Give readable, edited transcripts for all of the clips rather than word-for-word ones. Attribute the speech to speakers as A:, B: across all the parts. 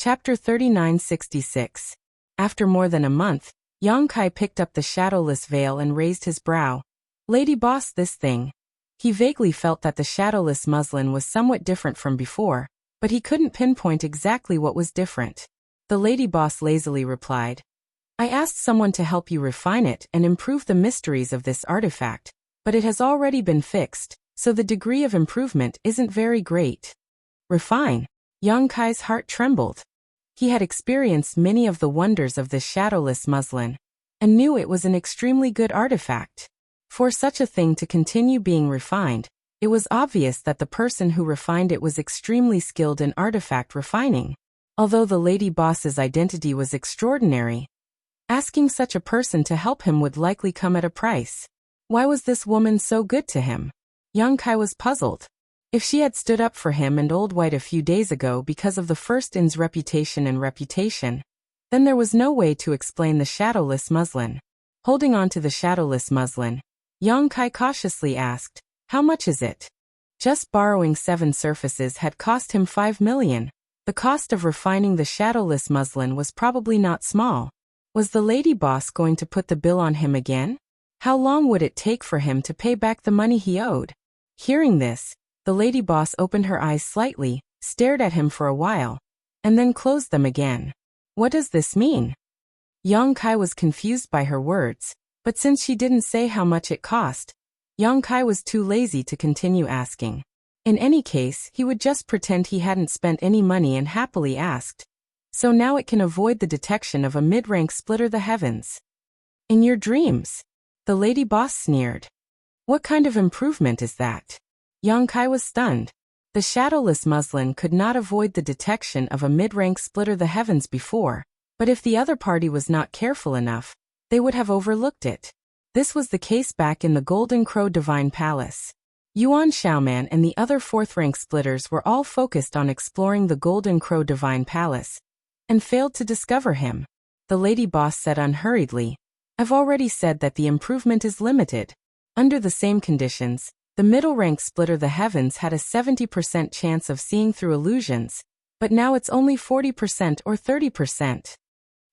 A: Chapter 3966. After more than a month, Yang Kai picked up the shadowless veil and raised his brow. Lady boss, this thing. He vaguely felt that the shadowless muslin was somewhat different from before, but he couldn't pinpoint exactly what was different. The lady boss lazily replied, I asked someone to help you refine it and improve the mysteries of this artifact, but it has already been fixed, so the degree of improvement isn't very great. Refine? Yang Kai's heart trembled. He had experienced many of the wonders of this shadowless muslin, and knew it was an extremely good artifact. For such a thing to continue being refined, it was obvious that the person who refined it was extremely skilled in artifact refining. Although the lady boss's identity was extraordinary, asking such a person to help him would likely come at a price. Why was this woman so good to him? Yang Kai was puzzled. If she had stood up for him and Old White a few days ago because of the First Inn's reputation, then there was no way to explain the shadowless muslin. Holding on to the shadowless muslin, Yang Kai cautiously asked, How much is it? Just borrowing 7 surfaces had cost him 5 million. The cost of refining the shadowless muslin was probably not small. Was the lady boss going to put the bill on him again? How long would it take for him to pay back the money he owed? Hearing this, the lady boss opened her eyes slightly, stared at him for a while, and then closed them again. What does this mean? Yang Kai was confused by her words, but since she didn't say how much it cost, Yang Kai was too lazy to continue asking. In any case, he would just pretend he hadn't spent any money and happily asked. So now it can avoid the detection of a mid-rank splitter the heavens. In your dreams? The lady boss sneered. What kind of improvement is that? Yang Kai was stunned. The shadowless muslin could not avoid the detection of a mid-rank splitter the heavens before, but if the other party was not careful enough, they would have overlooked it. This was the case back in the Golden Crow Divine Palace. Yuan Xiaoman and the other 4th-rank splitters were all focused on exploring the Golden Crow Divine Palace, and failed to discover him. The lady boss said unhurriedly, I've already said that the improvement is limited. Under the same conditions, the middle-rank splitter the heavens had a 70% chance of seeing through illusions, but now it's only 40% or 30%.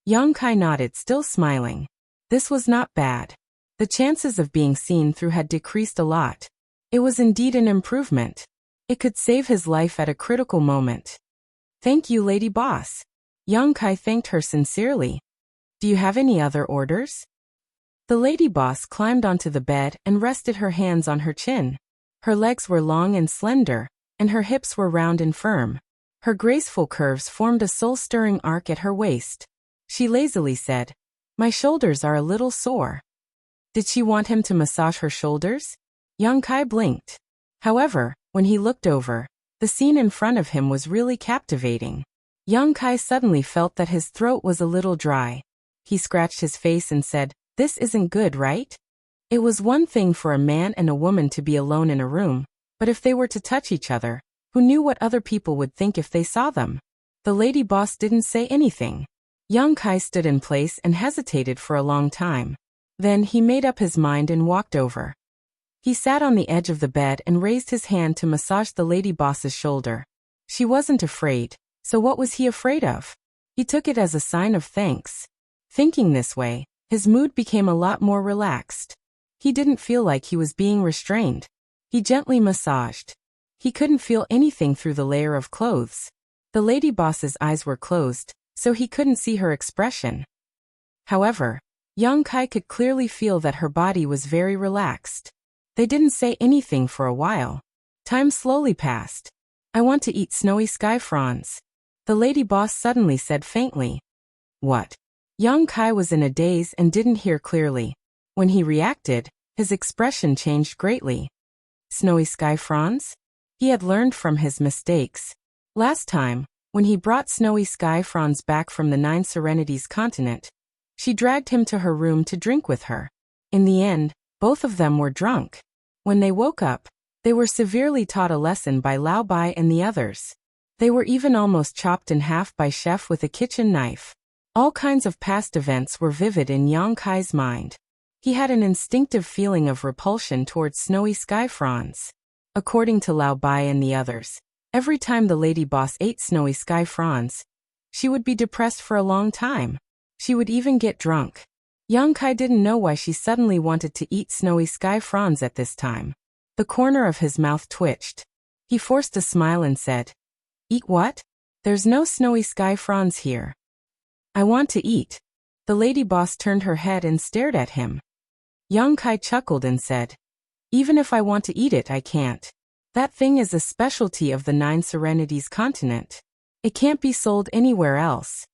A: Yang Kai nodded, still smiling. This was not bad. The chances of being seen through had decreased a lot. It was indeed an improvement. It could save his life at a critical moment. Thank you, lady boss. Yang Kai thanked her sincerely. Do you have any other orders? The lady boss climbed onto the bed and rested her hands on her chin. Her legs were long and slender, and her hips were round and firm. Her graceful curves formed a soul-stirring arc at her waist. She lazily said, My shoulders are a little sore. Did she want him to massage her shoulders? Yang Kai blinked. However, when he looked over, the scene in front of him was really captivating. Yang Kai suddenly felt that his throat was a little dry. He scratched his face and said, This isn't good, right? It was one thing for a man and a woman to be alone in a room, but if they were to touch each other, who knew what other people would think if they saw them? The lady boss didn't say anything. Yang Kai stood in place and hesitated for a long time. Then he made up his mind and walked over. He sat on the edge of the bed and raised his hand to massage the lady boss's shoulder. She wasn't afraid, so what was he afraid of? He took it as a sign of thanks. Thinking this way, his mood became a lot more relaxed. He didn't feel like he was being restrained. He gently massaged. He couldn't feel anything through the layer of clothes. The lady boss's eyes were closed, so he couldn't see her expression. However, Yang Kai could clearly feel that her body was very relaxed. They didn't say anything for a while. Time slowly passed. I want to eat snowy sky fronds. The lady boss suddenly said faintly. What? Yang Kai was in a daze and didn't hear clearly. When he reacted, his expression changed greatly. Snowy sky fronds? He had learned from his mistakes. Last time, when he brought snowy sky fronds back from the 9 Serenities continent, she dragged him to her room to drink with her. In the end, both of them were drunk. When they woke up, they were severely taught a lesson by Lao Bai and the others. They were even almost chopped in half by Chef with a kitchen knife. All kinds of past events were vivid in Yang Kai's mind. He had an instinctive feeling of repulsion towards snowy sky fronds. According to Lao Bai and the others, every time the lady boss ate snowy sky fronds, She would be depressed for a long time. She would even get drunk. Young Kai didn't know why she suddenly wanted to eat snowy sky fronds at this time. The corner of his mouth twitched. He forced a smile and said, "Eat what? There's no snowy sky fronds here." "I want to eat." The lady boss turned her head and stared at him. Young Kai chuckled and said, "Even if I want to eat it, I can't. That thing is a specialty of the 9 Serenities continent. It can't be sold anywhere else."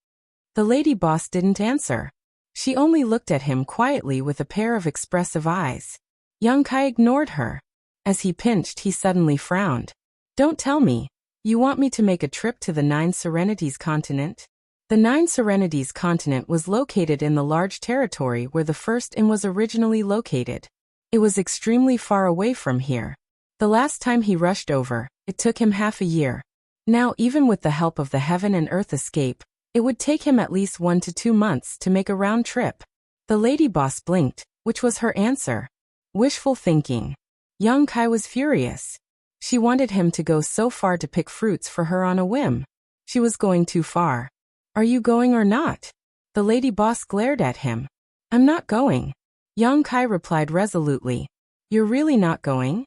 A: The lady boss didn't answer. She only looked at him quietly with a pair of expressive eyes. Young Kai ignored her. As he pinched, he suddenly frowned. "Don't tell me. You want me to make a trip to the 9 Serenities continent?" The 9 Serenities continent was located in the large territory where the first inn was originally located. It was extremely far away from here. The last time he rushed over, it took him half a year. Now, even with the help of the heaven and earth escape, it would take him at least 1 to 2 months to make a round trip. The lady boss blinked, which was her answer. Wishful thinking. Young Kai was furious. She wanted him to go so far to pick fruits for her on a whim. She was going too far. "Are you going or not?" The lady boss glared at him. "I'm not going." Young Kai replied resolutely. "You're really not going?"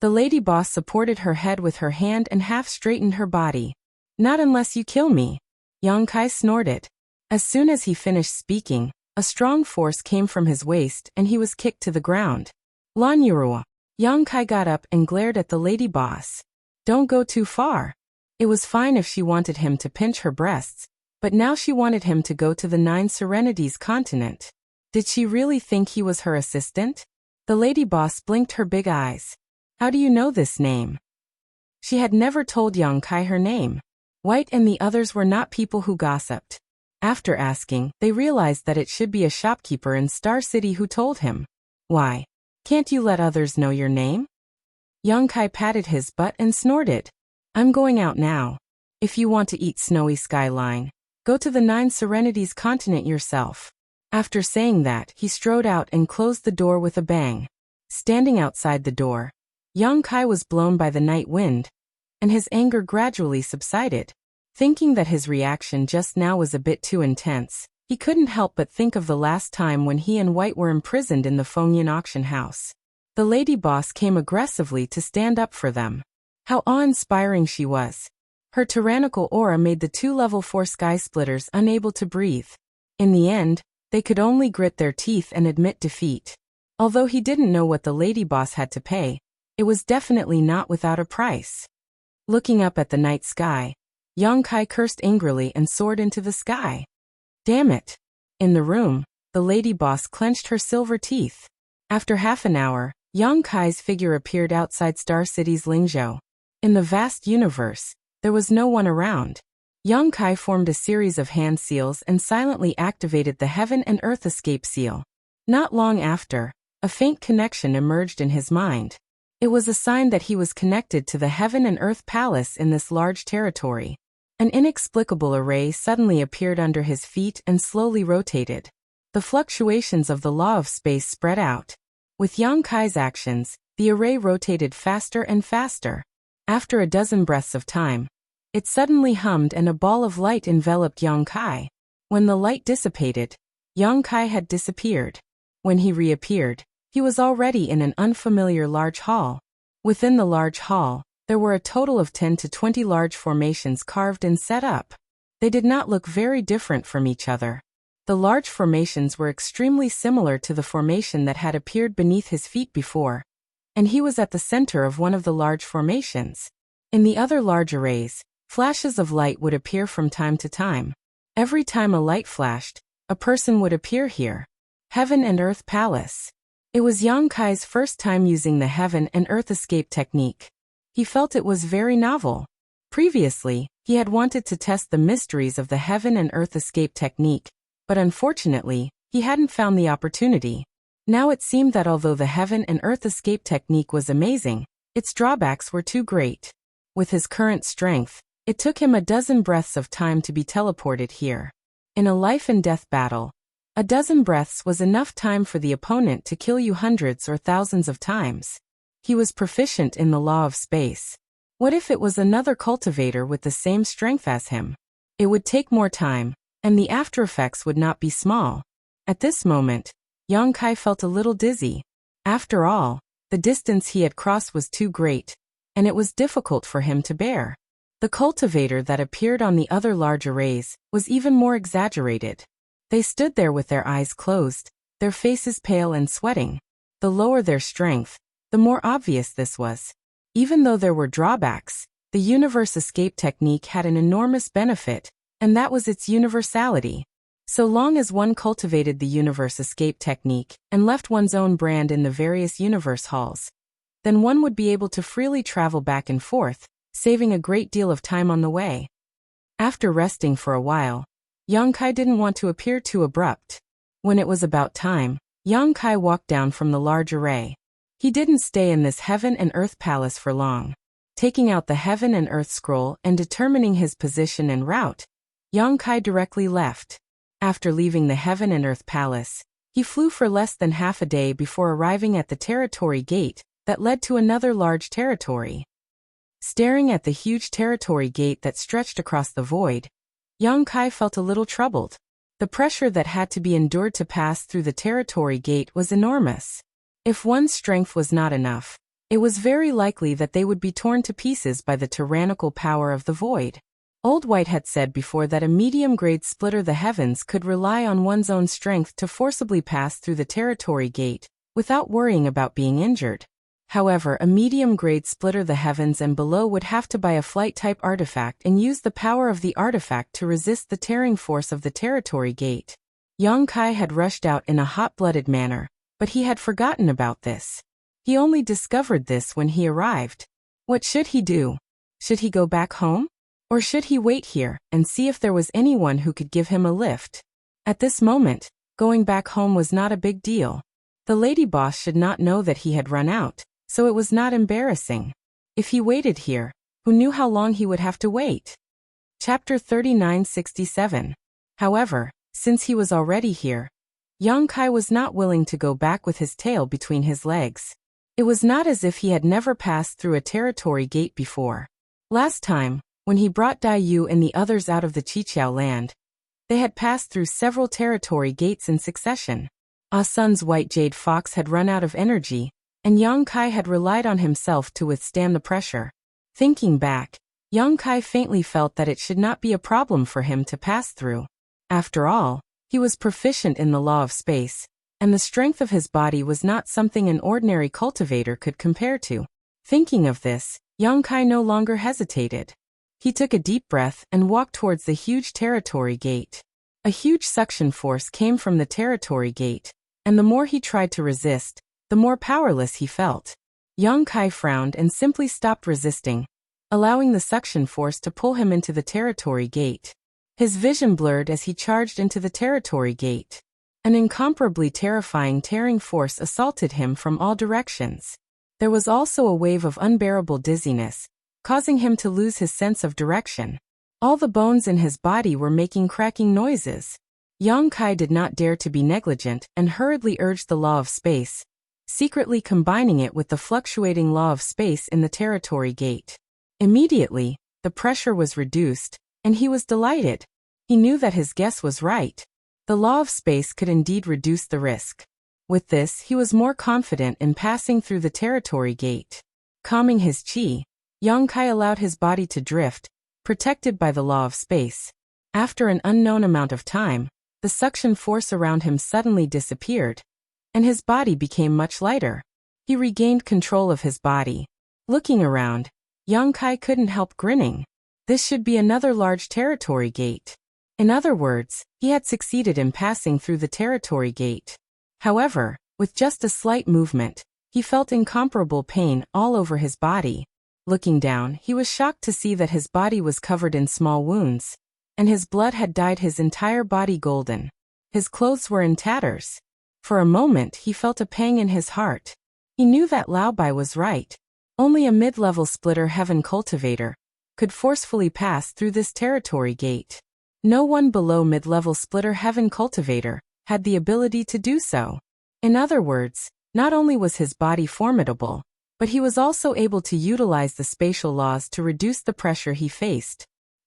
A: The lady boss supported her head with her hand and half straightened her body. "Not unless you kill me." Young Kai snorted. As soon as he finished speaking, a strong force came from his waist and he was kicked to the ground. "Lan Yurua." Young Kai got up and glared at the lady boss. "Don't go too far." It was fine if she wanted him to pinch her breasts, but now she wanted him to go to the 9 Serenities continent. Did she really think he was her assistant? The lady boss blinked her big eyes. "How do you know this name?" She had never told Young Kai her name. White and the others were not people who gossiped. After asking, they realized that it should be a shopkeeper in Star City who told him. "Why? Can't you let others know your name?" Young Kai patted his butt and snorted. "I'm going out now. If you want to eat snowy skyline, go to the 9 Serenities continent yourself." After saying that, he strode out and closed the door with a bang. Standing outside the door, Young Kai was blown by the night wind, and his anger gradually subsided. Thinking that his reaction just now was a bit too intense, he couldn't help but think of the last time when he and White were imprisoned in the Fengyan auction house. The lady boss came aggressively to stand up for them. How awe-inspiring she was. Her tyrannical aura made the 2 level 4 sky splitters unable to breathe. In the end, they could only grit their teeth and admit defeat. Although he didn't know what the lady boss had to pay, it was definitely not without a price. Looking up at the night sky, Young Kai cursed angrily and soared into the sky. "Damn it." In the room, the lady boss clenched her silver teeth. After half an hour, Young Kai's figure appeared outside Star City's Lingzhou. In the vast universe, there was no one around. Young Kai formed a series of hand seals and silently activated the Heaven and Earth Escape seal. Not long after, a faint connection emerged in his mind. It was a sign that he was connected to the Heaven and Earth Palace in this large territory. An inexplicable array suddenly appeared under his feet and slowly rotated. The fluctuations of the law of space spread out. With Young Kai's actions, the array rotated faster and faster. After a dozen breaths of time, it suddenly hummed and a ball of light enveloped Young Kai. When the light dissipated, Young Kai had disappeared. When he reappeared, he was already in an unfamiliar large hall. Within the large hall, there were a total of 10 to 20 large formations carved and set up. They did not look very different from each other. The large formations were extremely similar to the formation that had appeared beneath his feet before, and he was at the center of one of the large formations. In the other large arrays, flashes of light would appear from time to time. Every time a light flashed, a person would appear here. Heaven and Earth Palace. It was Young Kai's first time using the Heaven and Earth Escape technique. He felt it was very novel. Previously, he had wanted to test the mysteries of the Heaven and Earth Escape technique, but unfortunately, he hadn't found the opportunity. Now it seemed that although the Heaven and Earth Escape technique was amazing, its drawbacks were too great. With his current strength, it took him a dozen breaths of time to be teleported here. In a life and death battle, a dozen breaths was enough time for the opponent to kill you hundreds or thousands of times. He was proficient in the law of space. What if it was another cultivator with the same strength as him? It would take more time, and the aftereffects would not be small. At this moment, Yang Kai felt a little dizzy. After all, the distance he had crossed was too great, and it was difficult for him to bear. The cultivator that appeared on the other large arrays was even more exaggerated. They stood there with their eyes closed, their faces pale and sweating. The lower their strength, the more obvious this was. Even though there were drawbacks, the universe escape technique had an enormous benefit, and that was its universality. So long as one cultivated the universe escape technique and left one's own brand in the various universe halls, then one would be able to freely travel back and forth, saving a great deal of time on the way. After resting for a while, Yang Kai didn't want to appear too abrupt. When it was about time, Yang Kai walked down from the large array. He didn't stay in this heaven and earth palace for long. Taking out the heaven and earth scroll and determining his position and route, Yang Kai directly left. After leaving the heaven and earth palace, he flew for less than half a day before arriving at the territory gate that led to another large territory. Staring at the huge territory gate that stretched across the void, Yang Kai felt a little troubled. The pressure that had to be endured to pass through the territory gate was enormous. If one's strength was not enough, it was very likely that they would be torn to pieces by the tyrannical power of the void. Old White had said before that a medium-grade splitter the heavens could rely on one's own strength to forcibly pass through the territory gate, without worrying about being injured. However, a medium-grade splitter the heavens and below would have to buy a flight-type artifact and use the power of the artifact to resist the tearing force of the territory gate. Yang Kai had rushed out in a hot-blooded manner, but he had forgotten about this. He only discovered this when he arrived. What should he do? Should he go back home? Or should he wait here and see if there was anyone who could give him a lift? At this moment, going back home was not a big deal. The lady boss should not know that he had run out, so it was not embarrassing. If he waited here, who knew how long he would have to wait? Chapter 3967. However, since he was already here, Yang Kai was not willing to go back with his tail between his legs. It was not as if he had never passed through a territory gate before. Last time, when he brought Dai Yu and the others out of the Qiqiao land, they had passed through several territory gates in succession. Ah Sun's white jade fox had run out of energy, and Yang Kai had relied on himself to withstand the pressure. Thinking back, Yang Kai faintly felt that it should not be a problem for him to pass through. After all, he was proficient in the law of space, and the strength of his body was not something an ordinary cultivator could compare to. Thinking of this, Yang Kai no longer hesitated. He took a deep breath and walked towards the huge territory gate. A huge suction force came from the territory gate, and the more he tried to resist, the more powerless he felt. Yang Kai frowned and simply stopped resisting, allowing the suction force to pull him into the territory gate. His vision blurred as he charged into the territory gate. An incomparably terrifying tearing force assaulted him from all directions. There was also a wave of unbearable dizziness, causing him to lose his sense of direction. All the bones in his body were making cracking noises. Yang Kai did not dare to be negligent and hurriedly urged the law of space, secretly combining it with the fluctuating law of space in the territory gate. Immediately, the pressure was reduced, and he was delighted. He knew that his guess was right. The law of space could indeed reduce the risk. With this, he was more confident in passing through the territory gate. Calming his chi, Yang Kai allowed his body to drift, protected by the law of space. After an unknown amount of time, the suction force around him suddenly disappeared, and his body became much lighter. He regained control of his body. Looking around, Yang Kai couldn't help grinning. This should be another large territory gate. In other words, he had succeeded in passing through the territory gate. However, with just a slight movement, he felt incomparable pain all over his body. Looking down, he was shocked to see that his body was covered in small wounds, and his blood had dyed his entire body golden. His clothes were in tatters. For a moment, he felt a pang in his heart. He knew that Lao Bai was right. Only a mid-level splitter heaven cultivator could forcefully pass through this territory gate. No one below mid-level splitter heaven cultivator had the ability to do so. In other words, not only was his body formidable, but he was also able to utilize the spatial laws to reduce the pressure he faced.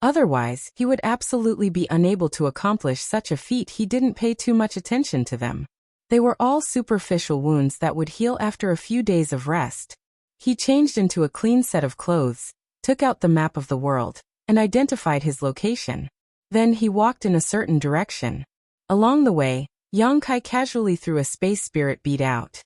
A: Otherwise, he would absolutely be unable to accomplish such a feat. He didn't pay too much attention to them. They were all superficial wounds that would heal after a few days of rest. He changed into a clean set of clothes, took out the map of the world, and identified his location. Then he walked in a certain direction. Along the way, Yang Kai casually threw a space spirit bead out.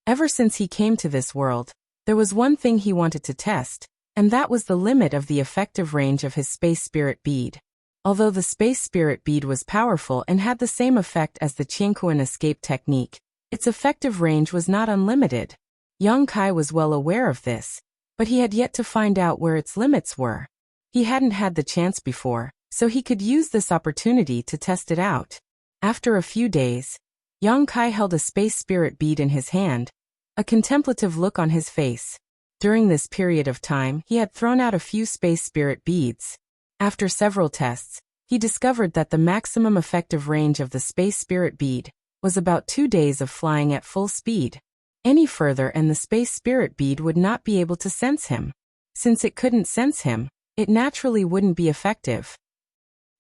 A: Ever since he came to this world, there was one thing he wanted to test, and that was the limit of the effective range of his space spirit bead. Although the space spirit bead was powerful and had the same effect as the Qianquan escape technique, its effective range was not unlimited. Yang Kai was well aware of this, but he had yet to find out where its limits were. He hadn't had the chance before, so he could use this opportunity to test it out. After a few days, Yang Kai held a space spirit bead in his hand, a contemplative look on his face. During this period of time, he had thrown out a few space spirit beads. After several tests, he discovered that the maximum effective range of the space spirit bead was about 2 days of flying at full speed. Any further and the space spirit bead would not be able to sense him. Since it couldn't sense him, it naturally wouldn't be effective.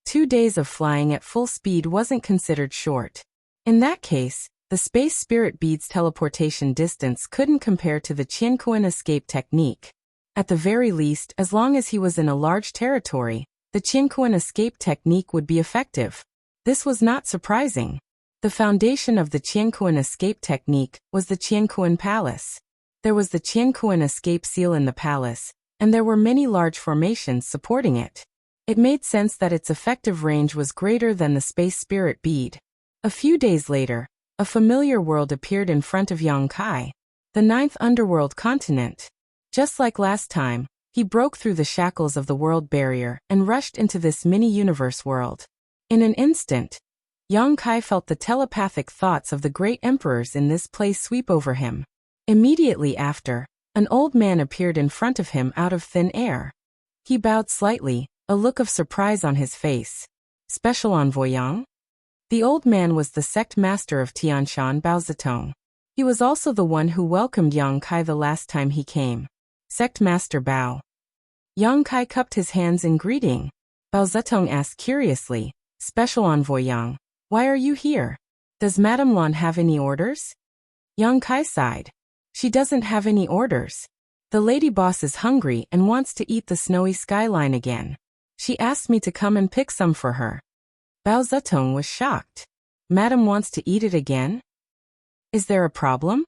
A: 2 days of flying at full speed wasn't considered short. In that case, the space spirit bead's teleportation distance couldn't compare to the Qianquan escape technique. At the very least, as long as he was in a large territory, the Qianquan escape technique would be effective. This was not surprising. The foundation of the Qianquan escape technique was the Qianquan Palace. There was the Qianquan escape seal in the palace, and there were many large formations supporting it. It made sense that its effective range was greater than the space spirit bead. A few days later, a familiar world appeared in front of Yang Kai, the 9th underworld continent. Just like last time, he broke through the shackles of the world barrier and rushed into this mini-universe world. In an instant, Yang Kai felt the telepathic thoughts of the great emperors in this place sweep over him. Immediately after, an old man appeared in front of him out of thin air. He bowed slightly, a look of surprise on his face. Special Envoy Yang? The old man was the sect master of Tianshan, Bao Zitong. He was also the one who welcomed Yang Kai the last time he came. Sect Master Bao. Yang Kai cupped his hands in greeting. Bao Zitong asked curiously, Special Envoy Yang, why are you here? Does Madame Lan have any orders? Yang Kai sighed. She doesn't have any orders. The lady boss is hungry and wants to eat the snowy skyline again. She asked me to come and pick some for her. Bao Zitong was shocked. Madame wants to eat it again? Is there a problem?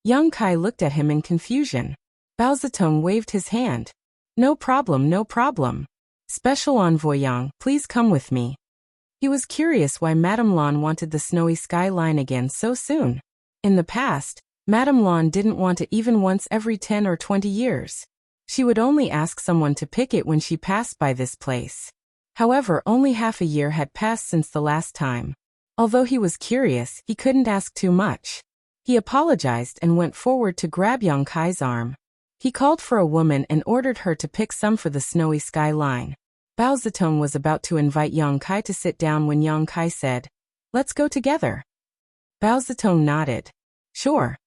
A: Yang Kai looked at him in confusion. Bao Zitong waved his hand. No problem, no problem. Special Envoy Yang, please come with me. He was curious why Madame Lan wanted the snowy skyline again so soon. In the past, Madame Lan didn't want it even once every 10 or 20 years. She would only ask someone to pick it when she passed by this place. However, only half a year had passed since the last time. Although he was curious, he couldn't ask too much. He apologized and went forward to grab Yang Kai's arm. He called for a woman and ordered her to pick some for the snowy skyline. Bao Zitong was about to invite Yang Kai to sit down when Yang Kai said, Let's go together. Bao Zitong nodded. Sure.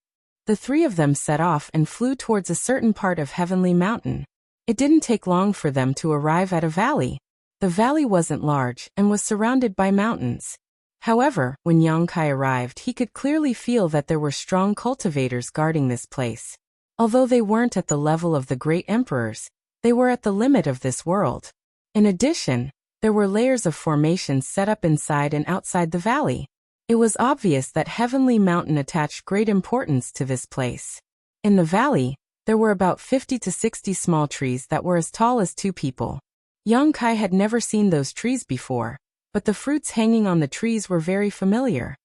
A: The three of them set off and flew towards a certain part of Heavenly Mountain. It didn't take long for them to arrive at a valley. The valley wasn't large and was surrounded by mountains. However, when Yang Kai arrived, he could clearly feel that there were strong cultivators guarding this place. Although they weren't at the level of the great emperors, they were at the limit of this world. In addition, there were layers of formations set up inside and outside the valley. It was obvious that Heavenly Mountain attached great importance to this place. In the valley, there were about 50 to 60 small trees that were as tall as 2 people. Yang Kai had never seen those trees before, but the fruits hanging on the trees were very familiar.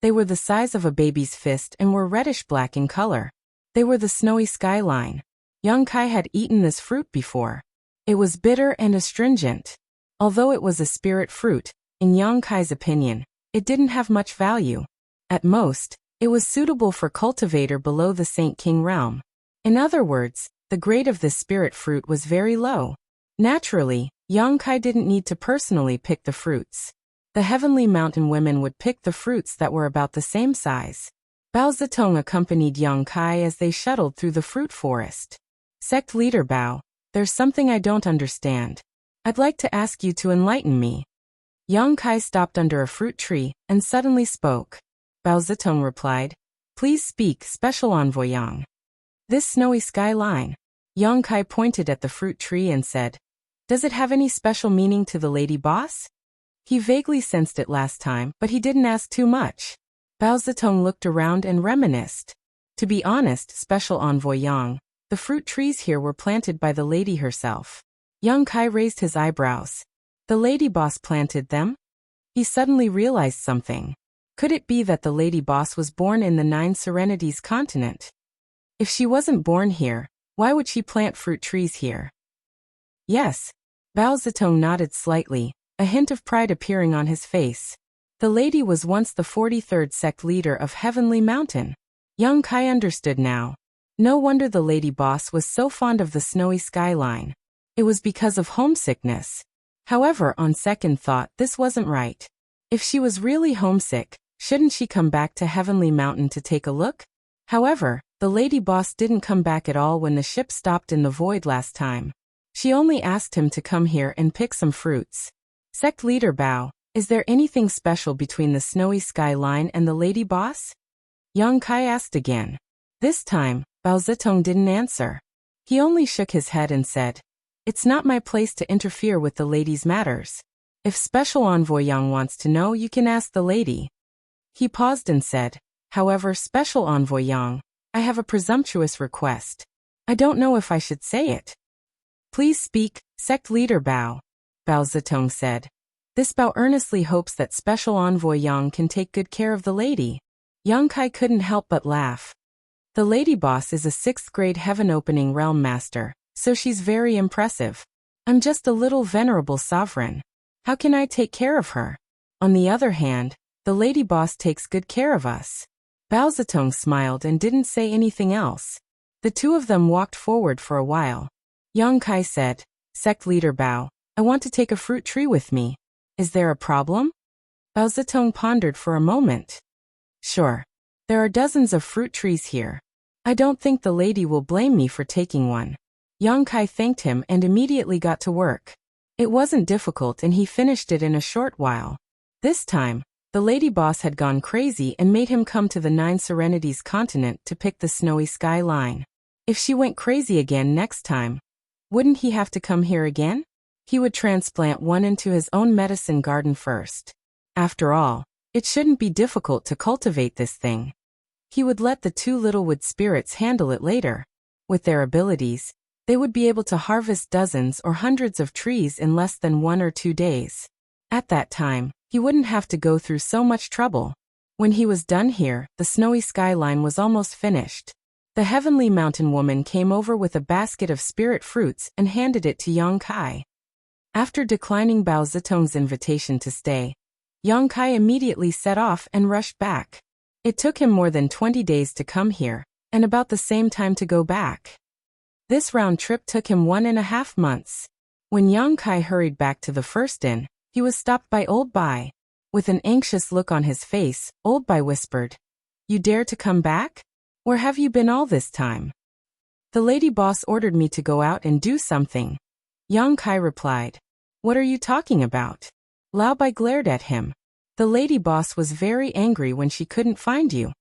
A: They were the size of a baby's fist and were reddish-black in color. They were the snowy skyline. Yang Kai had eaten this fruit before. It was bitter and astringent. Although it was a spirit fruit, in Yang Kai's opinion, it didn't have much value. At most, it was suitable for cultivator below the Saint King realm. In other words, the grade of this spirit fruit was very low. Naturally, Yang Kai didn't need to personally pick the fruits. The Heavenly Mountain women would pick the fruits that were about the same size. Bao Zitong accompanied Yang Kai as they shuttled through the fruit forest. Sect leader Bao, there's something I don't understand. I'd like to ask you to enlighten me. Yang Kai stopped under a fruit tree and suddenly spoke. Bao Zitong replied, Please speak, Special Envoy Yang. This snowy skyline. Yang Kai pointed at the fruit tree and said, Does it have any special meaning to the lady boss? He vaguely sensed it last time, but he didn't ask too much. Bao Zitong looked around and reminisced. To be honest, Special Envoy Yang, the fruit trees here were planted by the lady herself. Yang Kai raised his eyebrows. The lady boss planted them? He suddenly realized something. Could it be that the lady boss was born in the Nine Serenities continent? If she wasn't born here, why would she plant fruit trees here? Yes. Bao Zitong nodded slightly, a hint of pride appearing on his face. The lady was once the 43rd sect leader of Heavenly Mountain. Yang Kai understood now. No wonder the lady boss was so fond of the snowy skyline. It was because of homesickness. However, on second thought, this wasn't right. If she was really homesick, shouldn't she come back to Heavenly Mountain to take a look? However, the lady boss didn't come back at all when the ship stopped in the void last time. She only asked him to come here and pick some fruits. Sect leader Bao, is there anything special between the snowy skyline and the lady boss? Yang Kai asked again. This time, Bao Zitong didn't answer. He only shook his head and said, It's not my place to interfere with the lady's matters. If Special Envoy Yang wants to know, you can ask the lady. He paused and said, However, Special Envoy Yang, I have a presumptuous request. I don't know if I should say it. Please speak, Sect Leader Bao. Bao Zitong said. This Bao earnestly hopes that Special Envoy Yang can take good care of the lady. Yang Kai couldn't help but laugh. The lady boss is a 6th grade heaven opening realm master, so she's very impressive. I'm just a little venerable sovereign. How can I take care of her? On the other hand, the lady boss takes good care of us. Bao Zitong smiled and didn't say anything else. The two of them walked forward for a while. Yang Kai said, Sect Leader Bao, I want to take a fruit tree with me. Is there a problem? Bao Zitong pondered for a moment. Sure. There are dozens of fruit trees here. I don't think the lady will blame me for taking one. Yang Kai thanked him and immediately got to work. It wasn't difficult and he finished it in a short while. This time, the lady boss had gone crazy and made him come to the Nine Serenities continent to pick the snowy skyline. If she went crazy again next time, wouldn't he have to come here again? He would transplant one into his own medicine garden first. After all, it shouldn't be difficult to cultivate this thing. He would let the two little wood spirits handle it later. With their abilities, they would be able to harvest dozens or hundreds of trees in less than 1 or 2 days. At that time, he wouldn't have to go through so much trouble. When he was done here, the snowy skyline was almost finished. The Heavenly Mountain woman came over with a basket of spirit fruits and handed it to Yang Kai. After declining Bao Zitong's invitation to stay, Yang Kai immediately set off and rushed back. It took him more than 20 days to come here, and about the same time to go back. This round trip took him 1.5 months. When Yang Kai hurried back to the first inn, he was stopped by Old Bai. With an anxious look on his face, Old Bai whispered, You dare to come back? Where have you been all this time? The lady boss ordered me to go out and do something. Yang Kai replied, What are you talking about? Lao Bai glared at him. The lady boss was very angry when she couldn't find you.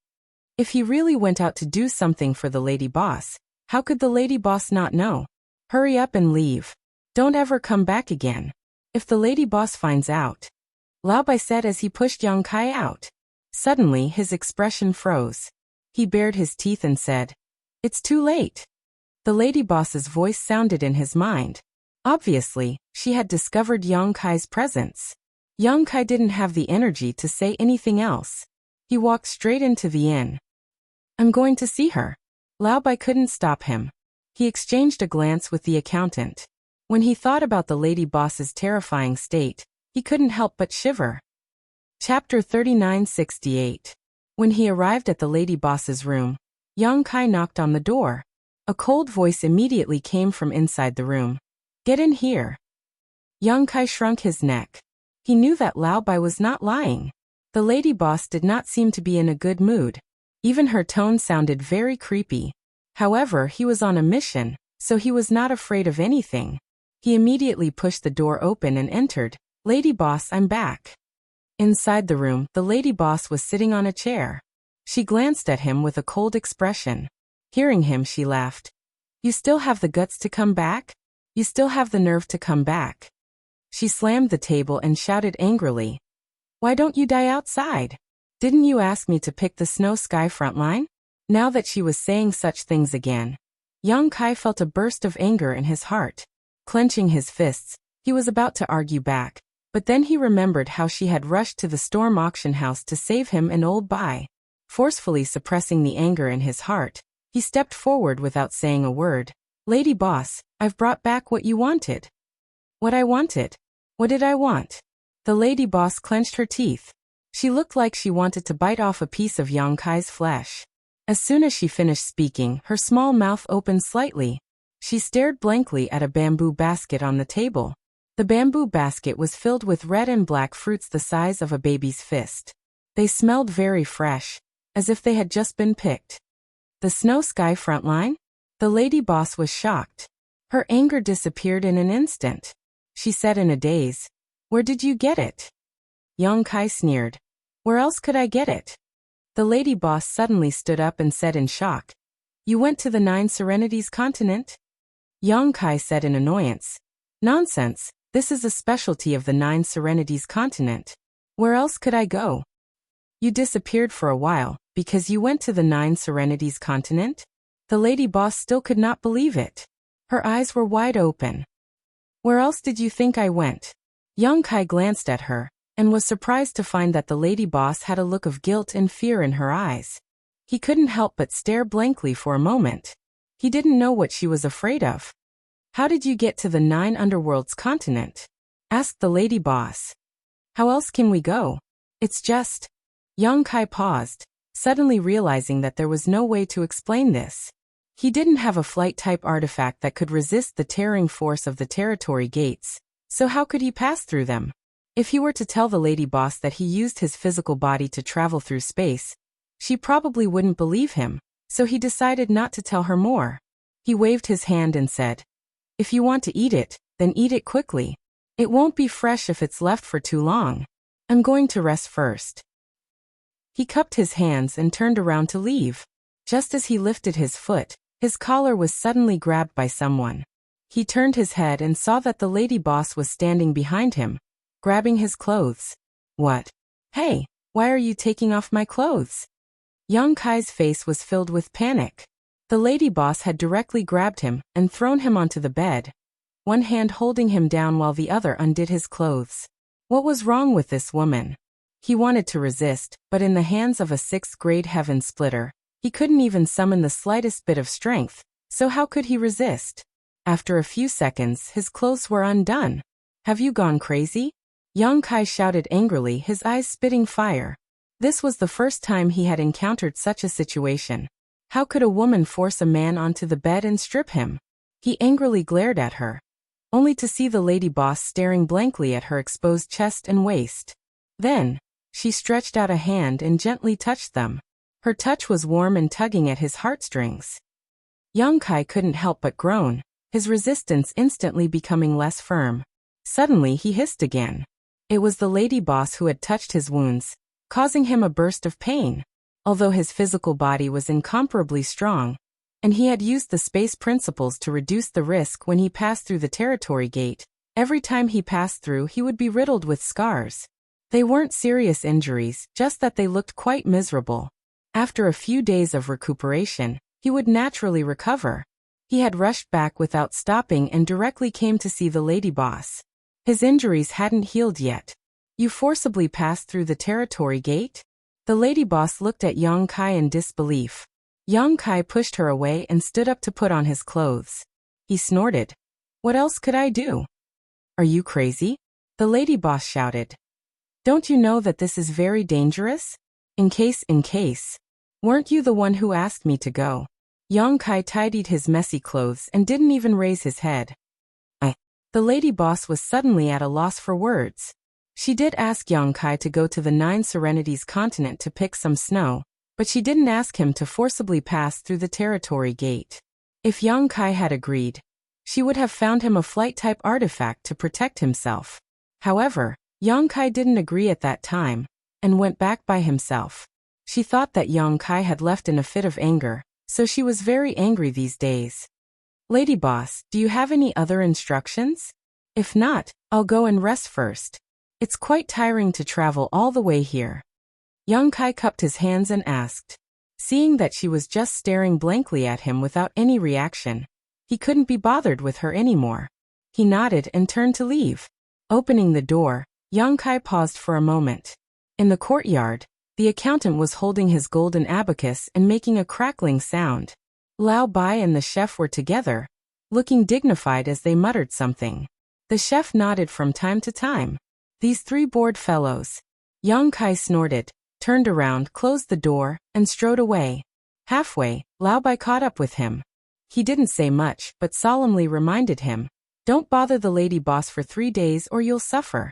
A: If he really went out to do something for the lady boss, how could the lady boss not know? Hurry up and leave. Don't ever come back again. If the lady boss finds out. Lao Bai said as he pushed Yang Kai out. Suddenly his expression froze. He bared his teeth and said, It's too late. The lady boss's voice sounded in his mind. Obviously, she had discovered Yang Kai's presence. Yang Kai didn't have the energy to say anything else. He walked straight into the inn. I'm going to see her. Lao Bai couldn't stop him. He exchanged a glance with the accountant. When he thought about the lady boss's terrifying state, he couldn't help but shiver. Chapter 3968. When he arrived at the lady boss's room, Yang Kai knocked on the door. A cold voice immediately came from inside the room. Get in here. Yang Kai shrunk his neck. He knew that Lao Bai was not lying. The lady boss did not seem to be in a good mood. Even her tone sounded very creepy. However, he was on a mission, so he was not afraid of anything. He immediately pushed the door open and entered. "Lady boss, I'm back." Inside the room, the lady boss was sitting on a chair. She glanced at him with a cold expression. Hearing him, she laughed. "You still have the guts to come back? You still have the nerve to come back?" She slammed the table and shouted angrily. "Why don't you die outside? Didn't you ask me to pick the snow sky front line?" Now that she was saying such things again, Yang Kai felt a burst of anger in his heart. Clenching his fists, he was about to argue back, but then he remembered how she had rushed to the storm auction house to save him an old buy. Forcefully suppressing the anger in his heart, he stepped forward without saying a word. "Lady boss, I've brought back what you wanted." "What I wanted? What did I want?" The lady boss clenched her teeth. She looked like she wanted to bite off a piece of Yang Kai's flesh. As soon as she finished speaking, her small mouth opened slightly. She stared blankly at a bamboo basket on the table. The bamboo basket was filled with red and black fruits the size of a baby's fist. They smelled very fresh, as if they had just been picked. "The snow sky front line?" The lady boss was shocked. Her anger disappeared in an instant. She said in a daze, "Where did you get it?" Yang Kai sneered. "Where else could I get it?" The lady boss suddenly stood up and said in shock, "You went to the 9 Serenities continent?" Yang Kai said in annoyance, "Nonsense, this is a specialty of the 9 Serenities continent. Where else could I go?" "You disappeared for a while, because you went to the 9 Serenities continent?" The lady boss still could not believe it. Her eyes were wide open. "Where else did you think I went?" Yang Kai glanced at her, and was surprised to find that the lady boss had a look of guilt and fear in her eyes. He couldn't help but stare blankly for a moment. He didn't know what she was afraid of. "How did you get to the 9 underworlds continent?" asked the lady boss. "How else can we go? It's just—" Yang Kai paused, suddenly realizing that there was no way to explain this. He didn't have a flight-type artifact that could resist the tearing force of the territory gates, so how could he pass through them? If he were to tell the lady boss that he used his physical body to travel through space, she probably wouldn't believe him, so he decided not to tell her more. He waved his hand and said, "If you want to eat it, then eat it quickly. It won't be fresh if it's left for too long. I'm going to rest first." He cupped his hands and turned around to leave. Just as he lifted his foot, his collar was suddenly grabbed by someone. He turned his head and saw that the lady boss was standing behind him, grabbing his clothes. "What? Hey, why are you taking off my clothes?" Yang Kai's face was filled with panic. The lady boss had directly grabbed him and thrown him onto the bed, one hand holding him down while the other undid his clothes. What was wrong with this woman? He wanted to resist, but in the hands of a 6th-grade heaven splitter, he couldn't even summon the slightest bit of strength, so how could he resist? After a few seconds, his clothes were undone. "Have you gone crazy?" Yang Kai shouted angrily, his eyes spitting fire. This was the first time he had encountered such a situation. How could a woman force a man onto the bed and strip him? He angrily glared at her, only to see the lady boss staring blankly at her exposed chest and waist. Then, she stretched out a hand and gently touched them. Her touch was warm and tugging at his heartstrings. Yang Kai couldn't help but groan, his resistance instantly becoming less firm. Suddenly he hissed again. It was the lady boss who had touched his wounds, causing him a burst of pain. Although his physical body was incomparably strong, and he had used the space principles to reduce the risk when he passed through the territory gate, every time he passed through he would be riddled with scars. They weren't serious injuries, just that they looked quite miserable. After a few days of recuperation, he would naturally recover. He had rushed back without stopping and directly came to see the lady boss. His injuries hadn't healed yet. "You forcibly passed through the territory gate?" The lady boss looked at Yang Kai in disbelief. Yang Kai pushed her away and stood up to put on his clothes. He snorted. "What else could I do?" "Are you crazy?" the lady boss shouted. "Don't you know that this is very dangerous? In case. Weren't you the one who asked me to go?" Yang Kai tidied his messy clothes and didn't even raise his head. The lady boss was suddenly at a loss for words. She did ask Yang Kai to go to the 9 Serenities continent to pick some snow, but she didn't ask him to forcibly pass through the territory gate. If Yang Kai had agreed, She would have found him a flight-type artifact to protect himself. However, Yang Kai didn't agree at that time, and went back by himself. She thought that Yang Kai had left in a fit of anger, so she was very angry these days. Lady Boss, do you have any other instructions? If not, I'll go and rest first. It's quite tiring to travel all the way here. Yang Kai cupped his hands and asked. Seeing that she was just staring blankly at him without any reaction, he couldn't be bothered with her anymore. He nodded and turned to leave. Opening the door, Yang Kai paused for a moment. In the courtyard, the accountant was holding his golden abacus and making a crackling sound. Lao Bai and the chef were together, looking dignified as they muttered something. The chef nodded from time to time. These three bored fellows. Yang Kai snorted, turned around, closed the door, and strode away. Halfway, Lao Bai caught up with him. He didn't say much, but solemnly reminded him, "Don't bother the lady boss for 3 days or you'll suffer."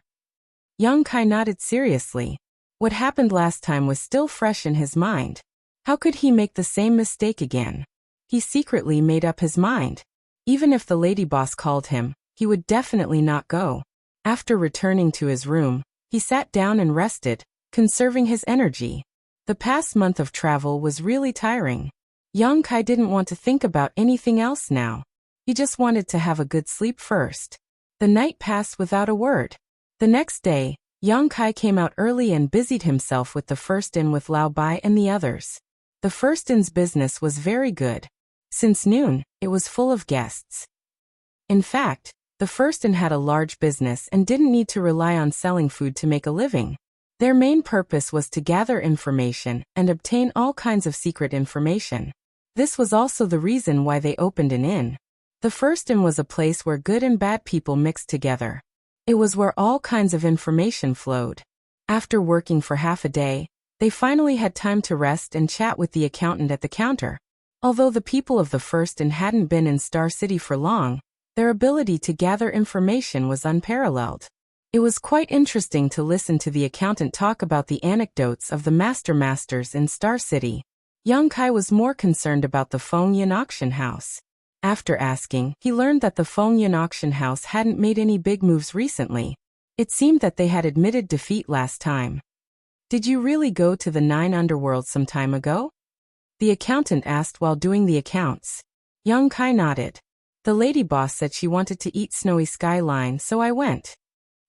A: Yang Kai nodded seriously. What happened last time was still fresh in his mind. How could he make the same mistake again? He secretly made up his mind. Even if the lady boss called him, he would definitely not go. After returning to his room, he sat down and rested, conserving his energy. The past month of travel was really tiring. Yang Kai didn't want to think about anything else now. He just wanted to have a good sleep first. The night passed without a word. The next day, Yang Kai came out early and busied himself with the first inn with Lao Bai and the others. The first inn's business was very good. Since noon, it was full of guests. In fact, the first inn had a large business and didn't need to rely on selling food to make a living. Their main purpose was to gather information and obtain all kinds of secret information. This was also the reason why they opened an inn. The first inn was a place where good and bad people mixed together. It was where all kinds of information flowed. After working for half a day, they finally had time to rest and chat with the accountant at the counter. Although the people of the first inn hadn't been in Star City for long, their ability to gather information was unparalleled. It was quite interesting to listen to the accountant talk about the anecdotes of the masters in Star City. Yang Kai was more concerned about the Fengyan auction house. After asking, he learned that the Fengyan auction house hadn't made any big moves recently. It seemed that they had admitted defeat last time. Did you really go to the 9 underworlds some time ago? The accountant asked while doing the accounts. Yang Kai nodded. The lady boss said she wanted to eat snowy skyline, so I went.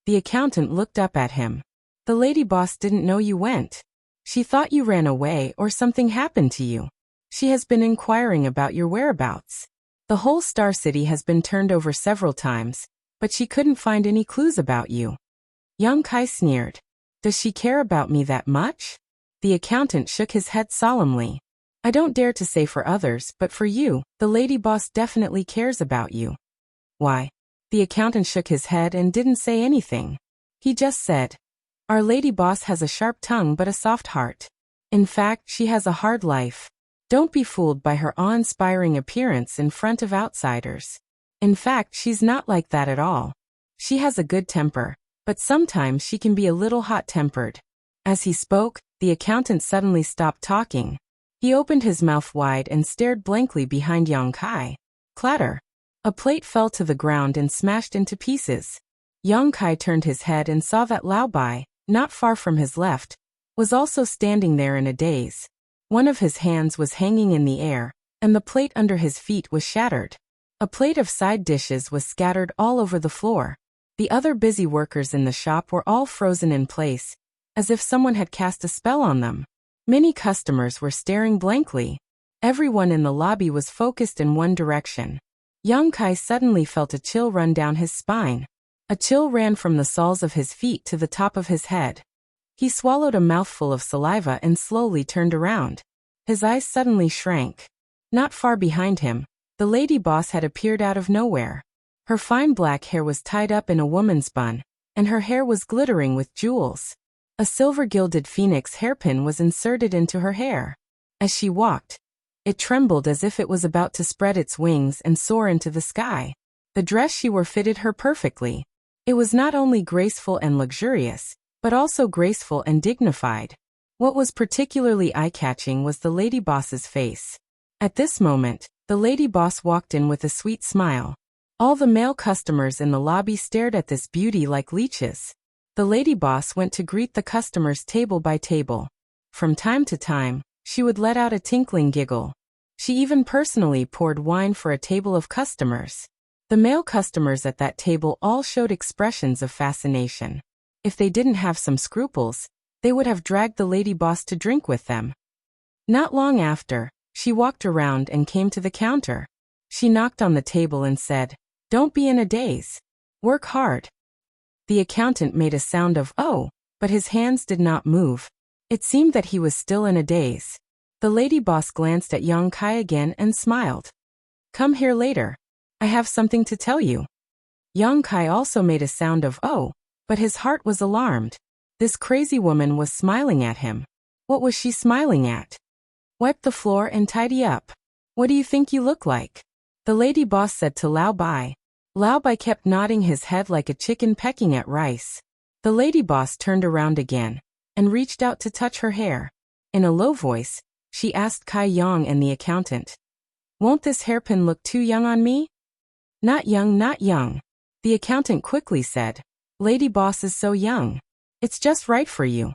A: The accountant looked up at him. The lady boss didn't know you went. She thought you ran away or something happened to you. She has been inquiring about your whereabouts. The whole Star City has been turned over several times, but she couldn't find any clues about you. Yang Kai sneered. Does she care about me that much? The accountant shook his head solemnly. I don't dare to say for others, but for you, the lady boss definitely cares about you. Why? The accountant shook his head and didn't say anything. He just said, Our lady boss has a sharp tongue but a soft heart. In fact, she has a hard life. Don't be fooled by her awe-inspiring appearance in front of outsiders. In fact, she's not like that at all. She has a good temper, but sometimes she can be a little hot-tempered. As he spoke, the accountant suddenly stopped talking. He opened his mouth wide and stared blankly behind Yang Kai. Clatter. A plate fell to the ground and smashed into pieces. Yang Kai turned his head and saw that Lao Bai, not far from his left, was also standing there in a daze. One of his hands was hanging in the air, and the plate under his feet was shattered. A plate of side dishes was scattered all over the floor. The other busy workers in the shop were all frozen in place, as if someone had cast a spell on them. Many customers were staring blankly. Everyone in the lobby was focused in one direction. Yang Kai suddenly felt a chill run down his spine. A chill ran from the soles of his feet to the top of his head. He swallowed a mouthful of saliva and slowly turned around. His eyes suddenly shrank. Not far behind him, the lady boss had appeared out of nowhere. Her fine black hair was tied up in a woman's bun, and her hair was glittering with jewels. A silver-gilded phoenix hairpin was inserted into her hair. As she walked, it trembled as if it was about to spread its wings and soar into the sky. The dress she wore fitted her perfectly. It was not only graceful and luxurious, but also graceful and dignified. What was particularly eye-catching was the lady boss's face. At this moment, the lady boss walked in with a sweet smile. All the male customers in the lobby stared at this beauty like leeches. The lady boss went to greet the customers table by table. From time to time, she would let out a tinkling giggle. She even personally poured wine for a table of customers. The male customers at that table all showed expressions of fascination. If they didn't have some scruples, they would have dragged the lady boss to drink with them. Not long after, she walked around and came to the counter. She knocked on the table and said, "Don't be in a daze. Work hard." The accountant made a sound of "oh," but his hands did not move. It seemed that he was still in a daze. The lady boss glanced at young Kai again and smiled. "Come here later. I have something to tell you." Young Kai also made a sound of "oh," but his heart was alarmed. This crazy woman was smiling at him. What was she smiling at? "Wipe the floor and tidy up. What do you think you look like?" the lady boss said to Lao Bai. Lao Bai kept nodding his head like a chicken pecking at rice. The lady boss turned around again and reached out to touch her hair. In a low voice, she asked Kai Yang and the accountant, "Won't this hairpin look too young on me?" "Not young, not young," the accountant quickly said. "Lady boss is so young. It's just right for you."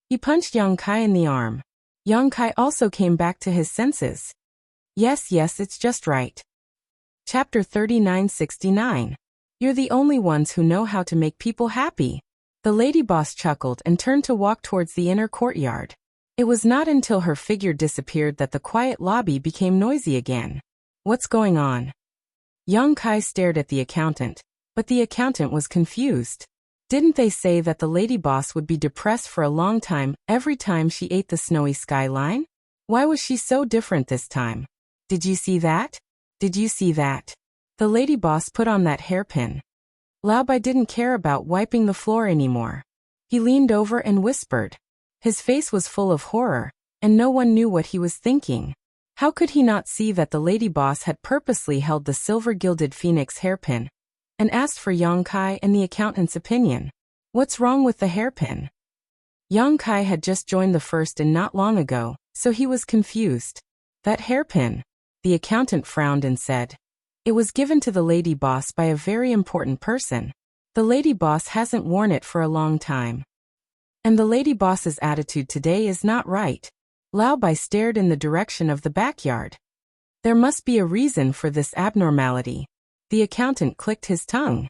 A: He punched young Kai in the arm. Young Kai also came back to his senses. Yes, it's just right. Chapter 3969. You're the only ones who know how to make people happy. The lady boss chuckled and turned to walk towards the inner courtyard. It was not until her figure disappeared that the quiet lobby became noisy again. What's going on? Young Kai stared at the accountant, but the accountant was confused. Didn't they say that the lady boss would be depressed for a long time every time she ate the snowy skyline? Why was she so different this time? Did you see that? Did you see that? The lady boss put on that hairpin. Lao Bai didn't care about wiping the floor anymore. He leaned over and whispered. His face was full of horror, and no one knew what he was thinking. How could he not see that the lady boss had purposely held the silver-gilded phoenix hairpin and asked for Yang Kai and the accountant's opinion? What's wrong with the hairpin? Yang Kai had just joined the first and not long ago, so he was confused. That hairpin? The accountant frowned and said, "It was given to the lady boss by a very important person. The lady boss hasn't worn it for a long time. And the lady boss's attitude today is not right." Lao Bai stared in the direction of the backyard. There must be a reason for this abnormality. The accountant clicked his tongue.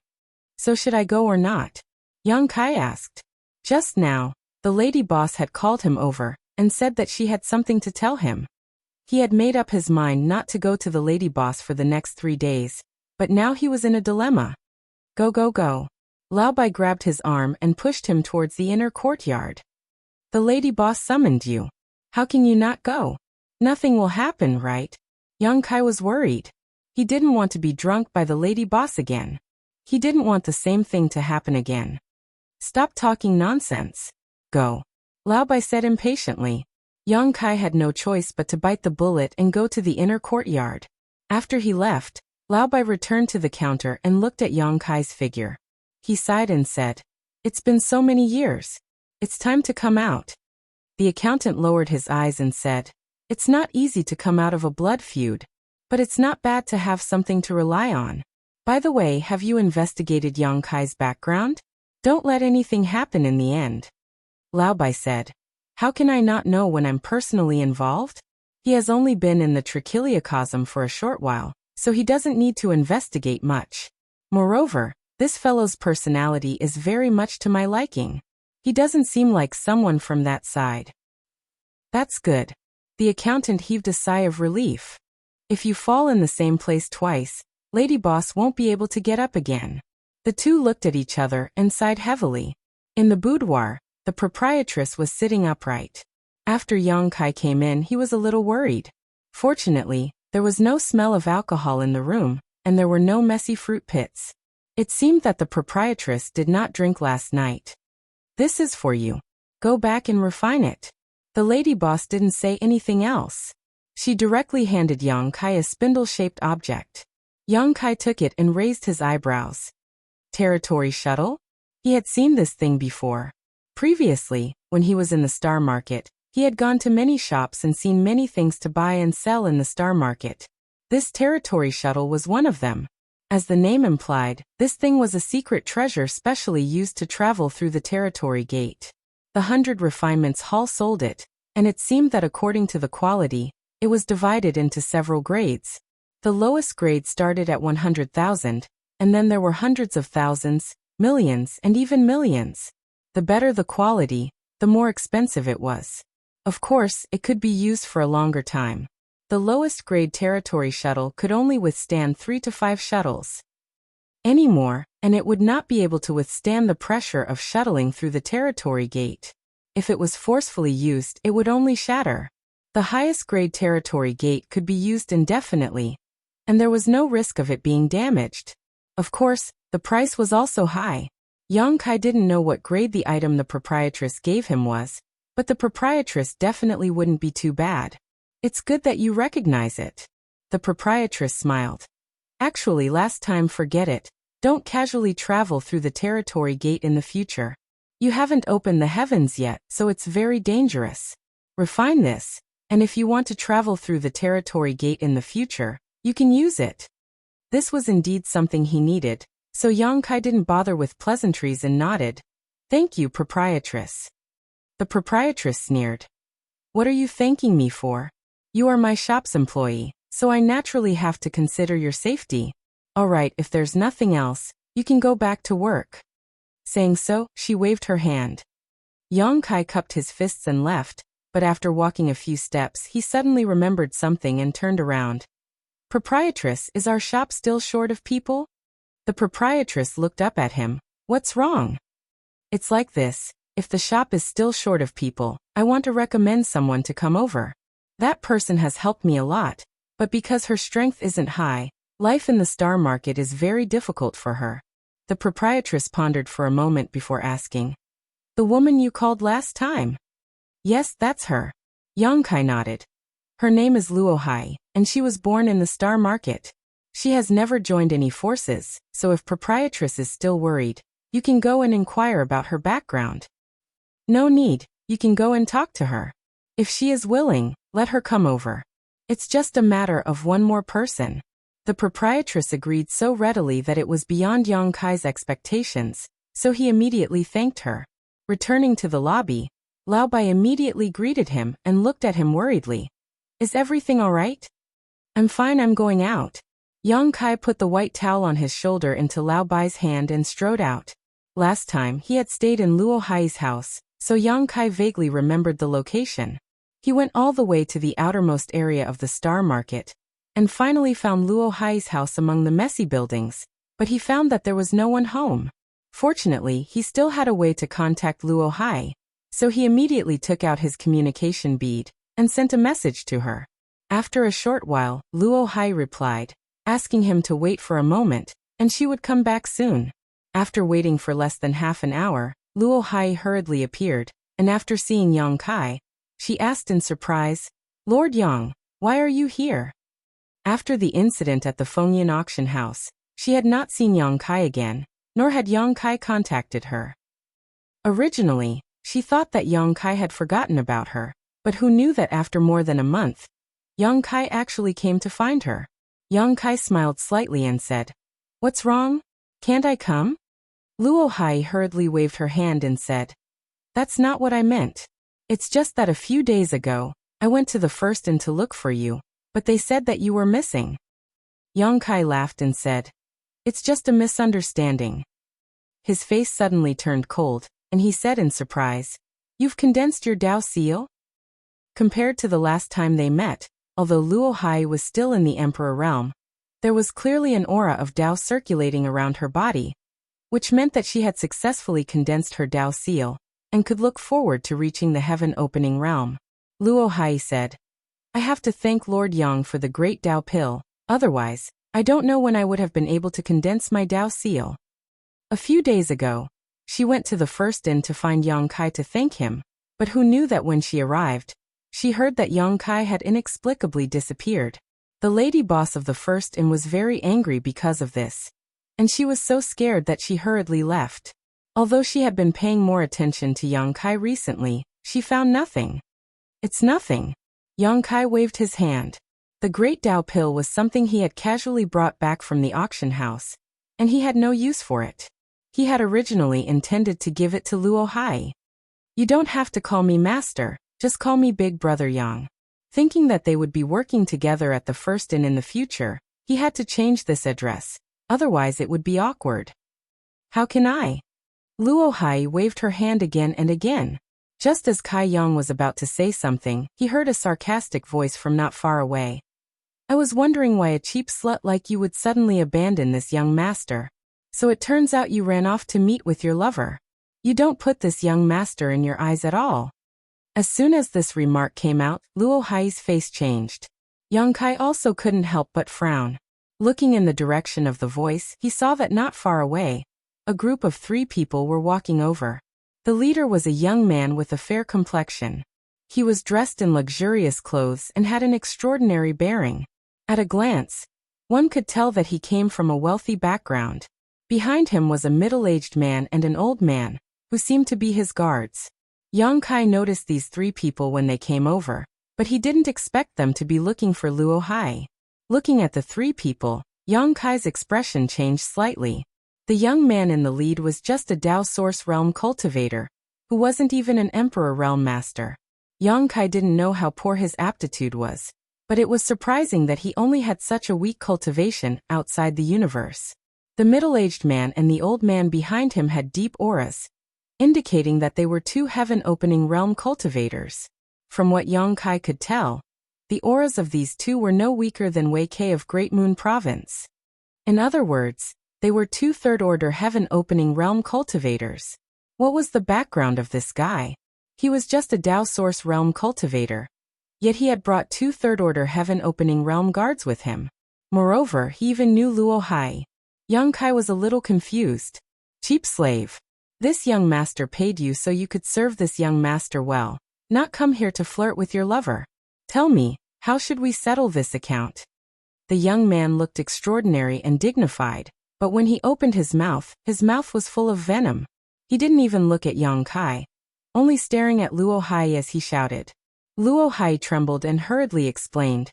A: "So should I go or not?" Yang Kai asked. Just now, the lady boss had called him over and said that she had something to tell him. He had made up his mind not to go to the lady boss for the next 3 days, but now he was in a dilemma. Go. Lao Bai grabbed his arm and pushed him towards the inner courtyard. "The lady boss summoned you. How can you not go? Nothing will happen, right?" Young Kai was worried. He didn't want to be drunk by the lady boss again. He didn't want the same thing to happen again. "Stop talking nonsense. Go," Lao Bai said impatiently. Young Kai had no choice but to bite the bullet and go to the inner courtyard. After he left, Lao Bai returned to the counter and looked at Young Kai's figure. He sighed and said, "It's been so many years. It's time to come out." The accountant lowered his eyes and said, "It's not easy to come out of a blood feud, but it's not bad to have something to rely on. By the way, have you investigated Young Kai's background? Don't let anything happen in the end." Lao Bai said, "How can I not know when I'm personally involved? He has only been in the trichiliocosm for a short while, so he doesn't need to investigate much. Moreover, this fellow's personality is very much to my liking. He doesn't seem like someone from that side." "That's good." The accountant heaved a sigh of relief. "If you fall in the same place twice, lady boss won't be able to get up again." The two looked at each other and sighed heavily. In the boudoir, the proprietress was sitting upright. After Yang Kai came in, he was a little worried. Fortunately, there was no smell of alcohol in the room, and there were no messy fruit pits. It seemed that the proprietress did not drink last night. "This is for you. Go back and refine it." The lady boss didn't say anything else. She directly handed Yang Kai a spindle-shaped object. Yang Kai took it and raised his eyebrows. Territory shuttle? He had seen this thing before. Previously, when he was in the Star Market, he had gone to many shops and seen many things to buy and sell in the Star Market. This territory shuttle was one of them. As the name implied, this thing was a secret treasure specially used to travel through the territory gate. The 100 Refinements Hall sold it, and it seemed that according to the quality, it was divided into several grades. The lowest grade started at 100,000, and then there were hundreds of thousands, millions, and even millions. The better the quality, the more expensive it was. Of course, it could be used for a longer time. The lowest grade territory shuttle could only withstand 3 to 5 shuttles. Anymore, and it would not be able to withstand the pressure of shuttling through the territory gate. If it was forcefully used, it would only shatter. The highest grade territory gate could be used indefinitely, and there was no risk of it being damaged. Of course, the price was also high. Yang Kai didn't know what grade the item the proprietress gave him was, but the proprietress definitely wouldn't be too bad. It's good that you recognize it. The proprietress smiled. Actually, last time, forget it. Don't casually travel through the territory gate in the future. You haven't opened the heavens yet, so it's very dangerous. Refine this, and if you want to travel through the territory gate in the future, you can use it. This was indeed something he needed, so Yang Kai didn't bother with pleasantries and nodded. Thank you, proprietress. The proprietress sneered. What are you thanking me for? You are my shop's employee, so I naturally have to consider your safety. All right, if there's nothing else, you can go back to work. Saying so, she waved her hand. Yang Kai cupped his fists and left, but after walking a few steps he suddenly remembered something and turned around. Proprietress, is our shop still short of people? The proprietress looked up at him. What's wrong? It's like this, if the shop is still short of people, I want to recommend someone to come over. That person has helped me a lot, but because her strength isn't high, life in the star market is very difficult for her. The proprietress pondered for a moment before asking. The woman you called last time? Yes, that's her. Yang Kai nodded. Her name is Luo Hai, and she was born in the star market. She has never joined any forces, so if proprietress is still worried, you can go and inquire about her background. No need, you can go and talk to her. If she is willing, let her come over. It's just a matter of one more person. The proprietress agreed so readily that it was beyond Yang Kai's expectations, so he immediately thanked her. Returning to the lobby, Lao Bai immediately greeted him and looked at him worriedly. Is everything all right? I'm fine, I'm going out. Yang Kai put the white towel on his shoulder into Lao Bai's hand and strode out. Last time he had stayed in Luo Hai's house, so Yang Kai vaguely remembered the location. He went all the way to the outermost area of the star market, and finally found Luo Hai's house among the messy buildings, but he found that there was no one home. Fortunately, he still had a way to contact Luo Hai, so he immediately took out his communication bead and sent a message to her. After a short while, Luo Hai replied, asking him to wait for a moment, and she would come back soon. After waiting for less than half an hour, Luo Hai hurriedly appeared, and after seeing Yang Kai, she asked in surprise, Lord Yang, why are you here? After the incident at the Fengyan auction house, she had not seen Yang Kai again, nor had Yang Kai contacted her. Originally, she thought that Yang Kai had forgotten about her, but who knew that after more than a month, Yang Kai actually came to find her. Yang Kai smiled slightly and said, What's wrong? Can't I come? Luo Hai hurriedly waved her hand and said, That's not what I meant. It's just that a few days ago, I went to the first inn to look for you, but they said that you were missing. Yang Kai laughed and said, It's just a misunderstanding. His face suddenly turned cold, and he said in surprise, You've condensed your Dao seal? Compared to the last time they met, although Luo Hai was still in the Emperor realm, there was clearly an aura of Dao circulating around her body, which meant that she had successfully condensed her Dao seal, and could look forward to reaching the heaven-opening realm. Luo Hai said, I have to thank Lord Yang for the great Dao pill, otherwise, I don't know when I would have been able to condense my Dao seal. A few days ago, she went to the first inn to find Yang Kai to thank him, but who knew that when she arrived, she heard that Yang Kai had inexplicably disappeared. The lady boss of the first inn was very angry because of this, and she was so scared that she hurriedly left. Although she had been paying more attention to Yang Kai recently, she found nothing. It's nothing. Yang Kai waved his hand. The The great Tao pill was something he had casually brought back from the auction house, and he had no use for it. He had originally intended to give it to Luo Hai. You don't have to call me master, just call me Big Brother Yang. Thinking that they would be working together at the first inn in the future, he had to change this address, otherwise it would be awkward. How can I? Luo Hai waved her hand again and again. Just as Kai Yang was about to say something, he heard a sarcastic voice from not far away. I was wondering why a cheap slut like you would suddenly abandon this young master. So it turns out you ran off to meet with your lover. You don't put this young master in your eyes at all. As soon as this remark came out, Luo Hai's face changed. Yang Kai also couldn't help but frown. Looking in the direction of the voice, he saw that not far away, a group of 3 people were walking over. The leader was a young man with a fair complexion. He was dressed in luxurious clothes and had an extraordinary bearing. At a glance, one could tell that he came from a wealthy background. Behind him was a middle-aged man and an old man, who seemed to be his guards. Yang Kai noticed these 3 people when they came over, but he didn't expect them to be looking for Luo Hai. Looking at the 3 people, Yang Kai's expression changed slightly. The young man in the lead was just a Dao Source Realm cultivator, who wasn't even an Emperor Realm Master. Yang Kai didn't know how poor his aptitude was, but it was surprising that he only had such a weak cultivation outside the universe. The middle-aged man and the old man behind him had deep auras, indicating that they were 2 heaven-opening realm cultivators. From what Yang Kai could tell, the auras of these 2 were no weaker than Wei Kei of Great Moon Province. In other words, they were 2 third-order heaven-opening realm cultivators. What was the background of this guy? He was just a Dao Source realm cultivator. Yet he had brought 2 third-order heaven-opening realm guards with him. Moreover, he even knew Luo Hai. Yang Kai was a little confused. Cheap slave. This young master paid you so you could serve this young master well, not come here to flirt with your lover. Tell me, how should we settle this account? The young man looked extraordinary and dignified, but when he opened his mouth was full of venom. He didn't even look at Yang Kai, only staring at Luo Hai as he shouted. Luo Hai trembled and hurriedly explained.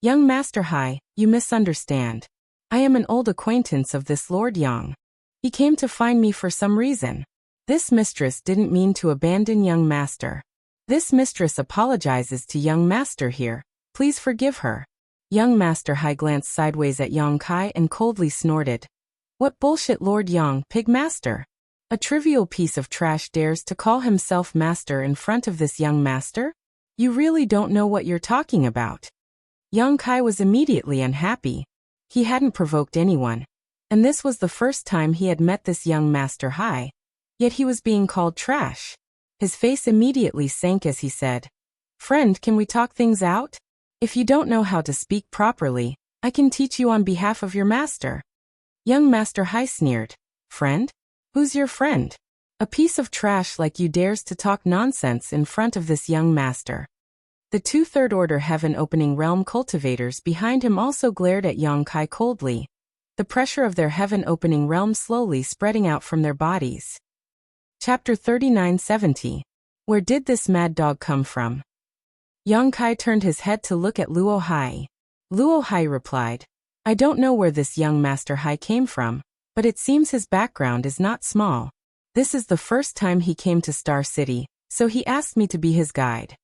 A: Young Master Hai, you misunderstand. I am an old acquaintance of this Lord Yang. He came to find me for some reason. This mistress didn't mean to abandon young master. This mistress apologizes to young master here. Please forgive her. Young Master Hai glanced sideways at Yang Kai and coldly snorted. What bullshit, Lord Yang, pig master? A trivial piece of trash dares to call himself master in front of this young master? You really don't know what you're talking about. Yang Kai was immediately unhappy. He hadn't provoked anyone, and this was the first time he had met this young Master Hai. Yet he was being called trash. His face immediately sank as he said, Friend, can we talk things out? If you don't know how to speak properly, I can teach you on behalf of your master. Young Master Hai sneered. Friend? Who's your friend? A piece of trash like you dares to talk nonsense in front of this young master. The 2 third-order heaven-opening realm cultivators behind him also glared at Yang Kai coldly, the pressure of their heaven-opening realm slowly spreading out from their bodies. Chapter 3970. Where did this mad dog come from? Yang Kai turned his head to look at Luo Hai. Luo Hai replied, I don't know where this young Master Hai came from, but it seems his background is not small. This is the first time he came to Star City, so he asked me to be his guide.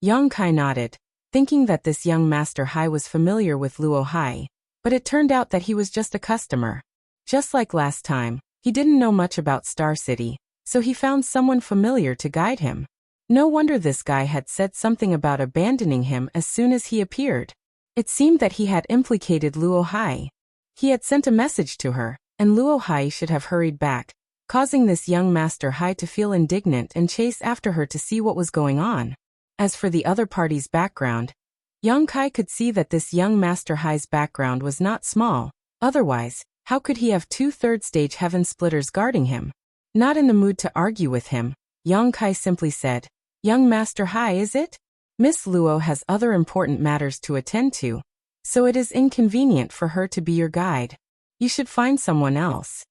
A: Yang Kai nodded, thinking that this young Master Hai was familiar with Luo Hai, but it turned out that he was just a customer. Just like last time, he didn't know much about Star City, so he found someone familiar to guide him. No wonder this guy had said something about abandoning him as soon as he appeared. It seemed that he had implicated Luo Hai. He had sent a message to her, and Luo Hai should have hurried back, causing this young Master Hai to feel indignant and chase after her to see what was going on. As for the other party's background, Yang Kai could see that this young Master Hai's background was not small. Otherwise, how could he have 2 third-stage heaven splitters guarding him? Not in the mood to argue with him, Yang Kai simply said, Young Master Hai, is it? Miss Luo has other important matters to attend to, so it is inconvenient for her to be your guide. You should find someone else.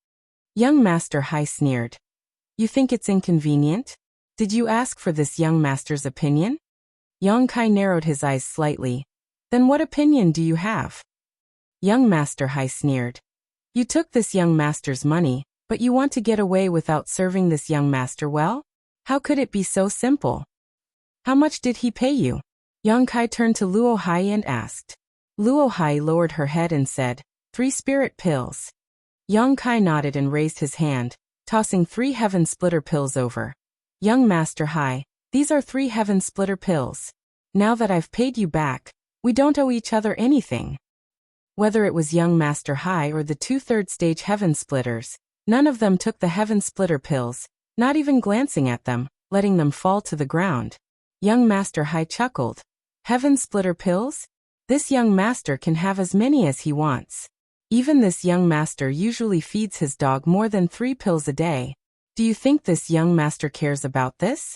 A: Young Master Hai sneered. You think it's inconvenient? Did you ask for this young master's opinion? Yang Kai narrowed his eyes slightly. Then what opinion do you have? Young Master Hai sneered. You took this young master's money, but you want to get away without serving this young master well? How could it be so simple? How much did he pay you? Yang Kai turned to Luo Hai and asked. Luo Hai lowered her head and said, 3 spirit pills. Yang Kai nodded and raised his hand, tossing 3 heaven splitter pills over. Young Master Hai, these are 3 heaven splitter pills. Now that I've paid you back, we don't owe each other anything. Whether it was young Master Hai or the 2/3 stage heaven splitters, none of them took the heaven splitter pills, not even glancing at them, letting them fall to the ground. Young Master Hai chuckled. Heaven splitter pills? This young master can have as many as he wants. Even this young master usually feeds his dog more than 3 pills a day. Do you think this young master cares about this?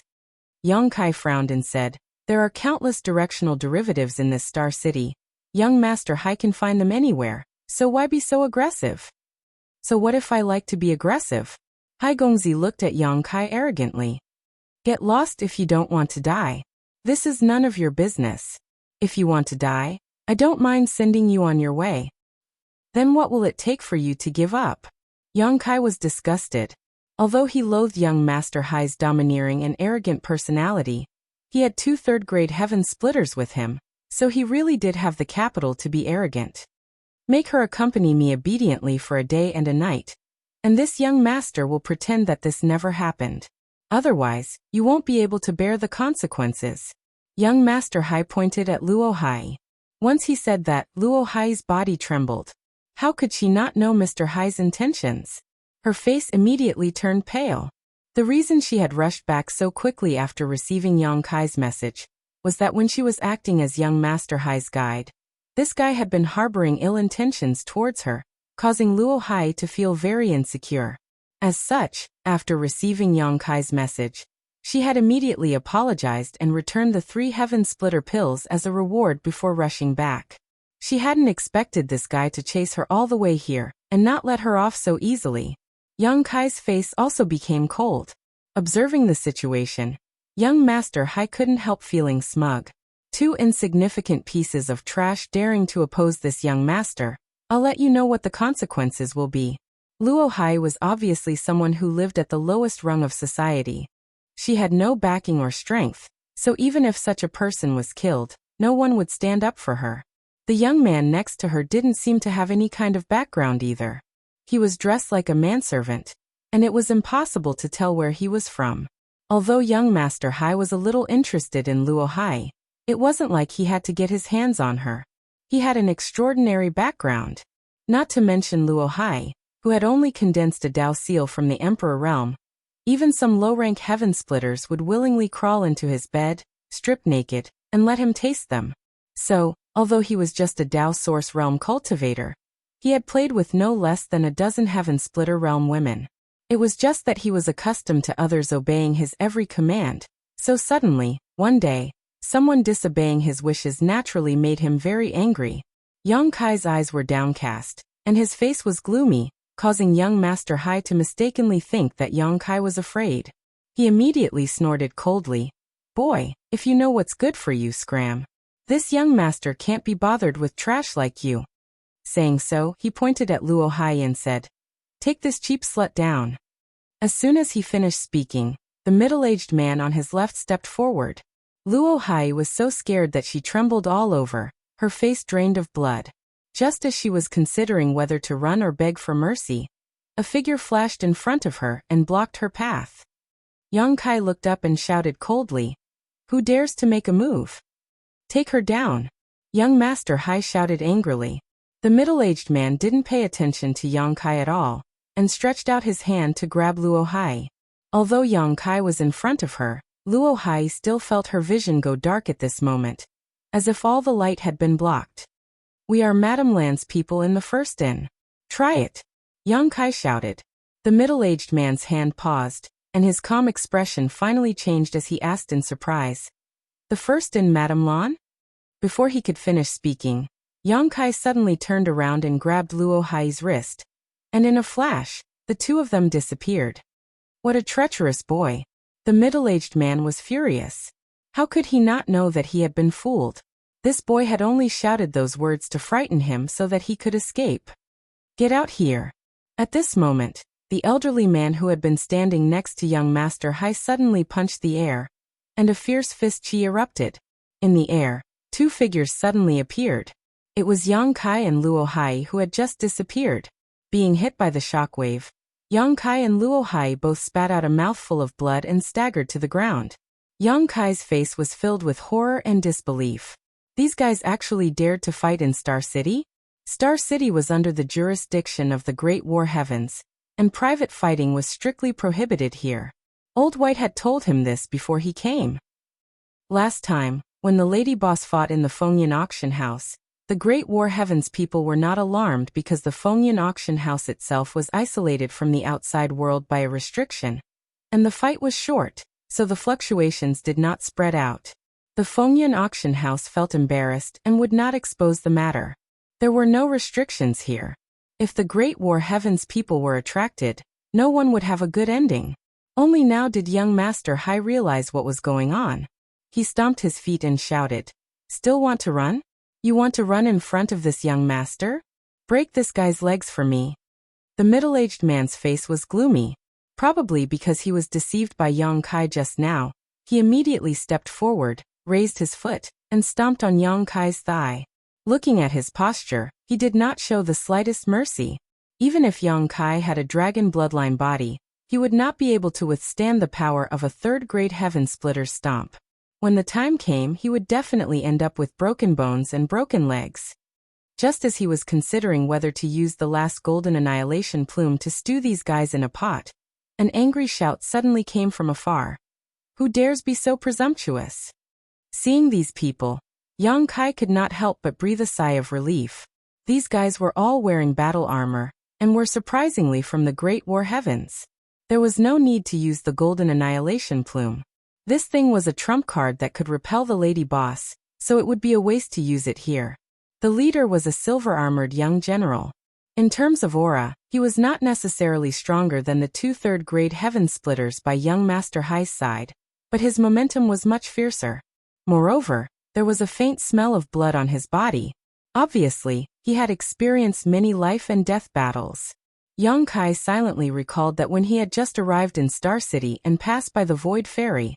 A: Yang Kai frowned and said, there are countless directional derivatives in this star city. Young Master Hai can find them anywhere, so why be so aggressive? So what if I like to be aggressive? Hai Gongzi looked at Yang Kai arrogantly. Get lost if you don't want to die. This is none of your business. If you want to die, I don't mind sending you on your way. Then what will it take for you to give up? Yang Kai was disgusted. Although he loathed young Master Hai's domineering and arrogant personality, he had 2 third-grade heaven splitters with him, so he really did have the capital to be arrogant. Make her accompany me obediently for a day and a night, and this young master will pretend that this never happened. Otherwise, you won't be able to bear the consequences. Young Master Hai pointed at Luo Hai. Once he said that, Luo Hai's body trembled. How could she not know Mr. Hai's intentions? Her face immediately turned pale. The reason she had rushed back so quickly after receiving Yang Kai's message was that when she was acting as young Master Hai's guide, this guy had been harboring ill intentions towards her, causing Luo Hai to feel very insecure. As such, after receiving Yang Kai's message, she had immediately apologized and returned the 3 heaven splitter pills as a reward before rushing back. She hadn't expected this guy to chase her all the way here and not let her off so easily. Yang Kai's face also became cold. Observing the situation, young Master Hai couldn't help feeling smug. 2 insignificant pieces of trash daring to oppose this young master. I'll let you know what the consequences will be. Luo Hai was obviously someone who lived at the lowest rung of society. She had no backing or strength, so even if such a person was killed, no one would stand up for her. The young man next to her didn't seem to have any kind of background either. He was dressed like a manservant, and it was impossible to tell where he was from. Although young Master Hai was a little interested in Luo Hai, it wasn't like he had to get his hands on her. He had an extraordinary background. Not to mention Luo Hai, who had only condensed a Dao seal from the Emperor realm. Even some low-rank heaven splitters would willingly crawl into his bed, strip naked, and let him taste them. So, although he was just a Dao Source realm cultivator, he had played with no less than a dozen heaven splitter realm women. It was just that he was accustomed to others obeying his every command, so suddenly, one day, someone disobeying his wishes naturally made him very angry. Yang Kai's eyes were downcast, and his face was gloomy, causing young Master Hai to mistakenly think that Yang Kai was afraid. He immediately snorted coldly. Boy, if you know what's good for you, scram. This young master can't be bothered with trash like you. Saying so, he pointed at Luo Hai and said, Take this cheap slut down. As soon as he finished speaking, the middle-aged man on his left stepped forward. Luo Hai was so scared that she trembled all over, her face drained of blood. Just as she was considering whether to run or beg for mercy, a figure flashed in front of her and blocked her path. Yang Kai looked up and shouted coldly, Who dares to make a move? Take her down. Young Master Hai shouted angrily. The middle-aged man didn't pay attention to Yang Kai at all, and stretched out his hand to grab Luo Hai. Although Yang Kai was in front of her, Luo Hai still felt her vision go dark at this moment, as if all the light had been blocked. We are Madame Lan's people in the first inn. Try it. Yang Kai shouted. The middle-aged man's hand paused, and his calm expression finally changed as he asked in surprise. The first inn, Madame Lan? Before he could finish speaking, Yang Kai suddenly turned around and grabbed Luo Hai's wrist, and in a flash, the 2 of them disappeared. What a treacherous boy. The middle-aged man was furious. How could he not know that he had been fooled? This boy had only shouted those words to frighten him so that he could escape. "Get out here." At this moment, the elderly man who had been standing next to young Master Hai suddenly punched the air, and a fierce fist chi erupted. In the air, two figures suddenly appeared. It was Yang Kai and Luo Hai who had just disappeared. Being hit by the shockwave, Yang Kai and Luo Hai both spat out a mouthful of blood and staggered to the ground. Yang Kai's face was filled with horror and disbelief. These guys actually dared to fight in Star City? Star City was under the jurisdiction of the Great War Heavens, and private fighting was strictly prohibited here. Old White had told him this before he came. Last time, when the lady boss fought in the Fengyan auction house, the Great War Heavens people were not alarmed because the Fengyan auction house itself was isolated from the outside world by a restriction, and the fight was short, so the fluctuations did not spread out. The Fengyan auction house felt embarrassed and would not expose the matter. There were no restrictions here. If the Great War Heavens people were attracted, no one would have a good ending. Only now did young Master Hai realize what was going on. He stomped his feet and shouted, "Still want to run? You want to run in front of this young master? Break this guy's legs for me." The middle-aged man's face was gloomy. Probably because he was deceived by Yang Kai just now, he immediately stepped forward, raised his foot, and stomped on Yang Kai's thigh. Looking at his posture, he did not show the slightest mercy. Even if Yang Kai had a dragon bloodline body, he would not be able to withstand the power of a third-grade heaven splitter stomp. When the time came, he would definitely end up with broken bones and broken legs. Just as he was considering whether to use the last golden annihilation plume to stew these guys in a pot, an angry shout suddenly came from afar. "Who dares be so presumptuous?" Seeing these people, Yang Kai could not help but breathe a sigh of relief. These guys were all wearing battle armor, and were surprisingly from the Great War Heavens. There was no need to use the golden annihilation plume. This thing was a trump card that could repel the lady boss, so it would be a waste to use it here. The leader was a silver-armored young general. In terms of aura, he was not necessarily stronger than the two third-grade heaven splitters by young Master Hai's side, but his momentum was much fiercer. Moreover, there was a faint smell of blood on his body. Obviously, he had experienced many life and death battles. Yang Kai silently recalled that when he had just arrived in Star City and passed by the Void Ferry,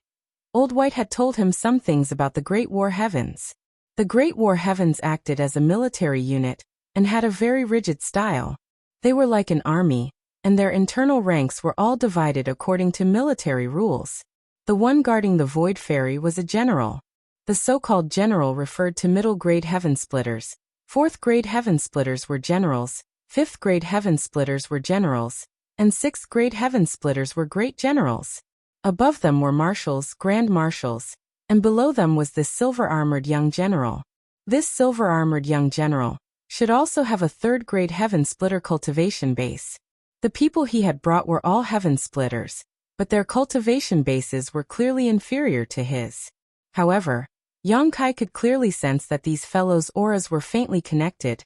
A: Old White had told him some things about the Great War Heavens. The Great War Heavens acted as a military unit, and had a very rigid style. They were like an army, and their internal ranks were all divided according to military rules. The one guarding the Void Ferry was a general. The so-called general referred to middle-grade heaven splitters. Fourth-grade heaven splitters were generals, fifth-grade heaven splitters were generals, and sixth-grade heaven splitters were great generals. Above them were marshals, grand marshals, and below them was this silver-armored young general. This silver-armored young general should also have a third-grade heaven splitter cultivation base. The people he had brought were all heaven splitters, but their cultivation bases were clearly inferior to his. However, Yang Kai could clearly sense that these fellows' auras were faintly connected,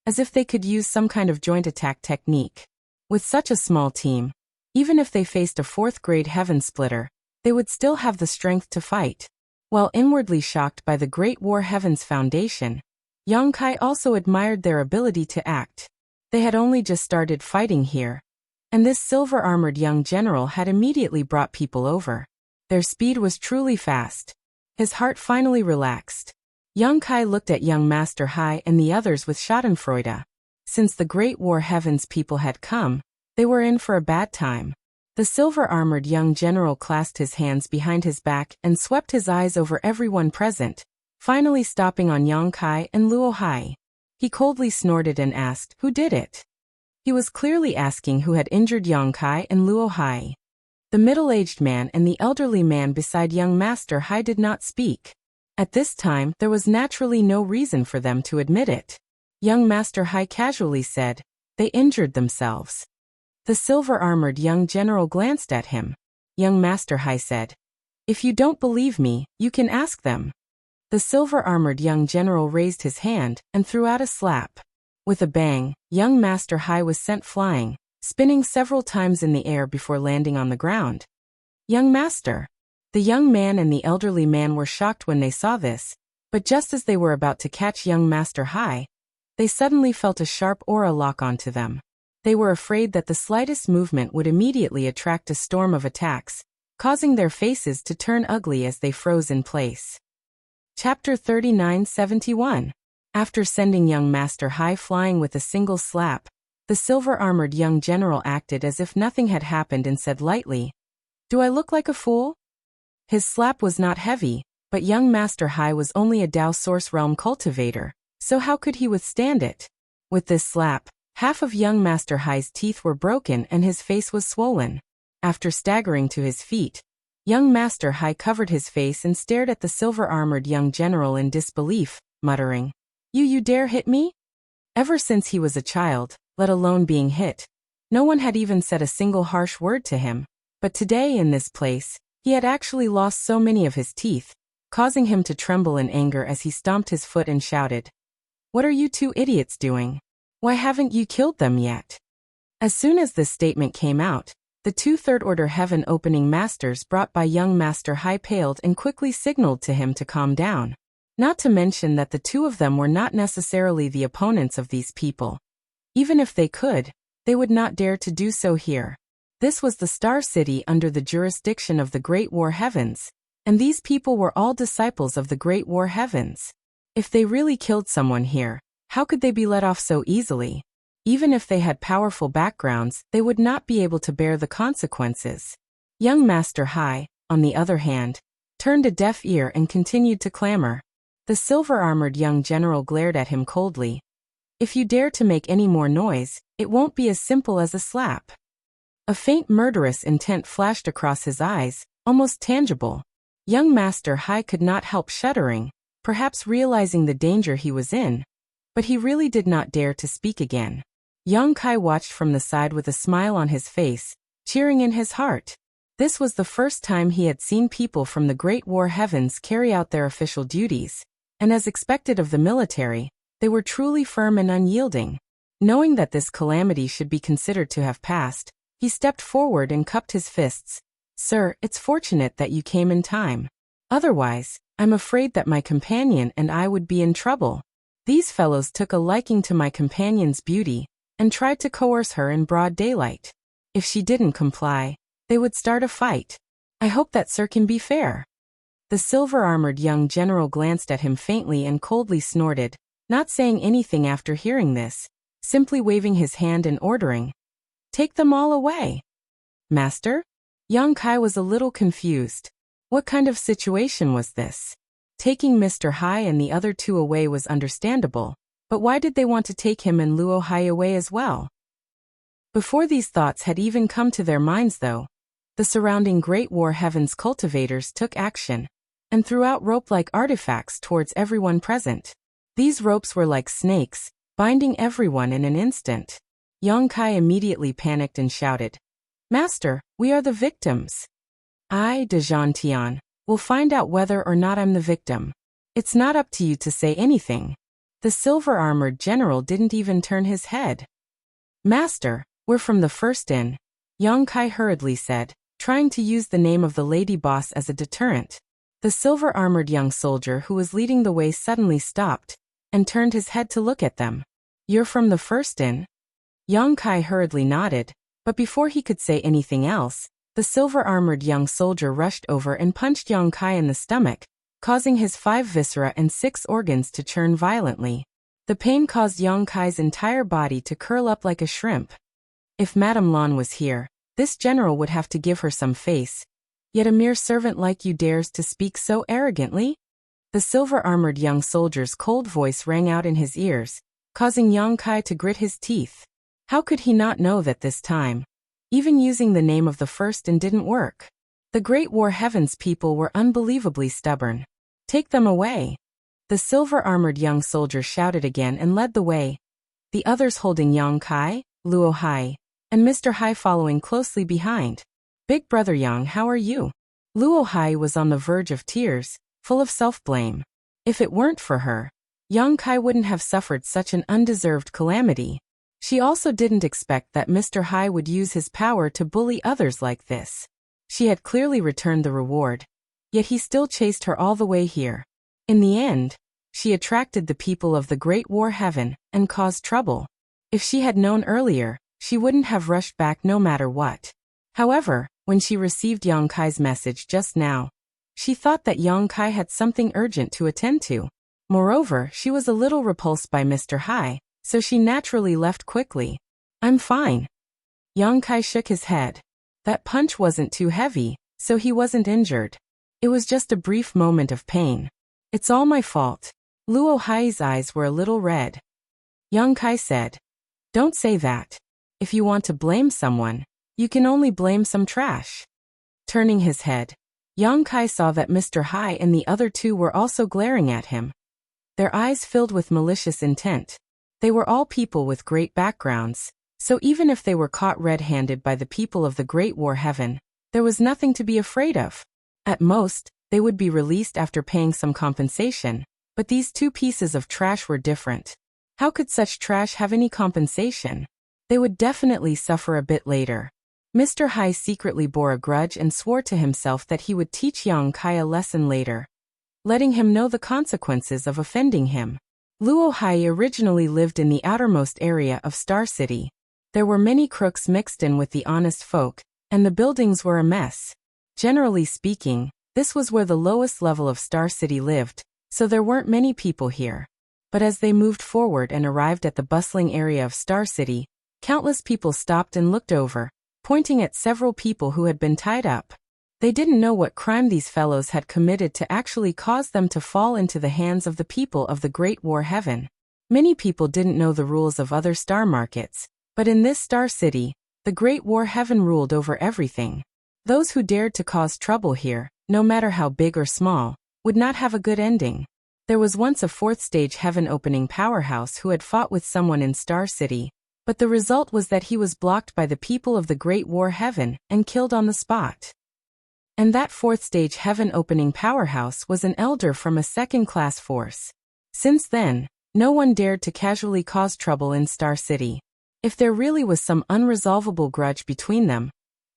A: as if they could use some kind of joint attack technique. With such a small team, even if they faced a fourth-grade heaven splitter, they would still have the strength to fight. While inwardly shocked by the Great War Heavens Foundation, Yang Kai also admired their ability to act. They had only just started fighting here, and this silver-armored young general had immediately brought people over. Their speed was truly fast. His heart finally relaxed. Yang Kai looked at young Master Hai and the others with schadenfreude. Since the Great War Heavens people had come, they were in for a bad time. The silver-armored young general clasped his hands behind his back and swept his eyes over everyone present, finally stopping on Yang Kai and Luo Hai. He coldly snorted and asked, "Who did it?" He was clearly asking who had injured Yang Kai and Luo Hai. The middle-aged man and the elderly man beside young Master Hai did not speak. At this time, there was naturally no reason for them to admit it. Young Master Hai casually said, "They injured themselves." The silver-armored young general glanced at him. Young Master Hai said, "If you don't believe me, you can ask them." The silver-armored young general raised his hand and threw out a slap. With a bang, young Master Hai was sent flying, spinning several times in the air before landing on the ground. "Young Master!" The young man and the elderly man were shocked when they saw this, But just as they were about to catch young Master Hai, they suddenly felt a sharp aura lock onto them. They were afraid that the slightest movement would immediately attract a storm of attacks, causing their faces to turn ugly as they froze in place. Chapter 3971. After sending young Master Hai flying with a single slap, the silver-armored young general acted as if nothing had happened and said lightly, "Do I look like a fool?" His slap was not heavy, but young Master Hai was only a Dao Source Realm cultivator, so how could he withstand it? With this slap, half of young Master Hai's teeth were broken and his face was swollen. After staggering to his feet, young Master Hai covered his face and stared at the silver-armored young general in disbelief, muttering, You dare hit me?" Ever since he was a child, let alone being hit, no one had even said a single harsh word to him, but today in this place, he had actually lost so many of his teeth, causing him to tremble in anger as he stomped his foot and shouted, "What are you two idiots doing? Why haven't you killed them yet?" As soon as this statement came out, the two third-order heaven-opening masters brought by young Master Hai paled and quickly signaled to him to calm down. Not to mention that the two of them were not necessarily the opponents of these people. Even if they could, they would not dare to do so here. This was the Star City under the jurisdiction of the Great War Heavens, and these people were all disciples of the Great War Heavens. If they really killed someone here, how could they be let off so easily? Even if they had powerful backgrounds, they would not be able to bear the consequences. Young Master Hai, on the other hand, turned a deaf ear and continued to clamor. The silver-armored young general glared at him coldly. "If you dare to make any more noise, it won't be as simple as a slap." A faint murderous intent flashed across his eyes, almost tangible. Young Master Hai could not help shuddering, perhaps realizing the danger he was in, but he really did not dare to speak again. Young Kai watched from the side with a smile on his face, cheering in his heart. This was the first time he had seen people from the Great War Heavens carry out their official duties, and as expected of the military, they were truly firm and unyielding. Knowing that this calamity should be considered to have passed, he stepped forward and cupped his fists. "Sir, it's fortunate that you came in time. Otherwise, I'm afraid that my companion and I would be in trouble. These fellows took a liking to my companion's beauty and tried to coerce her in broad daylight. If she didn't comply, they would start a fight. I hope that sir can be fair." The silver-armored young general glanced at him faintly and coldly snorted, not saying anything after hearing this, simply waving his hand and ordering, "Take them all away." "Master?" Young Kai was a little confused. What kind of situation was this? Taking Mr. Hai and the other two away was understandable, but why did they want to take him and Luo Hai away as well? Before these thoughts had even come to their minds though, the surrounding Great War Heavens cultivators took action and threw out rope-like artifacts towards everyone present. These ropes were like snakes, binding everyone in an instant. Young Kai immediately panicked and shouted, "Master, we are the victims." "I, Dejan Tian, will find out whether or not I'm the victim. It's not up to you to say anything." The silver-armored general didn't even turn his head. "Master, we're from the first in," Young Kai hurriedly said, trying to use the name of the lady boss as a deterrent. The silver-armored young soldier who was leading the way suddenly stopped and turned his head to look at them. "You're from the first in?" Young Kai hurriedly nodded, but before he could say anything else, the silver-armored young soldier rushed over and punched Young Kai in the stomach, causing his 5 viscera and 6 organs to churn violently. The pain caused Young Kai's entire body to curl up like a shrimp. If Madame Lan was here, this general would have to give her some face. Yet a mere servant like you dares to speak so arrogantly? The silver-armored young soldier's cold voice rang out in his ears, causing Young Kai to grit his teeth. How could he not know that this time, even using the name of the first and didn't work? The Great War Heavens people were unbelievably stubborn. "Take them away." The silver-armored young soldier shouted again and led the way, the others holding Young Kai, Luo Hai, and Mr. Hai following closely behind. "Big brother Yang, how are you?" Luo Hai was on the verge of tears, full of self-blame. If it weren't for her, Young Kai wouldn't have suffered such an undeserved calamity. She also didn't expect that Mr. Hai would use his power to bully others like this. She had clearly returned the reward, yet he still chased her all the way here. In the end, She attracted the people of the Great War Heaven and caused trouble. If she had known earlier, she wouldn't have rushed back no matter what. However, when she received Yang Kai's message just now, she thought that Yang Kai had something urgent to attend to. Moreover, she was a little repulsed by Mr. Hai, so she naturally left quickly. I'm fine. Yang Kai shook his head. That punch wasn't too heavy, so he wasn't injured. It was just a brief moment of pain. It's all my fault. Luo Hai's eyes were a little red. Yang Kai said, Don't say that. If you want to blame someone, you can only blame some trash. Turning his head, Yang Kai saw that Mr. Hai and the other two were also glaring at him. Their eyes filled with malicious intent. They were all people with great backgrounds, so even if they were caught red-handed by the people of the Great War Heaven, there was nothing to be afraid of. At most, they would be released after paying some compensation, but these two pieces of trash were different. How could such trash have any compensation? They would definitely suffer a bit later. Mr. Hai secretly bore a grudge and swore to himself that he would teach Yang Kai a lesson later, letting him know the consequences of offending him. Luo Hai originally lived in the outermost area of Star City. There were many crooks mixed in with the honest folk, and the buildings were a mess. Generally speaking, this was where the lowest level of Star City lived, so there weren't many people here. But as they moved forward and arrived at the bustling area of Star City, countless people stopped and looked over, pointing at several people who had been tied up. They didn't know what crime these fellows had committed to actually cause them to fall into the hands of the people of the Great War Heaven. Many people didn't know the rules of other star markets, but in this Star City, the Great War Heaven ruled over everything. Those who dared to cause trouble here, no matter how big or small, would not have a good ending. There was once a fourth-stage heaven-opening powerhouse who had fought with someone in Star City, but the result was that he was blocked by the people of the Great War Heaven and killed on the spot. And that fourth-stage heaven-opening powerhouse was an elder from a second-class force. Since then, no one dared to casually cause trouble in Star City. If there really was some unresolvable grudge between them,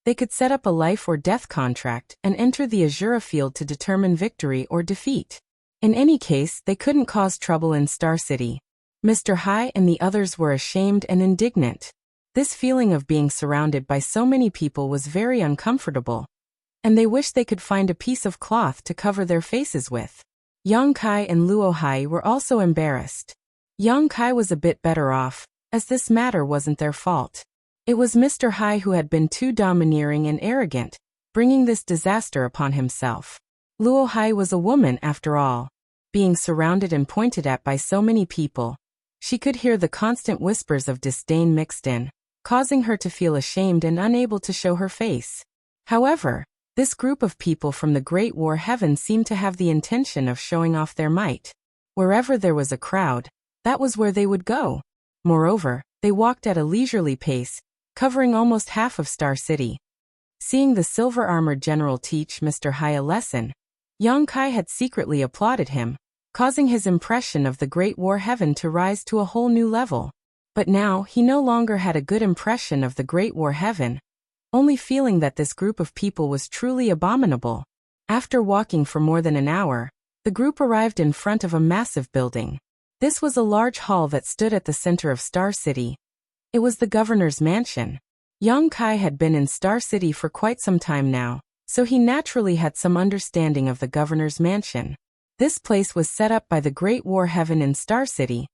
A: they could set up a life-or-death contract and enter the Azura field to determine victory or defeat. In any case, they couldn't cause trouble in Star City. Mr. Hai and the others were ashamed and indignant. This feeling of being surrounded by so many people was very uncomfortable, and they wished they could find a piece of cloth to cover their faces with. Yang Kai and Luo Hai were also embarrassed. Yang Kai was a bit better off, as this matter wasn't their fault. It was Mr. Hai who had been too domineering and arrogant, bringing this disaster upon himself. Luo Hai was a woman after all. Being surrounded and pointed at by so many people, she could hear the constant whispers of disdain mixed in, causing her to feel ashamed and unable to show her face. However, this group of people from the Great War Heaven seemed to have the intention of showing off their might. Wherever there was a crowd, that was where they would go. Moreover, they walked at a leisurely pace, covering almost half of Star City. Seeing the silver-armored general teach Mr. Hai a lesson, Yang Kai had secretly applauded him, causing his impression of the Great War Heaven to rise to a whole new level. But now he no longer had a good impression of the Great War Heaven, only feeling that this group of people was truly abominable. After walking for more than an hour, the group arrived in front of a massive building. This was a large hall that stood at the center of Star City. It was the governor's mansion. Yang Kai had been in Star City for quite some time now, so he naturally had some understanding of the governor's mansion. This place was set up by the Great War Heaven in Star City,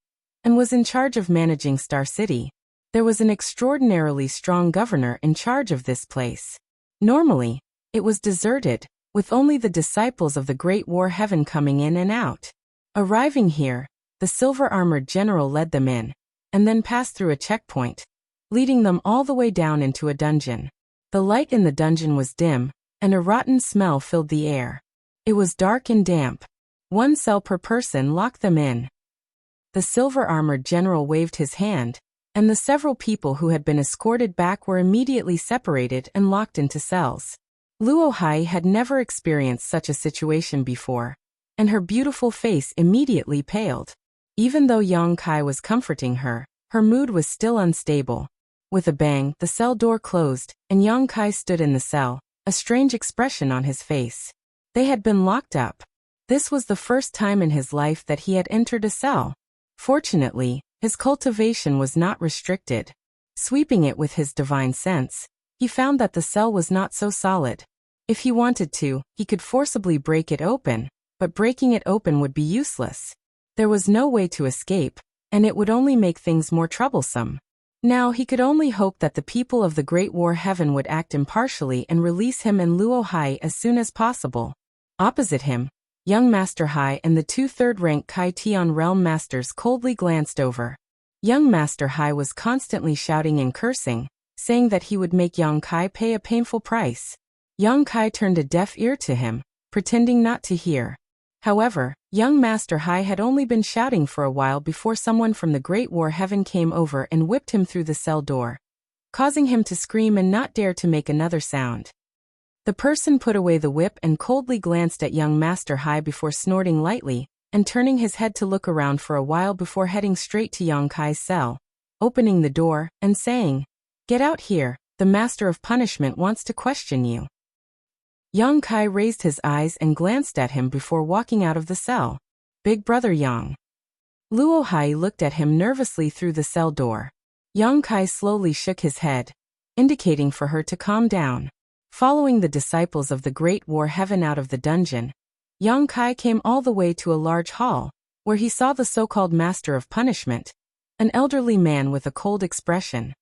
A: and was in charge of managing Star City. There was an extraordinarily strong governor in charge of this place. Normally, it was deserted, with only the disciples of the Great War Heaven coming in and out. Arriving here, the silver-armored general led them in, and then passed through a checkpoint, leading them all the way down into a dungeon. The light in the dungeon was dim, and a rotten smell filled the air. It was dark and damp. 1 cell per person locked them in. The silver-armored general waved his hand, and the several people who had been escorted back were immediately separated and locked into cells. Luo Hai had never experienced such a situation before, and her beautiful face immediately paled. Even though Yang Kai was comforting her, her mood was still unstable. With a bang, the cell door closed, and Yang Kai stood in the cell, a strange expression on his face. They had been locked up. This was the first time in his life that he had entered a cell. Fortunately, his cultivation was not restricted. Sweeping it with his divine sense, he found that the cell was not so solid. If he wanted to, he could forcibly break it open, but breaking it open would be useless. There was no way to escape, and it would only make things more troublesome. Now he could only hope that the people of the Great War Heaven would act impartially and release him and Luo Hai as soon as possible. Opposite him, young Master Hai and the two third-rank Kai Tian Realm Masters coldly glanced over. Young Master Hai was constantly shouting and cursing, saying that he would make Young Kai pay a painful price. Young Kai turned a deaf ear to him, pretending not to hear. However, young Master Hai had only been shouting for a while before someone from the Great War Heaven came over and whipped him through the cell door, causing him to scream and not dare to make another sound. The person put away the whip and coldly glanced at young Master Hai before snorting lightly and turning his head to look around for a while before heading straight to Young Kai's cell, opening the door and saying, "Get out here, the Master of Punishment wants to question you." Young Kai raised his eyes and glanced at him before walking out of the cell. "Big brother Yang." Luo Hai looked at him nervously through the cell door. Young Kai slowly shook his head, indicating for her to calm down. Following the disciples of the Great War Heaven out of the dungeon, Young Kai came all the way to a large hall, where he saw the so-called Master of Punishment, an elderly man with a cold expression.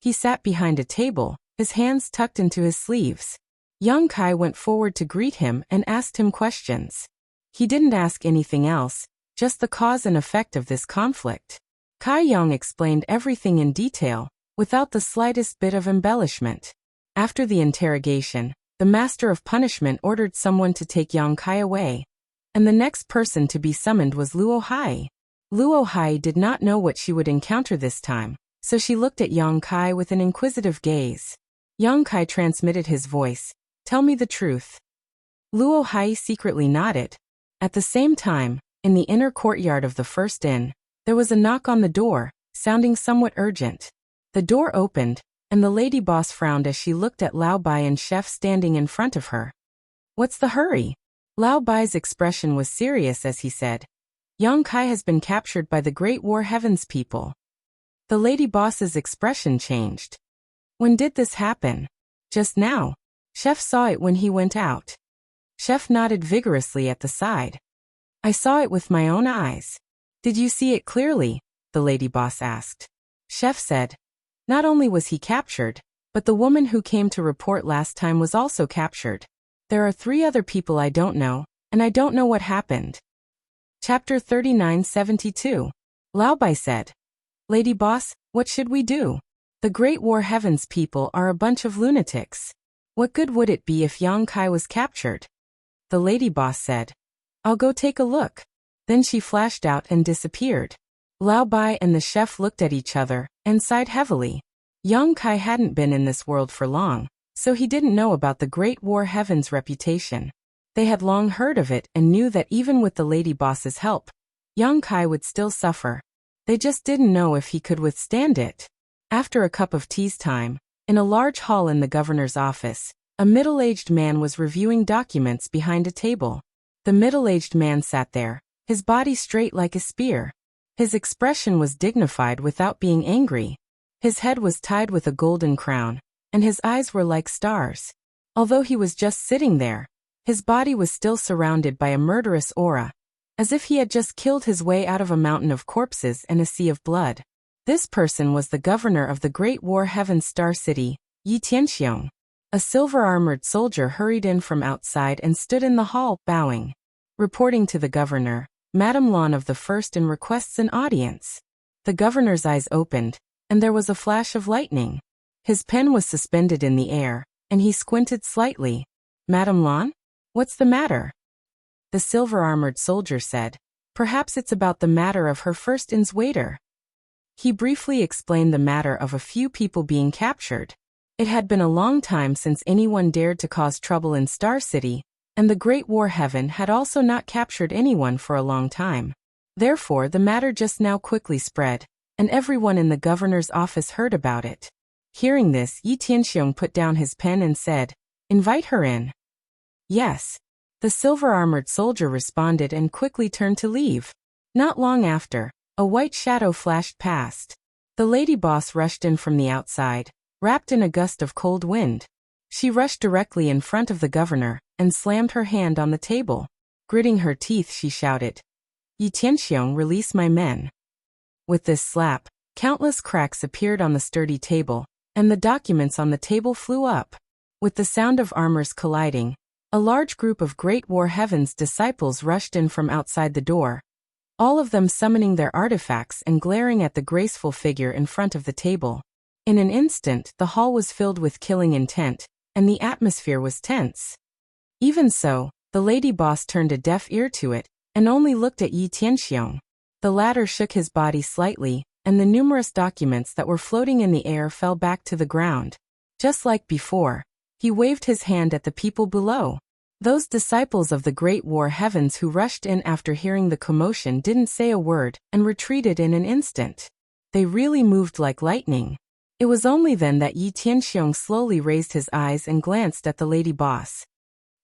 A: He sat behind a table, his hands tucked into his sleeves. Young Kai went forward to greet him and asked him questions. He didn't ask anything else, just the cause and effect of this conflict. Kai Yang explained everything in detail, without the slightest bit of embellishment. After the interrogation, the Master of Punishment ordered someone to take Young Kai away, and the next person to be summoned was Luo Hai. Luo Hai did not know what she would encounter this time, so she looked at Young Kai with an inquisitive gaze. Young Kai transmitted his voice, "Tell me the truth." Luo Hai secretly nodded. At the same time, in the inner courtyard of the first inn, there was a knock on the door, sounding somewhat urgent. The door opened, and the lady boss frowned as she looked at Lao Bai and Chef standing in front of her. "What's the hurry?" Lao Bai's expression was serious as he said, "Young Kai has been captured by the Great War Heavens people." The lady boss's expression changed. "When did this happen?" "Just now. Chef saw it when he went out." Chef nodded vigorously at the side. "I saw it with my own eyes." "Did you see it clearly?" the lady boss asked. Chef said, "Not only was he captured, but the woman who came to report last time was also captured. There are 3 other people I don't know, and I don't know what happened." Chapter 3972. Lao Bai said, "Lady boss, what should we do? The Great War Heavens people are a bunch of lunatics. What good would it be if Yang Kai was captured?" The lady boss said, "I'll go take a look." Then she flashed out and disappeared. Lao Bai and the chef looked at each other and sighed heavily. Yang Kai hadn't been in this world for long, so he didn't know about the Great War Heaven's reputation. They had long heard of it and knew that even with the lady boss's help, Yang Kai would still suffer. They just didn't know if he could withstand it. After a cup of tea's time, in a large hall in the governor's office, a middle-aged man was reviewing documents behind a table. The middle-aged man sat there, his body straight like a spear. His expression was dignified without being angry. His head was tied with a golden crown, and his eyes were like stars. Although he was just sitting there, his body was still surrounded by a murderous aura, as if he had just killed his way out of a mountain of corpses and a sea of blood. This person was the governor of the Great War Heaven's Star City, Yi Tianxiong. A silver-armored soldier hurried in from outside and stood in the hall, bowing. Reporting to the governor, Madame Lon of the First Inn requests an audience. The governor's eyes opened, and there was a flash of lightning. His pen was suspended in the air, and he squinted slightly. "Madame Lon? What's the matter?" The silver-armored soldier said, "Perhaps it's about the matter of her First Inn's waiter." He briefly explained the matter of a few people being captured. It had been a long time since anyone dared to cause trouble in Star City, and the Great War Heaven had also not captured anyone for a long time. Therefore the matter just now quickly spread, and everyone in the governor's office heard about it. Hearing this, Yi Tianxiong put down his pen and said, "Invite her in." "Yes." The silver-armored soldier responded and quickly turned to leave. Not long after, a white shadow flashed past. The lady boss rushed in from the outside, wrapped in a gust of cold wind. She rushed directly in front of the governor and slammed her hand on the table. Gritting her teeth, she shouted, "Yi Tianxiong, release my men." With this slap, countless cracks appeared on the sturdy table, and the documents on the table flew up. With the sound of armors colliding, a large group of Great War Heaven's disciples rushed in from outside the door, all of them summoning their artifacts and glaring at the graceful figure in front of the table. In an instant, the hall was filled with killing intent, and the atmosphere was tense. Even so, the lady boss turned a deaf ear to it, and only looked at Yi Tianxiong. The latter shook his body slightly, and the numerous documents that were floating in the air fell back to the ground. Just like before, he waved his hand at the people below. Those disciples of the Great War Heavens who rushed in after hearing the commotion didn't say a word and retreated in an instant. They really moved like lightning. It was only then that Yi Tianxiong slowly raised his eyes and glanced at the lady boss.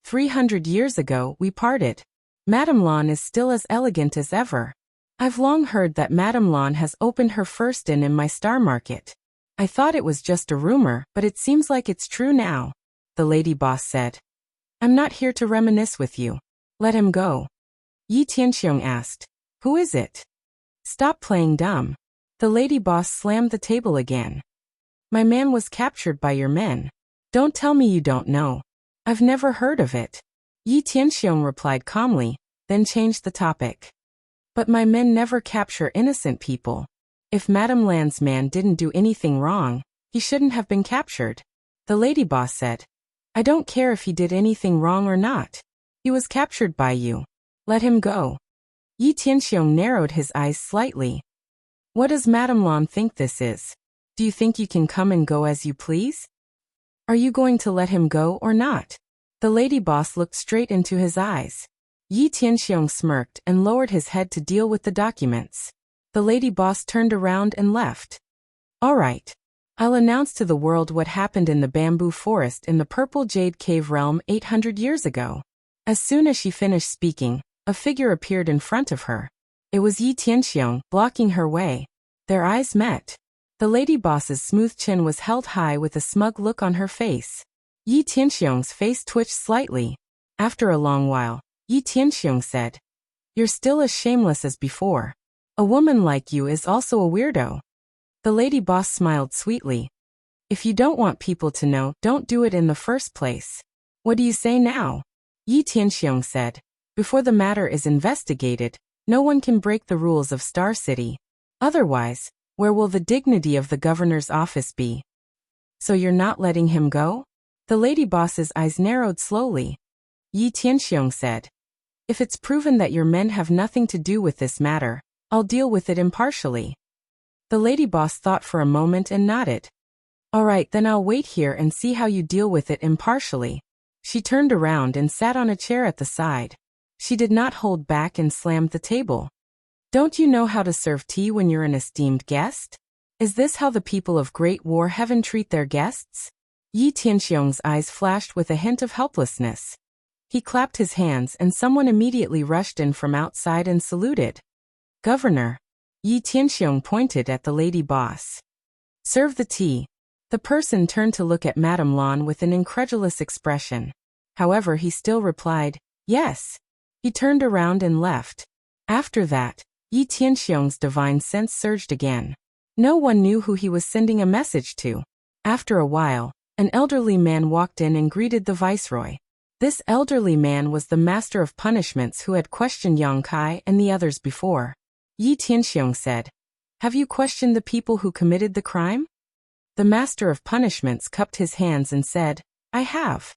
A: 300 years ago, we parted. Madame Lan is still as elegant as ever. I've long heard that Madame Lan has opened her first inn in my star market. I thought it was just a rumor, but it seems like it's true now. The lady boss said. I'm not here to reminisce with you. Let him go. Yi Tianxiong asked. Who is it? Stop playing dumb. The lady boss slammed the table again. My man was captured by your men. Don't tell me you don't know. I've never heard of it. Yi Tianxiong replied calmly, then changed the topic. But my men never capture innocent people. If Madame Lan's man didn't do anything wrong, he shouldn't have been captured. The lady boss said. I don't care if he did anything wrong or not. He was captured by you. Let him go. Yi Tianxiong narrowed his eyes slightly. What does Madame Lan think this is? Do you think you can come and go as you please? Are you going to let him go or not? The lady boss looked straight into his eyes. Yi Tianxiong smirked and lowered his head to deal with the documents. The lady boss turned around and left. All right. I'll announce to the world what happened in the bamboo forest in the Purple Jade Cave realm 800 years ago. As soon as she finished speaking, a figure appeared in front of her. It was Yi Tianxiong, blocking her way. Their eyes met. The lady boss's smooth chin was held high with a smug look on her face. Yi Tianxiong's face twitched slightly. After a long while, Yi Tianxiong said, You're still as shameless as before. A woman like you is also a weirdo. The lady boss smiled sweetly. If you don't want people to know, don't do it in the first place. What do you say now? Yi Tianxiong said. Before the matter is investigated, no one can break the rules of Star City. Otherwise, where will the dignity of the governor's office be? So you're not letting him go? The lady boss's eyes narrowed slowly. Yi Tianxiong said. If it's proven that your men have nothing to do with this matter, I'll deal with it impartially. The lady boss thought for a moment and nodded. All right, then I'll wait here and see how you deal with it impartially. She turned around and sat on a chair at the side. She did not hold back and slammed the table. Don't you know how to serve tea when you're an esteemed guest? Is this how the people of Great War Heaven treat their guests? Yi Tianxiong's eyes flashed with a hint of helplessness. He clapped his hands and someone immediately rushed in from outside and saluted. Governor. Yi Tianxiong pointed at the lady boss. Serve the tea. The person turned to look at Madame Lan with an incredulous expression. However, he still replied, yes. He turned around and left. After that, Yi Tianxiong's divine sense surged again. No one knew who he was sending a message to. After a while, an elderly man walked in and greeted the viceroy. This elderly man was the master of punishments who had questioned Yang Kai and the others before. Yi Tianxiong said, Have you questioned the people who committed the crime? The master of punishments cupped his hands and said, I have.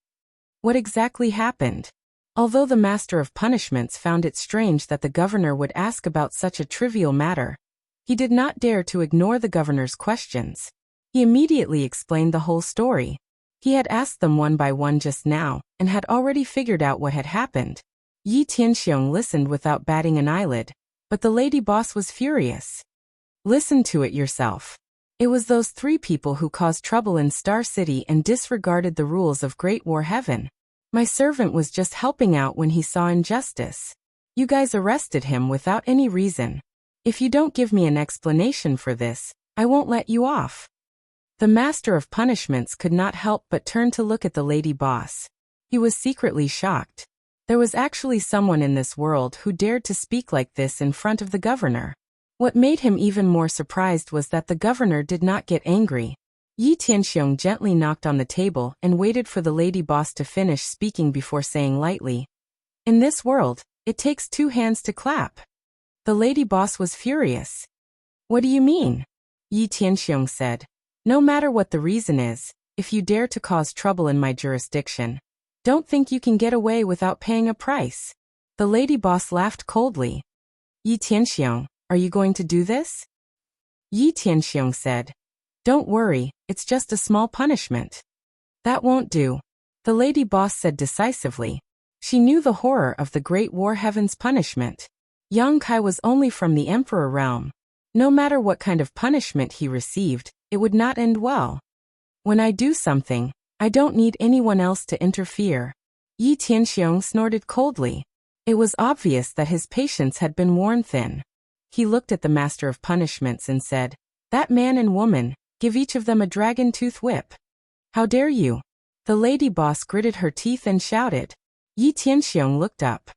A: What exactly happened? Although the master of punishments found it strange that the governor would ask about such a trivial matter, he did not dare to ignore the governor's questions. He immediately explained the whole story. He had asked them one by one just now, and had already figured out what had happened. Yi Tianxiong listened without batting an eyelid. But the lady boss was furious. Listen to it yourself. It was those 3 people who caused trouble in Star City and disregarded the rules of Great War Heaven. My servant was just helping out when he saw injustice. You guys arrested him without any reason. If you don't give me an explanation for this, I won't let you off." The master of punishments could not help but turn to look at the lady boss. He was secretly shocked. There was actually someone in this world who dared to speak like this in front of the governor. What made him even more surprised was that the governor did not get angry. Yi Tianxiong gently knocked on the table and waited for the lady boss to finish speaking before saying lightly, "In this world, it takes 2 hands to clap." The lady boss was furious. "What do you mean?" Yi Tianxiong said. "No matter what the reason is, if you dare to cause trouble in my jurisdiction, don't think you can get away without paying a price." The lady boss laughed coldly. "Yi Tianxiong, are you going to do this?" Yi Tianxiong said. "Don't worry, it's just a small punishment." "That won't do," the lady boss said decisively. She knew the horror of the Great War Heaven's punishment. Yang Kai was only from the Emperor realm. No matter what kind of punishment he received, it would not end well. "When I do something, I don't need anyone else to interfere." Yi Tianxiong snorted coldly. It was obvious that his patience had been worn thin. He looked at the master of punishments and said, "That man and woman, give each of them a dragon tooth whip." "How dare you?" The lady boss gritted her teeth and shouted. Yi Tianxiong looked up.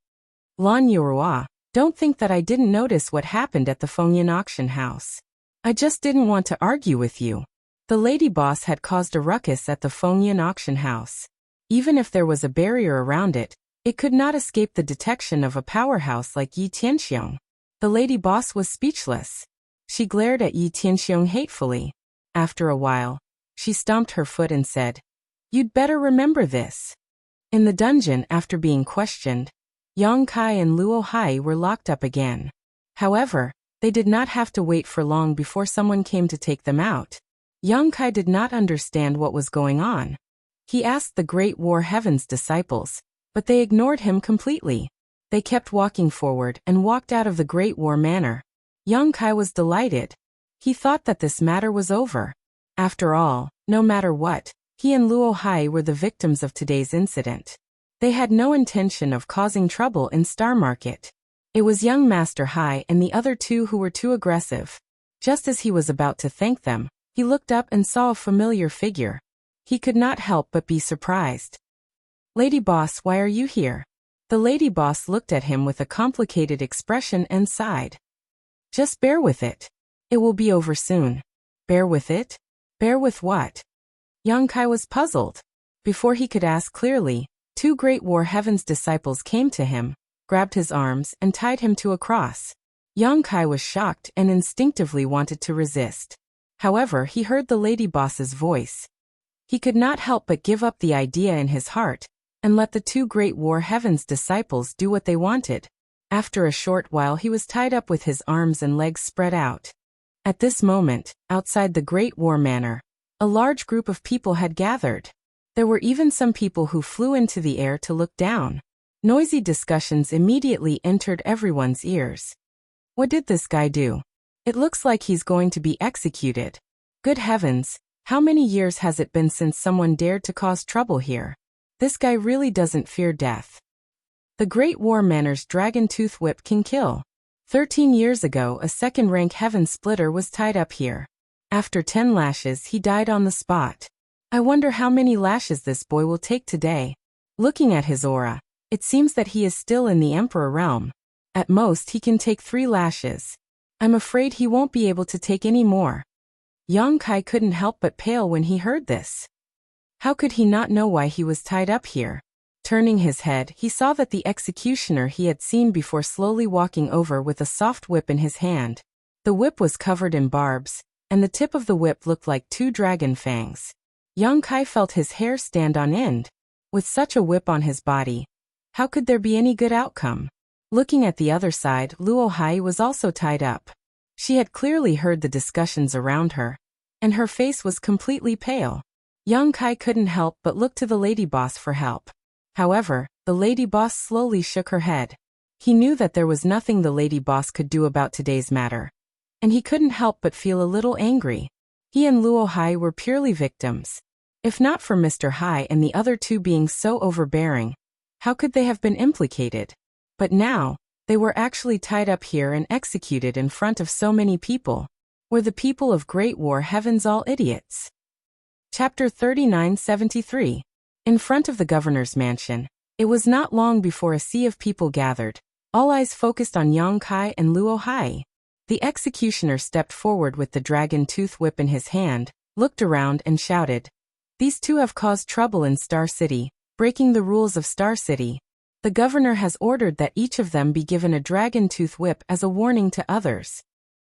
A: "Lan Yorua, don't think that I didn't notice what happened at the Fengyan auction house. I just didn't want to argue with you." The lady boss had caused a ruckus at the Fengyan auction house. Even if there was a barrier around it, it could not escape the detection of a powerhouse like Yi Tianxiong. The lady boss was speechless. She glared at Yi Tianxiong hatefully. After a while, she stomped her foot and said, "You'd better remember this." In the dungeon, after being questioned, Yang Kai and Luo Hai were locked up again. However, they did not have to wait for long before someone came to take them out. Yang Kai did not understand what was going on. He asked the Great War Heaven's disciples, but they ignored him completely. They kept walking forward and walked out of the Great War Manor. Yang Kai was delighted. He thought that this matter was over. After all, no matter what, he and Luo Hai were the victims of today's incident. They had no intention of causing trouble in Star Market. It was young Master Hai and the other 2 who were too aggressive. Just as he was about to thank them, he looked up and saw a familiar figure. He could not help but be surprised. "Lady boss, why are you here?" The lady boss looked at him with a complicated expression and sighed. "Just bear with it. It will be over soon." "Bear with it? Bear with what?" Yang Kai was puzzled. Before he could ask clearly, 2 Great War Heaven's disciples came to him, grabbed his arms and tied him to a cross. Yang Kai was shocked and instinctively wanted to resist. However, he heard the lady boss's voice. He could not help but give up the idea in his heart, and let the 2 Great War Heaven's disciples do what they wanted. After a short while he was tied up with his arms and legs spread out. At this moment, outside the Great War Manor, a large group of people had gathered. There were even some people who flew into the air to look down. Noisy discussions immediately entered everyone's ears. "What did this guy do? It looks like he's going to be executed. Good heavens, how many years has it been since someone dared to cause trouble here? This guy really doesn't fear death. The Great War Manor's Dragon Tooth Whip can kill. 13 years ago, a second-rank Heaven Splitter was tied up here. After 10 lashes, he died on the spot. I wonder how many lashes this boy will take today. Looking at his aura, it seems that he is still in the Emperor realm. At most, he can take 3 lashes. I'm afraid he won't be able to take any more." Yang Kai couldn't help but pale when he heard this. How could he not know why he was tied up here? Turning his head, he saw that the executioner he had seen before slowly walking over with a soft whip in his hand. The whip was covered in barbs, and the tip of the whip looked like 2 dragon fangs. Yang Kai felt his hair stand on end. With such a whip on his body, how could there be any good outcome? Looking at the other side, Luo Hai was also tied up. She had clearly heard the discussions around her, and her face was completely pale. Yang Kai couldn't help but look to the lady boss for help. However, the lady boss slowly shook her head. He knew that there was nothing the lady boss could do about today's matter, and he couldn't help but feel a little angry. He and Luo Hai were purely victims. If not for Mr. Hai and the other two being so overbearing, how could they have been implicated? But now, they were actually tied up here and executed in front of so many people. Were the people of Great War Heavens all idiots? Chapter 3973. In front of the governor's mansion, it was not long before a sea of people gathered, all eyes focused on Yang Kai and Luo Hai. The executioner stepped forward with the dragon tooth whip in his hand, looked around and shouted, "These two have caused trouble in Star City, breaking the rules of Star City. The governor has ordered that each of them be given a dragon tooth whip as a warning to others."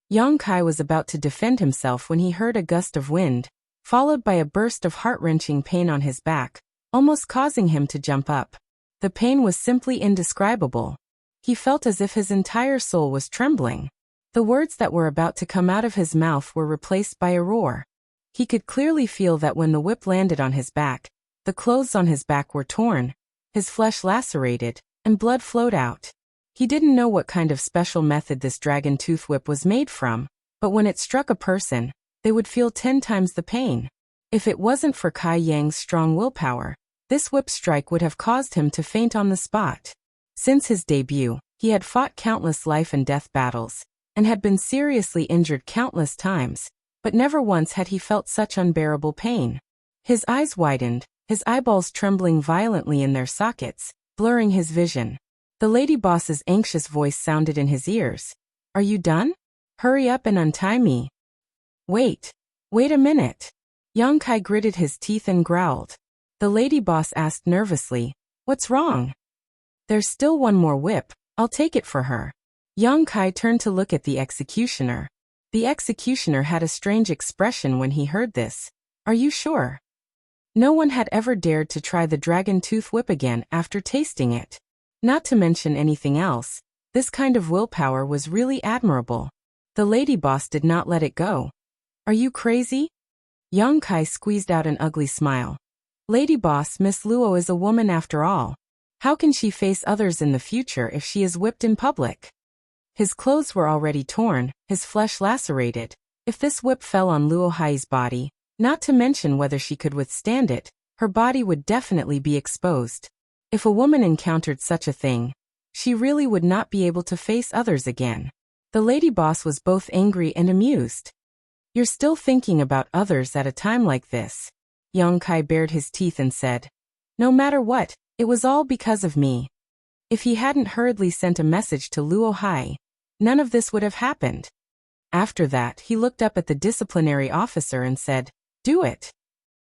A: Yang Kai was about to defend himself when he heard a gust of wind, followed by a burst of heart-wrenching pain on his back, almost causing him to jump up. The pain was simply indescribable. He felt as if his entire soul was trembling. The words that were about to come out of his mouth were replaced by a roar. He could clearly feel that when the whip landed on his back, the clothes on his back were torn, his flesh lacerated, and blood flowed out. He didn't know what kind of special method this dragon tooth whip was made from, but when it struck a person, they would feel 10 times the pain. If it wasn't for Kai Yang's strong willpower, this whip strike would have caused him to faint on the spot. Since his debut, he had fought countless life and death battles, and had been seriously injured countless times, but never once had he felt such unbearable pain. His eyes widened, his eyeballs trembling violently in their sockets, blurring his vision. The lady boss's anxious voice sounded in his ears. "Are you done? Hurry up and untie me." Wait a minute." Yang Kai gritted his teeth and growled. The lady boss asked nervously, "What's wrong?" "There's still one more whip, I'll take it for her." Yang Kai turned to look at the executioner. The executioner had a strange expression when he heard this. "Are you sure?" No one had ever dared to try the dragon tooth whip again after tasting it. Not to mention anything else, this kind of willpower was really admirable. The lady boss did not let it go. "Are you crazy?" Yang Kai squeezed out an ugly smile. "Lady boss, Miss Luo is a woman after all. How can she face others in the future if she is whipped in public?" His clothes were already torn, his flesh lacerated. If this whip fell on Luo Hai's body, not to mention whether she could withstand it, her body would definitely be exposed. If a woman encountered such a thing, she really would not be able to face others again. The lady boss was both angry and amused. "You're still thinking about others at a time like this." Yang Kai bared his teeth and said, "No matter what, it was all because of me. If he hadn't hurriedly sent a message to Luo Hai, none of this would have happened." After that, he looked up at the disciplinary officer and said, "Do it."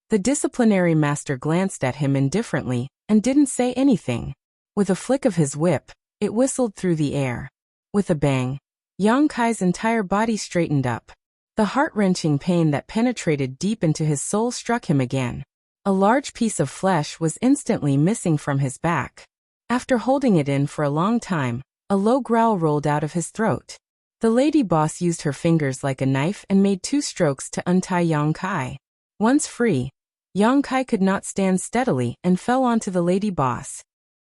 A: The disciplinary master glanced at him indifferently and didn't say anything. With a flick of his whip, it whistled through the air. With a bang, Yang Kai's entire body straightened up. The heart-wrenching pain that penetrated deep into his soul struck him again. A large piece of flesh was instantly missing from his back. After holding it in for a long time, a low growl rolled out of his throat. The lady boss used her fingers like a knife and made 2 strokes to untie Yang Kai. Once free, Yang Kai could not stand steadily and fell onto the lady boss.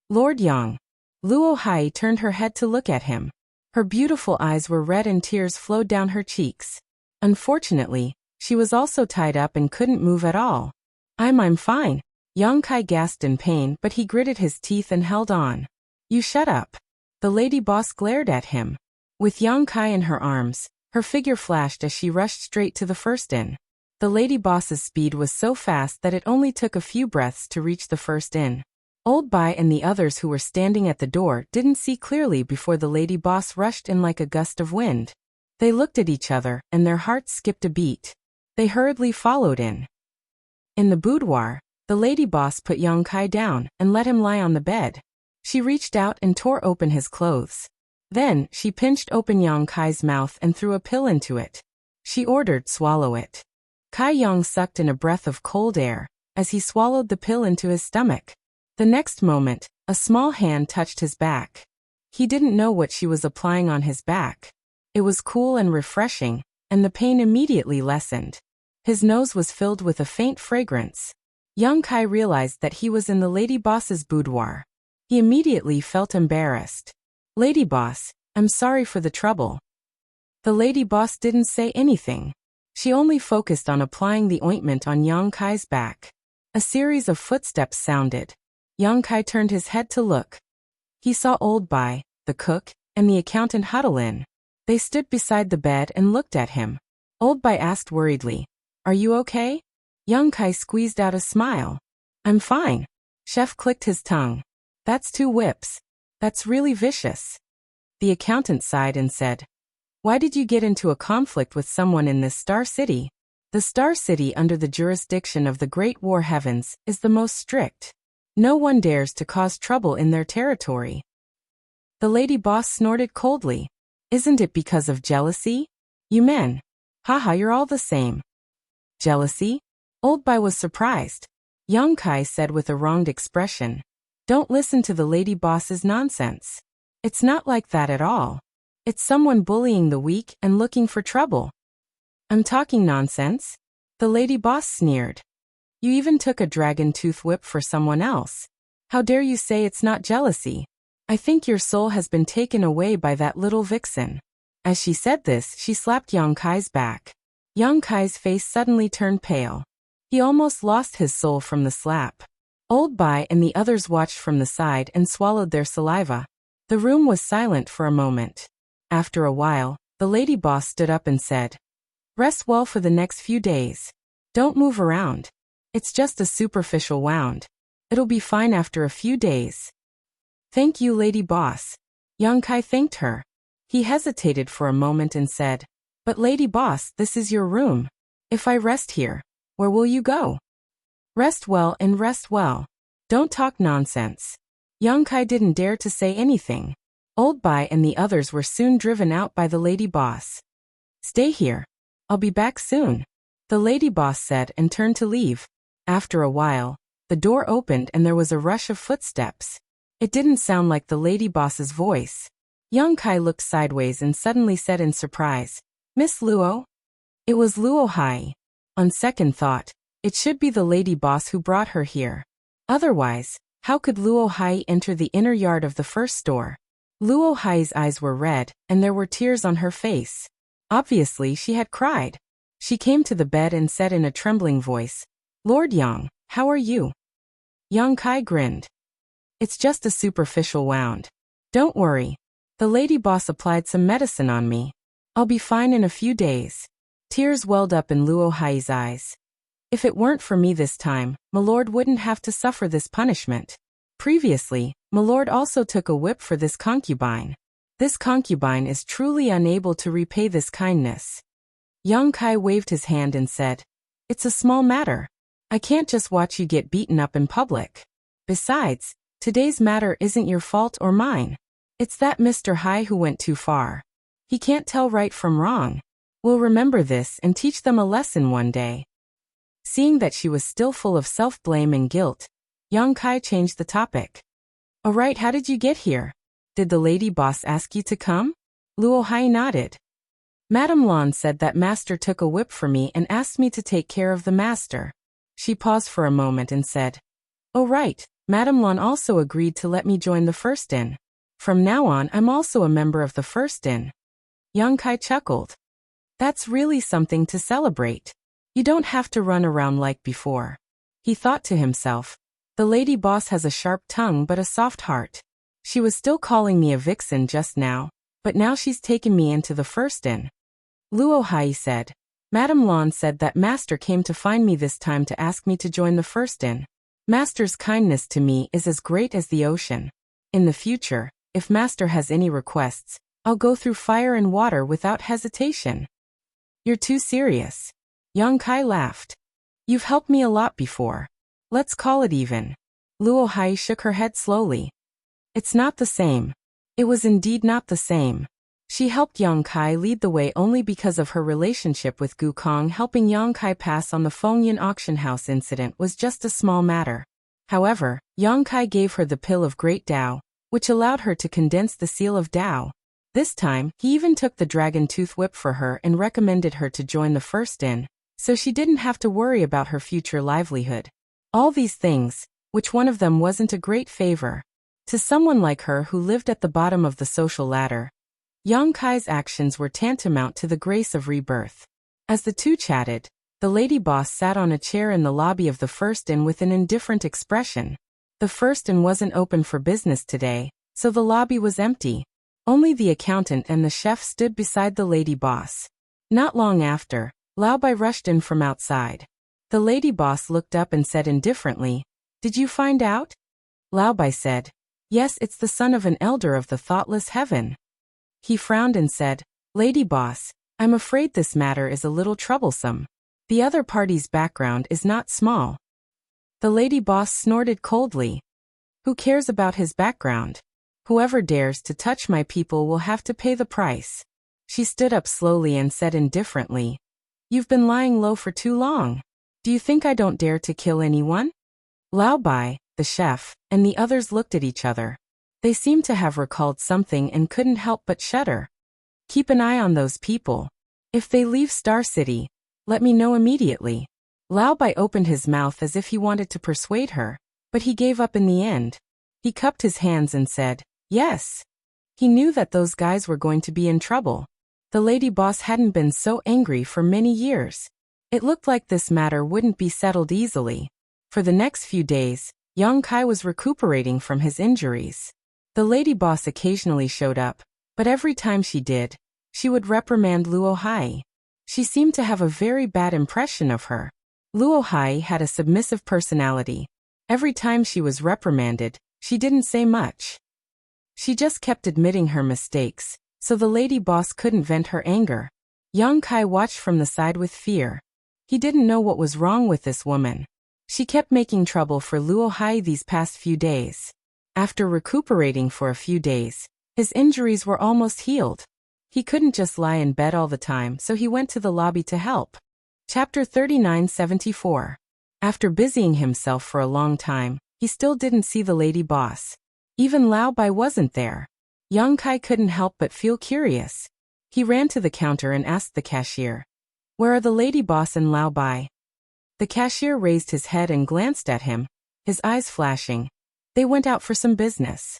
A: "Lord Yang." Luo Hai turned her head to look at him. Her beautiful eyes were red and tears flowed down her cheeks. Unfortunately, she was also tied up and couldn't move at all. I'm fine." Yang Kai gasped in pain, but he gritted his teeth and held on. "You shut up." The lady boss glared at him. With Yang Kai in her arms, her figure flashed as she rushed straight to the first inn. The lady boss's speed was so fast that it only took a few breaths to reach the first inn. Old Bai and the others who were standing at the door didn't see clearly before the lady boss rushed in like a gust of wind. They looked at each other, and their hearts skipped a beat. They hurriedly followed in. In the boudoir, the lady boss put Yang Kai down and let him lie on the bed. She reached out and tore open his clothes. Then, she pinched open Yang Kai's mouth and threw a pill into it. She ordered, "Swallow it." Kai Yang sucked in a breath of cold air as he swallowed the pill into his stomach. The next moment, a small hand touched his back. He didn't know what she was applying on his back. It was cool and refreshing, and the pain immediately lessened. His nose was filled with a faint fragrance. Yang Kai realized that he was in the lady boss's boudoir. He immediately felt embarrassed. "Lady boss, I'm sorry for the trouble." The lady boss didn't say anything. She only focused on applying the ointment on Yang Kai's back. A series of footsteps sounded. Yang Kai turned his head to look. He saw Old Bai, the cook, and the accountant huddle in. They stood beside the bed and looked at him. Old Bai asked worriedly, "Are you okay?" Yang Kai squeezed out a smile. "I'm fine." Chef clicked his tongue. "That's 2 whips. That's really vicious." The accountant sighed and said, "Why did you get into a conflict with someone in this star city?" The star city under the jurisdiction of the Great War Heavens is the most strict. No one dares to cause trouble in their territory. The lady boss snorted coldly. "Isn't it because of jealousy? You men. Haha, you're all the same." "Jealousy?" Old Bai was surprised. Yang Kai said with a wronged expression, "Don't listen to the lady boss's nonsense. It's not like that at all. It's someone bullying the weak and looking for trouble." "I'm talking nonsense?" The lady boss sneered. "You even took a dragon tooth whip for someone else. How dare you say it's not jealousy? I think your soul has been taken away by that little vixen." As she said this, she slapped Yang Kai's back. Yang Kai's face suddenly turned pale. He almost lost his soul from the slap. Old Bai and the others watched from the side and swallowed their saliva. The room was silent for a moment. After a while, the lady boss stood up and said, "Rest well for the next few days. Don't move around. It's just a superficial wound. It'll be fine after a few days." "Thank you, lady boss." Yang Kai thanked her. He hesitated for a moment and said, "But lady boss, this is your room. If I rest here, where will you go?" "Rest well and rest well. Don't talk nonsense." Yang Kai didn't dare to say anything. Old Bai and the others were soon driven out by the lady boss. "Stay here. I'll be back soon," the lady boss said and turned to leave. After a while, the door opened and there was a rush of footsteps. It didn't sound like the lady boss's voice. Yang Kai looked sideways and suddenly said in surprise, "Miss Luo?" It was Luo Hai. On second thought, it should be the lady boss who brought her here. Otherwise, how could Luo Hai enter the inner yard of the first store? Luo Hai's eyes were red, and there were tears on her face. Obviously, she had cried. She came to the bed and said in a trembling voice, "Lord Yang, how are you?" Yang Kai grinned. "It's just a superficial wound. Don't worry. The lady boss applied some medicine on me. I'll be fine in a few days." Tears welled up in Luo Hai's eyes. "If it weren't for me this time, Milord wouldn't have to suffer this punishment. Previously, Milord also took a whip for this concubine. This concubine is truly unable to repay this kindness." Yang Kai waved his hand and said, "It's a small matter. I can't just watch you get beaten up in public. Besides, today's matter isn't your fault or mine. It's that Mr. Hai who went too far. He can't tell right from wrong. We'll remember this and teach them a lesson one day." Seeing that she was still full of self-blame and guilt, Yang Kai changed the topic. "All right, how did you get here? Did the lady boss ask you to come?" Luo Hai nodded. "Madame Lan said that master took a whip for me and asked me to take care of the master." She paused for a moment and said, "Oh right, Madame Lan also agreed to let me join the first inn. From now on I'm also a member of the first inn." Yang Kai chuckled. "That's really something to celebrate. You don't have to run around like before." He thought to himself, "The lady boss has a sharp tongue but a soft heart. She was still calling me a vixen just now, but now she's taken me into the first inn." Luo Hai said, "Madame Lan said that master came to find me this time to ask me to join the first inn. Master's kindness to me is as great as the ocean. In the future, if master has any requests, I'll go through fire and water without hesitation." "You're too serious." Yang Kai laughed. "You've helped me a lot before. Let's call it even." Luo Hai shook her head slowly. "It's not the same." It was indeed not the same. She helped Yang Kai lead the way only because of her relationship with Gu Kong. Helping Yang Kai pass on the Fengyan auction house incident was just a small matter. However, Yang Kai gave her the pill of Great Tao, which allowed her to condense the seal of Tao. This time, he even took the dragon tooth whip for her and recommended her to join the first inn, so she didn't have to worry about her future livelihood. All these things, which one of them wasn't a great favor to someone like her who lived at the bottom of the social ladder. Yang Kai's actions were tantamount to the grace of rebirth. As the two chatted, the lady boss sat on a chair in the lobby of the First Inn with an indifferent expression. The First Inn wasn't open for business today, so the lobby was empty. Only the accountant and the chef stood beside the lady boss. Not long after, Lao Bai rushed in from outside. The lady boss looked up and said indifferently, "Did you find out?" Lao Bai said, "Yes, it's the son of an elder of the thoughtless heaven." He frowned and said, "Lady boss, I'm afraid this matter is a little troublesome. The other party's background is not small." The lady boss snorted coldly. "Who cares about his background? Whoever dares to touch my people will have to pay the price." She stood up slowly and said indifferently, "You've been lying low for too long. Do you think I don't dare to kill anyone?" Lao Bai, the chef, and the others looked at each other. They seemed to have recalled something and couldn't help but shudder. "Keep an eye on those people. If they leave Star City, let me know immediately." Lao Bai opened his mouth as if he wanted to persuade her, but he gave up in the end. He cupped his hands and said, "Yes." He knew that those guys were going to be in trouble. The lady boss hadn't been so angry for many years. It looked like this matter wouldn't be settled easily. For the next few days, Yang Kai was recuperating from his injuries. The lady boss occasionally showed up, but every time she did, she would reprimand Luo Hai. She seemed to have a very bad impression of her. Luo Hai had a submissive personality. Every time she was reprimanded, she didn't say much. She just kept admitting her mistakes, so the lady boss couldn't vent her anger. Yang Kai watched from the side with fear. He didn't know what was wrong with this woman. She kept making trouble for Luo Hai these past few days. After recuperating for a few days, his injuries were almost healed. He couldn't just lie in bed all the time, so he went to the lobby to help. Chapter 3974. After busying himself for a long time, he still didn't see the lady boss. Even Lao Bai wasn't there. Yang Kai couldn't help but feel curious. He ran to the counter and asked the cashier, "Where are the lady boss and Lao Bai?" The cashier raised his head and glanced at him, his eyes flashing. "They went out for some business."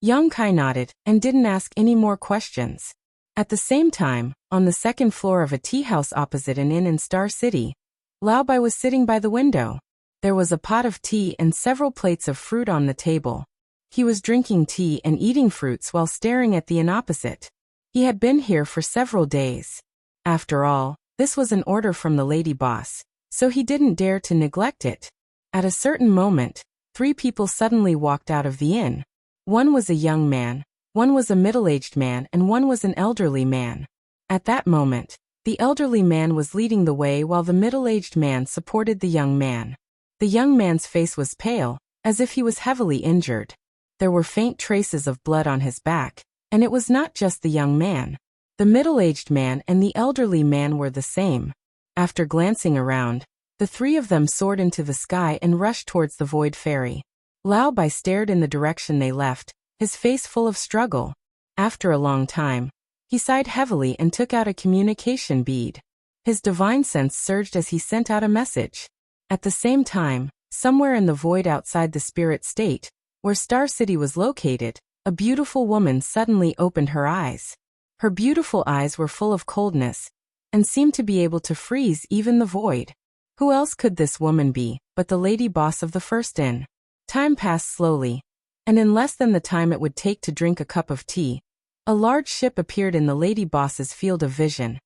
A: Yang Kai nodded and didn't ask any more questions. At the same time, on the second floor of a tea house opposite an inn in Star City, Lao Bai was sitting by the window. There was a pot of tea and several plates of fruit on the table. He was drinking tea and eating fruits while staring at the inn opposite. He had been here for several days. After all, this was an order from the lady boss, so he didn't dare to neglect it. At a certain moment, 3 people suddenly walked out of the inn. One was a young man, one was a middle-aged man, and one was an elderly man. At that moment, the elderly man was leading the way while the middle-aged man supported the young man. The young man's face was pale, as if he was heavily injured. There were faint traces of blood on his back, and it was not just the young man. The middle-aged man and the elderly man were the same. After glancing around, the 3 of them soared into the sky and rushed towards the void ferry. Lao Bai stared in the direction they left, his face full of struggle. After a long time, he sighed heavily and took out a communication bead. His divine sense surged as he sent out a message. At the same time, somewhere in the void outside the spirit state, where Star City was located, a beautiful woman suddenly opened her eyes. Her beautiful eyes were full of coldness, and seemed to be able to freeze even the void. Who else could this woman be, but the lady boss of the First Inn? Time passed slowly, and in less than the time it would take to drink a cup of tea, a large ship appeared in the lady boss's field of vision,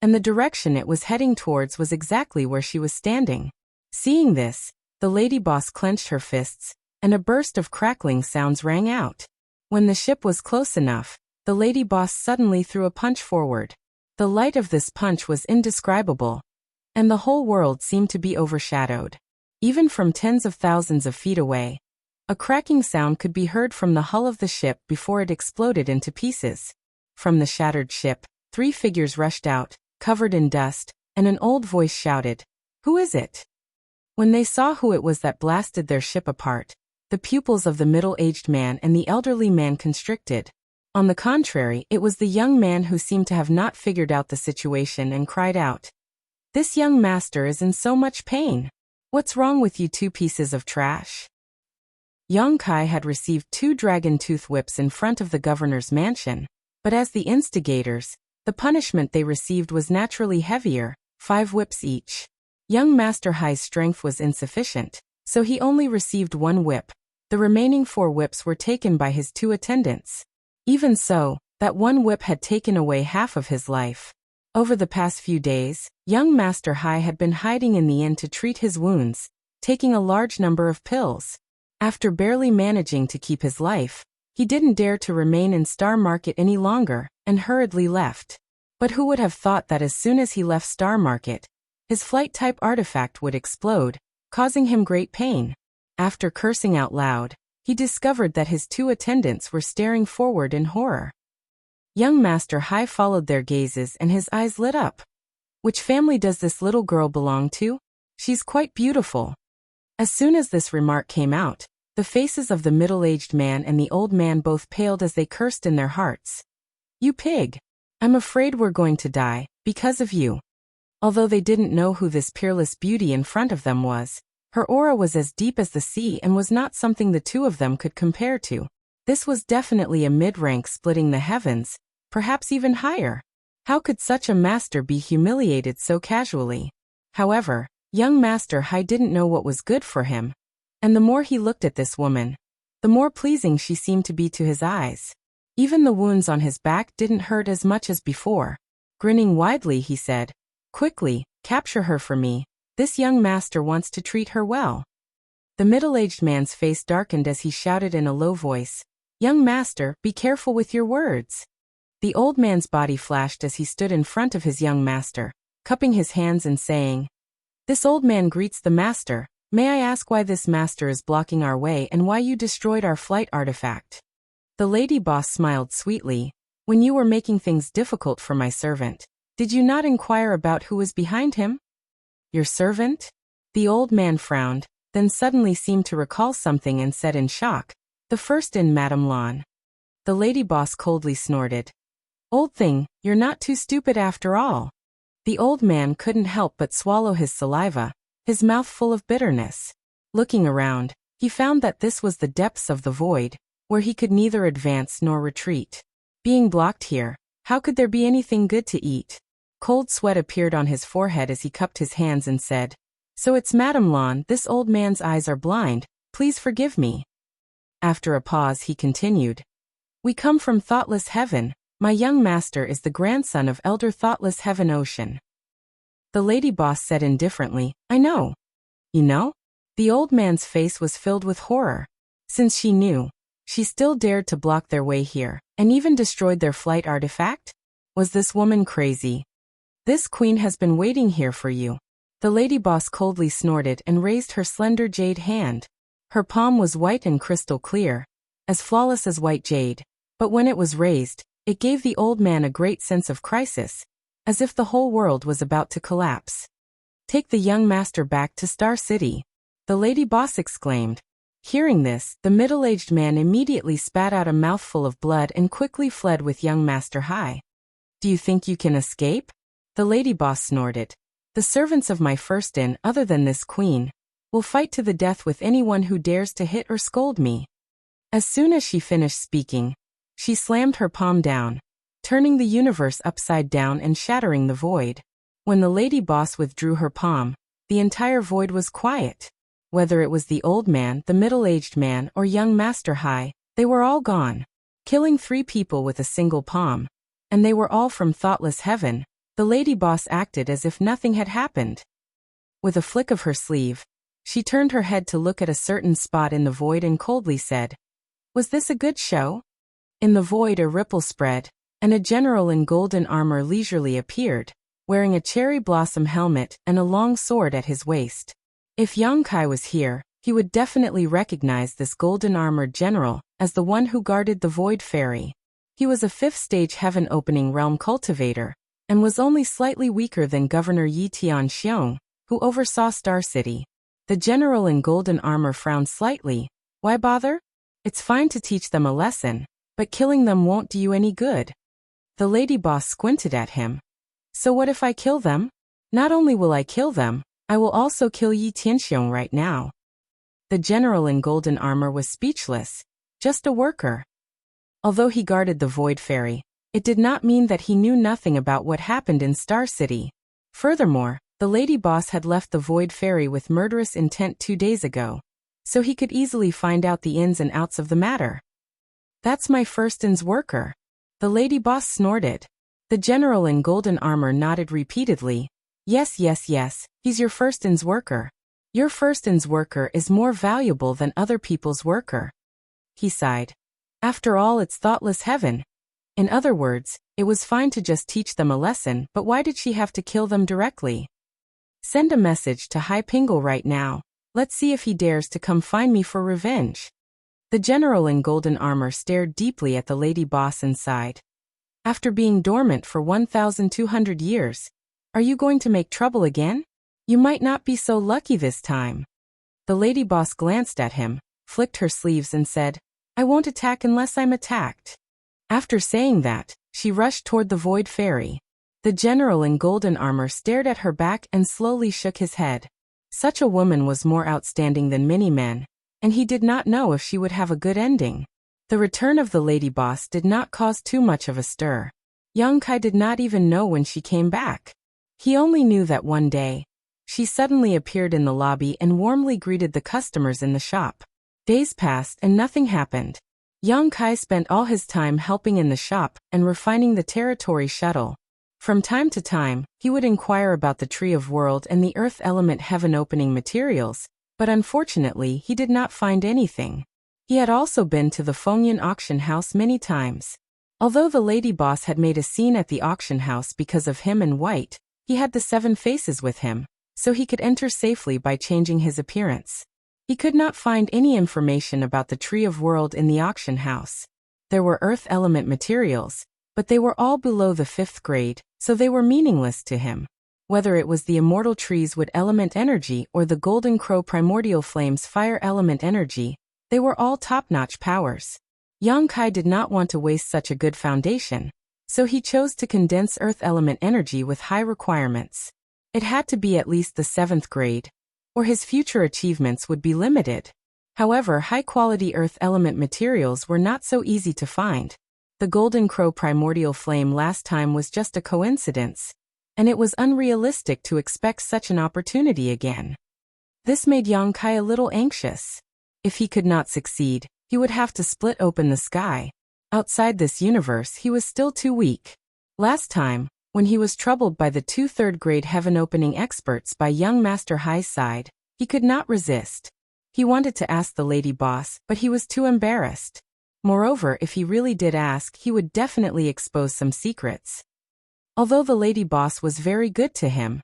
A: and the direction it was heading towards was exactly where she was standing. Seeing this, the lady boss clenched her fists, and a burst of crackling sounds rang out. When the ship was close enough, the lady boss suddenly threw a punch forward. The light of this punch was indescribable, and the whole world seemed to be overshadowed. Even from tens of thousands of feet away, a cracking sound could be heard from the hull of the ship before it exploded into pieces. From the shattered ship, 3 figures rushed out, covered in dust, and an old voice shouted, "Who is it?" When they saw who it was that blasted their ship apart, the pupils of the middle-aged man and the elderly man constricted. On the contrary, it was the young man who seemed to have not figured out the situation and cried out, "This young master is in so much pain. What's wrong with you 2 pieces of trash?" Yang Kai had received 2 dragon tooth whips in front of the governor's mansion, but as the instigators, the punishment they received was naturally heavier, 5 whips each. Young Master Hai's strength was insufficient, so he only received 1 whip. The remaining 4 whips were taken by his 2 attendants. Even so, that 1 whip had taken away half of his life. Over the past few days, young Master Hai had been hiding in the inn to treat his wounds, taking a large number of pills. After barely managing to keep his life, he didn't dare to remain in Star Market any longer, and hurriedly left. But who would have thought that as soon as he left Star Market, his flight-type artifact would explode, causing him great pain. After cursing out loud, he discovered that his 2 attendants were staring forward in horror. Young Master Hai followed their gazes and his eyes lit up. Which family does this little girl belong to? She's quite beautiful. As soon as this remark came out, the faces of the middle-aged man and the old man both paled as they cursed in their hearts. You pig! I'm afraid we're going to die, because of you. Although they didn't know who this peerless beauty in front of them was, her aura was as deep as the sea and was not something the 2 of them could compare to. This was definitely a mid-rank splitting the heavens, perhaps even higher. How could such a master be humiliated so casually? However, young Master Hai didn't know what was good for him, and the more he looked at this woman, the more pleasing she seemed to be to his eyes. Even the wounds on his back didn't hurt as much as before. Grinning widely, he said, "Quickly, capture her for me. This young master wants to treat her well." The middle-aged man's face darkened as he shouted in a low voice, "Young master, be careful with your words." The old man's body flashed as he stood in front of his young master, cupping his hands and saying, "This old man greets the master. May I ask why this master is blocking our way and why you destroyed our flight artifact?" The lady boss smiled sweetly. "When you were making things difficult for my servant, did you not inquire about who was behind him?" "Your servant?" The old man frowned, then suddenly seemed to recall something and said in shock, "The first in Madame Lan." The lady boss coldly snorted, "Old thing, you're not too stupid after all." The old man couldn't help but swallow his saliva, his mouth full of bitterness. Looking around, he found that this was the depths of the void, where he could neither advance nor retreat. Being blocked here, how could there be anything good to eat? Cold sweat appeared on his forehead as he cupped his hands and said, "So it's Madame Lan, this old man's eyes are blind, please forgive me." After a pause he continued, "We come from Thoughtless Heaven. My young master is the grandson of Elder Thoughtless Heaven Ocean." The lady boss said indifferently, "I know." "You know?" The old man's face was filled with horror. Since she knew, she still dared to block their way here, and even destroyed their flight artifact? Was this woman crazy? "This queen has been waiting here for you." The lady boss coldly snorted and raised her slender jade hand. Her palm was white and crystal clear, as flawless as white jade, but when it was raised, it gave the old man a great sense of crisis, as if the whole world was about to collapse. "Take the young master back to Star City," the lady boss exclaimed. Hearing this, the middle-aged man immediately spat out a mouthful of blood and quickly fled with young Master Hai. "Do you think you can escape?" The lady boss snorted. "The servants of my first inn, other than this queen, will fight to the death with anyone who dares to hit or scold me." As soon as she finished speaking, she slammed her palm down, turning the universe upside down and shattering the void. When the lady boss withdrew her palm, the entire void was quiet. Whether it was the old man, the middle-aged man, or young Master Hai, they were all gone. Killing 3 people with a single palm, and they were all from Thoughtless Heaven, the lady boss acted as if nothing had happened. With a flick of her sleeve, she turned her head to look at a certain spot in the void and coldly said, "Was this a good show?" In the void a ripple spread, and a general in golden armor leisurely appeared, wearing a cherry blossom helmet and a long sword at his waist. If Yang Kai was here, he would definitely recognize this golden-armored general as the one who guarded the Void Fairy. He was a 5th-stage heaven-opening realm cultivator, and was only slightly weaker than Governor Yi Tianxiong, who oversaw Star City. The general in golden armor frowned slightly. "Why bother? It's fine to teach them a lesson, but killing them won't do you any good." The lady boss squinted at him. "So what if I kill them? Not only will I kill them, I will also kill Yi Tianxiong right now." The general in golden armor was speechless, just a worker. Although he guarded the Void Fairy, it did not mean that he knew nothing about what happened in Star City. Furthermore, the lady boss had left the Void Fairy with murderous intent 2 days ago, so he could easily find out the ins and outs of the matter. That's my first-ins worker. The lady boss snorted. The general in golden armor nodded repeatedly. Yes, yes, yes, he's your first-ins worker. Your first-ins worker is more valuable than other people's worker. He sighed. After all, it's thoughtless heaven. In other words, it was fine to just teach them a lesson, but why did she have to kill them directly? Send a message to Hai Pingle right now. Let's see if he dares to come find me for revenge. The general in golden armor stared deeply at the lady boss and sighed. After being dormant for 1,200 years, are you going to make trouble again? You might not be so lucky this time. The lady boss glanced at him, flicked her sleeves and said, I won't attack unless I'm attacked. After saying that, she rushed toward the Void Fairy. The general in golden armor stared at her back and slowly shook his head. Such a woman was more outstanding than many men, and he did not know if she would have a good ending. The return of the lady boss did not cause too much of a stir. Young Kai did not even know when she came back. He only knew that one day, she suddenly appeared in the lobby and warmly greeted the customers in the shop. Days passed and nothing happened. Young Kai spent all his time helping in the shop and refining the territory shuttle. From time to time, he would inquire about the Tree of World and the Earth Element Heaven opening materials, but unfortunately he did not find anything. He had also been to the Fengyan auction house many times. Although the lady boss had made a scene at the auction house because of him and White, he had the 7 faces with him, so he could enter safely by changing his appearance. He could not find any information about the Tree of World in the auction house. There were Earth Element materials, but they were all below the 5th grade, so they were meaningless to him. Whether it was the Immortal Trees Wood Element Energy or the Golden Crow Primordial Flames Fire Element Energy, they were all top-notch powers. Young Kai did not want to waste such a good foundation, so he chose to condense Earth Element Energy with high requirements. It had to be at least the 7th grade, or his future achievements would be limited. However, high-quality Earth Element materials were not so easy to find. The Golden Crow Primordial Flame last time was just a coincidence, and it was unrealistic to expect such an opportunity again. This made Young Kai a little anxious. If he could not succeed, he would have to split open the sky. Outside this universe, he was still too weak. Last time, when he was troubled by the 2 3rd-grade heaven-opening experts by young Master Hai's side, he could not resist. He wanted to ask the lady boss, but he was too embarrassed. Moreover, if he really did ask, he would definitely expose some secrets. Although the lady boss was very good to him,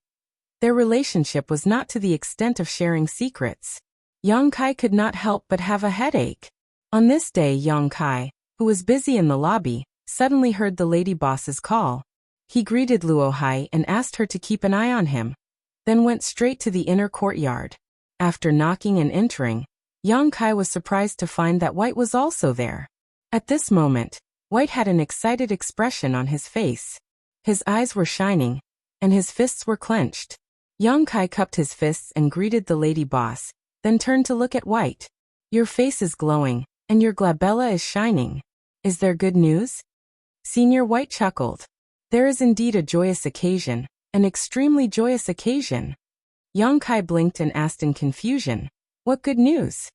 A: their relationship was not to the extent of sharing secrets. Young Kai could not help but have a headache. On this day, Young Kai, who was busy in the lobby, suddenly heard the lady boss's call. He greeted Luo Hai and asked her to keep an eye on him, then went straight to the inner courtyard. After knocking and entering, Young Kai was surprised to find that White was also there. At this moment, White had an excited expression on his face. His eyes were shining, and his fists were clenched. Young Kai cupped his fists and greeted the lady boss, then turned to look at White. Your face is glowing, and your glabella is shining. Is there good news? Senior White chuckled. There is indeed a joyous occasion, an extremely joyous occasion. Young Kai blinked and asked in confusion, what good news?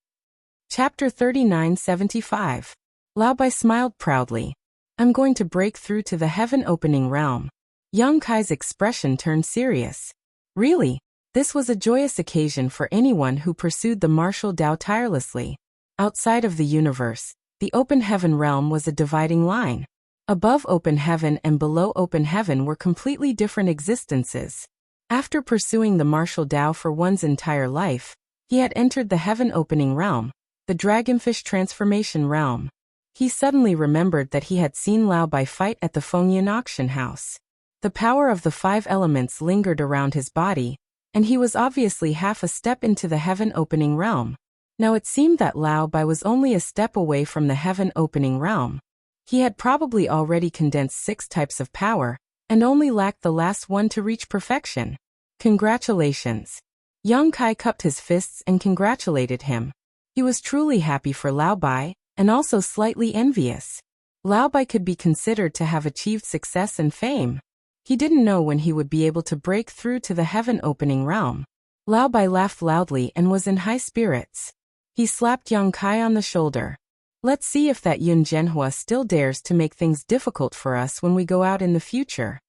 A: Chapter 3975. Lao Bai smiled proudly. I'm going to break through to the heaven-opening realm. Young Kai's expression turned serious. Really, this was a joyous occasion for anyone who pursued the martial Tao tirelessly. Outside of the universe, the open heaven realm was a dividing line. Above open heaven and below open heaven were completely different existences. After pursuing the martial Tao for one's entire life, he had entered the heaven-opening realm, the dragonfish transformation realm. He suddenly remembered that he had seen Lao Bai fight at the Fengyan auction house. The power of the 5 elements lingered around his body, and he was obviously half a step into the heaven-opening realm. Now it seemed that Lao Bai was only a step away from the heaven-opening realm. He had probably already condensed 6 types of power, and only lacked the last one to reach perfection. Congratulations. Young Kai cupped his fists and congratulated him. He was truly happy for Lao Bai, and also slightly envious. Lao Bai could be considered to have achieved success and fame. He didn't know when he would be able to break through to the heaven-opening realm. Lao Bai laughed loudly and was in high spirits. He slapped Yang Kai on the shoulder. Let's see if that Yun Zhenhua still dares to make things difficult for us when we go out in the future.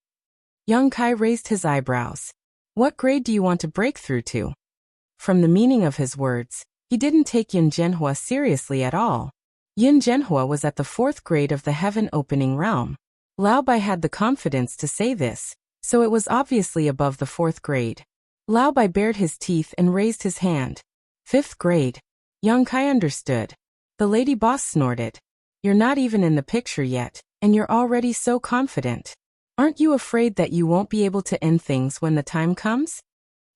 A: Yang Kai raised his eyebrows. What grade do you want to break through to? From the meaning of his words, he didn't take Yun Zhenhua seriously at all. Yun Zhenhua was at the 4th grade of the heaven-opening realm. Lao Bai had the confidence to say this, so it was obviously above the 4th grade. Lao Bai bared his teeth and raised his hand. 5th grade. Yang Kai understood. The lady boss snorted. You're not even in the picture yet, and you're already so confident. Aren't you afraid that you won't be able to end things when the time comes?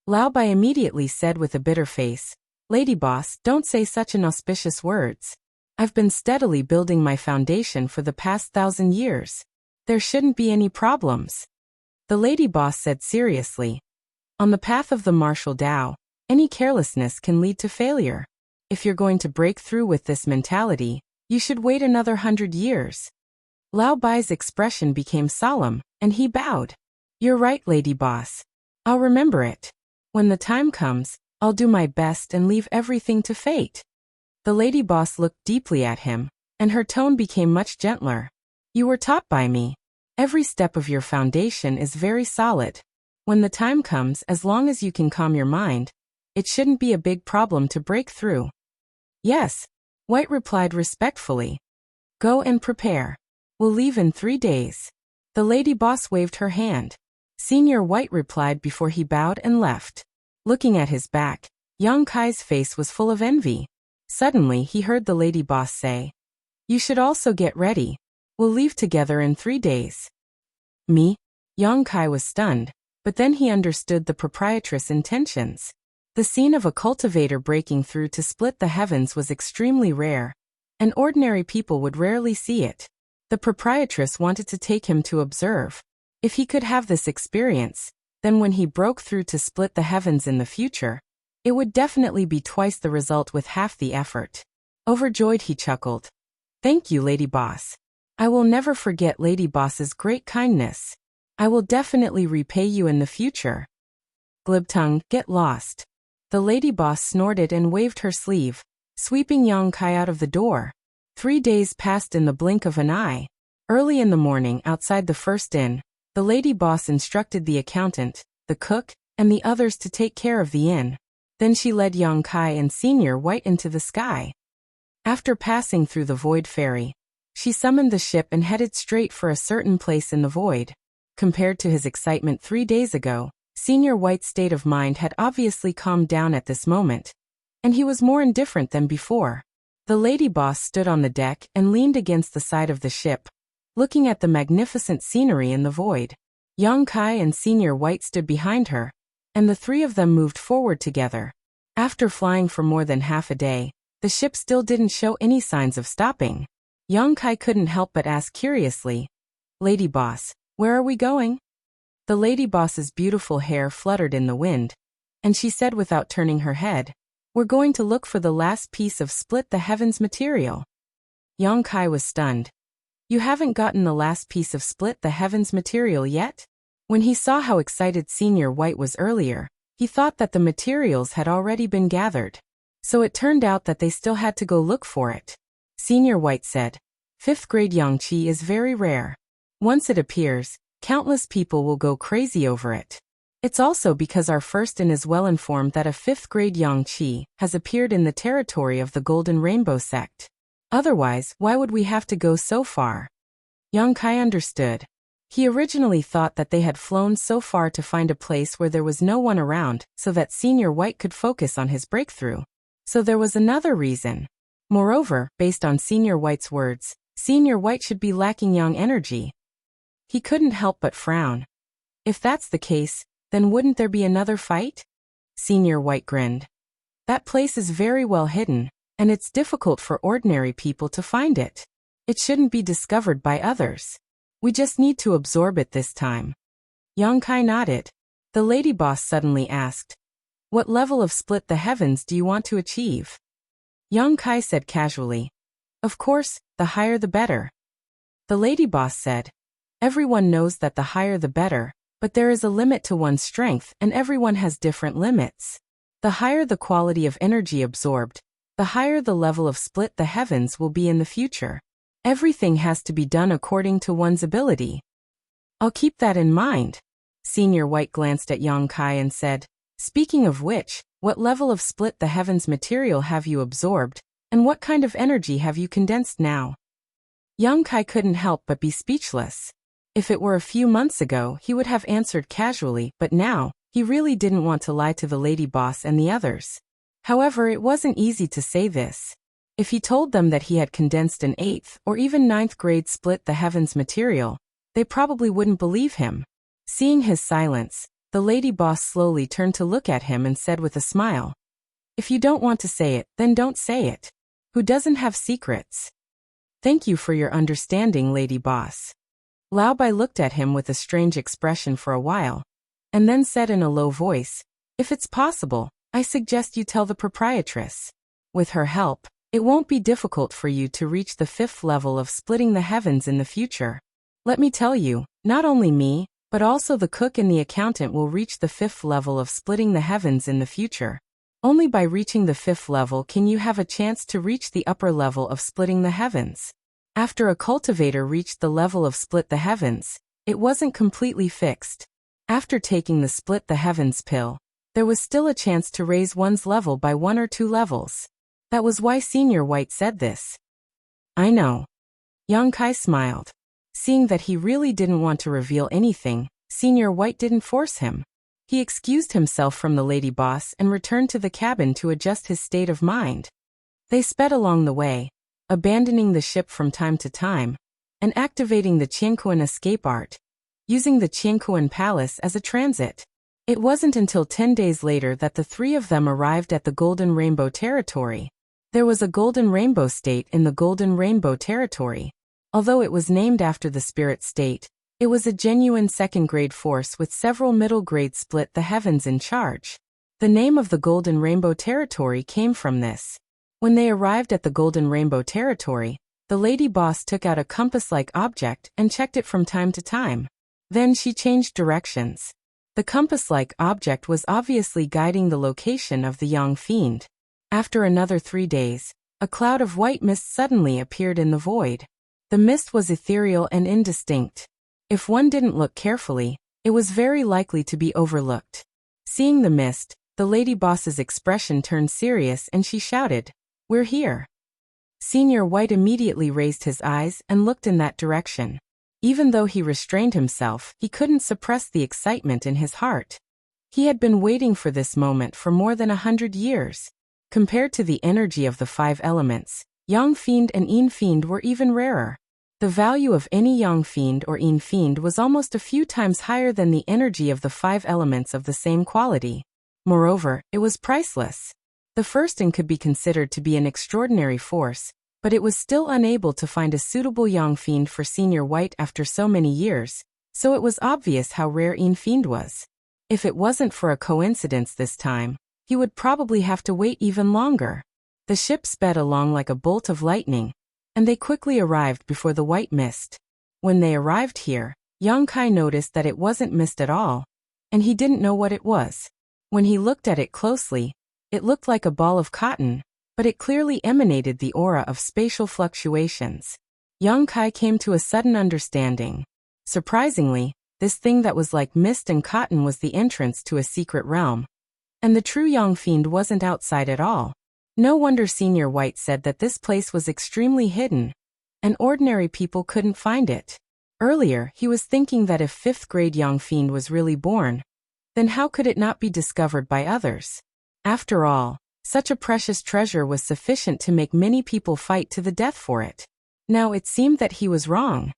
A: Lao Bai immediately said with a bitter face, Lady boss, don't say such inauspicious words. I've been steadily building my foundation for the past 1,000 years. There shouldn't be any problems. The lady boss said seriously. On the path of the martial Tao, any carelessness can lead to failure. If you're going to break through with this mentality, you should wait another 100 years. Lao Bai's expression became solemn, and he bowed. You're right, lady boss. I'll remember it. When the time comes, I'll do my best and leave everything to fate. The lady boss looked deeply at him, and her tone became much gentler. You were taught by me. Every step of your foundation is very solid. When the time comes, as long as you can calm your mind, it shouldn't be a big problem to break through. Yes, White replied respectfully. Go and prepare. We'll leave in 3 days. The lady boss waved her hand. Senior White replied before he bowed and left. Looking at his back, Yang Kai's face was full of envy. Suddenly he heard the lady boss say, You should also get ready. We'll leave together in 3 days. Me? Yang Kai was stunned, but then he understood the proprietress' intentions. The scene of a cultivator breaking through to split the heavens was extremely rare, and ordinary people would rarely see it. The proprietress wanted to take him to observe. If he could have this experience, then when he broke through to split the heavens in the future, it would definitely be twice the result with half the effort. Overjoyed, he chuckled. Thank you, Lady Boss. I will never forget Lady Boss's great kindness. I will definitely repay you in the future. Glibtongue, get lost. The lady boss snorted and waved her sleeve, sweeping Yang Kai out of the door. 3 days passed in the blink of an eye. Early in the morning, outside the first inn, the lady boss instructed the accountant, the cook, and the others to take care of the inn. Then she led Yang Kai and Senior White into the sky. After passing through the void ferry, she summoned the ship and headed straight for a certain place in the void. Compared to his excitement 3 days ago, Senior White's state of mind had obviously calmed down at this moment, and he was more indifferent than before. The lady boss stood on the deck and leaned against the side of the ship, looking at the magnificent scenery in the void. Yang Kai and Senior White stood behind her, and the 3 of them moved forward together. After flying for more than half a day, the ship still didn't show any signs of stopping. Yang Kai couldn't help but ask curiously, Lady Boss, where are we going? The lady boss's beautiful hair fluttered in the wind, and she said without turning her head, We're going to look for the last piece of split the heavens material. Yang Kai was stunned. You haven't gotten the last piece of split the heavens material yet? When he saw how excited Senior White was earlier, he thought that the materials had already been gathered. So it turned out that they still had to go look for it. Senior White said, 5th grade Yangqi is very rare. Once it appears, countless people will go crazy over it. It's also because our first inn is well informed that a 5th grade Yangqi has appeared in the territory of the Golden Rainbow sect. Otherwise, why would we have to go so far? Yang Kai understood. He originally thought that they had flown so far to find a place where there was no one around so that Senior White could focus on his breakthrough. So there was another reason. Moreover, based on Senior White's words, Senior White should be lacking yang energy. He couldn't help but frown. If that's the case, then wouldn't there be another fight? Senior White grinned. That place is very well hidden, and it's difficult for ordinary people to find it. It shouldn't be discovered by others. We just need to absorb it this time. Yang Kai nodded. The lady boss suddenly asked, What level of split the heavens do you want to achieve? Yang Kai said casually, Of course, the higher the better. The lady boss said, Everyone knows that the higher the better, but there is a limit to one's strength and everyone has different limits. The higher the quality of energy absorbed, the higher the level of split the heavens will be in the future. Everything has to be done according to one's ability. I'll keep that in mind. Senior White glanced at Yang Kai and said, speaking of which, what level of split the heavens material have you absorbed, and what kind of energy have you condensed now? Yang Kai couldn't help but be speechless. If it were a few months ago, he would have answered casually, but now, he really didn't want to lie to the lady boss and the others. However, it wasn't easy to say this. If he told them that he had condensed an 8th or even 9th grade split the heavens material, they probably wouldn't believe him. Seeing his silence, the lady boss slowly turned to look at him and said with a smile, if you don't want to say it, then don't say it. Who doesn't have secrets? Thank you for your understanding, lady boss. Lao Bai looked at him with a strange expression for a while, and then said in a low voice, if it's possible, I suggest you tell the proprietress. With her help, it won't be difficult for you to reach the 5th level of splitting the heavens in the future. Let me tell you, not only me, but also the cook and the accountant will reach the 5th level of splitting the heavens in the future. Only by reaching the 5th level can you have a chance to reach the upper level of splitting the heavens. After a cultivator reached the level of split the heavens, it wasn't completely fixed. After taking the split the heavens pill, there was still a chance to raise one's level by 1 or 2 levels. That was why Senior White said this. I know. Yang Kai smiled. Seeing that he really didn't want to reveal anything, Senior White didn't force him. He excused himself from the lady boss and returned to the cabin to adjust his state of mind. They sped along the way, abandoning the ship from time to time, and activating the Qianquan escape art, using the Qianquan Palace as a transit. It wasn't until 10 days later that the 3 of them arrived at the Golden Rainbow Territory. There was a Golden Rainbow State in the Golden Rainbow Territory. Although it was named after the Spirit State, it was a genuine second-grade force with several middle-grade split the heavens in charge. The name of the Golden Rainbow Territory came from this. When they arrived at the Golden Rainbow Territory, the lady boss took out a compass-like object and checked it from time to time. Then she changed directions. The compass-like object was obviously guiding the location of the young fiend. After another 3 days, a cloud of white mist suddenly appeared in the void. The mist was ethereal and indistinct. If one didn't look carefully, it was very likely to be overlooked. Seeing the mist, the lady boss's expression turned serious and she shouted, "We're here." Senior White immediately raised his eyes and looked in that direction. Even though he restrained himself, he couldn't suppress the excitement in his heart. He had been waiting for this moment for more than 100 years. Compared to the energy of the 5 elements, Yang Fiend and Yin Fiend were even rarer. The value of any Yang Fiend or Yin Fiend was almost a few times higher than the energy of the 5 elements of the same quality. Moreover, it was priceless. The first Yin could be considered to be an extraordinary force, but it was still unable to find a suitable Yang Fiend for Senior White after so many years, so it was obvious how rare Yin Fiend was. If it wasn't for a coincidence this time, he would probably have to wait even longer. The ship sped along like a bolt of lightning, and they quickly arrived before the white mist. When they arrived here, Yang Kai noticed that it wasn't mist at all, and he didn't know what it was. When he looked at it closely, it looked like a ball of cotton, but it clearly emanated the aura of spatial fluctuations. Yang Kai came to a sudden understanding. Surprisingly, this thing that was like mist and cotton was the entrance to a secret realm. And the true Yang Fiend wasn't outside at all. No wonder Senior White said that this place was extremely hidden, and ordinary people couldn't find it. Earlier, he was thinking that if 5th grade Yang Fiend was really born, then how could it not be discovered by others? After all, such a precious treasure was sufficient to make many people fight to the death for it. Now it seemed that he was wrong.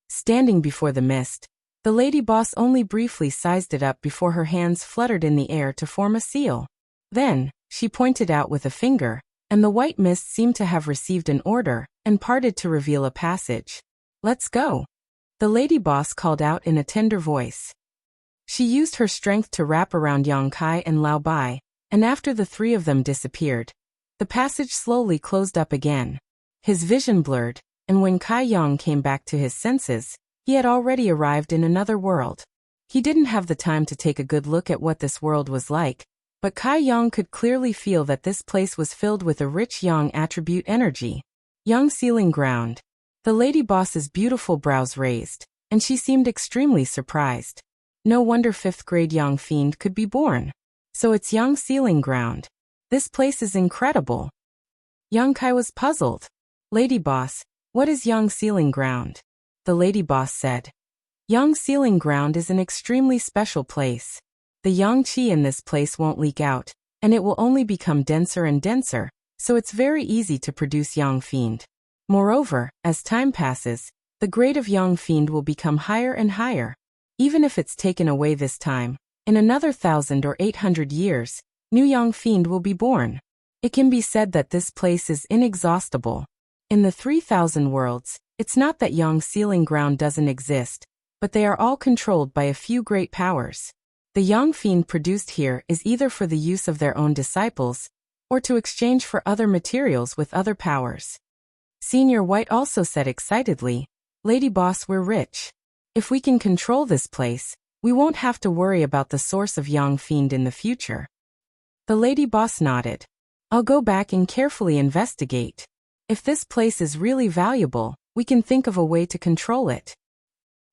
A: Standing before the mist, the lady boss only briefly sized it up before her hands fluttered in the air to form a seal. Then, she pointed out with a finger, and the white mist seemed to have received an order and parted to reveal a passage. "Let's go," the lady boss called out in a tender voice. She used her strength to wrap around Yang Kai and Lao Bai, and after the 3 of them disappeared, the passage slowly closed up again. His vision blurred, and when Kai Yang came back to his senses, He had already arrived in another world. He didn't have the time to take a good look at what this world was like, but Kai Yang could clearly feel that this place was filled with a rich Yang attribute energy. Yang sealing ground. The lady boss's beautiful brows raised, and she seemed extremely surprised. No wonder 5th grade Yang fiend could be born. So it's Yang sealing ground. This place is incredible. Yang Kai was puzzled. Lady boss, what is Yang sealing ground? The lady boss said. Yang sealing ground is an extremely special place. The Yang Qi in this place won't leak out, and it will only become denser and denser, so it's very easy to produce Yang fiend. Moreover, as time passes, the grade of Yang fiend will become higher and higher. Even if it's taken away this time, in another 1,000 or 800 years, new Yang fiend will be born. It can be said that this place is inexhaustible. In the 3,000 worlds, it's not that Yang sealing ground doesn't exist, but they are all controlled by a few great powers. The Yang fiend produced here is either for the use of their own disciples, or to exchange for other materials with other powers. Senior White also said excitedly, Lady boss, we're rich. If we can control this place, we won't have to worry about the source of Yang fiend in the future. The lady boss nodded. I'll go back and carefully investigate. If this place is really valuable, we can think of a way to control it.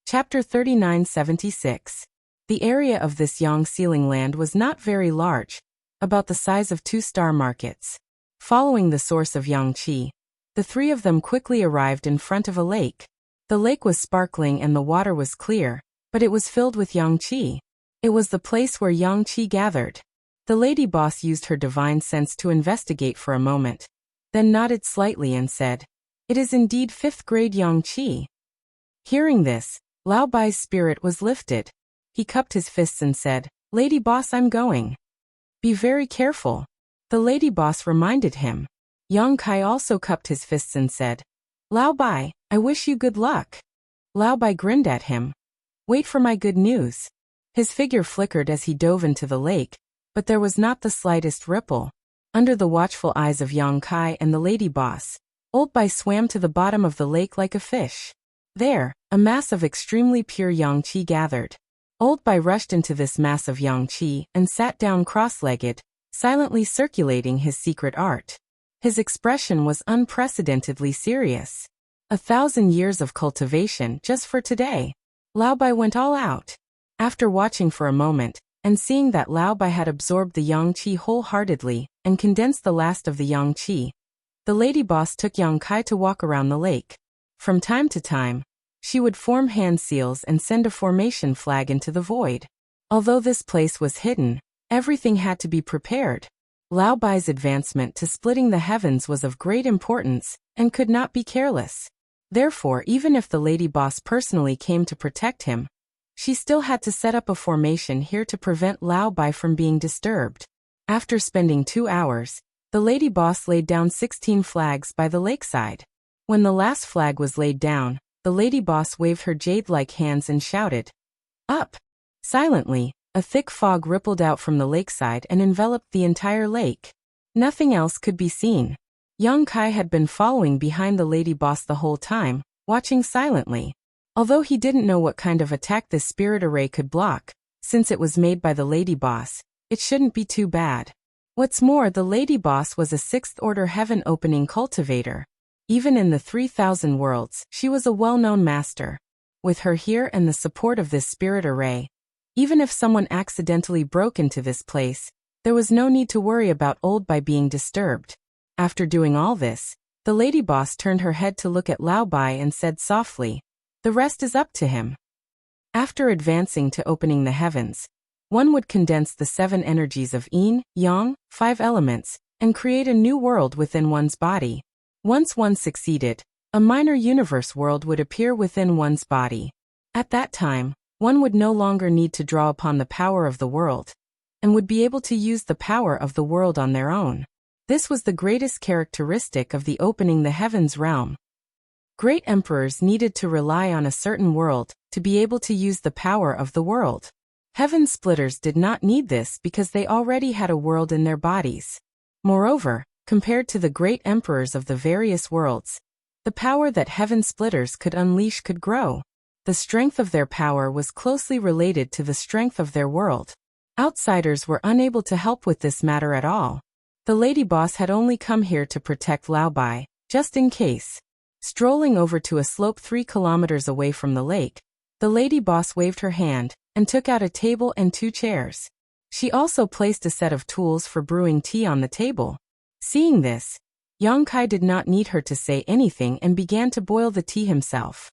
A: Chapter 3976. The area of this Yang sealing land was not very large, about the size of 2-star markets. Following the source of Yang Qi, the three of them quickly arrived in front of a lake. The lake was sparkling and the water was clear, but it was filled with Yang Qi. It was the place where Yang Qi gathered. The lady boss used her divine sense to investigate for a moment, then nodded slightly and said, It is indeed 5th grade Yang Qi. Hearing this, Lao Bai's spirit was lifted. He cupped his fists and said, Lady boss, I'm going. Be very careful. The lady boss reminded him. Yang Kai also cupped his fists and said, Lao Bai, I wish you good luck. Lao Bai grinned at him. Wait for my good news. His figure flickered as he dove into the lake, but there was not the slightest ripple. Under the watchful eyes of Yang Kai and the lady boss, Old Bai swam to the bottom of the lake like a fish. There, a mass of extremely pure Yang Qi gathered. Old Bai rushed into this mass of Yang Qi and sat down cross-legged, silently circulating his secret art. His expression was unprecedentedly serious. 1,000 years of cultivation just for today. Lao Bai went all out. After watching for a moment, and seeing that Lao Bai had absorbed the Yang Qi wholeheartedly and condensed the last of the Yang Qi, the lady boss took Yang Kai to walk around the lake. From time to time, she would form hand seals and send a formation flag into the void. Although this place was hidden, everything had to be prepared. Lao Bai's advancement to splitting the heavens was of great importance and could not be careless. Therefore, even if the lady boss personally came to protect him, she still had to set up a formation here to prevent Lao Bai from being disturbed. After spending 2 hours, the lady boss laid down 16 flags by the lakeside. When the last flag was laid down, the lady boss waved her jade-like hands and shouted, Up! Silently, a thick fog rippled out from the lakeside and enveloped the entire lake. Nothing else could be seen. Yang Kai had been following behind the lady boss the whole time, watching silently. Although he didn't know what kind of attack this spirit array could block, since it was made by the lady boss, it shouldn't be too bad. What's more, the lady boss was a 6th-order heaven-opening cultivator. Even in the 3,000 worlds, she was a well-known master. With her here and the support of this spirit array, even if someone accidentally broke into this place, there was no need to worry about Old Bai being disturbed. After doing all this, the lady boss turned her head to look at Lao Bai and said softly, The rest is up to him. After advancing to opening the heavens, one would condense the 7 energies of Yin, Yang, 5 elements, and create a new world within one's body. Once one succeeded, a minor universe world would appear within one's body. At that time, one would no longer need to draw upon the power of the world, and would be able to use the power of the world on their own. This was the greatest characteristic of the opening the heavens realm. Great emperors needed to rely on a certain world to be able to use the power of the world. Heaven splitters did not need this because they already had a world in their bodies. Moreover, compared to the great emperors of the various worlds, the power that heaven splitters could unleash could grow. The strength of their power was closely related to the strength of their world. Outsiders were unable to help with this matter at all. The lady boss had only come here to protect Lao Bai, just in case. Strolling over to a slope 3 kilometers away from the lake, the lady boss waved her hand and took out a table and 2 chairs. She also placed a set of tools for brewing tea on the table. Seeing this, Yang Kai did not need her to say anything and began to boil the tea himself.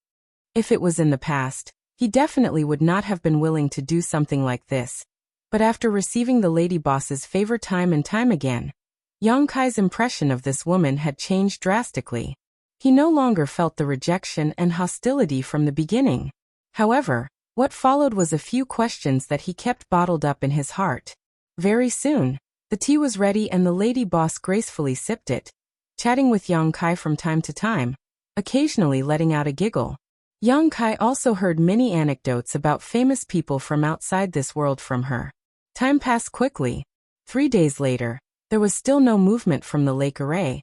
A: If it was in the past, he definitely would not have been willing to do something like this. But after receiving the lady boss's favor time and time again, Yang Kai's impression of this woman had changed drastically. He no longer felt the rejection and hostility from the beginning. However, what followed was a few questions that he kept bottled up in his heart. Very soon, the tea was ready and the lady boss gracefully sipped it, chatting with Yang Kai from time to time, occasionally letting out a giggle. Yang Kai also heard many anecdotes about famous people from outside this world from her. Time passed quickly. 3 days later, there was still no movement from the lake array.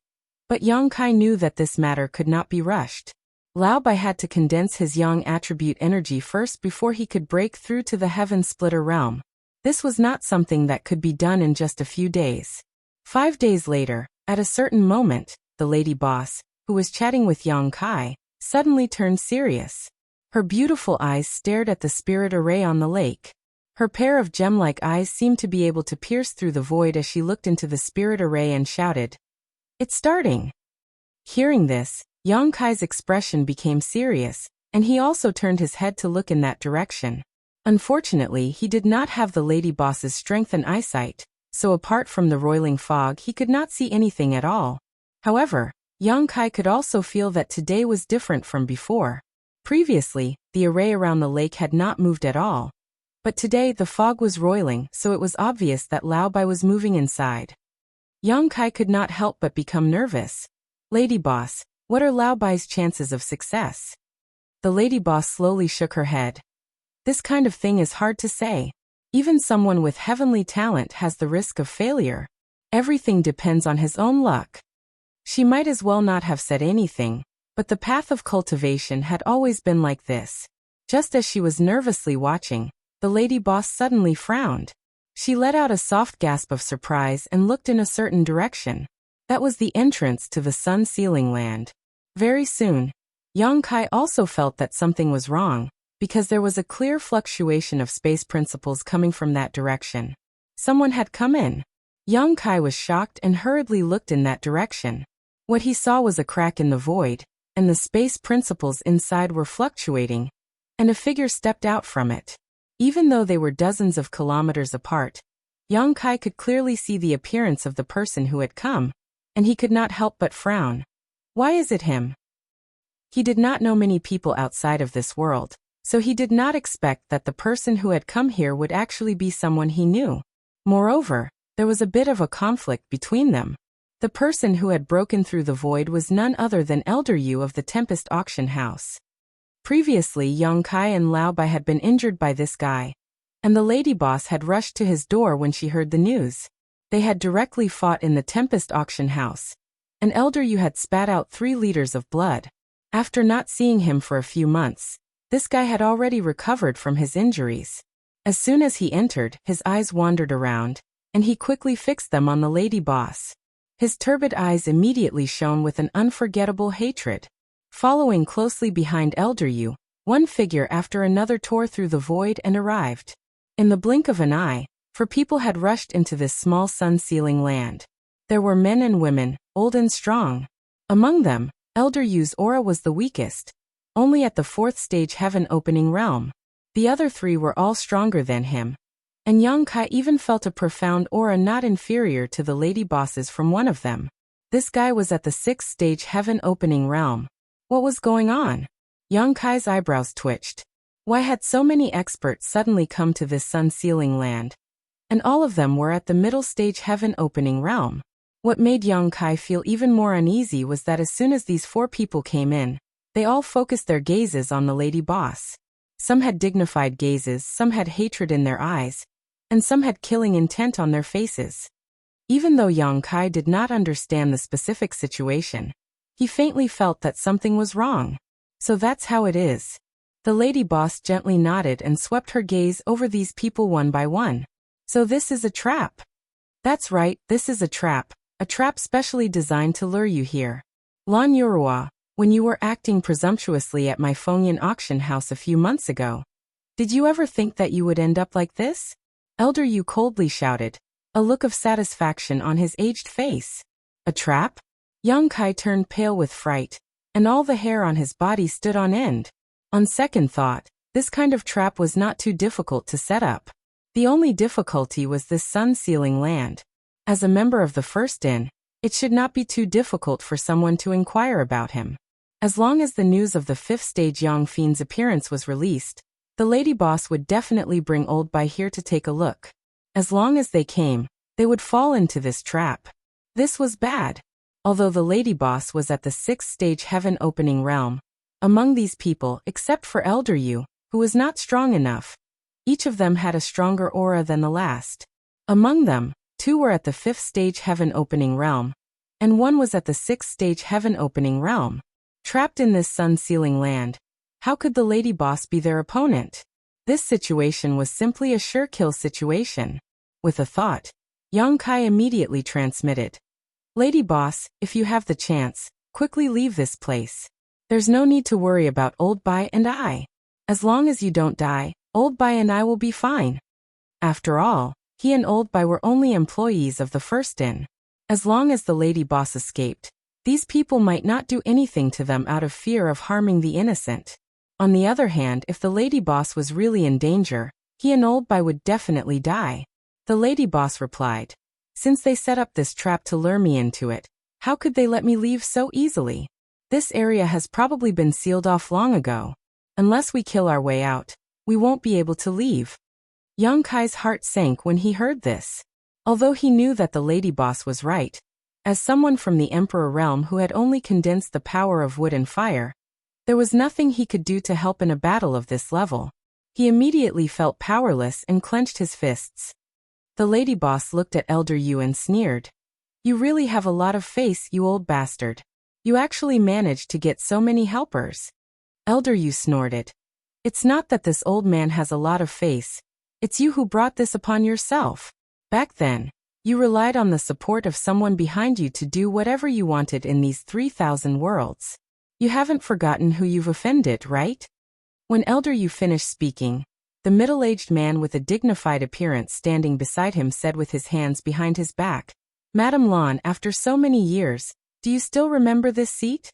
A: But Yang Kai knew that this matter could not be rushed. Lao Bai had to condense his yang attribute energy first before he could break through to the heaven splitter realm. This was not something that could be done in just a few days. 5 days later, at a certain moment, the lady boss, who was chatting with Yang Kai, suddenly turned serious. Her beautiful eyes stared at the spirit array on the lake. Her pair of gem-like eyes seemed to be able to pierce through the void as she looked into the spirit array and shouted, "It's starting!" Hearing this, Yang Kai's expression became serious, and he also turned his head to look in that direction. Unfortunately, he did not have the lady boss's strength and eyesight, so apart from the roiling fog he could not see anything at all. However, Yang Kai could also feel that today was different from before. Previously, the array around the lake had not moved at all. But today the fog was roiling, so it was obvious that Lao Bai was moving inside. Yang Kai could not help but become nervous. "Lady boss, what are Lao Bai's chances of success?" The lady boss slowly shook her head. "This kind of thing is hard to say. Even someone with heavenly talent has the risk of failure. Everything depends on his own luck." She might as well not have said anything, but the path of cultivation had always been like this. Just as she was nervously watching, the lady boss suddenly frowned. She let out a soft gasp of surprise and looked in a certain direction. That was the entrance to the sun sealing land. Very soon, Yang Kai also felt that something was wrong, because there was a clear fluctuation of space principles coming from that direction. Someone had come in. Yang Kai was shocked and hurriedly looked in that direction. What he saw was a crack in the void, and the space principles inside were fluctuating, and a figure stepped out from it. Even though they were dozens of kilometers apart, Yang Kai could clearly see the appearance of the person who had come, and he could not help but frown. Why is it him? He did not know many people outside of this world, so he did not expect that the person who had come here would actually be someone he knew. Moreover, there was a bit of a conflict between them. The person who had broken through the void was none other than Elder Yu of the Tempest Auction House. Previously, Yang Kai and Lao Bai had been injured by this guy, and the lady boss had rushed to his door when she heard the news. They had directly fought in the Tempest Auction House, and Elder Yu had spat out 3 liters of blood. After not seeing him for a few months, this guy had already recovered from his injuries. As soon as he entered, his eyes wandered around, and he quickly fixed them on the lady boss. His turbid eyes immediately shone with an unforgettable hatred. Following closely behind Elder Yu, one figure after another tore through the void and arrived. In the blink of an eye, for people had rushed into this small sun-sealing land. There were men and women, old and strong. Among them, Elder Yu's aura was the weakest, only at the 4th stage heaven-opening realm. The other 3 were all stronger than him, and Yang Kai even felt a profound aura not inferior to the lady bosses from one of them. This guy was at the 6th stage heaven-opening realm. What was going on? Yang Kai's eyebrows twitched. Why had so many experts suddenly come to this sun-sealing land? And all of them were at the middle stage heaven-opening realm. What made Yang Kai feel even more uneasy was that as soon as these 4 people came in, they all focused their gazes on the lady boss. Some had dignified gazes, some had hatred in their eyes, and some had killing intent on their faces. Even though Yang Kai did not understand the specific situation, he faintly felt that something was wrong. So that's how it is. The lady boss gently nodded and swept her gaze over these people one by one. So this is a trap. That's right, this is a trap specially designed to lure you here. Lan Yurua, when you were acting presumptuously at my Fengyan auction house a few months ago, did you ever think that you would end up like this? Elder Yu coldly shouted, a look of satisfaction on his aged face. A trap? Young Kai turned pale with fright, and all the hair on his body stood on end. On second thought, this kind of trap was not too difficult to set up. The only difficulty was this sun-sealing land. As a member of the First Inn, it should not be too difficult for someone to inquire about him. As long as the news of the 5th stage Yang Fiend's appearance was released, the lady boss would definitely bring Old Bai here to take a look. As long as they came, they would fall into this trap. This was bad. Although the lady boss was at the 6th stage heaven opening realm, among these people, except for Elder Yu, who was not strong enough, each of them had a stronger aura than the last. Among them, 2 were at the 5th stage heaven opening realm, and 1 was at the 6th stage heaven opening realm. Trapped in this sun-sealing land, how could the lady boss be their opponent? This situation was simply a sure-kill situation. With a thought, Yang Kai immediately transmitted. Lady boss, if you have the chance, quickly leave this place. There's no need to worry about Old Bai and I. As long as you don't die, Old Bai and I will be fine. After all, he and Old Bai were only employees of the First Inn. As long as the lady boss escaped, these people might not do anything to them out of fear of harming the innocent. On the other hand, if the lady boss was really in danger, he and Old Bai would definitely die. The lady boss replied, since they set up this trap to lure me into it, how could they let me leave so easily? This area has probably been sealed off long ago. Unless we kill our way out, we won't be able to leave. Yang Kai's heart sank when he heard this. Although he knew that the lady boss was right, as someone from the Emperor realm who had only condensed the power of wood and fire, there was nothing he could do to help in a battle of this level. He immediately felt powerless and clenched his fists. The lady boss looked at Elder Yu and sneered. You really have a lot of face, you old bastard. You actually managed to get so many helpers. Elder Yu snorted. It's not that this old man has a lot of face. It's you who brought this upon yourself. Back then, you relied on the support of someone behind you to do whatever you wanted in these 3,000 worlds. You haven't forgotten who you've offended, right? When Elder Yu finished speaking, the middle-aged man with a dignified appearance standing beside him said with his hands behind his back, Madam Lan, after so many years, do you still remember this seat?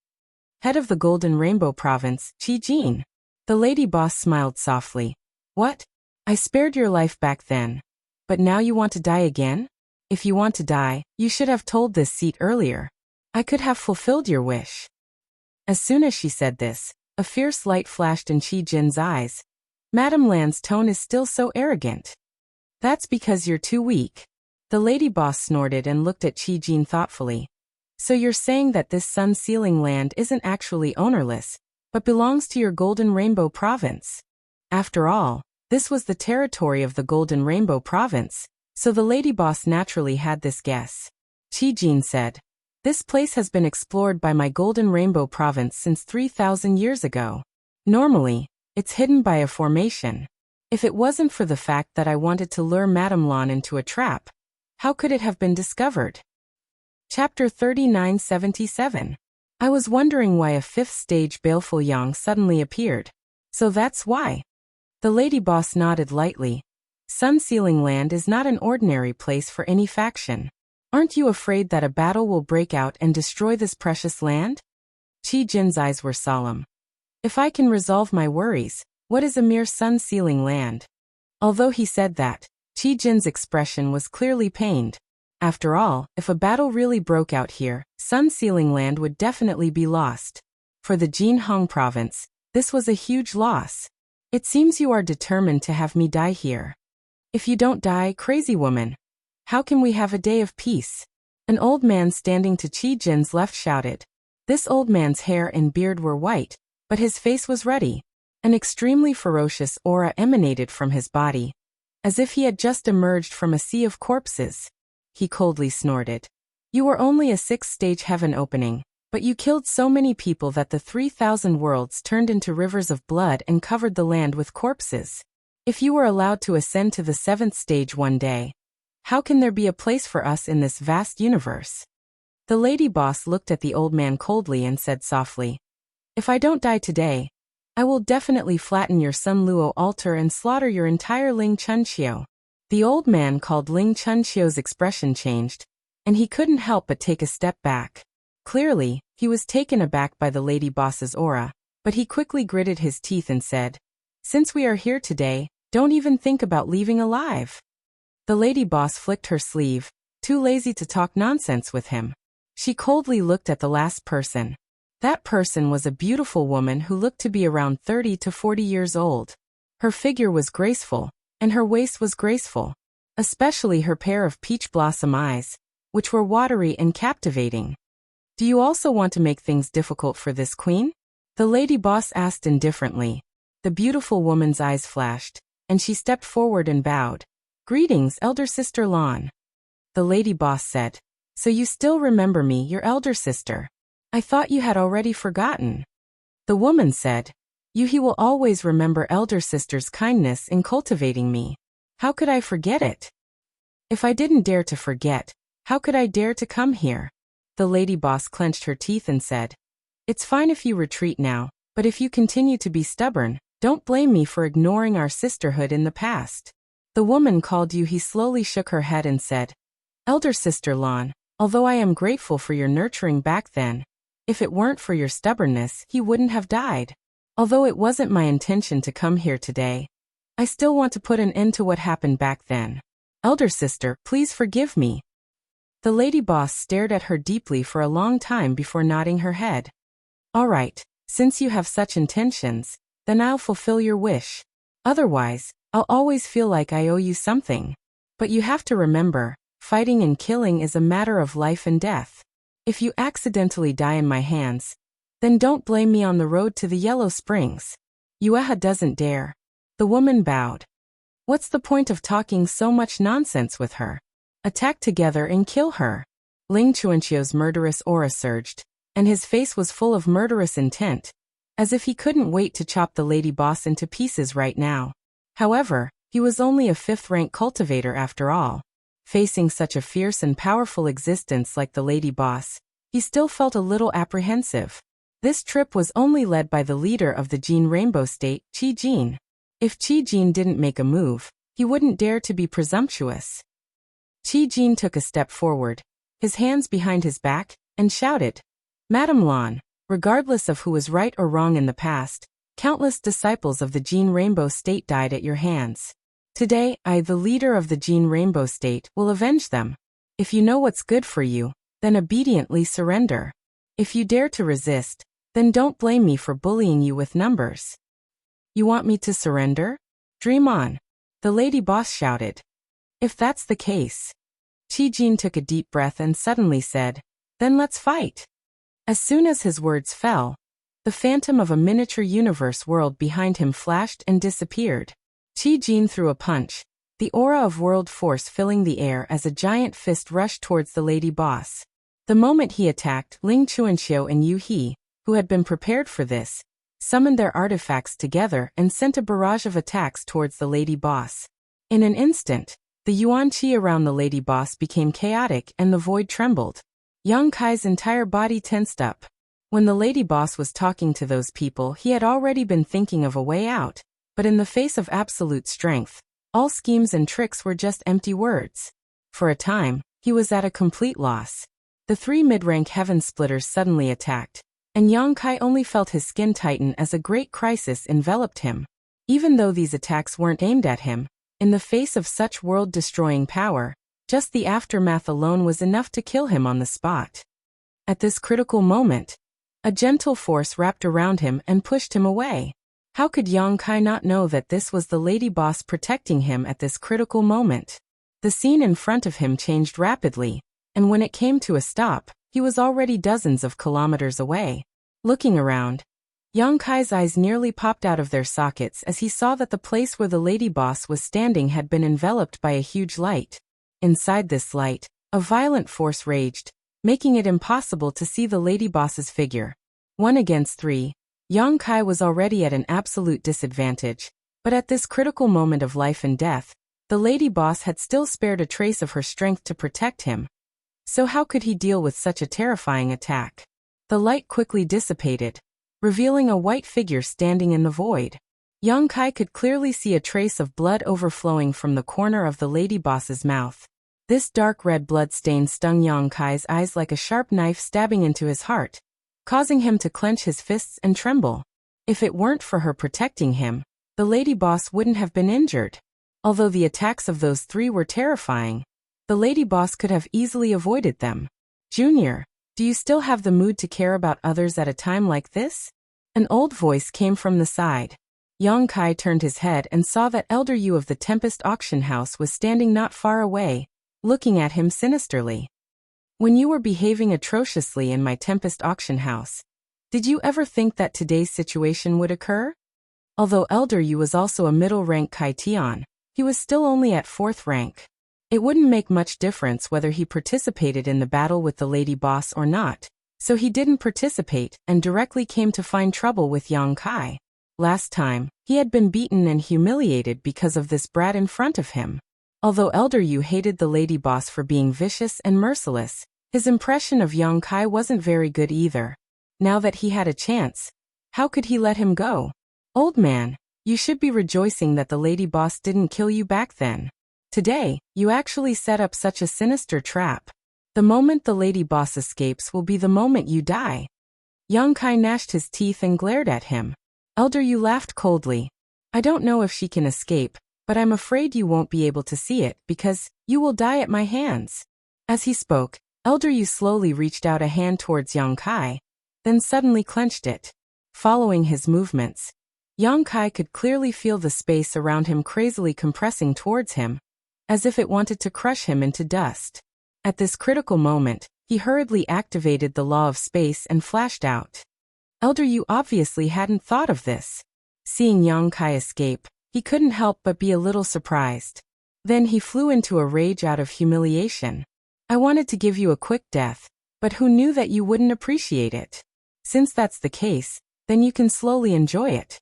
A: Head of the Golden Rainbow Province, Qi Jin. The lady boss smiled softly. What? I spared your life back then. But now you want to die again? If you want to die, you should have told this seat earlier. I could have fulfilled your wish. As soon as she said this, a fierce light flashed in Qi Jin's eyes. Madam Lan's tone is still so arrogant. That's because you're too weak. The lady boss snorted and looked at Qi Jin thoughtfully. So you're saying that this sun-sealing land isn't actually ownerless, but belongs to your Golden Rainbow Province? After all, this was the territory of the Golden Rainbow Province, so the lady boss naturally had this guess. Qi Jin said, this place has been explored by my Golden Rainbow Province since 3,000 years ago. Normally, it's hidden by a formation. If it wasn't for the fact that I wanted to lure Madame Lan into a trap, how could it have been discovered? Chapter 3977. I was wondering why a 5th stage baleful Yang suddenly appeared. So that's why. The lady boss nodded lightly. Sun-sealing land is not an ordinary place for any faction. Aren't you afraid that a battle will break out and destroy this precious land? Qi Jin's eyes were solemn. If I can resolve my worries, what is a mere sun-sealing land? Although he said that, Qi Jin's expression was clearly pained. After all, if a battle really broke out here, sun-sealing land would definitely be lost. For the Jinhong province, this was a huge loss. It seems you are determined to have me die here. If you don't die, crazy woman, how can we have a day of peace? An old man standing to Qi Jin's left shouted. This old man's hair and beard were white, but his face was ruddy. An extremely ferocious aura emanated from his body, as if he had just emerged from a sea of corpses. He coldly snorted. You were only a 6th stage heaven opening, But you killed so many people that the 3,000 worlds turned into rivers of blood and covered the land with corpses. If you were allowed to ascend to the 7th stage one day, how can there be a place for us in this vast universe? The lady boss looked at the old man coldly and said softly, "If I don't die today, I will definitely flatten your Sun Luo altar and slaughter your entire Ling Chunqiu." The old man called Ling Chunqiu's expression changed, and he couldn't help but take a step back. Clearly, he was taken aback by the lady boss's aura, but he quickly gritted his teeth and said, "Since we are here today, don't even think about leaving alive." The lady boss flicked her sleeve, too lazy to talk nonsense with him. She coldly looked at the last person. That person was a beautiful woman who looked to be around 30 to 40 years old. Her figure was graceful, and her waist was graceful, especially her pair of peach blossom eyes, which were watery and captivating. "Do you also want to make things difficult for this queen?" The lady boss asked indifferently. The beautiful woman's eyes flashed, and she stepped forward and bowed. "Greetings, elder sister Lan." The lady boss said, "So you still remember me, your elder sister? I thought you had already forgotten." The woman said, He will always remember elder sister's kindness in cultivating me. How could I forget it? If I didn't dare to forget, how could I dare to come here?" The lady boss clenched her teeth and said, "It's fine if you retreat now, but if you continue to be stubborn, don't blame me for ignoring our sisterhood in the past." The woman called He slowly shook her head and said, "Elder sister Lan, although I am grateful for your nurturing back then, if it weren't for your stubbornness, he wouldn't have died. Although it wasn't my intention to come here today, I still want to put an end to what happened back then. Elder sister, please forgive me." The lady boss stared at her deeply for a long time before nodding her head. "All right, since you have such intentions, then I'll fulfill your wish. Otherwise, I'll always feel like I owe you something. But you have to remember, fighting and killing is a matter of life and death. If you accidentally die in my hands, then don't blame me on the road to the Yellow Springs." Yueha doesn't dare. The woman bowed. What's the point of talking so much nonsense with her? Attack together and kill her. Ling Chuanqiu's murderous aura surged, and his face was full of murderous intent, as if he couldn't wait to chop the lady boss into pieces right now. However, he was only a 5th-rank cultivator after all. Facing such a fierce and powerful existence like the lady boss, he still felt a little apprehensive. This trip was only led by the leader of the Jin Rainbow State, Qi Jin. If Qi Jin didn't make a move, he wouldn't dare to be presumptuous. Qi Jin took a step forward, his hands behind his back, and shouted, "Madam Lan, regardless of who was right or wrong in the past, countless disciples of the Jin Rainbow State died at your hands. Today, I, the leader of the Jin Rainbow State, will avenge them. If you know what's good for you, then obediently surrender. If you dare to resist, then don't blame me for bullying you with numbers." "You want me to surrender? Dream on," the lady boss shouted. "If that's the case." Qi Jin took a deep breath and suddenly said, "Then let's fight." As soon as his words fell, the phantom of a miniature universe world behind him flashed and disappeared. Qi Jin threw a punch, the aura of world force filling the air as a giant fist rushed towards the lady boss. The moment he attacked, Ling Chuanqiu and Yu He, who had been prepared for this, summoned their artifacts together and sent a barrage of attacks towards the lady boss. In an instant, the yuan qi around the lady boss became chaotic and the void trembled. Yang Kai's entire body tensed up. When the lady boss was talking to those people, he had already been thinking of a way out, but in the face of absolute strength, all schemes and tricks were just empty words. For a time, he was at a complete loss. The 3 mid-rank heaven splitters suddenly attacked, and Yang Kai only felt his skin tighten as a great crisis enveloped him. Even though these attacks weren't aimed at him, in the face of such world-destroying power, just the aftermath alone was enough to kill him on the spot. At this critical moment, a gentle force wrapped around him and pushed him away. How could Yang Kai not know that this was the lady boss protecting him at this critical moment? The scene in front of him changed rapidly, and when it came to a stop, he was already dozens of kilometers away. Looking around, Yang Kai's eyes nearly popped out of their sockets as he saw that the place where the lady boss was standing had been enveloped by a huge light. Inside this light, a violent force raged, making it impossible to see the lady boss's figure. 1 against 3, Yang Kai was already at an absolute disadvantage, but at this critical moment of life and death, the lady boss had still spared a trace of her strength to protect him. So how could he deal with such a terrifying attack? The light quickly dissipated, revealing a white figure standing in the void. Yang Kai could clearly see a trace of blood overflowing from the corner of the lady boss's mouth. This dark red blood stain stung Yang Kai's eyes like a sharp knife stabbing into his heart, causing him to clench his fists and tremble. If it weren't for her protecting him, the lady boss wouldn't have been injured. Although the attacks of those 3 were terrifying, the lady boss could have easily avoided them. Junior, do you still have the mood to care about others at a time like this? An old voice came from the side. Yang Kai turned his head and saw that Elder Yu of the Tempest Auction House was standing not far away, looking at him sinisterly. When you were behaving atrociously in my Tempest Auction House, did you ever think that today's situation would occur? Although Elder Yu was also a middle-rank Kai Tian, he was still only at 4th rank. It wouldn't make much difference whether he participated in the battle with the lady boss or not, so he didn't participate and directly came to find trouble with Yang Kai. Last time, he had been beaten and humiliated because of this brat in front of him. Although Elder Yu hated the lady boss for being vicious and merciless, his impression of Yang Kai wasn't very good either. Now that he had a chance, how could he let him go? Old man, you should be rejoicing that the lady boss didn't kill you back then. Today, you actually set up such a sinister trap. The moment the lady boss escapes will be the moment you die. Yang Kai gnashed his teeth and glared at him. Elder Yu laughed coldly. I don't know if she can escape, but I'm afraid you won't be able to see it because you will die at my hands. As he spoke, Elder Yu slowly reached out a hand towards Yang Kai, then suddenly clenched it. Following his movements, Yang Kai could clearly feel the space around him crazily compressing towards him, as if it wanted to crush him into dust. At this critical moment, he hurriedly activated the law of space and flashed out. Elder Yu obviously hadn't thought of this. Seeing Yang Kai escape, he couldn't help but be a little surprised. Then he flew into a rage out of humiliation. I wanted to give you a quick death, but who knew that you wouldn't appreciate it? Since that's the case, then you can slowly enjoy it.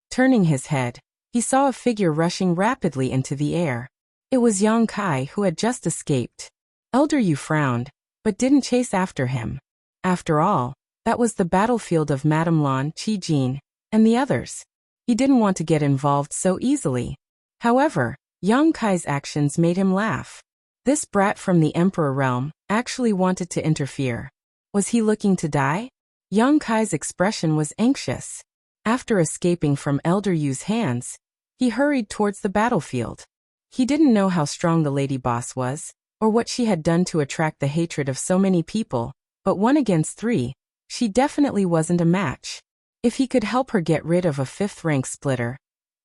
A: Turning his head, he saw a figure rushing rapidly into the air. It was Yang Kai who had just escaped. Elder Yu frowned, but didn't chase after him. After all, that was the battlefield of Madame Lan, Qi Jin, and the others. He didn't want to get involved so easily. However, Yang Kai's actions made him laugh. This brat from the Emperor realm actually wanted to interfere. Was he looking to die? Yang Kai's expression was anxious. After escaping from Elder Yu's hands, he hurried towards the battlefield. He didn't know how strong the lady boss was, or what she had done to attract the hatred of so many people, but 1 against 3, she definitely wasn't a match. If he could help her get rid of a 5th rank splitter,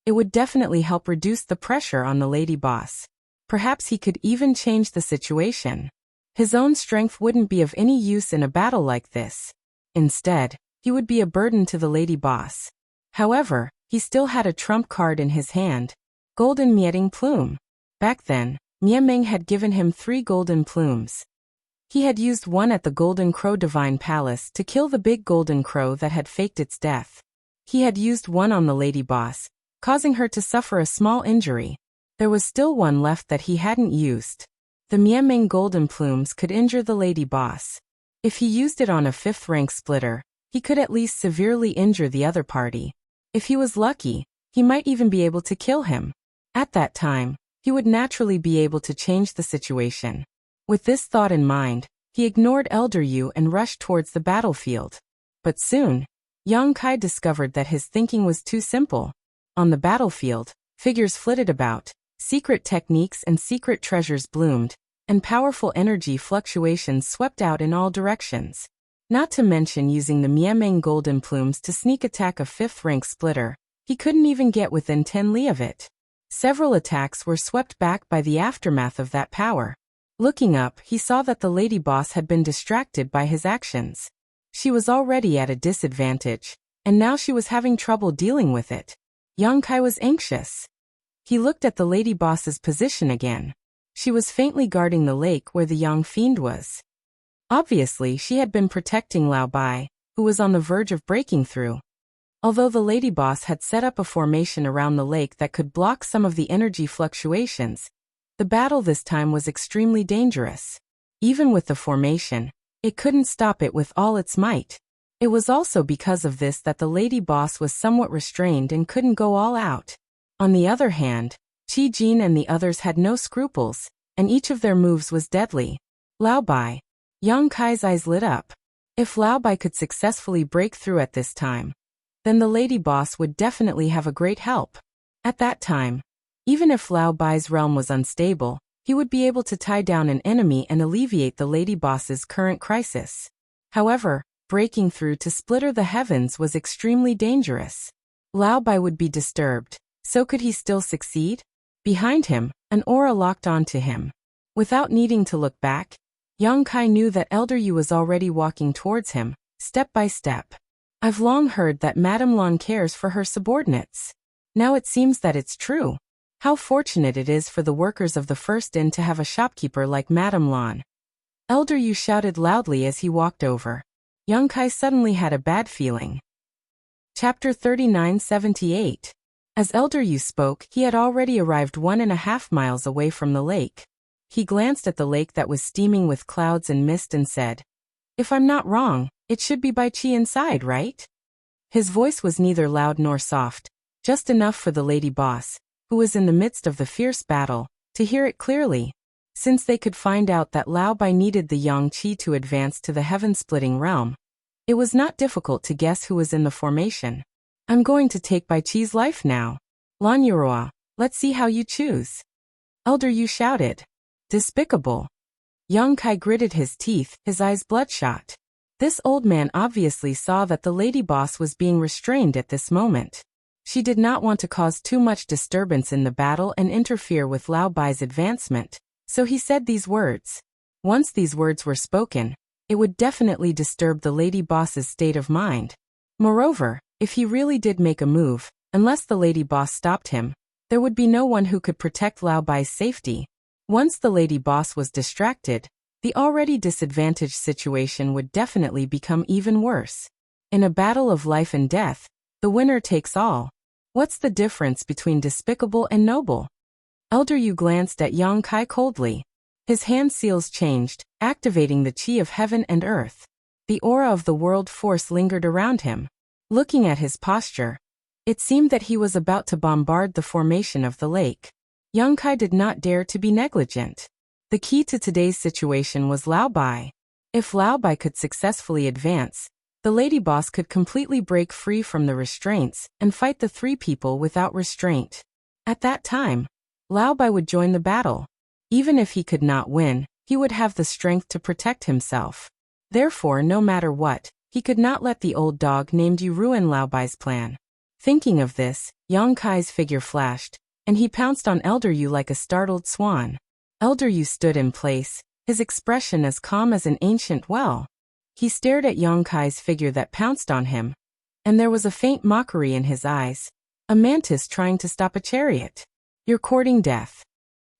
A: it would definitely help reduce the pressure on the lady boss. Perhaps he could even change the situation. His own strength wouldn't be of any use in a battle like this. Instead, he would be a burden to the lady boss. However, he still had a trump card in his hand, Golden Mieting Plume. Back then, Miemeng had given him 3 golden plumes. He had used one at the Golden Crow Divine Palace to kill the big golden crow that had faked its death. He had used one on the lady boss, causing her to suffer a small injury. There was still one left that he hadn't used. The Miemeng golden plumes could injure the lady boss. If he used it on a 5th rank splitter, he could at least severely injure the other party. If he was lucky, he might even be able to kill him. At that time, he would naturally be able to change the situation. With this thought in mind, he ignored Elder Yu and rushed towards the battlefield. But soon, Yang Kai discovered that his thinking was too simple. On the battlefield, figures flitted about, secret techniques and secret treasures bloomed, and powerful energy fluctuations swept out in all directions. Not to mention using the Miemeng golden plumes to sneak attack a 5th rank splitter, he couldn't even get within 10 li of it. Several attacks were swept back by the aftermath of that power. Looking up, he saw that the lady boss had been distracted by his actions. She was already at a disadvantage, and now she was having trouble dealing with it. Yang Kai was anxious. He looked at the lady boss's position again. She was faintly guarding the lake where the young fiend was. Obviously, she had been protecting Lao Bai, who was on the verge of breaking through. Although the lady boss had set up a formation around the lake that could block some of the energy fluctuations, the battle this time was extremely dangerous. Even with the formation, it couldn't stop it with all its might. It was also because of this that the lady boss was somewhat restrained and couldn't go all out. On the other hand, Qi Jin and the others had no scruples, and each of their moves was deadly. Lao Bai. Yang Kai's eyes lit up. If Lao Bai could successfully break through at this time, then the lady boss would definitely have a great help. At that time, even if Lao Bai's realm was unstable, he would be able to tie down an enemy and alleviate the lady boss's current crisis. However, breaking through to splitter the heavens was extremely dangerous. Lao Bai would be disturbed, so could he still succeed? Behind him, an aura locked onto him. Without needing to look back, Yang Kai knew that Elder Yu was already walking towards him, step by step. I've long heard that Madame Lan cares for her subordinates. Now it seems that it's true. How fortunate it is for the workers of the First Inn to have a shopkeeper like Madame Lan. Elder Yu shouted loudly as he walked over. Yang Kai suddenly had a bad feeling. Chapter 3978. As Elder Yu spoke, he had already arrived 1.5 miles away from the lake. He glanced at the lake that was steaming with clouds and mist and said, "If I'm not wrong, it should be by Qi inside, right?" His voice was neither loud nor soft, just enough for the lady boss, who was in the midst of the fierce battle, to hear it clearly. Since they could find out that Lao Bai needed the Yang Qi to advance to the heaven-splitting realm, it was not difficult to guess who was in the formation. "I'm going to take Bai Qi's life now. Lan Yuroa, let's see how you choose." Elder Yu shouted. Despicable. Yang Kai gritted his teeth, his eyes bloodshot. This old man obviously saw that the lady boss was being restrained at this moment. She did not want to cause too much disturbance in the battle and interfere with Lao Bai's advancement, so he said these words. Once these words were spoken, it would definitely disturb the lady boss's state of mind. Moreover, if he really did make a move, unless the lady boss stopped him, there would be no one who could protect Lao Bai's safety. Once the lady boss was distracted, the already disadvantaged situation would definitely become even worse. In a battle of life and death, the winner takes all. What's the difference between despicable and noble? Elder Yu glanced at Yang Kai coldly. His hand seals changed, activating the qi of heaven and earth. The aura of the world force lingered around him. Looking at his posture, it seemed that he was about to bombard the formation of the lake. Yang Kai did not dare to be negligent. The key to today's situation was Lao Bai. If Lao Bai could successfully advance, the lady boss could completely break free from the restraints and fight the three people without restraint. At that time, Lao Bai would join the battle. Even if he could not win, he would have the strength to protect himself. Therefore, no matter what, he could not let the old dog named Yu ruin Lao Bai's plan. Thinking of this, Yang Kai's figure flashed, and he pounced on Elder Yu like a startled swan. Elder Yu stood in place, his expression as calm as an ancient well. He stared at Yang Kai's figure that pounced on him, and there was a faint mockery in his eyes. A mantis trying to stop a chariot. You're courting death.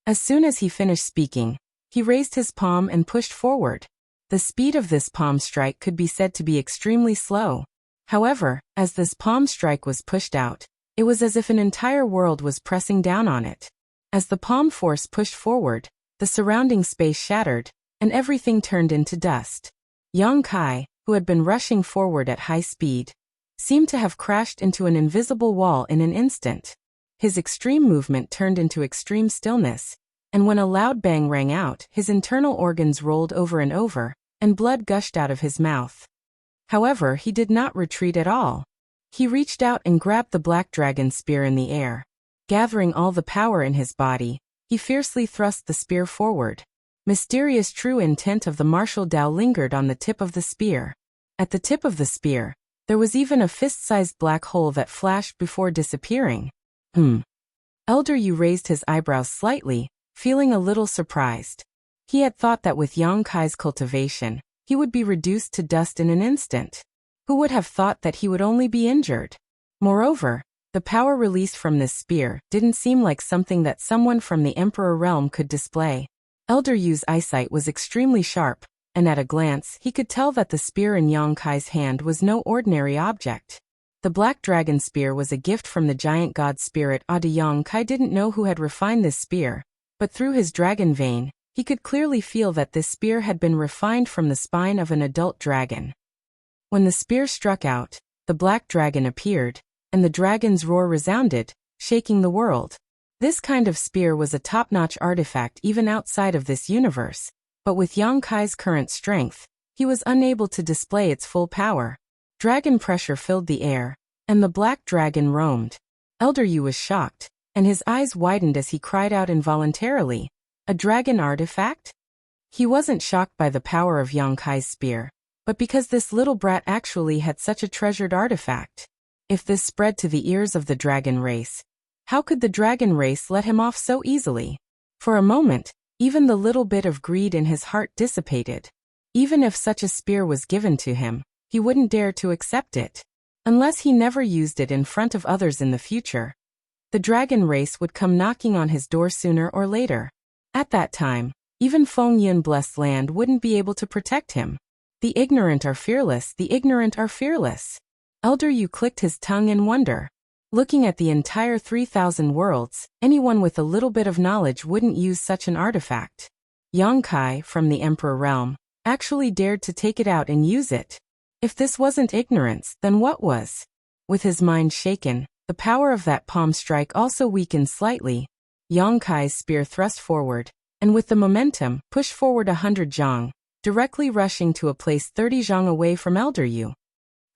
A: As soon as he finished speaking, he raised his palm and pushed forward. The speed of this palm strike could be said to be extremely slow. However, as this palm strike was pushed out, it was as if an entire world was pressing down on it. As the palm force pushed forward, the surrounding space shattered, and everything turned into dust. Yang Kai, who had been rushing forward at high speed, seemed to have crashed into an invisible wall in an instant. His extreme movement turned into extreme stillness, and when a loud bang rang out, his internal organs rolled over and over, and blood gushed out of his mouth. However, he did not retreat at all. He reached out and grabbed the black dragon spear in the air. Gathering all the power in his body, he fiercely thrust the spear forward. Mysterious true intent of the martial Tao lingered on the tip of the spear. At the tip of the spear, there was even a fist-sized black hole that flashed before disappearing. Elder Yu raised his eyebrows slightly, feeling a little surprised. He had thought that with Yang Kai's cultivation, he would be reduced to dust in an instant. Who would have thought that he would only be injured? Moreover, the power released from this spear didn't seem like something that someone from the Emperor realm could display. Elder Yu's eyesight was extremely sharp, and at a glance he could tell that the spear in Yang Kai's hand was no ordinary object. The black dragon spear was a gift from the giant god spirit Ada. Yang Kai didn't know who had refined this spear, but through his dragon vein, he could clearly feel that this spear had been refined from the spine of an adult dragon. When the spear struck out, the black dragon appeared, and the dragon's roar resounded, shaking the world. This kind of spear was a top-notch artifact even outside of this universe, but with Yang Kai's current strength, he was unable to display its full power. Dragon pressure filled the air, and the black dragon roamed. Elder Yu was shocked, and his eyes widened as he cried out involuntarily, "A dragon artifact?" He wasn't shocked by the power of Yang Kai's spear, but because this little brat actually had such a treasured artifact. If this spread to the ears of the dragon race, how could the dragon race let him off so easily? For a moment, even the little bit of greed in his heart dissipated. Even if such a spear was given to him, he wouldn't dare to accept it. Unless he never used it in front of others in the future. The dragon race would come knocking on his door sooner or later. At that time, even Feng Yun blessed land wouldn't be able to protect him. The ignorant are fearless, the ignorant are fearless. Elder Yu clicked his tongue in wonder. Looking at the entire 3,000 worlds, anyone with a little bit of knowledge wouldn't use such an artifact. Yang Kai, from the Emperor realm, actually dared to take it out and use it. If this wasn't ignorance, then what was? With his mind shaken, the power of that palm strike also weakened slightly. Yang Kai's spear thrust forward, and with the momentum, pushed forward 100 zhang, directly rushing to a place 30 zhang away from Elder Yu.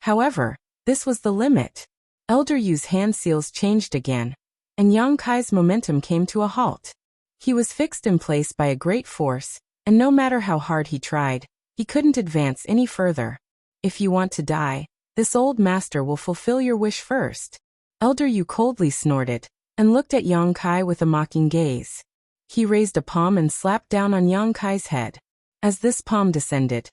A: However, this was the limit. Elder Yu's hand seals changed again, and Yang Kai's momentum came to a halt. He was fixed in place by a great force, and no matter how hard he tried, he couldn't advance any further. If you want to die, this old master will fulfill your wish first. Elder Yu coldly snorted, and looked at Yang Kai with a mocking gaze. He raised a palm and slapped down on Yang Kai's head. As this palm descended,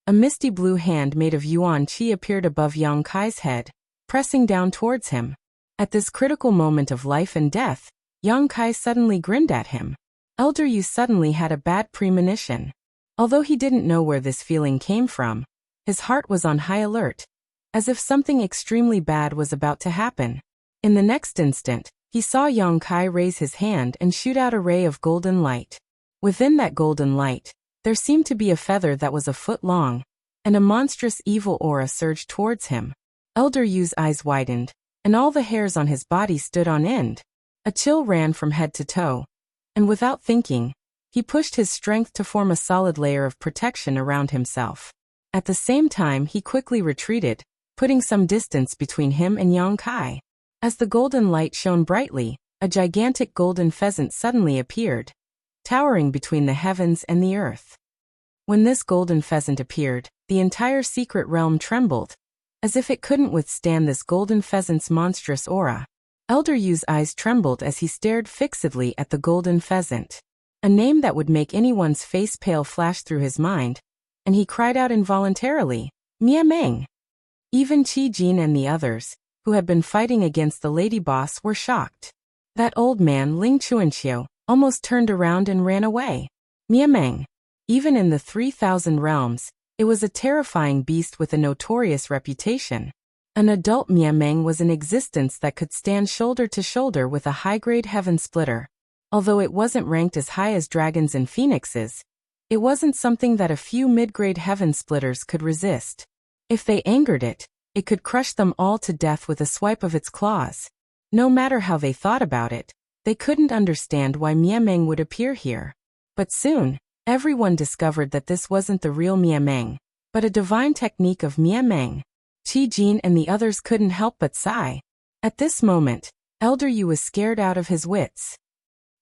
A: a misty blue hand made of yuan qi appeared above Yang Kai's head, pressing down towards him. At this critical moment of life and death, Yang Kai suddenly grinned at him. Elder Yu suddenly had a bad premonition. Although he didn't know where this feeling came from, his heart was on high alert, as if something extremely bad was about to happen. In the next instant, he saw Yang Kai raise his hand and shoot out a ray of golden light. Within that golden light, there seemed to be a feather that was a foot long, and a monstrous evil aura surged towards him. Elder Yu's eyes widened, and all the hairs on his body stood on end. A chill ran from head to toe, and without thinking, he pushed his strength to form a solid layer of protection around himself. At the same time, he quickly retreated, putting some distance between him and Yang Kai. As the golden light shone brightly, a gigantic golden pheasant suddenly appeared, towering between the heavens and the earth. When this golden pheasant appeared, the entire secret realm trembled, as if it couldn't withstand this golden pheasant's monstrous aura. Elder Yu's eyes trembled as he stared fixedly at the golden pheasant. A name that would make anyone's face pale flashed through his mind, and he cried out involuntarily, "Mia Meng!" Even Qi Jin and the others, who had been fighting against the lady boss, were shocked. That old man, Ling Chuanqiu, almost turned around and ran away. Mia Meng. Even in the 3,000 realms, it was a terrifying beast with a notorious reputation. An adult Mia Meng was in existence that could stand shoulder to shoulder with a high-grade heaven splitter. Although it wasn't ranked as high as dragons and phoenixes, it wasn't something that a few mid-grade heaven splitters could resist. If they angered it, it could crush them all to death with a swipe of its claws. No matter how they thought about it, they couldn't understand why Mia Meng would appear here. But soon, everyone discovered that this wasn't the real Mia Meng, but a divine technique of Mia Meng. Qi Jin and the others couldn't help but sigh. At this moment, Elder Yu was scared out of his wits.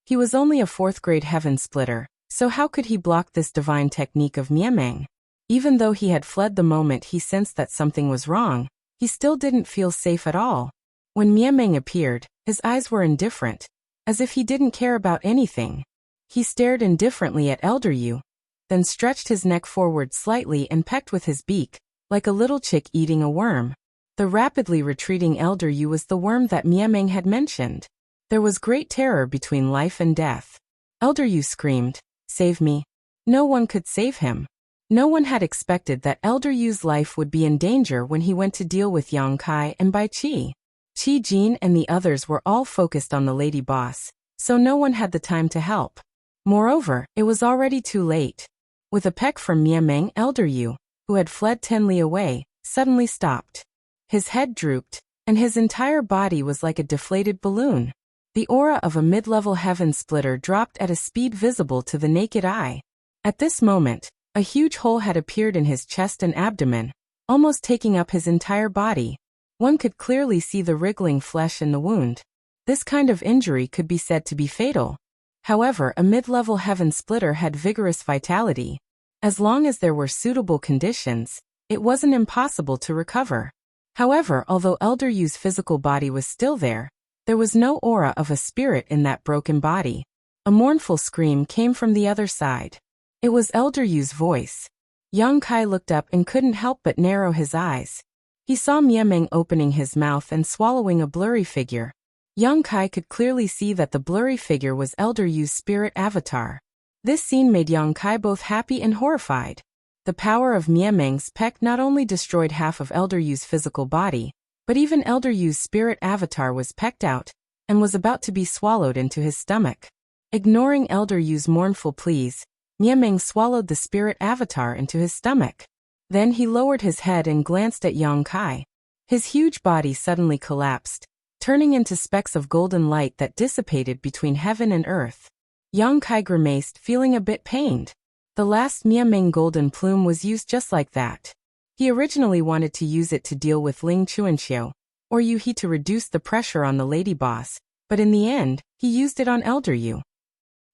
A: He was only a 4th-grade heaven splitter, so how could he block this divine technique of Mia Meng? Even though he had fled the moment he sensed that something was wrong, he still didn't feel safe at all. When Mia Meng appeared, his eyes were indifferent, as if he didn't care about anything. He stared indifferently at Elder Yu, then stretched his neck forward slightly and pecked with his beak, like a little chick eating a worm. The rapidly retreating Elder Yu was the worm that Mia Meng had mentioned. There was great terror between life and death. Elder Yu screamed, "Save me!" No one could save him. No one had expected that Elder Yu's life would be in danger when he went to deal with Yang Kai and Bai Qi. Qi Jin and the others were all focused on the lady boss, so no one had the time to help. Moreover, it was already too late. With a peck from Miameng, Elder Yu, who had fled 10 li away, suddenly stopped. His head drooped, and his entire body was like a deflated balloon. The aura of a mid-level heaven splitter dropped at a speed visible to the naked eye. At this moment, a huge hole had appeared in his chest and abdomen, almost taking up his entire body. One could clearly see the wriggling flesh in the wound. This kind of injury could be said to be fatal. However, a mid-level heaven splitter had vigorous vitality. As long as there were suitable conditions, it wasn't impossible to recover. However, although Elder Yu's physical body was still there was no aura of a spirit in that broken body. A mournful scream came from the other side. It was Elder Yu's voice. Yang Kai looked up and couldn't help but narrow his eyes. He saw Miameng opening his mouth and swallowing a blurry figure. Yang Kai could clearly see that the blurry figure was Elder Yu's spirit avatar. This scene made Yang Kai both happy and horrified. The power of Miameng's peck not only destroyed half of Elder Yu's physical body, but even Elder Yu's spirit avatar was pecked out, and was about to be swallowed into his stomach. Ignoring Elder Yu's mournful pleas, Miameng swallowed the spirit avatar into his stomach. Then he lowered his head and glanced at Yang Kai. His huge body suddenly collapsed, turning into specks of golden light that dissipated between heaven and earth. Yang Kai grimaced, feeling a bit pained. The last Miameng golden plume was used just like that. He originally wanted to use it to deal with Ling Chuanxiu, or Yu He to reduce the pressure on the lady boss, but in the end, he used it on Elder Yu.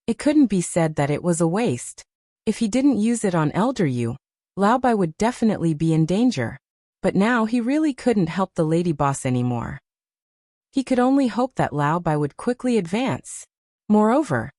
A: It couldn't be said that it was a waste. If he didn't use it on Elder Yu, Lao Bai would definitely be in danger. But now he really couldn't help the lady boss anymore. He could only hope that Lao Bai would quickly advance. Moreover,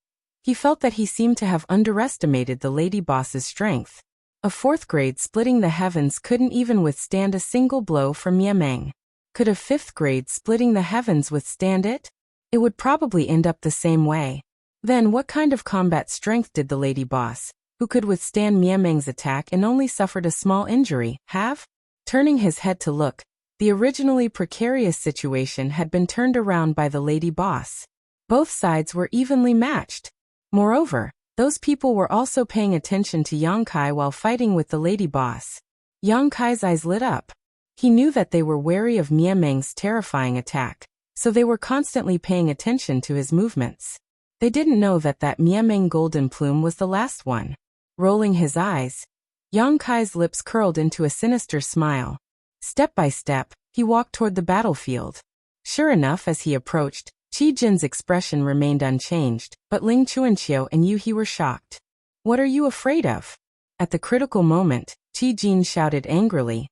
A: he felt that he seemed to have underestimated the lady boss's strength. A 4th grade splitting the heavens couldn't even withstand a single blow from Miameng. Could a 5th grade splitting the heavens withstand it? It would probably end up the same way. Then what kind of combat strength did the lady boss, who could withstand Miameng's attack and only suffered a small injury, have? Turning his head to look, the originally precarious situation had been turned around by the lady boss. Both sides were evenly matched. Moreover, those people were also paying attention to Yang Kai while fighting with the lady boss. Yang Kai's eyes lit up. He knew that they were wary of Miameng's terrifying attack, so they were constantly paying attention to his movements. They didn't know that Miameng golden plume was the last one. Rolling his eyes, Yang Kai's lips curled into a sinister smile. Step by step, he walked toward the battlefield. Sure enough, as he approached, Qi Jin's expression remained unchanged, but Ling Chuanxiu and Yu He were shocked. What are you afraid of? At the critical moment, Qi Jin shouted angrily.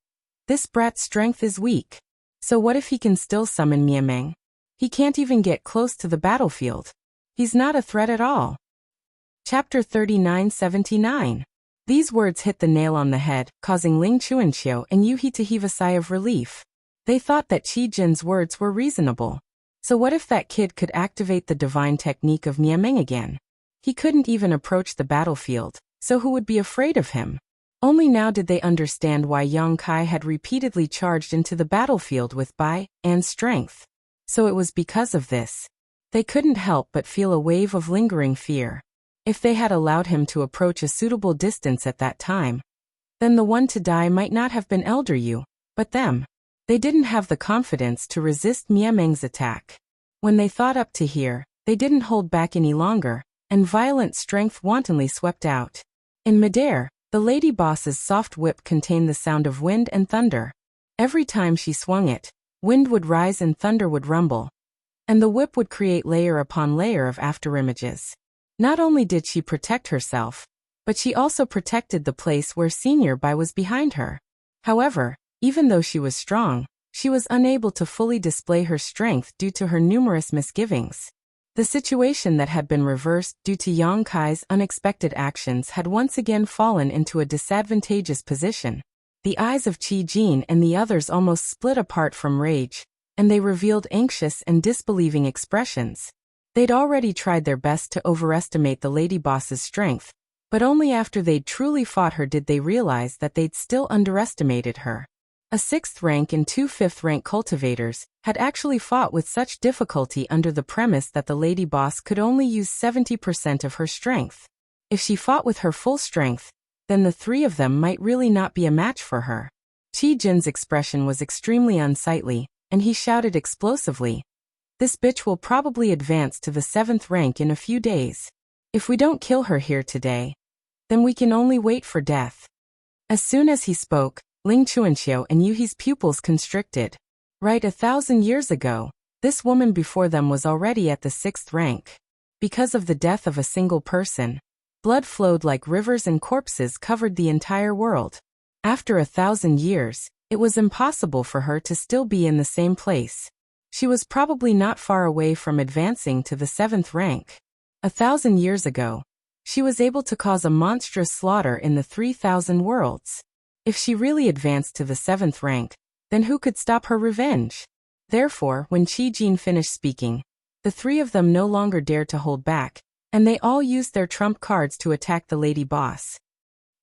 A: This brat's strength is weak. So what if he can still summon Miameng? He can't even get close to the battlefield. He's not a threat at all. Chapter 3979. These words hit the nail on the head, causing Ling Chuanxiu and Yu He to heave a sigh of relief. They thought that Qi Jin's words were reasonable. So what if that kid could activate the divine technique of Miameng again? He couldn't even approach the battlefield, so who would be afraid of him? Only now did they understand why Yang Kai had repeatedly charged into the battlefield with Bai and strength. So it was because of this. They couldn't help but feel a wave of lingering fear. If they had allowed him to approach a suitable distance at that time, then the one to die might not have been Elder Yu, but them. They didn't have the confidence to resist Miameng's attack. When they thought up to here, they didn't hold back any longer, and violent strength wantonly swept out. In midair, the lady boss's soft whip contained the sound of wind and thunder. Every time she swung it, wind would rise and thunder would rumble, and the whip would create layer upon layer of afterimages. Not only did she protect herself, but she also protected the place where Senior Bai was behind her. However, even though she was strong, she was unable to fully display her strength due to her numerous misgivings. The situation that had been reversed due to Yang Kai's unexpected actions had once again fallen into a disadvantageous position. The eyes of Qi Jin and the others almost split apart from rage, and they revealed anxious and disbelieving expressions. They'd already tried their best to overestimate the lady boss's strength, But only after they'd truly fought her did they realize that they'd still underestimated her. A 6th rank and 2 5th-rank cultivators had actually fought with such difficulty under the premise that the lady boss could only use 70% of her strength. If she fought with her full strength, then the 3 of them might really not be a match for her. Qi Jin's expression was extremely unsightly, and he shouted explosively, "This bitch will probably advance to the 7th rank in a few days. If we don't kill her here today, then we can only wait for death." As soon as he spoke, Ling Chuanxiu and Yuhi's pupils constricted. Right, 1,000 years ago, this woman before them was already at the 6th rank. Because of the death of a single person, blood flowed like rivers and corpses covered the entire world. After 1,000 years, it was impossible for her to still be in the same place. She was probably not far away from advancing to the 7th rank. 1,000 years ago, she was able to cause a monstrous slaughter in the 3,000 worlds. If she really advanced to the 7th rank, then who could stop her revenge? Therefore, when Qi Jin finished speaking, the 3 of them no longer dared to hold back, and they all used their trump cards to attack the lady boss.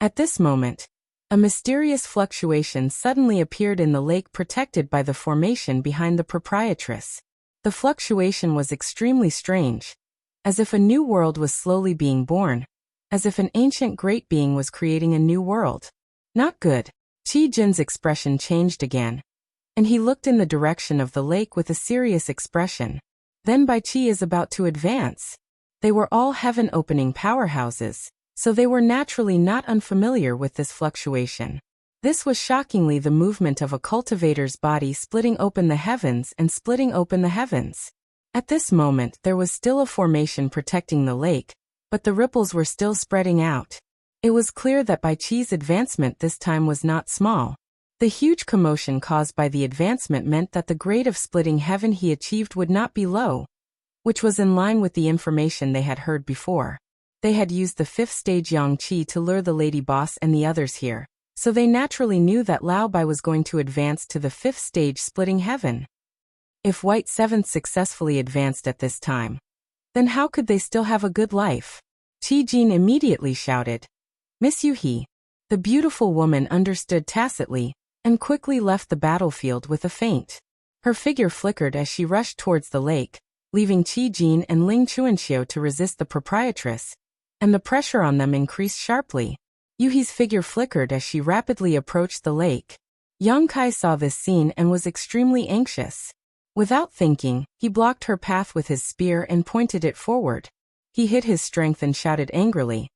A: At this moment, a mysterious fluctuation suddenly appeared in the lake protected by the formation behind the proprietress. The fluctuation was extremely strange, as if a new world was slowly being born, as if an ancient great being was creating a new world. Not good. Qi Jin's expression changed again, and he looked in the direction of the lake with a serious expression. Then Bai Qi is about to advance. They were all heaven-opening powerhouses, so they were naturally not unfamiliar with this fluctuation. This was shockingly the movement of a cultivator's body splitting open the heavens and splitting open the heavens. At this moment there was still a formation protecting the lake, but the ripples were still spreading out. It was clear that Bai Qi's advancement this time was not small. The huge commotion caused by the advancement meant that the grade of splitting heaven he achieved would not be low, which was in line with the information they had heard before. They had used the 5th stage Yang Qi to lure the lady boss and the others here, so they naturally knew that Lao Bai was going to advance to the 5th stage splitting heaven. If White 7th successfully advanced at this time, then how could they still have a good life? Qi Jin immediately shouted, "Miss Yuhi." The beautiful woman understood tacitly, and quickly left the battlefield with a feint. Her figure flickered as she rushed towards the lake, leaving Qi Jin and Ling Chuanxiu to resist the proprietress, and the pressure on them increased sharply. Yuhi's figure flickered as she rapidly approached the lake. Yang Kai saw this scene and was extremely anxious. Without thinking, he blocked her path with his spear and pointed it forward. He hid his strength and shouted angrily,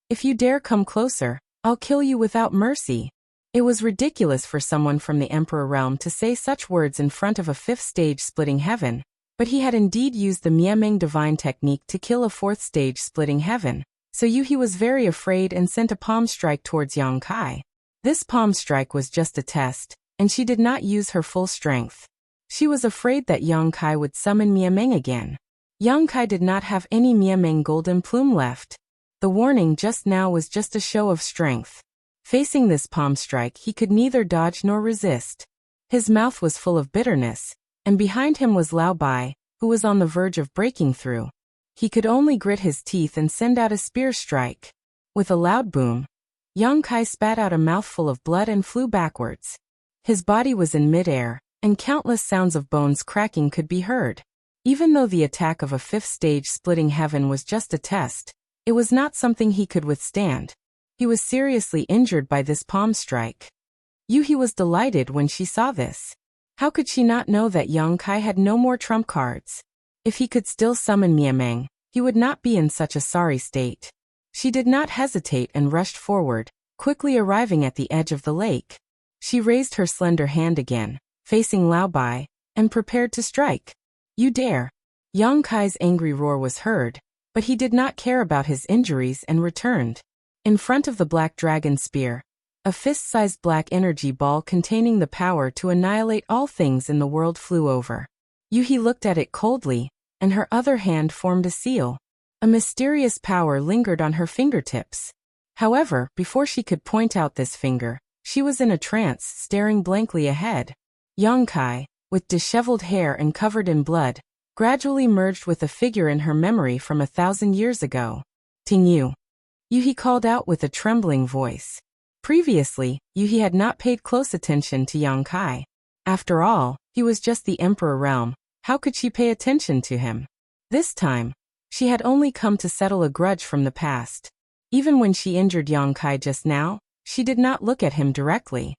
A: "If you dare come closer, I'll kill you without mercy." It was ridiculous for someone from the Emperor realm to say such words in front of a 5th stage splitting heaven, but he had indeed used the Miameng divine technique to kill a 4th stage splitting heaven, so Yuhi was very afraid and sent a palm strike towards Yang Kai. This palm strike was just a test, and she did not use her full strength. She was afraid that Yang Kai would summon Miameng again. Yang Kai did not have any Miameng golden plume left. The warning just now was just a show of strength. Facing this palm strike he could neither dodge nor resist. His mouth was full of bitterness, and behind him was Lao Bai, who was on the verge of breaking through. He could only grit his teeth and send out a spear strike. With a loud boom, Yang Kai spat out a mouthful of blood and flew backwards. His body was in midair, and countless sounds of bones cracking could be heard. Even though the attack of a 5th stage splitting heaven was just a test, it was not something he could withstand. He was seriously injured by this palm strike. Yuhi was delighted when she saw this. How could she not know that Yang Kai had no more trump cards? If he could still summon Miameng, he would not be in such a sorry state. She did not hesitate and rushed forward, quickly arriving at the edge of the lake. She raised her slender hand again, facing Lao Bai, and prepared to strike. "You dare!" Yang Kai's angry roar was heard, but he did not care about his injuries and returned. In front of the black dragon spear, a fist-sized black energy ball containing the power to annihilate all things in the world flew over. Yuhi looked at it coldly, and her other hand formed a seal. A mysterious power lingered on her fingertips. However, before she could point out this finger, she was in a trance, staring blankly ahead. Yang Kai, with disheveled hair and covered in blood, gradually merged with a figure in her memory from 1,000 years ago. Ting Yu. Yuhi called out with a trembling voice. Previously, Yuhi had not paid close attention to Yang Kai. After all, he was just the Emperor realm. How could she pay attention to him? This time, she had only come to settle a grudge from the past. Even when she injured Yang Kai just now, she did not look at him directly.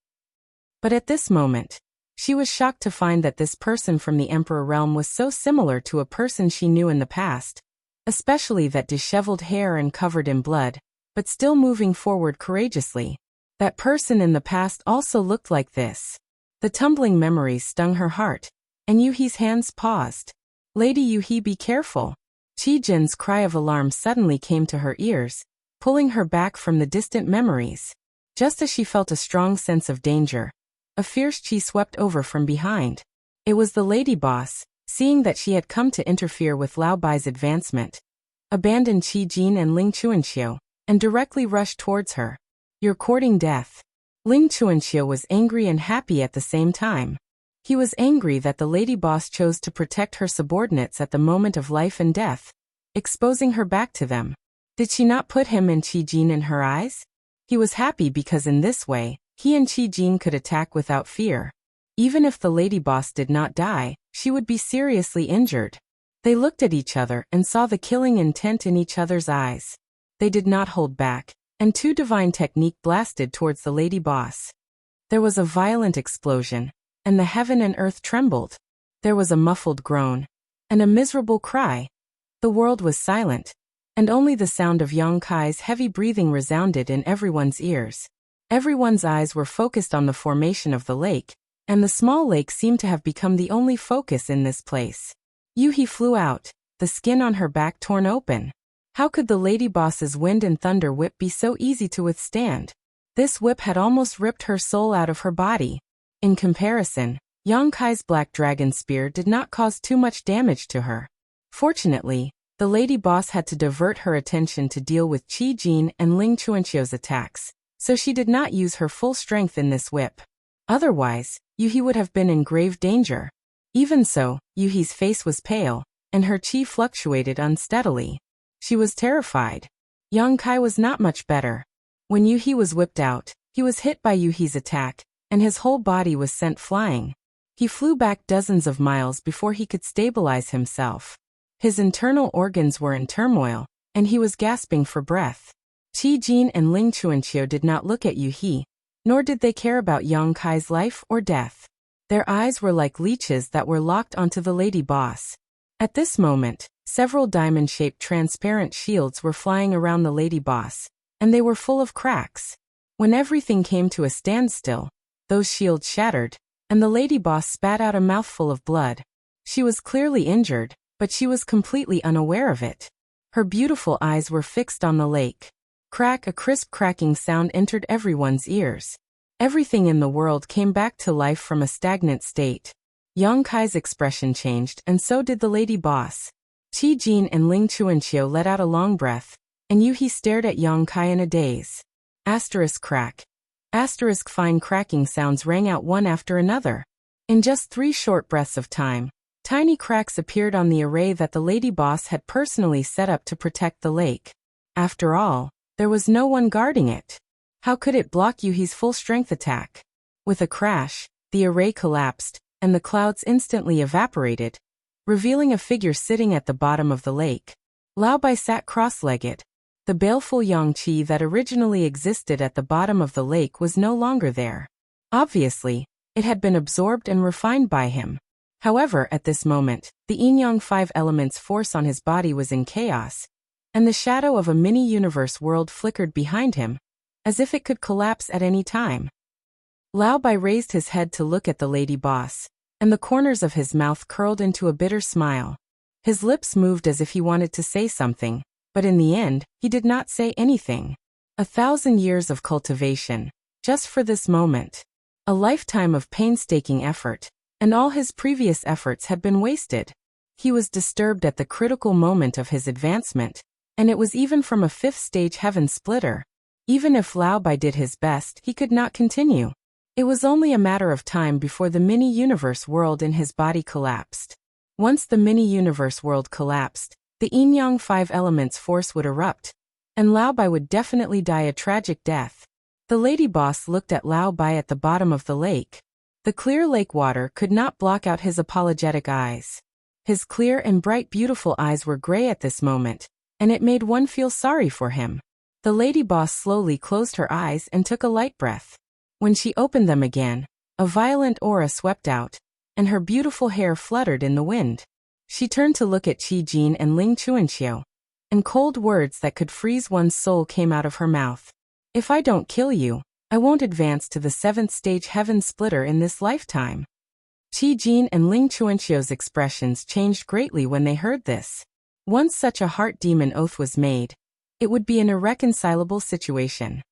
A: But at this moment, she was shocked to find that this person from the Emperor realm was so similar to a person she knew in the past, especially that disheveled hair and covered in blood, but still moving forward courageously. That person in the past also looked like this. The tumbling memories stung her heart, and Yuhi's hands paused. Lady Yuhi, be careful. Qi Jin's cry of alarm suddenly came to her ears, pulling her back from the distant memories. Just as she felt a strong sense of danger, a fierce qi swept over from behind. It was the lady boss, seeing that she had come to interfere with Lao Bai's advancement, abandoned Qi Jin and Ling Chuanxiu, and directly rushed towards her. You're courting death. Ling Chuanxiu was angry and happy at the same time. He was angry that the lady boss chose to protect her subordinates at the moment of life and death, exposing her back to them. Did she not put him and Qi Jin in her eyes? He was happy because in this way, he and Qi Jin could attack without fear. Even if the lady boss did not die, she would be seriously injured. They looked at each other and saw the killing intent in each other's eyes. They did not hold back, and two divine technique blasted towards the lady boss. There was a violent explosion, and the heaven and earth trembled. There was a muffled groan, and a miserable cry. The world was silent, and only the sound of Yang Kai's heavy breathing resounded in everyone's ears. Everyone's eyes were focused on the formation of the lake, and the small lake seemed to have become the only focus in this place. Yuhi flew out, the skin on her back torn open. How could the lady boss's wind and thunder whip be so easy to withstand? This whip had almost ripped her soul out of her body. In comparison, Yang Kai's black dragon spear did not cause too much damage to her. Fortunately, the lady boss had to divert her attention to deal with Qi Jin and Ling Chuanxiu's attacks, so she did not use her full strength in this whip. Otherwise, Yuhi would have been in grave danger. Even so, Yuhi's face was pale, and her qi fluctuated unsteadily. She was terrified. Yang Kai was not much better. When Yuhi was whipped out, he was hit by Yuhi's attack, and his whole body was sent flying. He flew back dozens of miles before he could stabilize himself. His internal organs were in turmoil, and he was gasping for breath. Qi Jin and Ling Chuanxiu did not look at Yuhi, nor did they care about Yang Kai's life or death. Their eyes were like leeches that were locked onto the lady boss. At this moment, several diamond-shaped transparent shields were flying around the lady boss, and they were full of cracks. When everything came to a standstill, those shields shattered, and the lady boss spat out a mouthful of blood. She was clearly injured, but she was completely unaware of it. Her beautiful eyes were fixed on the lake. Crack! A crisp cracking sound entered everyone's ears. Everything in the world came back to life from a stagnant state. Yang Kai's expression changed, and so did the lady boss. Qi Jin and Ling Chuanxiu let out a long breath, and Yuhi stared at Yang Kai in a daze. Asterisk crack. Asterisk fine cracking sounds rang out one after another. In just 3 short breaths of time, tiny cracks appeared on the array that the lady boss had personally set up to protect the lake. After all, there was no one guarding it. How could it block Yuhi's full-strength attack? With a crash, the array collapsed, and the clouds instantly evaporated, revealing a figure sitting at the bottom of the lake. Lao Bai sat cross-legged. The baleful yang qi that originally existed at the bottom of the lake was no longer there. Obviously, it had been absorbed and refined by him. However, at this moment, the yin-yang 5 elements force on his body was in chaos, and the shadow of a mini-universe world flickered behind him, as if it could collapse at any time. Lao Bai raised his head to look at the lady boss, and the corners of his mouth curled into a bitter smile. His lips moved as if he wanted to say something, but in the end, he did not say anything. 1,000 years of cultivation, just for this moment. A lifetime of painstaking effort, and all his previous efforts had been wasted. He was disturbed at the critical moment of his advancement, and it was even from a 5th-stage heaven splitter. Even if Lao Bai did his best, he could not continue. It was only a matter of time before the mini-universe world in his body collapsed. Once the mini-universe world collapsed, the yin-yang 5 elements force would erupt, and Lao Bai would definitely die a tragic death. The lady boss looked at Lao Bai at the bottom of the lake. The clear lake water could not block out his apologetic eyes. His clear and bright beautiful eyes were gray at this moment, and it made one feel sorry for him. The lady boss slowly closed her eyes and took a light breath. When she opened them again, a violent aura swept out, and her beautiful hair fluttered in the wind. She turned to look at Qi Jin and Ling Chuanxiu, and cold words that could freeze one's soul came out of her mouth. If I don't kill you, I won't advance to the 7th stage heaven splitter in this lifetime. Qi Jin and Ling Chuanxiu's expressions changed greatly when they heard this. Once such a heart demon oath was made, it would be an irreconcilable situation.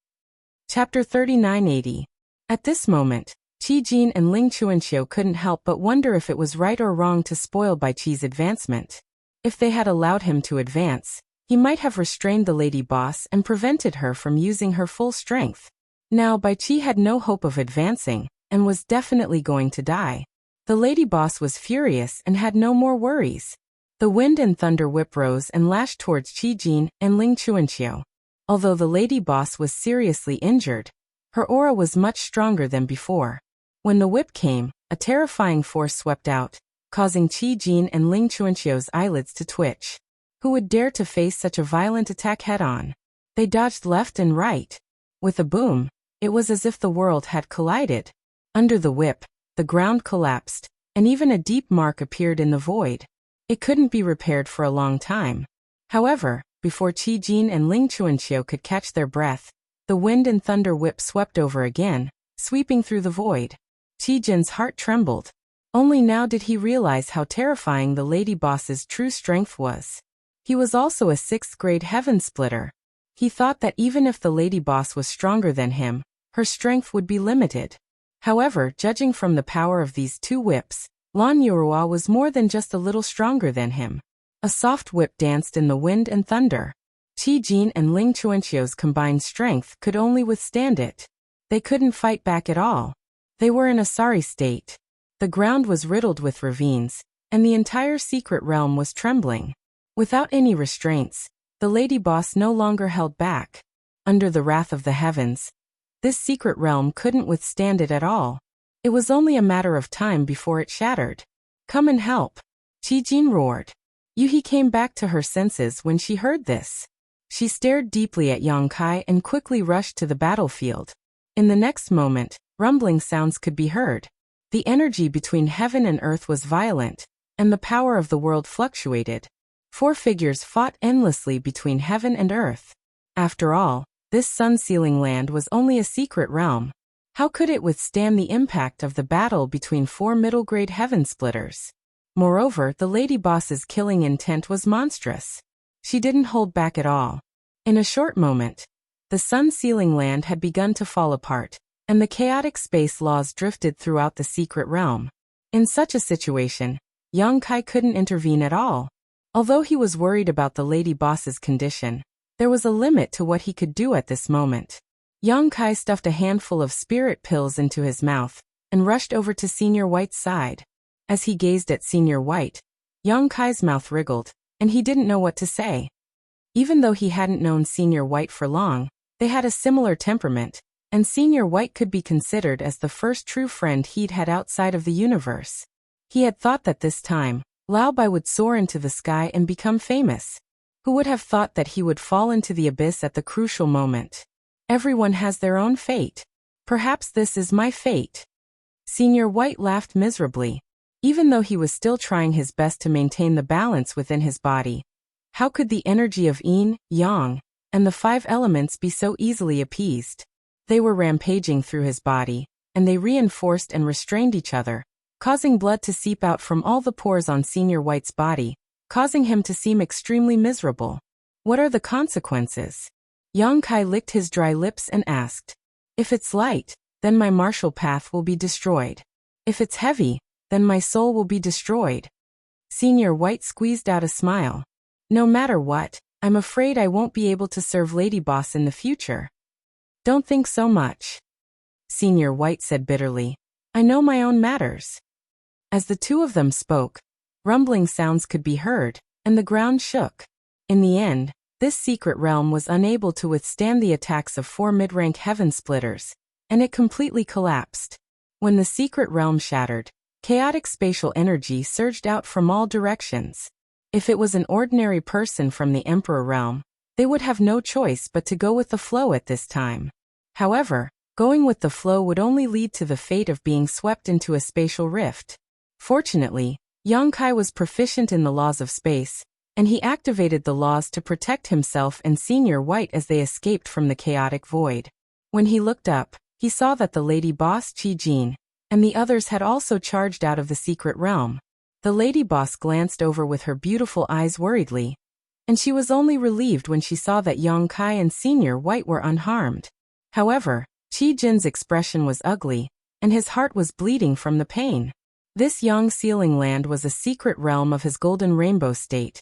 A: Chapter 3980. At this moment, Qi Jin and Ling Chuanxiu couldn't help but wonder if it was right or wrong to spoil Bai Qi's advancement. If they had allowed him to advance, he might have restrained the lady boss and prevented her from using her full strength. Now Bai Qi had no hope of advancing, and was definitely going to die. The lady boss was furious and had no more worries. The wind and thunder whip rose and lashed towards Qi Jin and Ling Chuanxiu. Although the lady boss was seriously injured, her aura was much stronger than before. When the whip came, a terrifying force swept out, causing Qi Jin and Ling Chuanxiu's eyelids to twitch. Who would dare to face such a violent attack head-on? They dodged left and right. With a boom, it was as if the world had collided. Under the whip, the ground collapsed, and even a deep mark appeared in the void. It couldn't be repaired for a long time. However, before Qi Jin and Ling Chuanxiu could catch their breath, the wind and thunder whip swept over again, sweeping through the void. Qi Jin's heart trembled. Only now did he realize how terrifying the lady boss's true strength was. He was also a 6th grade heaven splitter. He thought that even if the lady boss was stronger than him, her strength would be limited. However, judging from the power of these two whips, Lan Yurua was more than just a little stronger than him. A soft whip danced in the wind and thunder. Qi Jin and Ling Chuanxiu's combined strength could only withstand it. They couldn't fight back at all. They were in a sorry state. The ground was riddled with ravines, and the entire secret realm was trembling. Without any restraints, the lady boss no longer held back. Under the wrath of the heavens, this secret realm couldn't withstand it at all. It was only a matter of time before it shattered. Come and help, Qi Jin roared. Yuhi came back to her senses when she heard this. She stared deeply at Yang Kai and quickly rushed to the battlefield. In the next moment, rumbling sounds could be heard. The energy between heaven and earth was violent, and the power of the world fluctuated. 4 figures fought endlessly between heaven and earth. After all, this sun-sealing land was only a secret realm. How could it withstand the impact of the battle between 4 middle-grade heaven splitters? Moreover, the lady boss's killing intent was monstrous. She didn't hold back at all. In a short moment, the sun-sealing land had begun to fall apart, and the chaotic space laws drifted throughout the secret realm. In such a situation, Yang Kai couldn't intervene at all. Although he was worried about the lady boss's condition, there was a limit to what he could do at this moment. Yang Kai stuffed a handful of spirit pills into his mouth and rushed over to Senior White's side. As he gazed at Senior White, Yang Kai's mouth wriggled, and he didn't know what to say. Even though he hadn't known Senior White for long, they had a similar temperament, and Senior White could be considered as the first true friend he'd had outside of the universe. He had thought that this time, Lao Bai would soar into the sky and become famous. Who would have thought that he would fall into the abyss at the crucial moment? Everyone has their own fate. Perhaps this is my fate. Senior White laughed miserably. Even though he was still trying his best to maintain the balance within his body, how could the energy of yin, yang, and the 5 elements be so easily appeased? They were rampaging through his body, and they reinforced and restrained each other, causing blood to seep out from all the pores on Senior White's body, causing him to seem extremely miserable. What are the consequences? Yang Kai licked his dry lips and asked. If it's light, then my martial path will be destroyed. If it's heavy, then my soul will be destroyed. Senior White squeezed out a smile. No matter what, I'm afraid I won't be able to serve Lady Boss in the future. Don't think so much, Senior White said bitterly. I know my own matters. As the two of them spoke, rumbling sounds could be heard, and the ground shook. In the end, This secret realm was unable to withstand the attacks of 4 mid-rank heaven splitters, and it completely collapsed. When the secret realm shattered, chaotic spatial energy surged out from all directions. If it was an ordinary person from the Emperor realm, they would have no choice but to go with the flow at this time. However, going with the flow would only lead to the fate of being swept into a spatial rift. Fortunately, Yang Kai was proficient in the laws of space, and he activated the laws to protect himself and Senior White as they escaped from the chaotic void. When he looked up, he saw that the lady boss Qi Jin and the others had also charged out of the secret realm. The lady boss glanced over with her beautiful eyes worriedly, and she was only relieved when she saw that Yang Kai and Senior White were unharmed. However, Qi Jin's expression was ugly, and his heart was bleeding from the pain. This Yang Sealing Land was a secret realm of his Golden Rainbow State,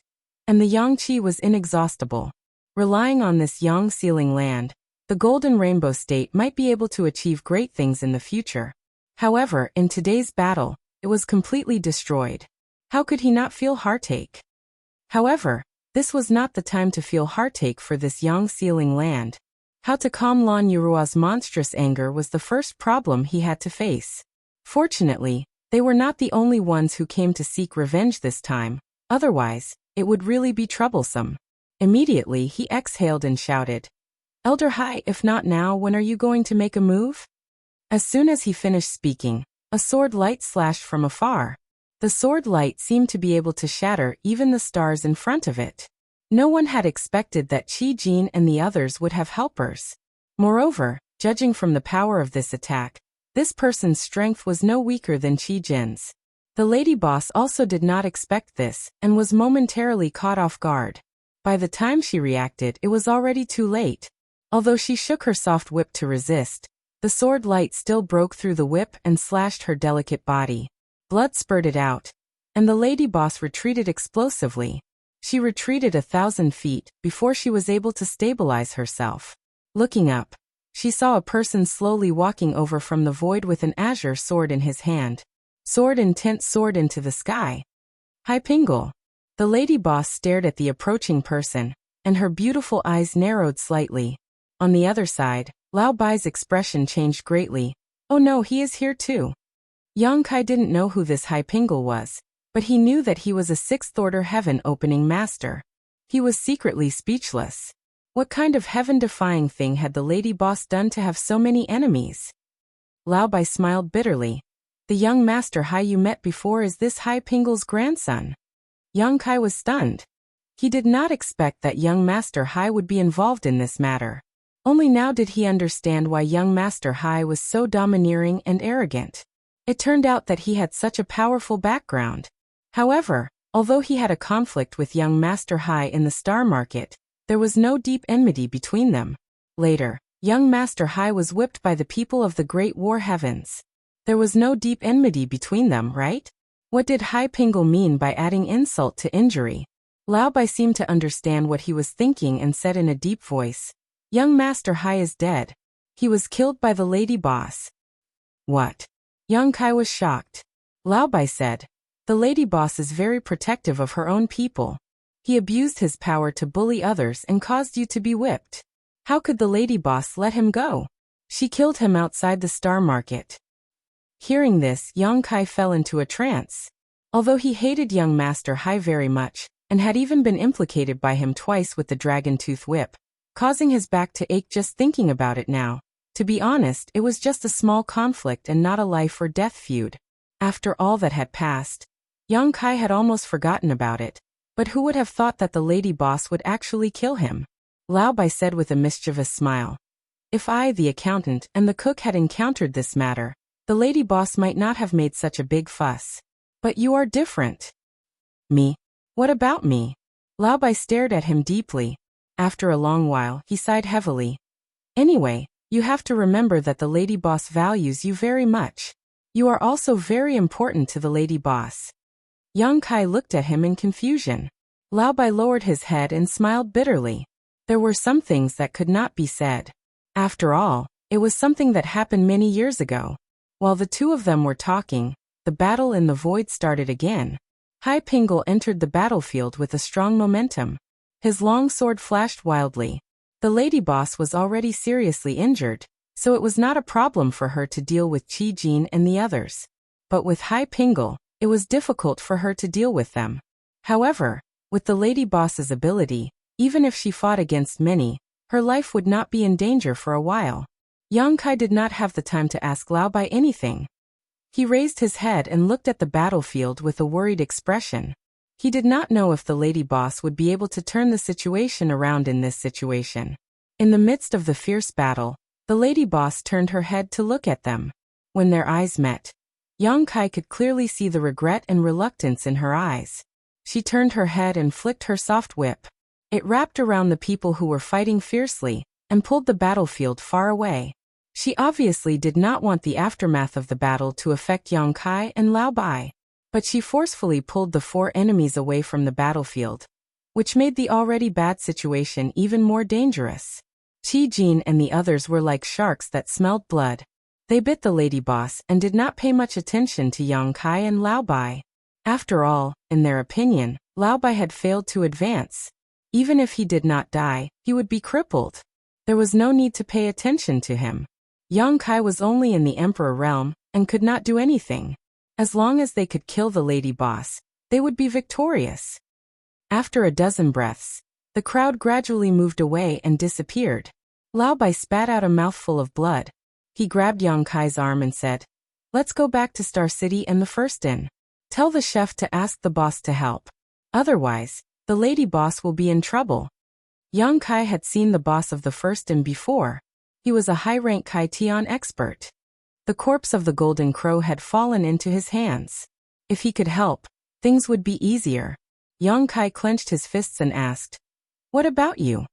A: and the Yang Qi was inexhaustible. Relying on this Yang Sealing Land, the Golden Rainbow State might be able to achieve great things in the future. However, in today's battle, it was completely destroyed. How could he not feel heartache? However, this was not the time to feel heartache for this Yang Sealing Land. How to calm Lan Yurua's monstrous anger was the first problem he had to face. Fortunately, they were not the only ones who came to seek revenge this time, otherwise, it would really be troublesome. Immediately he exhaled and shouted, "Elder Hai, if not now, when are you going to make a move?" As soon as he finished speaking, a sword light slashed from afar. The sword light seemed to be able to shatter even the stars in front of it. No one had expected that Qi Jin and the others would have helpers. Moreover, judging from the power of this attack, this person's strength was no weaker than Qi Jin's. The lady boss also did not expect this and was momentarily caught off guard. By the time she reacted, it was already too late. Although she shook her soft whip to resist, the sword light still broke through the whip and slashed her delicate body. Blood spurted out, and the lady boss retreated explosively. She retreated 1,000 feet before she was able to stabilize herself. Looking up, she saw a person slowly walking over from the void with an azure sword in his hand. Sword intent soared into the sky. Hai Pingle. The lady boss stared at the approaching person, and her beautiful eyes narrowed slightly. On the other side, Lao Bai's expression changed greatly. Oh no, he is here too. Yang Kai didn't know who this Hai Pingle was, but he knew that he was a 6th-order heaven opening master. He was secretly speechless. What kind of heaven-defying thing had the lady boss done to have so many enemies? Lao Bai smiled bitterly. The young master Hai you met before is this Hai Pingle's grandson. Yang Kai was stunned. He did not expect that young master Hai would be involved in this matter. Only now did he understand why young master Hai was so domineering and arrogant. It turned out that he had such a powerful background. However, although he had a conflict with young master Hai in the star market, there was no deep enmity between them. Later, young master Hai was whipped by the people of the Great War Heavens. There was no deep enmity between them, right? What did Hai Pingle mean by adding insult to injury? Lao Bai seemed to understand what he was thinking and said in a deep voice, "Young master Hai is dead. He was killed by the lady boss." What? Yang Kai was shocked. Lao Bai said, "The lady boss is very protective of her own people. He abused his power to bully others and caused you to be whipped. How could the lady boss let him go? She killed him outside the star market." Hearing this, Yang Kai fell into a trance. Although he hated young master Hai very much, and had even been implicated by him twice with the dragon tooth whip, causing his back to ache just thinking about it now. To be honest, it was just a small conflict and not a life or death feud. After all that had passed, Yang Kai had almost forgotten about it. But who would have thought that the lady boss would actually kill him? Lao Bai said with a mischievous smile. If I, the accountant, and the cook had encountered this matter, the lady boss might not have made such a big fuss. But you are different. Me? What about me? Lao Bai stared at him deeply. After a long while, he sighed heavily. Anyway, you have to remember that the lady boss values you very much. You are also very important to the lady boss. Yang Kai looked at him in confusion. Lao Bai lowered his head and smiled bitterly. There were some things that could not be said. After all, it was something that happened many years ago. While the two of them were talking, the battle in the void started again. Hai Pingle entered the battlefield with a strong momentum. His long sword flashed wildly. The lady boss was already seriously injured, so it was not a problem for her to deal with Qi Jin and the others. But with Hai Pingle, it was difficult for her to deal with them. However, with the lady boss's ability, even if she fought against many, her life would not be in danger for a while. Yang Kai did not have the time to ask Lao Bai anything. He raised his head and looked at the battlefield with a worried expression. He did not know if the lady boss would be able to turn the situation around in this situation. In the midst of the fierce battle, the lady boss turned her head to look at them. When their eyes met, Yang Kai could clearly see the regret and reluctance in her eyes. She turned her head and flicked her soft whip. It wrapped around the people who were fighting fiercely and pulled the battlefield far away. She obviously did not want the aftermath of the battle to affect Yang Kai and Lao Bai, but she forcefully pulled the 4 enemies away from the battlefield, which made the already bad situation even more dangerous. Qi Jin and the others were like sharks that smelled blood. They bit the lady boss and did not pay much attention to Yang Kai and Lao Bai. After all, in their opinion, Lao Bai had failed to advance. Even if he did not die, he would be crippled. There was no need to pay attention to him. Yang Kai was only in the Emperor realm and could not do anything. As long as they could kill the lady boss, they would be victorious. After a dozen breaths, the crowd gradually moved away and disappeared. Lao Bai spat out a mouthful of blood. He grabbed Yang Kai's arm and said, "Let's go back to Star City and the First Inn. Tell the chef to ask the boss to help. Otherwise, the lady boss will be in trouble." Yang Kai had seen the boss of the First Inn before. He was a high-rank Kai Tian expert. The corpse of the Golden Crow had fallen into his hands. If he could help, things would be easier. Yang Kai clenched his fists and asked, "What about you?"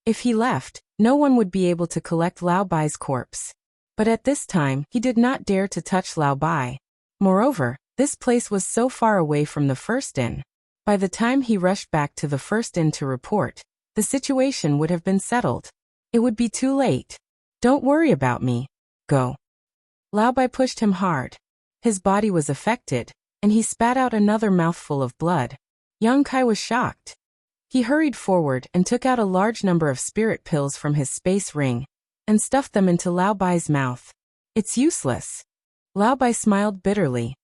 A: If he left, no one would be able to collect Lao Bai's corpse. But at this time, he did not dare to touch Lao Bai. Moreover, this place was so far away from the First Inn. By the time he rushed back to the First Inn to report, the situation would have been settled. It would be too late. "Don't worry about me. Go." Lao Bai pushed him hard. His body was affected, and he spat out another mouthful of blood. Yang Kai was shocked. He hurried forward and took out a large number of spirit pills from his space ring and stuffed them into Lao Bai's mouth. "It's useless." Lao Bai smiled bitterly.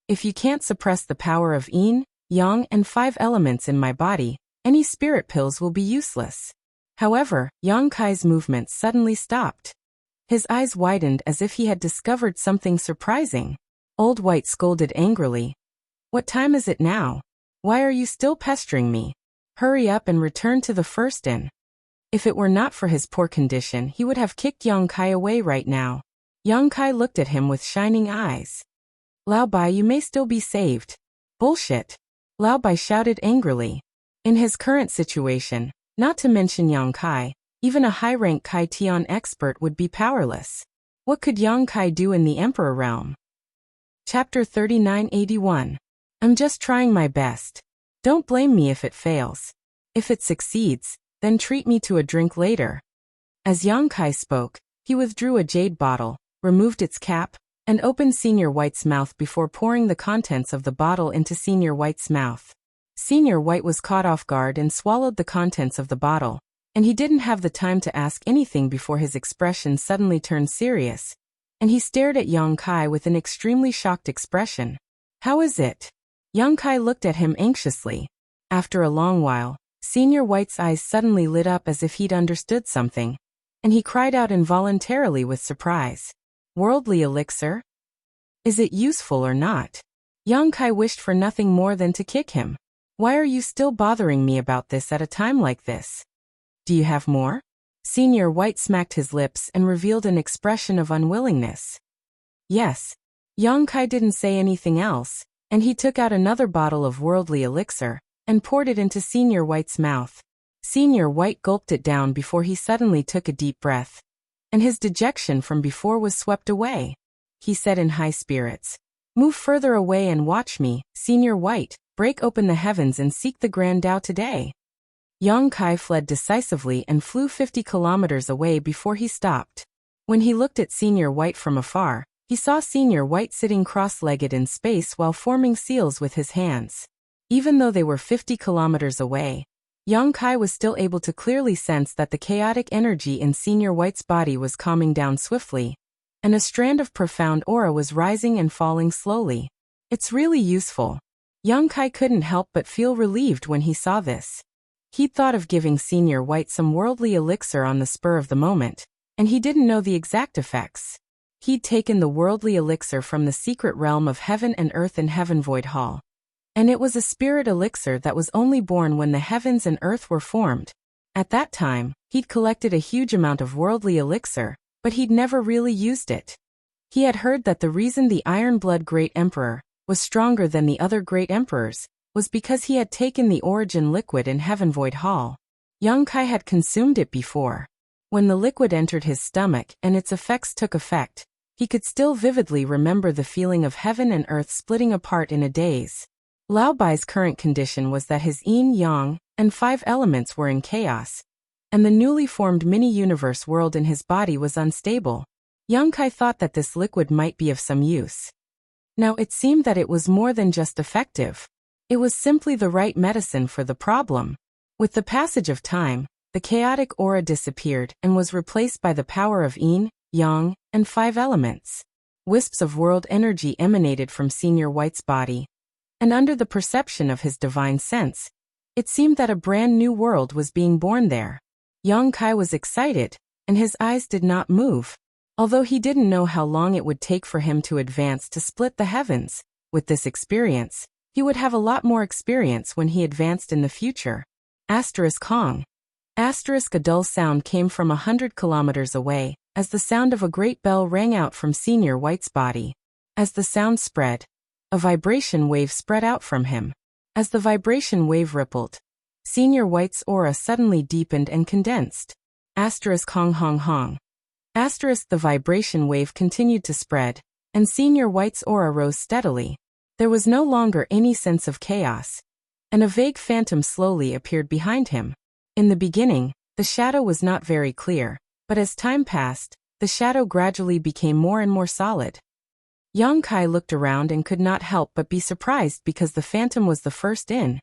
A: "If you can't suppress the power of yin, yang and 5 elements in my body, any spirit pills will be useless." However, Yang Kai's movements suddenly stopped. His eyes widened as if he had discovered something surprising. Old White scolded angrily. "What time is it now? Why are you still pestering me? Hurry up and return to the First Inn." If it were not for his poor condition, he would have kicked Yang Kai away right now. Yang Kai looked at him with shining eyes. "Lao Bai, you may still be saved." "Bullshit!" Lao Bai shouted angrily. In his current situation, not to mention Yang Kai, even a high-rank Kai Tian expert would be powerless. What could Yang Kai do in the Emperor realm? Chapter 3981. I'm just trying my best. Don't blame me if it fails. If it succeeds, then treat me to a drink later. As Yang Kai spoke, he withdrew a jade bottle, removed its cap, and opened Senior White's mouth before pouring the contents of the bottle into Senior White's mouth. Senior White was caught off guard and swallowed the contents of the bottle, and he didn't have the time to ask anything before his expression suddenly turned serious, and he stared at Yang Kai with an extremely shocked expression. "How is it?" Yang Kai looked at him anxiously. After a long while, Senior White's eyes suddenly lit up as if he'd understood something, and he cried out involuntarily with surprise. "Worldly elixir? Is it useful or not?" Yang Kai wished for nothing more than to kick him. "Why are you still bothering me about this at a time like this? Do you have more?" Senior White smacked his lips and revealed an expression of unwillingness. "Yes." Yang Kai didn't say anything else, and he took out another bottle of worldly elixir and poured it into Senior White's mouth. Senior White gulped it down before he suddenly took a deep breath, and his dejection from before was swept away. He said in high spirits, "Move further away and watch me, Senior White. Break open the heavens and seek the Grand Tao today." Yang Kai fled decisively and flew 50 kilometers away before he stopped. When he looked at Senior White from afar, he saw Senior White sitting cross-legged in space while forming seals with his hands. Even though they were 50 kilometers away, Young Kai was still able to clearly sense that the chaotic energy in Senior White's body was calming down swiftly, and a strand of profound aura was rising and falling slowly. It's really useful. Young Kai couldn't help but feel relieved when he saw this. He'd thought of giving Senior White some worldly elixir on the spur of the moment, and he didn't know the exact effects. He'd taken the worldly elixir from the secret realm of heaven and earth in Heaven Void Hall. And it was a spirit elixir that was only born when the heavens and earth were formed. At that time, he'd collected a huge amount of worldly elixir, but he'd never really used it. He had heard that the reason the Iron Blood Great Emperor was stronger than the other great emperors was because he had taken the origin liquid in Heaven Void Hall. Young Kai had consumed it before. When the liquid entered his stomach and its effects took effect, he could still vividly remember the feeling of heaven and earth splitting apart in a daze. Lao Bai's current condition was that his yin, yang, and 5 elements were in chaos, and the newly formed mini-universe world in his body was unstable. Young Kai thought that this liquid might be of some use. Now it seemed that it was more than just effective. It was simply the right medicine for the problem. With the passage of time, the chaotic aura disappeared and was replaced by the power of yin, yang, and 5 elements. Wisps of world energy emanated from Senior White's body, and under the perception of his divine sense, it seemed that a brand new world was being born there. Young Kai was excited, and his eyes did not move. Although he didn't know how long it would take for him to advance to split the heavens, with this experience, he would have a lot more experience when he advanced in the future. Kong. A dull sound came from 100 kilometers away, as the sound of a great bell rang out from Senior White's body. As the sound spread, a vibration wave spread out from him. As the vibration wave rippled, Senior White's aura suddenly deepened and condensed. Hong hong hong. The vibration wave continued to spread, and Senior White's aura rose steadily. There was no longer any sense of chaos, and a vague phantom slowly appeared behind him. In the beginning, the shadow was not very clear, but as time passed, the shadow gradually became more and more solid. Young Kai looked around and could not help but be surprised because the phantom was the first in,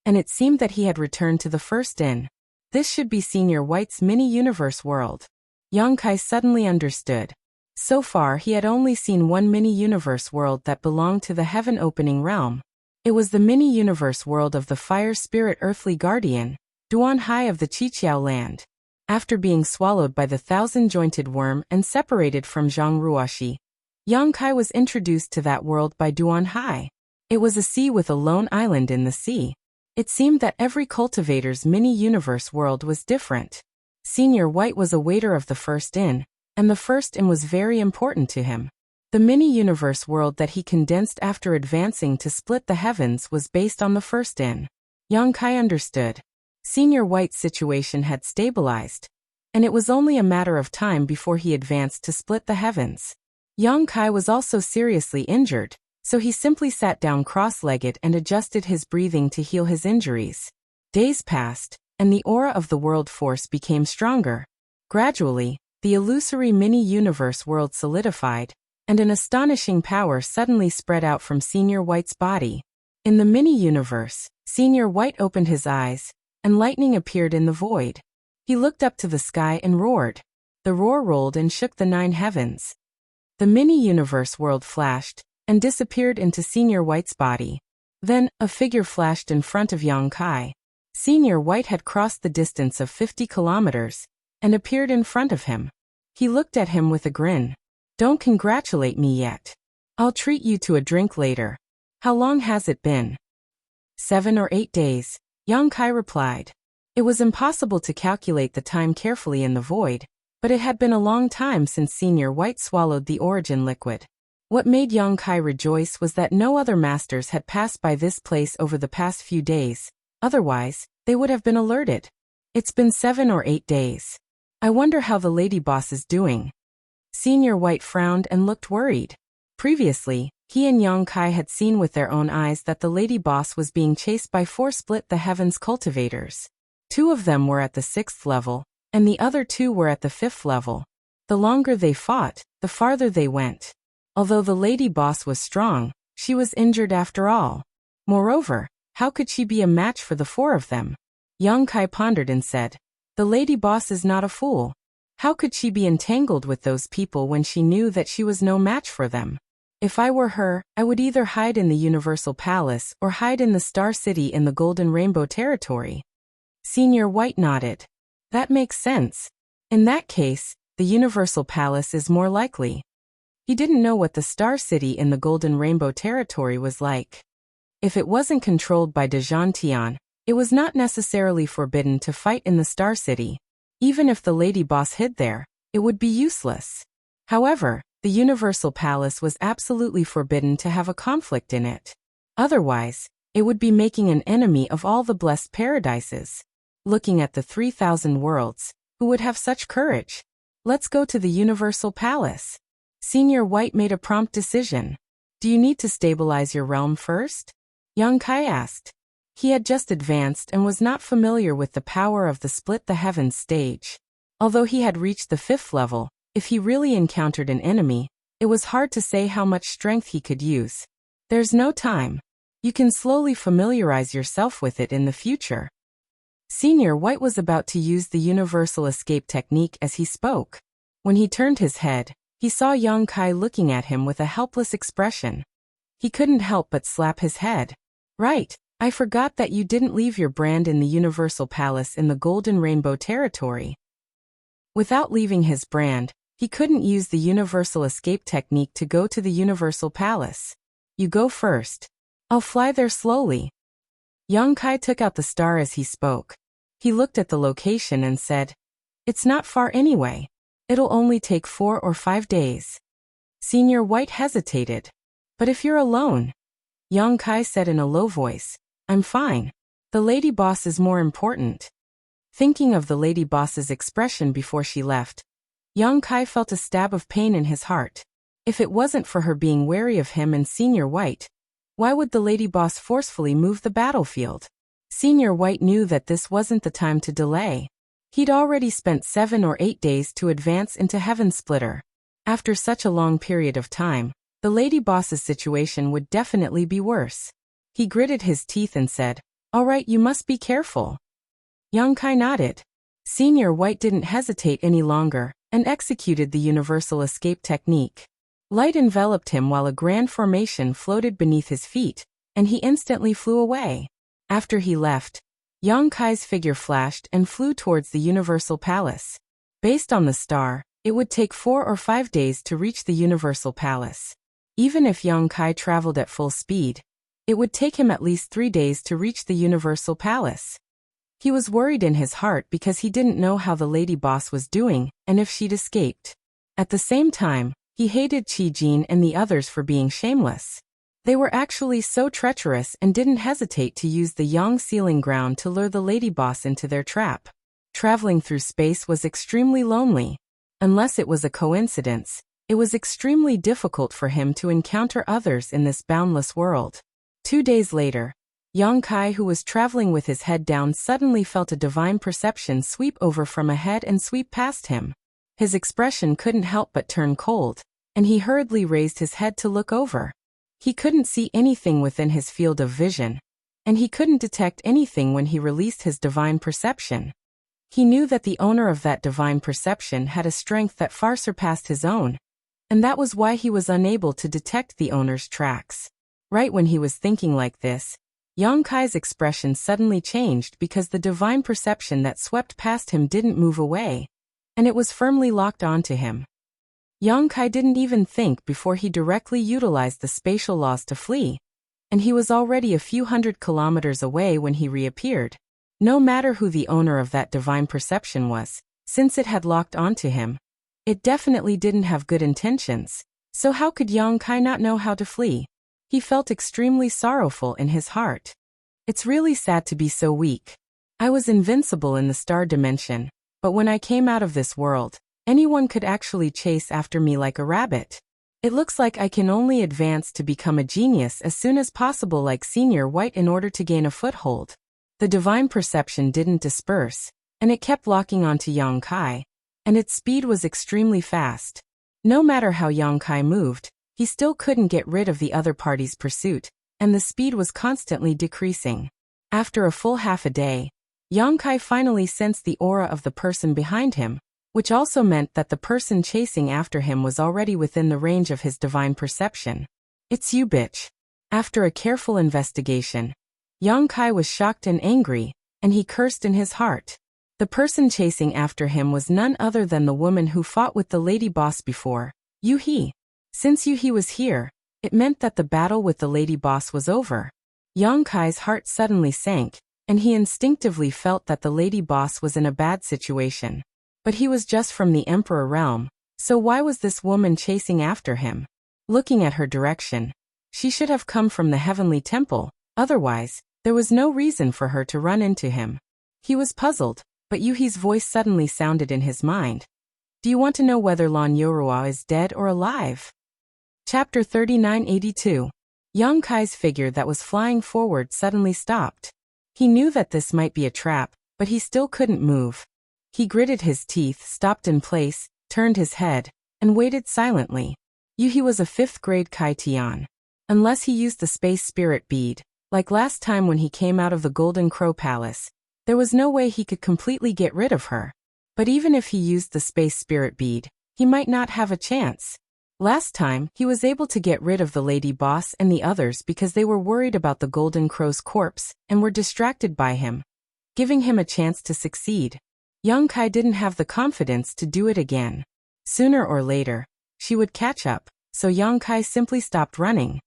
A: and it seemed that he had returned to the first in. This should be Senior White's mini-universe world. Young Kai suddenly understood. So far he had only seen one mini-universe world that belonged to the heaven-opening realm. It was the mini-universe world of the fire spirit earthly guardian, Duan Hai of the Qiqiao land. After being swallowed by the 1,000-jointed worm and separated from Zhang Ruoxi, Young Kai was introduced to that world by Duan Hai. It was a sea with a lone island in the sea. It seemed that every cultivator's mini-universe world was different. Senior White was a waiter of the first inn, and the first inn was very important to him. The mini-universe world that he condensed after advancing to split the heavens was based on the first inn. Young Kai understood. Senior White's situation had stabilized, and it was only a matter of time before he advanced to split the heavens. Young Kai was also seriously injured, so he simply sat down cross-legged and adjusted his breathing to heal his injuries. Days passed, and the aura of the world force became stronger. Gradually, the illusory mini-universe world solidified, and an astonishing power suddenly spread out from Senior White's body. In the mini-universe, Senior White opened his eyes, and lightning appeared in the void. He looked up to the sky and roared. The roar rolled and shook the 9 heavens. The mini-universe world flashed, and disappeared into Senior White's body. Then, a figure flashed in front of Young Kai. Senior White had crossed the distance of 50 kilometers, and appeared in front of him. He looked at him with a grin. "Don't congratulate me yet. I'll treat you to a drink later. How long has it been?" 7 or 8 days, Young Kai replied. It was impossible to calculate the time carefully in the void, but it had been a long time since Senior White swallowed the origin liquid. What made Young Kai rejoice was that no other masters had passed by this place over the past few days, otherwise, they would have been alerted. It's been 7 or 8 days. I wonder how the lady boss is doing. Senior White frowned and looked worried. Previously, he and Young Kai had seen with their own eyes that the lady boss was being chased by 4 split the heavens cultivators. 2 of them were at the 6th level, and the other 2 were at the 5th level. The longer they fought, the farther they went. Although the lady boss was strong, she was injured after all. Moreover, how could she be a match for the 4 of them? Young Kai pondered and said, "The lady boss is not a fool. How could she be entangled with those people when she knew that she was no match for them? If I were her, I would either hide in the Universal Palace or hide in the Star City in the Golden Rainbow Territory." Senior White nodded. "That makes sense. In that case, the Universal Palace is more likely." He didn't know what the Star City in the Golden Rainbow Territory was like. If it wasn't controlled by Tian, it was not necessarily forbidden to fight in the Star City. Even if the lady boss hid there, it would be useless. However, the Universal Palace was absolutely forbidden to have a conflict in it. Otherwise, it would be making an enemy of all the blessed paradises. Looking at the 3,000 worlds, who would have such courage? Let's go to the Universal Palace. Senior White made a prompt decision. "Do you need to stabilize your realm first?" Young Kai asked. He had just advanced and was not familiar with the power of the Split the Heavens stage. Although he had reached the 5th level, if he really encountered an enemy, it was hard to say how much strength he could use. "There's no time. You can slowly familiarize yourself with it in the future." Senior White was about to use the universal escape technique as he spoke. When he turned his head, he saw Young Kai looking at him with a helpless expression. He couldn't help but slap his head. "Right. I forgot that you didn't leave your brand in the Universal Palace in the Golden Rainbow Territory." Without leaving his brand, he couldn't use the Universal Escape technique to go to the Universal Palace. "You go first. I'll fly there slowly." Young Kai took out the star as he spoke. He looked at the location and said, "It's not far anyway. It'll only take 4 or 5 days." Senior White hesitated. "But if you're alone?" Young Kai said in a low voice, "I'm fine. The lady boss is more important." Thinking of the lady boss's expression before she left, Young Kai felt a stab of pain in his heart. If it wasn't for her being wary of him and Senior White, why would the lady boss forcefully move the battlefield? Senior White knew that this wasn't the time to delay. He'd already spent 7 or 8 days to advance into Heaven Splitter. After such a long period of time, the lady boss's situation would definitely be worse. He gritted his teeth and said, "All right, you must be careful." Young Kai nodded. Senior White didn't hesitate any longer and executed the universal escape technique. Light enveloped him while a grand formation floated beneath his feet, and he instantly flew away. After he left, Young Kai's figure flashed and flew towards the Universal Palace. Based on the star, it would take 4 or 5 days to reach the Universal Palace. Even if Young Kai traveled at full speed, it would take him at least 3 days to reach the Universal Palace. He was worried in his heart because he didn't know how the lady boss was doing and if she'd escaped. At the same time, he hated Qi Jin and the others for being shameless. They were actually so treacherous and didn't hesitate to use the Yang sealing ground to lure the lady boss into their trap. Traveling through space was extremely lonely. Unless it was a coincidence, it was extremely difficult for him to encounter others in this boundless world. 2 days later, Young Kai, who was traveling with his head down, suddenly felt a divine perception sweep over from ahead and sweep past him. His expression couldn't help but turn cold, and he hurriedly raised his head to look over. He couldn't see anything within his field of vision, and he couldn't detect anything when he released his divine perception. He knew that the owner of that divine perception had a strength that far surpassed his own, and that was why he was unable to detect the owner's tracks. Right when he was thinking like this, Young Kai's expression suddenly changed because the divine perception that swept past him didn't move away, and it was firmly locked onto him. Young Kai didn't even think before he directly utilized the spatial laws to flee, and he was already a few hundred kilometers away when he reappeared. No matter who the owner of that divine perception was, since it had locked onto him, it definitely didn't have good intentions. So how could Young Kai not know how to flee? He felt extremely sorrowful in his heart. It's really sad to be so weak. I was invincible in the star dimension, but when I came out of this world, anyone could actually chase after me like a rabbit. It looks like I can only advance to become a genius as soon as possible like Senior White in order to gain a foothold. The divine perception didn't disperse, and it kept locking onto Young Kai, and its speed was extremely fast. No matter how Young Kai moved, he still couldn't get rid of the other party's pursuit, and the speed was constantly decreasing. After a full half a day, Yang Kai finally sensed the aura of the person behind him, which also meant that the person chasing after him was already within the range of his divine perception. "It's you, bitch." After a careful investigation, Yang Kai was shocked and angry, and he cursed in his heart. The person chasing after him was none other than the woman who fought with the lady boss before, Yu He. Since Yu He was here, it meant that the battle with the lady boss was over. Yang Kai's heart suddenly sank, and he instinctively felt that the lady boss was in a bad situation. But he was just from the Emperor realm, so why was this woman chasing after him? Looking at her direction, she should have come from the heavenly temple, otherwise, there was no reason for her to run into him. He was puzzled, but Yu He's voice suddenly sounded in his mind. "Do you want to know whether Lan Yorua is dead or alive?" Chapter 3982. Yang Kai's figure that was flying forward suddenly stopped. He knew that this might be a trap, but he still couldn't move. He gritted his teeth, stopped in place, turned his head, and waited silently. Yu He was a 5th grade Kai Tian. Unless he used the space spirit bead, like last time when he came out of the Golden Crow Palace, there was no way he could completely get rid of her. But even if he used the space spirit bead, he might not have a chance. Last time, he was able to get rid of the lady boss and the others because they were worried about the Golden Crow's corpse and were distracted by him, giving him a chance to succeed. Yang Kai didn't have the confidence to do it again. Sooner or later, she would catch up, so Yang Kai simply stopped running.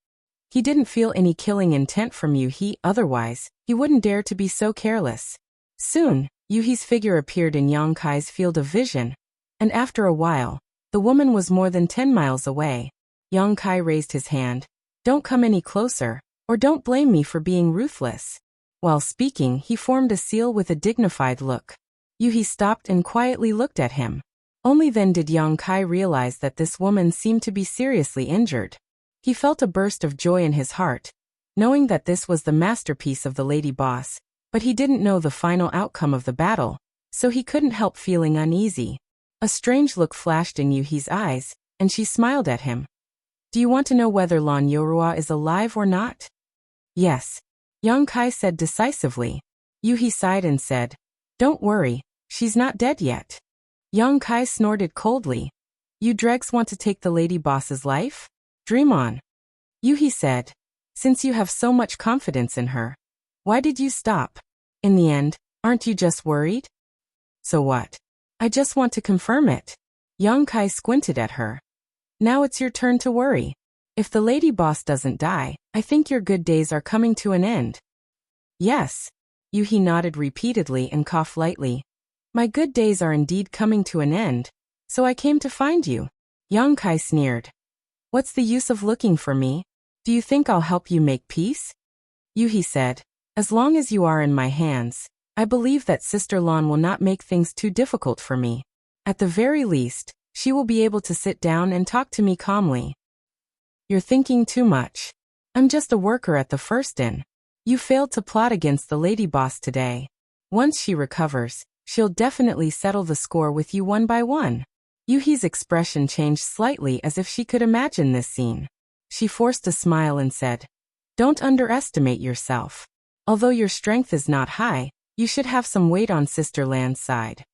A: He didn't feel any killing intent from Yu He, otherwise, he wouldn't dare to be so careless. Soon, Yu He's figure appeared in Yang Kai's field of vision, and after a while, the woman was more than 10 miles away. Yang Kai raised his hand. "Don't come any closer, or don't blame me for being ruthless." While speaking, he formed a seal with a dignified look. Yu He stopped and quietly looked at him. Only then did Yang Kai realize that this woman seemed to be seriously injured. He felt a burst of joy in his heart, knowing that this was the masterpiece of the lady boss, but he didn't know the final outcome of the battle, so he couldn't help feeling uneasy. A strange look flashed in Yu He's eyes, and she smiled at him. "Do you want to know whether Lan Yorua is alive or not?" "Yes," Yang Kai said decisively. Yu He sighed and said, "Don't worry, she's not dead yet." Yang Kai snorted coldly. "You dregs want to take the lady boss's life? Dream on." Yu He said, "Since you have so much confidence in her, why did you stop? In the end, aren't you just worried?" "So what? I just want to confirm it." Yang Kai squinted at her. "Now it's your turn to worry. If the lady boss doesn't die, I think your good days are coming to an end." "Yes." Yu He nodded repeatedly and coughed lightly. "My good days are indeed coming to an end, so I came to find you." Yang Kai sneered. "What's the use of looking for me? Do you think I'll help you make peace?" Yu He said, "As long as you are in my hands, I believe that Sister Lan will not make things too difficult for me. At the very least, she will be able to sit down and talk to me calmly." "You're thinking too much. I'm just a worker at the First Inn. You failed to plot against the lady boss today. Once she recovers, she'll definitely settle the score with you one by one." Yu He's expression changed slightly as if she could imagine this scene. She forced a smile and said, "Don't underestimate yourself. Although your strength is not high, you should have some weight on Sister Lan's side."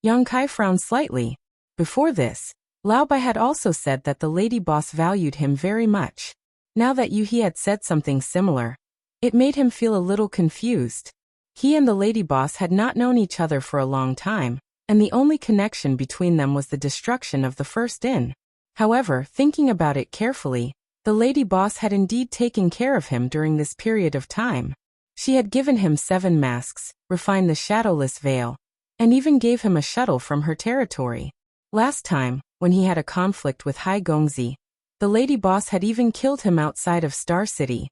A: Yang Kai frowned slightly. Before this, Lao Bai had also said that the lady boss valued him very much. Now that Yu He had said something similar, it made him feel a little confused. He and the lady boss had not known each other for a long time, and the only connection between them was the destruction of the First Inn. However, thinking about it carefully, the lady boss had indeed taken care of him during this period of time. She had given him 7 masks, refined the shadowless veil, and even gave him a shuttle from her territory. Last time, when he had a conflict with Hai Gongzi, the lady boss had even killed him outside of Star City.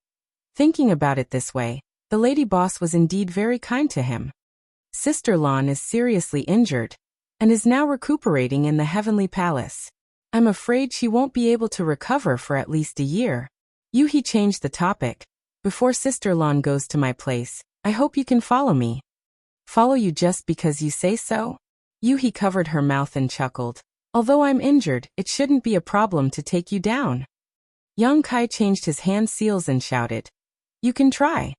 A: Thinking about it this way, the lady boss was indeed very kind to him. Sister Lan is seriously injured, and is now recuperating in the Heavenly Palace. I'm afraid she won't be able to recover for at least a year. Yu He changed the topic. "Before Sister Lan goes to my place, I hope you can follow me." "Follow you just because you say so?" Yu He covered her mouth and chuckled. "Although I'm injured, it shouldn't be a problem to take you down." Yang Kai changed his hand seals and shouted, "You can try."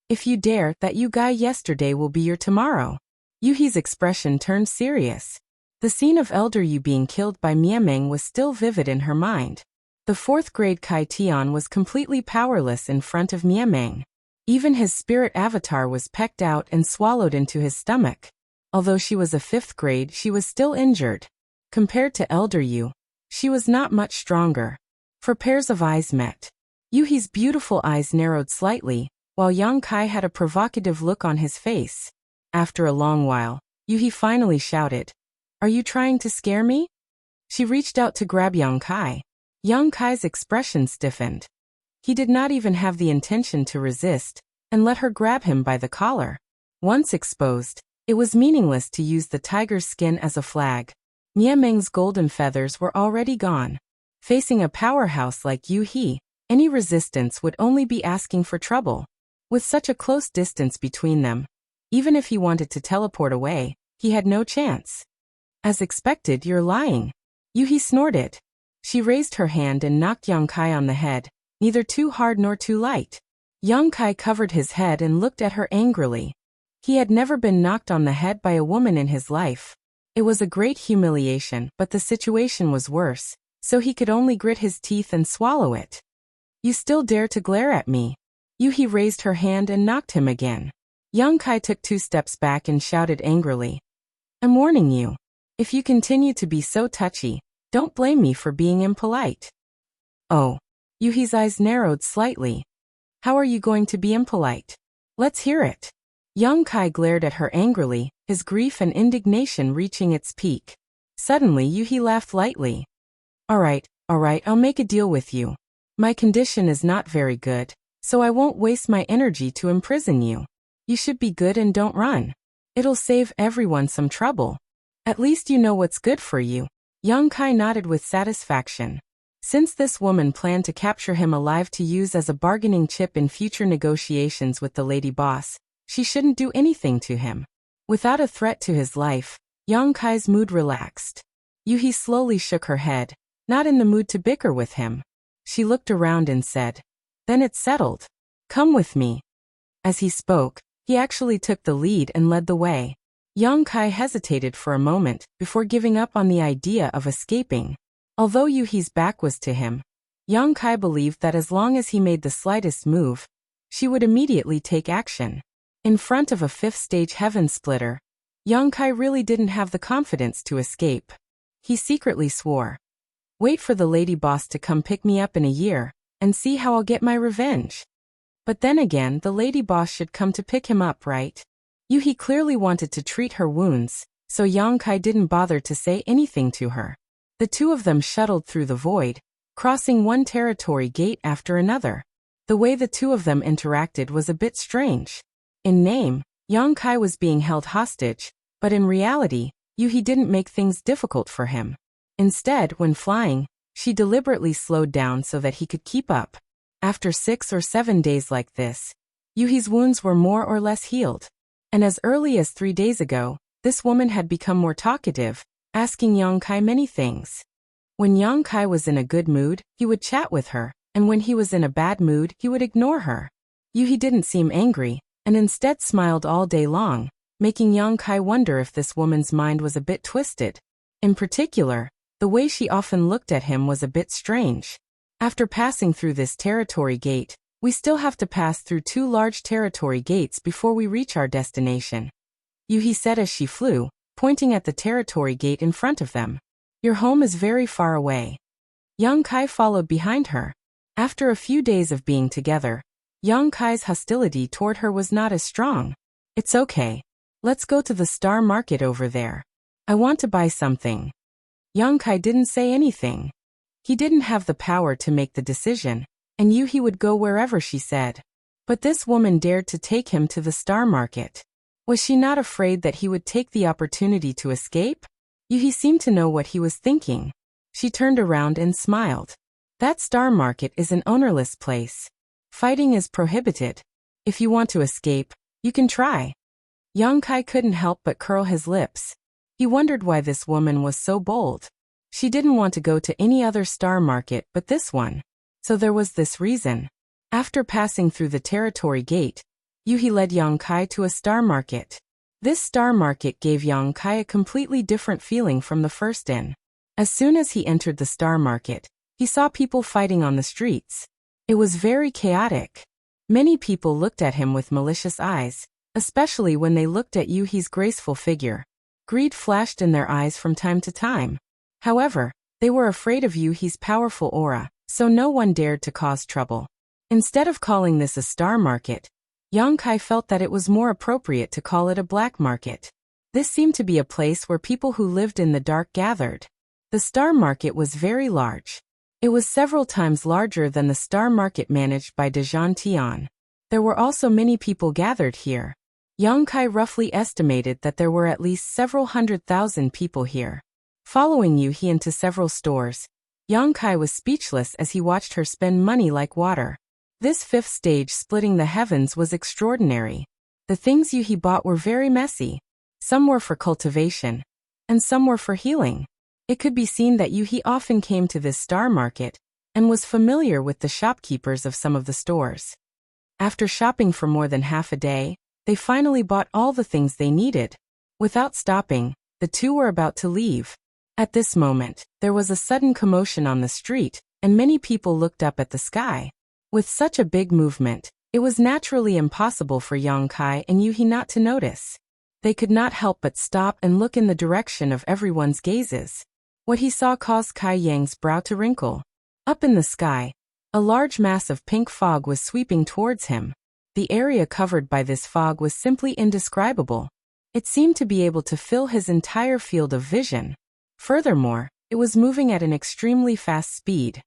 A: If you dare, that you guy yesterday will be your tomorrow. Yuhi's expression turned serious. The scene of Elder Yu being killed by Miameng was still vivid in her mind. The fourth-grade Kai Tian was completely powerless in front of Miameng. Even his spirit avatar was pecked out and swallowed into his stomach. Although she was a fifth grade, she was still injured. Compared to Elder Yu, she was not much stronger. For pairs of eyes met. Yuhi's beautiful eyes narrowed slightly, while Yang Kai had a provocative look on his face. After a long while, Yuhi finally shouted, "Are you trying to scare me?" She reached out to grab Yang Kai. Yang Kai's expression stiffened. He did not even have the intention to resist, and let her grab him by the collar. Once exposed, it was meaningless to use the tiger's skin as a flag. Miameng's golden feathers were already gone. Facing a powerhouse like Yu He, any resistance would only be asking for trouble. With such a close distance between them, even if he wanted to teleport away, he had no chance. As expected, you're lying. Yu He snorted. She raised her hand and knocked Yang Kai on the head, neither too hard nor too light. Yang Kai covered his head and looked at her angrily. He had never been knocked on the head by a woman in his life. It was a great humiliation, but the situation was worse, so he could only grit his teeth and swallow it. You still dare to glare at me? Yu He raised her hand and knocked him again. Yang Kai took 2 steps back and shouted angrily. I'm warning you. If you continue to be so touchy, don't blame me for being impolite. Oh. Yuhi's eyes narrowed slightly. How are you going to be impolite? Let's hear it. Yang Kai glared at her angrily, his grief and indignation reaching its peak. Suddenly Yuhi laughed lightly. All right, I'll make a deal with you. My condition is not very good, so I won't waste my energy to imprison you. You should be good and don't run. It'll save everyone some trouble. At least you know what's good for you. Yang Kai nodded with satisfaction. Since this woman planned to capture him alive to use as a bargaining chip in future negotiations with the lady boss, she shouldn't do anything to him. Without a threat to his life, Yang Kai's mood relaxed. Yuhi slowly shook her head, not in the mood to bicker with him. She looked around and said, Then it's settled. Come with me. As he spoke, he actually took the lead and led the way. Yang Kai hesitated for a moment before giving up on the idea of escaping. Although Yuhi's back was to him, Yang Kai believed that as long as he made the slightest move, she would immediately take action. In front of a 5th-stage heaven splitter, Yang Kai really didn't have the confidence to escape. He secretly swore, Wait for the lady boss to come pick me up in a year, and see how I'll get my revenge. But then again, the lady boss should come to pick him up, right? Yuhi clearly wanted to treat her wounds, so Yang Kai didn't bother to say anything to her. The two of them shuttled through the void, crossing one territory gate after another. The way the two of them interacted was a bit strange. In name, Yang Kai was being held hostage, but in reality, Yuhi didn't make things difficult for him. Instead, when flying, she deliberately slowed down so that he could keep up. After 6 or 7 days like this, Yuhi's wounds were more or less healed. And as early as 3 days ago, this woman had become more talkative, asking Yang Kai many things. When Yang Kai was in a good mood, he would chat with her, and when he was in a bad mood, he would ignore her. Yuhi didn't seem angry, and instead smiled all day long, making Yang Kai wonder if this woman's mind was a bit twisted. In particular, the way she often looked at him was a bit strange. After passing through this territory gate, we still have to pass through 2 large territory gates before we reach our destination. Yuhi said as she flew, pointing at the territory gate in front of them. Your home is very far away. Yang Kai followed behind her. After a few days of being together, Yang Kai's hostility toward her was not as strong. It's okay. Let's go to the star market over there. I want to buy something. Yang Kai didn't say anything. He didn't have the power to make the decision, and Yuhi would go wherever she said. But this woman dared to take him to the star market. Was she not afraid that he would take the opportunity to escape? Yuhi seemed to know what he was thinking. She turned around and smiled. That star market is an ownerless place. Fighting is prohibited. If you want to escape, you can try. Yang Kai couldn't help but curl his lips. He wondered why this woman was so bold. She didn't want to go to any other star market but this one. So there was this reason. After passing through the territory gate, Yuhi led Yang Kai to a star market. This star market gave Yang Kai a completely different feeling from the first inn. As soon as he entered the star market, he saw people fighting on the streets. It was very chaotic. Many people looked at him with malicious eyes, especially when they looked at Yuhi's graceful figure. Greed flashed in their eyes from time to time. However, they were afraid of Yuhi's powerful aura, so no one dared to cause trouble. Instead of calling this a star market, Yang Kai felt that it was more appropriate to call it a black market. This seemed to be a place where people who lived in the dark gathered. The star market was very large. It was several times larger than the star market managed by Dejan Tian. There were also many people gathered here. Yang Kai roughly estimated that there were at least several 100,000 people here. Following Yuhi into several stores, Yang Kai was speechless as he watched her spend money like water. This fifth stage splitting the heavens was extraordinary. The things Yuhi bought were very messy. Some were for cultivation, and some were for healing. It could be seen that Yuhi often came to this star market, and was familiar with the shopkeepers of some of the stores. After shopping for more than half a day, they finally bought all the things they needed. Without stopping, the two were about to leave. At this moment, there was a sudden commotion on the street, and many people looked up at the sky. With such a big movement, it was naturally impossible for Yang Kai and Yuhi not to notice. They could not help but stop and look in the direction of everyone's gazes. What he saw caused Kai Yang's brow to wrinkle. Up in the sky, a large mass of pink fog was sweeping towards him. The area covered by this fog was simply indescribable. It seemed to be able to fill his entire field of vision. Furthermore, it was moving at an extremely fast speed.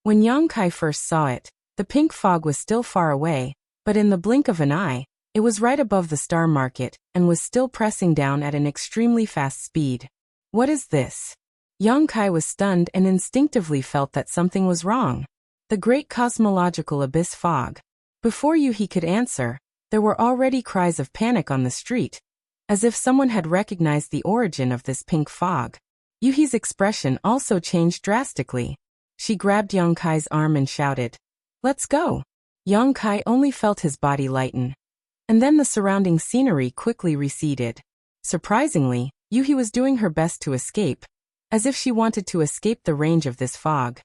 A: When Yang Kai first saw it, the pink fog was still far away, but in the blink of an eye, it was right above the star market and was still pressing down at an extremely fast speed. What is this? Yang Kai was stunned and instinctively felt that something was wrong. The great cosmological abyss fog. Before Yuhi could answer, there were already cries of panic on the street, as if someone had recognized the origin of this pink fog. Yuhi's expression also changed drastically. She grabbed Yang Kai's arm and shouted, "Let's go!" Yang Kai only felt his body lighten. And then the surrounding scenery quickly receded. Surprisingly, Yuhi was doing her best to escape, as if she wanted to escape the range of this fog.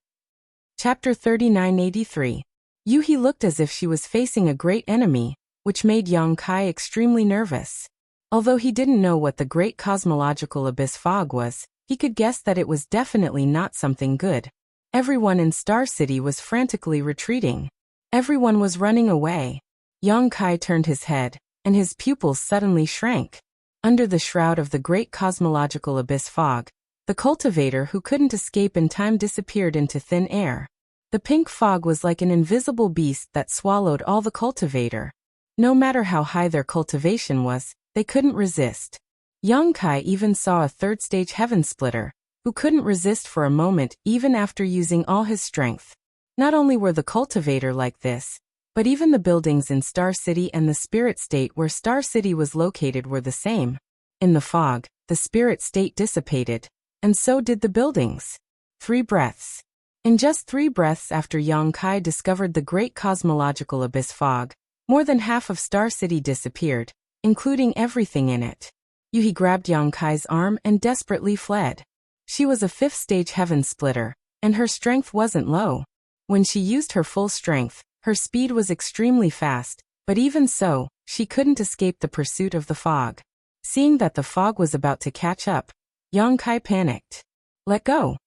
A: Chapter 3983. Yuhi looked as if she was facing a great enemy, which made Yang Kai extremely nervous. Although he didn't know what the great cosmological abyss fog was, he could guess that it was definitely not something good. Everyone in Star City was frantically retreating. Everyone was running away. Yang Kai turned his head, and his pupils suddenly shrank. Under the shroud of the great cosmological abyss fog, the cultivator who couldn't escape in time disappeared into thin air. The pink fog was like an invisible beast that swallowed all the cultivator. No matter how high their cultivation was, they couldn't resist. Yang Kai even saw a third-stage heaven splitter, who couldn't resist for a moment even after using all his strength. Not only were the cultivator like this, but even the buildings in Star City and the spirit state where Star City was located were the same. In the fog, the spirit state dissipated, and so did the buildings. 3 breaths. In just 3 breaths after Yang Kai discovered the great cosmological abyss fog, more than half of Star City disappeared, including everything in it. Yuhi grabbed Yang Kai's arm and desperately fled. She was a 5th-stage heaven splitter, and her strength wasn't low. When she used her full strength, her speed was extremely fast, but even so, she couldn't escape the pursuit of the fog. Seeing that the fog was about to catch up, Yang Kai panicked. Let go.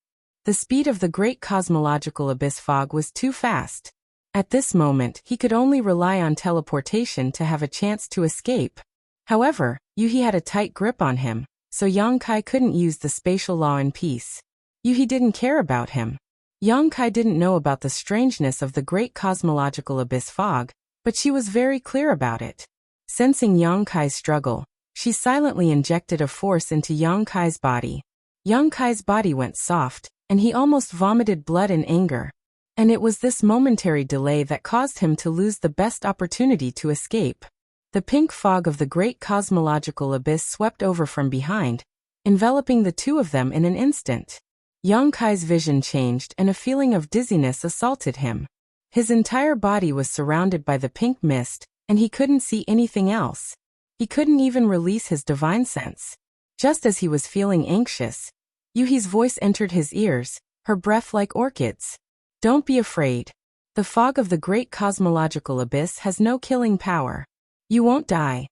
A: The speed of the great cosmological abyss fog was too fast. At this moment, he could only rely on teleportation to have a chance to escape. However, Yuhi had a tight grip on him, so Yang Kai couldn't use the spatial law in peace. Yuhi didn't care about him. Yang Kai didn't know about the strangeness of the great cosmological abyss fog, but she was very clear about it. Sensing Yang Kai's struggle, she silently injected a force into Yang Kai's body. Yang Kai's body went soft, and he almost vomited blood in anger. And it was this momentary delay that caused him to lose the best opportunity to escape. The pink fog of the great cosmological abyss swept over from behind, enveloping the two of them in an instant. Yang Kai's vision changed and a feeling of dizziness assaulted him. His entire body was surrounded by the pink mist, and he couldn't see anything else. He couldn't even release his divine sense. Just as he was feeling anxious, Yuhi's voice entered his ears, her breath like orchids. Don't be afraid. The fog of the great cosmological abyss has no killing power. You won't die.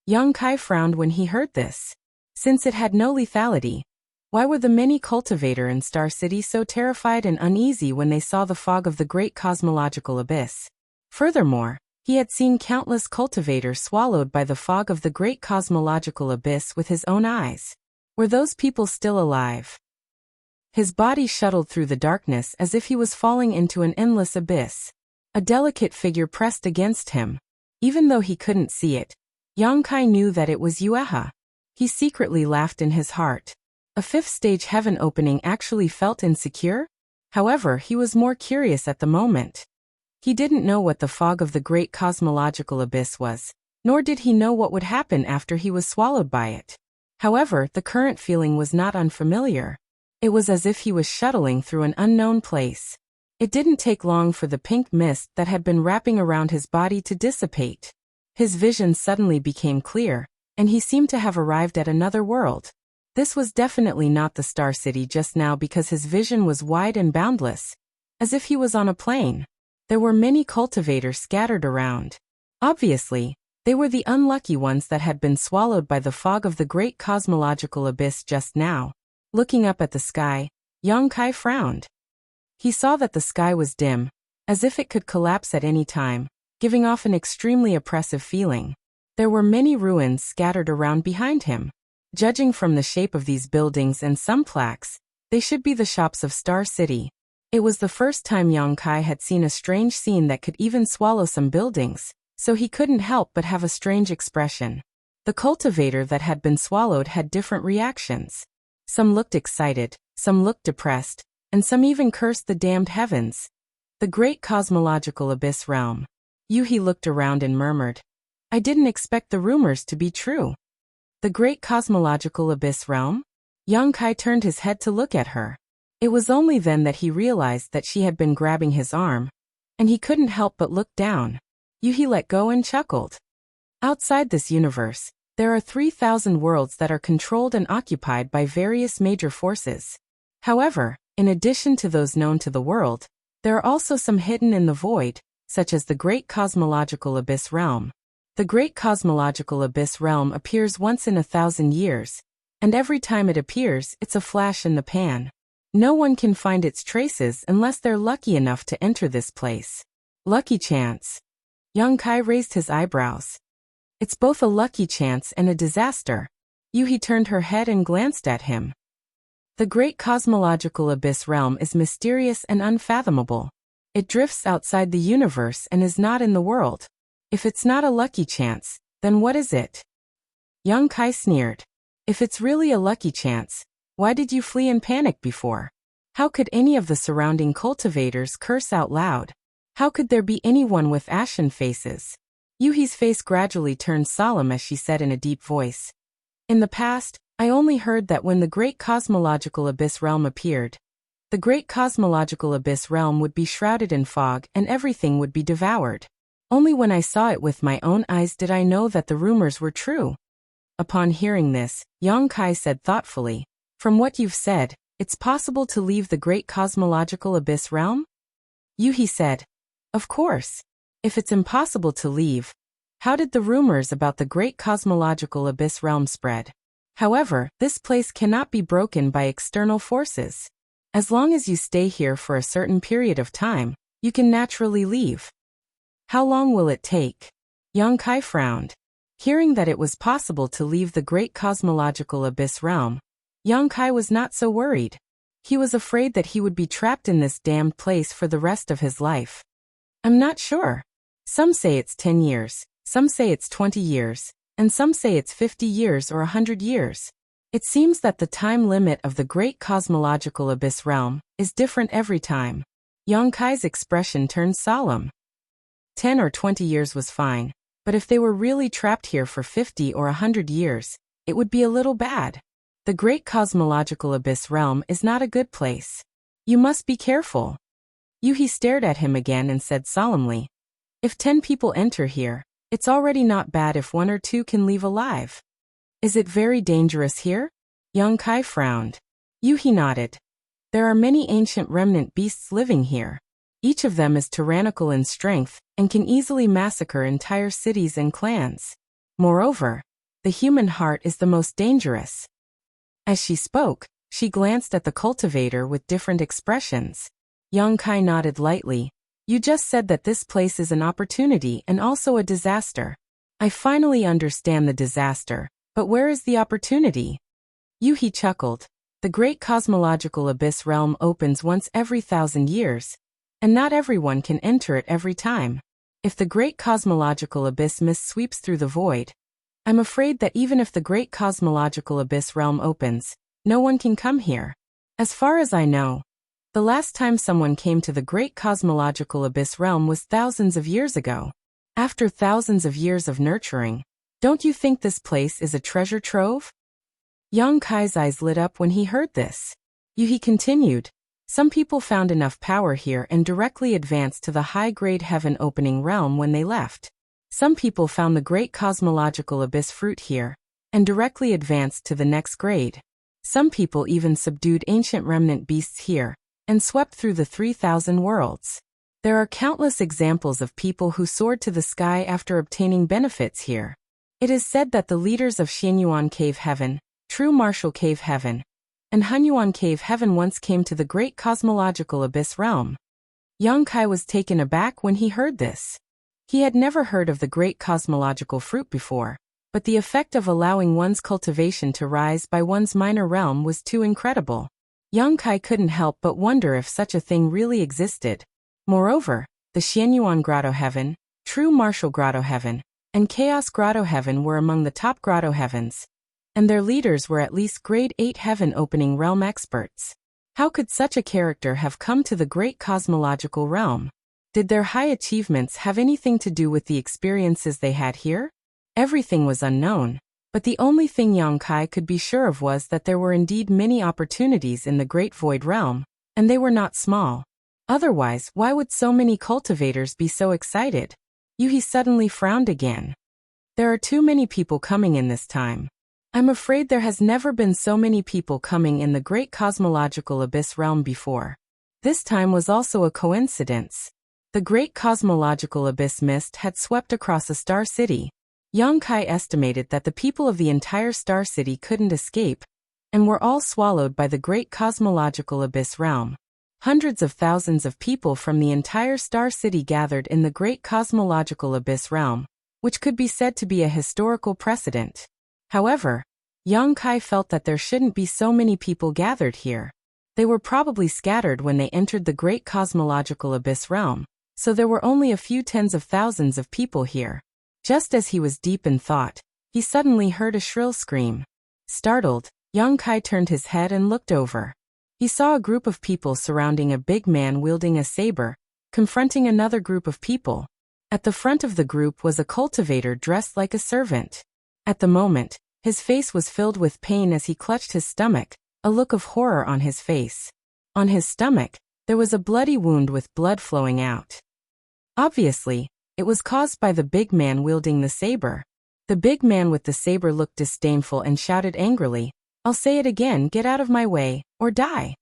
A: Young Kai frowned when he heard this. Since it had no lethality, why were the many cultivator in Star City so terrified and uneasy when they saw the fog of the great cosmological abyss? Furthermore, he had seen countless cultivators swallowed by the fog of the great cosmological abyss with his own eyes. Were those people still alive? His body shuttled through the darkness as if he was falling into an endless abyss. A delicate figure pressed against him. Even though he couldn't see it, Yang Kai knew that it was Yueha. He secretly laughed in his heart. A fifth-stage heaven opening actually felt insecure? However, he was more curious at the moment. He didn't know what the fog of the great cosmological abyss was, nor did he know what would happen after he was swallowed by it. However, the current feeling was not unfamiliar. It was as if he was shuttling through an unknown place. It didn't take long for the pink mist that had been wrapping around his body to dissipate. His vision suddenly became clear, and he seemed to have arrived at another world. This was definitely not the Star City just now because his vision was wide and boundless, as if he was on a plane. There were many cultivators scattered around. Obviously, they were the unlucky ones that had been swallowed by the fog of the great cosmological abyss just now. Looking up at the sky, Yang Kai frowned. He saw that the sky was dim, as if it could collapse at any time, giving off an extremely oppressive feeling. There were many ruins scattered around behind him. Judging from the shape of these buildings and some plaques, they should be the shops of Star City. It was the first time Yang Kai had seen a strange scene that could even swallow some buildings, so he couldn't help but have a strange expression. The cultivator that had been swallowed had different reactions. Some looked excited, some looked depressed, and some even cursed the damned heavens. The great cosmological abyss realm. Yuhi looked around and murmured, I didn't expect the rumors to be true. The great cosmological abyss realm? Yang Kai turned his head to look at her. It was only then that he realized that she had been grabbing his arm, and he couldn't help but look down. Yuhi let go and chuckled. Outside this universe, there are 3,000 worlds that are controlled and occupied by various major forces. However, in addition to those known to the world, there are also some hidden in the void, such as the Great Cosmological Abyss Realm. The Great Cosmological Abyss Realm appears once in 1,000 years, and every time it appears, it's a flash in the pan. No one can find its traces unless they're lucky enough to enter this place. Lucky chance. Yang Kai raised his eyebrows. It's both a lucky chance and a disaster. Yuhi turned her head and glanced at him. The Great Cosmological Abyss Realm is mysterious and unfathomable. It drifts outside the universe and is not in the world. If it's not a lucky chance, then what is it? Yang Kai sneered. If it's really a lucky chance, why did you flee in panic before? How could any of the surrounding cultivators curse out loud? How could there be anyone with ashen faces? Yuhi's face gradually turned solemn as she said in a deep voice. In the past, I only heard that when the Great Cosmological Abyss Realm appeared, the Great Cosmological Abyss Realm would be shrouded in fog and everything would be devoured. Only when I saw it with my own eyes did I know that the rumors were true. Upon hearing this, Yang Kai said thoughtfully, From what you've said, it's possible to leave the Great Cosmological Abyss Realm? Yuhi said, Of course. If it's impossible to leave, how did the rumors about the Great Cosmological Abyss Realm spread? However, this place cannot be broken by external forces. As long as you stay here for a certain period of time, you can naturally leave. How long will it take? Yang Kai frowned. Hearing that it was possible to leave the Great Cosmological Abyss Realm, Yang Kai was not so worried. He was afraid that he would be trapped in this damned place for the rest of his life. I'm not sure. Some say it's 10 years, some say it's 20 years, and some say it's 50 years or 100 years. It seems that the time limit of the Great Cosmological Abyss Realm is different every time. Yang Kai's expression turned solemn. 10 or 20 years was fine, but if they were really trapped here for 50 or 100 years, it would be a little bad. The Great Cosmological Abyss Realm is not a good place. You must be careful. Yuhi stared at him again and said solemnly, If 10 people enter here, It's already not bad if one or two can leave alive. Is it very dangerous here? Young Kai frowned. Yuhi nodded. There are many ancient remnant beasts living here. Each of them is tyrannical in strength and can easily massacre entire cities and clans. Moreover, the human heart is the most dangerous. As she spoke, she glanced at the cultivator with different expressions. Young Kai nodded lightly. You just said that this place is an opportunity and also a disaster. I finally understand the disaster, but where is the opportunity? Yuhi chuckled. The great cosmological abyss realm opens once every 1,000 years, and not everyone can enter it every time. If the great cosmological abyss mist sweeps through the void, I'm afraid that even if the great cosmological abyss realm opens, no one can come here. As far as I know, the last time someone came to the great cosmological abyss realm was thousands of years ago. After thousands of years of nurturing, don't you think this place is a treasure trove? Young Kai's eyes lit up when he heard this. Yuhi continued. Some people found enough power here and directly advanced to the high-grade heaven opening realm when they left. Some people found the great cosmological abyss fruit here, and directly advanced to the next grade. Some people even subdued ancient remnant beasts here, and swept through the 3,000 worlds. There are countless examples of people who soared to the sky after obtaining benefits here. It is said that the leaders of Xianyuan Cave Heaven, True Martial Cave Heaven, and Hunyuan Cave Heaven once came to the great cosmological abyss realm. Young Kai was taken aback when he heard this. He had never heard of the great cosmological fruit before, but the effect of allowing one's cultivation to rise by one's minor realm was too incredible. Young Kai couldn't help but wonder if such a thing really existed. Moreover, the Xianyuan Grotto Heaven, True Martial Grotto Heaven, and Chaos Grotto Heaven were among the top grotto heavens, and their leaders were at least grade 8 heaven opening realm experts. How could such a character have come to the great cosmological realm? Did their high achievements have anything to do with the experiences they had here? Everything was unknown, but the only thing Young Kai could be sure of was that there were indeed many opportunities in the Great Void Realm, and they were not small. Otherwise, why would so many cultivators be so excited? Yuhi suddenly frowned again. There are too many people coming in this time. I'm afraid there has never been so many people coming in the great cosmological abyss realm before. This time was also a coincidence. The great cosmological abyss mist had swept across a star city. Young Kai estimated that the people of the entire star city couldn't escape, and were all swallowed by the great cosmological abyss realm. Hundreds of thousands of people from the entire star city gathered in the great cosmological abyss realm, which could be said to be a historical precedent. However, Young Kai felt that there shouldn't be so many people gathered here. They were probably scattered when they entered the great cosmological abyss realm, so there were only a few tens of thousands of people here. Just as he was deep in thought, he suddenly heard a shrill scream. Startled, Young Kai turned his head and looked over. He saw a group of people surrounding a big man wielding a saber, confronting another group of people. At the front of the group was a cultivator dressed like a servant. At the moment, his face was filled with pain as he clutched his stomach, a look of horror on his face. On his stomach, there was a bloody wound with blood flowing out. Obviously, it was caused by the big man wielding the saber. The big man with the saber looked disdainful and shouted angrily, "I'll say it again, get out of my way, or die."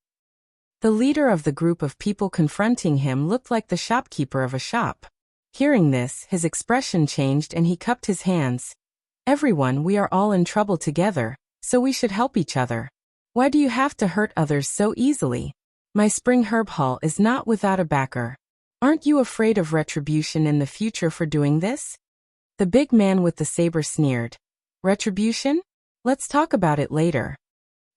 A: The leader of the group of people confronting him looked like the shopkeeper of a shop. Hearing this, his expression changed and he cupped his hands. "Everyone, we are all in trouble together, so we should help each other. Why do you have to hurt others so easily? My spring herb haul is not without a backer. Aren't you afraid of retribution in the future for doing this?" The big man with the saber sneered. "Retribution? Let's talk about it later."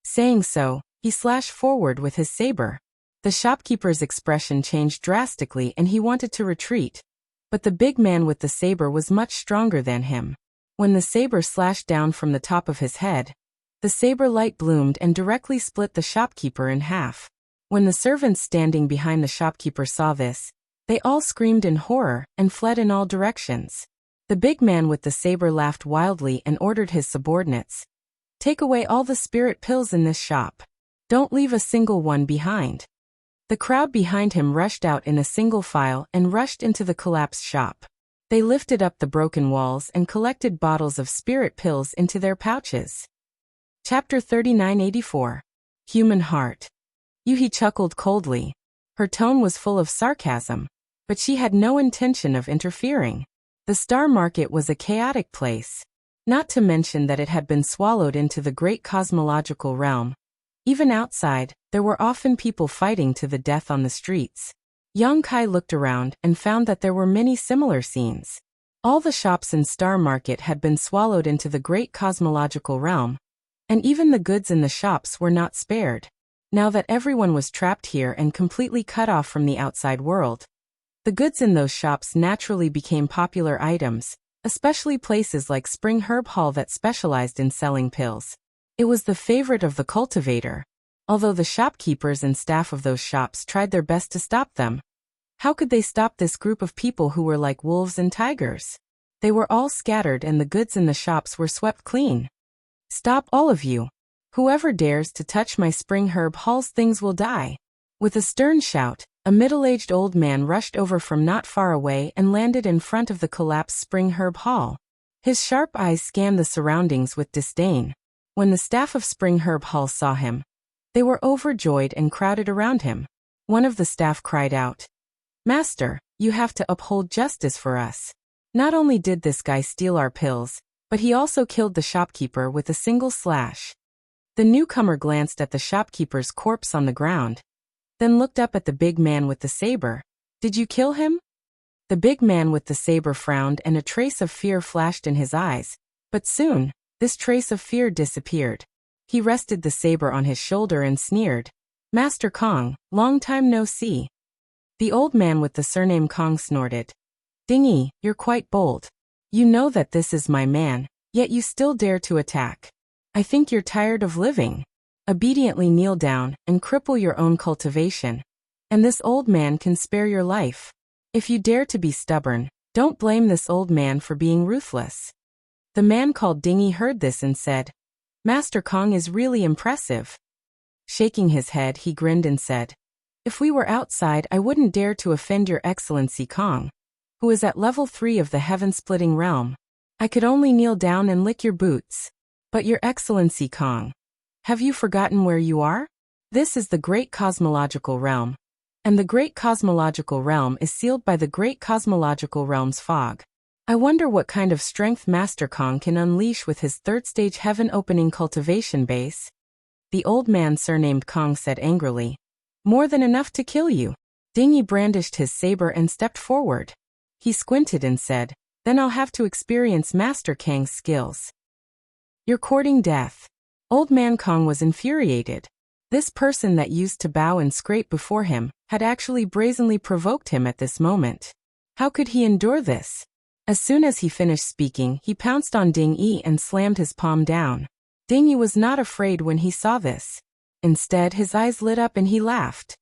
A: Saying so, he slashed forward with his saber. The shopkeeper's expression changed drastically and he wanted to retreat, but the big man with the saber was much stronger than him. When the saber slashed down from the top of his head, the saber light bloomed and directly split the shopkeeper in half. When the servants standing behind the shopkeeper saw this, they all screamed in horror and fled in all directions. The big man with the saber laughed wildly and ordered his subordinates, "Take away all the spirit pills in this shop. Don't leave a single one behind." The crowd behind him rushed out in a single file and rushed into the collapsed shop. They lifted up the broken walls and collected bottles of spirit pills into their pouches. Chapter 3984. Human Heart. Yuhi chuckled coldly. Her tone was full of sarcasm, but she had no intention of interfering. The star market was a chaotic place. Not to mention that it had been swallowed into the great cosmological realm. Even outside, there were often people fighting to the death on the streets. Yang Kai looked around and found that there were many similar scenes. All the shops in Star Market had been swallowed into the great cosmological realm, and even the goods in the shops were not spared. Now that everyone was trapped here and completely cut off from the outside world, the goods in those shops naturally became popular items, especially places like Spring Herb Hall that specialized in selling pills. It was the favorite of the cultivator, although the shopkeepers and staff of those shops tried their best to stop them. How could they stop this group of people who were like wolves and tigers? They were all scattered and the goods in the shops were swept clean. Stop, all of you! Whoever dares to touch my Spring Herb Hall's things will die. With a stern shout, a middle-aged old man rushed over from not far away and landed in front of the collapsed Spring Herb Hall. His sharp eyes scanned the surroundings with disdain. When the staff of Spring Herb Hall saw him, they were overjoyed and crowded around him. One of the staff cried out, "Master, you have to uphold justice for us. Not only did this guy steal our pills, but he also killed the shopkeeper with a single slash." The newcomer glanced at the shopkeeper's corpse on the ground, then looked up at the big man with the saber. "Did you kill him?" The big man with the saber frowned and a trace of fear flashed in his eyes, but soon, this trace of fear disappeared. He rested the saber on his shoulder and sneered, "Master Kong, long time no see." The old man with the surname Kong snorted. "Dingy, you're quite bold. You know that this is my man, yet you still dare to attack. I think you're tired of living. Obediently kneel down and cripple your own cultivation, and this old man can spare your life. If you dare to be stubborn, don't blame this old man for being ruthless." The man called Dingy heard this and said, "Master Kong is really impressive." Shaking his head, he grinned and said, "If we were outside, I wouldn't dare to offend your Excellency Kong, who is at level 3 of the heaven-splitting realm. I could only kneel down and lick your boots. But your Excellency Kong, have you forgotten where you are? This is the great cosmological realm, and the great cosmological realm is sealed by the great cosmological realm's fog. I wonder what kind of strength Master Kong can unleash with his third-stage heaven-opening cultivation base." The old man surnamed Kong said angrily, "More than enough to kill you." Dingy brandished his saber and stepped forward. He squinted and said, "Then I'll have to experience Master Kang's skills." "You're courting death." Old man Kong was infuriated. This person that used to bow and scrape before him had actually brazenly provoked him at this moment. How could he endure this? As soon as he finished speaking, he pounced on Ding Yi and slammed his palm down. Ding Yi was not afraid when he saw this. Instead, his eyes lit up and he laughed.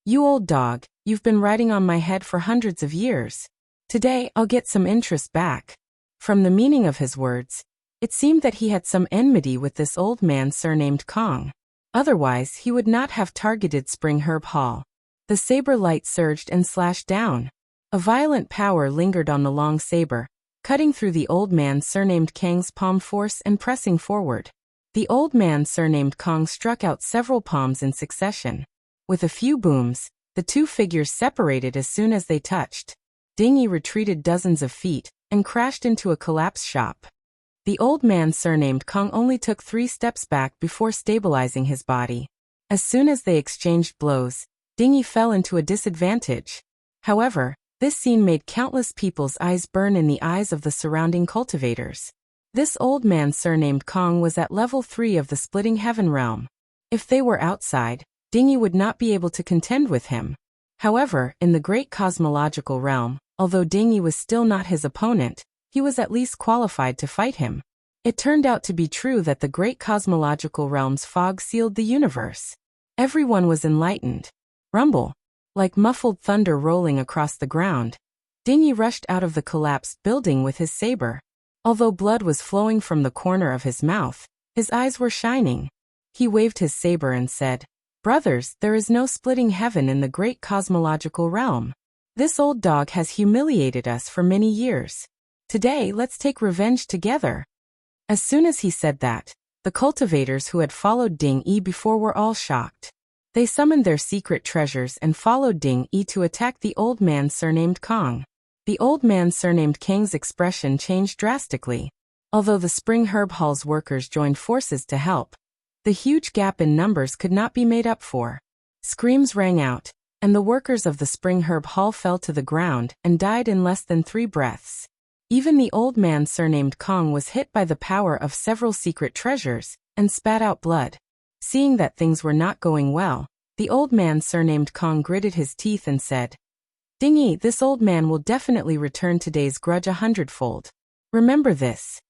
A: "You old dog, you've been riding on my head for hundreds of years. Today, I'll get some interest back." From the meaning of his words, it seemed that he had some enmity with this old man surnamed Kong. Otherwise, he would not have targeted Spring Herb Hall. The saber light surged and slashed down. A violent power lingered on the long saber, cutting through the old man surnamed Kang's palm force and pressing forward. The old man surnamed Kong struck out several palms in succession. With a few booms, the two figures separated as soon as they touched. Dingy retreated dozens of feet and crashed into a collapsed shop. The old man surnamed Kong only took 3 steps back before stabilizing his body. As soon as they exchanged blows, Dingy fell into a disadvantage. However, this scene made countless people's eyes burn in the eyes of the surrounding cultivators. This old man surnamed Kong was at level 3 of the splitting heaven realm. If they were outside, Dingy would not be able to contend with him. However, in the great cosmological realm, although Dingy was still not his opponent, he was at least qualified to fight him. It turned out to be true that the great cosmological realm's fog sealed the universe. Everyone was enlightened. Rumble. Like muffled thunder rolling across the ground, Dingy rushed out of the collapsed building with his saber. Although blood was flowing from the corner of his mouth, his eyes were shining. He waved his saber and said, "Brothers, there is no splitting heaven in the great cosmological realm. This old dog has humiliated us for many years. Today, let's take revenge together. As soon as he said that, the cultivators who had followed Ding Yi before were all shocked. They summoned their secret treasures and followed Ding Yi to attack the old man surnamed Kong. The old man surnamed Kang's expression changed drastically. Although the Spring Herb Hall's workers joined forces to help, the huge gap in numbers could not be made up for. Screams rang out, and the workers of the Spring Herb Hall fell to the ground and died in less than 3 breaths. Even the old man surnamed Kong was hit by the power of several secret treasures and spat out blood. Seeing that things were not going well, the old man surnamed Kong gritted his teeth and said, "Ding Yi, this old man will definitely return today's grudge 100-fold. Remember this."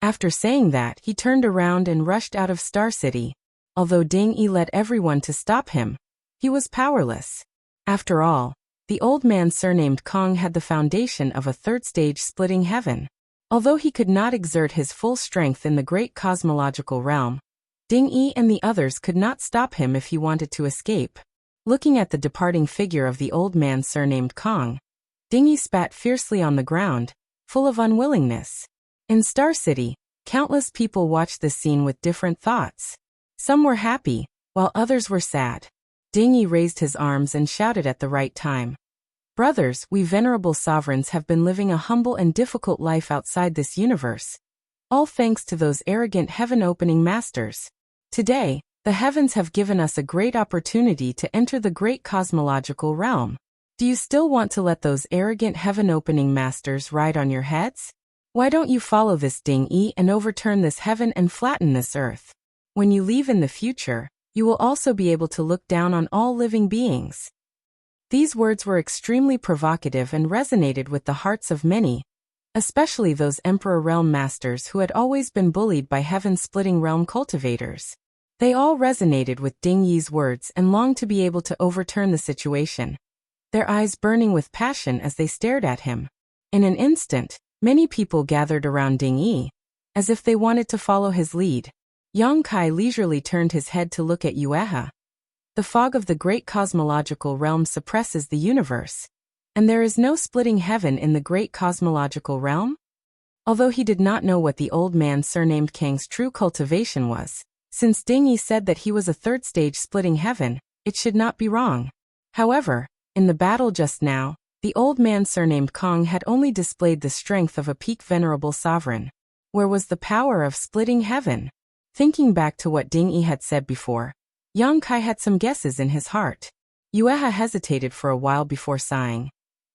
A: After saying that, he turned around and rushed out of Star City. Although Ding Yi led everyone to stop him, he was powerless. After all, the old man surnamed Kong had the foundation of a third-stage splitting heaven. Although he could not exert his full strength in the great cosmological realm, Ding Yi and the others could not stop him if he wanted to escape. Looking at the departing figure of the old man surnamed Kong, Ding Yi spat fiercely on the ground, full of unwillingness. In Star City, countless people watched this scene with different thoughts. Some were happy, while others were sad. Ding Yi raised his arms and shouted at the right time, "Brothers, we venerable sovereigns have been living a humble and difficult life outside this universe, all thanks to those arrogant heaven-opening masters. Today, the heavens have given us a great opportunity to enter the great cosmological realm. Do you still want to let those arrogant heaven-opening masters ride on your heads? Why don't you follow this Ding Yi and overturn this heaven and flatten this earth? When you leave in the future, you will also be able to look down on all living beings." These words were extremely provocative and resonated with the hearts of many, especially those Emperor Realm Masters who had always been bullied by heaven-splitting realm cultivators. They all resonated with Ding Yi's words and longed to be able to overturn the situation, their eyes burning with passion as they stared at him. In an instant, many people gathered around Ding Yi, as if they wanted to follow his lead. Yang Kai leisurely turned his head to look at Yueha. The fog of the great cosmological realm suppresses the universe, and there is no splitting heaven in the great cosmological realm? Although he did not know what the old man surnamed Kang's true cultivation was, since Ding Yi said that he was a third-stage splitting heaven, it should not be wrong. However, in the battle just now, the old man surnamed Kong had only displayed the strength of a peak venerable sovereign. Where was the power of splitting heaven? Thinking back to what Ding Yi had said before, Yang Kai had some guesses in his heart. Yueha hesitated for a while before sighing.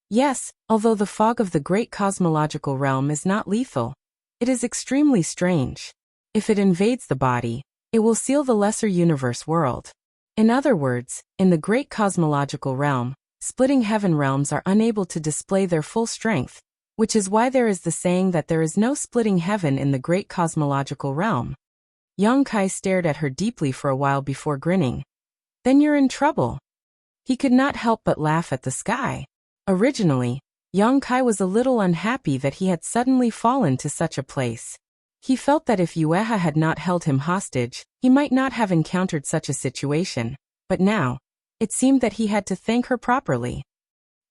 A: Yes, although the fog of the great cosmological realm is not lethal, it is extremely strange. If it invades the body, it will seal the lesser universe world. In other words, in the great cosmological realm, splitting heaven realms are unable to display their full strength, which is why there is the saying that there is no splitting heaven in the great cosmological realm. Yang Kai stared at her deeply for a while before grinning. "Then you're in trouble." He could not help but laugh at the sky. Originally, Yang Kai was a little unhappy that he had suddenly fallen to such a place. He felt that if Yueha had not held him hostage, he might not have encountered such a situation, but now, it seemed that he had to thank her properly.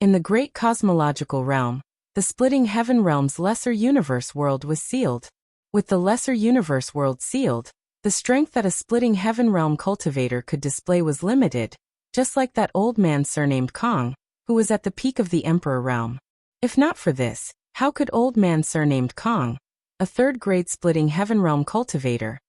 A: In the great cosmological realm, the splitting heaven realm's lesser universe world was sealed. With the lesser universe world sealed, the strength that a splitting heaven realm cultivator could display was limited, just like that old man surnamed Kong, who was at the peak of the Emperor realm. If not for this, how could old man surnamed Kong, a third-grade splitting heaven realm cultivator,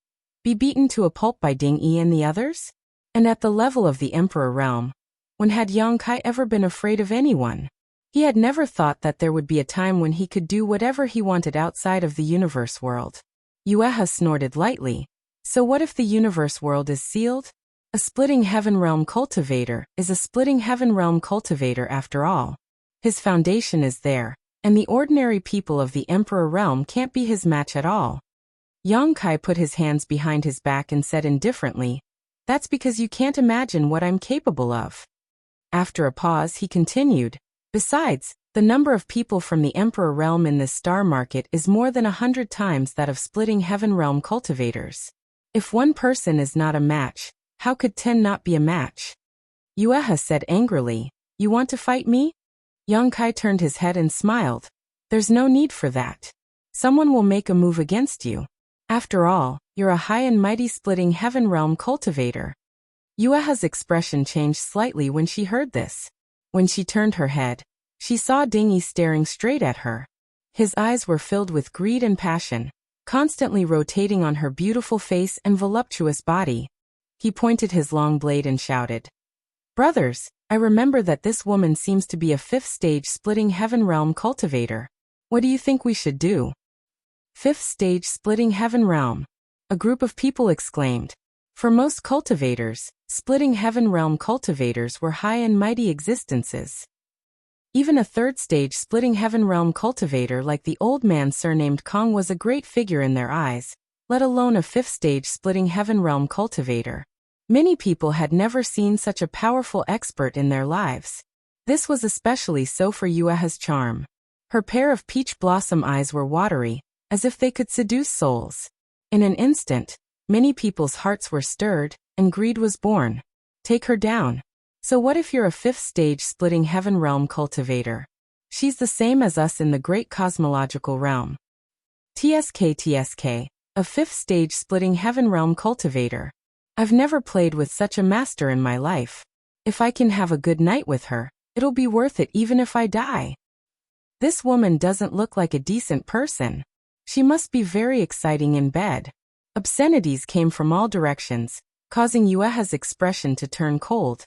A: be beaten to a pulp by Ding Yi and the others? And at the level of the Emperor realm, when had Yang Kai ever been afraid of anyone? He had never thought that there would be a time when he could do whatever he wanted outside of the universe world. Yueha snorted lightly. So what if the universe world is sealed? A splitting heaven realm cultivator is a splitting heaven realm cultivator after all. His foundation is there, and the ordinary people of the Emperor realm can't be his match at all. Yang Kai put his hands behind his back and said indifferently, "That's because you can't imagine what I'm capable of." After a pause, he continued, "Besides, the number of people from the Emperor realm in this star market is more than 100 times that of splitting heaven realm cultivators. If one person is not a match, how could 10 not be a match?" Yueha said angrily, "You want to fight me? Yang Kai turned his head and smiled. There's no need for that. Someone will make a move against you. After all, you're a high and mighty splitting heaven realm cultivator. Yueha's expression changed slightly when she heard this. When she turned her head, she saw Ding Yi staring straight at her. His eyes were filled with greed and passion, constantly rotating on her beautiful face and voluptuous body. He pointed his long blade and shouted, "Brothers, I remember that this woman seems to be a fifth stage splitting heaven realm cultivator. What do you think we should do?" Fifth stage splitting heaven realm. A group of people exclaimed. For most cultivators, splitting heaven realm cultivators were high and mighty existences. Even a third stage splitting heaven realm cultivator like the old man surnamed Kong was a great figure in their eyes, let alone a fifth stage splitting heaven realm cultivator. Many people had never seen such a powerful expert in their lives. This was especially so for Yueha's charm. Her pair of peach blossom eyes were watery, as if they could seduce souls. In an instant, many people's hearts were stirred, and greed was born. Take her down. So what if you're a fifth stage splitting heaven realm cultivator? She's the same as us in the great cosmological realm. TSK, a fifth stage splitting heaven realm cultivator. I've never played with such a master in my life. If I can have a good night with her, it'll be worth it even if I die. This woman doesn't look like a decent person. She must be very exciting in bed. Obscenities came from all directions, causing Yueha's expression to turn cold,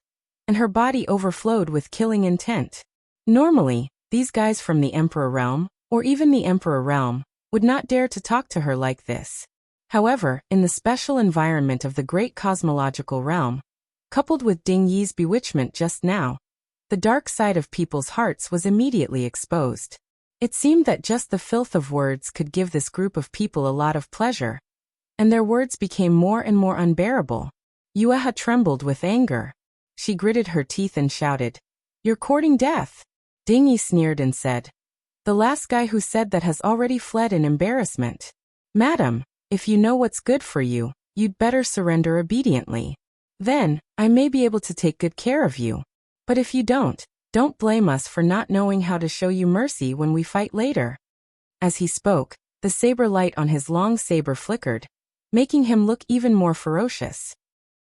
A: and her body overflowed with killing intent. Normally, these guys from the Emperor Realm, or even the Emperor Realm, would not dare to talk to her like this. However, in the special environment of the great cosmological realm, coupled with Ding Yi's bewitchment just now, the dark side of people's hearts was immediately exposed. It seemed that just the filth of words could give this group of people a lot of pleasure, and their words became more and more unbearable. Yueha trembled with anger. She gritted her teeth and shouted, "You're courting death." Ding Yi sneered and said, "The last guy who said that has already fled in embarrassment. Madam, if you know what's good for you, you'd better surrender obediently. Then, I may be able to take good care of you. But if you don't blame us for not knowing how to show you mercy when we fight later." As he spoke, the saber light on his long saber flickered, making him look even more ferocious.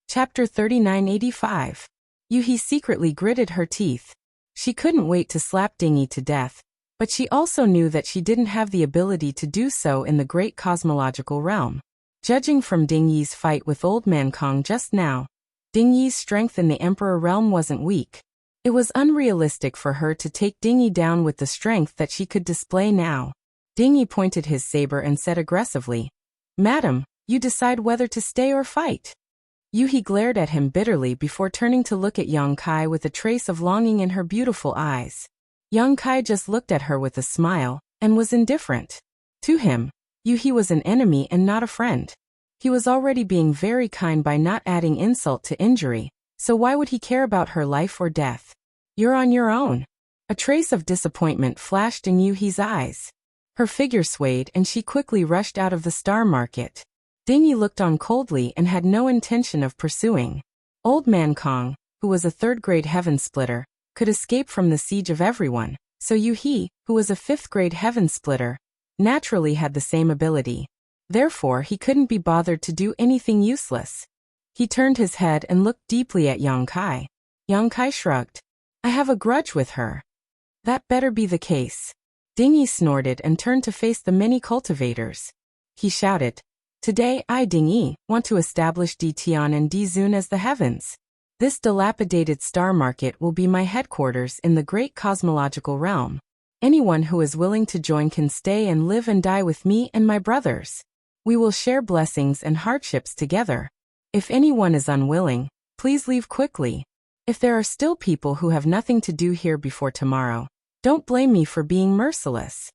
A: Chapter 3985. Yuhi secretly gritted her teeth. She couldn't wait to slap Ding Yi to death, but she also knew that she didn't have the ability to do so in the great cosmological realm. Judging from Ding Yi's fight with Old Man Kong just now, Ding Yi's strength in the Emperor realm wasn't weak. It was unrealistic for her to take Ding Yi down with the strength that she could display now. Ding Yi pointed his saber and said aggressively, "Madam, you decide whether to stay or fight." Yuhi glared at him bitterly before turning to look at Yang Kai with a trace of longing in her beautiful eyes. Yang Kai just looked at her with a smile, and was indifferent. To him, Yuhi was an enemy and not a friend. He was already being very kind by not adding insult to injury, so why would he care about her life or death? "You're on your own." A trace of disappointment flashed in Yuhi's eyes. Her figure swayed and she quickly rushed out of the star market. Ding Yi looked on coldly and had no intention of pursuing. Old Man Kong, who was a third-grade heaven splitter, could escape from the siege of everyone, so Yuhi, who was a fifth-grade heaven splitter, naturally had the same ability. Therefore he couldn't be bothered to do anything useless. He turned his head and looked deeply at Yang Kai. Yang Kai shrugged. "I have a grudge with her." "That better be the case." Ding Yi snorted and turned to face the many cultivators. He shouted, "Today I, Ding Yi, want to establish Di Tian and Di Zun as the heavens. This dilapidated star market will be my headquarters in the great cosmological realm. Anyone who is willing to join can stay and live and die with me and my brothers. We will share blessings and hardships together. If anyone is unwilling, please leave quickly. If there are still people who have nothing to do here before tomorrow, don't blame me for being merciless."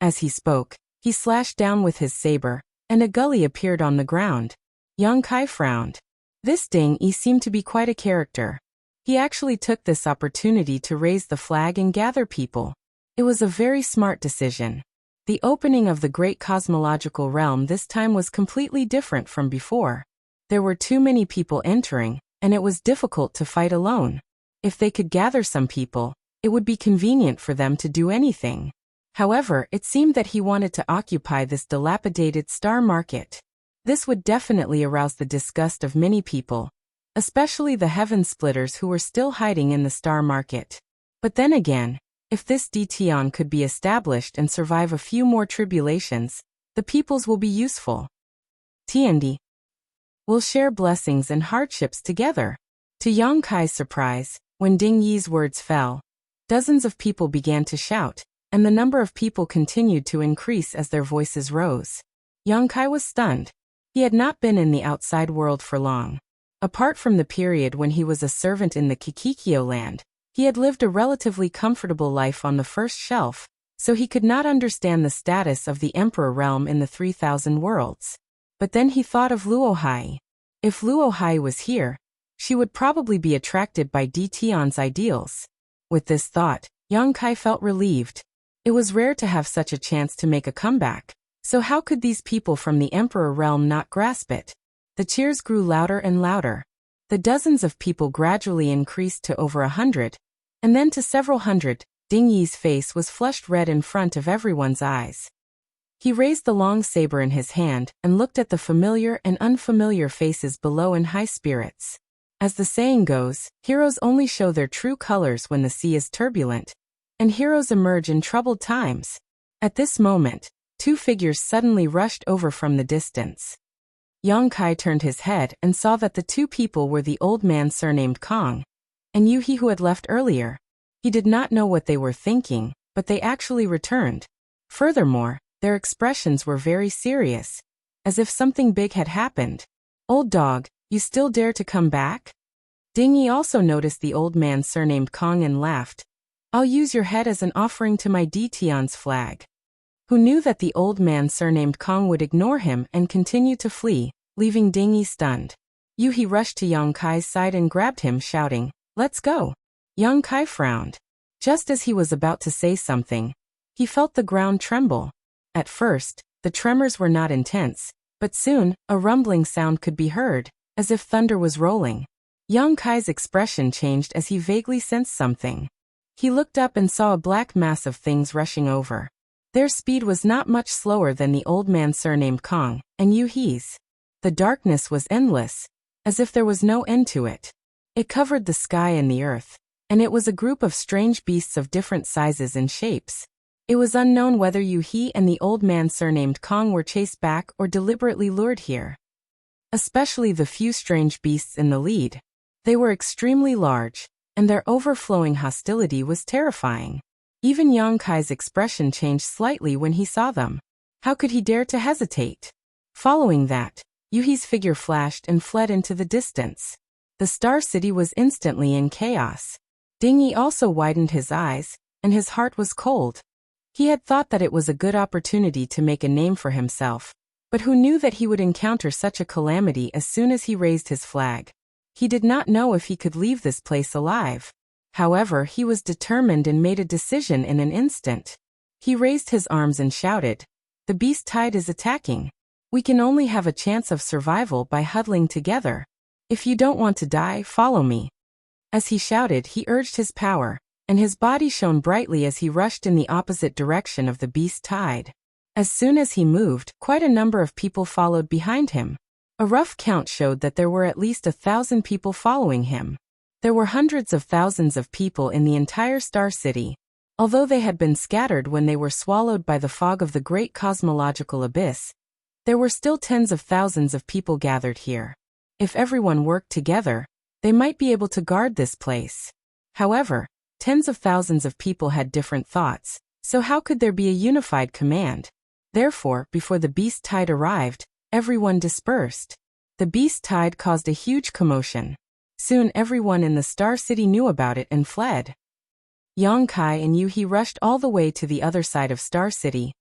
A: As he spoke, he slashed down with his saber, and a gully appeared on the ground. Yang Kai frowned. This Ding Yi seemed to be quite a character. He actually took this opportunity to raise the flag and gather people. It was a very smart decision. The opening of the great cosmological realm this time was completely different from before. There were too many people entering, and it was difficult to fight alone. If they could gather some people, it would be convenient for them to do anything. However, it seemed that he wanted to occupy this dilapidated star market. This would definitely arouse the disgust of many people, especially the heaven splitters who were still hiding in the star market. But then again, if this Dtion could be established and survive a few more tribulations, the peoples will be useful. Tiandi will share blessings and hardships together. To Yang Kai's surprise, when Ding Yi's words fell, dozens of people began to shout, and the number of people continued to increase as their voices rose. Yang Kai was stunned. He had not been in the outside world for long. Apart from the period when he was a servant in the Kikikyo land, he had lived a relatively comfortable life on the first shelf, so he could not understand the status of the Emperor realm in the 3,000 worlds. But then he thought of Luohai. If Luohai was here, she would probably be attracted by Dtion's ideals. With this thought, Yang Kai felt relieved. It was rare to have such a chance to make a comeback, so how could these people from the Emperor realm not grasp it? The cheers grew louder and louder. The dozens of people gradually increased to over 100, and then to several hundred. Ding Yi's face was flushed red in front of everyone's eyes. He raised the long saber in his hand and looked at the familiar and unfamiliar faces below in high spirits. As the saying goes, heroes only show their true colors when the sea is turbulent, and heroes emerge in troubled times. At this moment, two figures suddenly rushed over from the distance. Yang Kai turned his head and saw that the two people were the old man surnamed Kong and Yuhi who had left earlier. He did not know what they were thinking, but they actually returned. Furthermore, their expressions were very serious, as if something big had happened. "Old dog, you still dare to come back?" Ding Yi also noticed the old man surnamed Kong and laughed. "I'll use your head as an offering to my Dtion's flag." Who knew that the old man surnamed Kong would ignore him and continue to flee, leaving Ding Yi stunned. Yuhi rushed to Yang Kai's side and grabbed him, shouting, "Let's go." Yang Kai frowned. Just as he was about to say something, he felt the ground tremble. At first, the tremors were not intense, but soon, a rumbling sound could be heard, as if thunder was rolling. Yang Kai's expression changed as he vaguely sensed something. He looked up and saw a black mass of things rushing over. Their speed was not much slower than the old man surnamed Kong and Yuhi's. The darkness was endless, as if there was no end to it. It covered the sky and the earth, and it was a group of strange beasts of different sizes and shapes. It was unknown whether Yuhi and the old man surnamed Kong were chased back or deliberately lured here. Especially the few strange beasts in the lead. They were extremely large, and their overflowing hostility was terrifying. Even Yang Kai's expression changed slightly when he saw them. How could he dare to hesitate? Following that, Yuhi's figure flashed and fled into the distance. The Star City was instantly in chaos. Ding Yi also widened his eyes, and his heart was cold. He had thought that it was a good opportunity to make a name for himself, but who knew that he would encounter such a calamity as soon as he raised his flag? He did not know if he could leave this place alive. However, he was determined and made a decision in an instant. He raised his arms and shouted, "The beast tide is attacking. We can only have a chance of survival by huddling together. If you don't want to die, follow me." As he shouted, he urged his power, and his body shone brightly as he rushed in the opposite direction of the beast tide. As soon as he moved, quite a number of people followed behind him. A rough count showed that there were at least 1,000 people following him. There were hundreds of thousands of people in the entire Star City. Although they had been scattered when they were swallowed by the fog of the great cosmological abyss, there were still tens of thousands of people gathered here. If everyone worked together, they might be able to guard this place. However, tens of thousands of people had different thoughts, so how could there be a unified command? Therefore, before the beast tide arrived, everyone dispersed. The beast tide caused a huge commotion. Soon everyone in the Star City knew about it and fled. Yang Kai and Yuhi rushed all the way to the other side of Star City,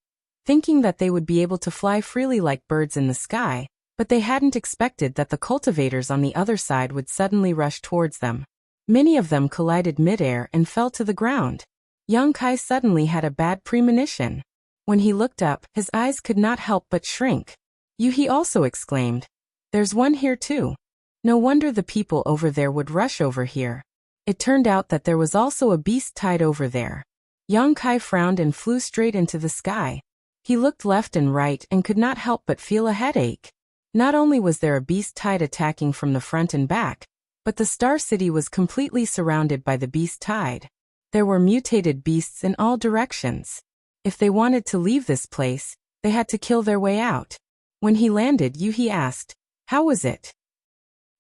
A: thinking that they would be able to fly freely like birds in the sky, but they hadn't expected that the cultivators on the other side would suddenly rush towards them. Many of them collided midair and fell to the ground. Yang Kai suddenly had a bad premonition. When he looked up, his eyes could not help but shrink. Yuhi also exclaimed, "There's one here too. No wonder the people over there would rush over here." It turned out that there was also a beast tied over there. Yang Kai frowned and flew straight into the sky. He looked left and right and could not help but feel a headache. Not only was there a beast tide attacking from the front and back, but the Star City was completely surrounded by the beast tide. There were mutated beasts in all directions. If they wanted to leave this place, they had to kill their way out. When he landed, Yuhi asked, "How was it?"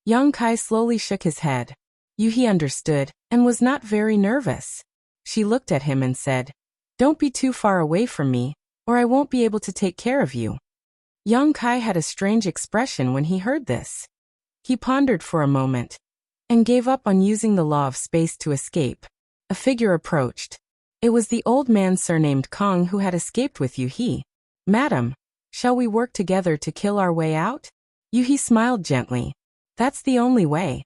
A: Yang Kai slowly shook his head. Yuhi understood, and was not very nervous. She looked at him and said, "Don't be too far away from me, or I won't be able to take care of you." Yang Kai had a strange expression when he heard this. He pondered for a moment, and gave up on using the law of space to escape. A figure approached. It was the old man surnamed Kong who had escaped with Yuhi. "Madam, shall we work together to kill our way out?" Yuhi smiled gently. "That's the only way."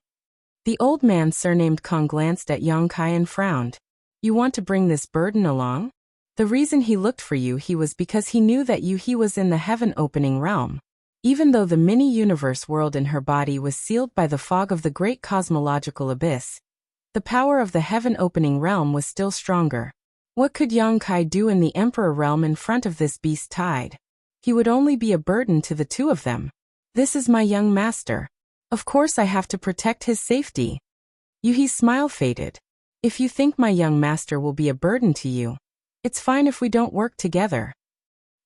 A: The old man surnamed Kong glanced at Yang Kai and frowned. "You want to bring this burden along?" The reason he looked for Yuhi was because he knew that Yuhi was in the heaven-opening realm. Even though the mini-universe world in her body was sealed by the fog of the great cosmological abyss, the power of the heaven-opening realm was still stronger. What could Yang Kai do in the Emperor realm in front of this beast tide? He would only be a burden to the two of them. "This is my young master. Of course I have to protect his safety." Yuhi's smile faded. "If you think my young master will be a burden to you, it's fine if we don't work together."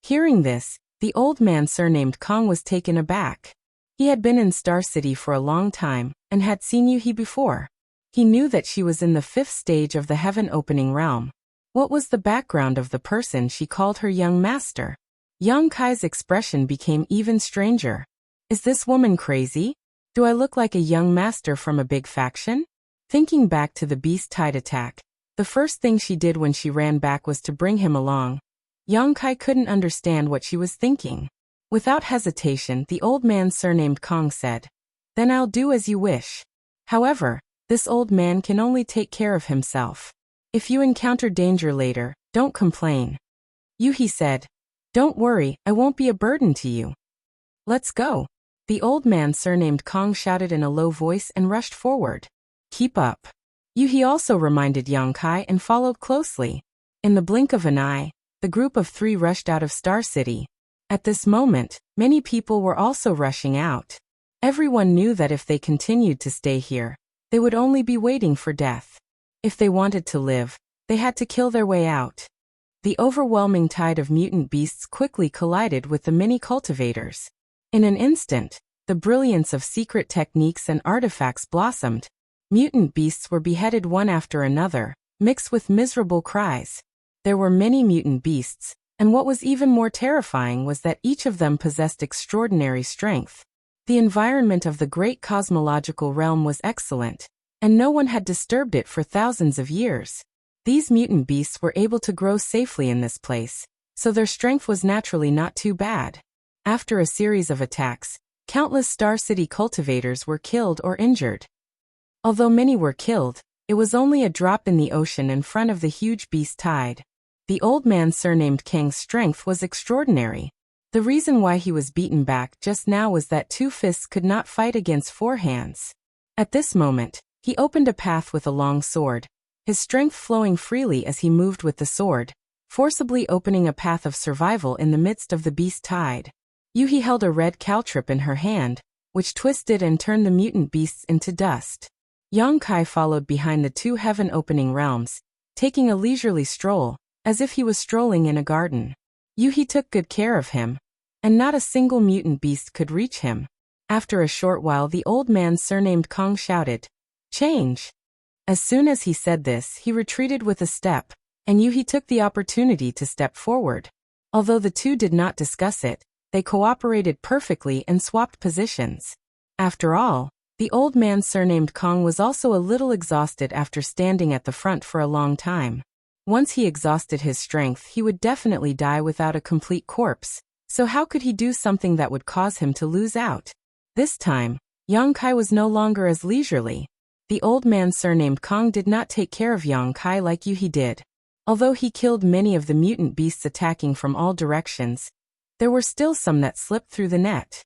A: Hearing this, the old man surnamed Kong was taken aback. He had been in Star City for a long time, and had seen Yuhi before. He knew that she was in the 5th stage of the heaven-opening realm. What was the background of the person she called her young master? Yang Kai's expression became even stranger. Is this woman crazy? Do I look like a young master from a big faction? Thinking back to the beast tide attack, the first thing she did when she ran back was to bring him along. Yang Kai couldn't understand what she was thinking. Without hesitation, the old man surnamed Kong said, "Then I'll do as you wish. However, this old man can only take care of himself. If you encounter danger later, don't complain." Yuhi said, "Don't worry, I won't be a burden to you. Let's go." The old man surnamed Kong shouted in a low voice and rushed forward. "Keep up." Yuhi also reminded Yang Kai and followed closely. In the blink of an eye, the group of 3 rushed out of Star City. At this moment, many people were also rushing out. Everyone knew that if they continued to stay here, they would only be waiting for death. If they wanted to live, they had to kill their way out. The overwhelming tide of mutant beasts quickly collided with the mini cultivators. In an instant, the brilliance of secret techniques and artifacts blossomed. Mutant beasts were beheaded one after another, mixed with miserable cries. There were many mutant beasts, and what was even more terrifying was that each of them possessed extraordinary strength. The environment of the great cosmological realm was excellent, and no one had disturbed it for thousands of years. These mutant beasts were able to grow safely in this place, so their strength was naturally not too bad. After a series of attacks, countless Star City cultivators were killed or injured. Although many were killed, it was only a drop in the ocean in front of the huge beast tide. The old man surnamed Kang's strength was extraordinary. The reason why he was beaten back just now was that 2 fists could not fight against 4 hands. At this moment, he opened a path with a long sword, his strength flowing freely as he moved with the sword, forcibly opening a path of survival in the midst of the beast tide. Yuhi held a red caltrip in her hand, which twisted and turned the mutant beasts into dust. Yang Kai followed behind the 2 heaven-opening realms, taking a leisurely stroll, as if he was strolling in a garden. Yuhi took good care of him, and not a single mutant beast could reach him. After a short while, the old man surnamed Kong shouted, "Change!" As soon as he said this, he retreated with a step, and Yuhi took the opportunity to step forward. Although the two did not discuss it, they cooperated perfectly and swapped positions. After all, the old man surnamed Kong was also a little exhausted after standing at the front for a long time. Once he exhausted his strength, he would definitely die without a complete corpse, so how could he do something that would cause him to lose out? This time, Yang Kai was no longer as leisurely. The old man surnamed Kong did not take care of Yang Kai like Yuhi did. Although he killed many of the mutant beasts attacking from all directions, there were still some that slipped through the net.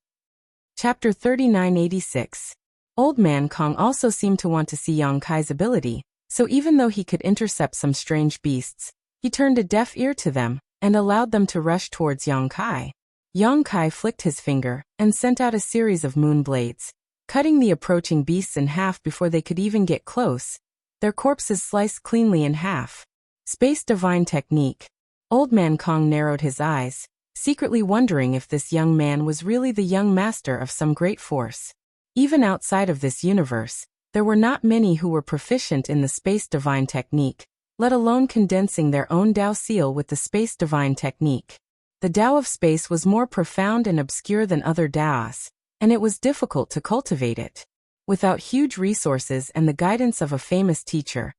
A: Chapter 3986. Old Man Kong also seemed to want to see Yang Kai's ability, so even though he could intercept some strange beasts, he turned a deaf ear to them and allowed them to rush towards Yang Kai. Yang Kai flicked his finger and sent out a series of moon blades, cutting the approaching beasts in half before they could even get close, their corpses sliced cleanly in half. Space Divine Technique. Old Man Kong narrowed his eyes, secretly wondering if this young man was really the young master of some great force. Even outside of this universe, there were not many who were proficient in the Space Divine Technique, let alone condensing their own Tao seal with the Space Divine Technique. The Tao of space was more profound and obscure than other Taos, and it was difficult to cultivate it. Without huge resources and the guidance of a famous teacher,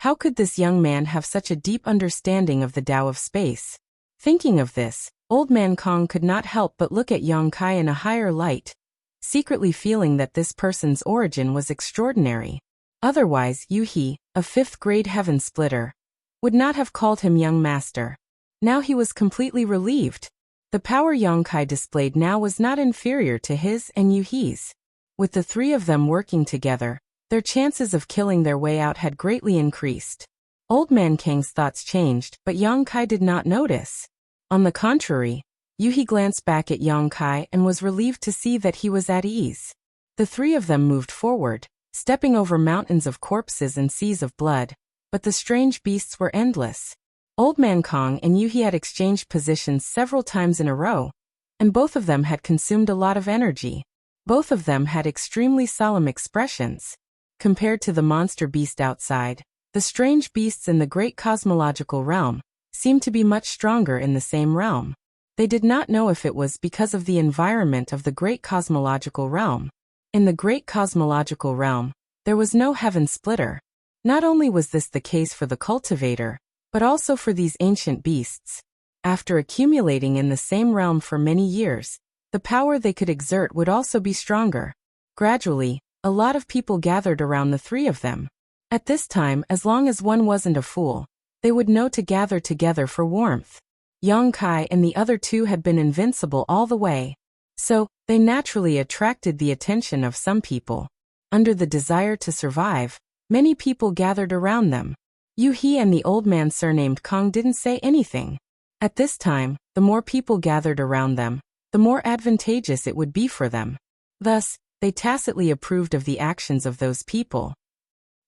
A: how could this young man have such a deep understanding of the Tao of space? Thinking of this, Old Man Kong could not help but look at Yang Kai in a higher light, secretly feeling that this person's origin was extraordinary. Otherwise, Yu He, a fifth-grade heaven splitter, would not have called him young master. Now he was completely relieved. The power Yang Kai displayed now was not inferior to his and Yu He's. With the three of them working together, their chances of killing their way out had greatly increased. Old Man Kang's thoughts changed, but Yang Kai did not notice. On the contrary, Yu He glanced back at Yang Kai and was relieved to see that he was at ease. The three of them moved forward, stepping over mountains of corpses and seas of blood, but the strange beasts were endless. Old Man Kong and Yu He had exchanged positions several times in a row, and both of them had consumed a lot of energy. Both of them had extremely solemn expressions. Compared to the monster beast outside, the strange beasts in the great cosmological realm seemed to be much stronger in the same realm. They did not know if it was because of the environment of the great cosmological realm. In the great cosmological realm, there was no heaven splitter. Not only was this the case for the cultivator, but also for these ancient beasts. After accumulating in the same realm for many years, the power they could exert would also be stronger. Gradually, a lot of people gathered around the three of them. At this time, as long as one wasn't a fool, they would know to gather together for warmth. Yang Kai and the other two had been invincible all the way, so they naturally attracted the attention of some people. Under the desire to survive, many people gathered around them. Yu He and the old man surnamed Kong didn't say anything. At this time, the more people gathered around them, the more advantageous it would be for them. Thus, they tacitly approved of the actions of those people.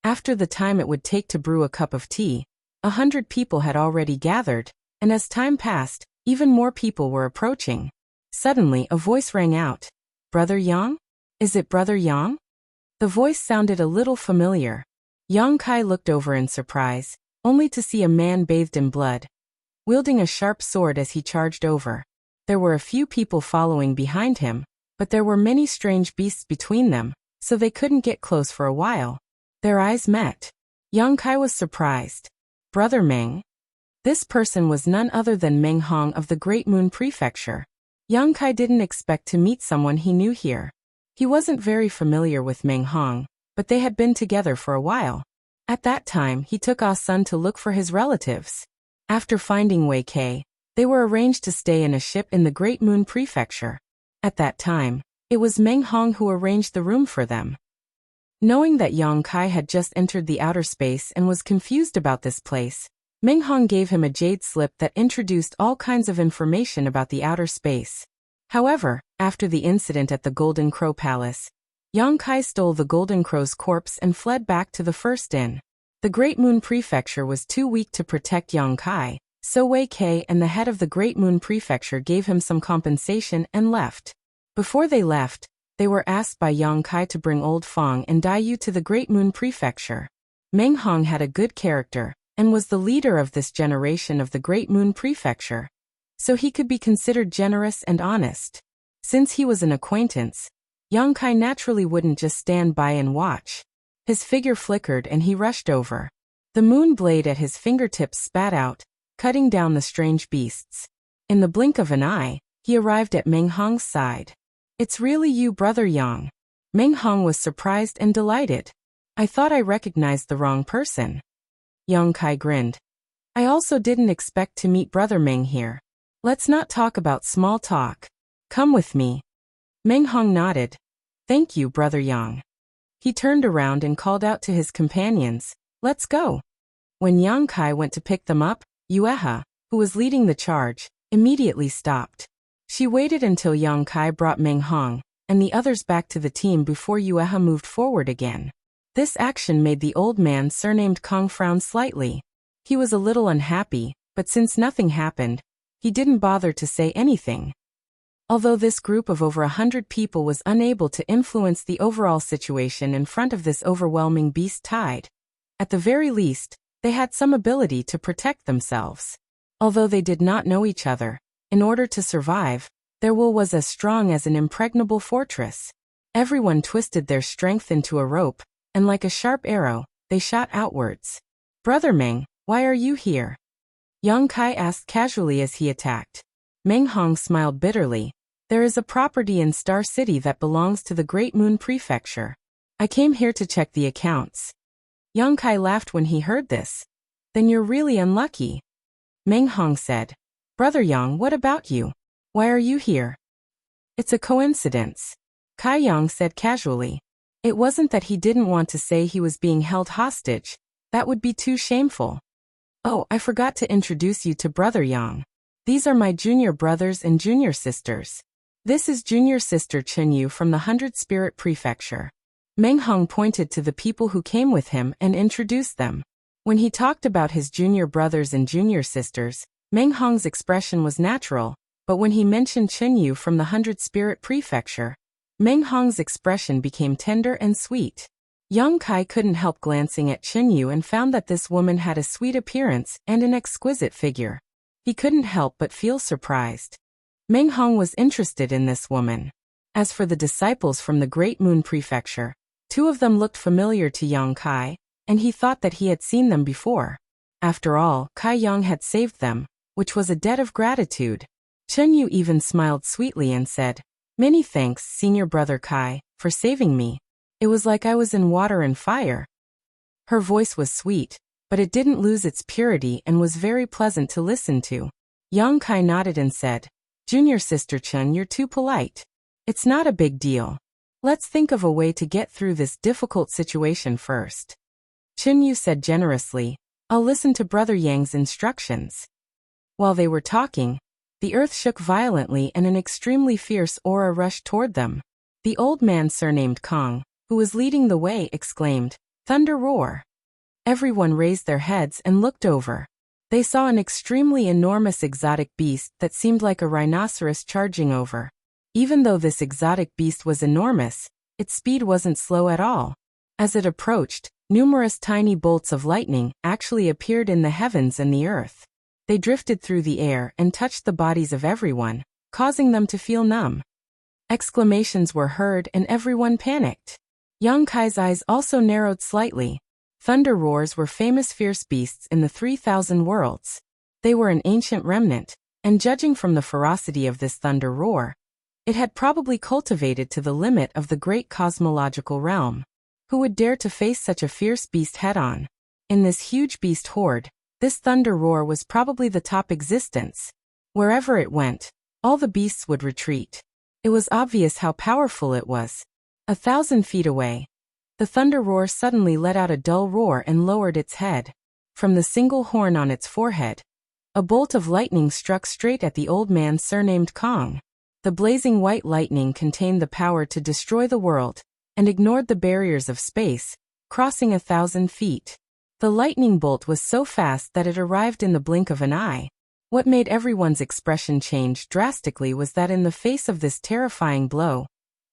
A: After the time it would take to brew a cup of tea, 100 people had already gathered, and as time passed, even more people were approaching. Suddenly, a voice rang out. "Brother Yang? Is it Brother Yang?" The voice sounded a little familiar. Yang Kai looked over in surprise, only to see a man bathed in blood, wielding a sharp sword as he charged over. There were a few people following behind him, but there were many strange beasts between them, so they couldn't get close for a while. Their eyes met. Yang Kai was surprised. "Brother Meng?" This person was none other than Meng Hong of the Great Moon Prefecture. Yang Kai didn't expect to meet someone he knew here. He wasn't very familiar with Meng Hong, but they had been together for a while. At that time, he took Ah Sun to look for his relatives. After finding Wei Kei, they were arranged to stay in a ship in the Great Moon Prefecture. At that time, it was Meng Hong who arranged the room for them. Knowing that Yang Kai had just entered the outer space and was confused about this place, Meng Hong gave him a jade slip that introduced all kinds of information about the outer space. However, after the incident at the Golden Crow Palace, Yang Kai stole the Golden Crow's corpse and fled back to the first inn. The Great Moon Prefecture was too weak to protect Yang Kai, so Wei Kei and the head of the Great Moon Prefecture gave him some compensation and left. Before they left, they were asked by Yang Kai to bring Old Fong and Dai Yu to the Great Moon Prefecture. Meng Hong had a good character, and was the leader of this generation of the Great Moon Prefecture, so he could be considered generous and honest. Since he was an acquaintance, Yang Kai naturally wouldn't just stand by and watch. His figure flickered and he rushed over. The moon blade at his fingertips spat out, cutting down the strange beasts. In the blink of an eye, he arrived at Meng Hong's side. "It's really you, Brother Yang." Meng Hong was surprised and delighted. "I thought I recognized the wrong person." Yang Kai grinned. "I also didn't expect to meet Brother Meng here. Let's not talk about small talk. Come with me." Meng Hong nodded. "Thank you, Brother Yang." He turned around and called out to his companions, "Let's go." When Yang Kai went to pick them up, Yueha, who was leading the charge, immediately stopped. She waited until Yang Kai brought Meng Hong and the others back to the team before Yueha moved forward again. This action made the old man surnamed Kong frown slightly. He was a little unhappy, but since nothing happened, he didn't bother to say anything. Although this group of over 100 people was unable to influence the overall situation in front of this overwhelming beast tide, at the very least, they had some ability to protect themselves. Although they did not know each other, in order to survive, their will was as strong as an impregnable fortress. Everyone twisted their strength into a rope, and like a sharp arrow, they shot outwards. "Brother Meng, why are you here?" Yang Kai asked casually as he attacked. Meng Hong smiled bitterly. "There is a property in Star City that belongs to the Great Moon Prefecture. I came here to check the accounts." Yang Kai laughed when he heard this. "Then you're really unlucky." Meng Hong said, "Brother Yang, what about you? Why are you here?" "It's a coincidence," Kai Yang said casually. It wasn't that he didn't want to say he was being held hostage. That would be too shameful. "Oh, I forgot to introduce you to Brother Yang. These are my junior brothers and junior sisters. This is junior sister Chen Yu from the 100 Spirit Prefecture." Meng Hong pointed to the people who came with him and introduced them. When he talked about his junior brothers and junior sisters, Meng Hong's expression was natural, but when he mentioned Chen Yu from the 100 Spirit Prefecture, Meng Hong's expression became tender and sweet. Yang Kai couldn't help glancing at Chen Yu and found that this woman had a sweet appearance and an exquisite figure. He couldn't help but feel surprised. Meng Hong was interested in this woman. As for the disciples from the Great Moon Prefecture, two of them looked familiar to Yang Kai, and he thought that he had seen them before. After all, Kai Yang had saved them, which was a debt of gratitude. Chen Yu even smiled sweetly and said, "Many thanks, senior brother Kai, for saving me. It was like I was in water and fire." Her voice was sweet, but it didn't lose its purity and was very pleasant to listen to. Yang Kai nodded and said, "Junior sister Chen, you're too polite. It's not a big deal. Let's think of a way to get through this difficult situation first." Chen Yu said generously, "I'll listen to Brother Yang's instructions." While they were talking, the earth shook violently and an extremely fierce aura rushed toward them. The old man surnamed Kong, who was leading the way, exclaimed, "Thunder roar!" Everyone raised their heads and looked over. They saw an extremely enormous exotic beast that seemed like a rhinoceros charging over. Even though this exotic beast was enormous, its speed wasn't slow at all. As it approached, numerous tiny bolts of lightning actually appeared in the heavens and the earth. They drifted through the air and touched the bodies of everyone, causing them to feel numb. Exclamations were heard and everyone panicked. Yang Kai's eyes also narrowed slightly. Thunder roars were famous fierce beasts in the 3,000 worlds. They were an ancient remnant, and judging from the ferocity of this thunder roar, it had probably cultivated to the limit of the great cosmological realm. Who would dare to face such a fierce beast head-on? In this huge beast horde, this thunder roar was probably the top existence. Wherever it went, all the beasts would retreat. It was obvious how powerful it was. 1,000 feet away, the thunder roar suddenly let out a dull roar and lowered its head. From the single horn on its forehead, a bolt of lightning struck straight at the old man surnamed Kong. The blazing white lightning contained the power to destroy the world, and ignored the barriers of space, crossing 1,000 feet. The lightning bolt was so fast that it arrived in the blink of an eye. What made everyone's expression change drastically was that in the face of this terrifying blow,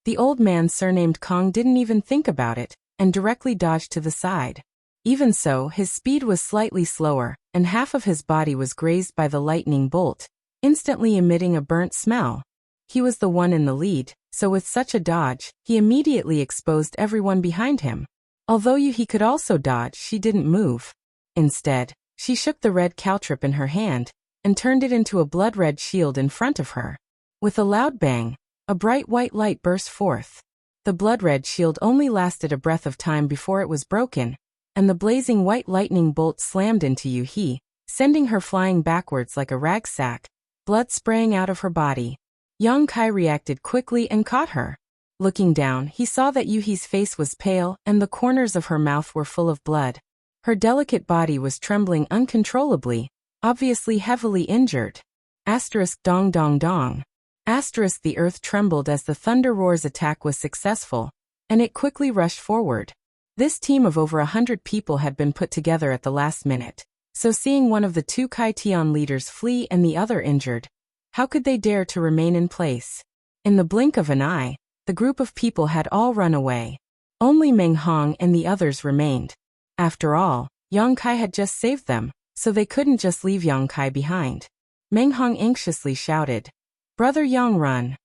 A: the old man surnamed Kong didn't even think about it, and directly dodged to the side. Even so, his speed was slightly slower, and half of his body was grazed by the lightning bolt, instantly emitting a burnt smell. He was the one in the lead, so with such a dodge, he immediately exposed everyone behind him. Although he could also dodge, she didn't move. Instead, she shook the red caltrip in her hand, and turned it into a blood-red shield in front of her. With a loud bang, a bright white light burst forth. The blood-red shield only lasted a breath of time before it was broken, and the blazing white lightning bolt slammed into Yuhi, sending her flying backwards like a rag sack, blood spraying out of her body. Yang Kai reacted quickly and caught her. Looking down, he saw that Yuhi's face was pale and the corners of her mouth were full of blood. Her delicate body was trembling uncontrollably, obviously heavily injured. Asterisk dong dong dong. Asterisk the earth trembled as the Thunder Roar's attack was successful, and it quickly rushed forward. This team of over 100 people had been put together at the last minute, so seeing one of the two Kai Tian leaders flee and the other injured, how could they dare to remain in place? In the blink of an eye, the group of people had all run away. Only Meng Hong and the others remained. After all, Yang Kai had just saved them, so they couldn't just leave Yang Kai behind. Meng Hong anxiously shouted, "Brother Yang, run!"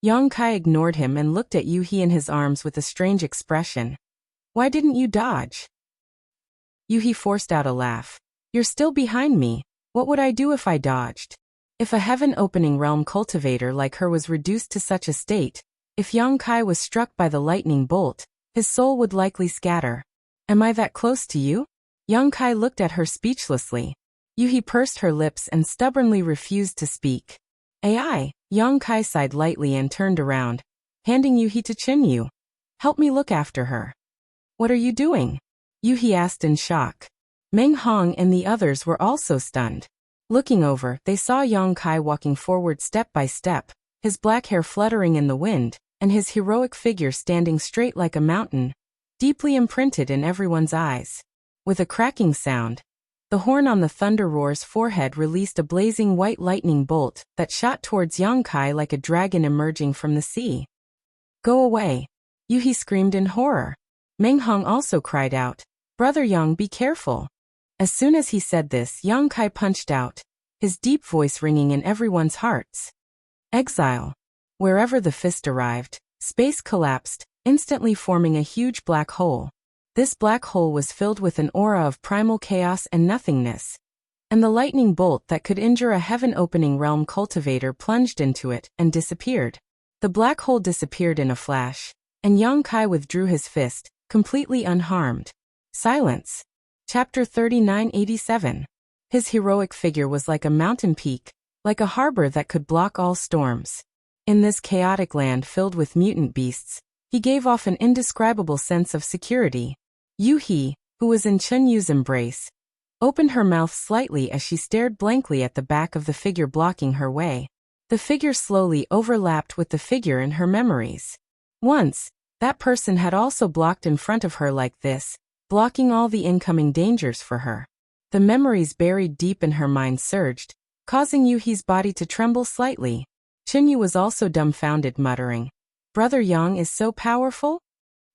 A: Yang Kai ignored him and looked at Yuhi in his arms with a strange expression. "Why didn't you dodge?" Yuhi forced out a laugh. "You're still behind me. What would I do if I dodged? If a heaven-opening realm cultivator like her was reduced to such a state, if Yang Kai was struck by the lightning bolt, his soul would likely scatter. Am I that close to you?" Yang Kai looked at her speechlessly. Yuhi pursed her lips and stubbornly refused to speak. "Ai," Yang Kai sighed lightly and turned around, handing Yuhi to Chinyu. "Help me look after her." "What are you doing?" Yuhi asked in shock. Meng Hong and the others were also stunned. Looking over, they saw Yang Kai walking forward step by step, his black hair fluttering in the wind, and his heroic figure standing straight like a mountain, deeply imprinted in everyone's eyes. With a cracking sound, the horn on the Thunder Roar's forehead released a blazing white lightning bolt that shot towards Yang Kai like a dragon emerging from the sea. "Go away!" Yuhi screamed in horror. Meng Hong also cried out, "Brother Yang, be careful!" As soon as he said this, Yang Kai punched out, his deep voice ringing in everyone's hearts. Exile. Wherever the fist arrived, space collapsed, instantly forming a huge black hole. This black hole was filled with an aura of primal chaos and nothingness, and the lightning bolt that could injure a heaven-opening realm cultivator plunged into it and disappeared. The black hole disappeared in a flash, and Yang Kai withdrew his fist, completely unharmed. Silence. Chapter 3987. His heroic figure was like a mountain peak, like a harbor that could block all storms. In this chaotic land filled with mutant beasts, he gave off an indescribable sense of security. Yuhi, who was in Chunyu's embrace, opened her mouth slightly as she stared blankly at the back of the figure blocking her way. The figure slowly overlapped with the figure in her memories. Once, that person had also blocked in front of her like this, blocking all the incoming dangers for her. The memories buried deep in her mind surged, causing Yuhi's body to tremble slightly. Chinyu was also dumbfounded, muttering, "Brother Yang is so powerful?"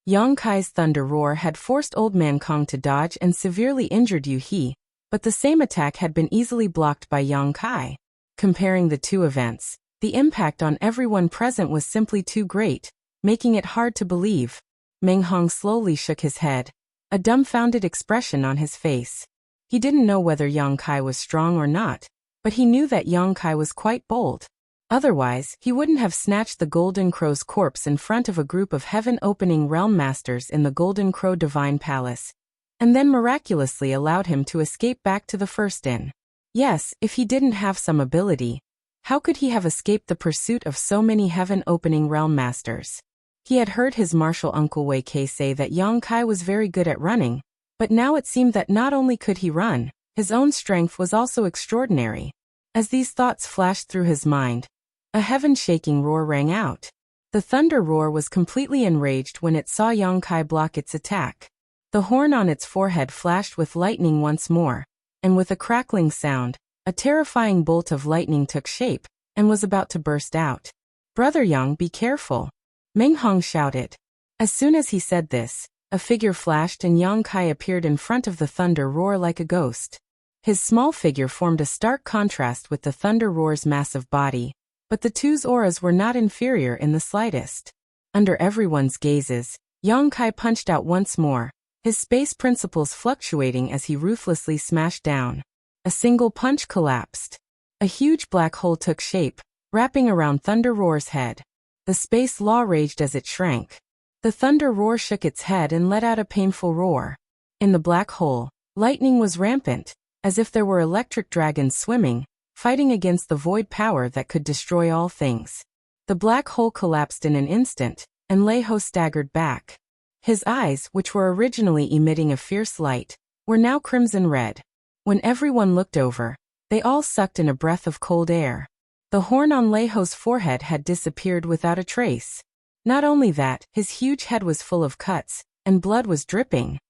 A: Yang Kai's thunder roar had forced Old Man Kong to dodge and severely injured Yuhi, but the same attack had been easily blocked by Yang Kai. Comparing the two events, the impact on everyone present was simply too great, making it hard to believe. Meng Hong slowly shook his head, a dumbfounded expression on his face. He didn't know whether Yang Kai was strong or not, but he knew that Yang Kai was quite bold. Otherwise, he wouldn't have snatched the Golden Crow's corpse in front of a group of heaven-opening realm masters in the Golden Crow Divine Palace, and then miraculously allowed him to escape back to the First Inn. Yes, if he didn't have some ability, how could he have escaped the pursuit of so many heaven-opening realm masters? He had heard his martial uncle Wei Kei say that Yang Kai was very good at running, but now it seemed that not only could he run, his own strength was also extraordinary. As these thoughts flashed through his mind, a heaven-shaking roar rang out. The thunder roar was completely enraged when it saw Yang Kai block its attack. The horn on its forehead flashed with lightning once more, and with a crackling sound, a terrifying bolt of lightning took shape, and was about to burst out. "Brother Yang, be careful!" Meng Hong shouted. As soon as he said this, a figure flashed and Yang Kai appeared in front of the thunder roar like a ghost. His small figure formed a stark contrast with the thunder roar's massive body, but the two's auras were not inferior in the slightest. Under everyone's gazes, Yang Kai punched out once more, his space principles fluctuating as he ruthlessly smashed down. A single punch collapsed. A huge black hole took shape, wrapping around Thunder Roar's head. The space law raged as it shrank. The Thunder Roar shook its head and let out a painful roar. In the black hole, lightning was rampant, as if there were electric dragons swimming, fighting against the void power that could destroy all things. The black hole collapsed in an instant, and Leiho staggered back. His eyes, which were originally emitting a fierce light, were now crimson red. When everyone looked over, they all sucked in a breath of cold air. The horn on Leiho's forehead had disappeared without a trace. Not only that, his huge head was full of cuts, and blood was dripping.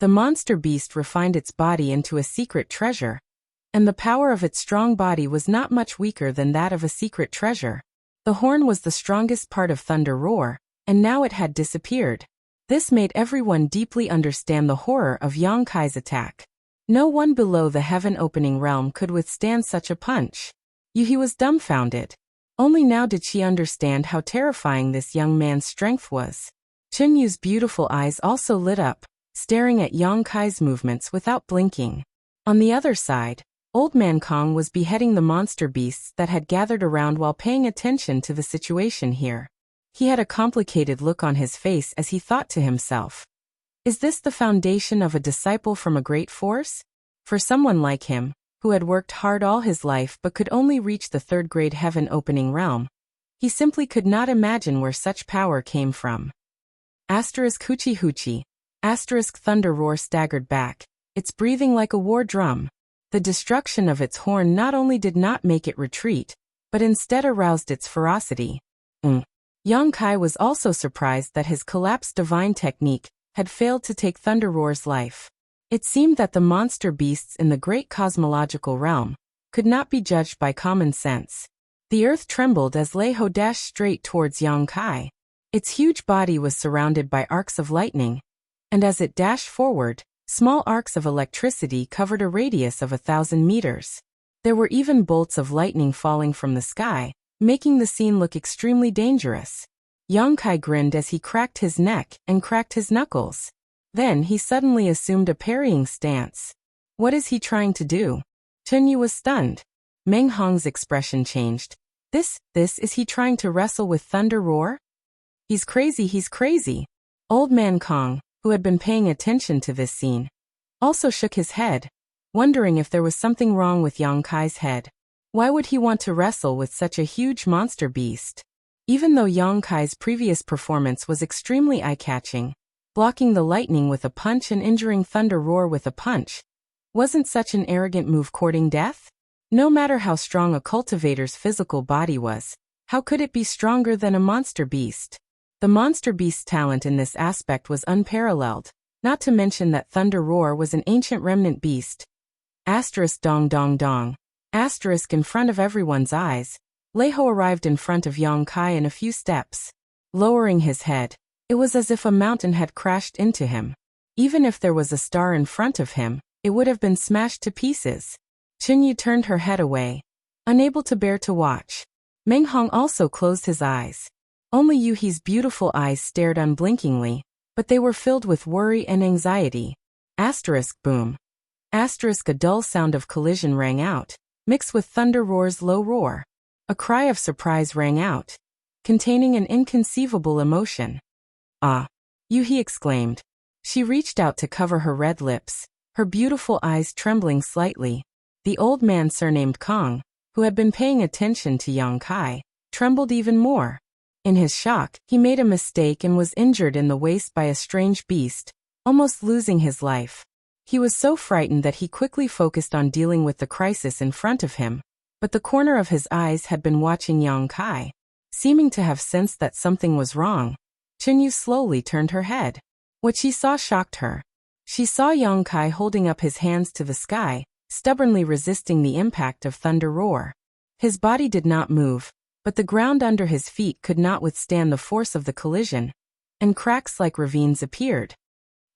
A: The monster beast refined its body into a secret treasure, and the power of its strong body was not much weaker than that of a secret treasure. The horn was the strongest part of Thunder Roar, and now it had disappeared. This made everyone deeply understand the horror of Yang Kai's attack. No one below the heaven-opening realm could withstand such a punch. Yuhi was dumbfounded. Only now did she understand how terrifying this young man's strength was. Chunyu's beautiful eyes also lit up, staring at Yang Kai's movements without blinking. On the other side, Old Man Kong was beheading the monster beasts that had gathered around while paying attention to the situation here. He had a complicated look on his face as he thought to himself, "Is this the foundation of a disciple from a great force?" For someone like him, who had worked hard all his life but could only reach the third-grade heaven-opening realm, he simply could not imagine where such power came from. Hoochie hoochie. Thunder Roar staggered back, its breathing like a war drum. The destruction of its horn not only did not make it retreat, but instead aroused its ferocity. Yang Kai was also surprised that his collapsed divine technique had failed to take Thunder Roar's life. It seemed that the monster beasts in the great cosmological realm could not be judged by common sense. The earth trembled as Leiho dashed straight towards Yang Kai. Its huge body was surrounded by arcs of lightning, and as it dashed forward, small arcs of electricity covered a radius of 1,000 meters. There were even bolts of lightning falling from the sky, making the scene look extremely dangerous. Yang Kai grinned as he cracked his neck and cracked his knuckles. Then he suddenly assumed a parrying stance. What is he trying to do? Chunyu was stunned. Meng Hong's expression changed. This is he trying to wrestle with Thunder Roar? He's crazy. Old Man Kong, who had been paying attention to this scene, also shook his head, wondering if there was something wrong with Yang Kai's head. Why would he want to wrestle with such a huge monster beast? Even though Yang Kai's previous performance was extremely eye-catching, blocking the lightning with a punch and injuring Thunder Roar with a punch, wasn't such an arrogant move courting death? No matter how strong a cultivator's physical body was, how could it be stronger than a monster beast? The monster beast's talent in this aspect was unparalleled, not to mention that Thunder Roar was an ancient remnant beast. Dong dong dong. In front of everyone's eyes, Leiho arrived in front of Yang Kai in a few steps. Lowering his head, it was as if a mountain had crashed into him. Even if there was a star in front of him, it would have been smashed to pieces. Chunyu turned her head away, unable to bear to watch. Meng Hong also closed his eyes. Only Yuhi's beautiful eyes stared unblinkingly, but they were filled with worry and anxiety. Boom. A dull sound of collision rang out, mixed with Thunder Roar's low roar. A cry of surprise rang out, containing an inconceivable emotion. "Ah!" Yuhi exclaimed. She reached out to cover her red lips, her beautiful eyes trembling slightly. The old man surnamed Kong, who had been paying attention to Yang Kai, trembled even more. In his shock, he made a mistake and was injured in the waist by a strange beast, almost losing his life. He was so frightened that he quickly focused on dealing with the crisis in front of him, but the corner of his eyes had been watching Yang Kai, seeming to have sensed that something was wrong. Chunyu slowly turned her head. What she saw shocked her. She saw Yang Kai holding up his hands to the sky, stubbornly resisting the impact of Thunder Roar. His body did not move, but the ground under his feet could not withstand the force of the collision, and cracks like ravines appeared.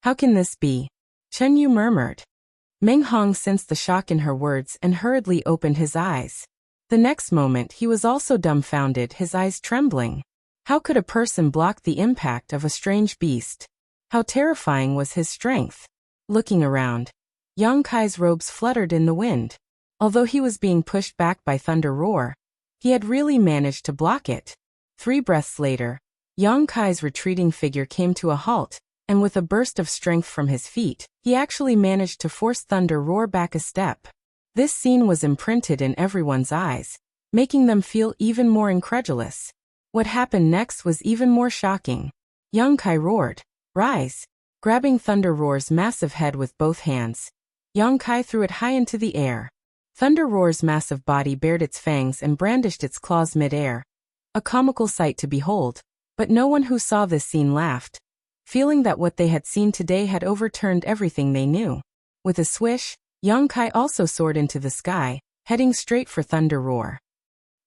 A: "How can this be?" Chunyu murmured. Meng Hong sensed the shock in her words and hurriedly opened his eyes. The next moment he was also dumbfounded, his eyes trembling. How could a person block the impact of a strange beast? How terrifying was his strength? Looking around, Yang Kai's robes fluttered in the wind. Although he was being pushed back by Thunder Roar, he had really managed to block it. 3 breaths later, Yang Kai's retreating figure came to a halt, and with a burst of strength from his feet, he actually managed to force Thunder Roar back a step. This scene was imprinted in everyone's eyes, making them feel even more incredulous. What happened next was even more shocking. Young Kai roared, "Rise!" Grabbing Thunder Roar's massive head with both hands, Young Kai threw it high into the air. Thunder Roar's massive body bared its fangs and brandished its claws mid-air. A comical sight to behold, but no one who saw this scene laughed, feeling that what they had seen today had overturned everything they knew. With a swish, Young Kai also soared into the sky, heading straight for Thunder Roar.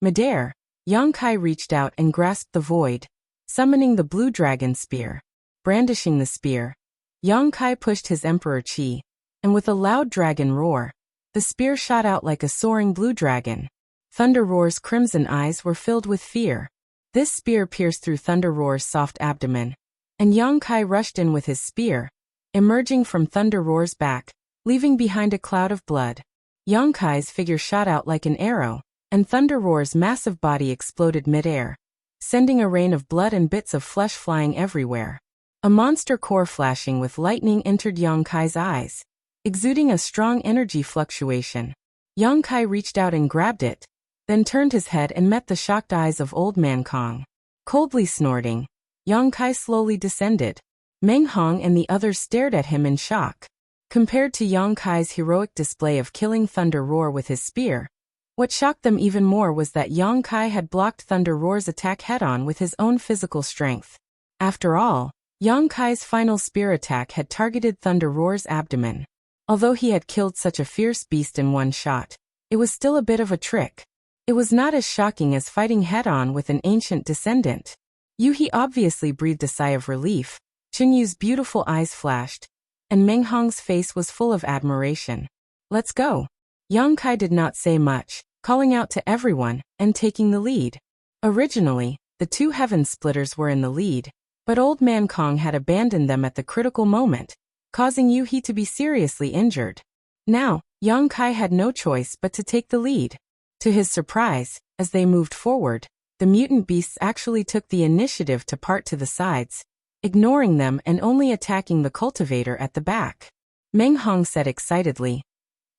A: Midair, Young Kai reached out and grasped the void, summoning the blue dragon spear. Brandishing the spear, Young Kai pushed his Emperor Chi, and with a loud dragon roar, the spear shot out like a soaring blue dragon. Thunder Roar's crimson eyes were filled with fear. This spear pierced through Thunder Roar's soft abdomen, and Young Kai rushed in with his spear, emerging from Thunder Roar's back, leaving behind a cloud of blood. Young Kai's figure shot out like an arrow, and Thunder Roar's massive body exploded mid-air, sending a rain of blood and bits of flesh flying everywhere. A monster core flashing with lightning entered Young Kai's eyes, exuding a strong energy fluctuation. Young Kai reached out and grabbed it, then turned his head and met the shocked eyes of Old Man Kong. Coldly snorting, Young Kai slowly descended. Meng Hong and the others stared at him in shock. Compared to Young Kai's heroic display of killing Thunder Roar with his spear, what shocked them even more was that Young Kai had blocked Thunder Roar's attack head-on with his own physical strength. After all, Young Kai's final spear attack had targeted Thunder Roar's abdomen. Although he had killed such a fierce beast in one shot, it was still a bit of a trick. It was not as shocking as fighting head-on with an ancient descendant. Yuhi obviously breathed a sigh of relief. Chunyu's beautiful eyes flashed, and Meng Hong's face was full of admiration. "Let's go." Young Kai did not say much, calling out to everyone and taking the lead. Originally, the two Heaven Splitters were in the lead, but Old Man Kong had abandoned them at the critical moment, causing Yuhi to be seriously injured. Now, Young Kai had no choice but to take the lead. To his surprise, as they moved forward, the mutant beasts actually took the initiative to part to the sides, ignoring them and only attacking the cultivator at the back. Meng Hong said excitedly,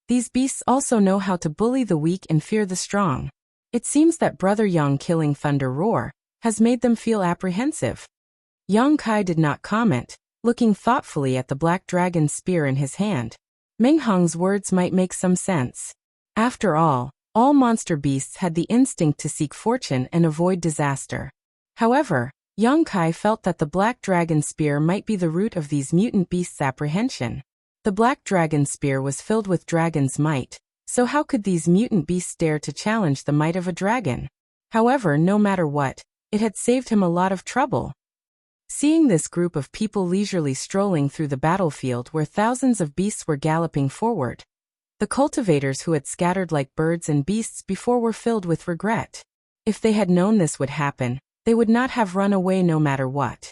A: "These beasts also know how to bully the weak and fear the strong. It seems that Brother Young killing Thunder Roar has made them feel apprehensive." Young Kai did not comment, looking thoughtfully at the black dragon spear in his hand. Meng Hong's words might make some sense. After all monster beasts had the instinct to seek fortune and avoid disaster. However, Young Kai felt that the black dragon spear might be the root of these mutant beasts' apprehension. The black dragon spear was filled with dragon's might, so how could these mutant beasts dare to challenge the might of a dragon? However, no matter what, it had saved him a lot of trouble. Seeing this group of people leisurely strolling through the battlefield where thousands of beasts were galloping forward, the cultivators who had scattered like birds and beasts before were filled with regret. If they had known this would happen, they would not have run away no matter what.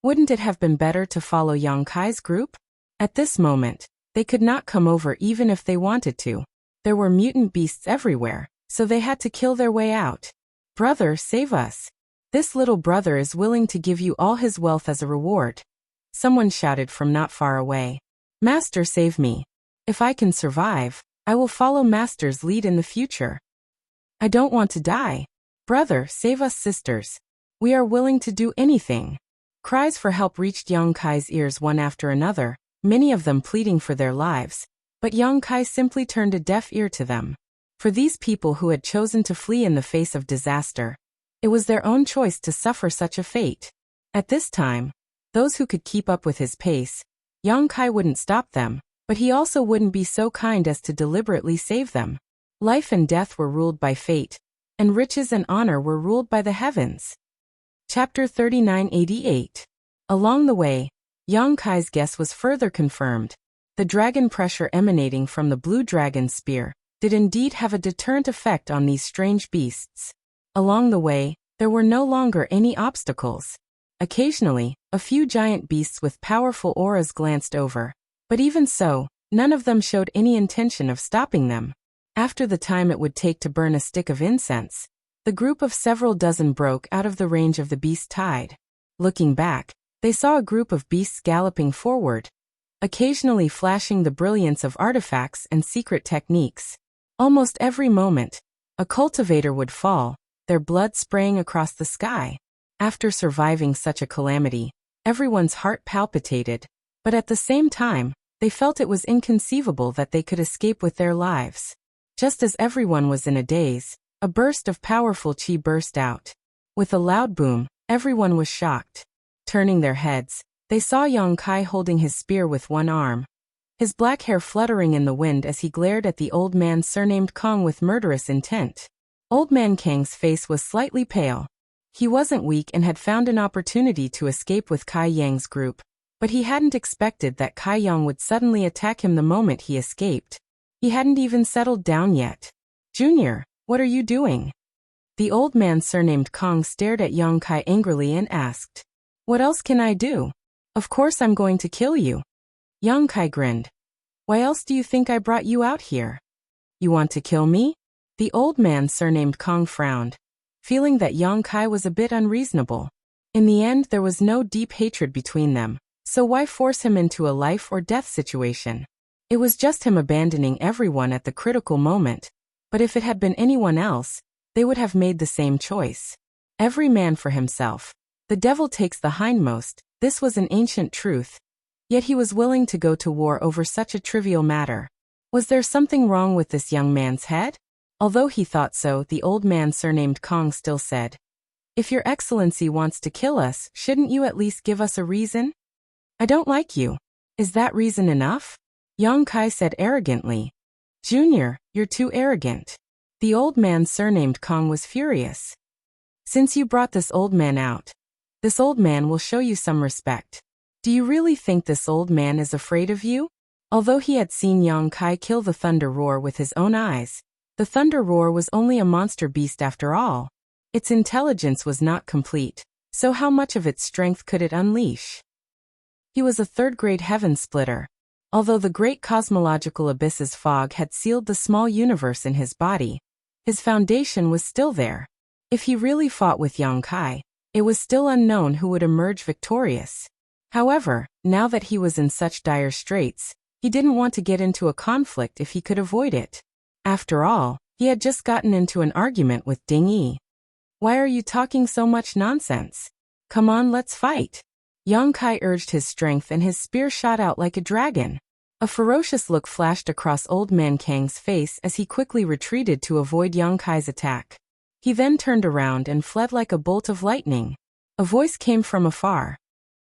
A: Wouldn't it have been better to follow Young Kai's group? At this moment, they could not come over even if they wanted to. There were mutant beasts everywhere, so they had to kill their way out. "Brother, save us. This little brother is willing to give you all his wealth as a reward," someone shouted from not far away. "Master, save me. If I can survive, I will follow Master's lead in the future. I don't want to die. Brother, save us sisters. We are willing to do anything." Cries for help reached Young Kai's ears one after another, many of them pleading for their lives, but Young Kai simply turned a deaf ear to them. For these people who had chosen to flee in the face of disaster, it was their own choice to suffer such a fate. At this time, those who could keep up with his pace, Young Kai wouldn't stop them, but he also wouldn't be so kind as to deliberately save them. Life and death were ruled by fate, and riches and honor were ruled by the heavens. Chapter 3988. Along the way, Young Kai's guess was further confirmed. The dragon pressure emanating from the blue dragon spear did indeed have a deterrent effect on these strange beasts. Along the way, there were no longer any obstacles. Occasionally, a few giant beasts with powerful auras glanced over, but even so, none of them showed any intention of stopping them. After the time it would take to burn a stick of incense, the group of several dozen broke out of the range of the beast tide. Looking back, they saw a group of beasts galloping forward, occasionally flashing the brilliance of artifacts and secret techniques. Almost every moment, a cultivator would fall, their blood spraying across the sky. After surviving such a calamity, everyone's heart palpitated, but at the same time, they felt it was inconceivable that they could escape with their lives. Just as everyone was in a daze, a burst of powerful chi burst out. With a loud boom, everyone was shocked. Turning their heads, they saw Yang Kai holding his spear with one arm, his black hair fluttering in the wind as he glared at the old man surnamed Kong with murderous intent. Old man Kang's face was slightly pale. He wasn't weak and had found an opportunity to escape with Kai Yang's group, but he hadn't expected that Kai Yang would suddenly attack him the moment he escaped. He hadn't even settled down yet. "Junior, what are you doing?" The old man surnamed Kong stared at Yang Kai angrily and asked, "What else can I do? Of course I'm going to kill you." Yang Kai grinned. "Why else do you think I brought you out here? You want to kill me?" The old man surnamed Kong frowned, feeling that Yang Kai was a bit unreasonable. In the end, there was no deep hatred between them, so why force him into a life or death situation? It was just him abandoning everyone at the critical moment, but if it had been anyone else, they would have made the same choice. Every man for himself. The devil takes the hindmost, this was an ancient truth. Yet he was willing to go to war over such a trivial matter. Was there something wrong with this young man's head? Although he thought so, the old man surnamed Kong still said, "If your excellency wants to kill us, shouldn't you at least give us a reason? I don't like you. Is that reason enough?" Yang Kai said arrogantly. "Junior, you're too arrogant." The old man surnamed Kong was furious. "Since you brought this old man out, this old man will show you some respect. Do you really think this old man is afraid of you?" Although he had seen Yang Kai kill the thunder roar with his own eyes, the thunder roar was only a monster beast after all. Its intelligence was not complete, so how much of its strength could it unleash? He was a third-grade heaven splitter. Although the great cosmological abyss's fog had sealed the small universe in his body, his foundation was still there. If he really fought with Yang Kai, it was still unknown who would emerge victorious. However, now that he was in such dire straits, he didn't want to get into a conflict if he could avoid it. After all, he had just gotten into an argument with Ding Yi. "Why are you talking so much nonsense? Come on, let's fight." Yang Kai urged his strength and his spear shot out like a dragon. A ferocious look flashed across Old Man Kang's face as he quickly retreated to avoid Yang Kai's attack. He then turned around and fled like a bolt of lightning. A voice came from afar.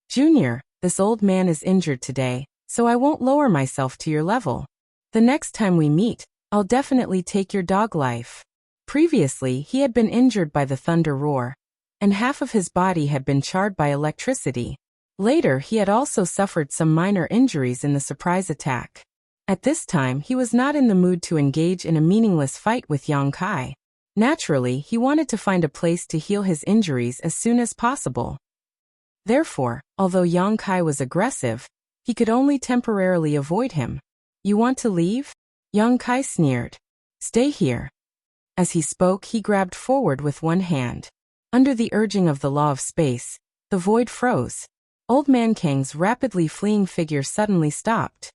A: "Junior, this old man is injured today, so I won't lower myself to your level. The next time we meet, I'll definitely take your dog life." Previously, he had been injured by the thunder roar, and half of his body had been charred by electricity. Later, he had also suffered some minor injuries in the surprise attack. At this time, he was not in the mood to engage in a meaningless fight with Yang Kai. Naturally, he wanted to find a place to heal his injuries as soon as possible. Therefore, although Yang Kai was aggressive, he could only temporarily avoid him. "You want to leave?" Yang Kai sneered. "Stay here." As he spoke, he grabbed forward with one hand. Under the urging of the law of space, the void froze. Old Man Kang's rapidly fleeing figure suddenly stopped.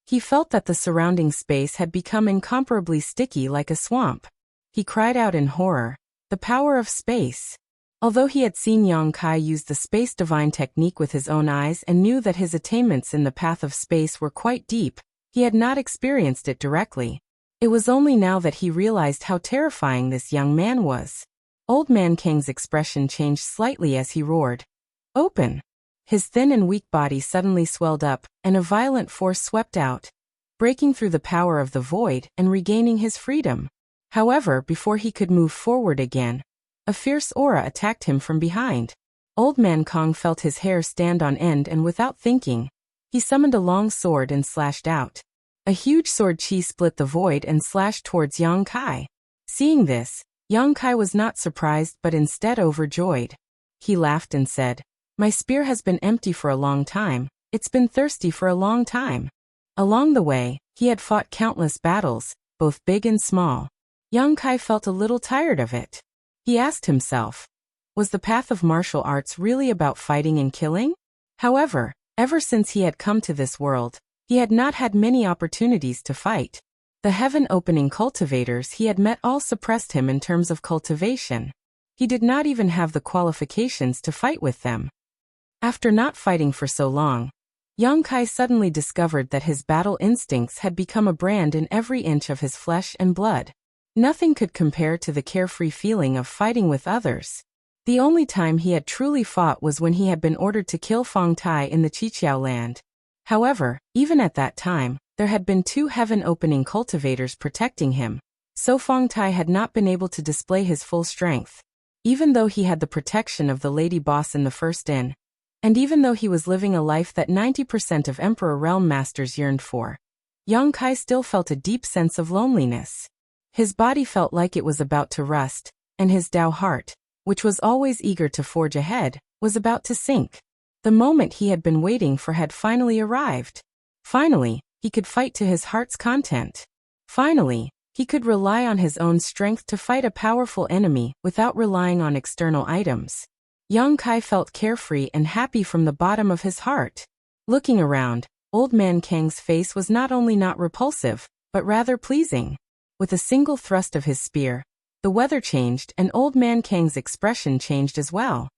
A: He felt that the surrounding space had become incomparably sticky like a swamp. He cried out in horror, "The power of space!" Although he had seen Yang Kai use the space divine technique with his own eyes and knew that his attainments in the path of space were quite deep, he had not experienced it directly. It was only now that he realized how terrifying this young man was. Old Man Kang's expression changed slightly as he roared, "Open!" His thin and weak body suddenly swelled up, and a violent force swept out, breaking through the power of the void and regaining his freedom. However, before he could move forward again, a fierce aura attacked him from behind. Old Man Kong felt his hair stand on end and without thinking, he summoned a long sword and slashed out. A huge sword chi split the void and slashed towards Yang Kai. Seeing this, Yang Kai was not surprised but instead overjoyed. He laughed and said, "My spear has been empty for a long time, it's been thirsty for a long time." Along the way, he had fought countless battles, both big and small. Yang Kai felt a little tired of it. He asked himself, was the path of martial arts really about fighting and killing? However, ever since he had come to this world, he had not had many opportunities to fight. The heaven-opening cultivators he had met all suppressed him in terms of cultivation. He did not even have the qualifications to fight with them. After not fighting for so long, Yang Kai suddenly discovered that his battle instincts had become a brand in every inch of his flesh and blood. Nothing could compare to the carefree feeling of fighting with others. The only time he had truly fought was when he had been ordered to kill Fong Tai in the Qiqiao land. However, even at that time, there had been 2 heaven-opening cultivators protecting him, so Fong Tai had not been able to display his full strength. Even though he had the protection of the lady boss in the first inn, and even though he was living a life that 90% of Emperor Realm Masters yearned for, Yang Kai still felt a deep sense of loneliness. His body felt like it was about to rust, and his Tao heart, which was always eager to forge ahead, was about to sink. The moment he had been waiting for had finally arrived. Finally, he could fight to his heart's content. Finally, he could rely on his own strength to fight a powerful enemy without relying on external items. Yang Kai felt carefree and happy from the bottom of his heart. Looking around, Old Man Kang's face was not only not repulsive, but rather pleasing. With a single thrust of his spear, the weather changed and Old Man Kang's expression changed as well.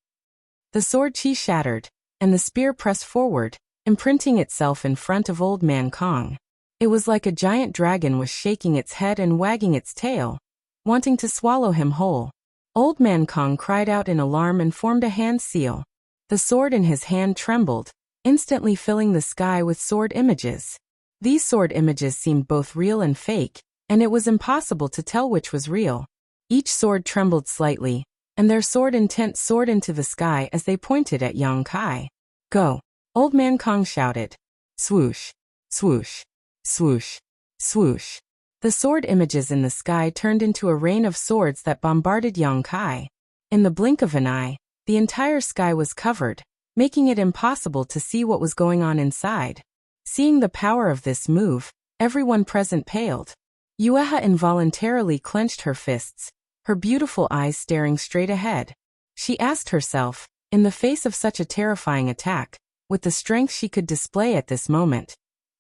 A: The sword chi shattered, and the spear pressed forward, imprinting itself in front of Old Man Kang. It was like a giant dragon was shaking its head and wagging its tail, wanting to swallow him whole. Old Man Kang cried out in alarm and formed a hand seal. The sword in his hand trembled, instantly filling the sky with sword images. These sword images seemed both real and fake, and it was impossible to tell which was real. Each sword trembled slightly, and their sword intent soared into the sky as they pointed at Yang Kai. "Go!" Old Man Kang shouted. Swoosh, swoosh, swoosh, swoosh. The sword images in the sky turned into a rain of swords that bombarded Yang Kai. In the blink of an eye, the entire sky was covered, making it impossible to see what was going on inside. Seeing the power of this move, everyone present paled. Yueha involuntarily clenched her fists, her beautiful eyes staring straight ahead. She asked herself, in the face of such a terrifying attack, with the strength she could display at this moment,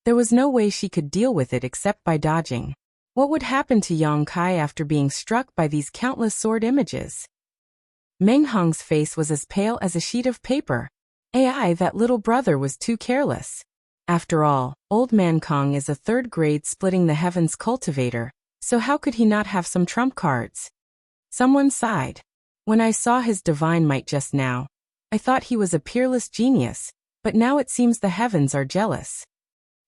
A: there was no way she could deal with it except by dodging. What would happen to Yang Kai after being struck by these countless sword images? Meng Hong's face was as pale as a sheet of paper. AI, that little brother was too careless. After all, Old Man Kang is a 3rd grade splitting the heavens cultivator, so how could he not have some trump cards? Someone sighed. When I saw his divine might just now, I thought he was a peerless genius, but now it seems the heavens are jealous.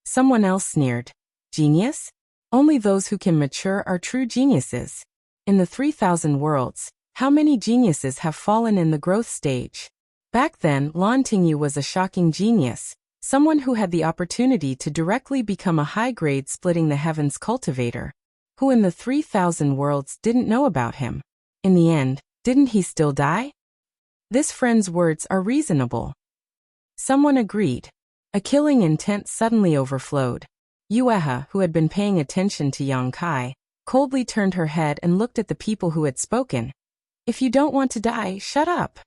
A: Someone else sneered. Genius? Only those who can mature are true geniuses. In the 3,000 worlds, how many geniuses have fallen in the growth stage? Back then, Lan Tingyu was a shocking genius, someone who had the opportunity to directly become a high-grade splitting the heavens cultivator. Who in the 3,000 worlds didn't know about him? In the end, didn't he still die? This friend's words are reasonable. Someone agreed. A killing intent suddenly overflowed. Yueha, who had been paying attention to Yang Kai, coldly turned her head and looked at the people who had spoken. If you don't want to die, shut up.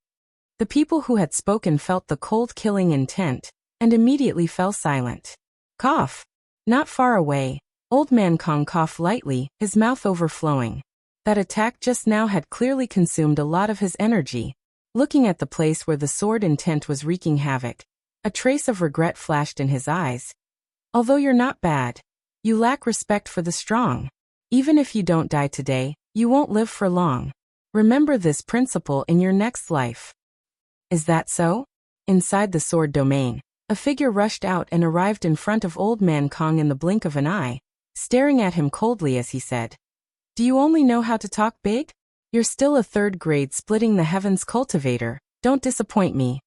A: The people who had spoken felt the cold killing intent, and immediately fell silent. Cough. Not far away, Old Man Kang coughed lightly, his mouth overflowing. That attack just now had clearly consumed a lot of his energy. Looking at the place where the sword intent was wreaking havoc, a trace of regret flashed in his eyes. Although you're not bad, you lack respect for the strong. Even if you don't die today, you won't live for long. Remember this principle in your next life. Is that so? Inside the sword domain, a figure rushed out and arrived in front of Old Man Kang in the blink of an eye, staring at him coldly as he said, "Do you only know how to talk big? You're still a 3rd grade splitting the heavens cultivator, don't disappoint me."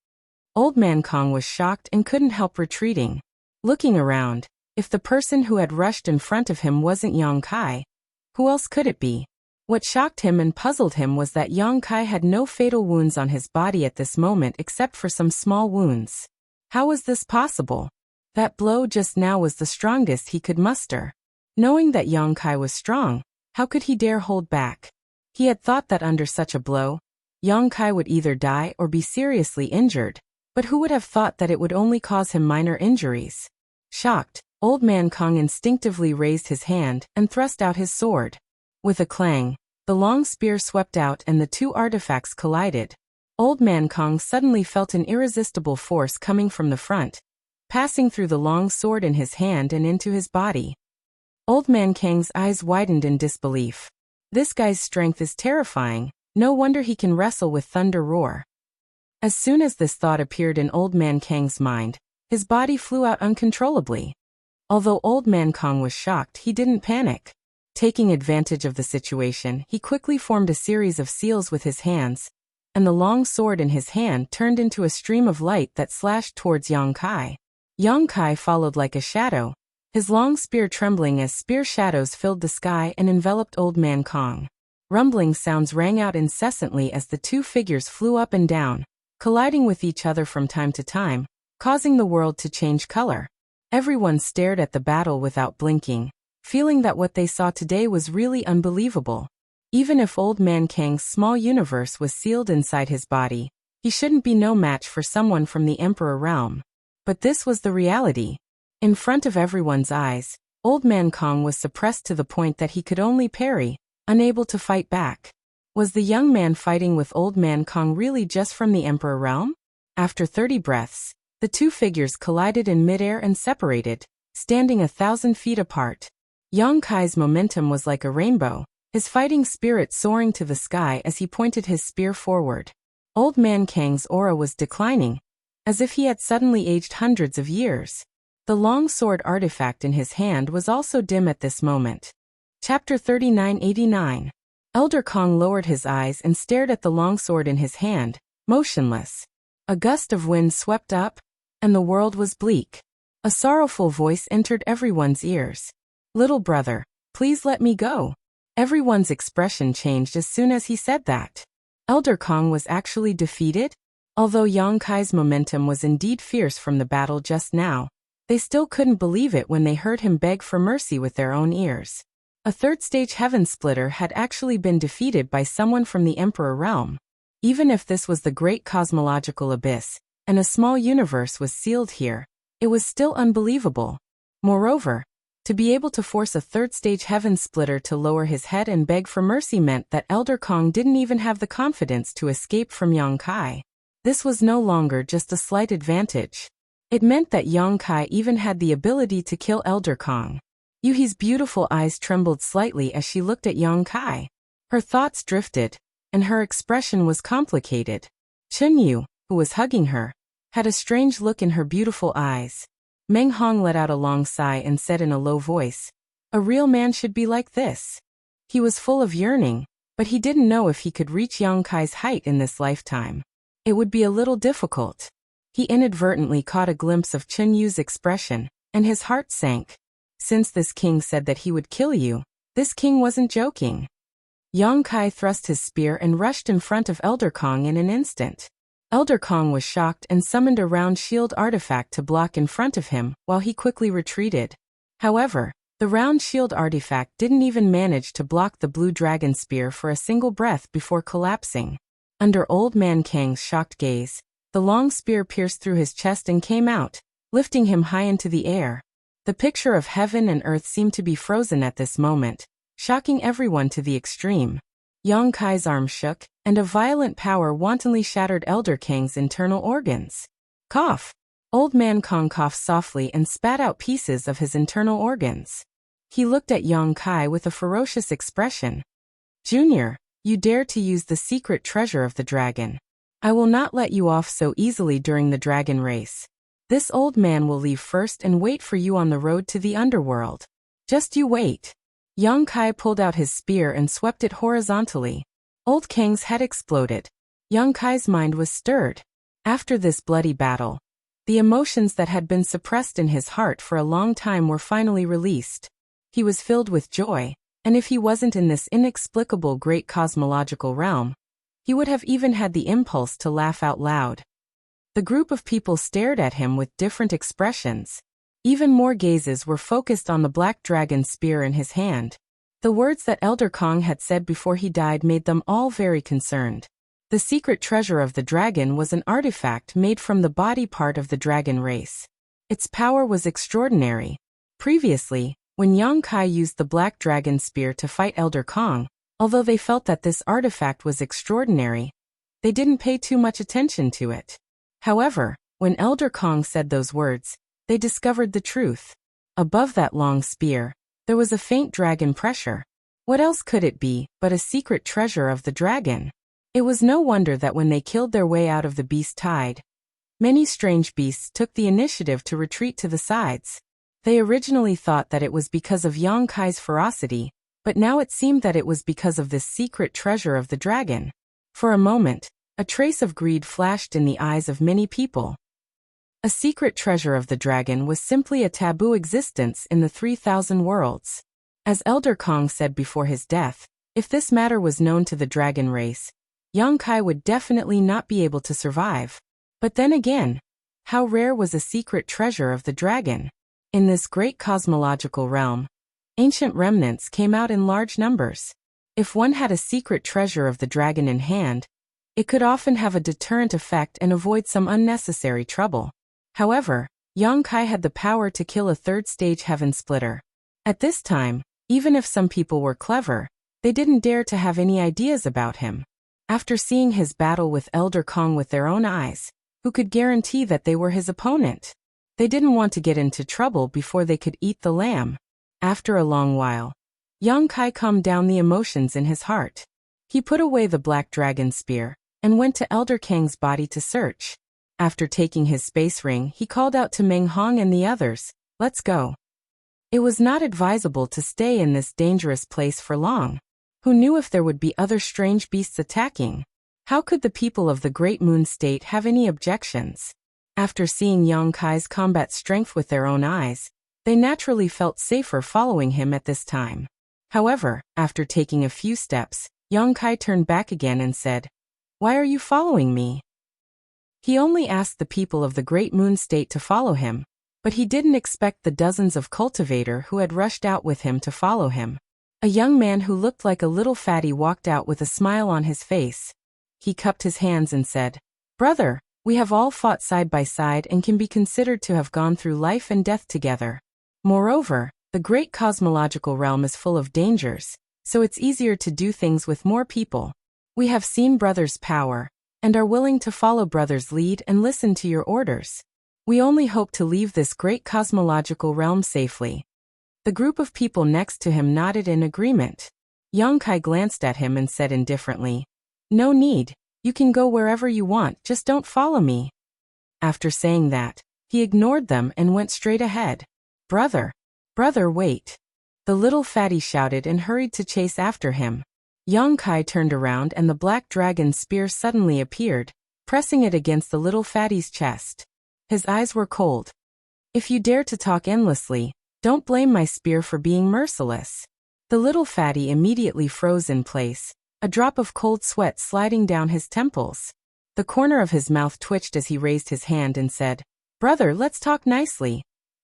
A: Old Man Kang was shocked and couldn't help retreating. Looking around, if the person who had rushed in front of him wasn't Yang Kai, who else could it be? What shocked him and puzzled him was that Yang Kai had no fatal wounds on his body at this moment except for some small wounds. How was this possible? That blow just now was the strongest he could muster. Knowing that Yang Kai was strong, how could he dare hold back? He had thought that under such a blow, Yang Kai would either die or be seriously injured, but who would have thought that it would only cause him minor injuries? Shocked, Old Man Kang instinctively raised his hand and thrust out his sword. With a clang, The long spear swept out and the two artifacts collided. Old Man Kong suddenly felt an irresistible force coming from the front, passing through the long sword in his hand and into his body. Old Man Kang's eyes widened in disbelief. This guy's strength is terrifying. No wonder he can wrestle with thunder roar. As soon as this thought appeared in Old Man Kang's mind, his body flew out uncontrollably. Although Old Man Kong was shocked, he didn't panic. Taking advantage of the situation, he quickly formed a series of seals with his hands, and the long sword in his hand turned into a stream of light that slashed towards Yang Kai. Yang Kai followed like a shadow, his long spear trembling as spear shadows filled the sky and enveloped Old Man Kong. Rumbling sounds rang out incessantly as the two figures flew up and down, colliding with each other from time to time, causing the world to change color. Everyone stared at the battle without blinking, feeling that what they saw today was really unbelievable. Even if Old Man Kang's small universe was sealed inside his body, he shouldn't be no match for someone from the Emperor realm. But this was the reality. In front of everyone's eyes, Old Man Kong was suppressed to the point that he could only parry, unable to fight back. Was the young man fighting with Old Man Kong really just from the Emperor realm? After 30 breaths, the two figures collided in midair and separated, standing 1,000 feet apart. Yang Kai's momentum was like a rainbow, his fighting spirit soaring to the sky as he pointed his spear forward. Old Man Kang's aura was declining, as if he had suddenly aged hundreds of years. The long sword artifact in his hand was also dim at this moment. Chapter 3989. Elder Kong lowered his eyes and stared at the longsword in his hand, motionless. A gust of wind swept up, and the world was bleak. A sorrowful voice entered everyone's ears. "Little brother, please let me go." Everyone's expression changed as soon as he said that. Elder Kong was actually defeated? Although Yang Kai's momentum was indeed fierce from the battle just now, they still couldn't believe it when they heard him beg for mercy with their own ears. A third-stage heaven splitter had actually been defeated by someone from the Emperor realm. Even if this was the great cosmological abyss, and a small universe was sealed here, it was still unbelievable. Moreover, to be able to force a third-stage heaven splitter to lower his head and beg for mercy meant that Elder Kong didn't even have the confidence to escape from Yang Kai. This was no longer just a slight advantage. It meant that Yang Kai even had the ability to kill Elder Kong. Yuhi's beautiful eyes trembled slightly as she looked at Yang Kai. Her thoughts drifted, and her expression was complicated. Chun Yu, who was hugging her, had a strange look in her beautiful eyes. Meng Hong let out a long sigh and said in a low voice, "A real man should be like this." He was full of yearning, but he didn't know if he could reach Yang Kai's height in this lifetime. It would be a little difficult. He inadvertently caught a glimpse of Chun Yu's expression, and his heart sank. Since this king said that he would kill you, this king wasn't joking. Yang Kai thrust his spear and rushed in front of Elder Kong in an instant. Elder Kong was shocked and summoned a round shield artifact to block in front of him while he quickly retreated. However, the round shield artifact didn't even manage to block the blue dragon spear for a single breath before collapsing. Under Old Man Kang's shocked gaze, the long spear pierced through his chest and came out, lifting him high into the air. The picture of heaven and earth seemed to be frozen at this moment, shocking everyone to the extreme. Yang Kai's arm shook, and a violent power wantonly shattered Elder Kang's internal organs. Cough! Old Man Kong coughed softly and spat out pieces of his internal organs. He looked at Yang Kai with a ferocious expression. "Junior, you dare to use the secret treasure of the dragon. I will not let you off so easily during the dragon race. This old man will leave first and wait for you on the road to the underworld. Just you wait." Yang Kai pulled out his spear and swept it horizontally. Old Kang's head exploded. Yang Kai's mind was stirred. After this bloody battle, the emotions that had been suppressed in his heart for a long time were finally released. He was filled with joy, and if he wasn't in this inexplicable great cosmological realm, he would have even had the impulse to laugh out loud. The group of people stared at him with different expressions. Even more gazes were focused on the black dragon spear in his hand. The words that Elder Kong had said before he died made them all very concerned. The secret treasure of the dragon was an artifact made from the body part of the dragon race. Its power was extraordinary. Previously, when Yang Kai used the black dragon spear to fight Elder Kong, Although they felt that this artifact was extraordinary, they didn't pay too much attention to it. However, when Elder Kong said those words, they discovered the truth. Above that long spear, there was a faint dragon pressure. What else could it be but a secret treasure of the dragon? It was no wonder that when they killed their way out of the beast tide, many strange beasts took the initiative to retreat to the sides. They originally thought that it was because of Yang Kai's ferocity, but now it seemed that it was because of this secret treasure of the dragon. For a moment, a trace of greed flashed in the eyes of many people. A secret treasure of the dragon was simply a taboo existence in the 3,000 worlds. As Elder Kong said before his death, if this matter was known to the dragon race, Yang Kai would definitely not be able to survive. But then again, how rare was a secret treasure of the dragon? In this great cosmological realm, ancient remnants came out in large numbers. If one had a secret treasure of the dragon in hand, it could often have a deterrent effect and avoid some unnecessary trouble. However, Yang Kai had the power to kill a third-stage heaven splitter. At this time, even if some people were clever, they didn't dare to have any ideas about him. After seeing his battle with Elder Kong with their own eyes, who could guarantee that they were his opponent? They didn't want to get into trouble before they could eat the lamb. After a long while, Yang Kai calmed down the emotions in his heart. He put away the black dragon spear and went to Elder Kang's body to search. After taking his space ring, he called out to Meng Hong and the others, "Let's go." It was not advisable to stay in this dangerous place for long. Who knew if there would be other strange beasts attacking? How could the people of the Great Moon State have any objections? After seeing Yang Kai's combat strength with their own eyes, they naturally felt safer following him at this time. However, after taking a few steps, Yang Kai turned back again and said, "Why are you following me?" He only asked the people of the Great Moon State to follow him, but he didn't expect the dozens of cultivator who had rushed out with him to follow him. A young man who looked like a little fatty walked out with a smile on his face. He cupped his hands and said, "Brother, we have all fought side by side and can be considered to have gone through life and death together. Moreover, the great cosmological realm is full of dangers, so it's easier to do things with more people. We have seen Brother's power, and are willing to follow Brother's lead and listen to your orders. We only hope to leave this great cosmological realm safely." The group of people next to him nodded in agreement. Yang Kai glanced at him and said indifferently, "No need, you can go wherever you want, just don't follow me." After saying that, he ignored them and went straight ahead. Brother, wait." The little fatty shouted and hurried to chase after him. Yang Kai turned around and the black dragon's spear suddenly appeared, pressing it against the little fatty's chest. His eyes were cold. "If you dare to talk endlessly, don't blame my spear for being merciless." The little fatty immediately froze in place, a drop of cold sweat sliding down his temples. The corner of his mouth twitched as he raised his hand and said, "Brother, let's talk nicely."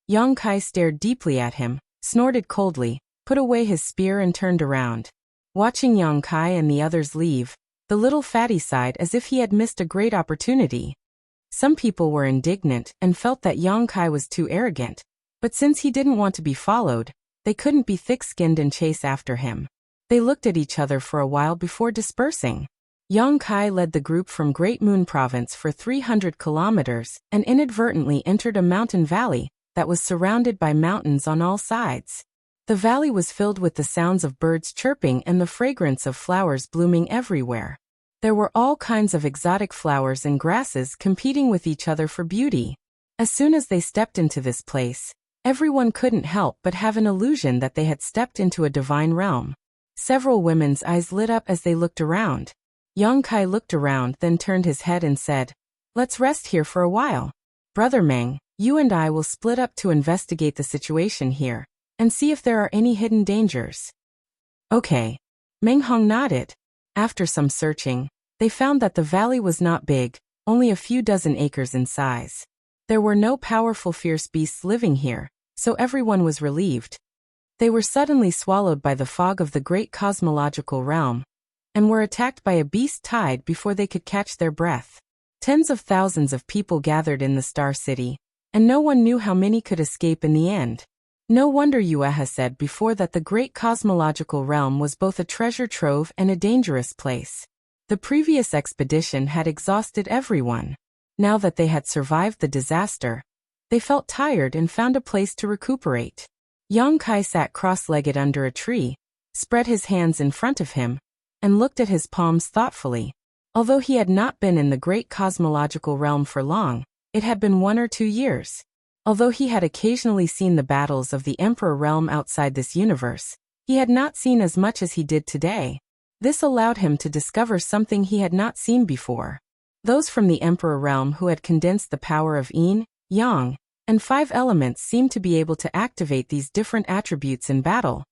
A: Yang Kai stared deeply at him, snorted coldly, put away his spear and turned around. Watching Yang Kai and the others leave, the little fatty sighed as if he had missed a great opportunity. Some people were indignant and felt that Yang Kai was too arrogant, but since he didn't want to be followed, they couldn't be thick-skinned and chase after him. They looked at each other for a while before dispersing. Yang Kai led the group from Great Moon Province for 300 kilometers and inadvertently entered a mountain valley that was surrounded by mountains on all sides. The valley was filled with the sounds of birds chirping and the fragrance of flowers blooming everywhere. There were all kinds of exotic flowers and grasses competing with each other for beauty. As soon as they stepped into this place, everyone couldn't help but have an illusion that they had stepped into a divine realm. Several women's eyes lit up as they looked around. Yang Kai looked around, then turned his head and said, "Let's rest here for a while. Brother Meng, you and I will split up to investigate the situation here and see if there are any hidden dangers." "Okay." Meng Hong nodded. After some searching, they found that the valley was not big, only a few dozen acres in size. There were no powerful fierce beasts living here, so everyone was relieved. They were suddenly swallowed by the fog of the great cosmological realm, and were attacked by a beast tide before they could catch their breath. Tens of thousands of people gathered in the Star City, and no one knew how many could escape in the end. No wonder Yue has said before that the great cosmological realm was both a treasure trove and a dangerous place. The previous expedition had exhausted everyone. Now that they had survived the disaster, they felt tired and found a place to recuperate. Yang Kai sat cross-legged under a tree, spread his hands in front of him, and looked at his palms thoughtfully. Although he had not been in the great cosmological realm for long, it had been 1 or 2 years. Although he had occasionally seen the battles of the Emperor realm outside this universe, he had not seen as much as he did today. This allowed him to discover something he had not seen before. Those from the Emperor realm who had condensed the power of Yin, Yang, and 5 elements seemed to be able to activate these different attributes in battle,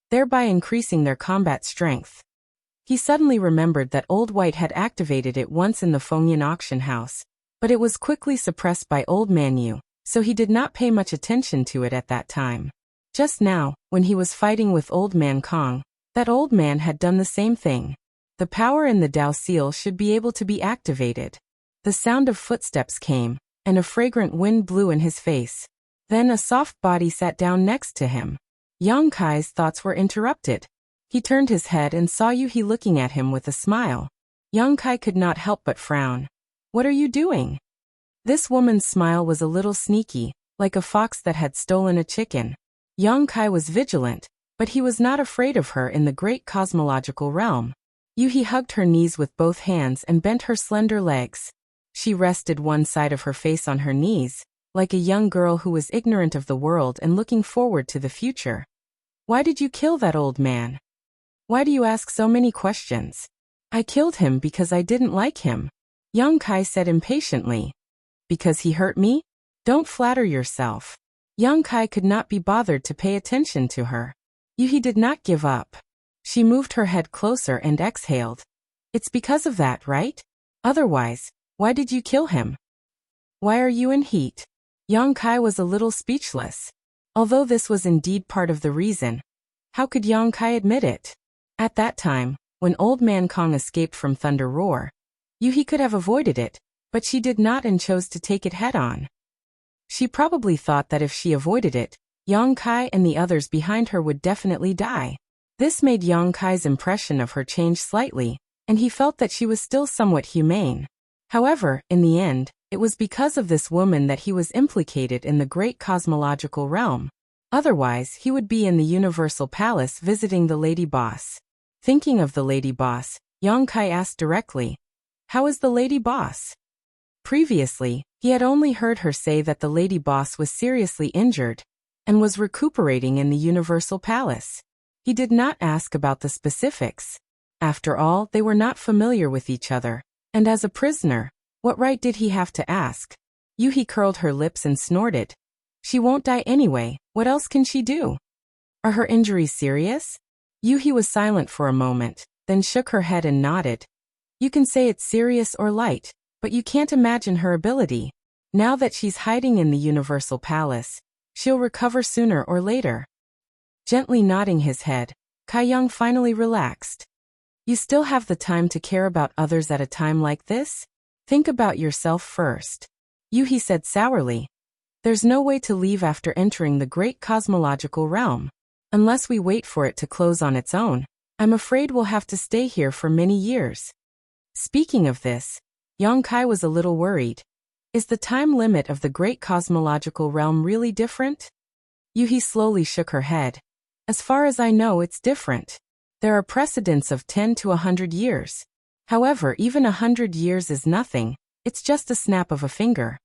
A: thereby increasing their combat strength. He suddenly remembered that Old White had activated it once in the Fengyan auction house, but it was quickly suppressed by Old Man Yu, so he did not pay much attention to it at that time. Just now, when he was fighting with Old Man Kong, that old man had done the same thing. The power in the Dao Seal should be able to be activated. The sound of footsteps came, and a fragrant wind blew in his face. Then a soft body sat down next to him. Yang Kai's thoughts were interrupted. He turned his head and saw Yuhi looking at him with a smile. Yang Kai could not help but frown. "What are you doing?" This woman's smile was a little sneaky, like a fox that had stolen a chicken. Yang Kai was vigilant, but he was not afraid of her in the great cosmological realm. Yuhi hugged her knees with both hands and bent her slender legs. She rested one side of her face on her knees, like a young girl who was ignorant of the world and looking forward to the future. "Why did you kill that old man? Why do you ask so many questions?" "I killed him because I didn't like him," Yang Kai said impatiently. "Because he hurt me? Don't flatter yourself." Yang Kai could not be bothered to pay attention to her. Yuhi did not give up. She moved her head closer and exhaled. "It's because of that, right? Otherwise, why did you kill him? Why are you in heat?" Yang Kai was a little speechless. Although this was indeed part of the reason, how could Yang Kai admit it? At that time, when Old Man Kong escaped from Thunder Roar, Yuhi could have avoided it, but she did not and chose to take it head-on. She probably thought that if she avoided it, Yang Kai and the others behind her would definitely die. This made Yang Kai's impression of her change slightly, and he felt that she was still somewhat humane. However, in the end, it was because of this woman that he was implicated in the great cosmological realm. Otherwise, he would be in the Universal Palace visiting the Lady Boss. Thinking of the Lady Boss, Yang Kai asked directly, "How is the Lady Boss?" Previously, he had only heard her say that the Lady Boss was seriously injured and was recuperating in the Universal Palace. He did not ask about the specifics. After all, they were not familiar with each other, and as a prisoner, what right did he have to ask? Yuhi curled her lips and snorted. "She won't die anyway, what else can she do? Are her injuries serious?" Yuhi was silent for a moment, then shook her head and nodded. "You can say it's serious or light, but you can't imagine her ability. Now that she's hiding in the Universal Palace, she'll recover sooner or later." Gently nodding his head, Kai Yang finally relaxed. "You still have the time to care about others at a time like this? Think about yourself first." Yuhi said sourly. "There's no way to leave after entering the great cosmological realm. Unless we wait for it to close on its own, I'm afraid we'll have to stay here for many years." Speaking of this, Yang Kai was a little worried. Is the time limit of the great cosmological realm really different? Yuhi slowly shook her head. "As far as I know, it's different. There are precedents of 10 to 100 years. However, even 100 years is nothing, it's just a snap of a finger."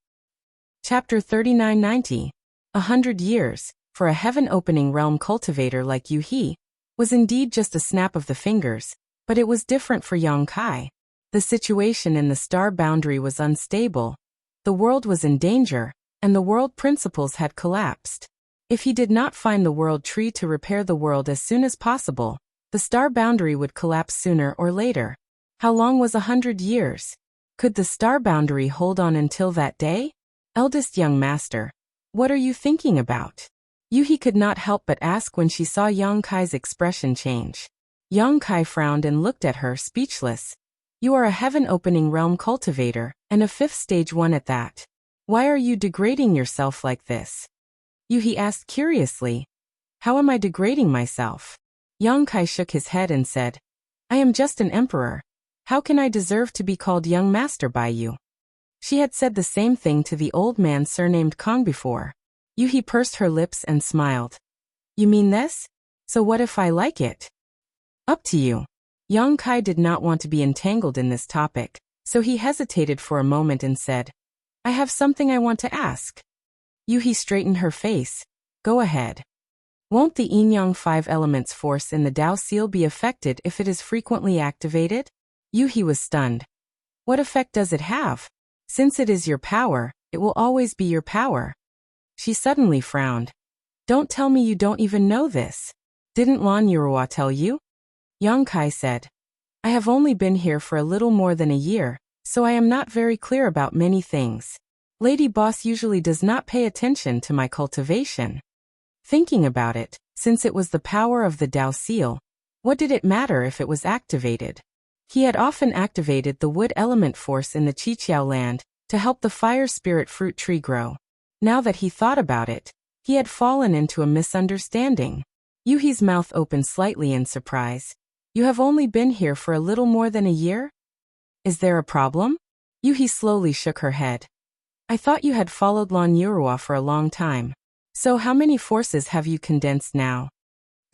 A: Chapter 3990. 100 years, for a heaven-opening realm cultivator like Yuhi, was indeed just a snap of the fingers, but it was different for Yang Kai. The situation in the star boundary was unstable, the world was in danger, and the world principles had collapsed. If he did not find the world tree to repair the world as soon as possible, the star boundary would collapse sooner or later. How long was 100 years? Could the star boundary hold on until that day? Eldest young master, what are you thinking about? Yuhi could not help but ask when she saw Yang Kai's expression change. Yang Kai frowned and looked at her, speechless. "You are a heaven-opening realm cultivator, and a 5th stage one at that. Why are you degrading yourself like this?" He asked curiously. How am I degrading myself? Yang Kai shook his head and said, I am just an emperor. How can I deserve to be called young master by you? She had said the same thing to the old man surnamed Kong before. He pursed her lips and smiled. You mean this? So what if I like it? Up to you. Yang Kai did not want to be entangled in this topic, so he hesitated for a moment and said, I have something I want to ask. He straightened her face. Go ahead. Won't the yin-yang 5 elements force in the Tao seal be affected if it is frequently activated? He was stunned. What effect does it have? Since it is your power, it will always be your power. She suddenly frowned. Don't tell me you don't even know this. Didn't Lan Yurua tell you? Yang Kai said. I have only been here for a little more than a year, so I am not very clear about many things. Lady Boss usually does not pay attention to my cultivation. Thinking about it, since it was the power of the Tao seal, what did it matter if it was activated? He had often activated the wood element force in the Qiqiao land to help the fire spirit fruit tree grow. Now that he thought about it, he had fallen into a misunderstanding. Yuhi's mouth opened slightly in surprise. You have only been here for a little more than a year? Is there a problem? Yuhi slowly shook her head. I thought you had followed Lan Yurua for a long time. So how many forces have you condensed now?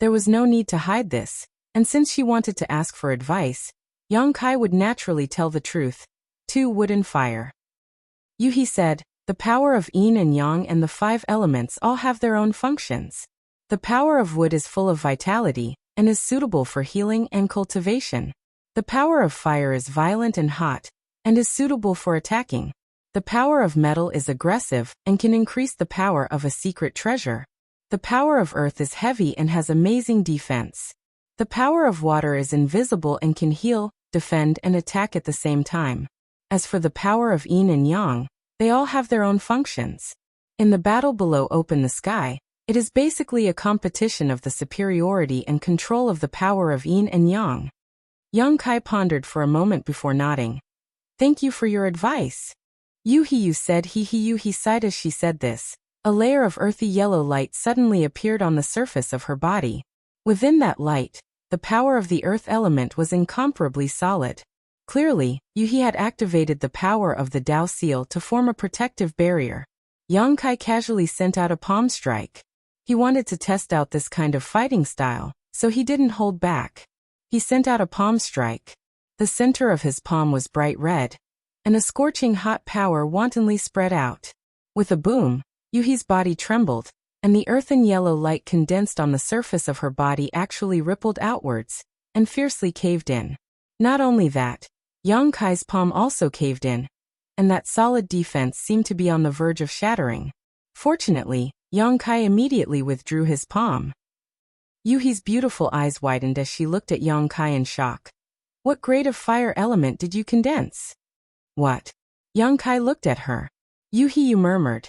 A: There was no need to hide this, and since she wanted to ask for advice, Yang Kai would naturally tell the truth. 2 wood and fire. Yuhi said, the power of yin and yang and the 5 elements all have their own functions. The power of wood is full of vitality, and is suitable for healing and cultivation. The power of fire is violent and hot, and is suitable for attacking. The power of metal is aggressive, and can increase the power of a secret treasure. The power of earth is heavy and has amazing defense. The power of water is invisible and can heal, defend and attack at the same time. As for the power of yin and yang, they all have their own functions. In the battle below Open the Sky, it is basically a competition of the superiority and control of the power of yin and yang. Yang Kai pondered for a moment before nodding. Thank you for your advice. You said he sighed as she said this. A layer of earthy yellow light suddenly appeared on the surface of her body. Within that light, the power of the earth element was incomparably solid. Clearly, Yuhi had activated the power of the Tao seal to form a protective barrier. Yang Kai casually sent out a palm strike. He wanted to test out this kind of fighting style, so he didn't hold back. He sent out a palm strike. The center of his palm was bright red, and a scorching hot power wantonly spread out. With a boom, Yuhi's body trembled, and the earthen yellow light condensed on the surface of her body actually rippled outwards, and fiercely caved in. Not only that, Yang Kai's palm also caved in, and that solid defense seemed to be on the verge of shattering. Fortunately, Yang Kai immediately withdrew his palm. Yuhi's beautiful eyes widened as she looked at Yang Kai in shock. What grade of fire element did you condense? What? Yang Kai looked at her. You murmured.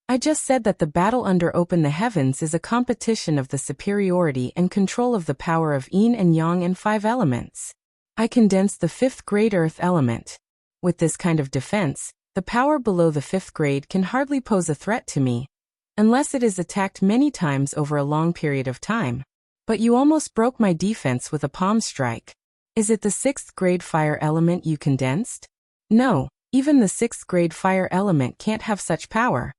A: I just said that the battle under Open the Heavens is a competition of the superiority and control of the power of yin and yang and 5 elements. I condensed the 5th grade earth element. With this kind of defense, the power below the 5th grade can hardly pose a threat to me, unless it is attacked many times over a long period of time. But you almost broke my defense with a palm strike. Is it the 6th grade fire element you condensed? No, even the 6th grade fire element can't have such power.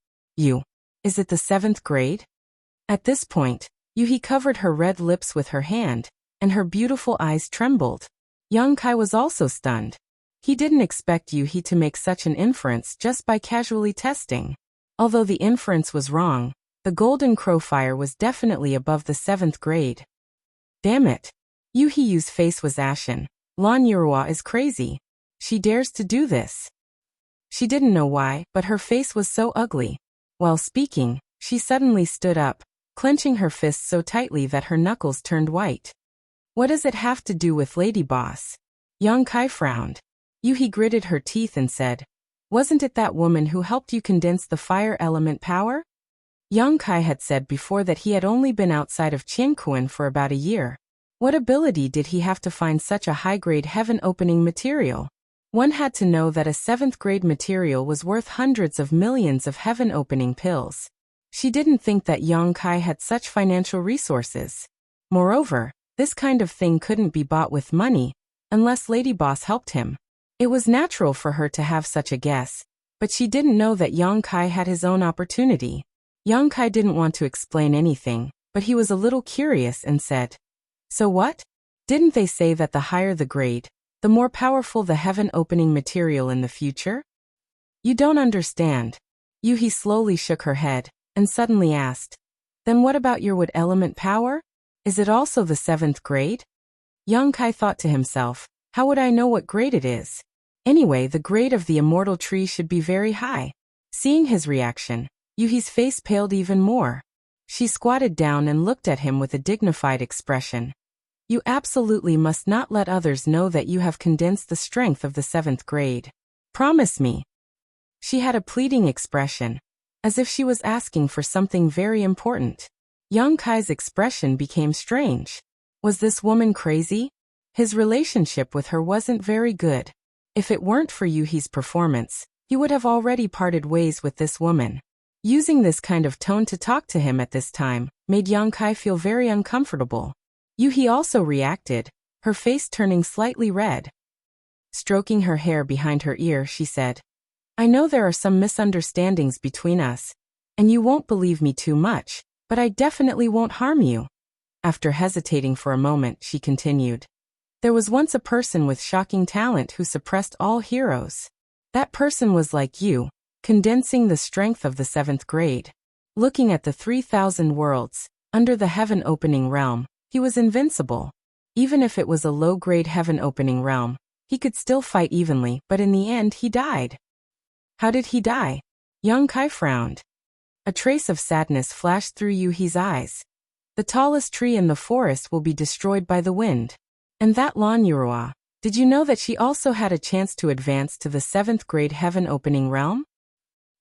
A: Is it the 7th grade? At this point, Yuhi covered her red lips with her hand, and her beautiful eyes trembled. Yang Kai was also stunned. He didn't expect Yuhi to make such an inference just by casually testing. Although the inference was wrong, the golden crow fire was definitely above the 7th grade. Damn it. Yuhi's face was ashen. Lan Yurua is crazy. She dares to do this. She didn't know why, but her face was so ugly. While speaking, she suddenly stood up, clenching her fists so tightly that her knuckles turned white. What does it have to do with Lady Boss? Yang Kai frowned. Yuhi gritted her teeth and said, wasn't it that woman who helped you condense the fire element power? Yang Kai had said before that he had only been outside of Qianquan for about a year. What ability did he have to find such a high-grade heaven-opening material? One had to know that a 7th grade material was worth hundreds of millions of heaven-opening pills. She didn't think that Yang Kai had such financial resources. Moreover, this kind of thing couldn't be bought with money, unless Lady Boss helped him. It was natural for her to have such a guess, but she didn't know that Yang Kai had his own opportunity. Yang Kai didn't want to explain anything, but he was a little curious and said, "So what? Didn't they say that the higher the grade, the more powerful the heaven-opening material in the future?" "You don't understand." Yuhi slowly shook her head, and suddenly asked, "Then what about your wood element power? Is it also the 7th grade?" Yang Kai thought to himself, how would I know what grade it is? Anyway, the grade of the immortal tree should be very high. Seeing his reaction, Yuhi's face paled even more. She squatted down and looked at him with a dignified expression. "You absolutely must not let others know that you have condensed the strength of the 7th grade. Promise me." She had a pleading expression, as if she was asking for something very important. Yang Kai's expression became strange. Was this woman crazy? His relationship with her wasn't very good. If it weren't for Yuhi's performance, he would have already parted ways with this woman. Using this kind of tone to talk to him at this time made Yang Kai feel very uncomfortable. Yuhi also reacted, her face turning slightly red. Stroking her hair behind her ear, she said, "I know there are some misunderstandings between us, and you won't believe me too much, but I definitely won't harm you." After hesitating for a moment, she continued, "There was once a person with shocking talent who suppressed all heroes. That person was like you, condensing the strength of the 7th grade. Looking at the 3,000 worlds, under the heaven-opening realm, he was invincible. Even if it was a low-grade heaven-opening realm, he could still fight evenly, but in the end he died." "How did he die?" Yang Kai frowned. A trace of sadness flashed through Yuhi's eyes. "The tallest tree in the forest will be destroyed by the wind. And that Lan Yurua, did you know that she also had a chance to advance to the 7th grade heaven-opening realm?"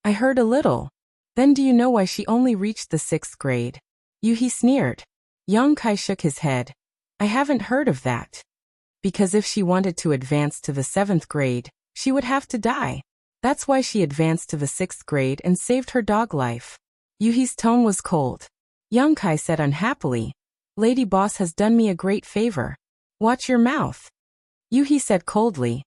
A: "I heard a little." "Then do you know why she only reached the 6th grade?" Yuhi sneered. Yang Kai shook his head. "I haven't heard of that." "Because if she wanted to advance to the 7th grade, she would have to die. That's why she advanced to the 6th grade and saved her dog life." Yuhi's tone was cold. Yang Kai said unhappily, "Lady Boss has done me a great favor. Watch your mouth." Yuhi said coldly,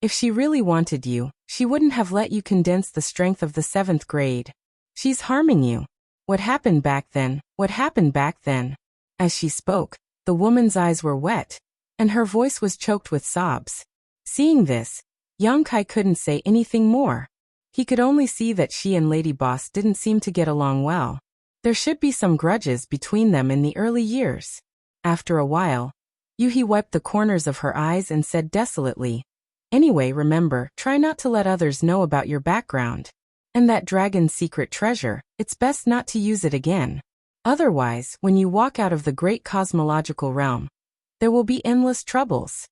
A: "If she really wanted you, she wouldn't have let you condense the strength of the 7th grade. She's harming you. What happened back then? What happened back then?" As she spoke, the woman's eyes were wet, and her voice was choked with sobs. Seeing this, Yang Kai couldn't say anything more. He could only see that she and Lady Boss didn't seem to get along well. There should be some grudges between them in the early years. After a while, Yuhi wiped the corners of her eyes and said desolately, "Anyway, remember, try not to let others know about your background. And that dragon's secret treasure, it's best not to use it again. Otherwise, when you walk out of the great cosmological realm, there will be endless troubles."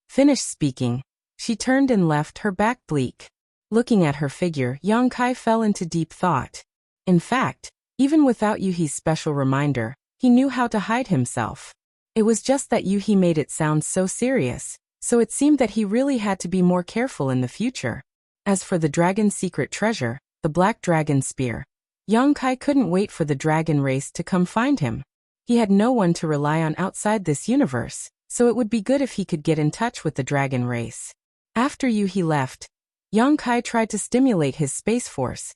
A: Finished speaking, she turned and left, her back bleak. Looking at her figure, Yang Kai fell into deep thought. In fact, even without Yuhi's special reminder, he knew how to hide himself. It was just that Yuhi made it sound so serious, so it seemed that he really had to be more careful in the future. As for the dragon's secret treasure, the black dragon spear, Yang Kai couldn't wait for the dragon race to come find him. He had no one to rely on outside this universe, so it would be good if he could get in touch with the dragon race. After Yuhi left, Yang Kai tried to stimulate his space force,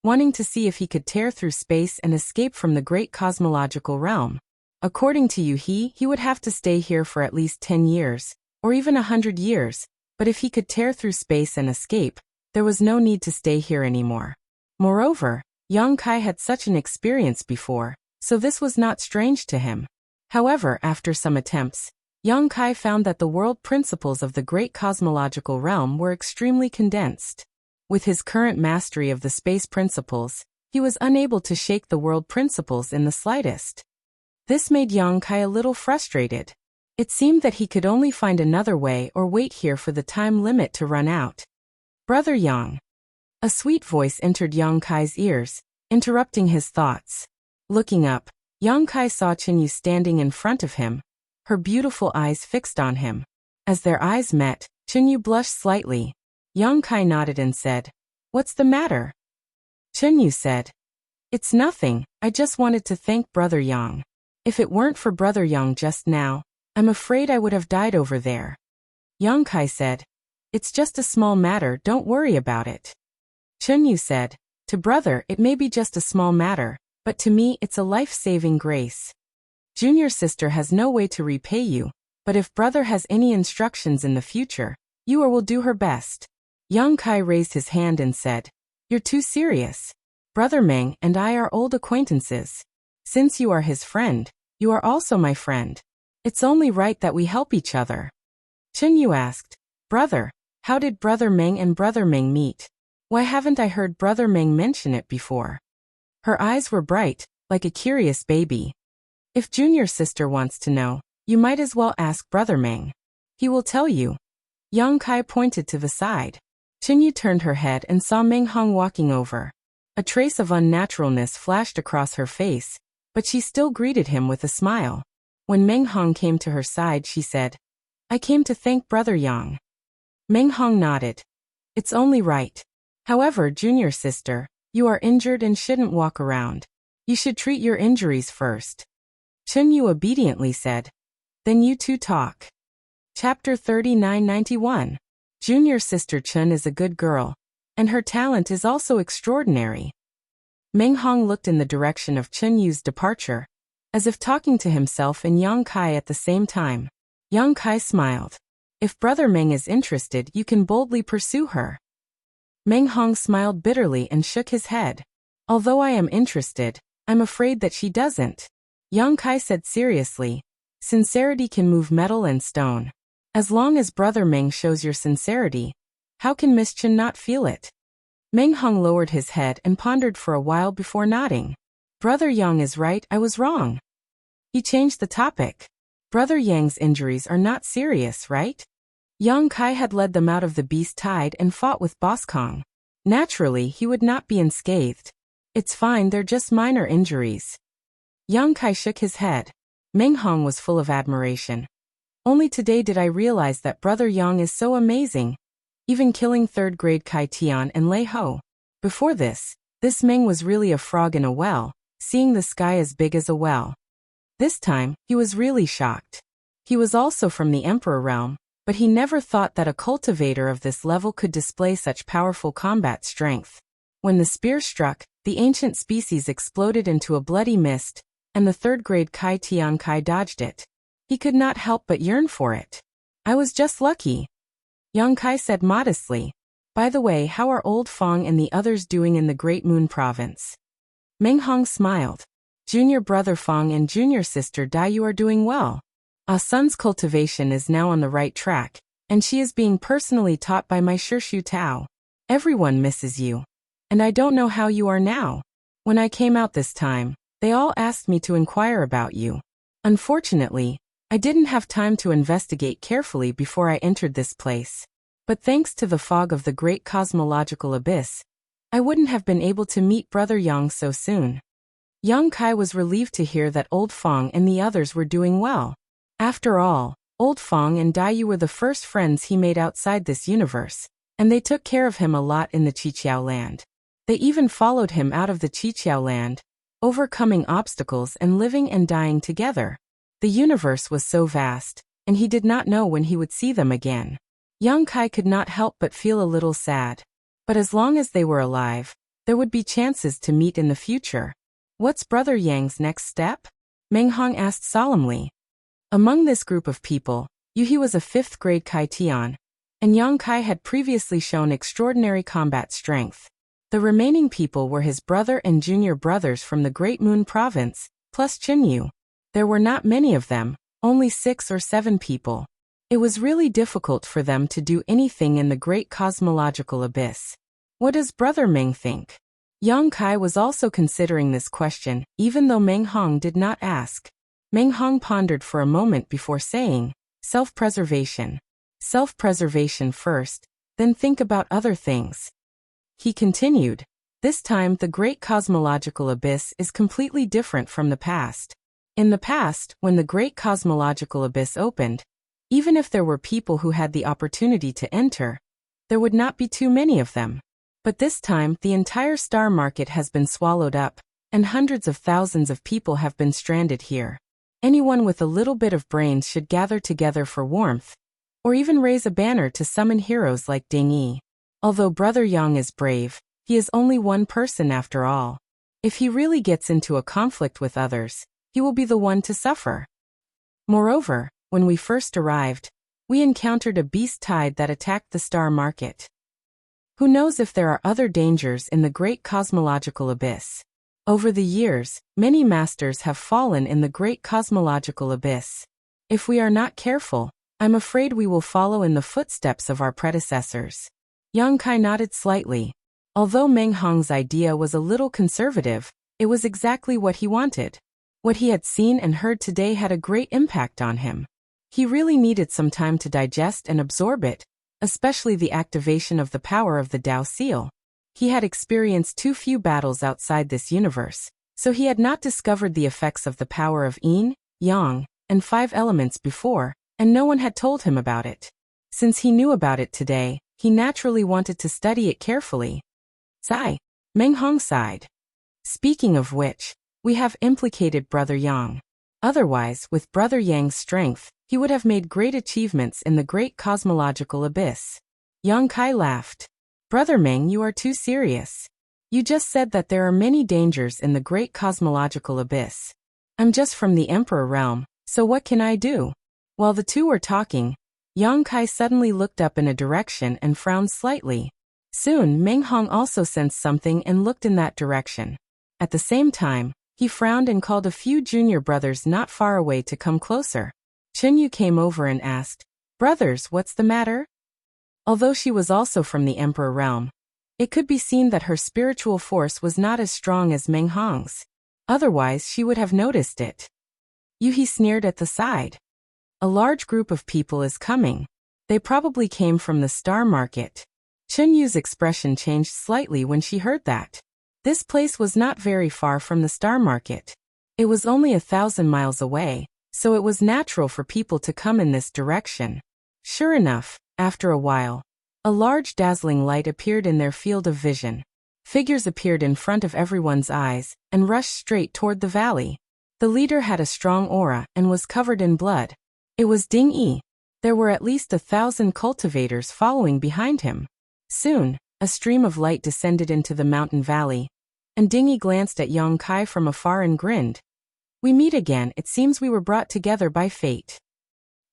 A: wanting to see if he could tear through space and escape from the great cosmological realm. According to Yuhi, he would have to stay here for at least 10 years, or even 100 years, but if he could tear through space and escape, there was no need to stay here anymore. Moreover, Yang Kai had such an experience before, so this was not strange to him. However, after some attempts, Yang Kai found that the world principles of the great cosmological realm were extremely condensed. With his current mastery of the space principles, he was unable to shake the world principles in the slightest. This made Yang Kai a little frustrated. It seemed that he could only find another way or wait here for the time limit to run out. "Brother Yang." A sweet voice entered Yang Kai's ears, interrupting his thoughts. Looking up, Yang Kai saw Chinyu standing in front of him, her beautiful eyes fixed on him. As their eyes met, Chinyu blushed slightly. Yang Kai nodded and said, "What's the matter?" Chinyu said, It's nothing, I just wanted to thank Brother Yang. If it weren't for Brother Yang just now, I'm afraid I would have died over there. Yang Kai said, It's just a small matter, don't worry about it. Chun Yu said, To brother it may be just a small matter, but to me it's a life-saving grace. Junior sister has no way to repay you, but if brother has any instructions in the future, you will do her best. Yang Kai raised his hand and said, You're too serious. Brother Meng and I are old acquaintances. Since you are his friend, you are also my friend. It's only right that we help each other. Chun Yu asked, Brother, how did Brother Meng and Brother Meng meet? Why haven't I heard Brother Meng mention it before? Her eyes were bright, like a curious baby. If junior sister wants to know, you might as well ask Brother Meng. He will tell you. Yang Kai pointed to the side. Chun Yu turned her head and saw Meng Hong walking over. A trace of unnaturalness flashed across her face, but she still greeted him with a smile. When Meng Hong came to her side, she said, I came to thank Brother Yang. Meng Hong nodded. It's only right. However, junior sister, you are injured and shouldn't walk around. You should treat your injuries first. Chun Yu obediently said, Then you two talk. Chapter 3991. Junior sister Chun is a good girl, and her talent is also extraordinary. Meng Hong looked in the direction of Chun Yu's departure, as if talking to himself and Yang Kai at the same time. Yang Kai smiled. If Brother Meng is interested, you can boldly pursue her. Meng Hong smiled bitterly and shook his head. Although I am interested, I'm afraid that she doesn't. Yang Kai said seriously, Sincerity can move metal and stone. As long as Brother Meng shows your sincerity, how can Miss Chun not feel it? Meng Hong lowered his head and pondered for a while before nodding. Brother Yang is right, I was wrong. He changed the topic. Brother Yang's injuries are not serious, right? Yang Kai had led them out of the beast tide and fought with Boss Kong. Naturally, he would not be unscathed. It's fine, they're just minor injuries. Yang Kai shook his head. Meng Hong was full of admiration. Only today did I realize that Brother Yang is so amazing, even killing third-grade Kai Tian and Lei Ho. Before this Meng was really a frog in a well, seeing the sky as big as a well. This time, he was really shocked. He was also from the Emperor realm, but he never thought that a cultivator of this level could display such powerful combat strength. When the spear struck, the ancient species exploded into a bloody mist, and the third-grade Kai Tian Kai dodged it. He could not help but yearn for it. I was just lucky. Yang Kai said modestly. By the way, how are Old Fong and the others doing in the Great Moon Province? Meng Hong smiled. Junior brother Fong and junior sister Dai Yu are doing well. Ah Sun's cultivation is now on the right track, and she is being personally taught by my Shirshu Tao. Everyone misses you. And I don't know how you are now. When I came out this time, they all asked me to inquire about you. Unfortunately, I didn't have time to investigate carefully before I entered this place. But thanks to the fog of the great cosmological abyss, I wouldn't have been able to meet Brother Yang so soon. Yang Kai was relieved to hear that Old Fong and the others were doing well. After all, Old Fong and Dai Yu were the first friends he made outside this universe, and they took care of him a lot in the Qiqiao land. They even followed him out of the Qiqiao land, overcoming obstacles and living and dying together. The universe was so vast, and he did not know when he would see them again. Yang Kai could not help but feel a little sad. But as long as they were alive, there would be chances to meet in the future. What's Brother Yang's next step? Meng Hong asked solemnly. Among this group of people, Yuhi was a 5th-grade Kai Tian, and Yang Kai had previously shown extraordinary combat strength. The remaining people were his brother and junior brothers from the Great Moon Province, plus Chun Yu. There were not many of them, only 6 or 7 people. It was really difficult for them to do anything in the great cosmological abyss. What does Brother Meng think? Yang Kai was also considering this question, even though Meng Hong did not ask. Meng Hong pondered for a moment before saying, self-preservation. Self-preservation first, then think about other things. He continued, this time the great cosmological abyss is completely different from the past. In the past, when the great cosmological abyss opened, even if there were people who had the opportunity to enter, there would not be too many of them. But this time, the entire star market has been swallowed up, and hundreds of thousands of people have been stranded here. Anyone with a little bit of brains should gather together for warmth, or even raise a banner to summon heroes like Ding Yi. Although Brother Yang is brave, he is only one person after all. If he really gets into a conflict with others, he will be the one to suffer. Moreover, when we first arrived, we encountered a beast tide that attacked the star market. Who knows if there are other dangers in the great cosmological abyss? Over the years, many masters have fallen in the great cosmological abyss. If we are not careful, I'm afraid we will follow in the footsteps of our predecessors. Yang Kai nodded slightly. Although Meng Hong's idea was a little conservative, it was exactly what he wanted. What he had seen and heard today had a great impact on him. He really needed some time to digest and absorb it, especially the activation of the power of the Dao Seal. He had experienced too few battles outside this universe, so he had not discovered the effects of the power of Yin, Yang, and 5 elements before, and no one had told him about it. Since he knew about it today, he naturally wanted to study it carefully. Sigh. Meng Hong sighed. Speaking of which, we have implicated Brother Yang. Otherwise, with Brother Yang's strength, he would have made great achievements in the great cosmological abyss. Yang Kai laughed. Brother Meng, you are too serious. You just said that there are many dangers in the great cosmological abyss. I'm just from the Emperor realm, so what can I do? While the two were talking, Yang Kai suddenly looked up in a direction and frowned slightly. Soon, Meng Hong also sensed something and looked in that direction. At the same time, he frowned and called a few junior brothers not far away to come closer. Chen Yu came over and asked, "Brothers, what's the matter?" Although she was also from the Emperor realm, it could be seen that her spiritual force was not as strong as Meng Hong's. Otherwise, she would have noticed it. Yuhi sneered at the side. A large group of people is coming. They probably came from the star market. Chen Yu's expression changed slightly when she heard that. This place was not very far from the star market. It was only 1,000 miles away, so it was natural for people to come in this direction. Sure enough, after a while, a large dazzling light appeared in their field of vision. Figures appeared in front of everyone's eyes and rushed straight toward the valley. The leader had a strong aura and was covered in blood. It was Ding Yi. There were at least 1,000 cultivators following behind him. Soon, a stream of light descended into the mountain valley, and Ding Yi glanced at Yang Kai from afar and grinned. "We meet again, it seems we were brought together by fate."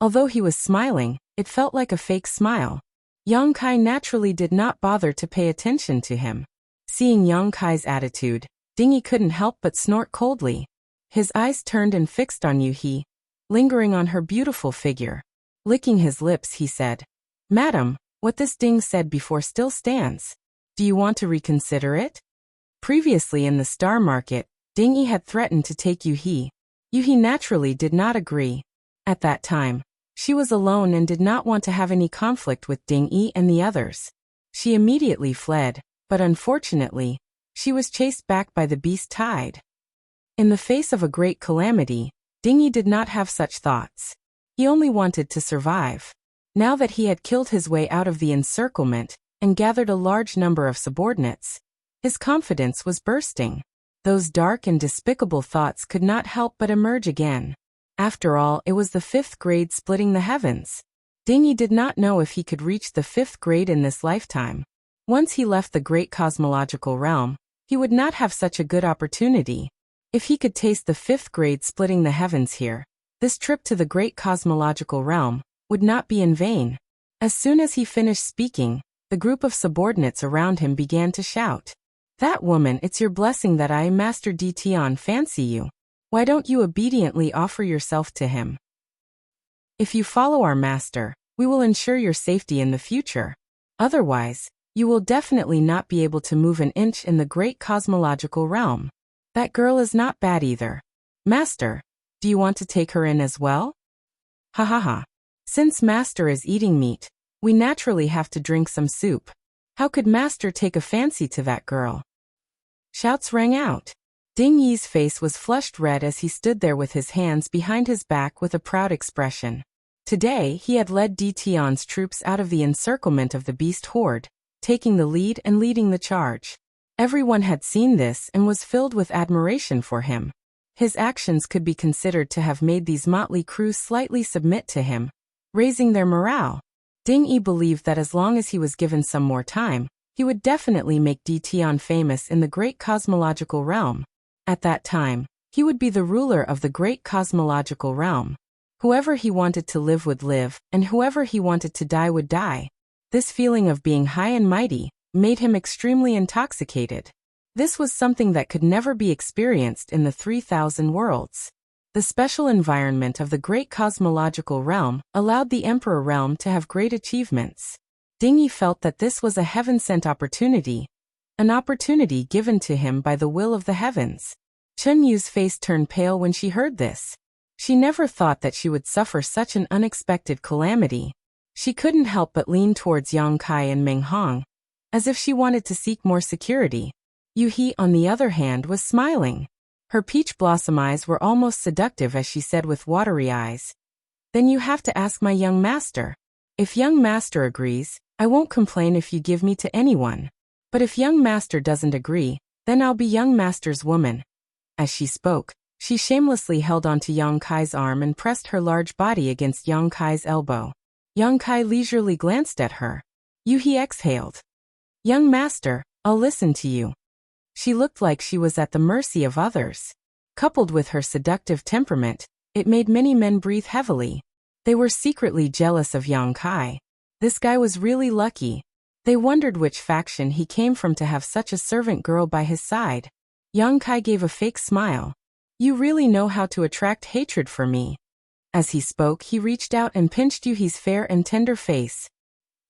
A: Although he was smiling, it felt like a fake smile. Yang Kai naturally did not bother to pay attention to him. Seeing Yang Kai's attitude, Ding Yi couldn't help but snort coldly. His eyes turned and fixed on Yuhi, lingering on her beautiful figure. Licking his lips, he said, "Madam, what this Ding said before still stands. Do you want to reconsider it?" Previously in the star market, Ding Yi had threatened to take Yuhi. Yuhi naturally did not agree. At that time, she was alone and did not want to have any conflict with Ding Yi and the others. She immediately fled, but unfortunately, she was chased back by the beast tide. In the face of a great calamity, Ding Yi did not have such thoughts. He only wanted to survive. Now that he had killed his way out of the encirclement and gathered a large number of subordinates, his confidence was bursting. Those dark and despicable thoughts could not help but emerge again. After all, it was the 5th grade splitting the heavens. Ding Yi did not know if he could reach the 5th grade in this lifetime. Once he left the great cosmological realm, he would not have such a good opportunity. If he could taste the 5th grade splitting the heavens here, this trip to the great cosmological realm would not be in vain. As soon as he finished speaking, the group of subordinates around him began to shout, "That woman, it's your blessing that I, Master D. Tian, fancy you. Why don't you obediently offer yourself to him? If you follow our master, we will ensure your safety in the future. Otherwise, you will definitely not be able to move an inch in the great cosmological realm. That girl is not bad either. Master, do you want to take her in as well?" Ha ha ha. Since Master is eating meat, we naturally have to drink some soup. How could Master take a fancy to that girl? Shouts rang out. Ding Yi's face was flushed red as he stood there with his hands behind his back with a proud expression. Today, he had led D. Tian's troops out of the encirclement of the beast horde, taking the lead and leading the charge. Everyone had seen this and was filled with admiration for him. His actions could be considered to have made these motley crew slightly submit to him, raising their morale. Ding Yi believed that as long as he was given some more time, he would definitely make Tian famous in the great cosmological realm. At that time, he would be the ruler of the great cosmological realm. Whoever he wanted to live would live, and whoever he wanted to die would die. This feeling of being high and mighty made him extremely intoxicated. This was something that could never be experienced in the 3,000 worlds. The special environment of the great cosmological realm allowed the Emperor realm to have great achievements. Ding Yi felt that this was a heaven-sent opportunity, an opportunity given to him by the will of the heavens. Chen Yu's face turned pale when she heard this. She never thought that she would suffer such an unexpected calamity. She couldn't help but lean towards Yang Kai and Meng Hong, as if she wanted to seek more security. Yu He, on the other hand, was smiling. Her peach blossom eyes were almost seductive as she said with watery eyes, "Then you have to ask my young master. If young master agrees, I won't complain if you give me to anyone. But if young master doesn't agree, then I'll be young master's woman." As she spoke, she shamelessly held onto Yang Kai's arm and pressed her large body against Yang Kai's elbow. Yang Kai leisurely glanced at her. Yu He exhaled. "Young master, I'll listen to you." She looked like she was at the mercy of others. Coupled with her seductive temperament, it made many men breathe heavily. They were secretly jealous of Yang Kai. This guy was really lucky. They wondered which faction he came from to have such a servant girl by his side. Yang Kai gave a fake smile. "You really know how to attract hatred for me." As he spoke, he reached out and pinched Yu He's fair and tender face.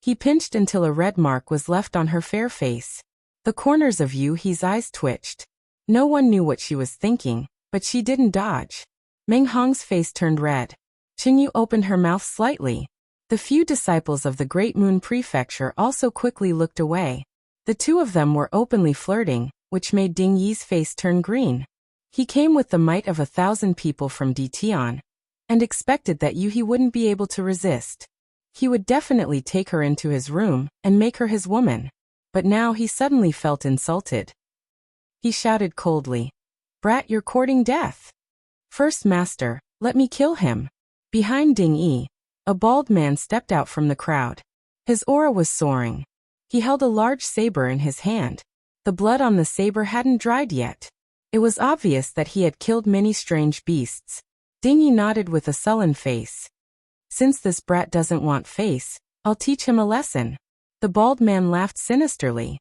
A: He pinched until a red mark was left on her fair face. The corners of Yu He's eyes twitched. No one knew what she was thinking, but she didn't dodge. Meng Hong's face turned red. Chen Yu opened her mouth slightly. The few disciples of the Great Moon Prefecture also quickly looked away. The two of them were openly flirting, which made Ding Yi's face turn green. He came with the might of 1,000 people from Tian, and expected that Yu He wouldn't be able to resist. He would definitely take her into his room and make her his woman. But now he suddenly felt insulted. He shouted coldly, "Brat, you're courting death. First master, let me kill him." Behind Ding Yi, a bald man stepped out from the crowd. His aura was soaring. He held a large saber in his hand. The blood on the saber hadn't dried yet. It was obvious that he had killed many strange beasts. Ding Yi nodded with a sullen face. "Since this brat doesn't want face, I'll teach him a lesson." The bald man laughed sinisterly.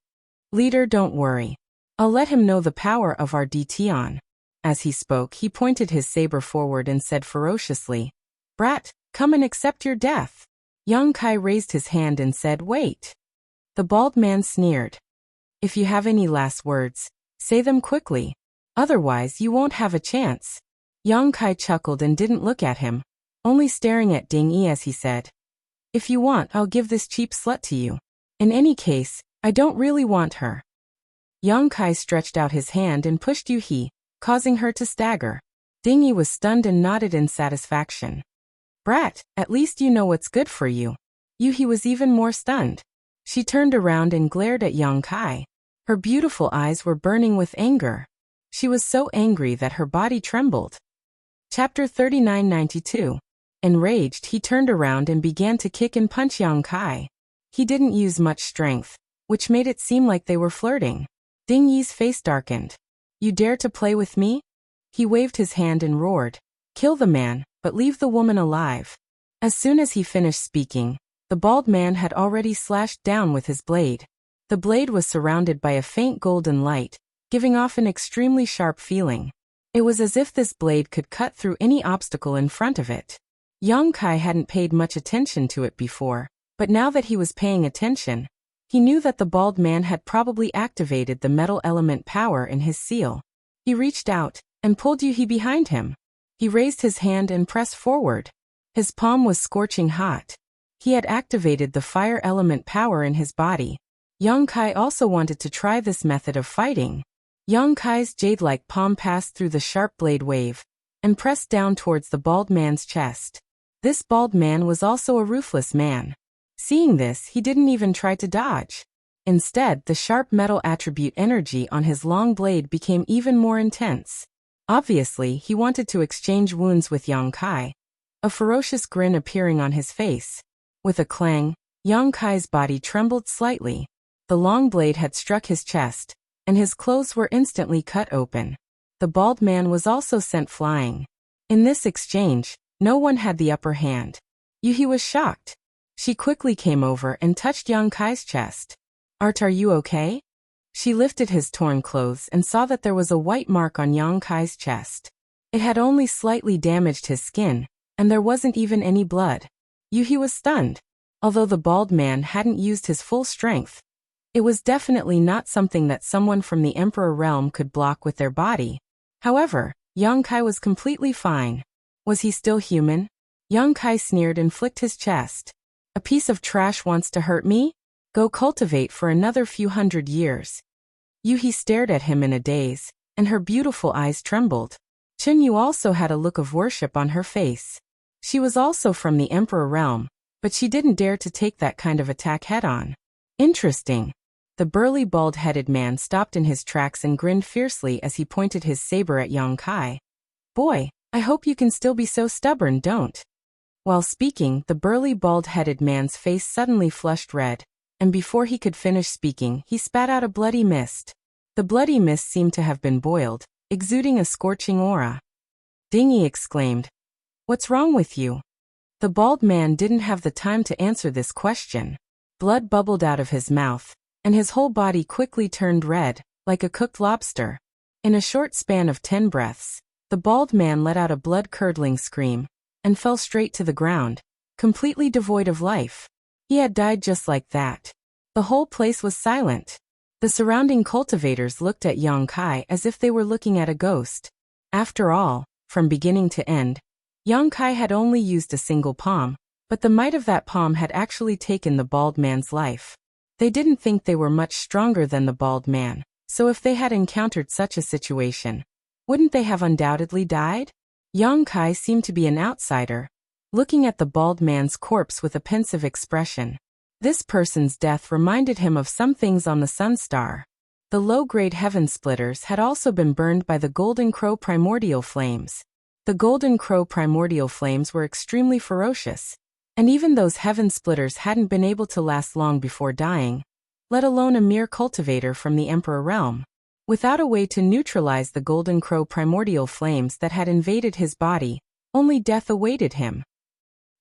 A: "Leader, don't worry. I'll let him know the power of our Tian." As he spoke, he pointed his saber forward and said ferociously, "Brat, come and accept your death." Yang Kai raised his hand and said, "Wait." The bald man sneered. "If you have any last words, say them quickly. Otherwise you won't have a chance." Yang Kai chuckled and didn't look at him, only staring at Ding Yi as he said, "If you want, I'll give this cheap slut to you. In any case, I don't really want her." Yang Kai stretched out his hand and pushed Yu He, causing her to stagger. Ding Yi was stunned and nodded in satisfaction. "Brat, at least you know what's good for you." Yu He was even more stunned. She turned around and glared at Yang Kai. Her beautiful eyes were burning with anger. She was so angry that her body trembled. Chapter 3992. Enraged, he turned around and began to kick and punch Yang Kai. He didn't use much strength, which made it seem like they were flirting. Ding Yi's face darkened. "You dare to play with me?" He waved his hand and roared, "Kill the man, but leave the woman alive." As soon as he finished speaking, the bald man had already slashed down with his blade. The blade was surrounded by a faint golden light, giving off an extremely sharp feeling. It was as if this blade could cut through any obstacle in front of it. Yang Kai hadn't paid much attention to it before, but now that he was paying attention, he knew that the bald man had probably activated the metal element power in his seal. He reached out and pulled Yu He behind him. He raised his hand and pressed forward. His palm was scorching hot. He had activated the fire element power in his body. Yang Kai also wanted to try this method of fighting. Yang Kai's jade-like palm passed through the sharp blade wave and pressed down towards the bald man's chest. This bald man was also a ruthless man. Seeing this, he didn't even try to dodge. Instead, the sharp metal attribute energy on his long blade became even more intense. Obviously, he wanted to exchange wounds with Yang Kai, a ferocious grin appearing on his face. With a clang, Yang Kai's body trembled slightly. The long blade had struck his chest, and his clothes were instantly cut open. The bald man was also sent flying. In this exchange, no one had the upper hand. Yuhi was shocked. She quickly came over and touched Yang Kai's chest. Are you okay? She lifted his torn clothes and saw that there was a white mark on Yang Kai's chest. It had only slightly damaged his skin, and there wasn't even any blood. Yuhi was stunned. Although the bald man hadn't used his full strength, it was definitely not something that someone from the Emperor realm could block with their body. However, Yang Kai was completely fine. Was he still human? Yang Kai sneered and flicked his chest. A piece of trash wants to hurt me? Go cultivate for another few hundred years. Yuhi stared at him in a daze, and her beautiful eyes trembled. Chunyu also had a look of worship on her face. She was also from the Emperor realm, but she didn't dare to take that kind of attack head-on. Interesting. The burly bald-headed man stopped in his tracks and grinned fiercely as he pointed his saber at Yang Kai. Boy, I hope you can still be so stubborn, don't. While speaking, the burly bald-headed man's face suddenly flushed red, and before he could finish speaking, he spat out a bloody mist. The bloody mist seemed to have been boiled, exuding a scorching aura. Dingy exclaimed, "What's wrong with you?" The bald man didn't have the time to answer this question. Blood bubbled out of his mouth, and his whole body quickly turned red, like a cooked lobster. In a short span of 10 breaths, the bald man let out a blood-curdling scream, and fell straight to the ground, completely devoid of life. He had died just like that. The whole place was silent. The surrounding cultivators looked at Yang Kai as if they were looking at a ghost. After all, from beginning to end, Yang Kai had only used a single palm, but the might of that palm had actually taken the bald man's life. They didn't think they were much stronger than the bald man, so if they had encountered such a situation, wouldn't they have undoubtedly died? Yang Kai seemed to be an outsider, looking at the bald man's corpse with a pensive expression. This person's death reminded him of some things on the Sun Star. The low-grade heaven splitters had also been burned by the Golden Crow primordial flames. The Golden Crow primordial flames were extremely ferocious, and even those heaven splitters hadn't been able to last long before dying, let alone a mere cultivator from the Emperor realm. Without a way to neutralize the Golden Crow primordial flames that had invaded his body, only death awaited him.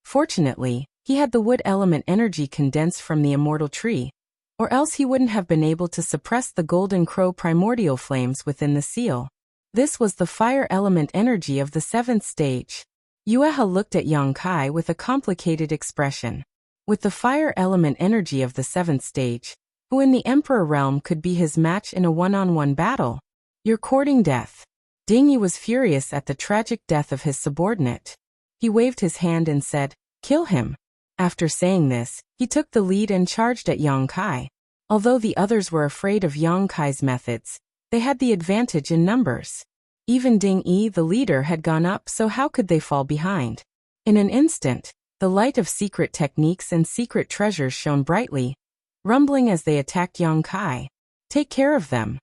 A: Fortunately, he had the wood element energy condensed from the immortal tree, or else he wouldn't have been able to suppress the Golden Crow primordial flames within the seal. This was the fire element energy of the 7th stage. Yueha looked at Yang Kai with a complicated expression. With the fire element energy of the 7th stage, who in the Emperor realm could be his match in a one-on-one battle? You're courting death. Dingyi was furious at the tragic death of his subordinate. He waved his hand and said, "Kill him." After saying this, he took the lead and charged at Yang Kai. Although the others were afraid of Yang Kai's methods, they had the advantage in numbers. Even Ding Yi, the leader, had gone up, so how could they fall behind? In an instant, the light of secret techniques and secret treasures shone brightly, rumbling as they attacked Yang Kai. "Take care of them."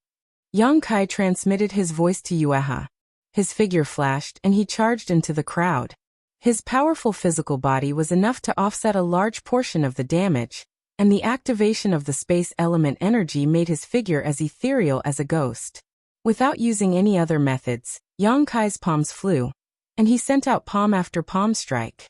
A: Yang Kai transmitted his voice to Yueha. His figure flashed and he charged into the crowd. His powerful physical body was enough to offset a large portion of the damage, and the activation of the space element energy made his figure as ethereal as a ghost. Without using any other methods, Yang Kai's palms flew, and he sent out palm after palm strike.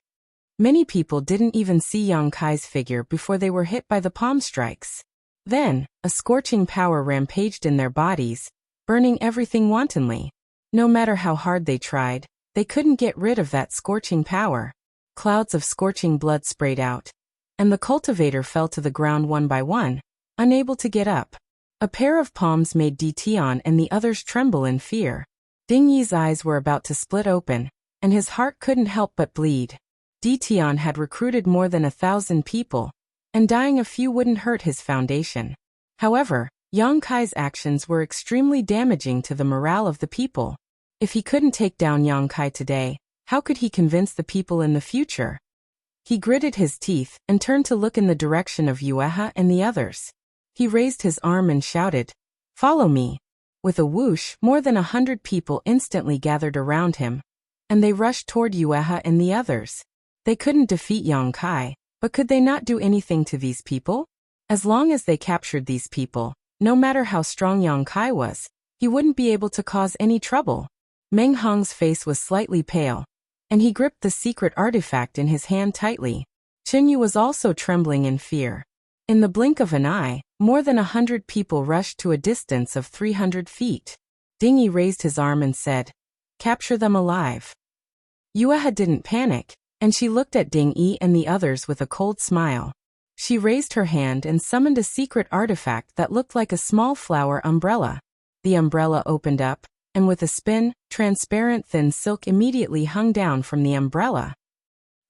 A: Many people didn't even see Yang Kai's figure before they were hit by the palm strikes. Then, a scorching power rampaged in their bodies, burning everything wantonly. No matter how hard they tried, they couldn't get rid of that scorching power. Clouds of scorching blood sprayed out, and the cultivator fell to the ground one by one, unable to get up. A pair of palms made Dition and the others tremble in fear. Ding Yi's eyes were about to split open, and his heart couldn't help but bleed. Dition had recruited more than 1,000 people, and dying a few wouldn't hurt his foundation. However, Yang Kai's actions were extremely damaging to the morale of the people. If he couldn't take down Yang Kai today, how could he convince the people in the future? He gritted his teeth and turned to look in the direction of Yueha and the others. He raised his arm and shouted, "Follow me." With a whoosh, more than 100 people instantly gathered around him, and they rushed toward Yueha and the others. They couldn't defeat Yang Kai, but could they not do anything to these people? As long as they captured these people, no matter how strong Yang Kai was, he wouldn't be able to cause any trouble. Meng Hong's face was slightly pale, and he gripped the secret artifact in his hand tightly. Chen Yu was also trembling in fear. In the blink of an eye, more than 100 people rushed to a distance of 300 feet. Ding Yi raised his arm and said, "Capture them alive." Yueha didn't panic, and she looked at Ding Yi and the others with a cold smile. She raised her hand and summoned a secret artifact that looked like a small flower umbrella. The umbrella opened up, and with a spin, transparent thin silk immediately hung down from the umbrella.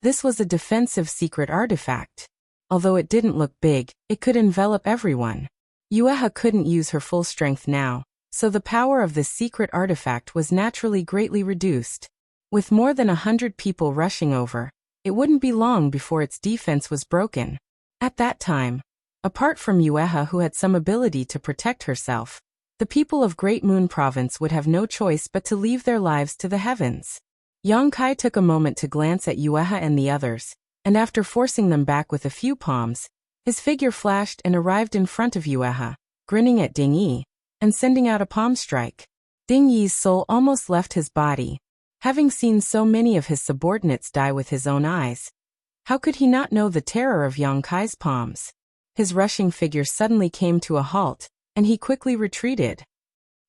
A: This was a defensive secret artifact. Although it didn't look big, it could envelop everyone. Yueha couldn't use her full strength now, so the power of this secret artifact was naturally greatly reduced. With more than 100 people rushing over, it wouldn't be long before its defense was broken. At that time, apart from Yueha, who had some ability to protect herself, the people of Great Moon Province would have no choice but to leave their lives to the heavens. Yang Kai took a moment to glance at Yueha and the others, and after forcing them back with a few palms, his figure flashed and arrived in front of Yueha, grinning at Ding Yi, and sending out a palm strike. Ding Yi's soul almost left his body. Having seen so many of his subordinates die with his own eyes, how could he not know the terror of Yang Kai's palms? His rushing figure suddenly came to a halt, and he quickly retreated.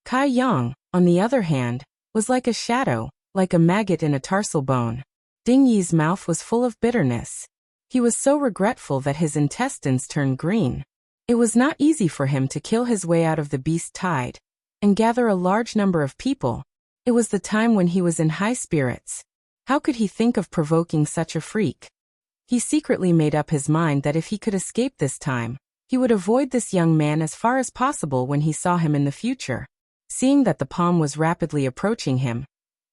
A: Kai Yang, on the other hand, was like a shadow, like a maggot in a tarsal bone. Ding Yi's mouth was full of bitterness. He was so regretful that his intestines turned green. It was not easy for him to kill his way out of the beast tide and gather a large number of people. It was the time when he was in high spirits. How could he think of provoking such a freak? He secretly made up his mind that if he could escape this time, he would avoid this young man as far as possible when he saw him in the future. Seeing that the palm was rapidly approaching him,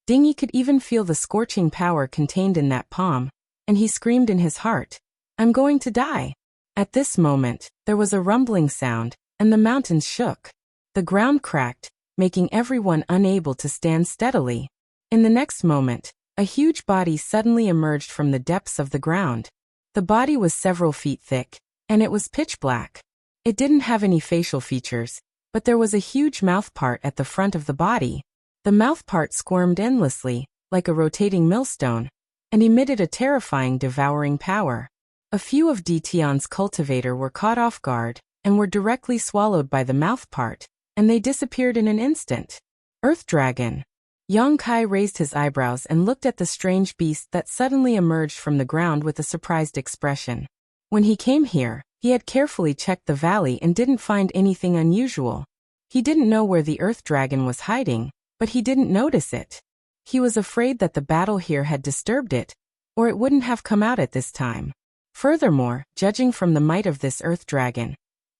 A: Ding Yi could even feel the scorching power contained in that palm, and he screamed in his heart, "I'm going to die." At this moment, there was a rumbling sound, and the mountains shook. The ground cracked, making everyone unable to stand steadily. In the next moment, a huge body suddenly emerged from the depths of the ground. The body was several feet thick, and it was pitch black. It didn't have any facial features, but there was a huge mouth part at the front of the body. The mouth part squirmed endlessly, like a rotating millstone, and emitted a terrifying devouring power. A few of Dtion's cultivator were caught off guard, and were directly swallowed by the mouth part, and they disappeared in an instant. Earth Dragon. Yang Kai raised his eyebrows and looked at the strange beast that suddenly emerged from the ground with a surprised expression. When he came here, he had carefully checked the valley and didn't find anything unusual. He didn't know where the Earth Dragon was hiding, but he didn't notice it. He was afraid that the battle here had disturbed it, or it wouldn't have come out at this time. Furthermore, judging from the might of this Earth Dragon,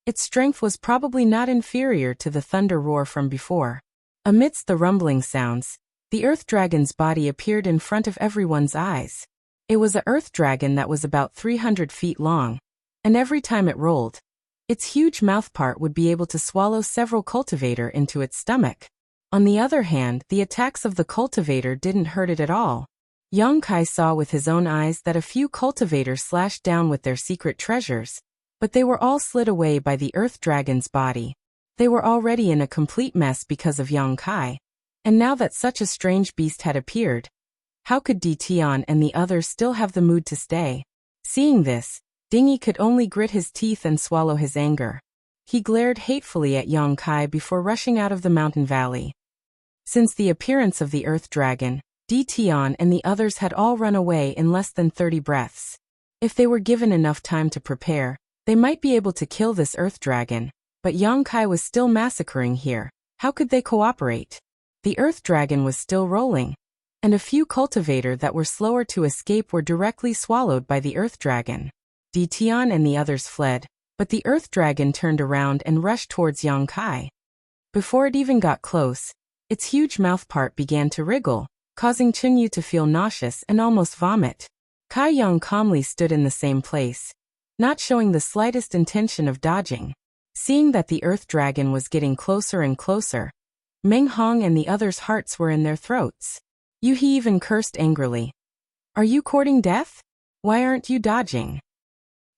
A: its strength was probably not inferior to the thunder roar from before. Amidst the rumbling sounds, the Earth Dragon's body appeared in front of everyone's eyes. It was a Earth Dragon that was about 300 feet long, and every time it rolled, its huge mouthpart would be able to swallow several cultivator into its stomach. On the other hand, the attacks of the cultivator didn't hurt it at all. Yang Kai saw with his own eyes that a few cultivators slashed down with their secret treasures, but they were all slid away by the Earth Dragon's body. They were already in a complete mess because of Yang Kai, and now that such a strange beast had appeared, how could Dtion and the others still have the mood to stay? Seeing this, Ding Yi could only grit his teeth and swallow his anger. He glared hatefully at Yang Kai before rushing out of the mountain valley. Since the appearance of the Earth Dragon, Dtion and the others had all run away in less than 30 breaths. If they were given enough time to prepare, they might be able to kill this Earth Dragon, but Yang Kai was still massacring here. How could they cooperate? The Earth Dragon was still rolling, and a few cultivator that were slower to escape were directly swallowed by the Earth Dragon. Dtion and the others fled, but the Earth Dragon turned around and rushed towards Yang Kai. Before it even got close, its huge mouthpart began to wriggle, causing Chen Yu to feel nauseous and almost vomit. Kai Yang calmly stood in the same place, not showing the slightest intention of dodging. Seeing that the earth dragon was getting closer and closer, Meng Hong and the others' hearts were in their throats. Yuhi even cursed angrily. Are you courting death? Why aren't you dodging?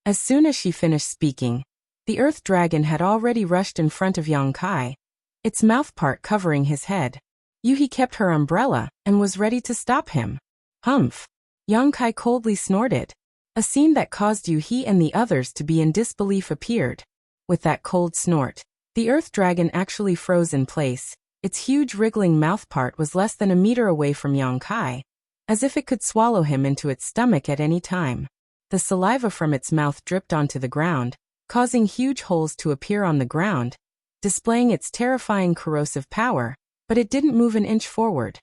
A: As soon as she finished speaking, the earth dragon had already rushed in front of Yang Kai, its mouth part covering his head. Yuhi kept her umbrella and was ready to stop him. Humph! Yang Kai coldly snorted. A scene that caused Yuhi and the others to be in disbelief appeared. With that cold snort, the earth dragon actually froze in place. Its huge wriggling mouthpart was less than a meter away from Yang Kai, as if it could swallow him into its stomach at any time. The saliva from its mouth dripped onto the ground, causing huge holes to appear on the ground, displaying its terrifying corrosive power, but it didn't move an inch forward.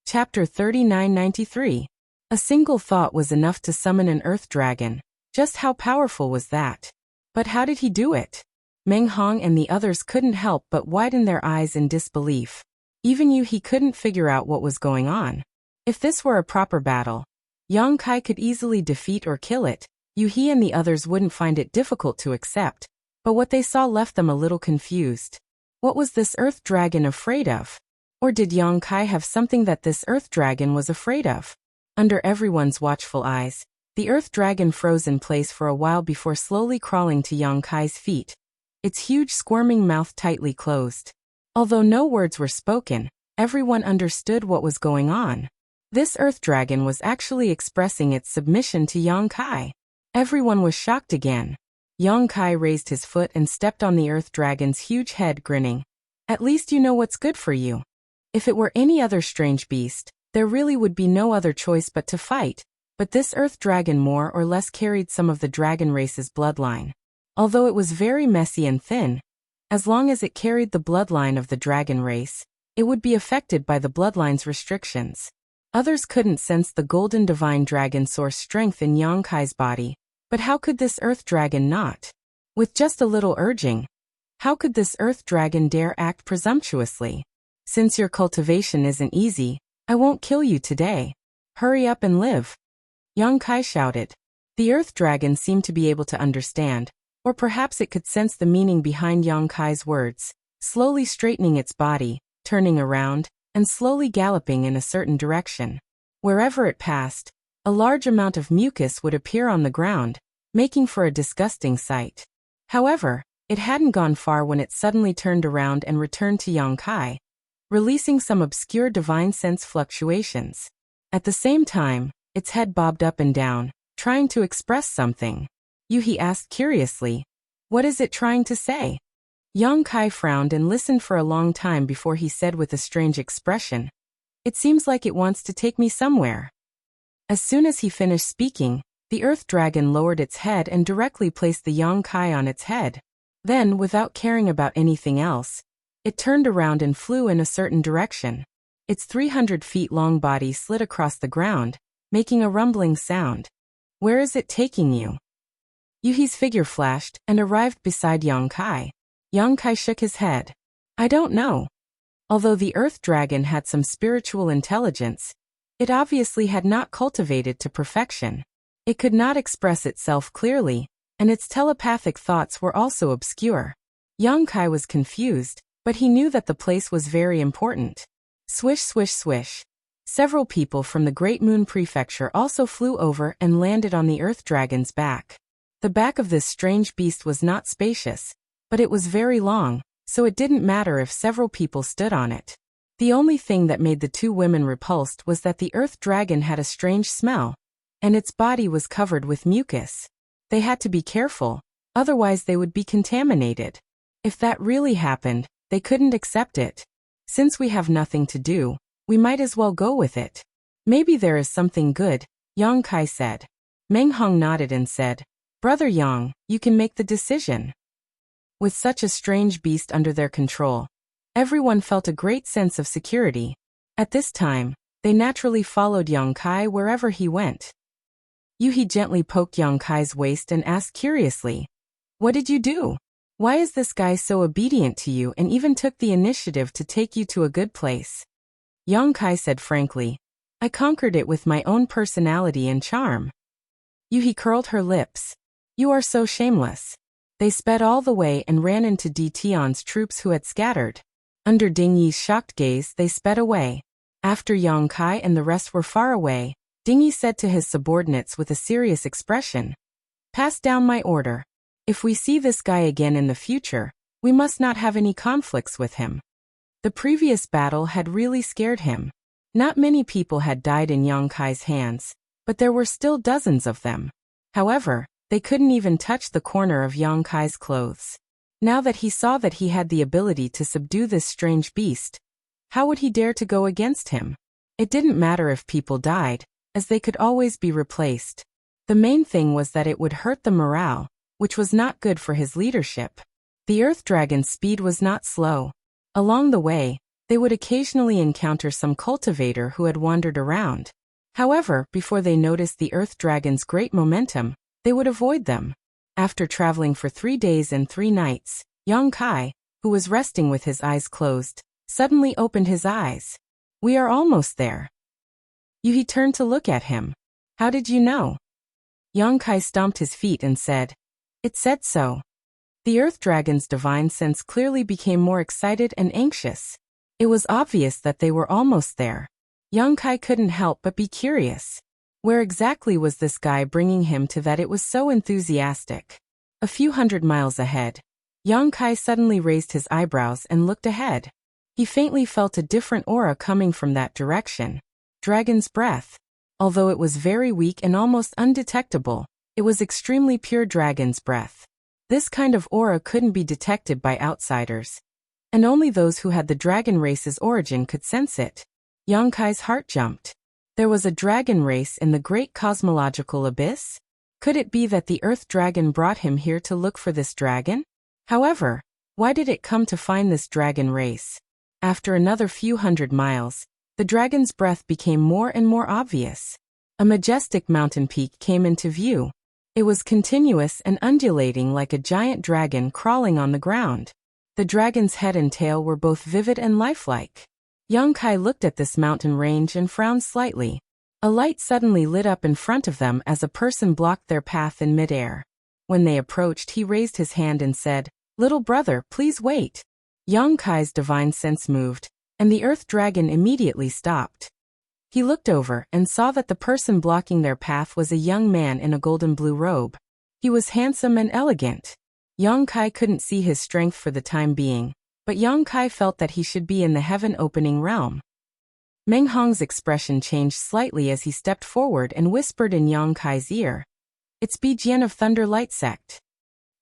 A: Chapter 3993. A single thought was enough to summon an earth dragon. Just how powerful was that? But how did he do it? Meng Hong and the others couldn't help but widen their eyes in disbelief. Even Yuhi couldn't figure out what was going on. If this were a proper battle, Yang Kai could easily defeat or kill it. Yuhi and the others wouldn't find it difficult to accept, but what they saw left them a little confused. What was this earth dragon afraid of? Or did Yang Kai have something that this earth dragon was afraid of? Under everyone's watchful eyes, the earth dragon froze in place for a while before slowly crawling to Yang Kai's feet, its huge squirming mouth tightly closed. Although no words were spoken, everyone understood what was going on. This earth dragon was actually expressing its submission to Yang Kai. Everyone was shocked again. Yang Kai raised his foot and stepped on the earth dragon's huge head, grinning. At least you know what's good for you. If it were any other strange beast, there really would be no other choice but to fight, but this earth dragon more or less carried some of the dragon race's bloodline. Although it was very messy and thin, as long as it carried the bloodline of the dragon race, it would be affected by the bloodline's restrictions. Others couldn't sense the golden divine dragon source strength in Yang Kai's body, but how could this earth dragon not? With just a little urging, how could this earth dragon dare act presumptuously? Since your cultivation isn't easy, I won't kill you today. Hurry up and live. Yang Kai shouted. The earth dragon seemed to be able to understand, or perhaps it could sense the meaning behind Yang Kai's words, slowly straightening its body, turning around, and slowly galloping in a certain direction. Wherever it passed, a large amount of mucus would appear on the ground, making for a disgusting sight. However, it hadn't gone far when it suddenly turned around and returned to Yang Kai, releasing some obscure divine sense fluctuations. At the same time, its head bobbed up and down, trying to express something. Yuhi asked curiously, "What is it trying to say?" Yang Kai frowned and listened for a long time before he said with a strange expression, "It seems like it wants to take me somewhere." As soon as he finished speaking, the earth dragon lowered its head and directly placed the Yang Kai on its head. Then, without caring about anything else, it turned around and flew in a certain direction. Its 300 feet long body slid across the ground, making a rumbling sound. "Where is it taking you?" Yuhi's figure flashed and arrived beside Yang Kai. Yang Kai shook his head. "I don't know." Although the earth dragon had some spiritual intelligence, it obviously had not cultivated to perfection. It could not express itself clearly, and its telepathic thoughts were also obscure. Yang Kai was confused, but he knew that the place was very important. Swish, swish, swish. Several people from the Great Moon Prefecture also flew over and landed on the earth dragon's back. The back of this strange beast was not spacious, but it was very long, so it didn't matter if several people stood on it. The only thing that made the two women repulsed was that the earth dragon had a strange smell, and its body was covered with mucus. They had to be careful, otherwise they would be contaminated. If that really happened, they couldn't accept it. Since we have nothing to do, we might as well go with it. Maybe there is something good, Yang Kai said. Meng Hong nodded and said, "Brother Yang, you can make the decision." With such a strange beast under their control, everyone felt a great sense of security. At this time, they naturally followed Yang Kai wherever he went. Yuhi gently poked Yang Kai's waist and asked curiously, "What did you do? Why is this guy so obedient to you and even took the initiative to take you to a good place?" Yang Kai said frankly, "I conquered it with my own personality and charm." Yuhi curled her lips. "You are so shameless. They sped all the way and ran into Di Tian's troops who had scattered. Under Ding Yi's shocked gaze, they sped away. After Yang Kai and the rest were far away, Ding Yi said to his subordinates with a serious expression, "Pass down my order. If we see this guy again in the future, we must not have any conflicts with him." The previous battle had really scared him. Not many people had died in Yang Kai's hands, but there were still dozens of them. However, they couldn't even touch the corner of Yang Kai's clothes. Now that he saw that he had the ability to subdue this strange beast, how would he dare to go against him? It didn't matter if people died, as they could always be replaced. The main thing was that it would hurt the morale, which was not good for his leadership. The Earth Dragon's speed was not slow. Along the way, they would occasionally encounter some cultivator who had wandered around. However, before they noticed the Earth Dragon's great momentum, they would avoid them. After traveling for 3 days and 3 nights, Yang Kai, who was resting with his eyes closed, suddenly opened his eyes. "We are almost there." He turned to look at him. "How did you know?" Yang Kai stomped his feet and said, "It said so." The Earth Dragon's divine sense clearly became more excited and anxious. It was obvious that they were almost there. Yang Kai couldn't help but be curious. Where exactly was this guy bringing him to that it was so enthusiastic? A few hundred miles ahead, Yang Kai suddenly raised his eyebrows and looked ahead. He faintly felt a different aura coming from that direction. Dragon's breath. Although it was very weak and almost undetectable, it was extremely pure dragon's breath. This kind of aura couldn't be detected by outsiders, and only those who had the dragon race's origin could sense it. Yang Kai's heart jumped. There was a dragon race in the great cosmological abyss? Could it be that the Earth Dragon brought him here to look for this dragon? However, why did it come to find this dragon race? After another few hundred miles, the dragon's breath became more and more obvious. A majestic mountain peak came into view. It was continuous and undulating like a giant dragon crawling on the ground. The dragon's head and tail were both vivid and lifelike. Yang Kai looked at this mountain range and frowned slightly. A light suddenly lit up in front of them as a person blocked their path in midair. When they approached, he raised his hand and said, "Little brother, please wait." Yang Kai's divine sense moved, and the Earth Dragon immediately stopped. He looked over and saw that the person blocking their path was a young man in a golden blue robe. He was handsome and elegant. Yang Kai couldn't see his strength for the time being, but Yang Kai felt that he should be in the heaven-opening realm. Meng Hong's expression changed slightly as he stepped forward and whispered in Yang Kai's ear, "It's Bijian of Thunder Light Sect."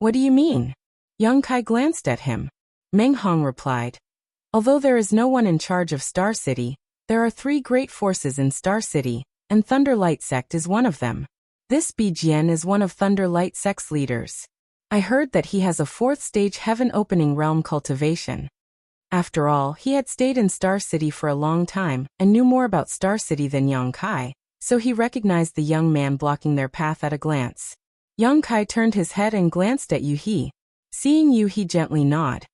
A: "What do you mean?" Yang Kai glanced at him. Meng Hong replied, "Although there is no one in charge of Star City, there are 3 great forces in Star City, and Thunder Light Sect is one of them. This Bijian is one of Thunder Light Sect's leaders. I heard that he has a 4th stage heaven-opening realm cultivation." After all, he had stayed in Star City for a long time and knew more about Star City than Yang Kai, so he recognized the young man blocking their path at a glance. Yang Kai turned his head and glanced at Yu He. Seeing Yu He gently nod,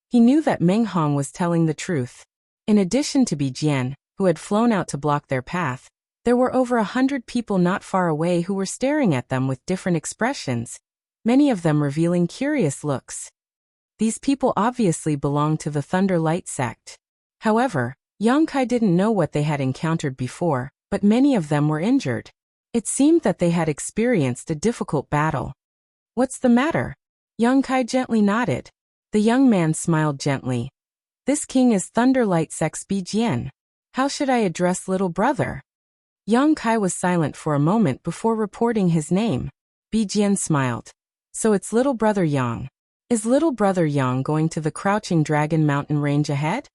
A: he knew that Meng Hong was telling the truth. In addition to Bijian, who had flown out to block their path, there were over 100 people not far away who were staring at them with different expressions, many of them revealing curious looks. These people obviously belonged to the Thunder Light Sect. However, Yang Kai didn't know what they had encountered before, but many of them were injured. It seemed that they had experienced a difficult battle. "What's the matter?" Yang Kai gently nodded. The young man smiled gently. "This king is Thunder Light Sect's Bijian. How should I address little brother?" Yang Kai was silent for a moment before reporting his name. Bijian smiled. "So it's little brother Yang. Is little brother Yang going to the Crouching Dragon mountain range ahead?"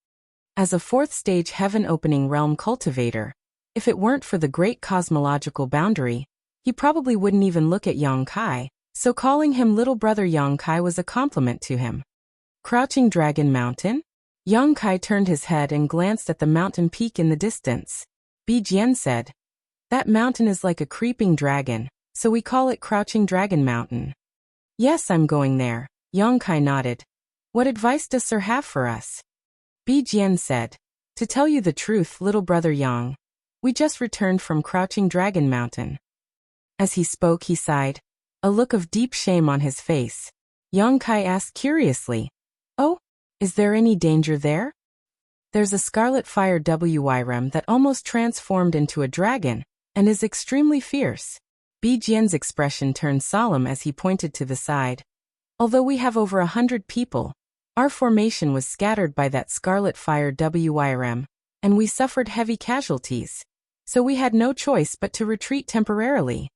A: As a 4th stage heaven-opening realm cultivator, if it weren't for the great cosmological boundary, he probably wouldn't even look at Yang Kai, so calling him little brother Yang Kai was a compliment to him. Crouching Dragon Mountain? Yang Kai turned his head and glanced at the mountain peak in the distance. Bijian said, "That mountain is like a creeping dragon, so we call it Crouching Dragon Mountain." "Yes, I'm going there." Yang Kai nodded. "What advice does Sir have for us?" Bijian said, "To tell you the truth, little brother Yang, we just returned from Crouching Dragon Mountain." As he spoke, he sighed, a look of deep shame on his face. Yang Kai asked curiously. Oh, is there any danger there? There's a scarlet fire Wyrm that almost transformed into a dragon, and is extremely fierce. Bi Jian's expression turned solemn as he pointed to the side. Although we have over 100 people, our formation was scattered by that scarlet fire Wyrm, and we suffered heavy casualties. So we had no choice but to retreat temporarily.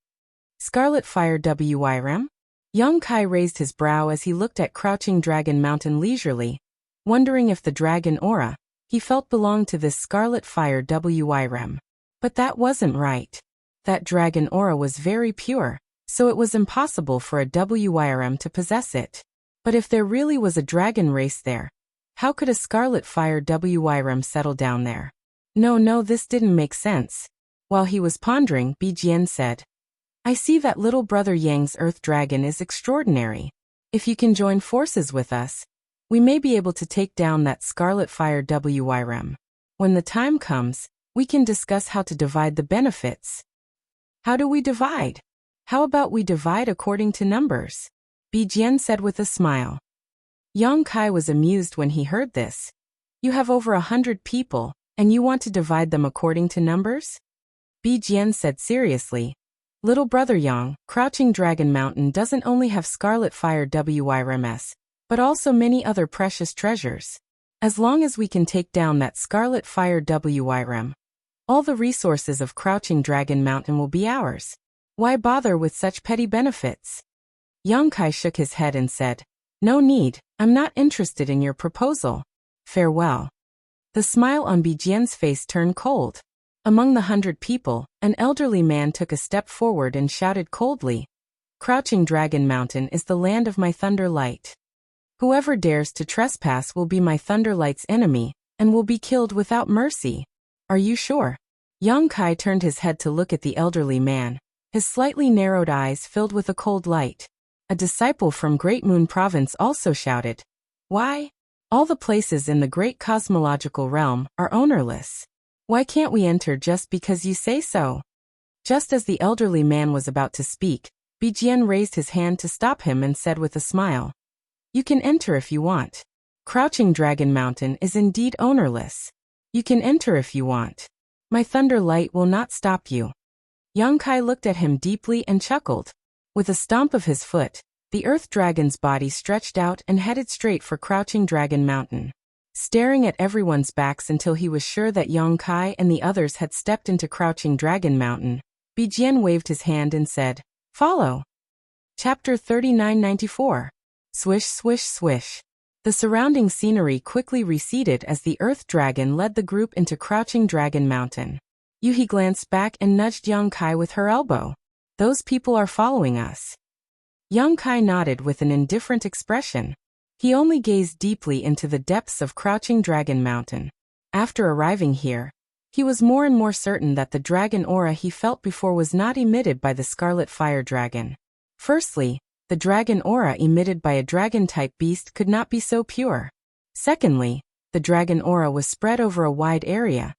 A: Scarlet fire Wyrm? Yang Kai raised his brow as he looked at Crouching Dragon Mountain leisurely, wondering if the dragon aura he felt belonged to this scarlet fire Wyrm. But that wasn't right. That dragon aura was very pure, so it was impossible for a Wyrm to possess it. But if there really was a dragon race there, how could a scarlet fire Wyrm settle down there? No, this didn't make sense. While he was pondering, Bi Jian said, I see that little brother Yang's earth dragon is extraordinary. If you can join forces with us, we may be able to take down that scarlet fire Wyrm. When the time comes, we can discuss how to divide the benefits. How do we divide? How about we divide according to numbers? Bi Jian said with a smile. Yang Kai was amused when he heard this. You have over 100 people, and you want to divide them according to numbers? Bi Jian said seriously. Little brother Yang, Crouching Dragon Mountain doesn't only have scarlet fire Wyrms, but also many other precious treasures. As long as we can take down that scarlet fire Wyrm, all the resources of Crouching Dragon Mountain will be ours. Why bother with such petty benefits? Yang Kai shook his head and said, No need, I'm not interested in your proposal. Farewell. The smile on Bi Jian's face turned cold. Among the 100 people, an elderly man took a step forward and shouted coldly, Crouching Dragon Mountain is the land of my Thunder Light. Whoever dares to trespass will be my Thunder Light's enemy, and will be killed without mercy. Are you sure? Yang Kai turned his head to look at the elderly man, his slightly narrowed eyes filled with a cold light. A disciple from Great Moon Province also shouted, Why? All the places in the great cosmological realm are ownerless. Why can't we enter just because you say so? Just as the elderly man was about to speak, Bi Jian raised his hand to stop him and said with a smile, You can enter if you want. Crouching Dragon Mountain is indeed ownerless. You can enter if you want. My Thunder Light will not stop you. Yang Kai looked at him deeply and chuckled. With a stomp of his foot, the Earth Dragon's body stretched out and headed straight for Crouching Dragon Mountain. Staring at everyone's backs until he was sure that Yang Kai and the others had stepped into Crouching Dragon Mountain, Bi Jian waved his hand and said, Follow. Chapter 3994. Swish, swish, swish. The surrounding scenery quickly receded as the Earth Dragon led the group into Crouching Dragon Mountain. Yuhi glanced back and nudged Yang Kai with her elbow. Those people are following us. Yang Kai nodded with an indifferent expression. He only gazed deeply into the depths of Crouching Dragon Mountain. After arriving here, he was more and more certain that the dragon aura he felt before was not emitted by the Scarlet Fire Dragon. Firstly, the dragon aura emitted by a dragon-type beast could not be so pure. Secondly, the dragon aura was spread over a wide area,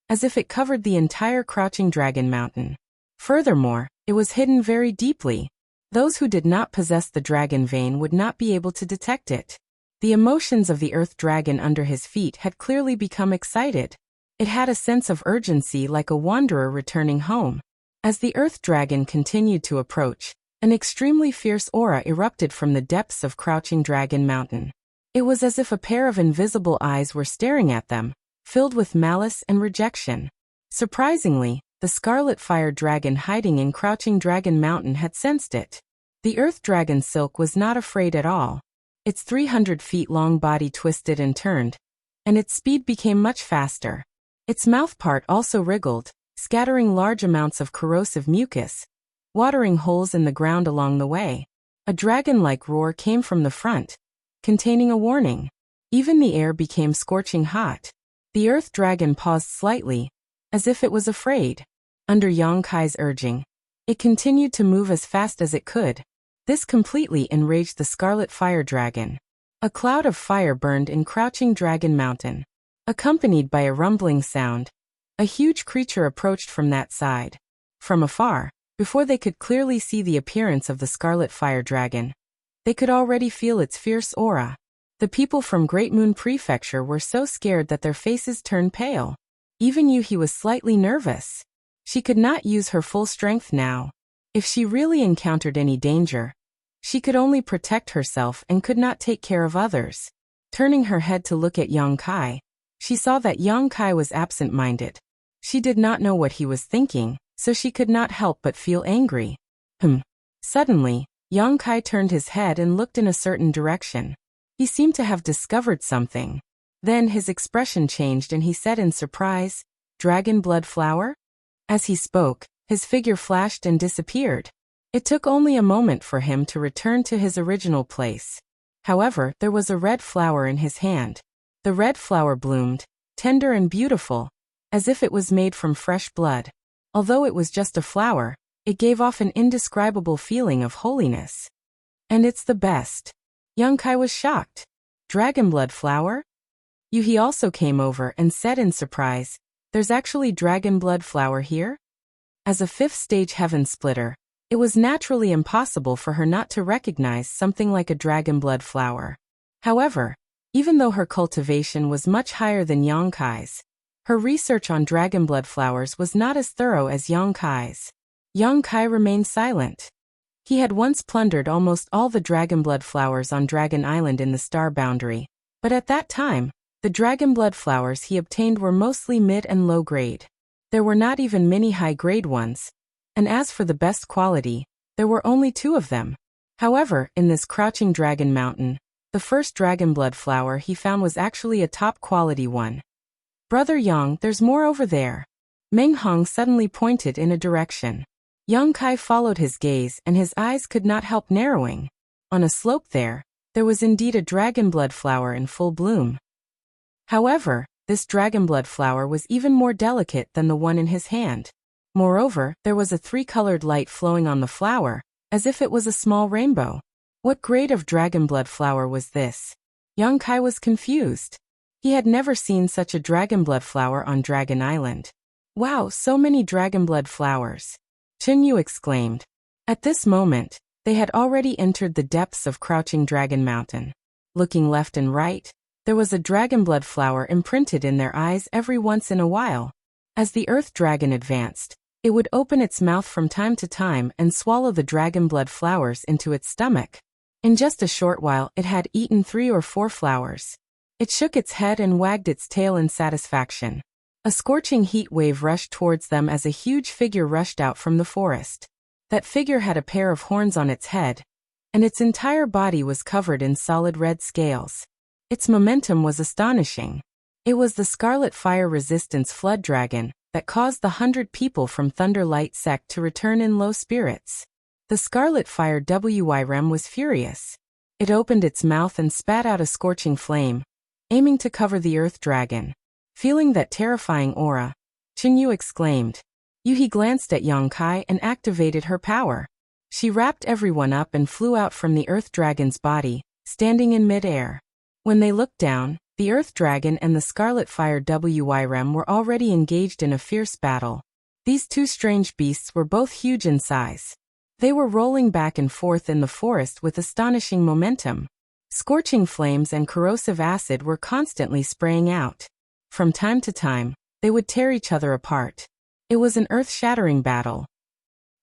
A: as if it covered the entire Crouching Dragon Mountain. Furthermore, it was hidden very deeply. Those who did not possess the dragon vein would not be able to detect it. The emotions of the Earth Dragon under his feet had clearly become excited. It had a sense of urgency like a wanderer returning home. As the Earth Dragon continued to approach, an extremely fierce aura erupted from the depths of Crouching Dragon Mountain. It was as if a pair of invisible eyes were staring at them, filled with malice and rejection. Surprisingly, the Scarlet Fire Dragon hiding in Crouching Dragon Mountain had sensed it. The Earth Dragon Silk was not afraid at all. Its 300 feet long body twisted and turned, and its speed became much faster. Its mouth part also wriggled, scattering large amounts of corrosive mucus, watering holes in the ground along the way. A dragon-like roar came from the front, containing a warning. Even the air became scorching hot. The Earth Dragon paused slightly, as if it was afraid. Under Yang Kai's urging, it continued to move as fast as it could. This completely enraged the Scarlet Fire Dragon. A cloud of fire burned in Crouching Dragon Mountain. Accompanied by a rumbling sound, a huge creature approached from that side. From afar, before they could clearly see the appearance of the Scarlet Fire Dragon, They could already feel its fierce aura. The people from Great Moon Prefecture were so scared that their faces turned pale. Even Yuhi was slightly nervous. She could not use her full strength now. If she really encountered any danger, she could only protect herself and could not take care of others. Turning her head to look at Yang Kai, she saw that Yang Kai was absent-minded. She did not know what he was thinking, so she could not help but feel angry. Suddenly, Yang Kai turned his head and looked in a certain direction. He seemed to have discovered something. Then his expression changed and he said in surprise, "Dragon blood flower?" As he spoke, his figure flashed and disappeared. It took only a moment for him to return to his original place. However, there was a red flower in his hand. The red flower bloomed, tender and beautiful, as if it was made from fresh blood. Although it was just a flower, it gave off an indescribable feeling of holiness. "And it's the best." Yang Kai was shocked. "Dragon blood flower?" Yuhi also came over and said in surprise, "There's actually dragon blood flower here?" As a fifth-stage heaven splitter, it was naturally impossible for her not to recognize something like a dragon blood flower. However, even though her cultivation was much higher than Yang Kai's, her research on dragon blood flowers was not as thorough as Yang Kai's. Yang Kai remained silent. He had once plundered almost all the dragon blood flowers on Dragon Island in the Star Boundary, but at that time, the dragon blood flowers he obtained were mostly mid and low grade. There were not even many high-grade ones, and as for the best quality, there were only 2 of them. However, in this crouching dragon mountain, the first dragon blood flower he found was actually a top-quality one. "Brother Yang, there's more over there." Meng Hong suddenly pointed in a direction. Yang Kai followed his gaze and his eyes could not help narrowing. On a slope there was indeed a dragon blood flower in full bloom. However, this dragon blood flower was even more delicate than the one in his hand. Moreover, there was a 3-colored light flowing on the flower, as if it was a small rainbow. What grade of dragon blood flower was this? Yang Kai was confused. He had never seen such a dragon blood flower on Dragon Island. "Wow, so many dragon blood flowers!" Chen Yu exclaimed. At this moment, they had already entered the depths of Crouching Dragon Mountain. Looking left and right, there was a dragon blood flower imprinted in their eyes every once in a while. As the earth dragon advanced, it would open its mouth from time to time and swallow the dragon blood flowers into its stomach. In just a short while it had eaten 3 or 4 flowers. It shook its head and wagged its tail in satisfaction. A scorching heat wave rushed towards them as a huge figure rushed out from the forest. That figure had a pair of horns on its head, and its entire body was covered in solid red scales. Its momentum was astonishing. It was the Scarlet Fire Resistance Flood Dragon that caused the 100 people from Thunder Light sect to return in low spirits. The Scarlet Fire Wyrem was furious. It opened its mouth and spat out a scorching flame, aiming to cover the Earth Dragon. Feeling that terrifying aura, Chen Yu exclaimed. Yuhi glanced at Yang Kai and activated her power. She wrapped everyone up and flew out from the Earth Dragon's body, standing in mid-air. When they looked down, the Earth Dragon and the Scarlet Fire Wyrem were already engaged in a fierce battle. These 2 strange beasts were both huge in size. They were rolling back and forth in the forest with astonishing momentum. Scorching flames and corrosive acid were constantly spraying out. From time to time, they would tear each other apart. It was an earth-shattering battle.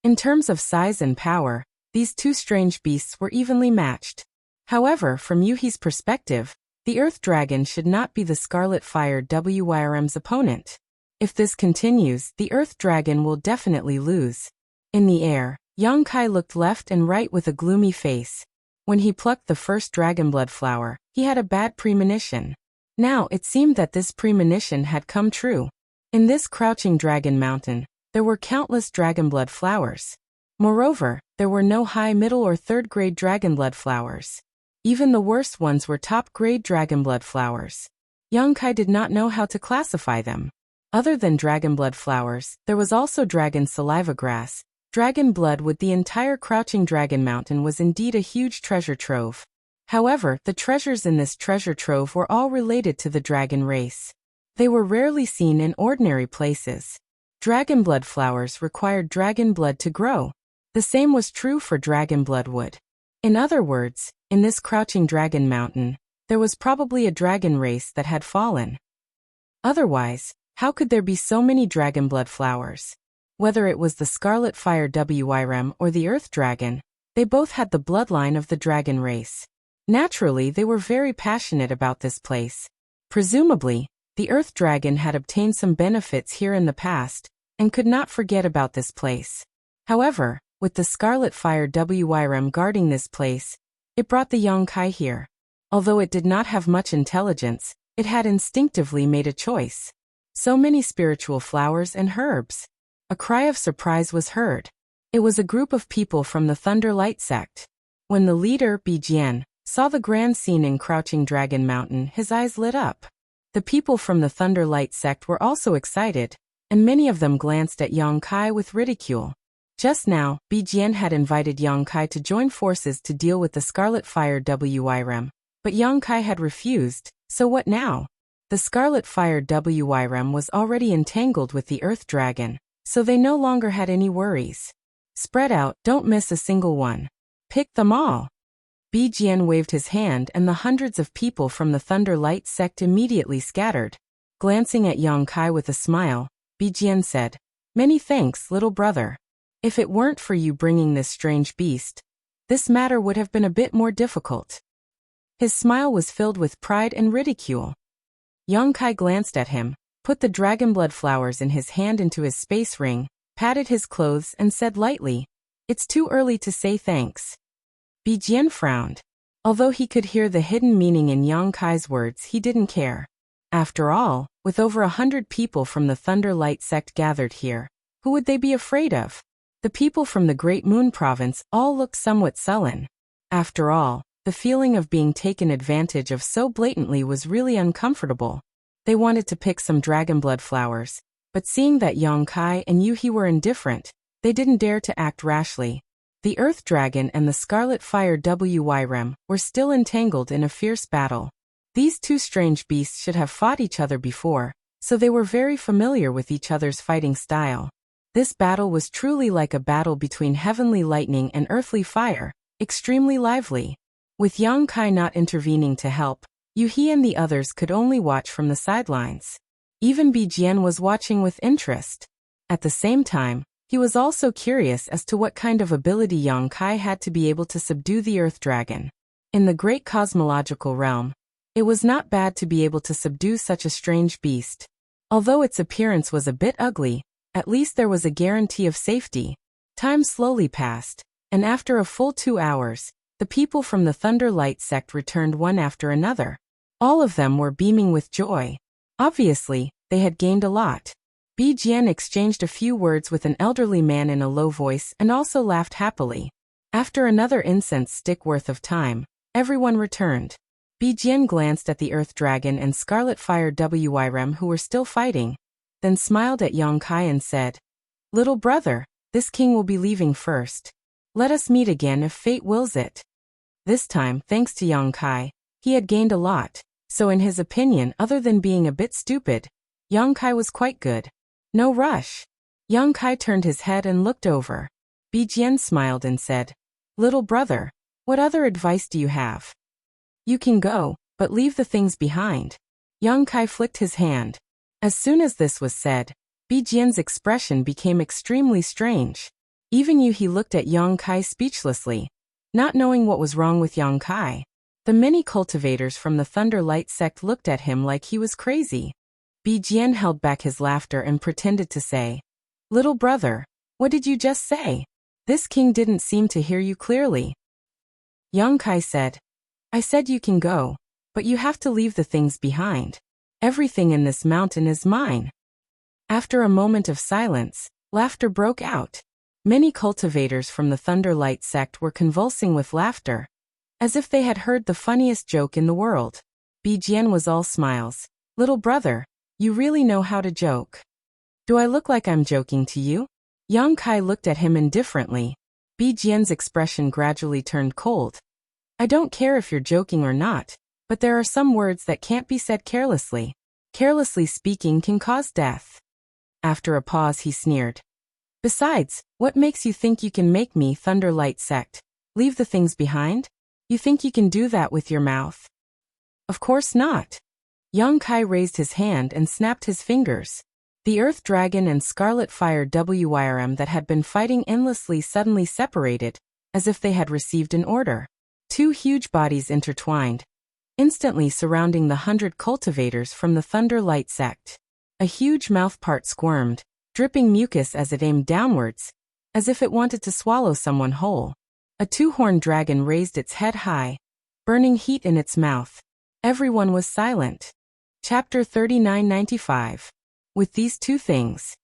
A: In terms of size and power, these 2 strange beasts were evenly matched. However, from Yuhi's perspective, the Earth Dragon should not be the Scarlet Fire Wyrem's opponent. If this continues, the Earth Dragon will definitely lose. In the air, Yang Kai looked left and right with a gloomy face. When he plucked the first dragon blood flower, he had a bad premonition. Now it seemed that this premonition had come true. In this Crouching Dragon Mountain, there were countless dragon blood flowers. Moreover, there were no high, middle, or third-grade dragon blood flowers. Even the worst ones were top-grade dragon blood flowers. Yang Kai did not know how to classify them. Other than dragon blood flowers, there was also dragon saliva grass. Dragon blood with the entire Crouching Dragon Mountain was indeed a huge treasure trove. However, the treasures in this treasure trove were all related to the dragon race. They were rarely seen in ordinary places. Dragon blood flowers required dragon blood to grow. The same was true for dragon blood wood. In other words, in this crouching dragon mountain, there was probably a dragon race that had fallen. Otherwise, how could there be so many dragon blood flowers? Whether it was the scarlet fire Wyrm or the earth dragon, they both had the bloodline of the dragon race. Naturally, they were very passionate about this place. Presumably, the earth dragon had obtained some benefits here in the past, and could not forget about this place. However, with the scarlet fire Wyrm guarding this place, it brought the Yongkai here. Although it did not have much intelligence, it had instinctively made a choice. So many spiritual flowers and herbs. A cry of surprise was heard. It was a group of people from the Thunder Light sect. When the leader, Bijian, saw the grand scene in Crouching Dragon Mountain, his eyes lit up. The people from the Thunder Light sect were also excited, and many of them glanced at Yongkai with ridicule. Just now, Bijian had invited Yongkai to join forces to deal with the Scarlet Fire Wyrm, but Yongkai had refused, so what now? The Scarlet Fire Wyrm was already entangled with the Earth Dragon, so they no longer had any worries. Spread out, don't miss a single one. Pick them all. Bijian waved his hand and the hundreds of people from the Thunder Light sect immediately scattered. Glancing at Yongkai with a smile, Bijian said, "Many thanks, little brother. If it weren't for you bringing this strange beast, this matter would have been a bit more difficult." His smile was filled with pride and ridicule. Yongkai glanced at him, put the dragon blood flowers in his hand into his space ring, patted his clothes and said lightly, "It's too early to say thanks." Bijian frowned. Although he could hear the hidden meaning in Yongkai's words, he didn't care. After all, with over 100 people from the Thunder Light sect gathered here, who would they be afraid of? The people from the Great Moon Province all looked somewhat sullen. After all, the feeling of being taken advantage of so blatantly was really uncomfortable. They wanted to pick some dragon blood flowers, but seeing that Yongkai and Yuhi were indifferent, they didn't dare to act rashly. The Earth Dragon and the Scarlet Fire Wyrm were still entangled in a fierce battle. These two strange beasts should have fought each other before, so they were very familiar with each other's fighting style. This battle was truly like a battle between heavenly lightning and earthly fire, extremely lively. With Yongkai not intervening to help, Yuhi and the others could only watch from the sidelines. Even Bijian was watching with interest. At the same time, he was also curious as to what kind of ability Yongkai had to be able to subdue the Earth Dragon. In the great cosmological realm, it was not bad to be able to subdue such a strange beast. Although its appearance was a bit ugly, at least there was a guarantee of safety. Time slowly passed, and after a full 2 hours, the people from the Thunder Light sect returned one after another. All of them were beaming with joy. Obviously, they had gained a lot. Bijian exchanged a few words with an elderly man in a low voice and also laughed happily. After another incense stick worth of time, everyone returned. Bijian glanced at the Earth Dragon and Scarlet Fire Wyrm who were still fighting, then smiled at Yongkai and said, "Little brother, this king will be leaving first. Let us meet again if fate wills it." This time, thanks to Yongkai, he had gained a lot, so in his opinion, other than being a bit stupid, Yongkai was quite good. No rush. Yongkai turned his head and looked over. Bijian smiled and said, "Little brother, what other advice do you have? You can go, but leave the things behind." Yongkai flicked his hand. As soon as this was said, Bijian's expression became extremely strange. Even Yuhi looked at Yongkai speechlessly, not knowing what was wrong with Yongkai. The many cultivators from the Thunder Light sect looked at him like he was crazy. Bijian held back his laughter and pretended to say, "Little brother, what did you just say? This king didn't seem to hear you clearly." Yongkai said, "I said you can go, but you have to leave the things behind. Everything in this mountain is mine." After a moment of silence, laughter broke out. Many cultivators from the Thunder Light sect were convulsing with laughter, as if they had heard the funniest joke in the world. Bijian was all smiles. "Little brother, you really know how to joke. Do I look like I'm joking to you?" Yongkai looked at him indifferently. Bijian's expression gradually turned cold. "I don't care if you're joking or not, but there are some words that can't be said carelessly. Carelessly speaking can cause death." After a pause he sneered. "Besides, what makes you think you can make me Thunder Light sect? Leave the things behind? You think you can do that with your mouth? Of course not. Yang Kai raised his hand and snapped his fingers. The Earth Dragon and Scarlet Fire Wyrm that had been fighting endlessly suddenly separated, as if they had received an order. Two huge bodies intertwined, instantly surrounding the 100 cultivators from the Thunder Light sect. A huge mouthpart squirmed, dripping mucus as it aimed downwards, as if it wanted to swallow someone whole. A two-horned dragon raised its head high, burning heat in its mouth. Everyone was silent. Chapter 3995. With these two things.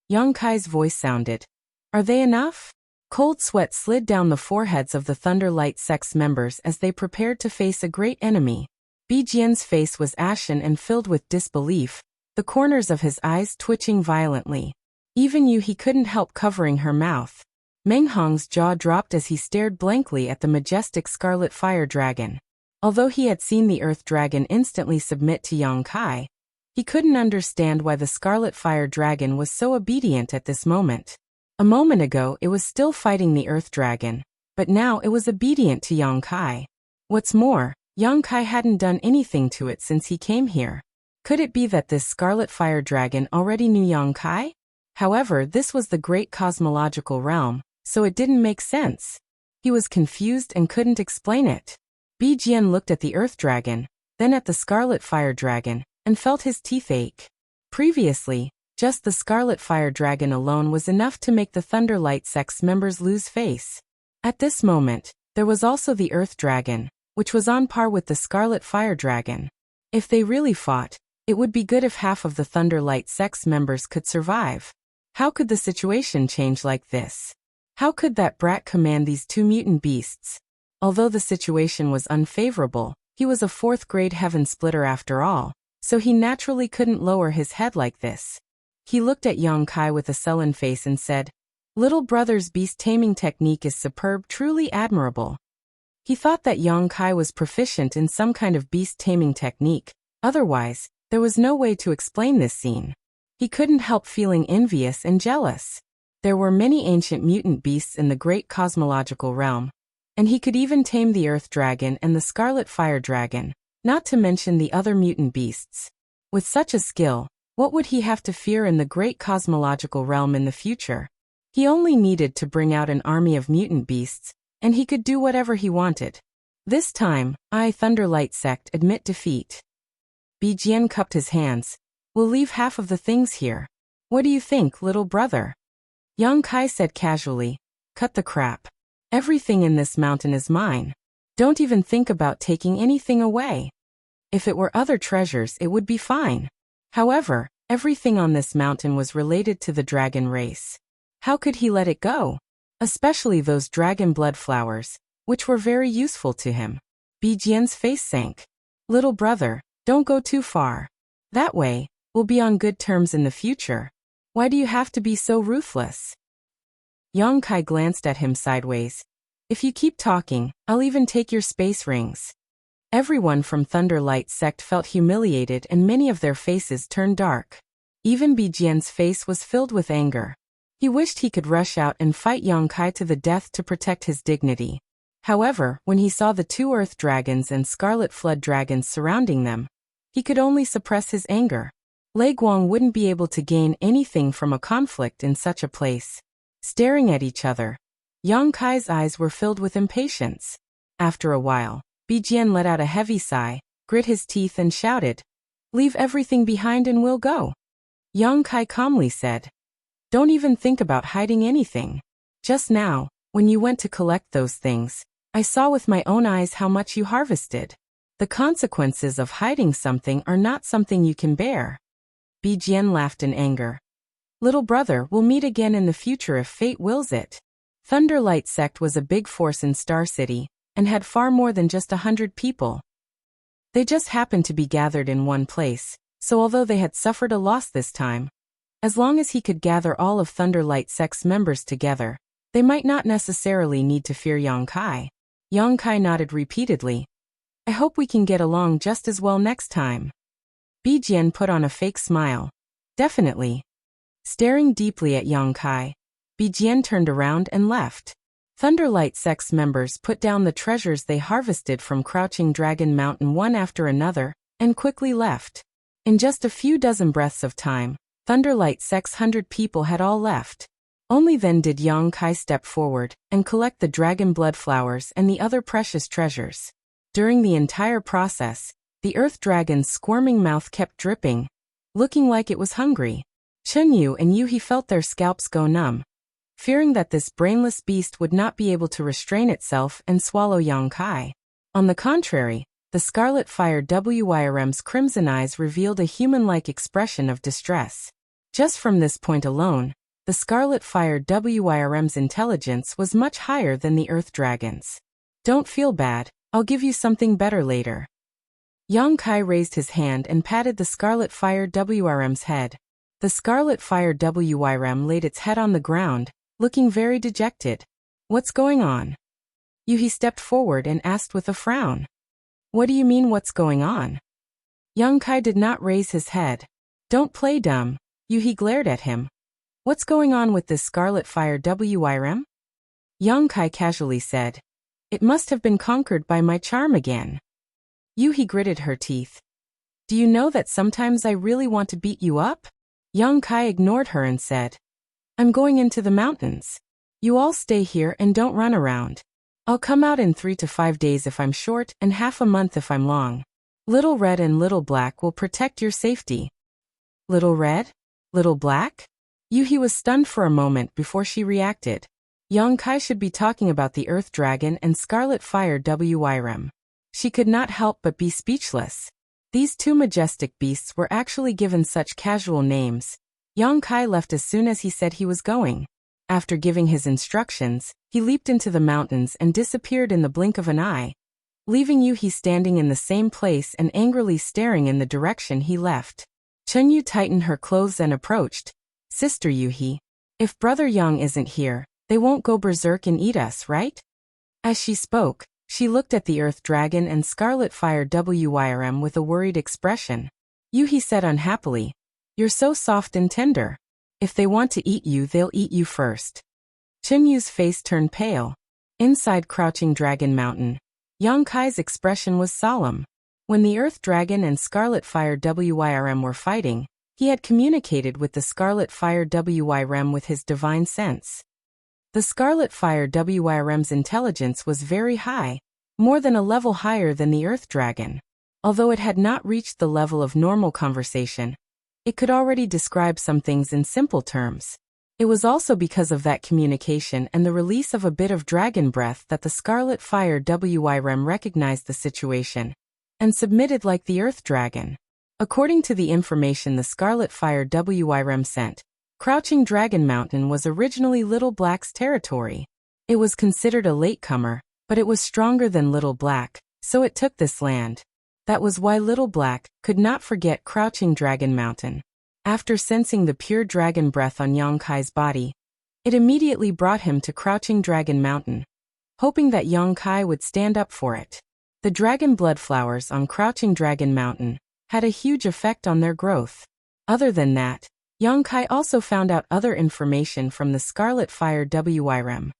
A: Yang Kai's voice sounded. Are they enough? Cold sweat slid down the foreheads of the Thunder Light sect's members as they prepared to face a great enemy. Bijian's face was ashen and filled with disbelief, the corners of his eyes twitching violently. Even he couldn't help covering her mouth. Meng Hong's jaw dropped as he stared blankly at the majestic Scarlet Fire Dragon. Although he had seen the Earth Dragon instantly submit to Yang Kai, he couldn't understand why the Scarlet Fire Dragon was so obedient at this moment. A moment ago it was still fighting the Earth Dragon, but now it was obedient to Yang Kai. What's more, Yang Kai hadn't done anything to it since he came here. Could it be that this Scarlet Fire Dragon already knew Yang Kai? However, this was the great cosmological realm, so it didn't make sense. He was confused and couldn't explain it. Bijian looked at the Earth Dragon, then at the Scarlet Fire Dragon, and felt his teeth ache. Previously, just the Scarlet Fire Dragon alone was enough to make the Thunder Light sect's members lose face. At this moment, there was also the Earth Dragon, which was on par with the Scarlet Fire Dragon. If they really fought, it would be good if half of the Thunder Light sect's members could survive. How could the situation change like this? How could that brat command these two mutant beasts? Although the situation was unfavorable, he was a 4th grade heaven splitter after all, so he naturally couldn't lower his head like this. He looked at Yang Kai with a sullen face and said, "Little brother's beast taming technique is superb, truly admirable." He thought that Yang Kai was proficient in some kind of beast taming technique, otherwise, there was no way to explain this scene. He couldn't help feeling envious and jealous. There were many ancient mutant beasts in the great cosmological realm, and he could even tame the Earth Dragon and the Scarlet Fire Dragon, not to mention the other mutant beasts. With such a skill, what would he have to fear in the great cosmological realm in the future? He only needed to bring out an army of mutant beasts, and he could do whatever he wanted. This time, Thunder Light sect admit defeat. Bijian cupped his hands. We'll leave half of the things here. What do you think, little brother? Yang Kai said casually, cut the crap. Everything in this mountain is mine. Don't even think about taking anything away. If it were other treasures it would be fine. However, everything on this mountain was related to the dragon race. How could he let it go? Especially those dragon blood flowers, which were very useful to him. Bijian's face sank. Little brother, don't go too far. That way, we'll be on good terms in the future. Why do you have to be so ruthless? Yang Kai glanced at him sideways. If you keep talking, I'll even take your space rings. Everyone from Thunder Light sect felt humiliated and many of their faces turned dark. Even Bijian's face was filled with anger. He wished he could rush out and fight Yang Kai to the death to protect his dignity. However, when he saw the two Earth Dragons and Scarlet Flood Dragons surrounding them, he could only suppress his anger. Lei Guang wouldn't be able to gain anything from a conflict in such a place. Staring at each other, Yang Kai's eyes were filled with impatience. After a while, Bijian let out a heavy sigh, grit his teeth and shouted, "Leave everything behind and we'll go." Yang Kai calmly said, "Don't even think about hiding anything. Just now, when you went to collect those things, I saw with my own eyes how much you harvested. The consequences of hiding something are not something you can bear." Bijian laughed in anger. "Little brother, we'll meet again in the future if fate wills it." Thunder Light sect was a big force in Star City, and had far more than just 100 people. They just happened to be gathered in one place, so although they had suffered a loss this time, as long as he could gather all of Thunder Light sect's members together, they might not necessarily need to fear Yang Kai. Yang Kai nodded repeatedly. "I hope we can get along just as well next time." Bijian put on a fake smile. "Definitely." Staring deeply at Yang Kai, Bijian turned around and left. Thunderlight Sect's members put down the treasures they harvested from Crouching Dragon Mountain one after another, and quickly left. In just a few dozen breaths of time, Thunderlight Sect's 100 people had all left. Only then did Yang Kai step forward and collect the dragon blood flowers and the other precious treasures. During the entire process, the earth dragon's squirming mouth kept dripping, looking like it was hungry. Chunyu and Yuhi felt their scalps go numb, fearing that this brainless beast would not be able to restrain itself and swallow Yang Kai. On the contrary, the Scarlet Fire Wyrm's crimson eyes revealed a human-like expression of distress. Just from this point alone, the Scarlet Fire Wyrm's intelligence was much higher than the Earth Dragon's. Don't feel bad, I'll give you something better later. Yang Kai raised his hand and patted the Scarlet Fire Wyrm's head. The Scarlet Fire Wyrm laid its head on the ground, looking very dejected. What's going on? Yuhi stepped forward and asked with a frown. What do you mean what's going on? Yang Kai did not raise his head. Don't play dumb. Yuhi glared at him. What's going on with this Scarlet Fire Wyrm? Yang Kai casually said. It must have been conquered by my charm again. Yuhi gritted her teeth. Do you know that sometimes I really want to beat you up? Yang Kai ignored her and said. I'm going into the mountains. You all stay here and don't run around. I'll come out in 3 to 5 days if I'm short and half a month if I'm long. Little Red and Little Black will protect your safety. Little Red? Little Black? Yuhi was stunned for a moment before she reacted. Yang Kai should be talking about the Earth Dragon and Scarlet Fire Wyrm. She could not help but be speechless. These two majestic beasts were actually given such casual names. Yang Kai left as soon as he said he was going. After giving his instructions, he leaped into the mountains and disappeared in the blink of an eye, leaving Yuhi standing in the same place and angrily staring in the direction he left. Chunyu tightened her clothes and approached. Sister Yuhi, if Brother Yang isn't here, they won't go berserk and eat us, right? As she spoke, she looked at the Earth Dragon and Scarlet Fire Wyrm with a worried expression. Yuhi said unhappily, You're so soft and tender. If they want to eat you, they'll eat you first. Chunyu's face turned pale. Inside Crouching Dragon Mountain, Yang Kai's expression was solemn. When the Earth Dragon and Scarlet Fire Wyrm were fighting, he had communicated with the Scarlet Fire Wyrm with his divine sense. The Scarlet Fire Wyrm's intelligence was very high, more than a level higher than the Earth Dragon. Although it had not reached the level of normal conversation, it could already describe some things in simple terms. It was also because of that communication and the release of a bit of dragon breath that the Scarlet Fire Wyrm recognized the situation and submitted like the Earth Dragon. According to the information the Scarlet Fire Wyrm sent, Crouching Dragon Mountain was originally Little Black's territory. It was considered a latecomer, but it was stronger than Little Black, so it took this land. That was why Little Black could not forget Crouching Dragon Mountain. After sensing the pure dragon breath on Yang Kai's body, it immediately brought him to Crouching Dragon Mountain, hoping that Yang Kai would stand up for it. The dragon blood flowers on Crouching Dragon Mountain had a huge effect on their growth. Other than that, Yang Kai also found out other information from the Scarlet Fire Wyrm.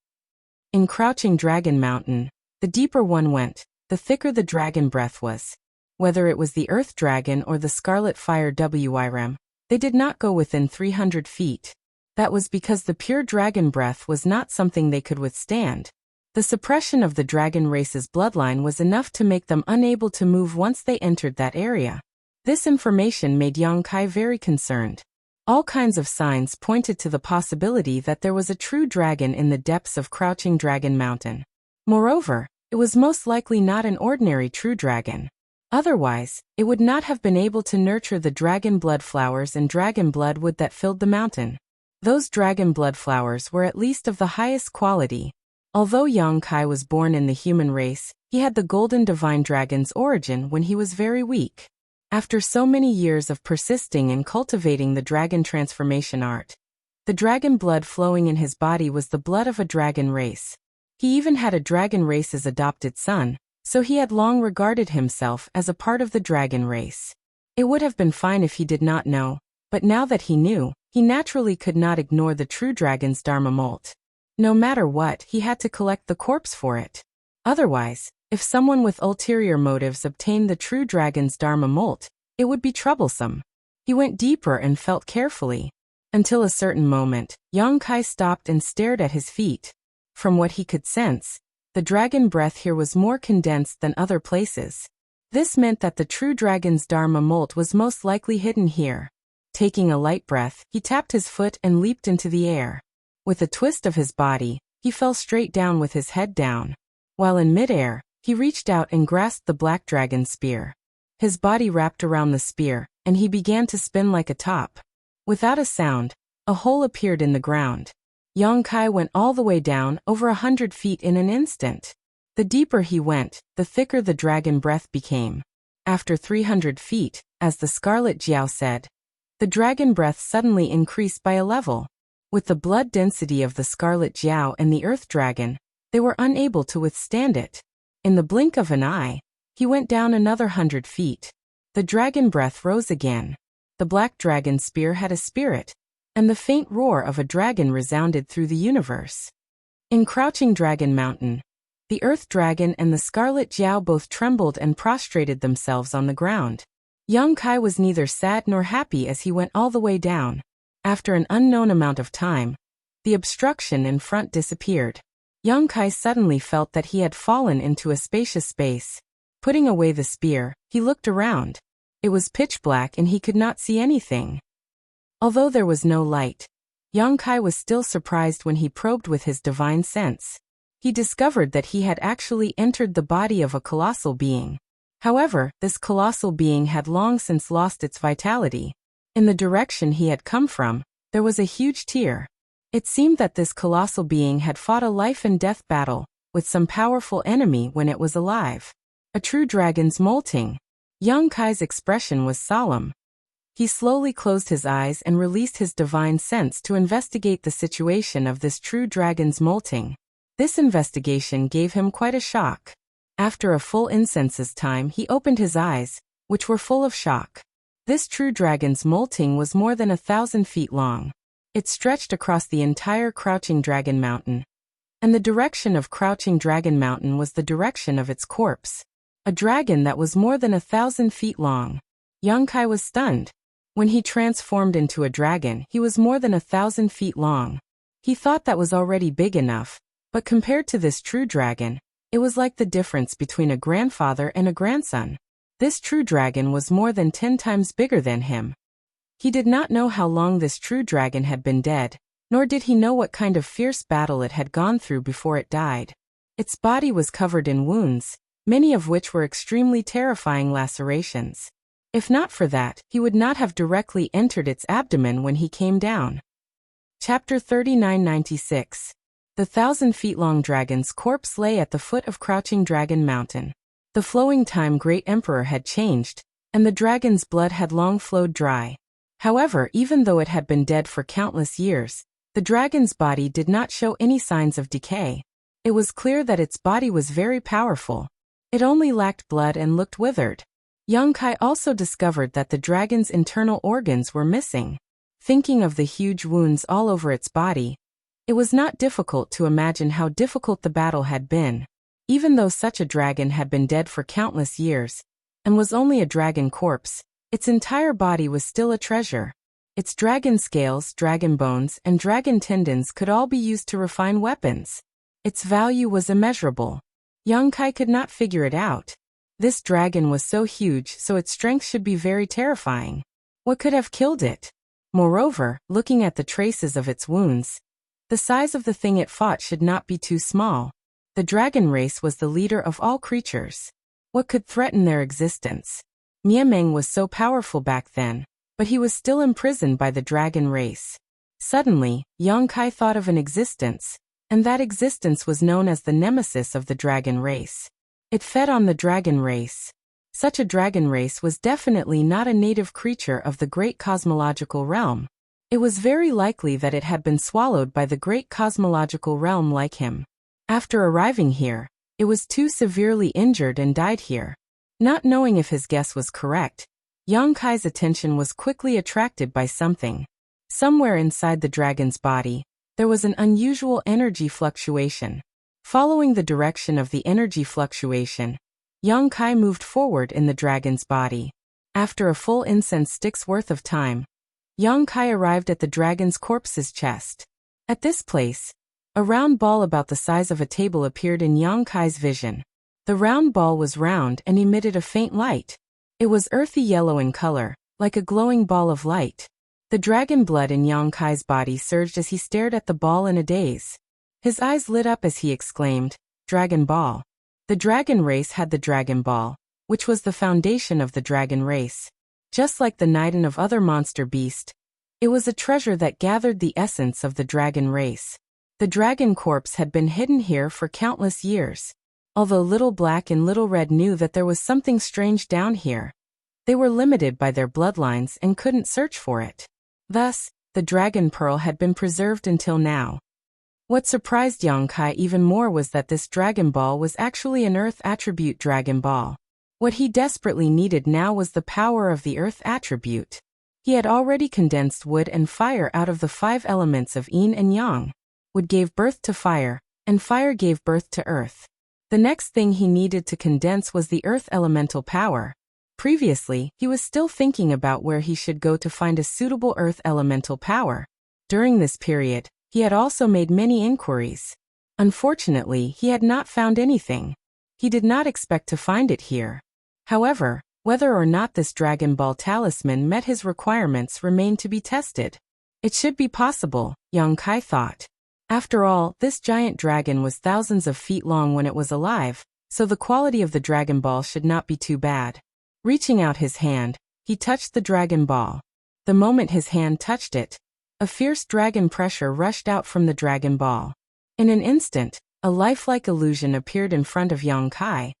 A: In Crouching Dragon Mountain, the deeper one went, the thicker the dragon breath was. Whether it was the Earth Dragon or the Scarlet Fire Wyrm, they did not go within 300 feet. That was because the pure dragon breath was not something they could withstand. The suppression of the dragon race's bloodline was enough to make them unable to move once they entered that area. This information made Yang Kai very concerned. All kinds of signs pointed to the possibility that there was a true dragon in the depths of Crouching Dragon Mountain. Moreover, it was most likely not an ordinary true dragon. Otherwise, it would not have been able to nurture the dragon blood flowers and dragon blood wood that filled the mountain. Those dragon blood flowers were at least of the highest quality. Although Yang Kai was born in the human race, he had the golden divine dragon's origin when he was very weak. After so many years of persisting and cultivating the dragon transformation art, the dragon blood flowing in his body was the blood of a dragon race. He even had a dragon race's adopted son, so he had long regarded himself as a part of the dragon race. It would have been fine if he did not know, but now that he knew, he naturally could not ignore the true dragon's Dharma molt. No matter what, he had to collect the corpse for it. Otherwise, if someone with ulterior motives obtained the true dragon's Dharma molt, it would be troublesome. He went deeper and felt carefully. Until a certain moment, Yang Kai stopped and stared at his feet. From what he could sense, the dragon breath here was more condensed than other places. This meant that the true dragon's Dharma molt was most likely hidden here. Taking a light breath, he tapped his foot and leaped into the air. With a twist of his body, he fell straight down with his head down. While in midair, he reached out and grasped the black dragon's spear. His body wrapped around the spear, and he began to spin like a top. Without a sound, a hole appeared in the ground. Yang Kai went all the way down, over 100 feet in an instant. The deeper he went, the thicker the dragon breath became. After 300 feet, as the Scarlet Jiao said, the dragon breath suddenly increased by a level. With the blood density of the Scarlet Jiao and the Earth Dragon, they were unable to withstand it. In the blink of an eye, he went down another 100 feet. The dragon breath rose again. The black dragon spear had a spirit, and the faint roar of a dragon resounded through the universe. In Crouching Dragon Mountain, the Earth Dragon and the Scarlet Jiao both trembled and prostrated themselves on the ground. Yang Kai was neither sad nor happy as he went all the way down. After an unknown amount of time, the obstruction in front disappeared. Yang Kai suddenly felt that he had fallen into a spacious space. Putting away the spear, he looked around. It was pitch black and he could not see anything. Although there was no light, Yang Kai was still surprised when he probed with his divine sense. He discovered that he had actually entered the body of a colossal being. However, this colossal being had long since lost its vitality. In the direction he had come from, there was a huge tear. It seemed that this colossal being had fought a life-and-death battle with some powerful enemy when it was alive. A true dragon's molting. Yang Kai's expression was solemn. He slowly closed his eyes and released his divine sense to investigate the situation of this true dragon's molting. This investigation gave him quite a shock. After a full incense's time, he opened his eyes, which were full of shock. This true dragon's molting was more than 1,000 feet long. It stretched across the entire Crouching Dragon Mountain. And the direction of Crouching Dragon Mountain was the direction of its corpse. A dragon that was more than 1,000 feet long. Yang Kai was stunned. When he transformed into a dragon, he was more than 1,000 feet long. He thought that was already big enough, but compared to this true dragon, it was like the difference between a grandfather and a grandson. This true dragon was more than 10 times bigger than him. He did not know how long this true dragon had been dead, nor did he know what kind of fierce battle it had gone through before it died. Its body was covered in wounds, many of which were extremely terrifying lacerations. If not for that, he would not have directly entered its abdomen when he came down. Chapter 3996. The 1,000-feet-long dragon's corpse lay at the foot of Crouching Dragon Mountain. The flowing time Great Emperor had changed, and the dragon's blood had long flowed dry. However, even though it had been dead for countless years, the dragon's body did not show any signs of decay. It was clear that its body was very powerful. It only lacked blood and looked withered. Yang Kai also discovered that the dragon's internal organs were missing. Thinking of the huge wounds all over its body, it was not difficult to imagine how difficult the battle had been. Even though such a dragon had been dead for countless years, and was only a dragon corpse, its entire body was still a treasure. Its dragon scales, dragon bones, and dragon tendons could all be used to refine weapons. Its value was immeasurable. Yang Kai could not figure it out. This dragon was so huge, so its strength should be very terrifying. What could have killed it? Moreover, looking at the traces of its wounds, the size of the thing it fought should not be too small. The dragon race was the leader of all creatures. What could threaten their existence? Miameng was so powerful back then, but he was still imprisoned by the dragon race. Suddenly, Yang Kai thought of an existence, and that existence was known as the nemesis of the dragon race. It fed on the dragon race. Such a dragon race was definitely not a native creature of the great cosmological realm. It was very likely that it had been swallowed by the great cosmological realm like him. After arriving here, it was too severely injured and died here. Not knowing if his guess was correct, Yang Kai's attention was quickly attracted by something. Somewhere inside the dragon's body, there was an unusual energy fluctuation. Following the direction of the energy fluctuation, young Kai moved forward in the dragon's body. After a full incense stick's worth of time, young Kai arrived at the dragon's corpse's chest. At this place, a round ball about the size of a table appeared in young Kai's vision. The round ball was round and emitted a faint light. It was earthy yellow in color, like a glowing ball of light. The dragon blood in young Kai's body surged as he stared at the ball in a daze. His eyes lit up as he exclaimed, "Dragon Ball." The dragon race had the Dragon Ball, which was the foundation of the dragon race. Just like the Niden of other monster beast, it was a treasure that gathered the essence of the dragon race. The dragon corpse had been hidden here for countless years. Although Little Black and Little Red knew that there was something strange down here, they were limited by their bloodlines and couldn't search for it. Thus, the dragon pearl had been preserved until now. What surprised young Kai even more was that this Dragon Ball was actually an Earth attribute Dragon Ball. What he desperately needed now was the power of the Earth attribute. He had already condensed wood and fire out of the 5 elements of Yin and Yang. Wood gave birth to fire, and fire gave birth to earth. The next thing he needed to condense was the earth elemental power. Previously, he was still thinking about where he should go to find a suitable earth elemental power. During this period, he had also made many inquiries. Unfortunately, he had not found anything. He did not expect to find it here. However, whether or not this Dragon Ball talisman met his requirements remained to be tested. It should be possible, young Kai thought. After all, this giant dragon was thousands of feet long when it was alive, so the quality of the Dragon Ball should not be too bad. Reaching out his hand, he touched the Dragon Ball. The moment his hand touched it, a fierce dragon pressure rushed out from the Dragon Ball. In an instant, a lifelike illusion appeared in front of young Kai,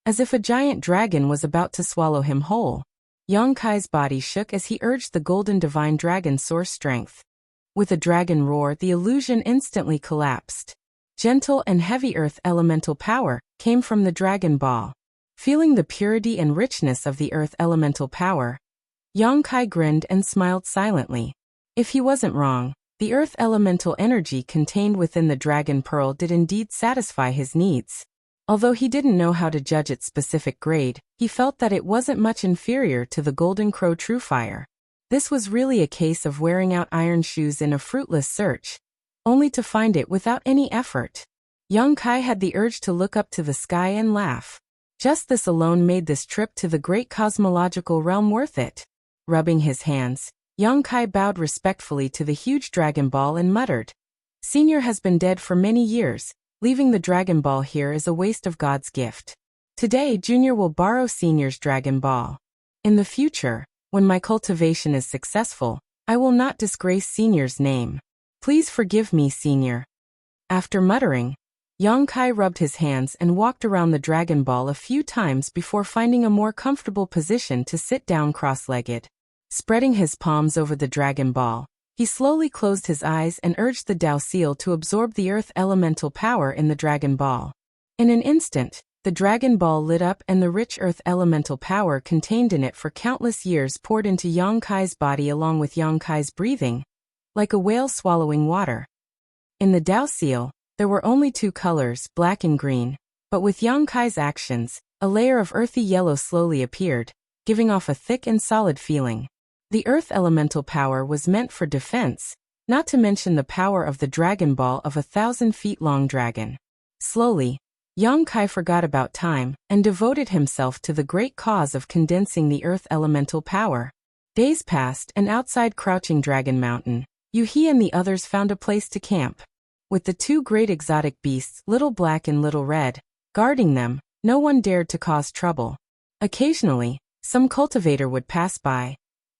A: as if a giant dragon was about to swallow him whole. Young Kai's body shook as he urged the golden divine dragon source strength. With a dragon roar, the illusion instantly collapsed. Gentle and heavy earth elemental power came from the Dragon Ball. Feeling the purity and richness of the earth elemental power, young Kai grinned and smiled silently. If he wasn't wrong, the earth elemental energy contained within the Dragon Pearl did indeed satisfy his needs. Although he didn't know how to judge its specific grade, he felt that it wasn't much inferior to the Golden Crow True Fire. This was really a case of wearing out iron shoes in a fruitless search, only to find it without any effort. Young Kai had the urge to look up to the sky and laugh. Just this alone made this trip to the great cosmological realm worth it. Rubbing his hands, young Kai bowed respectfully to the huge Dragon Ball and muttered, "Senior has been dead for many years. Leaving the Dragon Ball here is a waste of God's gift. Today, Junior will borrow Senior's Dragon Ball. In the future, when my cultivation is successful, I will not disgrace Senior's name. Please forgive me, Senior." After muttering, young Kai rubbed his hands and walked around the Dragon Ball a few times before finding a more comfortable position to sit down cross-legged. Spreading his palms over the Dragon Ball, he slowly closed his eyes and urged the Dao Seal to absorb the earth elemental power in the Dragon Ball. In an instant, the Dragon Ball lit up and the rich earth elemental power contained in it for countless years poured into young Kai's body along with young Kai's breathing, like a whale swallowing water. In the Dao Seal, there were only 2 colors, black and green, but with young Kai's actions, a layer of earthy yellow slowly appeared, giving off a thick and solid feeling. The earth elemental power was meant for defense, not to mention the power of the Dragon Ball of a 1,000-feet-long dragon. Slowly, young Kai forgot about time and devoted himself to the great cause of condensing the earth elemental power. Days passed and outside Crouching Dragon Mountain, Yu-He and the others found a place to camp. With the 2 great exotic beasts, Little Black and Little Red, guarding them, no one dared to cause trouble. Occasionally, some cultivator would pass by,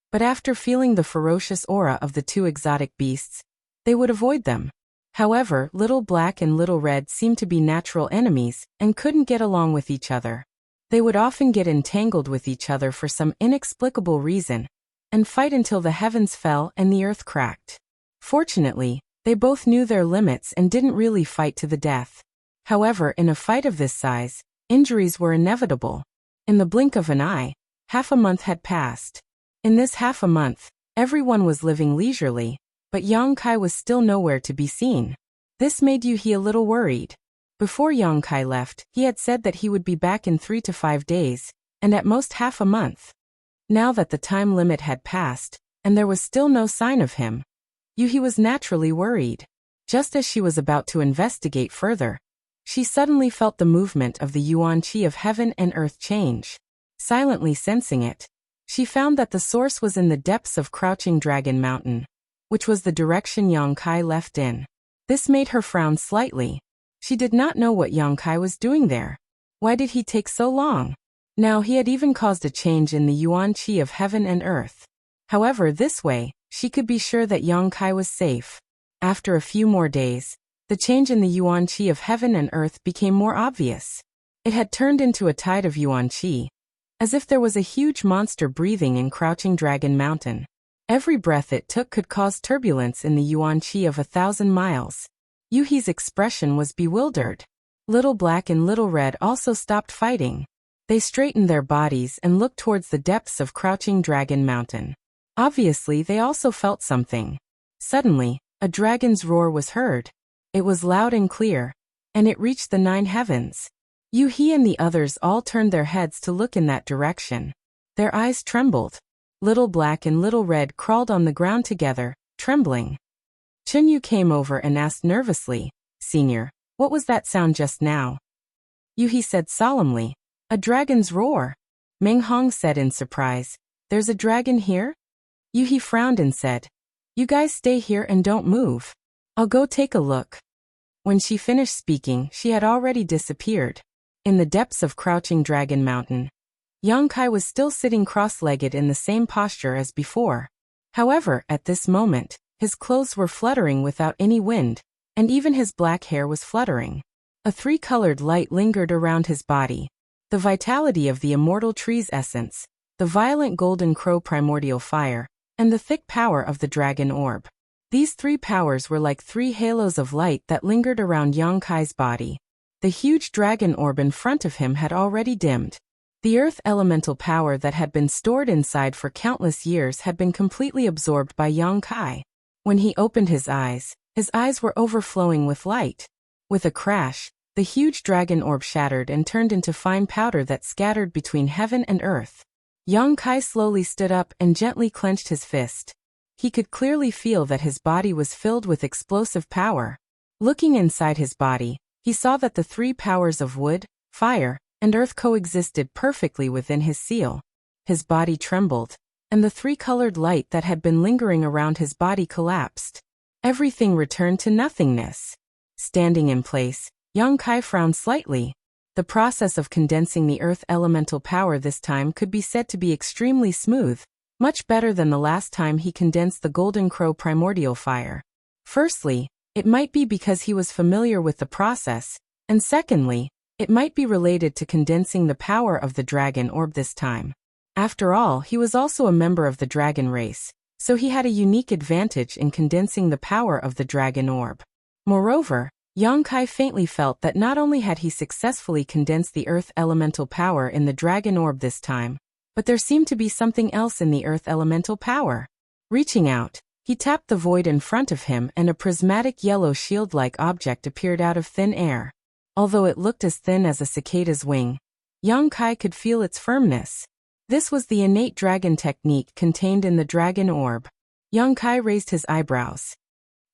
A: but after feeling the ferocious aura of the 2 exotic beasts, they would avoid them. However, Little Black and Little Red seemed to be natural enemies and couldn't get along with each other. They would often get entangled with each other for some inexplicable reason, and fight until the heavens fell and the earth cracked. Fortunately, they both knew their limits and didn't really fight to the death. However, in a fight of this size, injuries were inevitable. In the blink of an eye, half a month had passed. In this half a month, everyone was living leisurely, but Yang Kai was still nowhere to be seen. This made Yu-He a little worried. Before Yang Kai left, he had said that he would be back in 3 to 5 days, and at most half a month. Now that the time limit had passed, and there was still no sign of him, Yu-He was naturally worried. Just as she was about to investigate further, she suddenly felt the movement of the yuan qi of heaven and earth change. Silently sensing it, she found that the source was in the depths of Crouching Dragon Mountain, which was the direction Yang Kai left in. This made her frown slightly. She did not know what Yang Kai was doing there. Why did he take so long? Now he had even caused a change in the yuan qi of heaven and earth. However, this way, she could be sure that Yang Kai was safe. After a few more days, the change in the yuan qi of heaven and earth became more obvious. It had turned into a tide of yuan qi, as if there was a huge monster breathing in Crouching Dragon Mountain. Every breath it took could cause turbulence in the yuan qi of 1,000 miles. Yu-He's expression was bewildered. Little Black and Little Red also stopped fighting. They straightened their bodies and looked towards the depths of Crouching Dragon Mountain. Obviously, they also felt something. Suddenly, a dragon's roar was heard. It was loud and clear, and it reached the 9 heavens. Yu-He and the others all turned their heads to look in that direction. Their eyes trembled. Little Black and Little Red crawled on the ground together, trembling. Chunyu came over and asked nervously, "Senior, what was that sound just now?" Yu-He said solemnly, "A dragon's roar." Meng Hong said in surprise, "There's a dragon here?" Yu-He frowned and said, "You guys stay here and don't move. I'll go take a look." When she finished speaking, she had already disappeared. In the depths of Crouching Dragon Mountain, Yang Kai was still sitting cross-legged in the same posture as before. However, at this moment, his clothes were fluttering without any wind, and even his black hair was fluttering. A 3-colored light lingered around his body. The vitality of the immortal tree's essence, the violent golden crow primordial fire, and the thick power of the dragon orb. These 3 powers were like 3 halos of light that lingered around Yang Kai's body. The huge dragon orb in front of him had already dimmed. The earth elemental power that had been stored inside for countless years had been completely absorbed by Yang Kai. When he opened his eyes were overflowing with light. With a crash, the huge dragon orb shattered and turned into fine powder that scattered between heaven and earth. Yang Kai slowly stood up and gently clenched his fist. He could clearly feel that his body was filled with explosive power. Looking inside his body, he saw that the 3 powers of wood, fire, and earth coexisted perfectly within his seal. His body trembled, and the 3-colored light that had been lingering around his body collapsed. Everything returned to nothingness. Standing in place, Yang Kai frowned slightly. The process of condensing the earth elemental power this time could be said to be extremely smooth, much better than the last time he condensed the golden crow primordial fire. Firstly, it might be because he was familiar with the process, and secondly, it might be related to condensing the power of the dragon orb this time. After all, he was also a member of the dragon race, so he had a unique advantage in condensing the power of the dragon orb. Moreover, Yang Kai faintly felt that not only had he successfully condensed the earth elemental power in the dragon orb this time, but there seemed to be something else in the earth elemental power. Reaching out, he tapped the void in front of him and a prismatic yellow shield-like object appeared out of thin air. Although it looked as thin as a cicada's wing, Yang Kai could feel its firmness. This was the innate dragon technique contained in the dragon orb. Yang Kai raised his eyebrows.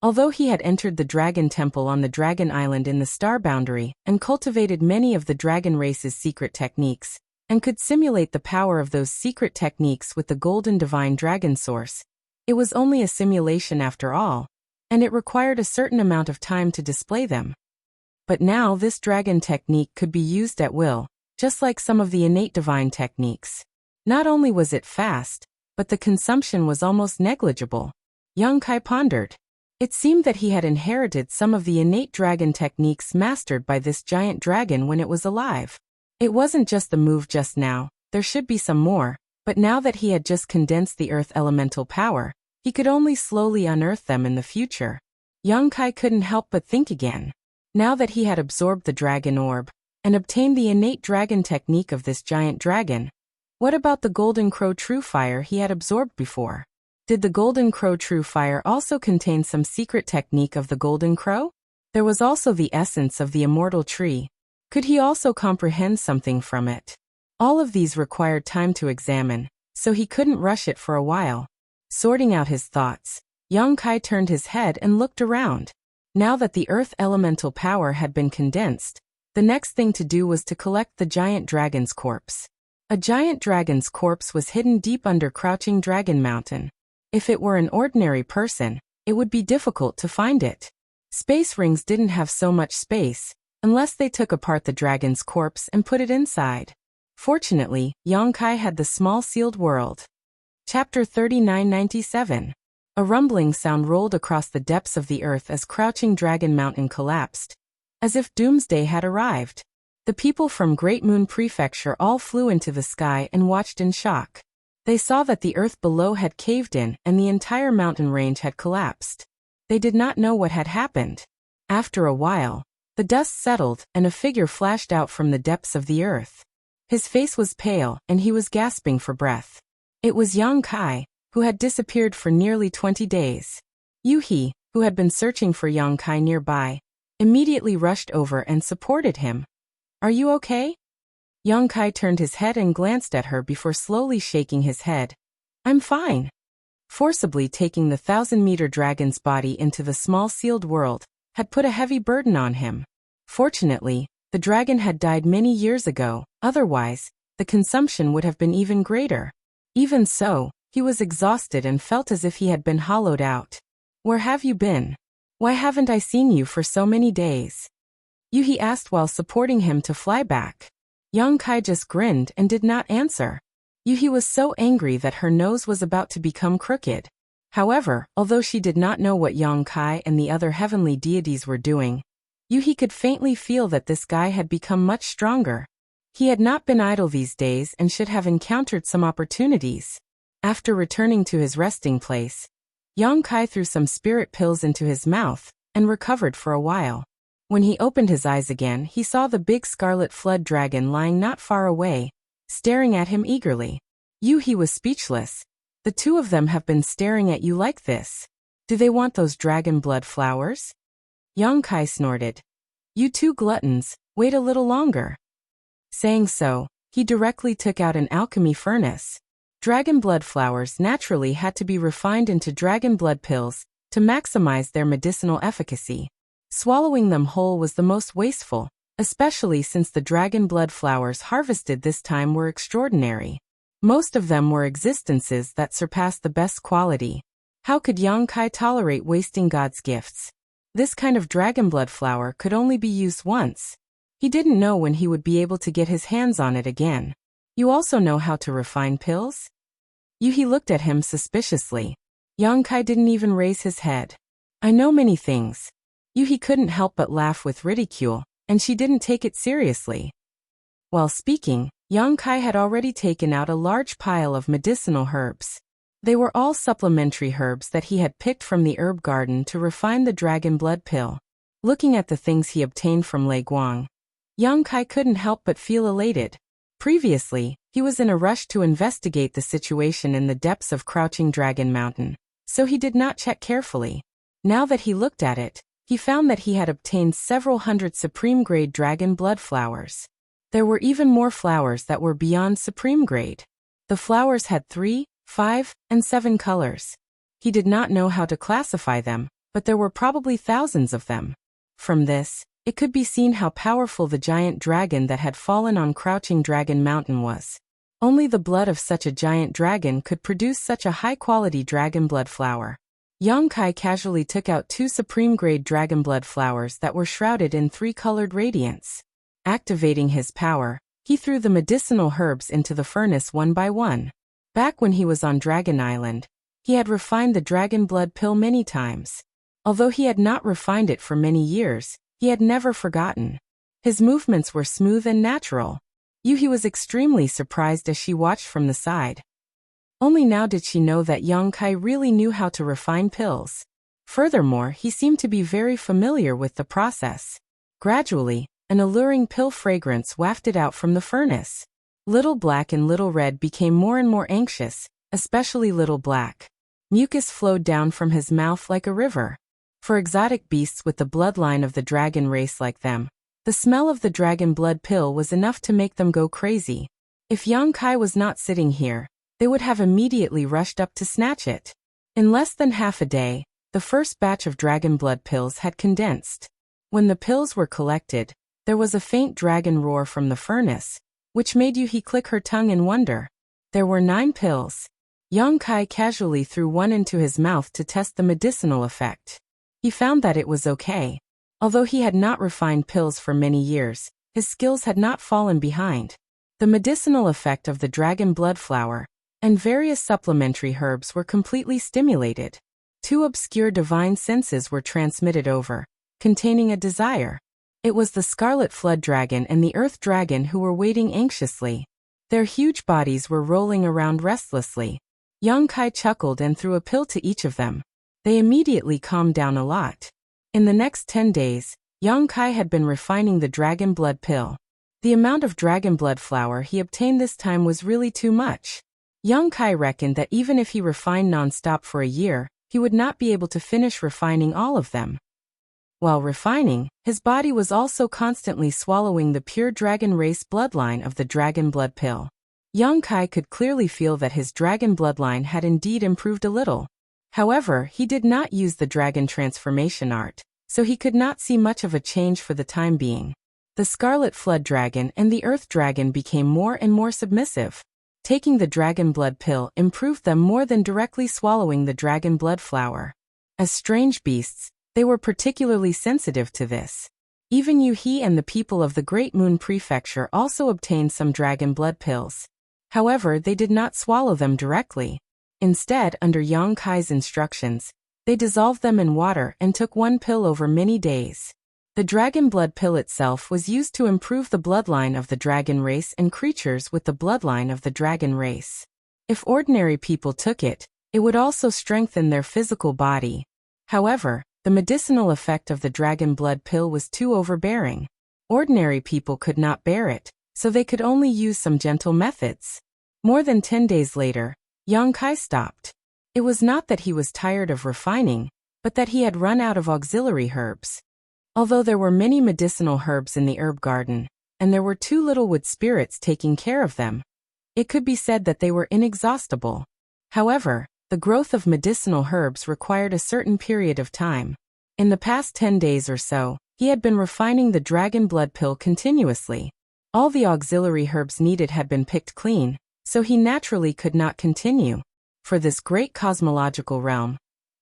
A: Although he had entered the dragon temple on the dragon island in the star boundary and cultivated many of the dragon race's secret techniques, and could simulate the power of those secret techniques with the golden divine dragon source, it was only a simulation after all, and it required a certain amount of time to display them. But now this dragon technique could be used at will, just like some of the innate divine techniques. Not only was it fast, but the consumption was almost negligible. Yang Kai pondered. It seemed that he had inherited some of the innate dragon techniques mastered by this giant dragon when it was alive. It wasn't just the move just now, there should be some more, but now that he had just condensed the earth elemental power, he could only slowly unearth them in the future. Yang Kai couldn't help but think again. Now that he had absorbed the dragon orb, and obtained the innate dragon technique of this giant dragon, what about the golden crow true fire he had absorbed before? Did the Golden Crow True Fire also contain some secret technique of the Golden Crow? There was also the essence of the immortal tree. Could he also comprehend something from it? All of these required time to examine, so he couldn't rush it for a while. Sorting out his thoughts, Yang Kai turned his head and looked around. Now that the earth elemental power had been condensed, the next thing to do was to collect the giant dragon's corpse. A giant dragon's corpse was hidden deep under Crouching Dragon Mountain. If it were an ordinary person, it would be difficult to find it. Space rings didn't have so much space, unless they took apart the dragon's corpse and put it inside. Fortunately, Yang Kai had the small sealed world. Chapter 3997. A rumbling sound rolled across the depths of the earth as Crouching Dragon Mountain collapsed, as if doomsday had arrived. The people from Great Moon Prefecture all flew into the sky and watched in shock. They saw that the earth below had caved in and the entire mountain range had collapsed. They did not know what had happened. After a while, the dust settled and a figure flashed out from the depths of the earth. His face was pale and he was gasping for breath. It was Yang Kai, who had disappeared for nearly 20 days. Yuhi, who had been searching for Yang Kai nearby, immediately rushed over and supported him. "Are you okay?" Yang Kai turned his head and glanced at her before slowly shaking his head. "I'm fine." Forcibly taking the 1,000-meter dragon's body into the small sealed world had put a heavy burden on him. Fortunately, the dragon had died many years ago, otherwise, the consumption would have been even greater. Even so, he was exhausted and felt as if he had been hollowed out. "Where have you been? Why haven't I seen you for so many days?" Yuhi asked while supporting him to fly back. Yang Kai just grinned and did not answer. Yuhi was so angry that her nose was about to become crooked. However, although she did not know what Yang Kai and the other heavenly deities were doing, Yuhi could faintly feel that this guy had become much stronger. He had not been idle these days and should have encountered some opportunities. After returning to his resting place, Yang Kai threw some spirit pills into his mouth and recovered for a while. When he opened his eyes again, he saw the big scarlet flood dragon lying not far away, staring at him eagerly. Yuhi was speechless. "The two of them have been staring at you like this. Do they want those dragon blood flowers?" Yang Kai snorted. "You two gluttons, wait a little longer." Saying so, he directly took out an alchemy furnace. Dragon blood flowers naturally had to be refined into dragon blood pills to maximize their medicinal efficacy. Swallowing them whole was the most wasteful, especially since the dragon blood flowers harvested this time were extraordinary. Most of them were existences that surpassed the best quality. How could Yang Kai tolerate wasting God's gifts? This kind of dragon blood flower could only be used once. He didn't know when he would be able to get his hands on it again. "You also know how to refine pills?" Yuhi looked at him suspiciously. Yang Kai didn't even raise his head. "I know many things." Yuhi couldn't help but laugh with ridicule, and she didn't take it seriously. While speaking, Yang Kai had already taken out a large pile of medicinal herbs. They were all supplementary herbs that he had picked from the herb garden to refine the dragon blood pill. Looking at the things he obtained from Lei Guang, Yang Kai couldn't help but feel elated. Previously, he was in a rush to investigate the situation in the depths of Crouching Dragon Mountain, so he did not check carefully. Now that he looked at it, he found that he had obtained several hundred supreme-grade dragon blood flowers. There were even more flowers that were beyond supreme grade. The flowers had 3, 5, and 7 colors. He did not know how to classify them, but there were probably thousands of them. From this, it could be seen how powerful the giant dragon that had fallen on Crouching Dragon Mountain was. Only the blood of such a giant dragon could produce such a high-quality dragon blood flower. Yang Kai casually took out 2 supreme-grade dragon blood flowers that were shrouded in 3-colored radiance. Activating his power, he threw the medicinal herbs into the furnace one by one. Back when he was on Dragon Island, he had refined the dragon blood pill many times. Although he had not refined it for many years, he had never forgotten. His movements were smooth and natural. Yuhi was extremely surprised as she watched from the side. Only now did she know that Yang Kai really knew how to refine pills. Furthermore, he seemed to be very familiar with the process. Gradually, an alluring pill fragrance wafted out from the furnace. Little Black and Little Red became more and more anxious, especially Little Black. Mucus flowed down from his mouth like a river. For exotic beasts with the bloodline of the dragon race like them, the smell of the dragon blood pill was enough to make them go crazy. If Yang Kai was not sitting here, they would have immediately rushed up to snatch it. In less than half a day, the first batch of dragon blood pills had condensed. When the pills were collected, there was a faint dragon roar from the furnace, which made Yuhi click her tongue in wonder. There were 9 pills. Yang Kai casually threw one into his mouth to test the medicinal effect. He found that it was okay. Although he had not refined pills for many years, his skills had not fallen behind. The medicinal effect of the dragon blood flower and various supplementary herbs were completely stimulated. 2 obscure divine senses were transmitted over, containing a desire. It was the scarlet flood dragon and the earth dragon who were waiting anxiously. Their huge bodies were rolling around restlessly. Yang Kai chuckled and threw a pill to each of them. They immediately calmed down a lot. In the next 10 days, Yang Kai had been refining the dragon blood pill. The amount of dragon blood flower he obtained this time was really too much. Yang Kai reckoned that even if he refined non-stop for a year, he would not be able to finish refining all of them. While refining, his body was also constantly swallowing the pure dragon race bloodline of the dragon blood pill. Yang Kai could clearly feel that his dragon bloodline had indeed improved a little. However, he did not use the dragon transformation art, so he could not see much of a change for the time being. The scarlet flood dragon and the earth dragon became more and more submissive. Taking the dragon blood pill improved them more than directly swallowing the dragon blood flower. As strange beasts, they were particularly sensitive to this. Even Yuhi and the people of the Great Moon Prefecture also obtained some dragon blood pills. However, they did not swallow them directly. Instead, under Yang Kai's instructions, they dissolved them in water and took 1 pill over many days. The dragon blood pill itself was used to improve the bloodline of the dragon race and creatures with the bloodline of the dragon race. If ordinary people took it, it would also strengthen their physical body. However, the medicinal effect of the dragon blood pill was too overbearing. Ordinary people could not bear it, so they could only use some gentle methods. More than 10 days later, Yang Kai stopped. It was not that he was tired of refining, but that he had run out of auxiliary herbs. Although there were many medicinal herbs in the herb garden, and there were 2 little wood spirits taking care of them, it could be said that they were inexhaustible. However, the growth of medicinal herbs required a certain period of time. In the past 10 days or so, he had been refining the dragon blood pill continuously. All the auxiliary herbs needed had been picked clean, so he naturally could not continue. For this great cosmological realm,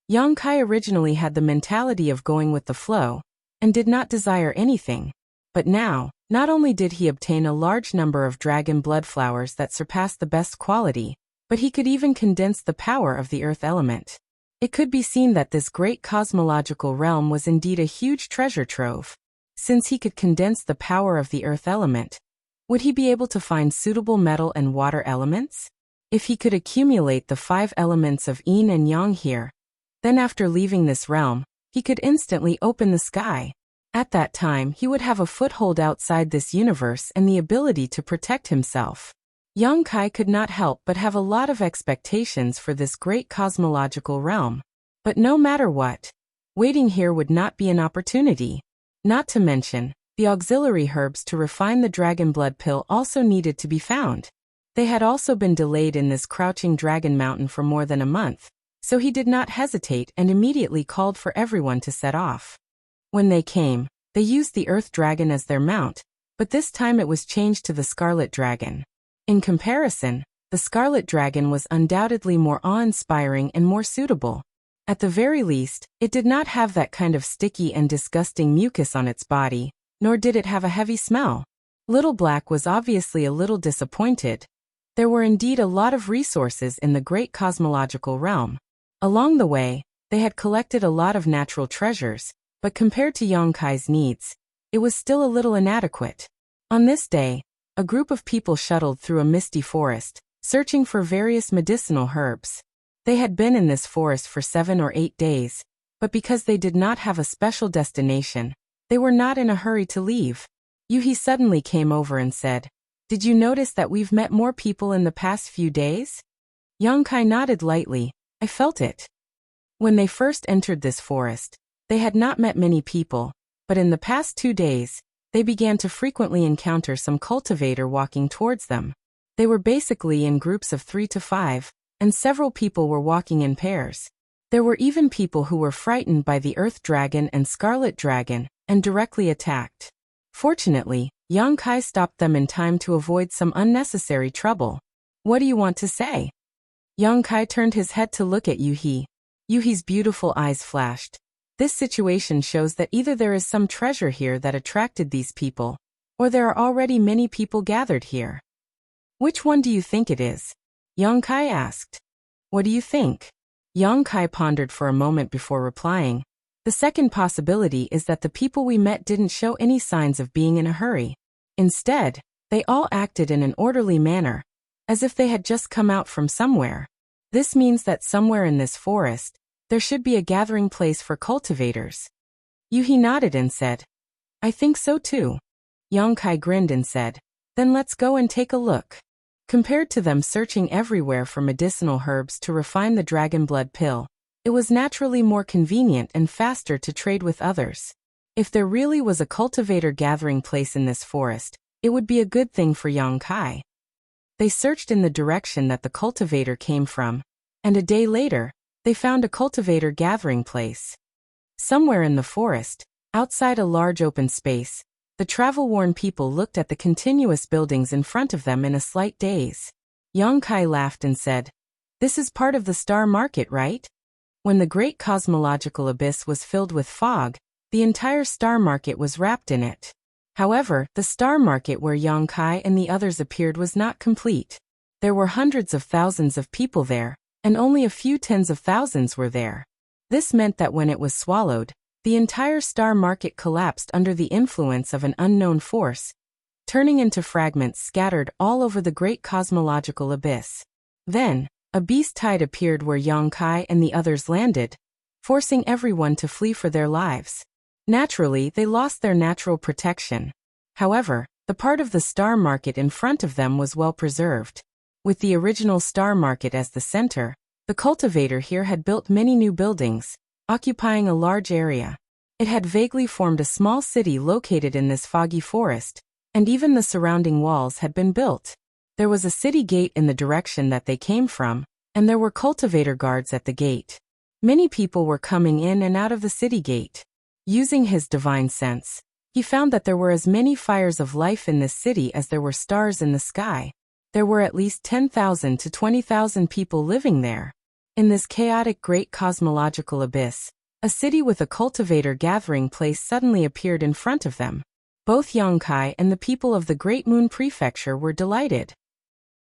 A: Yang Kai originally had the mentality of going with the flow, and did not desire anything. But now, not only did he obtain a large number of dragon blood flowers that surpassed the best quality, but he could even condense the power of the earth element. It could be seen that this great cosmological realm was indeed a huge treasure trove. Since he could condense the power of the earth element, would he be able to find suitable metal and water elements? If he could accumulate the 5 elements of yin and yang here, then after leaving this realm, he could instantly open the sky. At that time, he would have a foothold outside this universe and the ability to protect himself. Yang Kai could not help but have a lot of expectations for this great cosmological realm. But no matter what, waiting here would not be an opportunity. Not to mention, the auxiliary herbs to refine the dragon blood pill also needed to be found. They had also been delayed in this crouching dragon mountain for more than a month, so he did not hesitate and immediately called for everyone to set off. When they came, they used the earth dragon as their mount, but this time it was changed to the scarlet dragon. In comparison, the scarlet dragon was undoubtedly more awe-inspiring and more suitable. At the very least, it did not have that kind of sticky and disgusting mucus on its body, nor did it have a heavy smell. Little Black was obviously a little disappointed. There were indeed a lot of resources in the great cosmological realm. Along the way, they had collected a lot of natural treasures, but compared to Yang Kai's needs, it was still a little inadequate. On this day, a group of people shuttled through a misty forest, searching for various medicinal herbs. They had been in this forest for 7 or 8 days, but because they did not have a special destination, they were not in a hurry to leave. Yuhi suddenly came over and said, "Did you notice that we've met more people in the past few days?" Yang Kai nodded lightly, I felt it. When they first entered this forest, they had not met many people, but in the past 2 days, they began to frequently encounter some cultivator walking towards them. They were basically in groups of 3 to 5, and several people were walking in pairs. There were even people who were frightened by the Earth Dragon and Scarlet Dragon, and directly attacked. Fortunately, Yang Kai stopped them in time to avoid some unnecessary trouble. What do you want to say? Yang Kai turned his head to look at Yuhi. Yuhi's beautiful eyes flashed. This situation shows that either there is some treasure here that attracted these people, or there are already many people gathered here. Which one do you think it is? Yang Kai asked. What do you think? Yang Kai pondered for a moment before replying. The second possibility is that the people we met didn't show any signs of being in a hurry. Instead, they all acted in an orderly manner, as if they had just come out from somewhere. This means that somewhere in this forest, there should be a gathering place for cultivators. Yuhi nodded and said, I think so too. Yang Kai grinned and said, then let's go and take a look. Compared to them searching everywhere for medicinal herbs to refine the dragon blood pill, it was naturally more convenient and faster to trade with others. If there really was a cultivator gathering place in this forest, it would be a good thing for Yang Kai. They searched in the direction that the cultivator came from, and a day later, they found a cultivator gathering place. Somewhere in the forest, outside a large open space, the travel-worn people looked at the continuous buildings in front of them in a slight daze. Yang Kai laughed and said, this is part of the star market, right? When the great cosmological abyss was filled with fog, the entire star market was wrapped in it. However, the star market where Yang Kai and the others appeared was not complete. There were hundreds of thousands of people there, and only a few tens of thousands were there. This meant that when it was swallowed, the entire star market collapsed under the influence of an unknown force, turning into fragments scattered all over the great cosmological abyss. Then, a beast tide appeared where Yang Kai and the others landed, forcing everyone to flee for their lives. Naturally, they lost their natural protection. However, the part of the star market in front of them was well preserved. With the original star market as the center, the cultivator here had built many new buildings, occupying a large area. It had vaguely formed a small city located in this foggy forest, and even the surrounding walls had been built. There was a city gate in the direction that they came from, and there were cultivator guards at the gate. Many people were coming in and out of the city gate. Using his divine sense, he found that there were as many fires of life in this city as there were stars in the sky. There were at least 10,000 to 20,000 people living there. In this chaotic great cosmological abyss, a city with a cultivator gathering place suddenly appeared in front of them. Both Yang Kai and the people of the Great Moon Prefecture were delighted.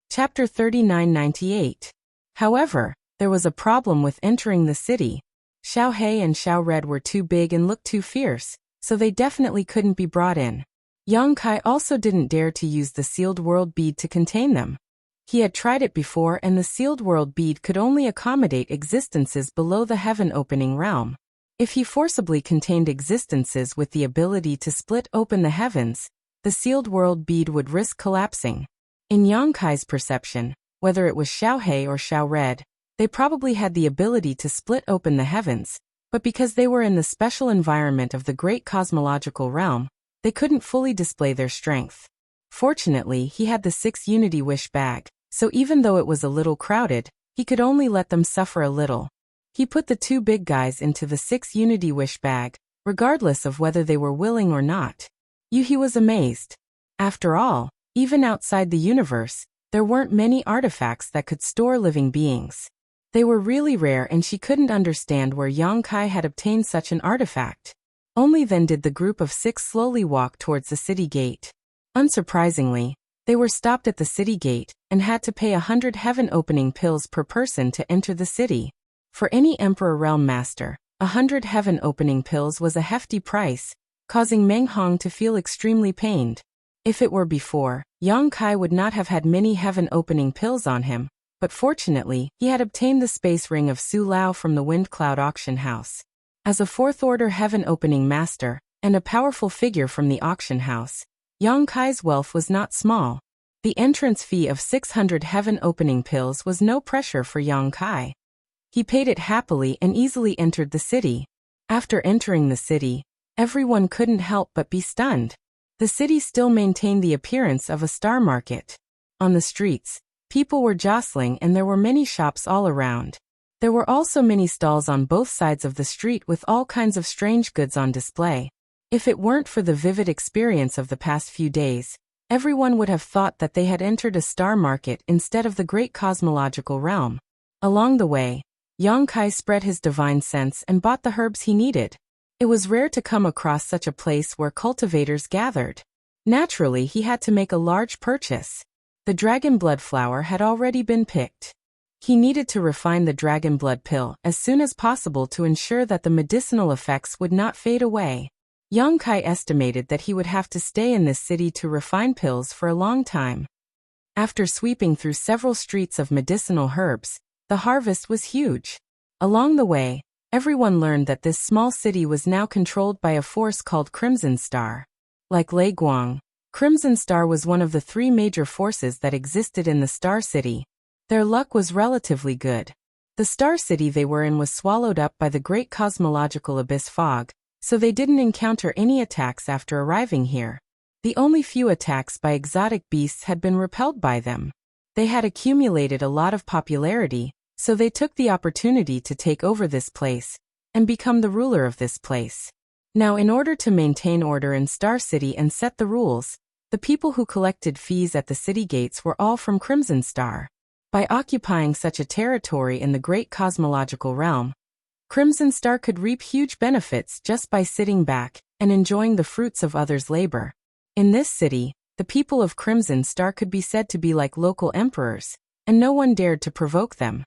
A: Chapter 3998. However, there was a problem with entering the city. Xiao He and Xiao Red were too big and looked too fierce, so they definitely couldn't be brought in. Yang Kai also didn't dare to use the sealed world bead to contain them. He had tried it before and the sealed world bead could only accommodate existences below the heaven-opening realm. If he forcibly contained existences with the ability to split open the heavens, the sealed world bead would risk collapsing. In Yang Kai's perception, whether it was Xiao He or Xiao Red, they probably had the ability to split open the heavens, but because they were in the special environment of the great cosmological realm, they couldn't fully display their strength. Fortunately, he had the 6 Unity Wish bag, so even though it was a little crowded, he could only let them suffer a little. He put the 2 big guys into the 6 Unity Wish bag, regardless of whether they were willing or not. Yuhi was amazed. After all, even outside the universe, there weren't many artifacts that could store living beings. They were really rare and she couldn't understand where Yang Kai had obtained such an artifact. Only then did the group of 6 slowly walk towards the city gate. Unsurprisingly, they were stopped at the city gate and had to pay 100 heaven-opening pills per person to enter the city. For any Emperor Realm Master, 100 heaven-opening pills was a hefty price, causing Meng Hong to feel extremely pained. If it were before, Yang Kai would not have had many heaven-opening pills on him, but fortunately, he had obtained the space ring of Su Lao from the Wind Cloud auction house. As a 4th-order heaven-opening master, and a powerful figure from the auction house, Yang Kai's wealth was not small. The entrance fee of 600 heaven-opening pills was no pressure for Yang Kai. He paid it happily and easily entered the city. After entering the city, everyone couldn't help but be stunned. The city still maintained the appearance of a star market. On the streets, people were jostling and there were many shops all around. There were also many stalls on both sides of the street with all kinds of strange goods on display. If it weren't for the vivid experience of the past few days, everyone would have thought that they had entered a star market instead of the great cosmological realm. Along the way, Yang Kai spread his divine sense and bought the herbs he needed. It was rare to come across such a place where cultivators gathered. Naturally, he had to make a large purchase. The dragon blood flower had already been picked. He needed to refine the dragon blood pill as soon as possible to ensure that the medicinal effects would not fade away. Yang Kai estimated that he would have to stay in this city to refine pills for a long time. After sweeping through several streets of medicinal herbs, the harvest was huge. Along the way, everyone learned that this small city was now controlled by a force called Crimson Star. Like Lei Guang, Crimson Star was one of the three major forces that existed in the Star City. Their luck was relatively good. The Star City they were in was swallowed up by the great cosmological abyss fog, so they didn't encounter any attacks after arriving here. The only few attacks by exotic beasts had been repelled by them. They had accumulated a lot of popularity, so they took the opportunity to take over this place and become the ruler of this place. Now, in order to maintain order in Star City and set the rules, the people who collected fees at the city gates were all from Crimson Star. By occupying such a territory in the great cosmological realm, Crimson Star could reap huge benefits just by sitting back and enjoying the fruits of others' labor. In this city, the people of Crimson Star could be said to be like local emperors, and no one dared to provoke them.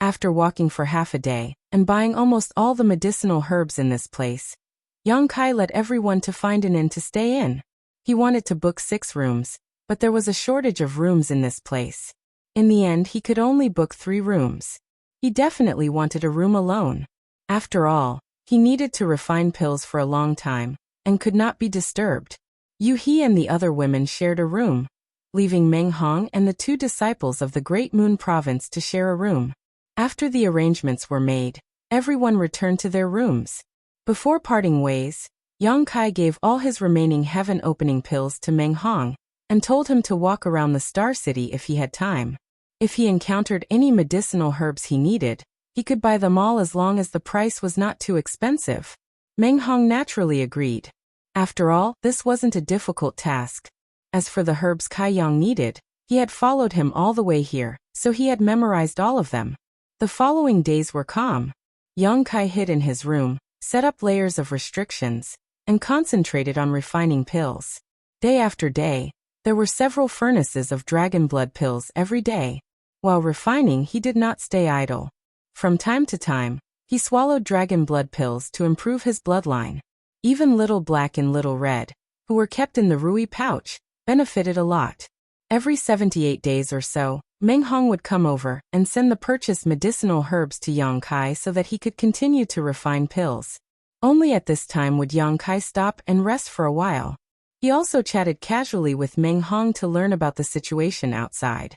A: After walking for half a day and buying almost all the medicinal herbs in this place, Yang Kai led everyone to find an inn to stay in. He wanted to book 6 rooms, but there was a shortage of rooms in this place. In the end, he could only book 3 rooms. He definitely wanted a room alone. After all, he needed to refine pills for a long time and could not be disturbed. Yu He and the other women shared a room, leaving Meng Hong and the 2 disciples of the Great Moon Province to share a room. After the arrangements were made, everyone returned to their rooms. Before parting ways, Yang Kai gave all his remaining heaven-opening pills to Meng Hong and told him to walk around the Star City if he had time. If he encountered any medicinal herbs he needed, he could buy them all as long as the price was not too expensive. Meng Hong naturally agreed. After all, this wasn't a difficult task. As for the herbs Kai Yang needed, he had followed him all the way here, so he had memorized all of them. The following days were calm. Yang Kai hid in his room, set up layers of restrictions, and concentrated on refining pills. Day after day, there were several furnaces of dragon blood pills every day. While refining, he did not stay idle. From time to time, he swallowed dragon blood pills to improve his bloodline. Even Little Black and Little Red, who were kept in the Rui pouch, benefited a lot. Every 78 days or so, Meng Hong would come over and send the purchased medicinal herbs to Yang Kai so that he could continue to refine pills. Only at this time would Yang Kai stop and rest for a while. He also chatted casually with Meng Hong to learn about the situation outside.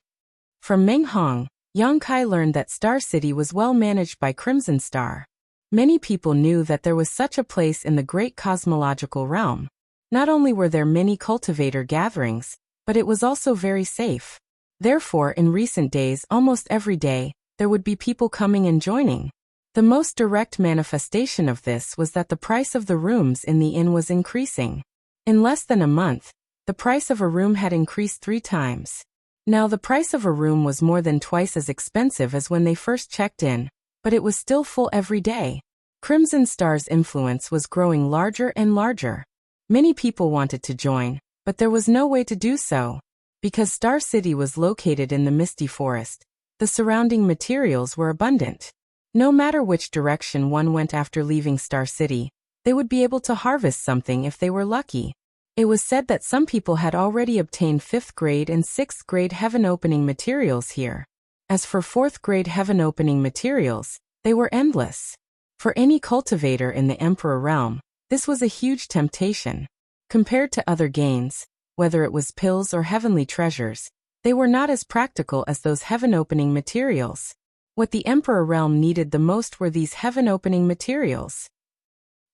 A: From Meng Hong, Yang Kai learned that Star City was well managed by Crimson Star. Many people knew that there was such a place in the great cosmological realm. Not only were there many cultivator gatherings, but it was also very safe. Therefore, in recent days, almost every day, there would be people coming and joining. The most direct manifestation of this was that the price of the rooms in the inn was increasing. In less than a month, the price of a room had increased 3 times. Now the price of a room was more than twice as expensive as when they first checked in, but it was still full every day. Crimson Star's influence was growing larger and larger. Many people wanted to join, but there was no way to do so. Because Star City was located in the misty forest, the surrounding materials were abundant. No matter which direction one went after leaving Star City, they would be able to harvest something if they were lucky. It was said that some people had already obtained 5th grade and 6th grade heaven-opening materials here. As for 4th grade heaven-opening materials, they were endless. For any cultivator in the Emperor realm, this was a huge temptation. Compared to other gains, whether it was pills or heavenly treasures, they were not as practical as those heaven-opening materials. What the Emperor realm needed the most were these heaven-opening materials.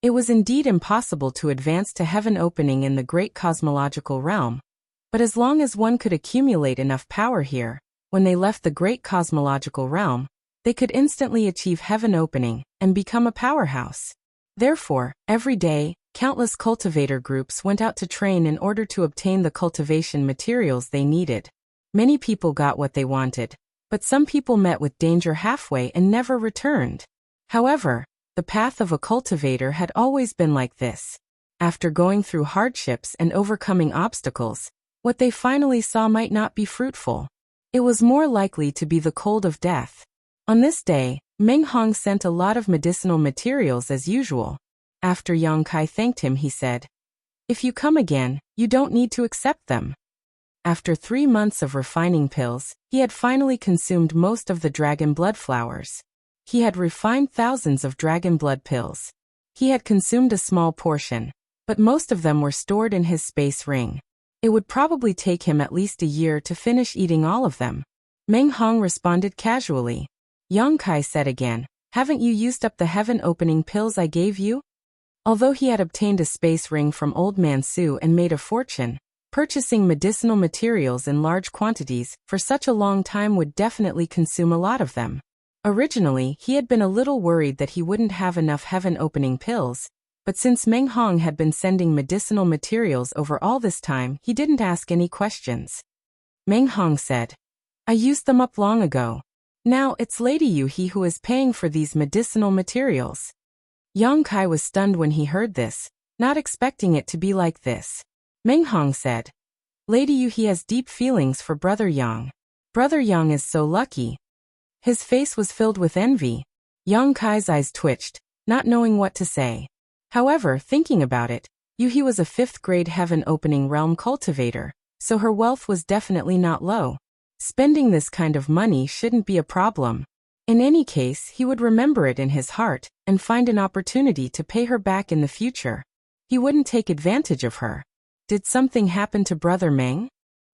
A: It was indeed impossible to advance to heaven opening in the great cosmological realm, but as long as one could accumulate enough power here, when they left the great cosmological realm, they could instantly achieve heaven opening and become a powerhouse. Therefore, every day, countless cultivator groups went out to train in order to obtain the cultivation materials they needed. Many people got what they wanted, but some people met with danger halfway and never returned. However, the path of a cultivator had always been like this. After going through hardships and overcoming obstacles, what they finally saw might not be fruitful. It was more likely to be the cold of death. On this day, Meng Hong sent a lot of medicinal materials as usual. After Yang Kai thanked him, he said, "If you come again, you don't need to accept them." After 3 months of refining pills, he had finally consumed most of the dragon blood flowers. He had refined thousands of dragon blood pills. He had consumed a small portion, but most of them were stored in his space ring. It would probably take him at least a year to finish eating all of them. Meng Hong responded casually. Yang Kai said again, "Haven't you used up the heaven-opening pills I gave you?" Although he had obtained a space ring from Old Man Su and made a fortune, purchasing medicinal materials in large quantities for such a long time would definitely consume a lot of them. Originally, he had been a little worried that he wouldn't have enough heaven-opening pills, but since Meng Hong had been sending medicinal materials over all this time, he didn't ask any questions. Meng Hong said, "I used them up long ago. Now it's Lady Yuhi who is paying for these medicinal materials." Yang Kai was stunned when he heard this, not expecting it to be like this. Meng Hong said, "Lady Yuhi has deep feelings for Brother Yang. Brother Yang is so lucky." His face was filled with envy. Yang Kai's eyes twitched, not knowing what to say. However, thinking about it, Yuhi was a 5th-grade heaven-opening realm cultivator, so her wealth was definitely not low. Spending this kind of money shouldn't be a problem. In any case, he would remember it in his heart and find an opportunity to pay her back in the future. He wouldn't take advantage of her. Did something happen to Brother Meng?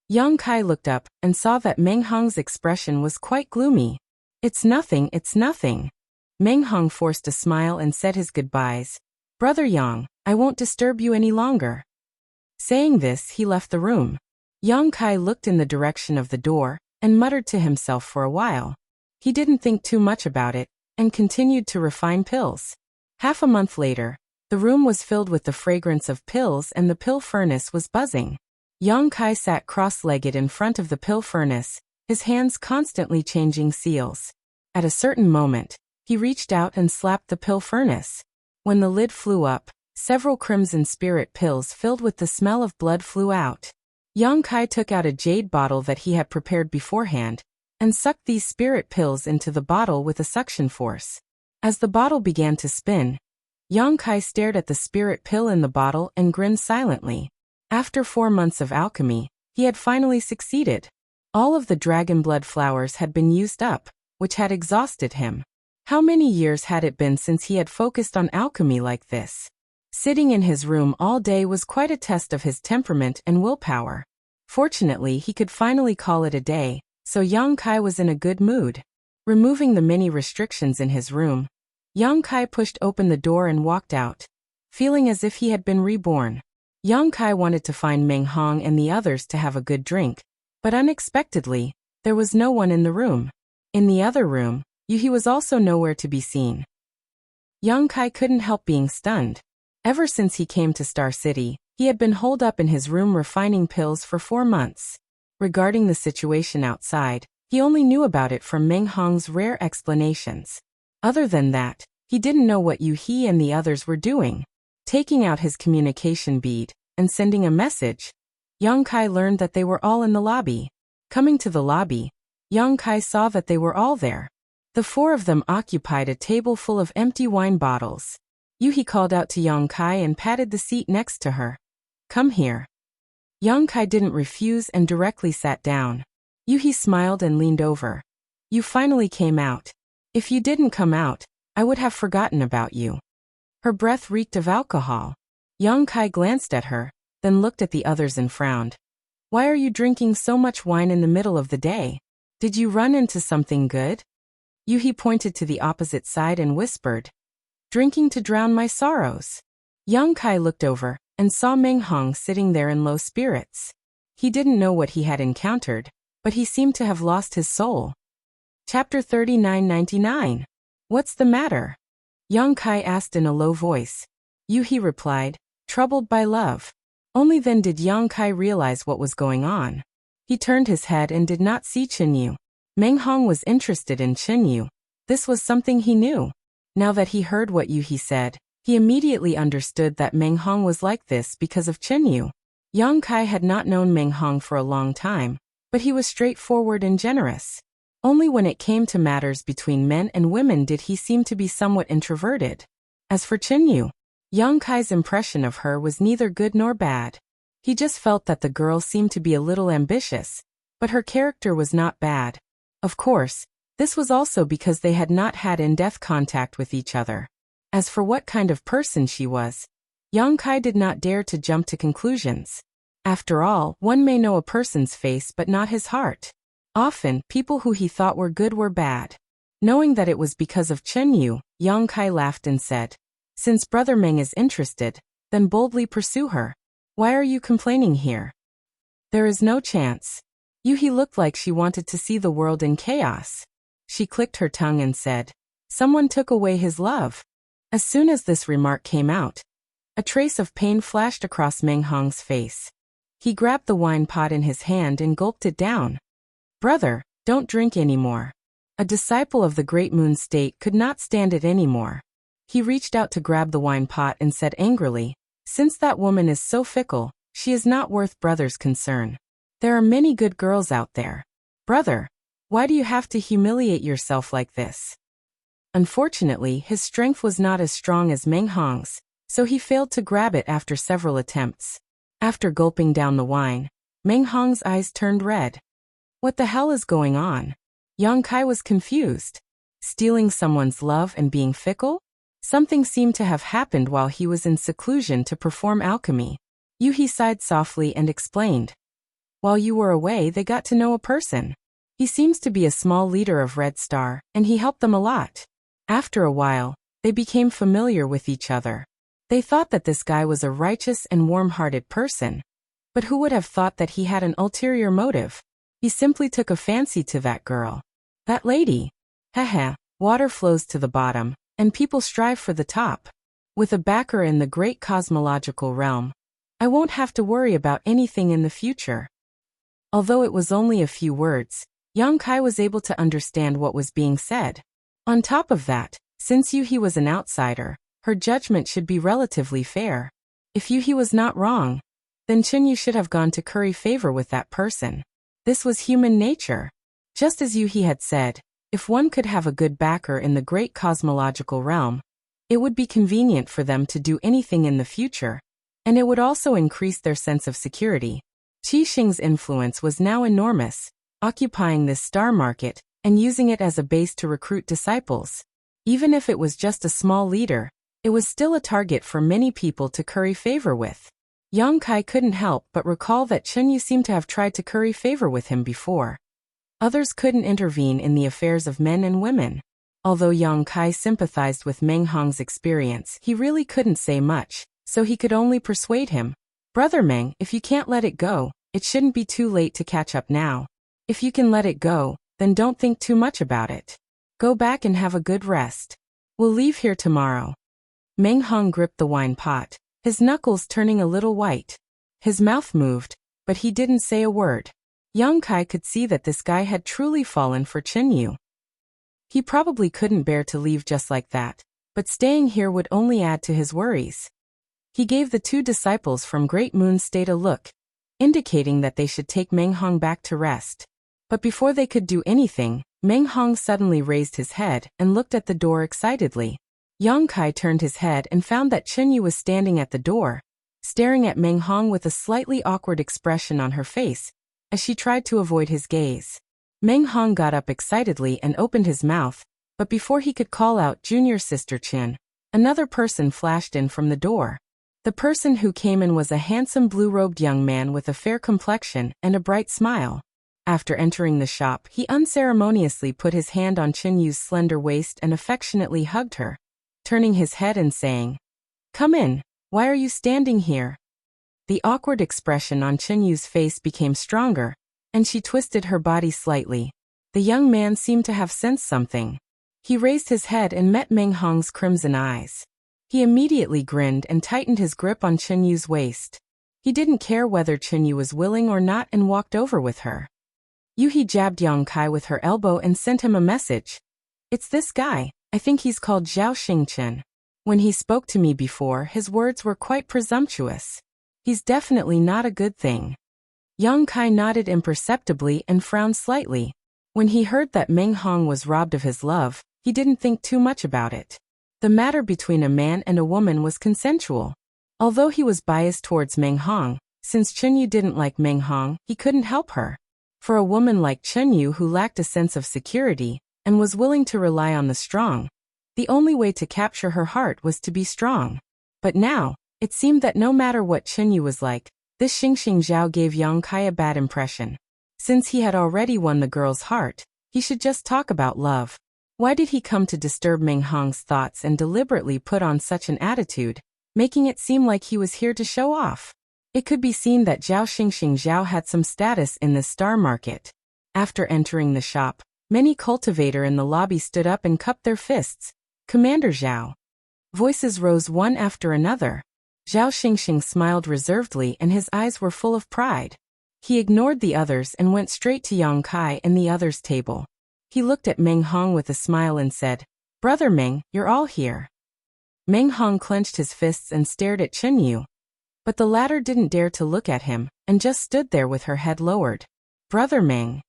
A: Yang Kai looked up and saw that Meng Hong's expression was quite gloomy. It's nothing, it's nothing." Meng Hong forced a smile and said his goodbyes. "Brother Yang, I won't disturb you any longer." Saying this, he left the room. Yang Kai looked in the direction of the door and muttered to himself for a while. He didn't think too much about it and continued to refine pills. Half a month later, the room was filled with the fragrance of pills and the pill furnace was buzzing. Yang Kai sat cross-legged in front of the pill furnace, his hands constantly changing seals. At a certain moment, he reached out and slapped the pill furnace. When the lid flew up, several crimson spirit pills filled with the smell of blood flew out. Yang Kai took out a jade bottle that he had prepared beforehand and sucked these spirit pills into the bottle with a suction force. As the bottle began to spin, Yang Kai stared at the spirit pill in the bottle and grinned silently. After 4 months of alchemy, he had finally succeeded. All of the dragon blood flowers had been used up, which had exhausted him. How many years had it been since he had focused on alchemy like this? Sitting in his room all day was quite a test of his temperament and willpower. Fortunately, he could finally call it a day, so Yang Kai was in a good mood. Removing the many restrictions in his room, Yang Kai pushed open the door and walked out, feeling as if he had been reborn. Yang Kai wanted to find Meng Hong and the others to have a good drink, but unexpectedly, there was no one in the room. In the other room, Yuhi was also nowhere to be seen. Yang Kai couldn't help being stunned. Ever since he came to Star City, he had been holed up in his room refining pills for 4 months. Regarding the situation outside, he only knew about it from Meng Hong's rare explanations. Other than that, he didn't know what Yuhi and the others were doing. Taking out his communication bead and sending a message, Yang Kai learned that they were all in the lobby. Coming to the lobby, Yang Kai saw that they were all there. The 4 of them occupied a table full of empty wine bottles. Yuhi called out to Yang Kai and patted the seat next to her. "Come here." Yang Kai didn't refuse and directly sat down. Yuhi smiled and leaned over. "You finally came out. If you didn't come out, I would have forgotten about you." Her breath reeked of alcohol. Yang Kai glanced at her, then looked at the others and frowned. "Why are you drinking so much wine in the middle of the day? Did you run into something good?" Yuhi pointed to the opposite side and whispered, "Drinking to drown my sorrows." Young Kai looked over and saw Meng Hong sitting there in low spirits. He didn't know what he had encountered, but he seemed to have lost his soul. Chapter 3999. What's the matter? Young Kai asked in a low voice. Yuhi replied, "Troubled by love." Only then did Yang Kai realize what was going on. He turned his head and did not see Qinyu. Meng Hong was interested in Qinyu. This was something he knew. Now that he heard what Yuhi said, he immediately understood that Meng Hong was like this because of Qinyu. Yang Kai had not known Meng Hong for a long time, but he was straightforward and generous. Only when it came to matters between men and women did he seem to be somewhat introverted. As for Qinyu, Yang Kai's impression of her was neither good nor bad. He just felt that the girl seemed to be a little ambitious, but her character was not bad. Of course, this was also because they had not had in-depth contact with each other. As for what kind of person she was, Yang Kai did not dare to jump to conclusions. After all, one may know a person's face but not his heart. Often, people who he thought were good were bad. Knowing that it was because of Qinyu, Yang Kai laughed and said, "Since Brother Meng is interested, then boldly pursue her. Why are you complaining here? There is no chance." Yuhi looked like she wanted to see the world in chaos. She clicked her tongue and said, "Someone took away his love." As soon as this remark came out, a trace of pain flashed across Meng Hong's face. He grabbed the wine pot in his hand and gulped it down. "Brother, don't drink anymore." A disciple of the Great Moon State could not stand it anymore. He reached out to grab the wine pot and said angrily, "Since that woman is so fickle, she is not worth brother's concern. There are many good girls out there. Brother, why do you have to humiliate yourself like this?" Unfortunately, his strength was not as strong as Meng Hong's, so he failed to grab it after several attempts. After gulping down the wine, Meng Hong's eyes turned red. What the hell is going on? Yang Kai was confused. Stealing someone's love and being fickle? Something seemed to have happened while he was in seclusion to perform alchemy. Yuhi sighed softly and explained. "While you were away, they got to know a person. He seems to be a small leader of Red Star, and he helped them a lot. After a while, they became familiar with each other. They thought that this guy was a righteous and warm-hearted person. But who would have thought that he had an ulterior motive? He simply took a fancy to that girl. That lady. Heh. Water flows to the bottom, and people strive for the top. With a backer in the great cosmological realm, I won't have to worry about anything in the future." Although it was only a few words, Yang Kai was able to understand what was being said. On top of that, since Yuhi was an outsider, her judgment should be relatively fair. If Yuhi was not wrong, then Qinyu should have gone to curry favor with that person. This was human nature. Just as Yuhi had said, if one could have a good backer in the great cosmological realm, it would be convenient for them to do anything in the future, and it would also increase their sense of security. Qi Xing's influence was now enormous, occupying this star market and using it as a base to recruit disciples. Even if it was just a small leader, it was still a target for many people to curry favor with. Yang Kai couldn't help but recall that Qinyu seemed to have tried to curry favor with him before. Others couldn't intervene in the affairs of men and women. Although Yang Kai sympathized with Meng Hong's experience, he really couldn't say much, so he could only persuade him. "Brother Meng, if you can't let it go, it shouldn't be too late to catch up now. If you can let it go, then don't think too much about it. Go back and have a good rest. We'll leave here tomorrow." Meng Hong gripped the wine pot, his knuckles turning a little white. His mouth moved, but he didn't say a word. Yang Kai could see that this guy had truly fallen for Qinyu. He probably couldn't bear to leave just like that, but staying here would only add to his worries. He gave the two disciples from Great Moon State a look, indicating that they should take Meng Hong back to rest. But before they could do anything, Meng Hong suddenly raised his head and looked at the door excitedly. Yang Kai turned his head and found that Qinyu was standing at the door, staring at Meng Hong with a slightly awkward expression on her face, as she tried to avoid his gaze. Meng Hong got up excitedly and opened his mouth, but before he could call out "Junior Sister Qin," another person flashed in from the door. The person who came in was a handsome blue-robed young man with a fair complexion and a bright smile. After entering the shop, he unceremoniously put his hand on Qinyu's slender waist and affectionately hugged her, turning his head and saying, "Come in, why are you standing here?" The awkward expression on Qinyu's face became stronger, and she twisted her body slightly. The young man seemed to have sensed something. He raised his head and met Meng Hong's crimson eyes. He immediately grinned and tightened his grip on Qinyu's waist. He didn't care whether Qinyu was willing or not and walked over with her. Yuhi jabbed Yang Kai with her elbow and sent him a message. "It's this guy, I think he's called Zhao Xingchen. When he spoke to me before, his words were quite presumptuous. He's definitely not a good thing." Yang Kai nodded imperceptibly and frowned slightly. When he heard that Meng Hong was robbed of his love, he didn't think too much about it. The matter between a man and a woman was consensual. Although he was biased towards Meng Hong, since Qinyu didn't like Meng Hong, he couldn't help her. For a woman like Qinyu who lacked a sense of security and was willing to rely on the strong, the only way to capture her heart was to be strong. But now, it seemed that no matter what Qinyu was like, this Xingxing Zhao gave Yang Kai a bad impression. Since he had already won the girl's heart, he should just talk about love. Why did he come to disturb Meng Hong's thoughts and deliberately put on such an attitude, making it seem like he was here to show off? It could be seen that Zhao Xingxing Zhao had some status in the star market. After entering the shop, many cultivator in the lobby stood up and cupped their fists. "Commander Zhao." Voices rose one after another. Zhao Xingxing smiled reservedly and his eyes were full of pride. He ignored the others and went straight to Yang Kai and the others' table. He looked at Meng Hong with a smile and said, "Brother Meng, you're all here." Meng Hong clenched his fists and stared at Qinyu. But the latter didn't dare to look at him, and just stood there with her head lowered. "Brother Meng."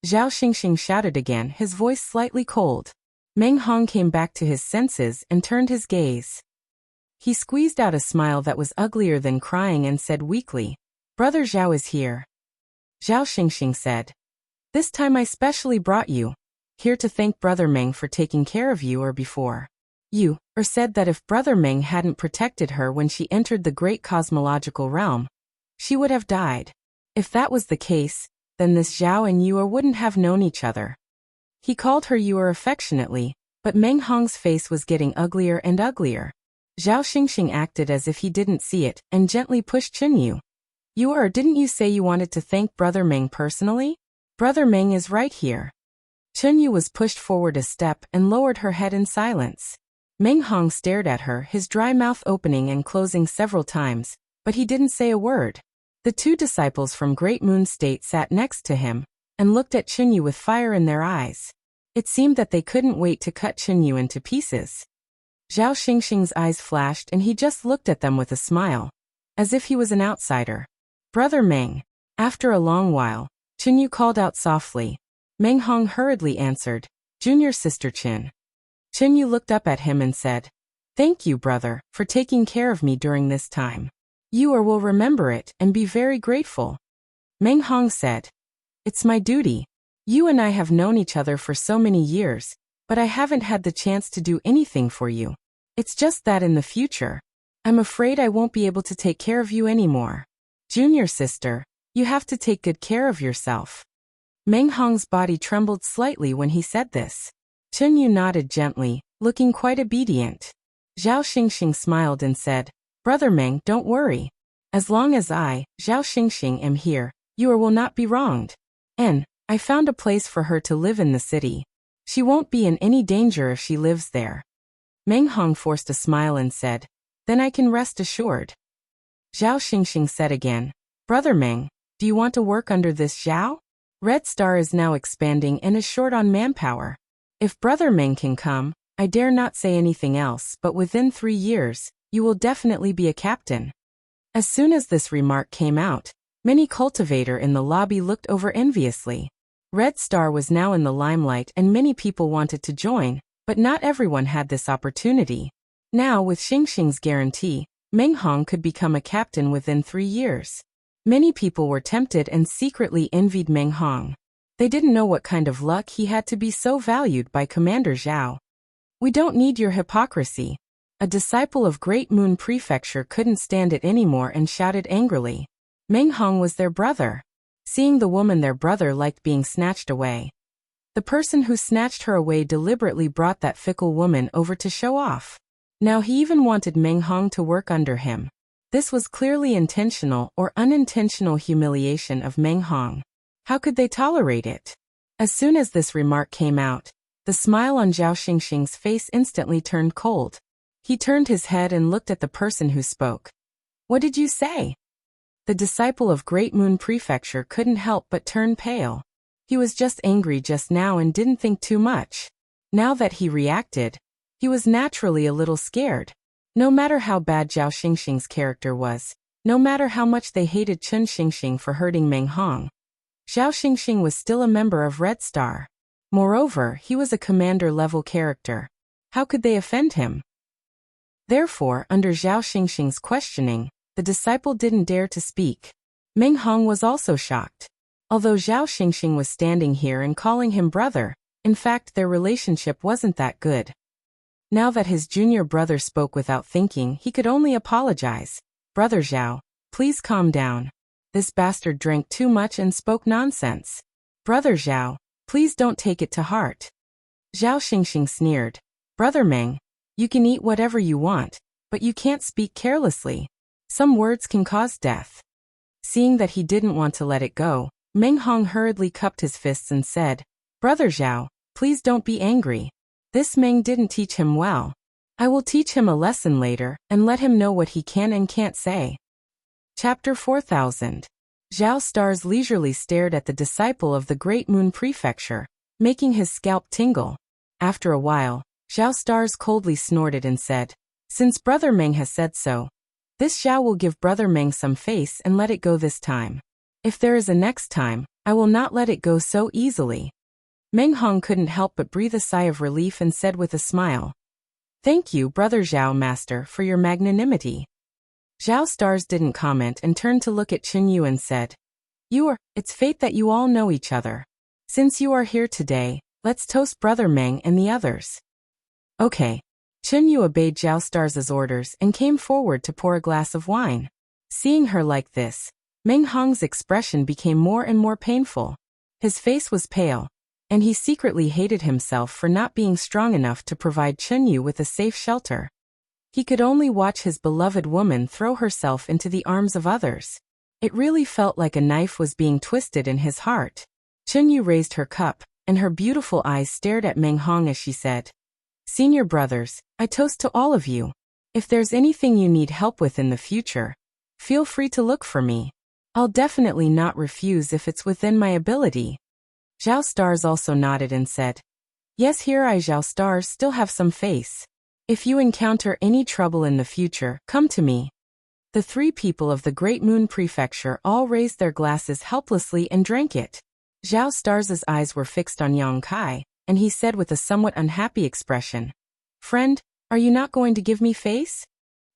A: Zhao Xingxing shouted again, his voice slightly cold. Meng Hong came back to his senses and turned his gaze. He squeezed out a smile that was uglier than crying and said weakly, "Brother Zhao is here." Zhao Xingxing said, "This time I specially brought you here to thank Brother Meng for taking care of you or before. You said that if Brother Meng hadn't protected her when she entered the great cosmological realm, she would have died. If that was the case, then this Zhao and you wouldn't have known each other." He called her you affectionately, but Meng Hong's face was getting uglier and uglier. Zhao Xingxing acted as if he didn't see it and gently pushed Qinyu. Didn't you say you wanted to thank Brother Meng personally? Brother Meng is right here." Qinyu was pushed forward a step and lowered her head in silence. Meng Hong stared at her, his dry mouth opening and closing several times, but he didn't say a word. The two disciples from Great Moon State sat next to him and looked at Qinyu with fire in their eyes. It seemed that they couldn't wait to cut Qinyu into pieces. Zhao Xingxing's eyes flashed and he just looked at them with a smile, as if he was an outsider. "Brother Meng." After a long while, Qinyu called out softly. Meng Hong hurriedly answered, "Junior sister Qin." Qinyu looked up at him and said, "Thank you, brother, for taking care of me during this time. You will remember it and be very grateful." Meng Hong said, "It's my duty. You and I have known each other for so many years, but I haven't had the chance to do anything for you. It's just that in the future, I'm afraid I won't be able to take care of you anymore. Junior sister, you have to take good care of yourself." Meng Hong's body trembled slightly when he said this. Qinyu nodded gently, looking quite obedient. Zhao Xingxing smiled and said, "Brother Meng, don't worry. As long as I, Zhao Xingxing, am here, you will not be wronged. And I found a place for her to live in the city. She won't be in any danger if she lives there." Meng Hong forced a smile and said, "Then I can rest assured." Zhao Xingxing said again, "Brother Meng, do you want to work under this Zhao? Red Star is now expanding and is short on manpower. If Brother Meng can come, I dare not say anything else, but within 3 years, you will definitely be a captain." As soon as this remark came out, many cultivator in the lobby looked over enviously. Red Star was now in the limelight and many people wanted to join, but not everyone had this opportunity. Now with Xingxing's guarantee, Meng Hong could become a captain within 3 years. Many people were tempted and secretly envied Meng Hong. They didn't know what kind of luck he had to be so valued by Commander Zhao. "We don't need your hypocrisy." A disciple of Great Moon Prefecture couldn't stand it anymore and shouted angrily. Meng Hong was their brother. seeing the woman their brother liked being snatched away. The person who snatched her away deliberately brought that fickle woman over to show off. Now he even wanted Meng Hong to work under him. This was clearly intentional or unintentional humiliation of Meng Hong. How could they tolerate it? As soon as this remark came out, the smile on Zhao Xingxing's face instantly turned cold. He turned his head and looked at the person who spoke. What did you say? The disciple of Great Moon Prefecture couldn't help but turn pale. He was just angry just now and didn't think too much. Now that he reacted, he was naturally a little scared. No matter how bad Zhao Xingxing's character was, no matter how much they hated Chun Xingxing for hurting Meng Hong, Zhao Xingxing was still a member of Red Star. Moreover, he was a commander-level character. How could they offend him? Therefore, under Zhao Xingxing's questioning, the disciple didn't dare to speak. Meng Hong was also shocked. Although Zhao Xingxing was standing here and calling him brother, in fact their relationship wasn't that good. Now that his junior brother spoke without thinking, he could only apologize. Brother Zhao, please calm down. This bastard drank too much and spoke nonsense. Brother Zhao, please don't take it to heart. Zhao Xingxing sneered. Brother Meng, you can eat whatever you want, but you can't speak carelessly. Some words can cause death. Seeing that he didn't want to let it go, Meng Hong hurriedly cupped his fists and said, Brother Zhao, please don't be angry. This Meng didn't teach him well. I will teach him a lesson later and let him know what he can and can't say. Chapter 4000. Zhao Stars leisurely stared at the disciple of the Great Moon Prefecture, making his scalp tingle. After a while, Zhao Stars coldly snorted and said, Since Brother Meng has said so, this Zhao will give Brother Meng some face and let it go this time. If there is a next time, I will not let it go so easily. Meng Hong couldn't help but breathe a sigh of relief and said with a smile, Thank you, Brother Zhao Master, for your magnanimity. Zhao Stars didn't comment and turned to look at Qin Yu and said, It's fate that you all know each other. Since you are here today, let's toast Brother Meng and the others. Okay. Qin Yu obeyed Zhao Stars' orders and came forward to pour a glass of wine. Seeing her like this, Meng Hong's expression became more and more painful. His face was pale, and he secretly hated himself for not being strong enough to provide Qin Yu with a safe shelter. He could only watch his beloved woman throw herself into the arms of others. It really felt like a knife was being twisted in his heart. Qin Yu raised her cup, and her beautiful eyes stared at Meng Hong as she said, Senior brothers, I toast to all of you. If there's anything you need help with in the future, feel free to look for me. I'll definitely not refuse if it's within my ability. Zhao Stars also nodded and said, Yes, here I Zhao Stars still have some face. If you encounter any trouble in the future, come to me. The three people of the Great Moon Prefecture all raised their glasses helplessly and drank it. Zhao Stars' eyes were fixed on Yang Kai, and he said with a somewhat unhappy expression, Friend, are you not going to give me face?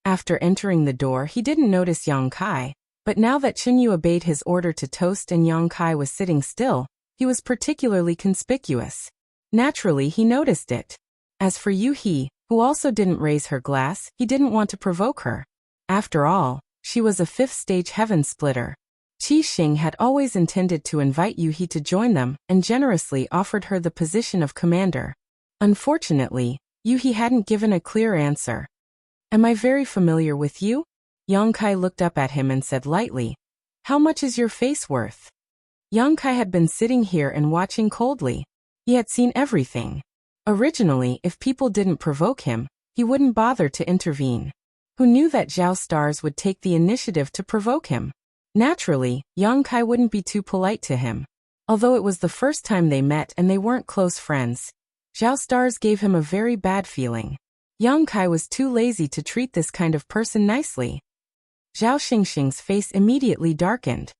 A: After entering the door, he didn't notice Yang Kai, but now that Qin Yu obeyed his order to toast and Yang Kai was sitting still, he was particularly conspicuous. Naturally, he noticed it. As for Yu He, who also didn't raise her glass, he didn't want to provoke her. After all, she was a fifth-stage heaven splitter. Qi Xing had always intended to invite Yu He to join them and generously offered her the position of commander. Unfortunately, Yu He hadn't given a clear answer. Am I very familiar with you? Yang Kai looked up at him and said lightly, How much is your face worth? Yang Kai had been sitting here and watching coldly. He had seen everything. Originally, if people didn't provoke him, he wouldn't bother to intervene. Who knew that Zhao Stars would take the initiative to provoke him? Naturally, Yang Kai wouldn't be too polite to him. Although it was the first time they met and they weren't close friends, Zhao Stars gave him a very bad feeling. Yang Kai was too lazy to treat this kind of person nicely. Zhao Xingxing's face immediately darkened.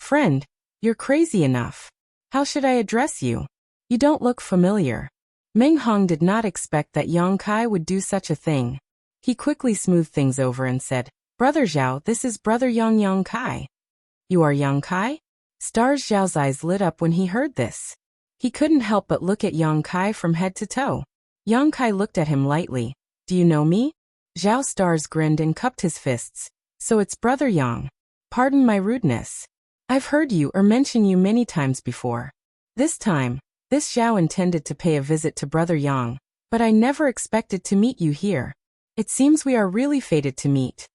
A: Friend, you're crazy enough. How should I address you? You don't look familiar. Meng Hong did not expect that Yang Kai would do such a thing. He quickly smoothed things over and said, Brother Zhao, this is Brother Yang Kai. You are Yang Kai? Stars Zhao's eyes lit up when he heard this. He couldn't help but look at Yang Kai from head to toe. Yang Kai looked at him lightly. Do you know me? Zhao Stars grinned and cupped his fists. So it's Brother Yang. Pardon my rudeness. I've heard you or mention you many times before. This time, this Zhao intended to pay a visit to Brother Yang, but I never expected to meet you here. It seems we are really fated to meet.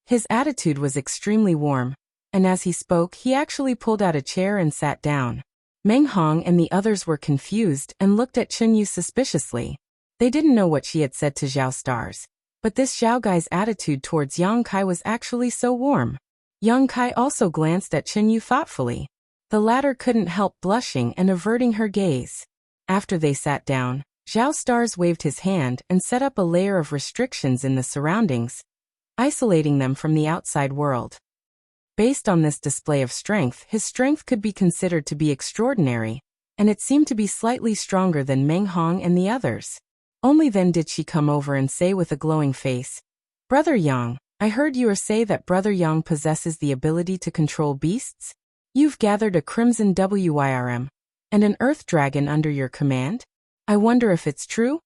A: His attitude was extremely warm, and as he spoke, he actually pulled out a chair and sat down. Meng Hong and the others were confused and looked at Chenyu suspiciously. They didn't know what she had said to Zhao Stars, but this Zhao guy's attitude towards Yang Kai was actually so warm. Yang Kai also glanced at Chenyu thoughtfully. The latter couldn't help blushing and averting her gaze. After they sat down, Zhao Stars waved his hand and set up a layer of restrictions in the surroundings, isolating them from the outside world. Based on this display of strength, his strength could be considered to be extraordinary, and it seemed to be slightly stronger than Meng Hong and the others. Only then did she come over and say with a glowing face, "Brother Yang, I heard you say that Brother Yang possesses the ability to control beasts? You've gathered a Crimson Wyrm and an Earth Dragon under your command? I wonder if it's true?"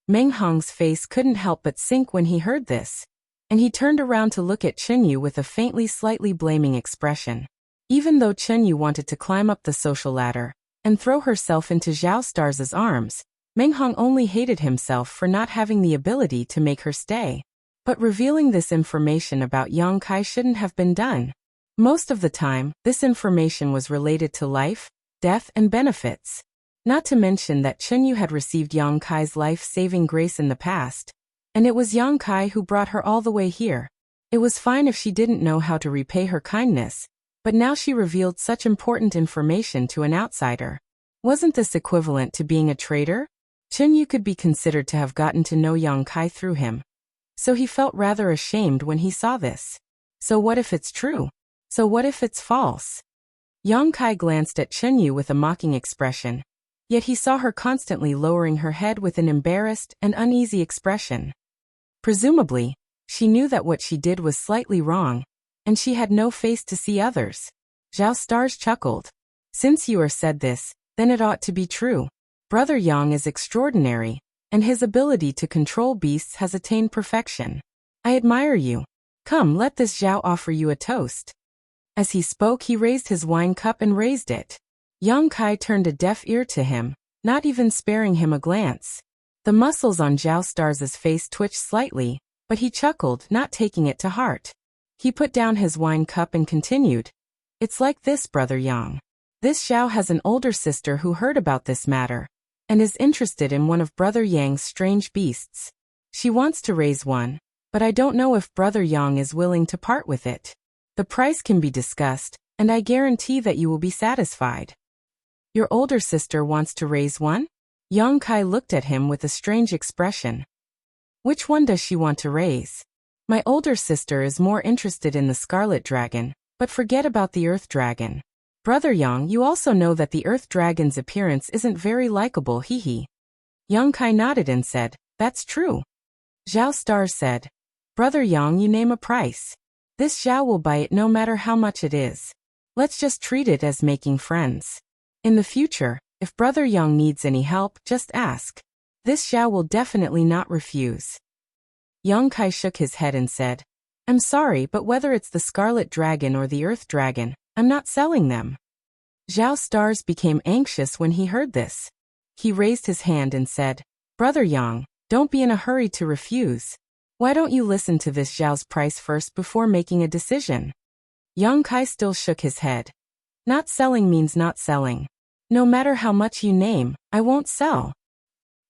A: Meng Hong's face couldn't help but sink when he heard this, and he turned around to look at Chenyu with a faintly slightly blaming expression. Even though Chenyu wanted to climb up the social ladder and throw herself into Zhao Stars' arms, Meng Hong only hated himself for not having the ability to make her stay. But revealing this information about Yang Kai shouldn't have been done. Most of the time, this information was related to life, death, and benefits. Not to mention that Chenyu had received Yang Kai's life-saving grace in the past, and it was Yang Kai who brought her all the way here. It was fine if she didn't know how to repay her kindness, but now she revealed such important information to an outsider. Wasn't this equivalent to being a traitor? Chenyu could be considered to have gotten to know Yang Kai through him. So he felt rather ashamed when he saw this. So what if it's true? So what if it's false? Yang Kai glanced at Chenyu with a mocking expression, yet he saw her constantly lowering her head with an embarrassed and uneasy expression. Presumably, she knew that what she did was slightly wrong, and she had no face to see others. Zhao Stars chuckled. "Since you said this, then it ought to be true. Brother Yang is extraordinary, and his ability to control beasts has attained perfection. I admire you. Come, let this Zhao offer you a toast." As he spoke, he raised his wine cup and raised it. Yang Kai turned a deaf ear to him, not even sparing him a glance. The muscles on Zhao Stars' face twitched slightly, but he chuckled, not taking it to heart. He put down his wine cup and continued, "It's like this, Brother Yang. This Zhao has an older sister who heard about this matter, and is interested in one of Brother Yang's strange beasts. She wants to raise one, but I don't know if Brother Yang is willing to part with it. The price can be discussed, and I guarantee that you will be satisfied." "Your older sister wants to raise one?" Yang Kai looked at him with a strange expression. "Which one does she want to raise?" "My older sister is more interested in the Scarlet Dragon, but forget about the Earth Dragon. Brother Yang, you also know that the Earth Dragon's appearance isn't very likable, hee." Yang Kai nodded and said, "That's true." Zhao Star said, "Brother Yang, you name a price. This Zhao will buy it no matter how much it is. Let's just treat it as making friends. In the future, if Brother Yang needs any help, just ask. This Zhao will definitely not refuse." Yang Kai shook his head and said, "I'm sorry, but whether it's the Scarlet Dragon or the Earth Dragon, I'm not selling them." Zhao Stars became anxious when he heard this. He raised his hand and said, "Brother Yang, don't be in a hurry to refuse. Why don't you listen to this Zhao's price first before making a decision?" Yang Kai still shook his head. "Not selling means not selling. No matter how much you name, I won't sell."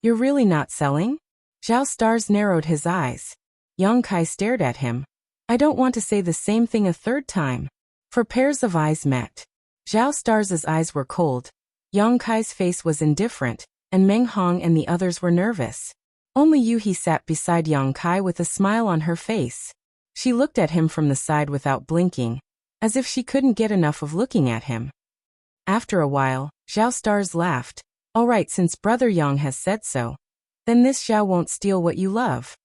A: "You're really not selling?" Zhao Stars narrowed his eyes. Yang Kai stared at him. "I don't want to say the same thing a third time." For pairs of eyes met. Zhao Stars' eyes were cold. Yang Kai's face was indifferent, and Meng Hong and the others were nervous. Only Yuhi sat beside Yang Kai with a smile on her face. She looked at him from the side without blinking, as if she couldn't get enough of looking at him. After a while, Zhao Stars laughed. "All right, since Brother Yang has said so, then this Zhao won't steal what you love."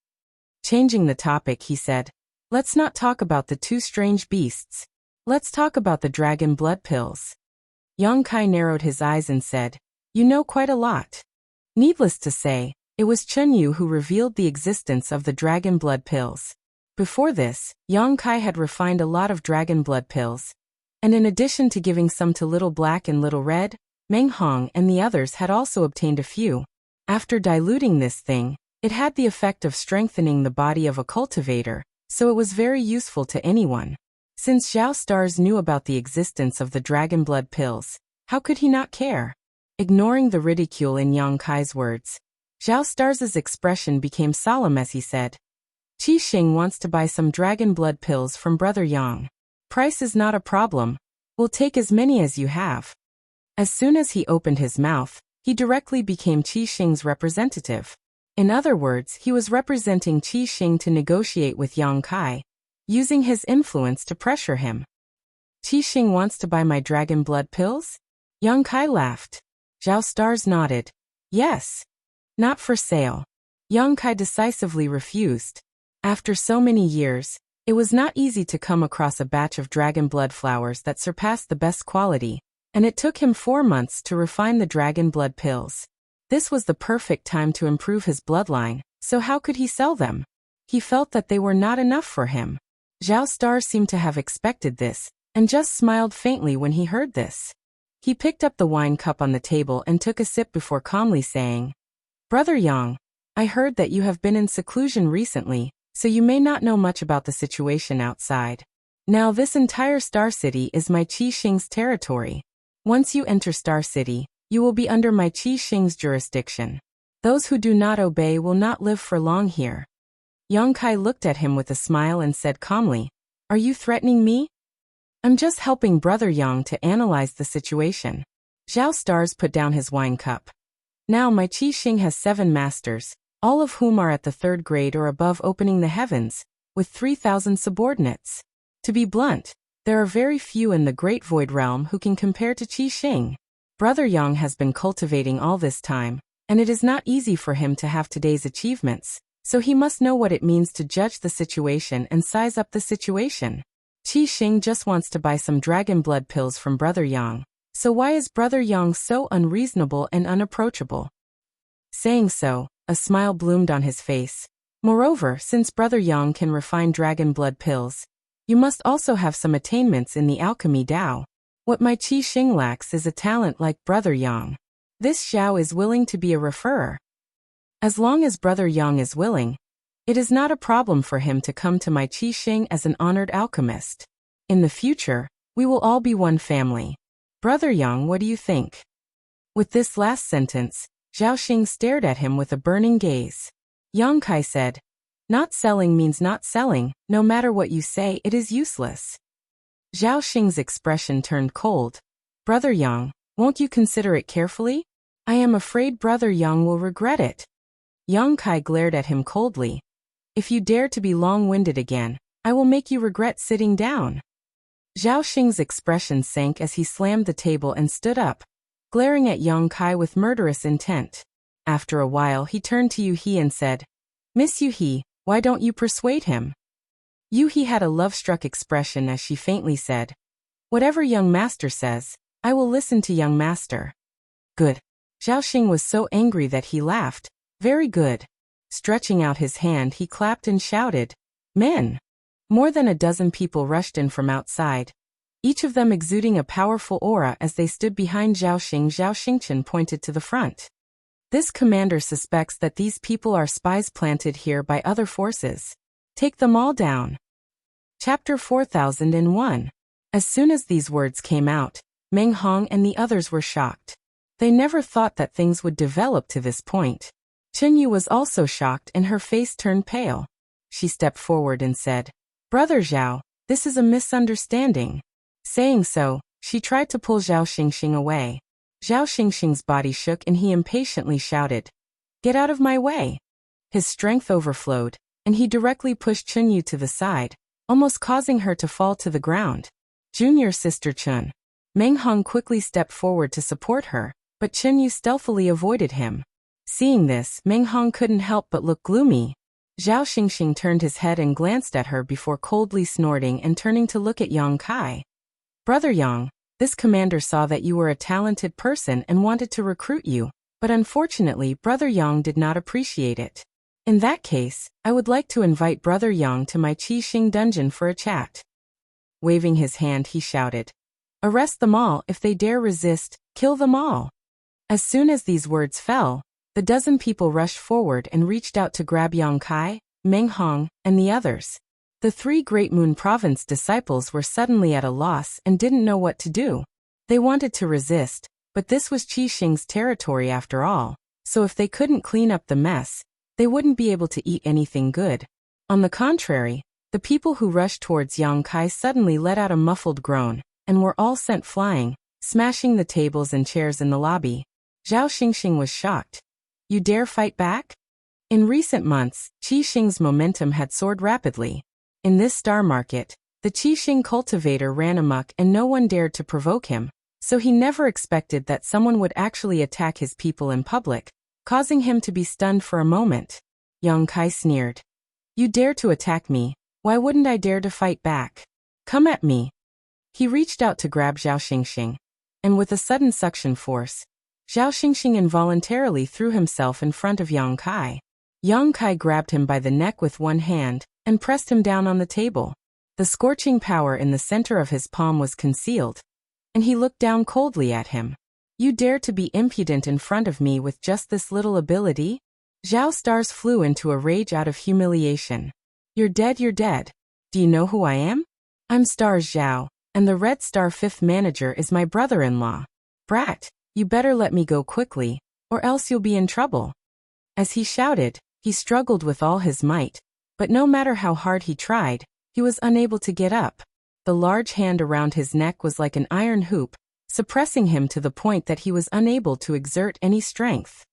A: Changing the topic, he said, "Let's not talk about the two strange beasts. Let's talk about the dragon blood pills." Yang Kai narrowed his eyes and said, "You know quite a lot." Needless to say, it was Chenyu who revealed the existence of the dragon blood pills. Before this, Yang Kai had refined a lot of dragon blood pills, And in addition to giving some to Little Black and Little Red, Meng Hong and the others had also obtained a few. After diluting this thing, it had the effect of strengthening the body of a cultivator, so it was very useful to anyone. Since Zhao Stars knew about the existence of the dragon blood pills, how could he not care? Ignoring the ridicule in Yang Kai's words, Zhao Stars' expression became solemn as he said, Qi Xing wants to buy some dragon blood pills from Brother Yang. Price is not a problem. We'll take as many as you have. As soon as he opened his mouth, he directly became Qi Xing's representative. In other words, he was representing Qi Xing to negotiate with Yang Kai, using his influence to pressure him. Qi Xing wants to buy my dragon blood pills? Yang Kai laughed. Zhao Stars nodded. Yes. Not for sale. Yang Kai decisively refused. After so many years, it was not easy to come across a batch of dragon blood flowers that surpassed the best quality, and it took him 4 months to refine the dragon blood pills. This was the perfect time to improve his bloodline, so how could he sell them? He felt that they were not enough for him. Zhao Star seemed to have expected this, and just smiled faintly when he heard this. He picked up the wine cup on the table and took a sip before calmly saying, Brother Yang, I heard that you have been in seclusion recently, so you may not know much about the situation outside. Now this entire Star City is my Qi Xing's territory. Once you enter Star City, you will be under my Qi Xing's jurisdiction. Those who do not obey will not live for long here. Yang Kai looked at him with a smile and said calmly, Are you threatening me? I'm just helping Brother Yang to analyze the situation. Zhao Stars put down his wine cup. Now my Qi Xing has 7 masters, all of whom are at the 3rd grade or above opening the heavens, with 3,000 subordinates. To be blunt, there are very few in the Great Void Realm who can compare to Qi Xing. Brother Yang has been cultivating all this time, and it is not easy for him to have today's achievements, so he must know what it means to judge the situation and size up the situation. Qi Xing just wants to buy some dragon blood pills from Brother Yang, so why is Brother Yang so unreasonable and unapproachable? Saying so, a smile bloomed on his face. Moreover, since Brother Yang can refine dragon blood pills, you must also have some attainments in the alchemy Dao. What my Qi Xing lacks is a talent like Brother Yang. This Xiao is willing to be a referrer. As long as Brother Yang is willing, it is not a problem for him to come to my Qi Xing as an honored alchemist. In the future, we will all be one family. Brother Yang, what do you think? With this last sentence, Zhao Xing stared at him with a burning gaze. Yang Kai said, Not selling means not selling, no matter what you say, it is useless. Zhao Xing's expression turned cold. Brother Yang, won't you consider it carefully? I am afraid Brother Yang will regret it. Yang Kai glared at him coldly. If you dare to be long-winded again, I will make you regret sitting down. Zhao Xing's expression sank as he slammed the table and stood up, glaring at Yang Kai with murderous intent. After a while he turned to Yu He and said, Miss Yu He, why don't you persuade him? Yu He had a love-struck expression as she faintly said, Whatever young master says, I will listen to young master. Good. Zhao Xing was so angry that he laughed. Very good. Stretching out his hand he clapped and shouted, Men! More than a dozen people rushed in from outside, each of them exuding a powerful aura as they stood behind Zhao Xing. Zhao Xingchen pointed to the front. This commander suspects that these people are spies planted here by other forces. Take them all down. Chapter 4001. As soon as these words came out, Meng Hong and the others were shocked. They never thought that things would develop to this point. Chen Yu was also shocked and her face turned pale. She stepped forward and said, Brother Zhao, this is a misunderstanding. Saying so, she tried to pull Zhao Xingxing away. Zhao Xingxing's body shook and he impatiently shouted, Get out of my way. His strength overflowed, and he directly pushed Chen Yu to the side, almost causing her to fall to the ground. Junior sister Chen. Meng Hong quickly stepped forward to support her, but Chen Yu stealthily avoided him. Seeing this, Meng Hong couldn't help but look gloomy. Zhao Xingxing turned his head and glanced at her before coldly snorting and turning to look at Yang Kai. Brother Yang, this commander saw that you were a talented person and wanted to recruit you, but unfortunately Brother Yang did not appreciate it. In that case, I would like to invite Brother Yang to my Qi Xing dungeon for a chat. Waving his hand he shouted, Arrest them all if they dare resist, kill them all. As soon as these words fell, the dozen people rushed forward and reached out to grab Yang Kai, Meng Hong, and the others. The three Great Moon Province disciples were suddenly at a loss and didn't know what to do. They wanted to resist, but this was Qi Xing's territory after all, so if they couldn't clean up the mess, they wouldn't be able to eat anything good. On the contrary, the people who rushed towards Yang Kai suddenly let out a muffled groan, and were all sent flying, smashing the tables and chairs in the lobby. Zhao Xingxing was shocked. You dare fight back? In recent months, Qi Xing's momentum had soared rapidly. In this star market, the Qi Xing cultivator ran amok and no one dared to provoke him, so he never expected that someone would actually attack his people in public, causing him to be stunned for a moment. Yang Kai sneered. You dare to attack me, why wouldn't I dare to fight back? Come at me. He reached out to grab Zhao Xingxing, and with a sudden suction force, Zhao Xingxing involuntarily threw himself in front of Yang Kai. Yang Kai grabbed him by the neck with one hand, and pressed him down on the table. The scorching power in the center of his palm was concealed, and he looked down coldly at him. You dare to be impudent in front of me with just this little ability? Zhao Stars flew into a rage out of humiliation. You're dead, you're dead. Do you know who I am? I'm Stars Zhao, and the Red Star 5th manager is my brother-in-law. Brat, you better let me go quickly, or else you'll be in trouble. As he shouted, he struggled with all his might, but no matter how hard he tried, he was unable to get up. The large hand around his neck was like an iron hoop, suppressing him to the point that he was unable to exert any strength.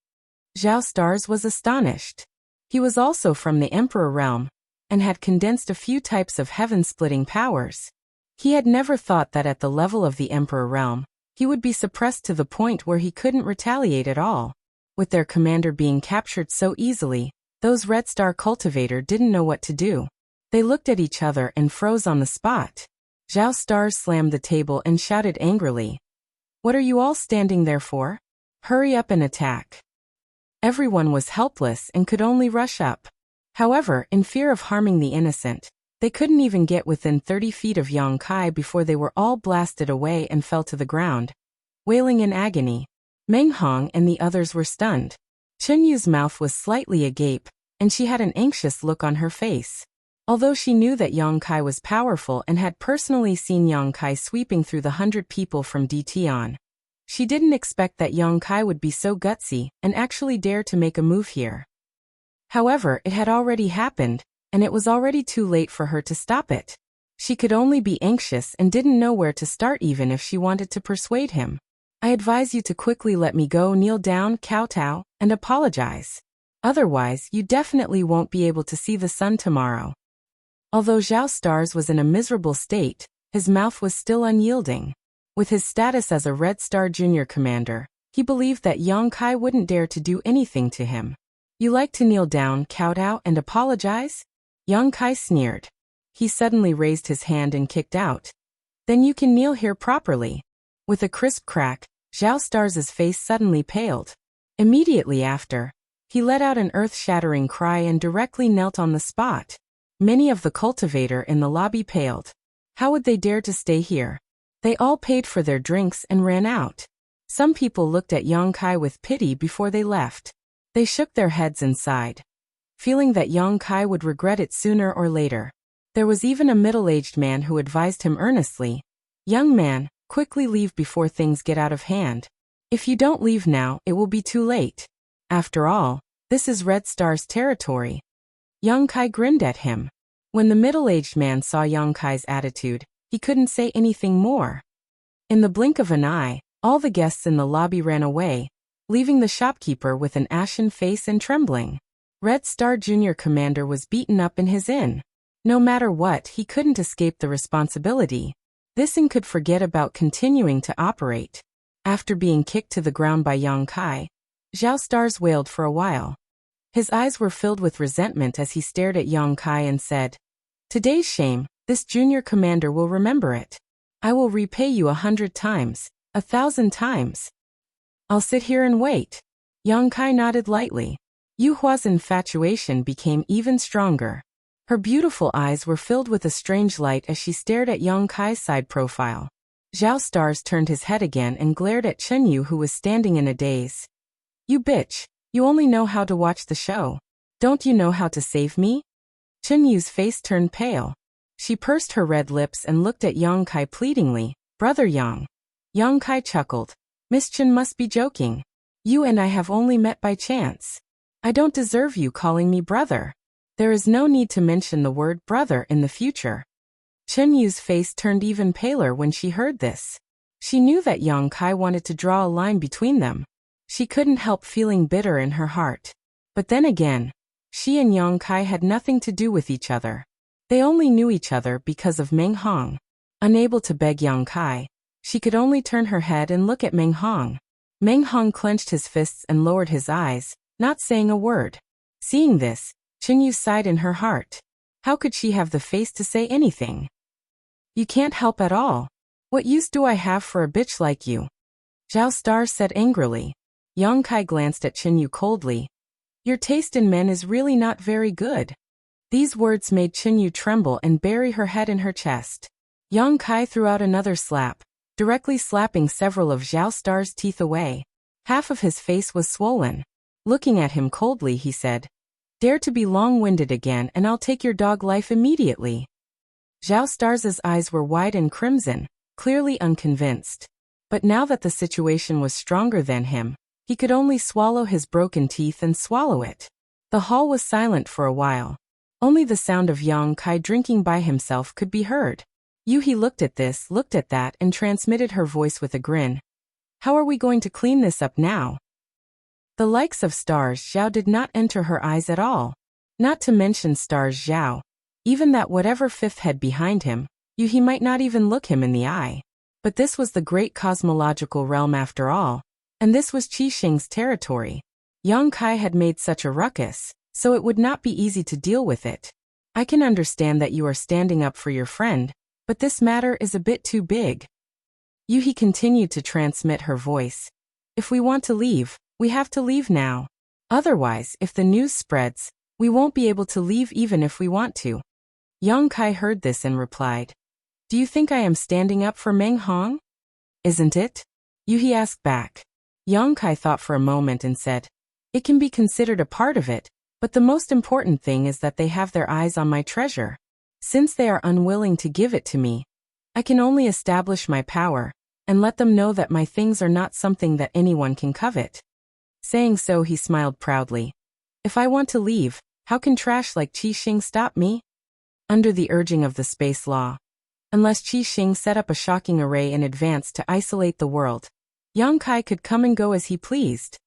A: Zhao Stars was astonished. He was also from the Emperor realm, and had condensed a few types of heaven-splitting powers. He had never thought that at the level of the Emperor realm, he would be suppressed to the point where he couldn't retaliate at all. With their commander being captured so easily, those Red Star cultivator didn't know what to do. They looked at each other and froze on the spot. Zhao Stars slammed the table and shouted angrily. What are you all standing there for? Hurry up and attack. Everyone was helpless and could only rush up. However, in fear of harming the innocent, they couldn't even get within 30 feet of Yang Kai before they were all blasted away and fell to the ground, wailing in agony. Meng Hong and the others were stunned. Chen Yu's mouth was slightly agape, and she had an anxious look on her face. Although she knew that Yang Kai was powerful and had personally seen Yang Kai sweeping through the 100 people from DT on, she didn't expect that Yang Kai would be so gutsy and actually dare to make a move here. However, it had already happened, and it was already too late for her to stop it. She could only be anxious and didn't know where to start even if she wanted to persuade him. I advise you to quickly let me go, kneel down, kowtow, and apologize. Otherwise, you definitely won't be able to see the sun tomorrow. Although Zhao Stars was in a miserable state, his mouth was still unyielding. With his status as a Red Star Junior Commander, he believed that Yang Kai wouldn't dare to do anything to him. You like to kneel down, kowtow, and apologize? Yang Kai sneered. He suddenly raised his hand and kicked out. Then you can kneel here properly. With a crisp crack, Zhao Stars' face suddenly paled. Immediately after, he let out an earth-shattering cry and directly knelt on the spot. Many of the cultivator in the lobby paled. How would they dare to stay here? They all paid for their drinks and ran out. Some people looked at Yang Kai with pity before they left. They shook their heads and sighed, feeling that Yang Kai would regret it sooner or later. There was even a middle-aged man who advised him earnestly, "Young man, quickly leave before things get out of hand. If you don't leave now, it will be too late. After all, this is Red Star's territory." Yang Kai grinned at him. When the middle-aged man saw Yang Kai's attitude, he couldn't say anything more. In the blink of an eye, all the guests in the lobby ran away, leaving the shopkeeper with an ashen face and trembling. Red Star Junior Commander was beaten up in his inn. No matter what, he couldn't escape the responsibility. This inn could forget about continuing to operate. After being kicked to the ground by Yang Kai, Zhao Stars wailed for a while. His eyes were filled with resentment as he stared at Yang Kai and said, "Today's shame, this junior commander will remember it. I will repay you 100 times, 1,000 times. I'll sit here and wait." Yang Kai nodded lightly. Yu Hua's infatuation became even stronger. Her beautiful eyes were filled with a strange light as she stared at Yang Kai's side profile. Zhao Stars turned his head again and glared at Chen Yu, who was standing in a daze. You bitch, you only know how to watch the show. Don't you know how to save me? Chen Yu's face turned pale. She pursed her red lips and looked at Yang Kai pleadingly. Brother Yang. Yang Kai chuckled. Miss Chen must be joking. You and I have only met by chance. I don't deserve you calling me brother. There is no need to mention the word brother in the future. Chen Yu's face turned even paler when she heard this. She knew that Yang Kai wanted to draw a line between them. She couldn't help feeling bitter in her heart. But then again, she and Yang Kai had nothing to do with each other. They only knew each other because of Meng Hong. Unable to beg Yang Kai, she could only turn her head and look at Meng Hong. Meng Hong clenched his fists and lowered his eyes, not saying a word. Seeing this, Chen Yu sighed in her heart. How could she have the face to say anything? You can't help at all. What use do I have for a bitch like you? Zhao Star said angrily. Yang Kai glanced at Chen Yu coldly. Your taste in men is really not very good. These words made Chen Yu tremble and bury her head in her chest. Yang Kai threw out another slap, directly slapping several of Zhao Star's teeth away. Half of his face was swollen. Looking at him coldly, he said, Dare to be long-winded again and I'll take your dog life immediately. Zhao Star's eyes were wide and crimson, clearly unconvinced. But now that the situation was stronger than him, he could only swallow his broken teeth and swallow it. The hall was silent for a while. Only the sound of Yang Kai drinking by himself could be heard. Yuhi looked at this, looked at that, and transmitted her voice with a grin. How are we going to clean this up now? The likes of Stars Zhao did not enter her eyes at all. Not to mention Stars Zhao. Even that whatever fifth head behind him, Yuhi might not even look him in the eye. But this was the great cosmological realm after all. And this was Qi Xing's territory. Yang Kai had made such a ruckus, so it would not be easy to deal with it. I can understand that you are standing up for your friend, but this matter is a bit too big. Yuhi continued to transmit her voice. If we want to leave, we have to leave now. Otherwise, if the news spreads, we won't be able to leave even if we want to. Yang Kai heard this and replied, Do you think I am standing up for Meng Hong? Isn't it? Yuhi asked back. Yang Kai thought for a moment and said, It can be considered a part of it, but the most important thing is that they have their eyes on my treasure. Since they are unwilling to give it to me, I can only establish my power, and let them know that my things are not something that anyone can covet. Saying so, he smiled proudly. If I want to leave, how can trash like Qi Xing stop me? Under the urging of the space law. Unless Qi Xing set up a shocking array in advance to isolate the world, Yang Kai could come and go as he pleased.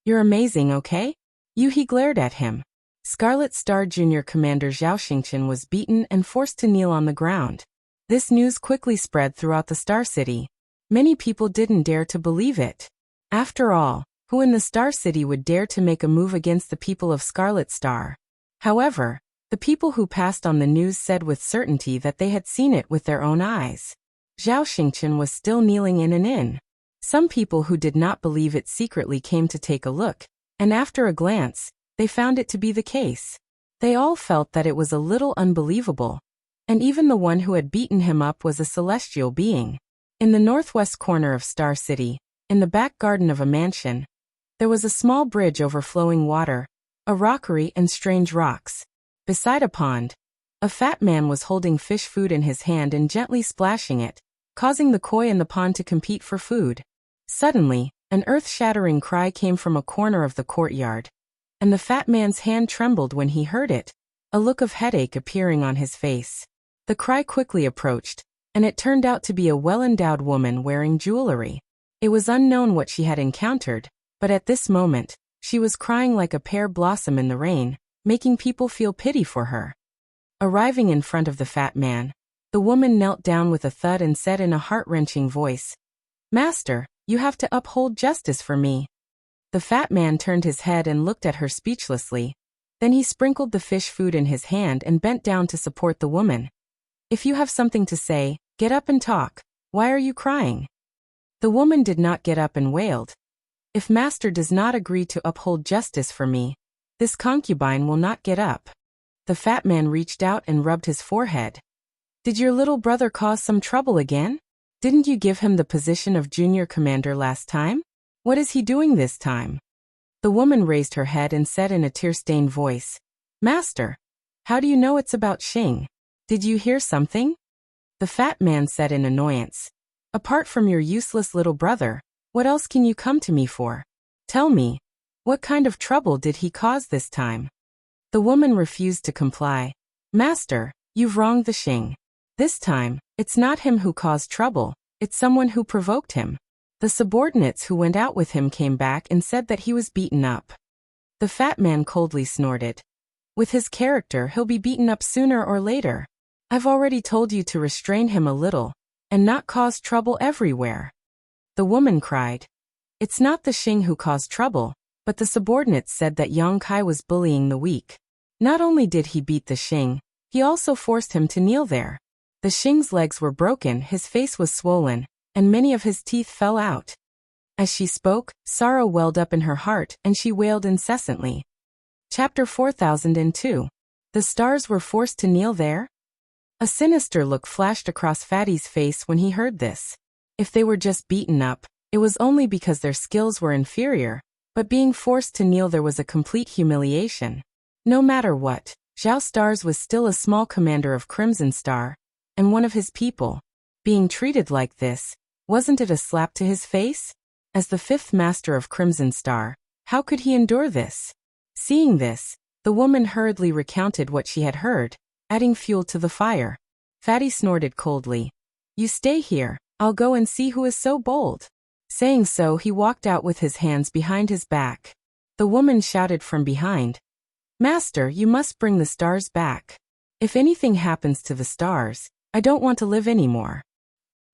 A: You're amazing, okay? Yuhi glared at him. Scarlet Star Junior Commander Zhao Xingchen was beaten and forced to kneel on the ground. This news quickly spread throughout the Star City. Many people didn't dare to believe it. After all, who in the Star City would dare to make a move against the people of Scarlet Star? However, the people who passed on the news said with certainty that they had seen it with their own eyes. Zhao Xingchen was still kneeling in an inn. Some people who did not believe it secretly came to take a look, and after a glance, they found it to be the case. They all felt that it was a little unbelievable, and even the one who had beaten him up was a celestial being. In the northwest corner of Star City, in the back garden of a mansion, there was a small bridge over flowing water, a rockery and strange rocks. Beside a pond, a fat man was holding fish food in his hand and gently splashing it, causing the koi in the pond to compete for food. Suddenly, an earth-shattering cry came from a corner of the courtyard, and the fat man's hand trembled when he heard it, a look of headache appearing on his face. The cry quickly approached, and it turned out to be a well-endowed woman wearing jewelry. It was unknown what she had encountered, but at this moment, she was crying like a pear blossom in the rain, making people feel pity for her. Arriving in front of the fat man, the woman knelt down with a thud and said in a heart-wrenching voice, Master, you have to uphold justice for me. The fat man turned his head and looked at her speechlessly. Then he sprinkled the fish food in his hand and bent down to support the woman. If you have something to say, get up and talk. Why are you crying? The woman did not get up and wailed. If Master does not agree to uphold justice for me, this concubine will not get up. The fat man reached out and rubbed his forehead. Did your little brother cause some trouble again? Didn't you give him the position of junior commander last time? What is he doing this time? The woman raised her head and said in a tear-stained voice, Master, how do you know it's about Xing? Did you hear something? The fat man said in annoyance, Apart from your useless little brother, what else can you come to me for? Tell me, what kind of trouble did he cause this time? The woman refused to comply. Master, you've wronged the Xing. This time, it's not him who caused trouble, it's someone who provoked him. The subordinates who went out with him came back and said that he was beaten up. The fat man coldly snorted. With his character, he'll be beaten up sooner or later. I've already told you to restrain him a little, and not cause trouble everywhere. The woman cried. It's not the Xing who caused trouble, but the subordinates said that Yang Kai was bullying the weak. Not only did he beat the Xing, he also forced him to kneel there. The Xing's legs were broken, his face was swollen, and many of his teeth fell out. As she spoke, sorrow welled up in her heart, and she wailed incessantly. Chapter 4002. The stars were forced to kneel there? A sinister look flashed across Fatty's face when he heard this. If they were just beaten up, it was only because their skills were inferior, but being forced to kneel there was a complete humiliation. No matter what, Zhao Stars was still a small commander of Crimson Star, and one of his people. Being treated like this, wasn't it a slap to his face? As the fifth master of Crimson Star, how could he endure this? Seeing this, the woman hurriedly recounted what she had heard, adding fuel to the fire. Fatty snorted coldly. You stay here, I'll go and see who is so bold. Saying so, he walked out with his hands behind his back. The woman shouted from behind, Master, you must bring the stars back. If anything happens to the stars, I don't want to live anymore.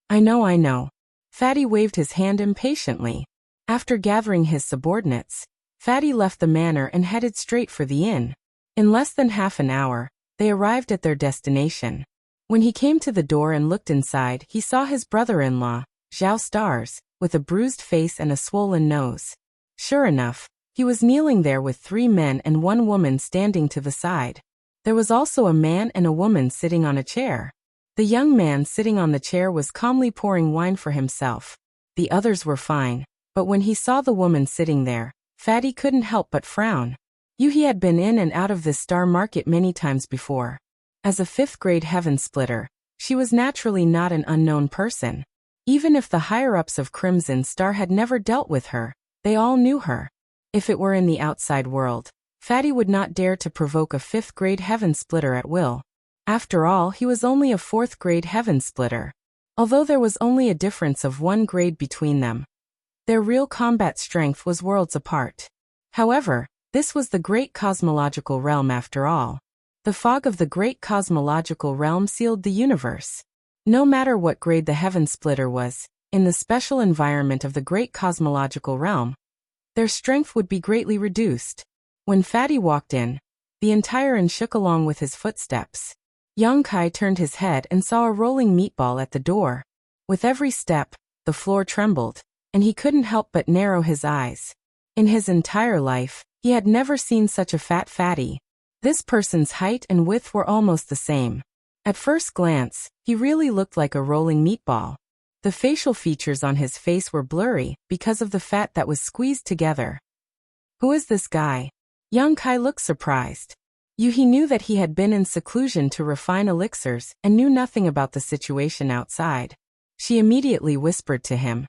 A: I know. Fatty waved his hand impatiently. After gathering his subordinates, Fatty left the manor and headed straight for the inn. In less than half an hour, they arrived at their destination. When he came to the door and looked inside, he saw his brother-in-law, Zhao Stars, with a bruised face and a swollen nose. Sure enough, he was kneeling there with 3 men and 1 woman standing to the side. There was also a man and a woman sitting on a chair. The young man sitting on the chair was calmly pouring wine for himself. The others were fine, but when he saw the woman sitting there, Fatty couldn't help but frown. He had been in and out of this star market many times before. As a 5th-grade heaven splitter, she was naturally not an unknown person. Even if the higher-ups of Crimson Star had never dealt with her, they all knew her. If it were in the outside world, Fatty would not dare to provoke a 5th-grade heaven splitter at will. After all, he was only a 4th-grade heaven splitter. Although there was only a difference of 1 grade between them, their real combat strength was worlds apart. However, this was the great cosmological realm after all. The fog of the great cosmological realm sealed the universe. No matter what grade the heaven splitter was, in the special environment of the great cosmological realm, their strength would be greatly reduced. When Fatty walked in, the entire inn shook along with his footsteps. Yang Kai turned his head and saw a rolling meatball at the door. With every step, the floor trembled, and he couldn't help but narrow his eyes. In his entire life, he had never seen such a fat Fatty. This person's height and width were almost the same. At first glance, he really looked like a rolling meatball. The facial features on his face were blurry because of the fat that was squeezed together. Who is this guy? Yang Kai looked surprised. He knew that he had been in seclusion to refine elixirs and knew nothing about the situation outside. She immediately whispered to him.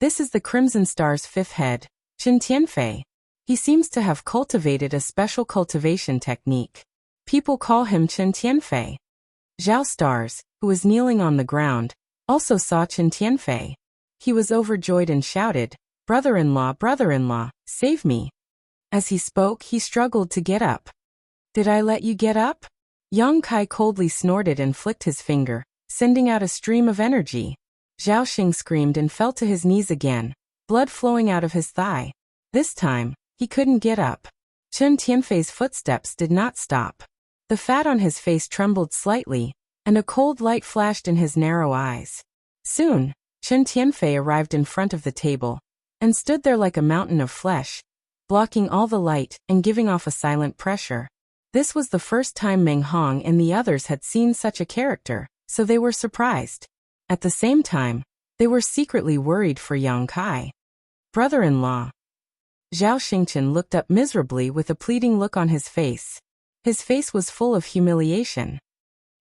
A: This is the Crimson Star's 5th head, Chen Tianfei. He seems to have cultivated a special cultivation technique. People call him Chen Tianfei. Zhao Stars, who was kneeling on the ground, also saw Chen Tianfei. He was overjoyed and shouted, brother-in-law, save me. As he spoke, he struggled to get up. Did I let you get up? Yang Kai coldly snorted and flicked his finger, sending out a stream of energy. Zhao Xing screamed and fell to his knees again, blood flowing out of his thigh. This time, he couldn't get up. Chen Tianfei's footsteps did not stop. The fat on his face trembled slightly, and a cold light flashed in his narrow eyes. Soon, Chen Tianfei arrived in front of the table, and stood there like a mountain of flesh, blocking all the light and giving off a silent pressure. This was the first time Meng Hong and the others had seen such a character, so they were surprised. At the same time, they were secretly worried for young Kai. Brother-in-law. Zhao Xingqian looked up miserably with a pleading look on his face. His face was full of humiliation.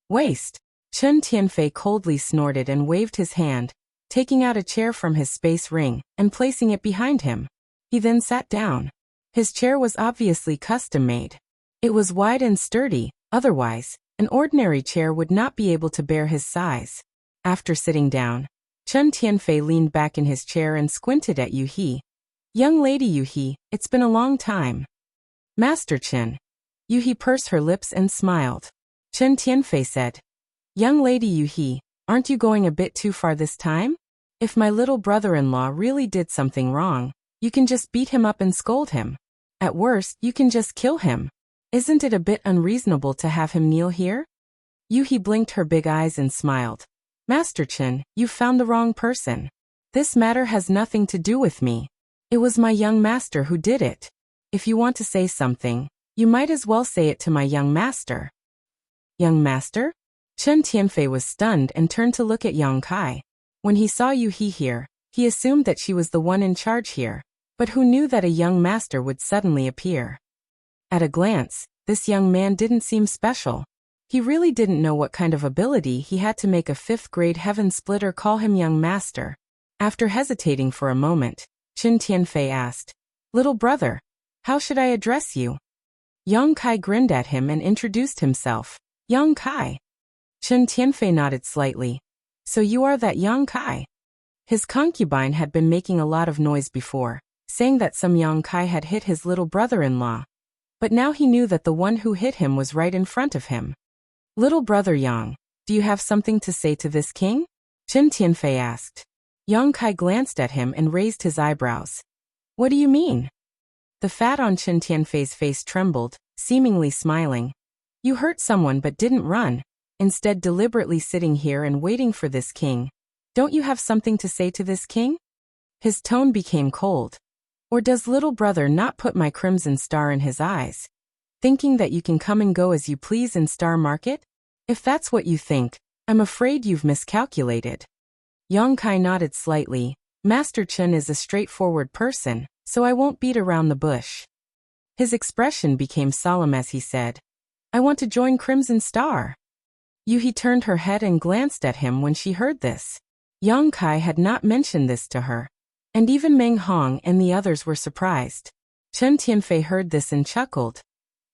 A: Waste. Chen Tianfei coldly snorted and waved his hand, taking out a chair from his space ring and placing it behind him. He then sat down. His chair was obviously custom-made. It was wide and sturdy, otherwise, an ordinary chair would not be able to bear his size. After sitting down, Chen Tianfei leaned back in his chair and squinted at Yu He. Young lady Yu He, it's been a long time. Master Chen. Yu He pursed her lips and smiled. Chen Tianfei said, Young lady Yu He, aren't you going a bit too far this time? If my little brother-in-law really did something wrong, you can just beat him up and scold him. At worst, you can just kill him. Isn't it a bit unreasonable to have him kneel here? Yu He blinked her big eyes and smiled. Master Chen, you've found the wrong person. This matter has nothing to do with me. It was my young master who did it. If you want to say something, you might as well say it to my young master. Young master? Chen Tianfei was stunned and turned to look at young Kai. When he saw Yu He here, he assumed that she was the one in charge here, but who knew that a young master would suddenly appear? At a glance, this young man didn't seem special. He really didn't know what kind of ability he had to make a 5th-grade heaven splitter call him young master. After hesitating for a moment, Chen Tianfei asked, Little brother, how should I address you? Young Kai grinned at him and introduced himself. Young Kai. Chen Tianfei nodded slightly. So you are that young Kai? His concubine had been making a lot of noise before, saying that some young Kai had hit his little brother-in-law. But now he knew that the one who hit him was right in front of him. Little brother Yang, do you have something to say to this king? Chen Tianfei asked. Yang Kai glanced at him and raised his eyebrows. What do you mean? The fat on Chen Tianfei's face trembled, seemingly smiling. You hurt someone but didn't run, instead deliberately sitting here and waiting for this king. Don't you have something to say to this king? His tone became cold. Or does little brother not put my crimson star in his eyes? Thinking that you can come and go as you please in Star Market? If that's what you think, I'm afraid you've miscalculated. Yang Kai nodded slightly. Master Chen is a straightforward person, so I won't beat around the bush. His expression became solemn as he said, I want to join Crimson Star. Yu He turned her head and glanced at him when she heard this. Yang Kai had not mentioned this to her, and even Meng Hong and the others were surprised. Chen Tianfei heard this and chuckled.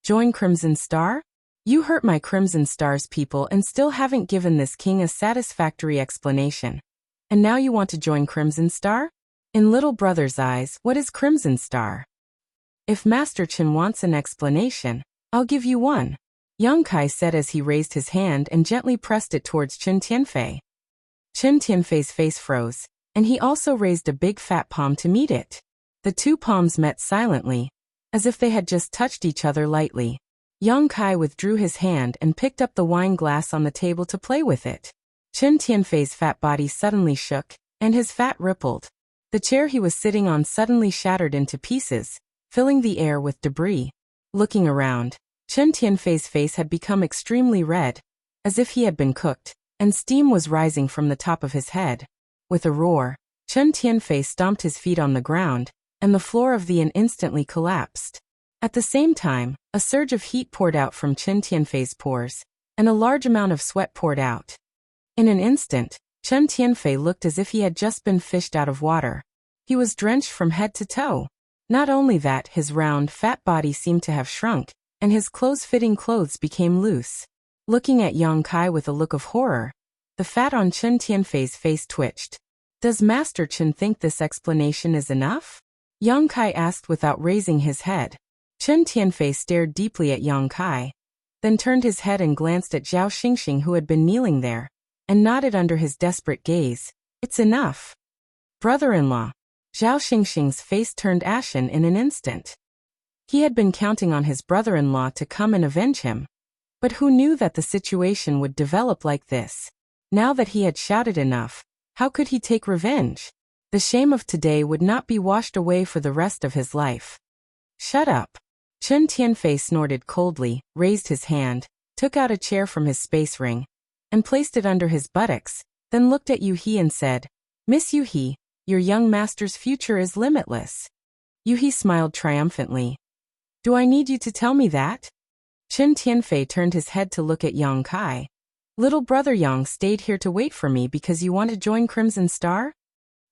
A: Join Crimson Star? You hurt my Crimson Star's people and still haven't given this king a satisfactory explanation. And now you want to join Crimson Star? In little brother's eyes, what is Crimson Star? If Master Chen wants an explanation, I'll give you one. Yang Kai said as he raised his hand and gently pressed it towards Chen Tianfei. Chen Tianfei's face froze, and he also raised a big fat palm to meet it. The two palms met silently, as if they had just touched each other lightly. Yang Kai withdrew his hand and picked up the wine glass on the table to play with it. Chen Tianfei's fat body suddenly shook, and his fat rippled. The chair he was sitting on suddenly shattered into pieces, filling the air with debris. Looking around, Chen Tianfei's face had become extremely red, as if he had been cooked, and steam was rising from the top of his head. With a roar, Chen Tianfei stomped his feet on the ground, and the floor of the inn instantly collapsed. At the same time, a surge of heat poured out from Chen Tianfei's pores, and a large amount of sweat poured out. In an instant, Chen Tianfei looked as if he had just been fished out of water. He was drenched from head to toe. Not only that, his round, fat body seemed to have shrunk, and his close-fitting clothes became loose. Looking at Yang Kai with a look of horror, the fat on Chen Tianfei's face twitched. Does Master Chen think this explanation is enough? Yang Kai asked without raising his head. Chen Tianfei stared deeply at Yang Kai, then turned his head and glanced at Zhao Xingxing who had been kneeling there, and nodded under his desperate gaze. It's enough. Brother-in-law. Zhao Xingxing's face turned ashen in an instant. He had been counting on his brother-in-law to come and avenge him. But who knew that the situation would develop like this? Now that he had shouted enough, how could he take revenge? The shame of today would not be washed away for the rest of his life. Shut up. Chen Tianfei snorted coldly, raised his hand, took out a chair from his space ring, and placed it under his buttocks, then looked at Yu-He and said, Miss Yu-He, your young master's future is limitless. Yu-He smiled triumphantly. Do I need you to tell me that? Chen Tianfei turned his head to look at Yang Kai. Little brother Yang stayed here to wait for me because you want to join Crimson Star?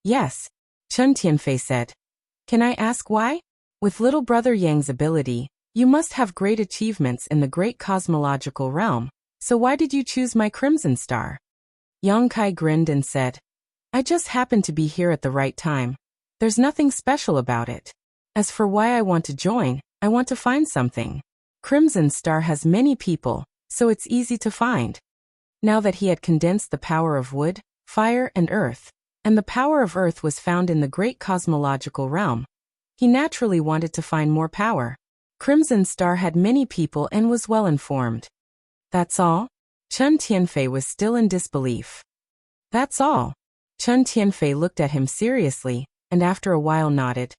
A: Yes, Chen Tianfei said. Can I ask why? With little brother Yang's ability, you must have great achievements in the great cosmological realm, so why did you choose my Crimson Star? Yang Kai grinned and said, I just happened to be here at the right time. There's nothing special about it. As for why I want to join, I want to find something. Crimson Star has many people, so it's easy to find. Now that he had condensed the power of wood, fire, and earth, and the power of earth was found in the great cosmological realm, he naturally wanted to find more power. Crimson Star had many people and was well informed. That's all? Chen Tianfei was still in disbelief. That's all. Chen Tianfei looked at him seriously, and after a while nodded.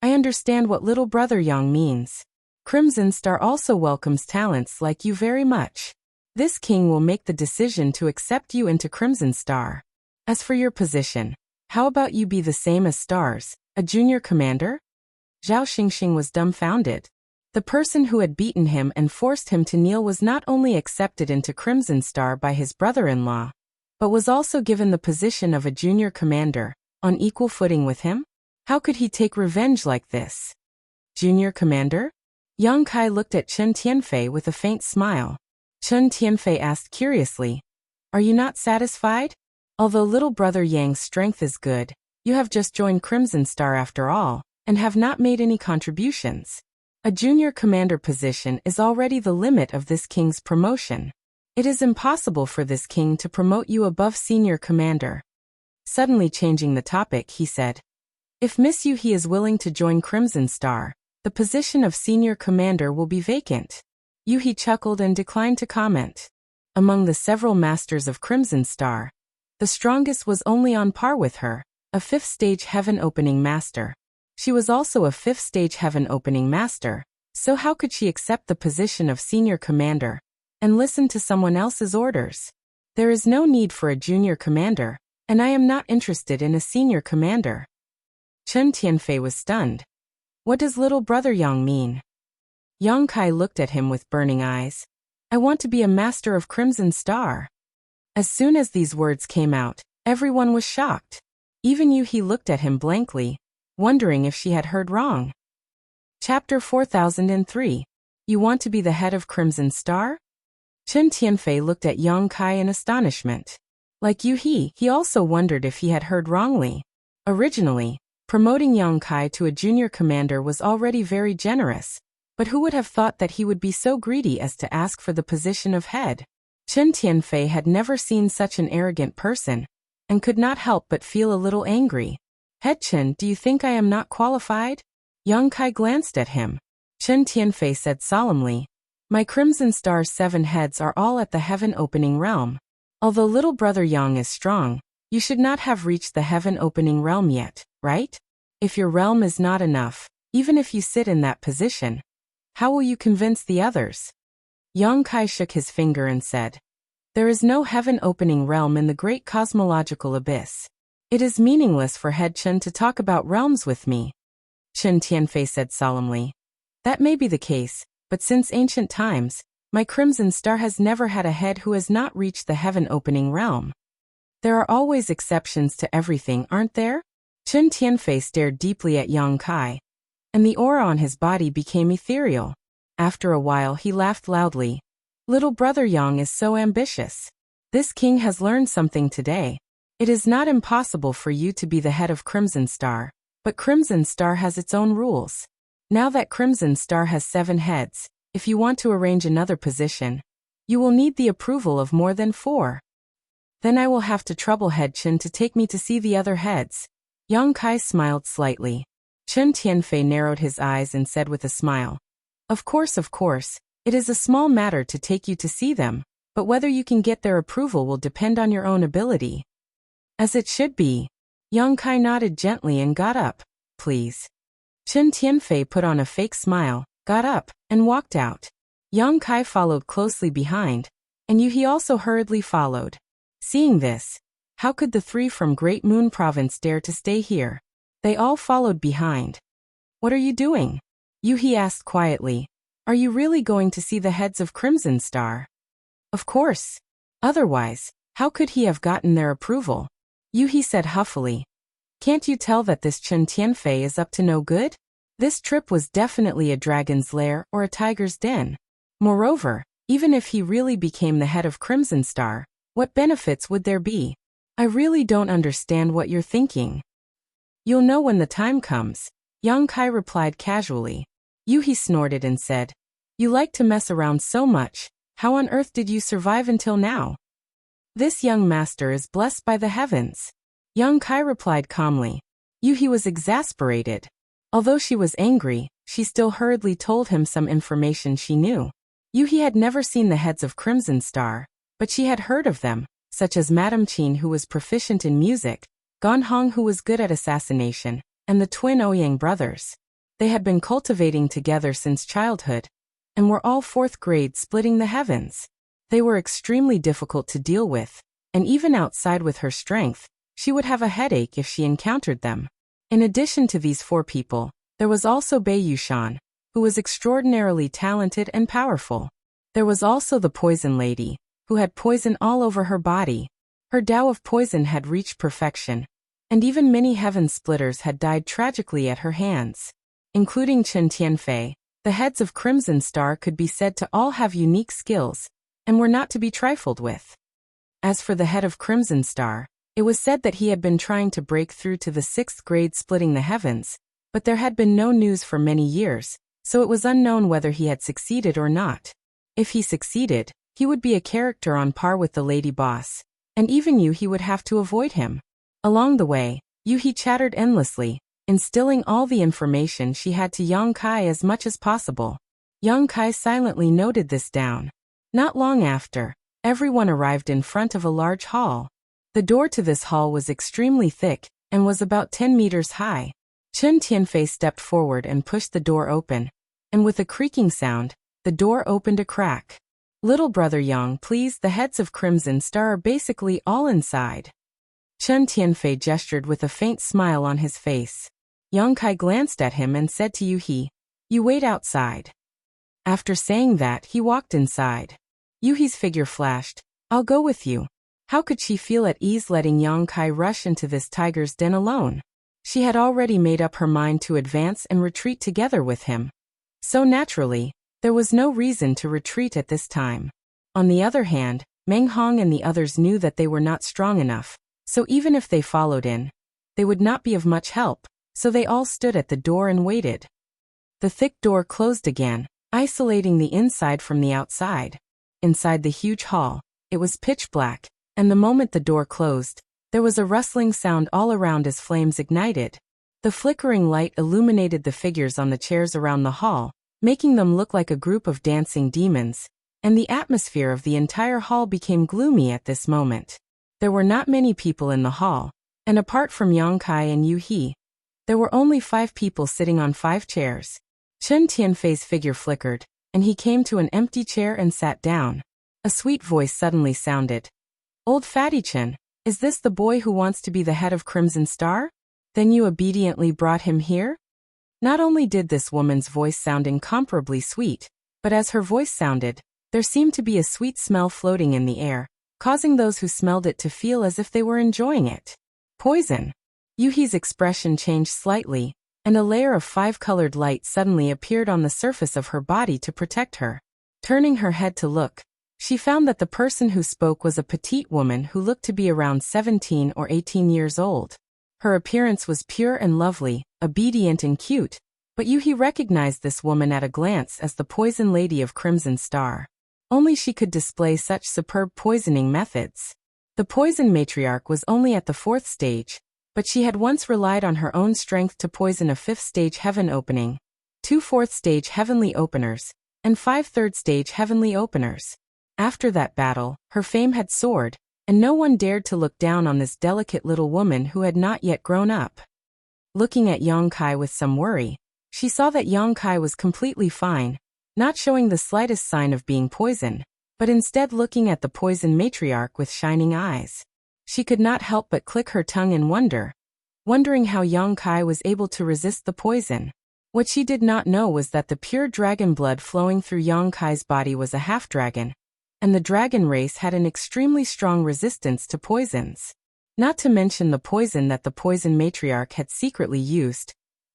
A: I understand what little brother Yang means. Crimson Star also welcomes talents like you very much. This king will make the decision to accept you into Crimson Star. As for your position, how about you be the same as Stars, a junior commander? Zhao Xingxing was dumbfounded. The person who had beaten him and forced him to kneel was not only accepted into Crimson Star by his brother-in-law, but was also given the position of a junior commander, on equal footing with him? How could he take revenge like this? Junior commander? Yang Kai looked at Chen Tianfei with a faint smile. Chen Tianfei asked curiously, Are you not satisfied? Although little brother Yang's strength is good, you have just joined Crimson Star after all, and have not made any contributions. A junior commander position is already the limit of this king's promotion. It is impossible for this king to promote you above senior commander. Suddenly changing the topic, he said, If Miss Yu-He is willing to join Crimson Star, the position of senior commander will be vacant. Yu-He chuckled and declined to comment. Among the several masters of Crimson Star, the strongest was only on par with her, a 5th stage heaven opening master. She was also a 5th stage heaven opening master, so how could she accept the position of senior commander and listen to someone else's orders? There is no need for a junior commander, and I am not interested in a senior commander. Chen Tianfei was stunned. What does little brother Yang mean? Yang Kai looked at him with burning eyes. I want to be a master of Crimson Star. As soon as these words came out, everyone was shocked. Even Yu-He looked at him blankly, wondering if she had heard wrong. Chapter 4003. You want to be the head of Crimson Star? Chen Tianfei looked at Yang Kai in astonishment. Like Yu-He, he also wondered if he had heard wrongly. Originally, promoting Yang Kai to a junior commander was already very generous, but who would have thought that he would be so greedy as to ask for the position of head? Chen Tianfei had never seen such an arrogant person, and could not help but feel a little angry. Head Chen, do you think I am not qualified? Yang Kai glanced at him. Chen Tianfei said solemnly, My Crimson Star's 7 heads are all at the heaven opening realm. Although little brother Yang is strong, you should not have reached the heaven opening realm yet, right? If your realm is not enough, even if you sit in that position, how will you convince the others? Yang Kai shook his finger and said, There is no heaven opening realm in the great cosmological abyss. It is meaningless for Head Chen to talk about realms with me. Chen Tianfei said solemnly, That may be the case, but since ancient times, my Crimson Star has never had a head who has not reached the heaven opening realm. There are always exceptions to everything, aren't there? Chen Tianfei stared deeply at Yang Kai, and the aura on his body became ethereal. After a while he laughed loudly. Little brother Yang is so ambitious. This king has learned something today. It is not impossible for you to be the head of Crimson Star, but Crimson Star has its own rules. Now that Crimson Star has 7 heads, if you want to arrange another position, you will need the approval of more than 4. Then I will have to trouble Head Chen to take me to see the other heads. Yang Kai smiled slightly. Chen Tianfei narrowed his eyes and said with a smile, Of course, it is a small matter to take you to see them, but whether you can get their approval will depend on your own ability. As it should be. Yang Kai nodded gently and got up. Please. Chen Tianfei put on a fake smile, got up, and walked out. Yang Kai followed closely behind, and Yu-He also hurriedly followed. Seeing this, How could the three from Great Moon Province dare to stay here? They all followed behind. What are you doing? Yuhi asked quietly. Are you really going to see the heads of Crimson Star? Of course. Otherwise, how could he have gotten their approval? Yuhi said huffily. Can't you tell that this Chen Tianfei is up to no good? This trip was definitely a dragon's lair or a tiger's den. Moreover, even if he really became the head of Crimson Star, what benefits would there be? I really don't understand what you're thinking. You'll know when the time comes, Yang Kai replied casually. Yuhi snorted and said, You like to mess around so much, how on earth did you survive until now? This young master is blessed by the heavens. Yang Kai replied calmly. Yuhi was exasperated. Although she was angry, she still hurriedly told him some information she knew. Yuhi had never seen the heads of Crimson Star, but she had heard of them, such as Madame Qin who was proficient in music, Gan Hong who was good at assassination, and the twin Ouyang brothers. They had been cultivating together since childhood, and were all 4th grade splitting the heavens. They were extremely difficult to deal with, and even outside with her strength, she would have a headache if she encountered them. In addition to these 4 people, there was also Bei Yushan, who was extraordinarily talented and powerful. There was also the Poison Lady, who had poison all over her body. Her Tao of poison had reached perfection, and even many heaven splitters had died tragically at her hands. Including Chen Tianfei, the heads of Crimson Star could be said to all have unique skills, and were not to be trifled with. As for the head of Crimson Star, it was said that he had been trying to break through to the 6th grade splitting the heavens, but there had been no news for many years, so it was unknown whether he had succeeded or not. If he succeeded, he would be a character on par with the lady boss, and even Yuhi would have to avoid him. Along the way, Yuhi chattered endlessly, instilling all the information she had to Yang Kai as much as possible. Yang Kai silently noted this down. Not long after, everyone arrived in front of a large hall. The door to this hall was extremely thick, and was about 10 meters high. Chen Tianfei stepped forward and pushed the door open, and with a creaking sound, the door opened a crack. Little brother Yang, please, the heads of Crimson Star are basically all inside. Chen Tianfei gestured with a faint smile on his face. Yang Kai glanced at him and said to Yuhi, You wait outside. After saying that, he walked inside. Yuhi's figure flashed, I'll go with you. How could she feel at ease letting Yang Kai rush into this tiger's den alone? She had already made up her mind to advance and retreat together with him. So naturally, there was no reason to retreat at this time. On the other hand, Meng Hong and the others knew that they were not strong enough, so even if they followed in, they would not be of much help, so they all stood at the door and waited. The thick door closed again, isolating the inside from the outside. Inside the huge hall, it was pitch black, and the moment the door closed, there was a rustling sound all around as flames ignited. The flickering light illuminated the figures on the chairs around the hall, making them look like a group of dancing demons, and the atmosphere of the entire hall became gloomy at this moment. There were not many people in the hall, and apart from Yang Kai and Yuhi, there were only 5 people sitting on 5 chairs. Chen Tianfei's figure flickered, and he came to an empty chair and sat down. A sweet voice suddenly sounded. Old Fatty Chen, is this the boy who wants to be the head of Crimson Star? Then you obediently brought him here? Not only did this woman's voice sound incomparably sweet, but as her voice sounded, there seemed to be a sweet smell floating in the air, causing those who smelled it to feel as if they were enjoying it. Poison. Yuhi's expression changed slightly, and a layer of 5-colored light suddenly appeared on the surface of her body to protect her. Turning her head to look, she found that the person who spoke was a petite woman who looked to be around 17 or 18 years old. Her appearance was pure and lovely, obedient and cute, but Yuhi recognized this woman at a glance as the Poison Lady of Crimson Star. Only she could display such superb poisoning methods. The Poison Matriarch was only at the 4th stage, but she had once relied on her own strength to poison a 5th stage heaven opening, 2 4th stage heavenly openers, and 5 3rd stage heavenly openers. After that battle, her fame had soared, and no one dared to look down on this delicate little woman who had not yet grown up. Looking at Yang Kai with some worry, she saw that Yang Kai was completely fine, not showing the slightest sign of being poisoned, but instead looking at the Poison Matriarch with shining eyes. She could not help but click her tongue in wonder, wondering how Yang Kai was able to resist the poison. What she did not know was that the pure dragon blood flowing through Yang Kai's body was a half-dragon, and the dragon race had an extremely strong resistance to poisons. Not to mention the poison that the poison matriarch had secretly used.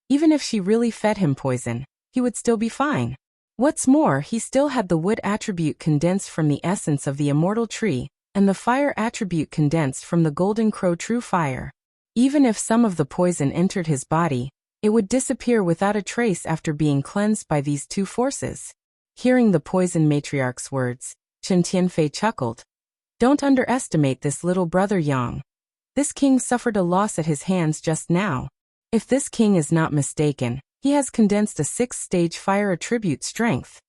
A: Even if she really fed him poison, he would still be fine. What's more, he still had the wood attribute condensed from the essence of the immortal tree, and the fire attribute condensed from the golden crow true fire. Even if some of the poison entered his body, it would disappear without a trace after being cleansed by these two forces. Hearing the poison matriarch's words, Chen Tianfei chuckled. Don't underestimate this little brother Yang. This king suffered a loss at his hands just now. If this king is not mistaken, he has condensed a 6th-stage fire attribute strength.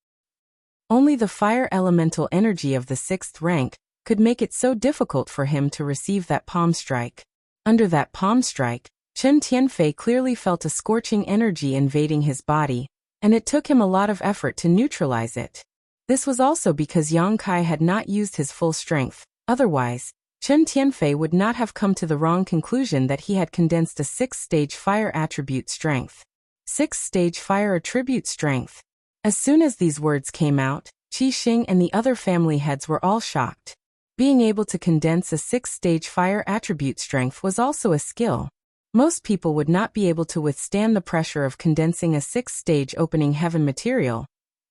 A: Only the fire elemental energy of the 6th rank could make it so difficult for him to receive that palm strike. Under that palm strike, Chen Tianfei clearly felt a scorching energy invading his body, and it took him a lot of effort to neutralize it. This was also because Yang Kai had not used his full strength. Otherwise, Chen Tianfei would not have come to the wrong conclusion that he had condensed a 6th-stage fire attribute strength. 6th-stage fire attribute strength. As soon as these words came out, Qi Xing and the other family heads were all shocked. Being able to condense a 6th-stage fire attribute strength was also a skill. Most people would not be able to withstand the pressure of condensing a 6th-stage opening heaven material.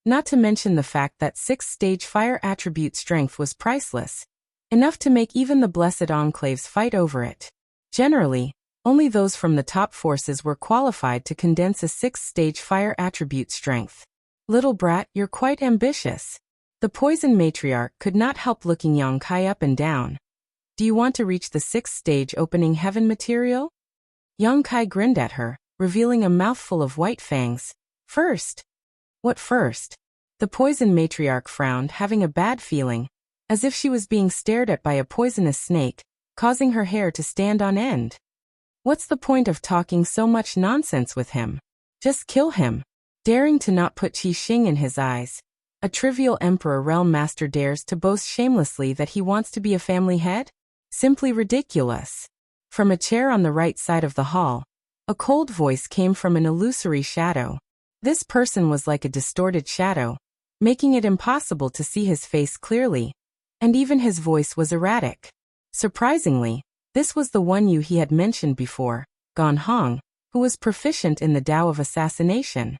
A: Not to mention the fact that 6th-stage fire attribute strength was priceless, enough to make even the blessed enclaves fight over it. Generally, only those from the top forces were qualified to condense a 6th-stage fire attribute strength. Little brat, you're quite ambitious. The poison matriarch could not help looking Yang Kai up and down. Do you want to reach the 6th-stage opening heaven material? Yang Kai grinned at her, revealing a mouthful of white fangs. First? What first? The poison matriarch frowned, having a bad feeling, as if she was being stared at by a poisonous snake, causing her hair to stand on end. What's the point of talking so much nonsense with him? Just kill him. Daring to not put Qi Xing in his eyes, a trivial emperor realm master dares to boast shamelessly that he wants to be a family head? Simply ridiculous. From a chair on the right side of the hall, a cold voice came from an illusory shadow. This person was like a distorted shadow, making it impossible to see his face clearly, and even his voice was erratic. Surprisingly, this was the one Yu he had mentioned before, Gan Hong, who was proficient in the Tao of assassination.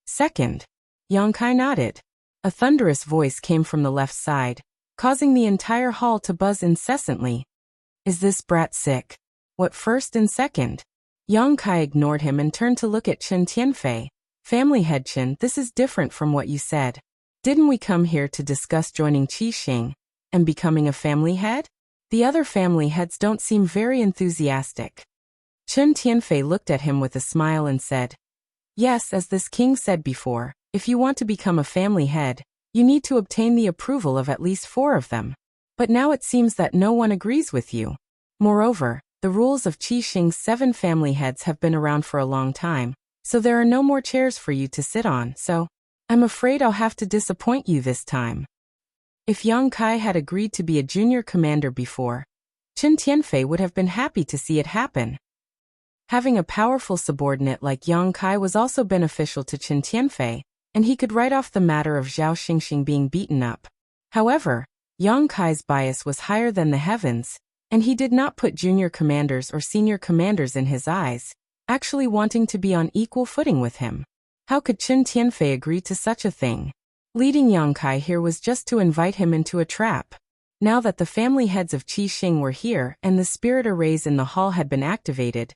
A: Second, Yang Kai nodded. A thunderous voice came from the left side, causing the entire hall to buzz incessantly. Is this brat sick? What first and second? Yang Kai ignored him and turned to look at Chen Tianfei. Family head Chen, this is different from what you said. Didn't we come here to discuss joining Qi Xing and becoming a family head? The other family heads don't seem very enthusiastic. Chen Tianfei looked at him with a smile and said, Yes, as this king said before, if you want to become a family head, you need to obtain the approval of at least 4 of them. But now it seems that no one agrees with you. Moreover, the rules of Qi Xing's 7 family heads have been around for a long time, so there are no more chairs for you to sit on, so I'm afraid I'll have to disappoint you this time. If Yang Kai had agreed to be a junior commander before, Chen Tianfei would have been happy to see it happen. Having a powerful subordinate like Yang Kai was also beneficial to Chen Tianfei, and he could write off the matter of Zhao Xingxing being beaten up. However, Yang Kai's bias was higher than the heavens, and he did not put junior commanders or senior commanders in his eyes, actually wanting to be on equal footing with him. How could Chen Tianfei agree to such a thing? Leading Yang Kai here was just to invite him into a trap. Now that the family heads of Qi Xing were here and the spirit arrays in the hall had been activated,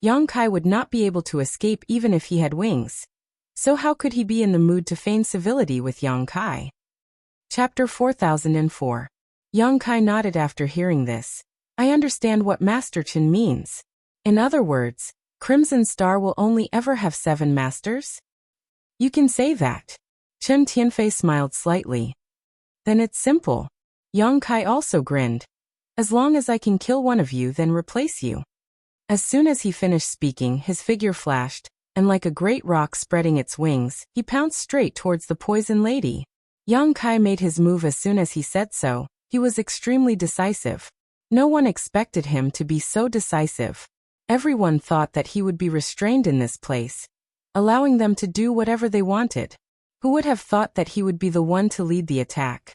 A: Yang Kai would not be able to escape even if he had wings. So how could he be in the mood to feign civility with Yang Kai? Chapter 4004. Yang Kai nodded after hearing this. I understand what Master Chen means. In other words, Crimson Star will only ever have 7 masters? You can say that. Chen Tianfei smiled slightly. Then it's simple. Yang Kai also grinned. As long as I can kill one of you, then replace you. As soon as he finished speaking, his figure flashed, and like a great rock spreading its wings, he pounced straight towards the poison lady. Yang Kai made his move as soon as he said so. He was extremely decisive. No one expected him to be so decisive. Everyone thought that he would be restrained in this place, allowing them to do whatever they wanted. Who would have thought that he would be the one to lead the attack?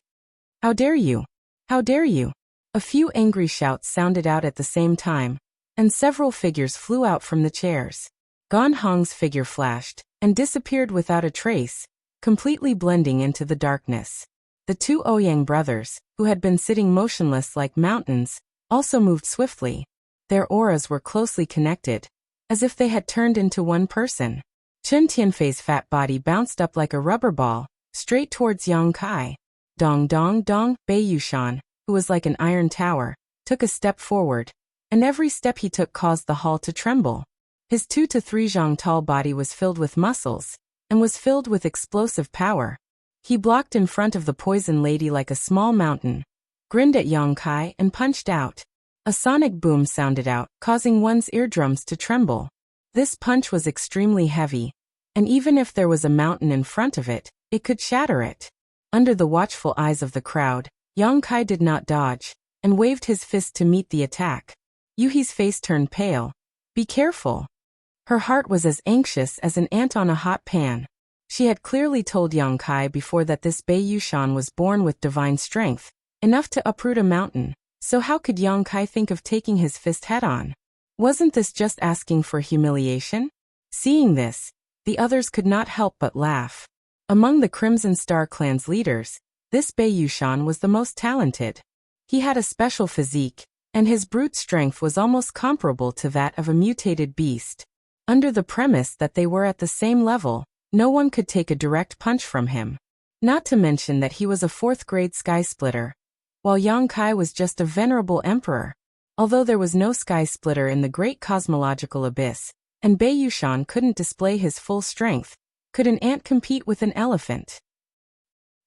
A: How dare you? How dare you? A few angry shouts sounded out at the same time, and several figures flew out from the chairs. Gan Hong's figure flashed and disappeared without a trace, completely blending into the darkness. The two Ouyang brothers, who had been sitting motionless like mountains, also moved swiftly. Their auras were closely connected, as if they had turned into one person. Chen Tianfei's fat body bounced up like a rubber ball, straight towards Yang Kai. Dong dong dong, Bei Yushan, who was like an iron tower, took a step forward, and every step he took caused the hall to tremble. His 2 to 3 zhang tall body was filled with muscles, and was filled with explosive power. He blocked in front of the poison lady like a small mountain, grinned at Yang Kai and punched out. A sonic boom sounded out, causing one's eardrums to tremble. This punch was extremely heavy, and even if there was a mountain in front of it, it could shatter it. Under the watchful eyes of the crowd, Yang Kai did not dodge, and waved his fist to meet the attack. Yuhi's face turned pale. Be careful. Her heart was as anxious as an ant on a hot pan. She had clearly told Yang Kai before that this Bei Yushan was born with divine strength, enough to uproot a mountain, so how could Yang Kai think of taking his fist head-on? Wasn't this just asking for humiliation? Seeing this, the others could not help but laugh. Among the Crimson Star clan's leaders, this Bei Yushan was the most talented. He had a special physique, and his brute strength was almost comparable to that of a mutated beast. Under the premise that they were at the same level, no one could take a direct punch from him. Not to mention that he was a 4th-grade sky splitter, while Yang Kai was just a venerable emperor. Although there was no sky splitter in the great cosmological abyss, and Bei Yushan couldn't display his full strength, could an ant compete with an elephant?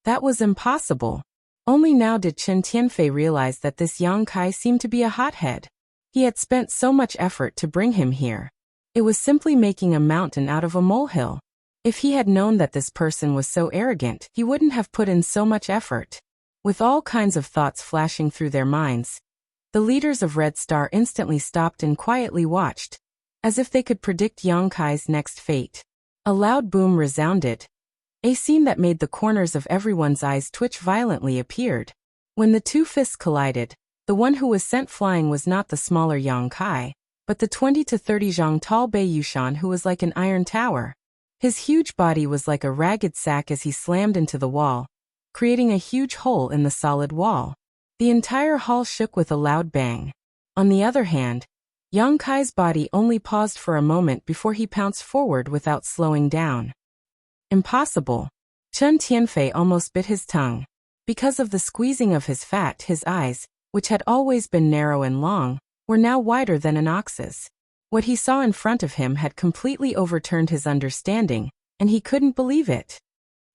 A: That was impossible. Only now did Chen Tianfei realize that this Yang Kai seemed to be a hothead. He had spent so much effort to bring him here. It was simply making a mountain out of a molehill. If he had known that this person was so arrogant, he wouldn't have put in so much effort. With all kinds of thoughts flashing through their minds, the leaders of Red Star instantly stopped and quietly watched, as if they could predict Yang Kai's next fate. A loud boom resounded. A scene that made the corners of everyone's eyes twitch violently appeared. When the two fists collided, the one who was sent flying was not the smaller Yang Kai, but the 20 to 30 zhang tall Bei Yushan who was like an iron tower. His huge body was like a ragged sack as he slammed into the wall, creating a huge hole in the solid wall. The entire hall shook with a loud bang. On the other hand, Yang Kai's body only paused for a moment before he pounced forward without slowing down. Impossible. Chen Tianfei almost bit his tongue. Because of the squeezing of his fat, his eyes, which had always been narrow and long, were now wider than an ox's. What he saw in front of him had completely overturned his understanding, and he couldn't believe it.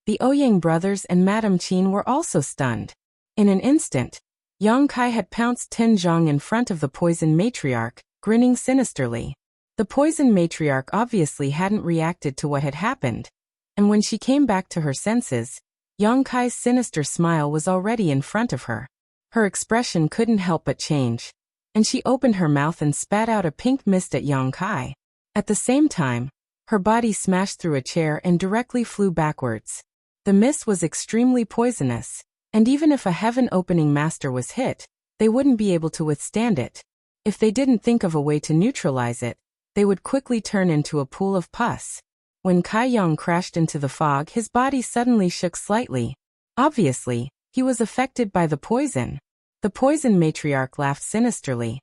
A: The Ouyang brothers and Madame Qin were also stunned. In an instant, Yang Kai had pounced 10 zhang in front of the poison matriarch, grinning sinisterly. The poison matriarch obviously hadn't reacted to what had happened, and when she came back to her senses, Yang Kai's sinister smile was already in front of her. Her expression couldn't help but change, and she opened her mouth and spat out a pink mist at Yang Kai. At the same time, her body smashed through a chair and directly flew backwards. The mist was extremely poisonous, and even if a heaven-opening master was hit, they wouldn't be able to withstand it. If they didn't think of a way to neutralize it, they would quickly turn into a pool of pus. When Kai Yang crashed into the fog, his body suddenly shook slightly. Obviously, he was affected by the poison. The poison matriarch laughed sinisterly.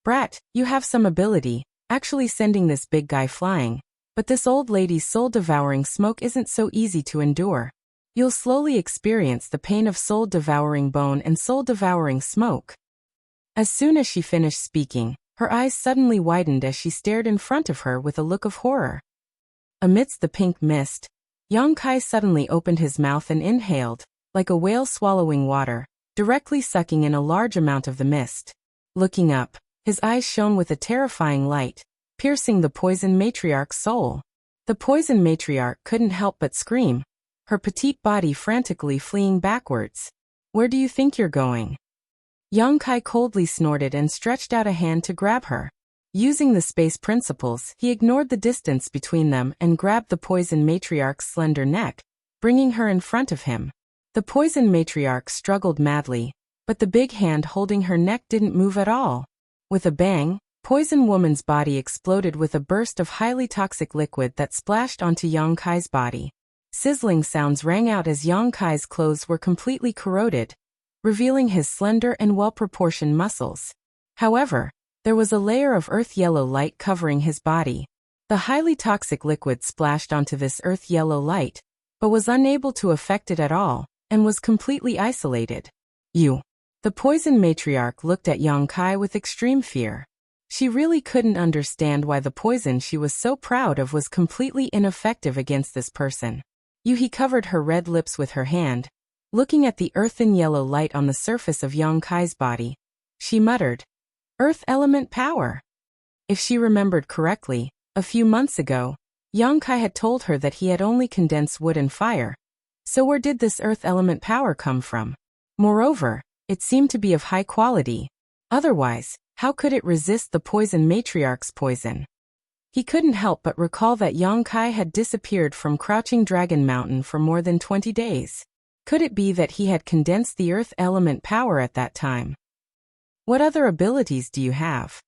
A: Brat, you have some ability, actually sending this big guy flying, but this old lady's soul-devouring smoke isn't so easy to endure. You'll slowly experience the pain of soul-devouring bone and soul-devouring smoke. As soon as she finished speaking, her eyes suddenly widened as she stared in front of her with a look of horror. Amidst the pink mist, Yang Kai suddenly opened his mouth and inhaled, like a whale swallowing water, directly sucking in a large amount of the mist. Looking up, his eyes shone with a terrifying light, piercing the poison matriarch's soul. The poison matriarch couldn't help but scream, her petite body frantically fleeing backwards. Where do you think you're going? Yang Kai coldly snorted and stretched out a hand to grab her. Using the space principles, he ignored the distance between them and grabbed the poison matriarch's slender neck, bringing her in front of him. The poison matriarch struggled madly, but the big hand holding her neck didn't move at all. With a bang, Poison Woman's body exploded with a burst of highly toxic liquid that splashed onto Yang Kai's body. Sizzling sounds rang out as Yang Kai's clothes were completely corroded, revealing his slender and well-proportioned muscles. However, there was a layer of earth-yellow light covering his body. The highly toxic liquid splashed onto this earth-yellow light, but was unable to affect it at all, and was completely isolated. You. The poison matriarch looked at Yang Kai with extreme fear. She really couldn't understand why the poison she was so proud of was completely ineffective against this person. He covered her red lips with her hand, looking at the earthen yellow light on the surface of Yang Kai's body. She muttered, "Earth element power." If she remembered correctly, a few months ago, Yang Kai had told her that he had only condensed wood and fire. So where did this earth element power come from? Moreover, it seemed to be of high quality. Otherwise, how could it resist the poison matriarch's poison? He couldn't help but recall that Yang Kai had disappeared from Crouching Dragon Mountain for more than 20 days. Could it be that he had condensed the earth element power at that time? What other abilities do you have?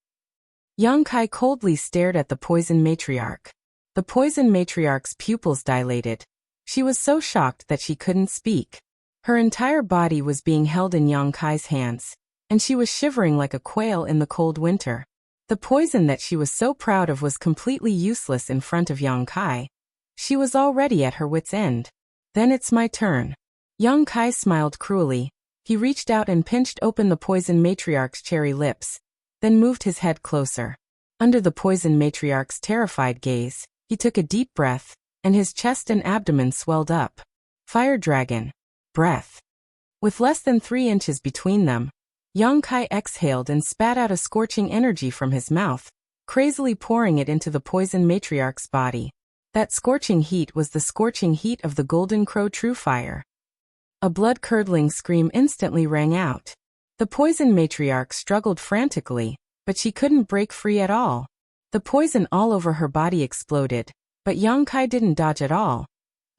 A: Yang Kai coldly stared at the poison matriarch. The poison matriarch's pupils dilated. She was so shocked that she couldn't speak. Her entire body was being held in Yang Kai's hands, and she was shivering like a quail in the cold winter. The poison that she was so proud of was completely useless in front of Yang Kai. She was already at her wit's end. Then it's my turn. Yang Kai smiled cruelly. He reached out and pinched open the poison matriarch's cherry lips, then moved his head closer. Under the poison matriarch's terrified gaze, he took a deep breath, and his chest and abdomen swelled up. Fire dragon. Breath. With less than 3 inches between them, Yang Kai exhaled and spat out a scorching energy from his mouth, crazily pouring it into the poison matriarch's body. That scorching heat was the scorching heat of the Golden Crow True Fire. A blood-curdling scream instantly rang out. The poison matriarch struggled frantically, but she couldn't break free at all. The poison all over her body exploded, but Yang Kai didn't dodge at all,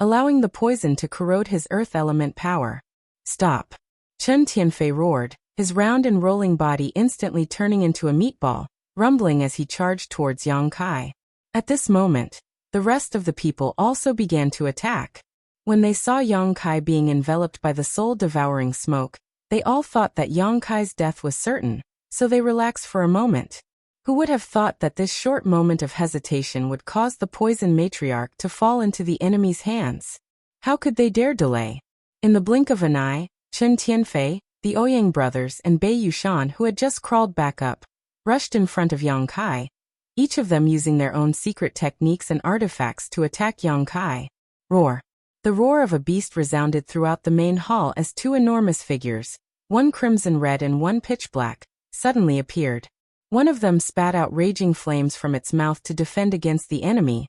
A: allowing the poison to corrode his earth element power. Stop! Chen Tianfei roared, his round and rolling body instantly turning into a meatball, rumbling as he charged towards Yang Kai. At this moment, the rest of the people also began to attack. When they saw Yang Kai being enveloped by the soul-devouring smoke, they all thought that Yang Kai's death was certain, so they relaxed for a moment. Who would have thought that this short moment of hesitation would cause the poison matriarch to fall into the enemy's hands? How could they dare delay? In the blink of an eye, Chen Tianfei, the Ouyang brothers and Bei Yushan, who had just crawled back up, rushed in front of Yang Kai, each of them using their own secret techniques and artifacts to attack Yang Kai. Roar! The roar of a beast resounded throughout the main hall as 2 enormous figures, one crimson red and one pitch black, suddenly appeared. One of them spat out raging flames from its mouth to defend against the enemy,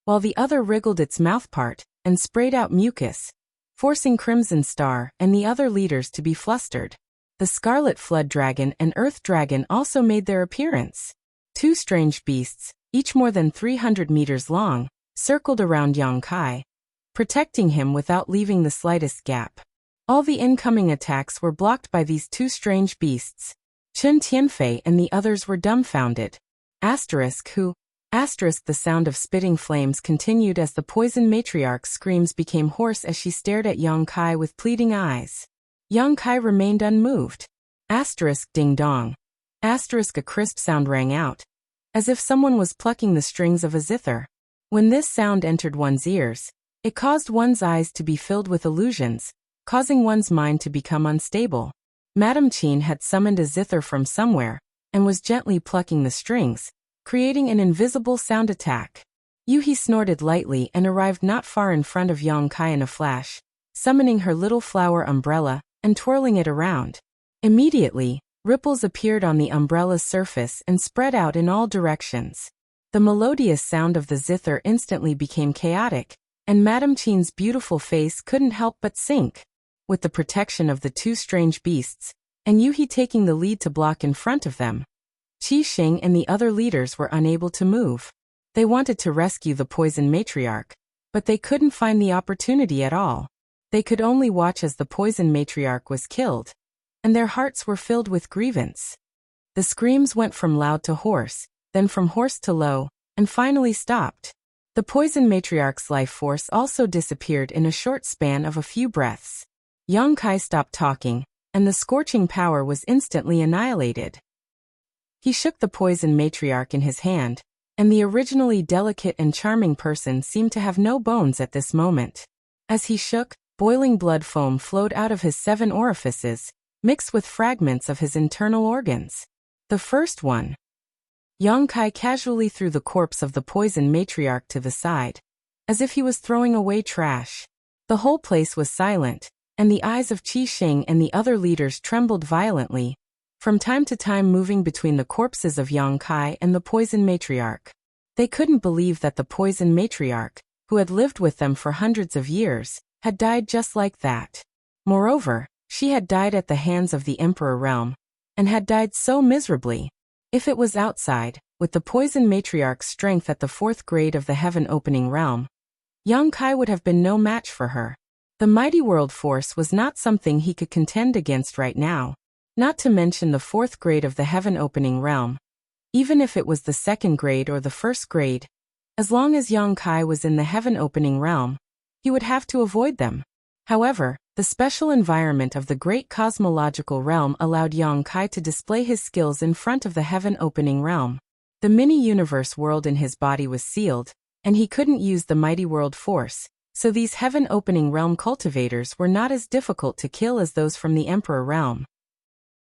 A: while the other wriggled its mouthpart and sprayed out mucus, forcing Crimson Star and the other leaders to be flustered. The Scarlet Flood Dragon and Earth Dragon also made their appearance. 2 strange beasts, each more than 300 meters long, circled around Yang Kai, protecting him without leaving the slightest gap. All the incoming attacks were blocked by these 2 strange beasts. Chen Tianfei and the others were dumbfounded. The sound of spitting flames continued as the poison matriarch's screams became hoarse as she stared at Yang Kai with pleading eyes. Yang Kai remained unmoved. Ding dong. A crisp sound rang out, as if someone was plucking the strings of a zither. When this sound entered one's ears, it caused one's eyes to be filled with illusions, causing one's mind to become unstable. Madame Qin had summoned a zither from somewhere, and was gently plucking the strings, creating an invisible sound attack. Yuhi snorted lightly and arrived not far in front of Yang Kai in a flash, summoning her little flower umbrella, and twirling it around. Immediately, ripples appeared on the umbrella's surface and spread out in all directions. The melodious sound of the zither instantly became chaotic, and Madame Qin's beautiful face couldn't help but sink. With the protection of the 2 strange beasts, and Yuhi taking the lead to block in front of them. Qi Xing and the other leaders were unable to move. They wanted to rescue the poison matriarch, but they couldn't find the opportunity at all. They could only watch as the poison matriarch was killed, and their hearts were filled with grievance. The screams went from loud to hoarse, then from hoarse to low, and finally stopped. The poison matriarch's life force also disappeared in a short span of a few breaths. Yang Kai stopped talking, and the scorching power was instantly annihilated. He shook the poison matriarch in his hand, and the originally delicate and charming person seemed to have no bones at this moment. As he shook, boiling blood foam flowed out of his 7 orifices, mixed with fragments of his internal organs. The first one. Yang Kai casually threw the corpse of the poison matriarch to the side, as if he was throwing away trash. The whole place was silent, and the eyes of Qi Xing and the other leaders trembled violently, from time to time moving between the corpses of Yang Kai and the poison matriarch. They couldn't believe that the poison matriarch, who had lived with them for hundreds of years, had died just like that. Moreover, she had died at the hands of the Emperor Realm, and had died so miserably. If it was outside, with the poison matriarch's strength at the 4th grade of the heaven-opening realm, Yang Kai would have been no match for her. The mighty world force was not something he could contend against right now, not to mention the 4th grade of the heaven-opening realm. Even if it was the 2nd grade or the 1st grade, as long as Yang Kai was in the heaven-opening realm, he would have to avoid them. However, the special environment of the great cosmological realm allowed Yang Kai to display his skills in front of the heaven-opening realm. The mini-universe world in his body was sealed, and he couldn't use the mighty world force, so these heaven-opening realm cultivators were not as difficult to kill as those from the Emperor Realm.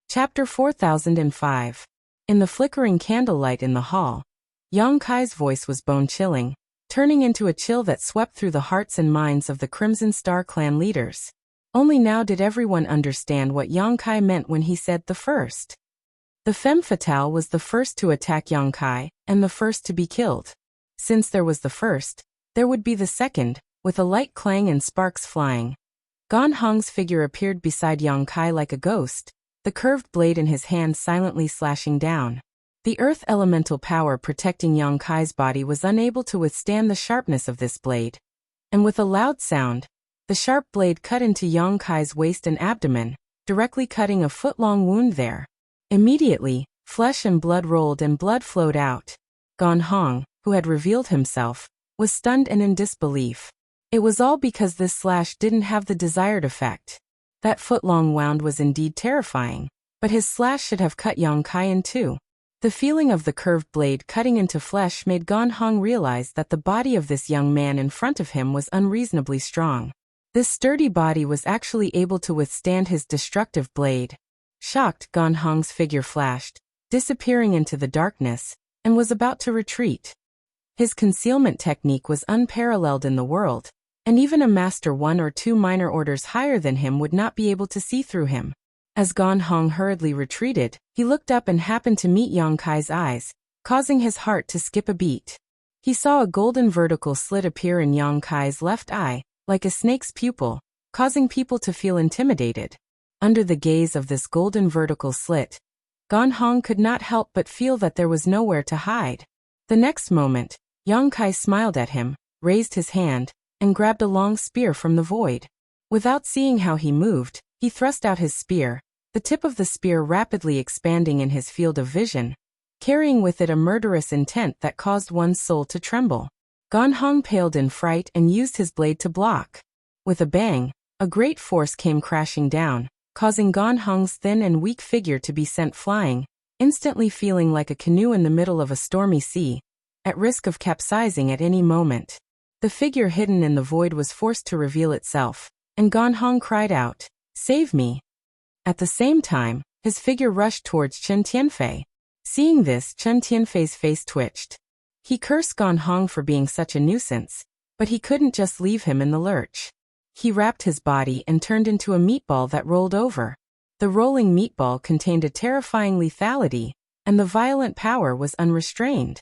A: Chapter 4005. In the flickering candlelight in the hall, Yang Kai's voice was bone-chilling, turning into a chill that swept through the hearts and minds of the Crimson Star clan leaders. Only now did everyone understand what Yang Kai meant when he said the first. The femme fatale was the first to attack Yang Kai, and the first to be killed. Since there was the first, there would be the second, with a light clang and sparks flying. Gan Hong's figure appeared beside Yang Kai like a ghost, the curved blade in his hand silently slashing down. The earth elemental power protecting Yang Kai's body was unable to withstand the sharpness of this blade. And with a loud sound, the sharp blade cut into Yang Kai's waist and abdomen, directly cutting a foot-long wound there. Immediately, flesh and blood rolled and blood flowed out. Gan Hong, who had revealed himself, was stunned and in disbelief. It was all because this slash didn't have the desired effect. That foot-long wound was indeed terrifying, but his slash should have cut Yang Kai in two. The feeling of the curved blade cutting into flesh made Gan Hong realize that the body of this young man in front of him was unreasonably strong. This sturdy body was actually able to withstand his destructive blade. Shocked, Gan Hong's figure flashed, disappearing into the darkness, and was about to retreat. His concealment technique was unparalleled in the world, and even a master 1 or 2 minor orders higher than him would not be able to see through him. As Gan Hong hurriedly retreated, he looked up and happened to meet Yang Kai's eyes, causing his heart to skip a beat. He saw a golden vertical slit appear in Yang Kai's left eye, like a snake's pupil, causing people to feel intimidated. Under the gaze of this golden vertical slit, Gan Hong could not help but feel that there was nowhere to hide. The next moment, Yang Kai smiled at him, raised his hand, and grabbed a long spear from the void. Without seeing how he moved, he thrust out his spear, the tip of the spear rapidly expanding in his field of vision, carrying with it a murderous intent that caused one's soul to tremble. Gan Hong paled in fright and used his blade to block. With a bang, a great force came crashing down, causing Gan Hong's thin and weak figure to be sent flying, instantly feeling like a canoe in the middle of a stormy sea, at risk of capsizing at any moment. The figure hidden in the void was forced to reveal itself, and Gan Hong cried out, "Save me!" At the same time, his figure rushed towards Chen Tianfei. Seeing this, Chen Tianfei's face twitched. He cursed Gan Hong for being such a nuisance, but he couldn't just leave him in the lurch. He wrapped his body and turned into a meatball that rolled over. The rolling meatball contained a terrifying lethality, and the violent power was unrestrained.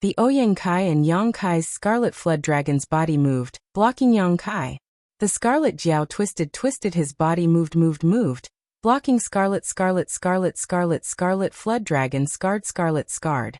A: The Ouyang Kai and Yang Kai's scarlet flood dragon's body moved, blocking Yang Kai. The scarlet Jiao twisted his body moved, blocking scarlet flood dragon scarred.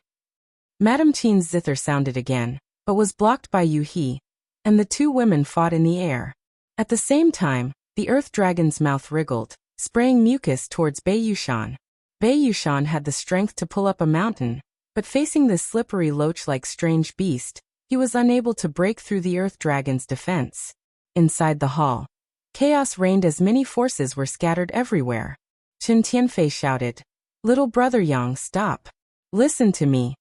A: Madame Qin's zither sounded again, but was blocked by Yu He, and the two women fought in the air. At the same time, the earth dragon's mouth wriggled, spraying mucus towards Bei Yushan. Bei Yushan had the strength to pull up a mountain, but facing this slippery loach-like strange beast, he was unable to break through the earth dragon's defense. Inside the hall, chaos reigned as many forces were scattered everywhere. Chen Tianfei shouted, "Little brother Yang, stop. Listen to me.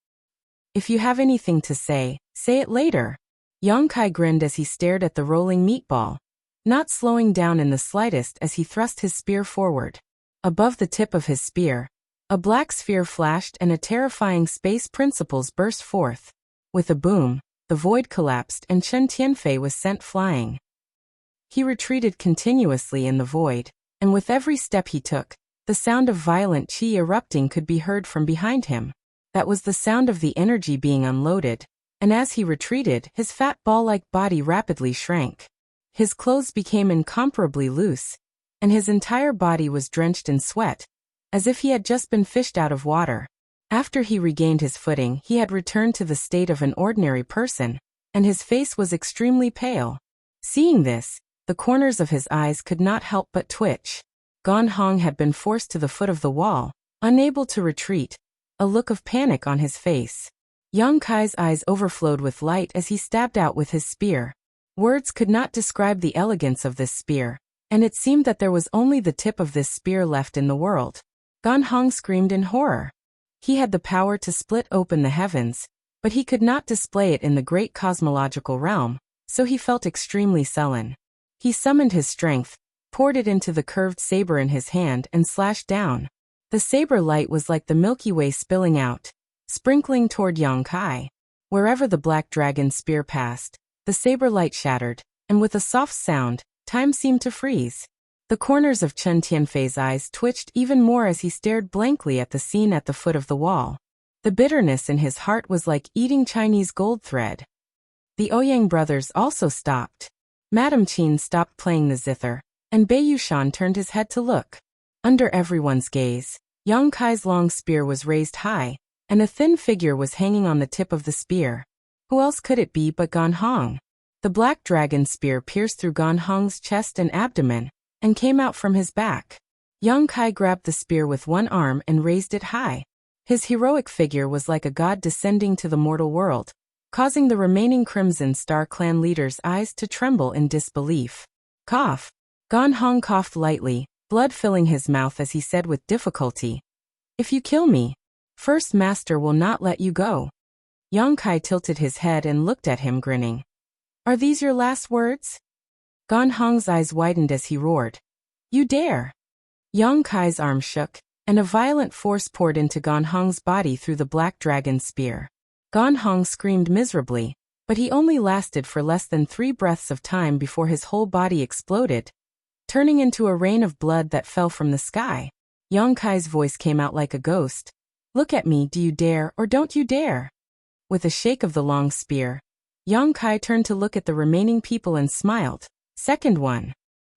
A: If you have anything to say it later." Yang Kai grinned as he stared at the rolling meatball, not slowing down in the slightest as he thrust his spear forward. Above the tip of his spear, a black sphere flashed and a terrifying space principles burst forth. With a boom, the void collapsed and Chen Tianfei was sent flying. He retreated continuously in the void, and with every step he took, the sound of violent qi erupting could be heard from behind him. That was the sound of the energy being unloaded, and as he retreated, his fat ball-like body rapidly shrank. His clothes became incomparably loose, and his entire body was drenched in sweat, as if he had just been fished out of water. After he regained his footing, he had returned to the state of an ordinary person, and his face was extremely pale. Seeing this, the corners of his eyes could not help but twitch. Gan Hong had been forced to the foot of the wall, unable to retreat, a look of panic on his face. Yang Kai's eyes overflowed with light as he stabbed out with his spear. Words could not describe the elegance of this spear, and it seemed that there was only the tip of this spear left in the world. Gan Hong screamed in horror. He had the power to split open the heavens, but he could not display it in the great cosmological realm, so he felt extremely sullen. He summoned his strength, poured it into the curved saber in his hand and slashed down. The saber light was like the Milky Way spilling out, sprinkling toward Yang Kai. Wherever the black dragon spear passed, the saber light shattered, and with a soft sound, time seemed to freeze. The corners of Chen Tianfei's eyes twitched even more as he stared blankly at the scene at the foot of the wall. The bitterness in his heart was like eating Chinese gold thread. The Ouyang brothers also stopped. Madame Qin stopped playing the zither, and Bei Yushan turned his head to look. Under everyone's gaze, Yang Kai's long spear was raised high, and a thin figure was hanging on the tip of the spear. Who else could it be but Gan Hong? The black dragon spear pierced through Gan Hong's chest and abdomen, and came out from his back. Yang Kai grabbed the spear with one arm and raised it high. His heroic figure was like a god descending to the mortal world, causing the remaining Crimson Star clan leaders' eyes to tremble in disbelief. Cough. Gan Hong coughed lightly, blood filling his mouth as he said with difficulty, "If you kill me, First Master will not let you go." Yang Kai tilted his head and looked at him grinning. "Are these your last words?" Gan Hong's eyes widened as he roared, "You dare!" Yang Kai's arm shook, and a violent force poured into Gan Hong's body through the black dragon's spear. Gan Hong screamed miserably, but he only lasted for less than 3 breaths of time before his whole body exploded, turning into a rain of blood that fell from the sky. Yang Kai's voice came out like a ghost. "Look at me, do you dare or don't you dare?" With a shake of the long spear, Yang Kai turned to look at the remaining people and smiled. Second one.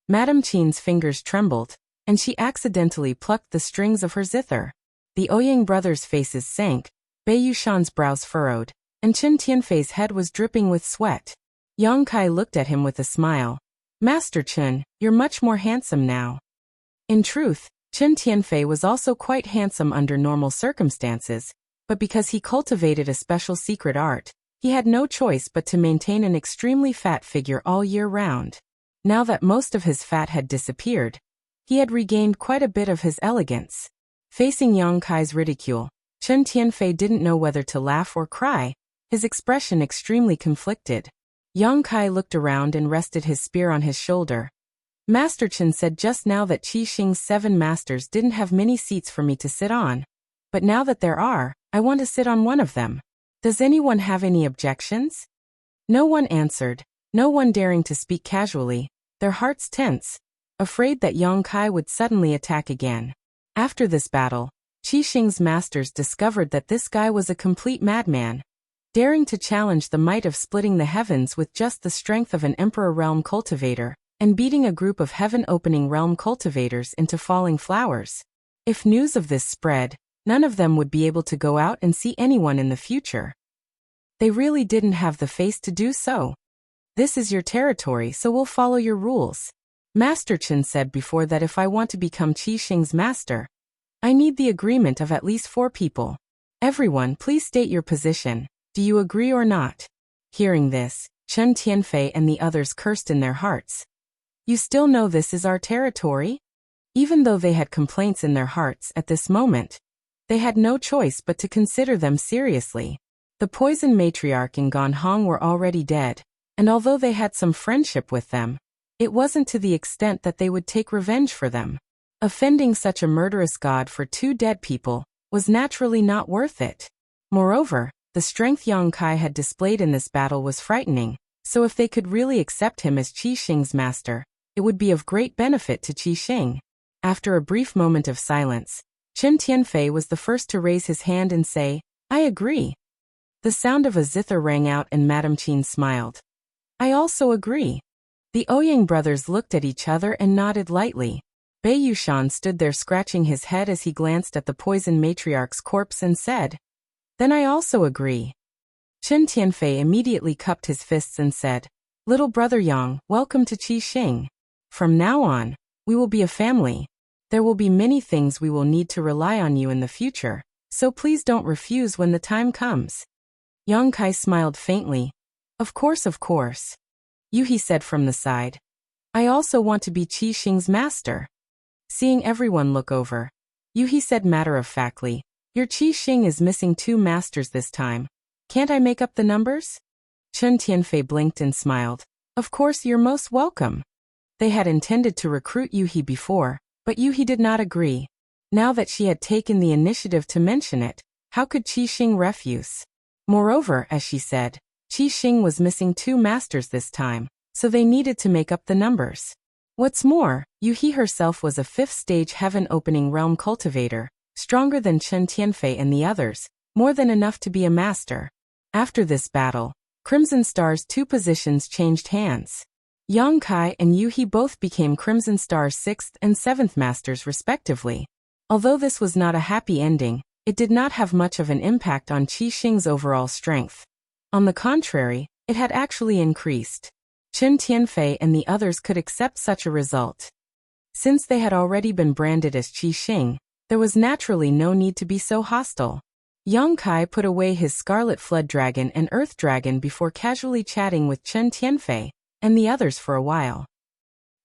A: Madame Qin's fingers trembled, and she accidentally plucked the strings of her zither. The Ouyang brothers' faces sank, Bei Yushan's brows furrowed, and Chen Tianfei's head was dripping with sweat. Yang Kai looked at him with a smile. "Master Chen, you're much more handsome now." In truth, Chen Tianfei was also quite handsome under normal circumstances, but because he cultivated a special secret art, he had no choice but to maintain an extremely fat figure all year round. Now that most of his fat had disappeared, he had regained quite a bit of his elegance. Facing Yang Kai's ridicule, Chen Tianfei didn't know whether to laugh or cry, his expression extremely conflicted. Yang Kai looked around and rested his spear on his shoulder. "Master Chen said just now that Qi Xing's 7 masters didn't have many seats for me to sit on, but now that there are, I want to sit on one of them. Does anyone have any objections?" No one answered, no one daring to speak casually, their hearts tense, afraid that Yang Kai would suddenly attack again. After this battle, Qi Xing's masters discovered that this guy was a complete madman, daring to challenge the might of splitting the heavens with just the strength of an emperor realm cultivator. and beating a group of heaven-opening realm cultivators into falling flowers. If news of this spread, none of them would be able to go out and see anyone in the future. They really didn't have the face to do so. This is your territory, so we'll follow your rules. Master Chen said before that if I want to become Qi Xing's master, I need the agreement of at least 4 people. Everyone, please state your position. Do you agree or not? Hearing this, Chen Tianfei and the others cursed in their hearts. You still know this is our territory? Even though they had complaints in their hearts at this moment, they had no choice but to consider them seriously. The poison matriarch and Ganhong were already dead, and although they had some friendship with them, it wasn't to the extent that they would take revenge for them. Offending such a murderous god for 2 dead people was naturally not worth it. Moreover, the strength Yang Kai had displayed in this battle was frightening, so if they could really accept him as Qi Xing's master, it would be of great benefit to Qi Xing. After a brief moment of silence, Chen Tianfei was the first to raise his hand and say, I agree. The sound of a zither rang out and Madame Qin smiled. I also agree. The Ouyang brothers looked at each other and nodded lightly. Bei Yushan stood there scratching his head as he glanced at the poison matriarch's corpse and said, Then I also agree. Chen Tianfei immediately cupped his fists and said, Little brother Yang, welcome to Qi Xing. From now on, we will be a family. There will be many things we will need to rely on you in the future, so please don't refuse when the time comes. Yang Kai smiled faintly. Of course, of course. Yuhi said from the side. I also want to be Qi Xing's master. Seeing everyone look over, Yuhi said matter-of-factly, Your Qi Xing is missing 2 masters this time. Can't I make up the numbers? Chen Tianfei blinked and smiled. Of course, you're most welcome. They had intended to recruit Yuhi before, but Yuhi did not agree. Now that she had taken the initiative to mention it, how could Qi Xing refuse? Moreover, as she said, Qi Xing was missing 2 masters this time, so they needed to make up the numbers. What's more, Yuhi herself was a 5th-stage heaven-opening realm cultivator, stronger than Chen Tianfei and the others, more than enough to be a master. After this battle, Crimson Star's 2 positions changed hands. Yang Kai and Yuhi both became Crimson Star's 6th and 7th masters respectively. Although this was not a happy ending, it did not have much of an impact on Qi Xing's overall strength. On the contrary, it had actually increased. Chen Tianfei and the others could accept such a result. Since they had already been branded as Qi Xing, there was naturally no need to be so hostile. Yang Kai put away his Scarlet Flood Dragon and Earth Dragon before casually chatting with Chen Tianfei and the others for a while.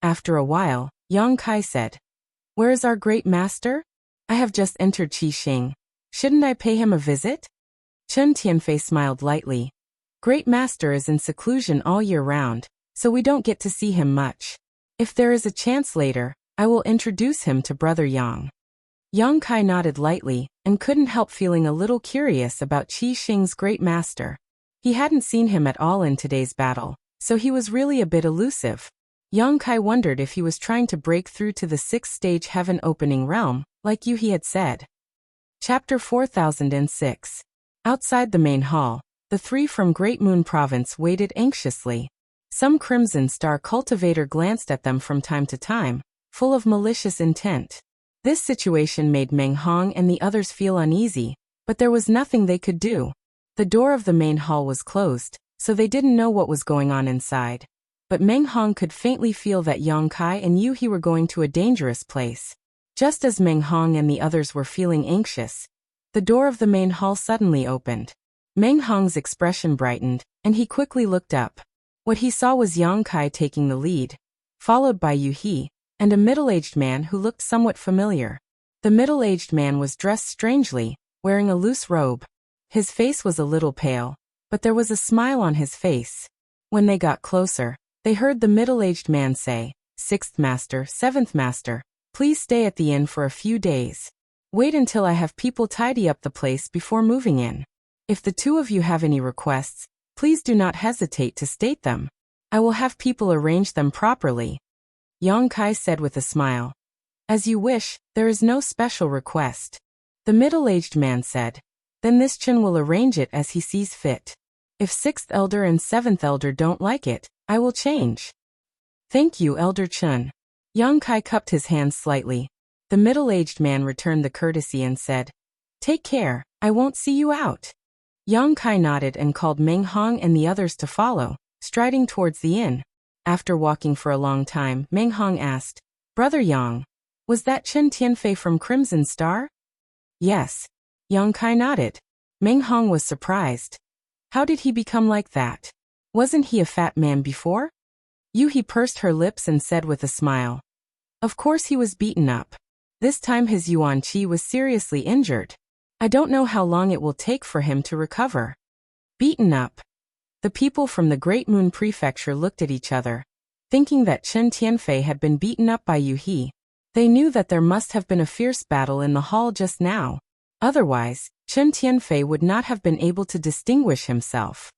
A: After a while, Yang Kai said, Where is our great master? I have just entered Qi Xing. Shouldn't I pay him a visit? Chen Tianfei smiled lightly. Great master is in seclusion all year round, so we don't get to see him much. If there is a chance later, I will introduce him to Brother Yang. Yang Kai nodded lightly, and couldn't help feeling a little curious about Qi Xing's great master. He hadn't seen him at all in today's battle, so he was really a bit elusive. Yang Kai wondered if he was trying to break through to the 6th-stage heaven-opening realm, like Yuhi had said. Chapter 4006. Outside the main hall, the 3 from Great Moon Province waited anxiously. Some Crimson Star cultivator glanced at them from time to time, full of malicious intent. This situation made Meng Hong and the others feel uneasy, but there was nothing they could do. The door of the main hall was closed, so they didn't know what was going on inside. But Meng Hong could faintly feel that Yang Kai and Yuhi were going to a dangerous place. Just as Meng Hong and the others were feeling anxious, the door of the main hall suddenly opened. Meng Hong's expression brightened, and he quickly looked up. What he saw was Yang Kai taking the lead, followed by Yuhi, and a middle-aged man who looked somewhat familiar. The middle-aged man was dressed strangely, wearing a loose robe. His face was a little pale, but there was a smile on his face. When they got closer, they heard the middle-aged man say, 6th Master, 7th Master, please stay at the inn for a few days. Wait until I have people tidy up the place before moving in. If the 2 of you have any requests, please do not hesitate to state them. I will have people arrange them properly. Yang Kai said with a smile. As you wish, there is no special request. The middle-aged man said. Then this Chen will arrange it as he sees fit. If 6th Elder and 7th Elder don't like it, I will change. Thank you, Elder Chun. Yang Kai cupped his hands slightly. The middle-aged man returned the courtesy and said, Take care, I won't see you out. Yang Kai nodded and called Meng Hong and the others to follow, striding towards the inn. After walking for a long time, Meng Hong asked, Brother Yang, was that Chen Tianfei from Crimson Star? Yes. Yang Kai nodded. Meng Hong was surprised. How did he become like that? Wasn't he a fat man before? Yu He pursed her lips and said with a smile. Of course he was beaten up. This time his Yuan Qi was seriously injured. I don't know how long it will take for him to recover. Beaten up. The people from the Great Moon Prefecture looked at each other, thinking that Chen Tianfei had been beaten up by Yu He. They knew that there must have been a fierce battle in the hall just now. Otherwise, Chen Tianfei would not have been able to distinguish himself.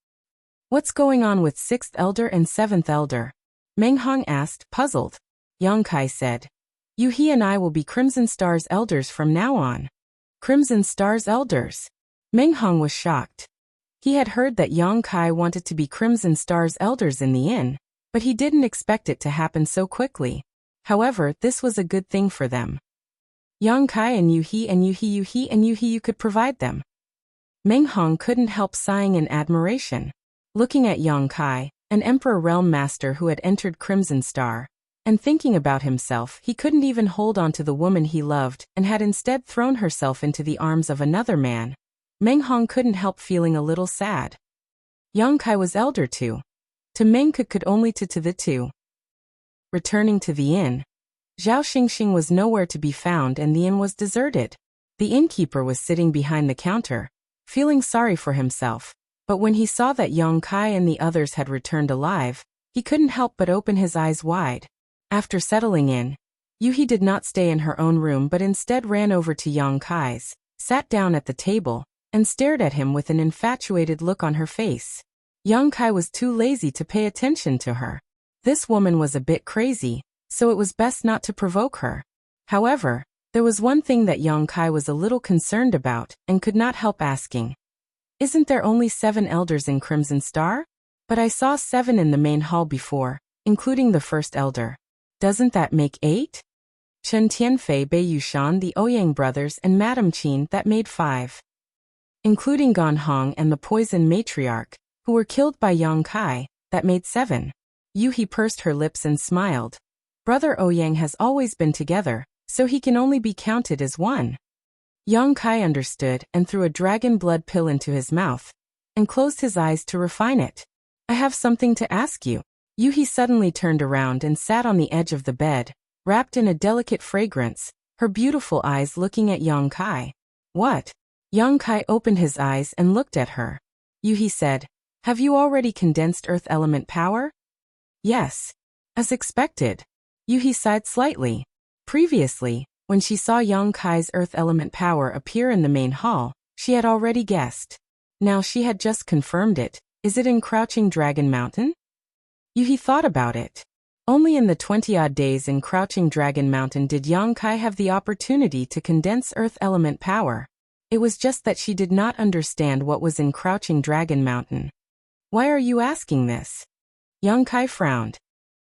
A: What's going on with 6th Elder and 7th Elder? Meng Hong asked, puzzled. Yang Kai said, Yu He and I will be Crimson Star's elders from now on. Crimson Star's elders? Meng Hong was shocked. He had heard that Yang Kai wanted to be Crimson Star's elders in the inn, but he didn't expect it to happen so quickly. However, this was a good thing for them. Yang Kai and Yu He and Yu He you could provide them. Meng Hong couldn't help sighing in admiration. Looking at Yang Kai, an Emperor Realm Master who had entered Crimson Star, and thinking about himself, he couldn't even hold on to the woman he loved and had instead thrown herself into the arms of another man. Meng Hong couldn't help feeling a little sad. Yang Kai was elder too. To Meng could only to the two. Returning to the inn, Zhao Xingxing was nowhere to be found and the inn was deserted. The innkeeper was sitting behind the counter, feeling sorry for himself, but when he saw that Yang Kai and the others had returned alive, he couldn't help but open his eyes wide. After settling in, Yu He did not stay in her own room but instead ran over to Yang Kai's, sat down at the table, and stared at him with an infatuated look on her face. Yang Kai was too lazy to pay attention to her. This woman was a bit crazy, so it was best not to provoke her. However, there was one thing that Yang Kai was a little concerned about and could not help asking. Isn't there only 7 elders in Crimson Star? But I saw 7 in the main hall before, including the first elder. Doesn't that make 8? Chen Tianfei, Bei Yushan, the Ouyang brothers and Madame Qin, that made 5. Including Gan Hong and the poison matriarch, who were killed by Yang Kai, that made 7. Yu He pursed her lips and smiled. Brother Ouyang has always been together, so he can only be counted as 1. Yang Kai understood and threw a dragon blood pill into his mouth, and closed his eyes to refine it. I have something to ask you. Yu He suddenly turned around and sat on the edge of the bed, wrapped in a delicate fragrance, her beautiful eyes looking at Yang Kai. What? Yang Kai opened his eyes and looked at her. Yu He said, Have you already condensed earth element power? Yes. As expected. Yu He sighed slightly. Previously, when she saw Yang Kai's earth element power appear in the main hall, she had already guessed. Now she had just confirmed it. Is it in Crouching Dragon Mountain? Yu He thought about it. Only in the 20-odd days in Crouching Dragon Mountain did Yang Kai have the opportunity to condense earth element power. It was just that she did not understand what was in Crouching Dragon Mountain. Why are you asking this? Yang Kai frowned.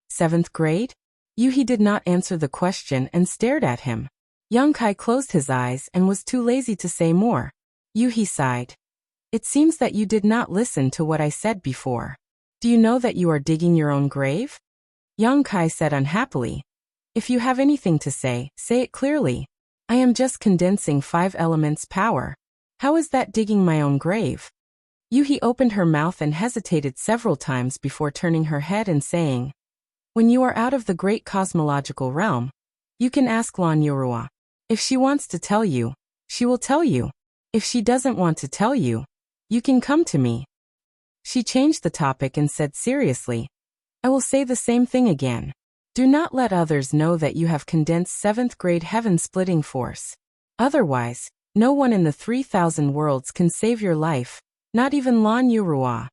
A: 7th grade? Yu He did not answer the question and stared at him. Yang Kai closed his eyes and was too lazy to say more. Yu He sighed. It seems that you did not listen to what I said before. Do you know that you are digging your own grave? Yang Kai said unhappily. If you have anything to say it clearly. I am just condensing 5 elements power. How is that digging my own grave? Yu He opened her mouth and hesitated several times before turning her head and saying, When you are out of the great cosmological realm, you can ask Lan Yorua. If she wants to tell you, she will tell you. If she doesn't want to tell you, you can come to me. She changed the topic and said seriously, I will say the same thing again. Do not let others know that you have condensed 7th grade heaven-splitting force. Otherwise, no one in the 3,000 worlds can save your life, not even Lan Yorua.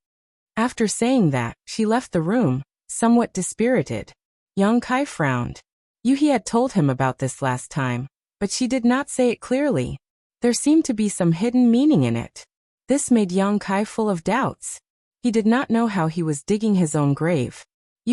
A: After saying that, she left the room, somewhat dispirited. Yang Kai frowned. Yu He had told him about this last time, but she did not say it clearly. There seemed to be some hidden meaning in it. This made Yang Kai full of doubts. He did not know how he was digging his own grave.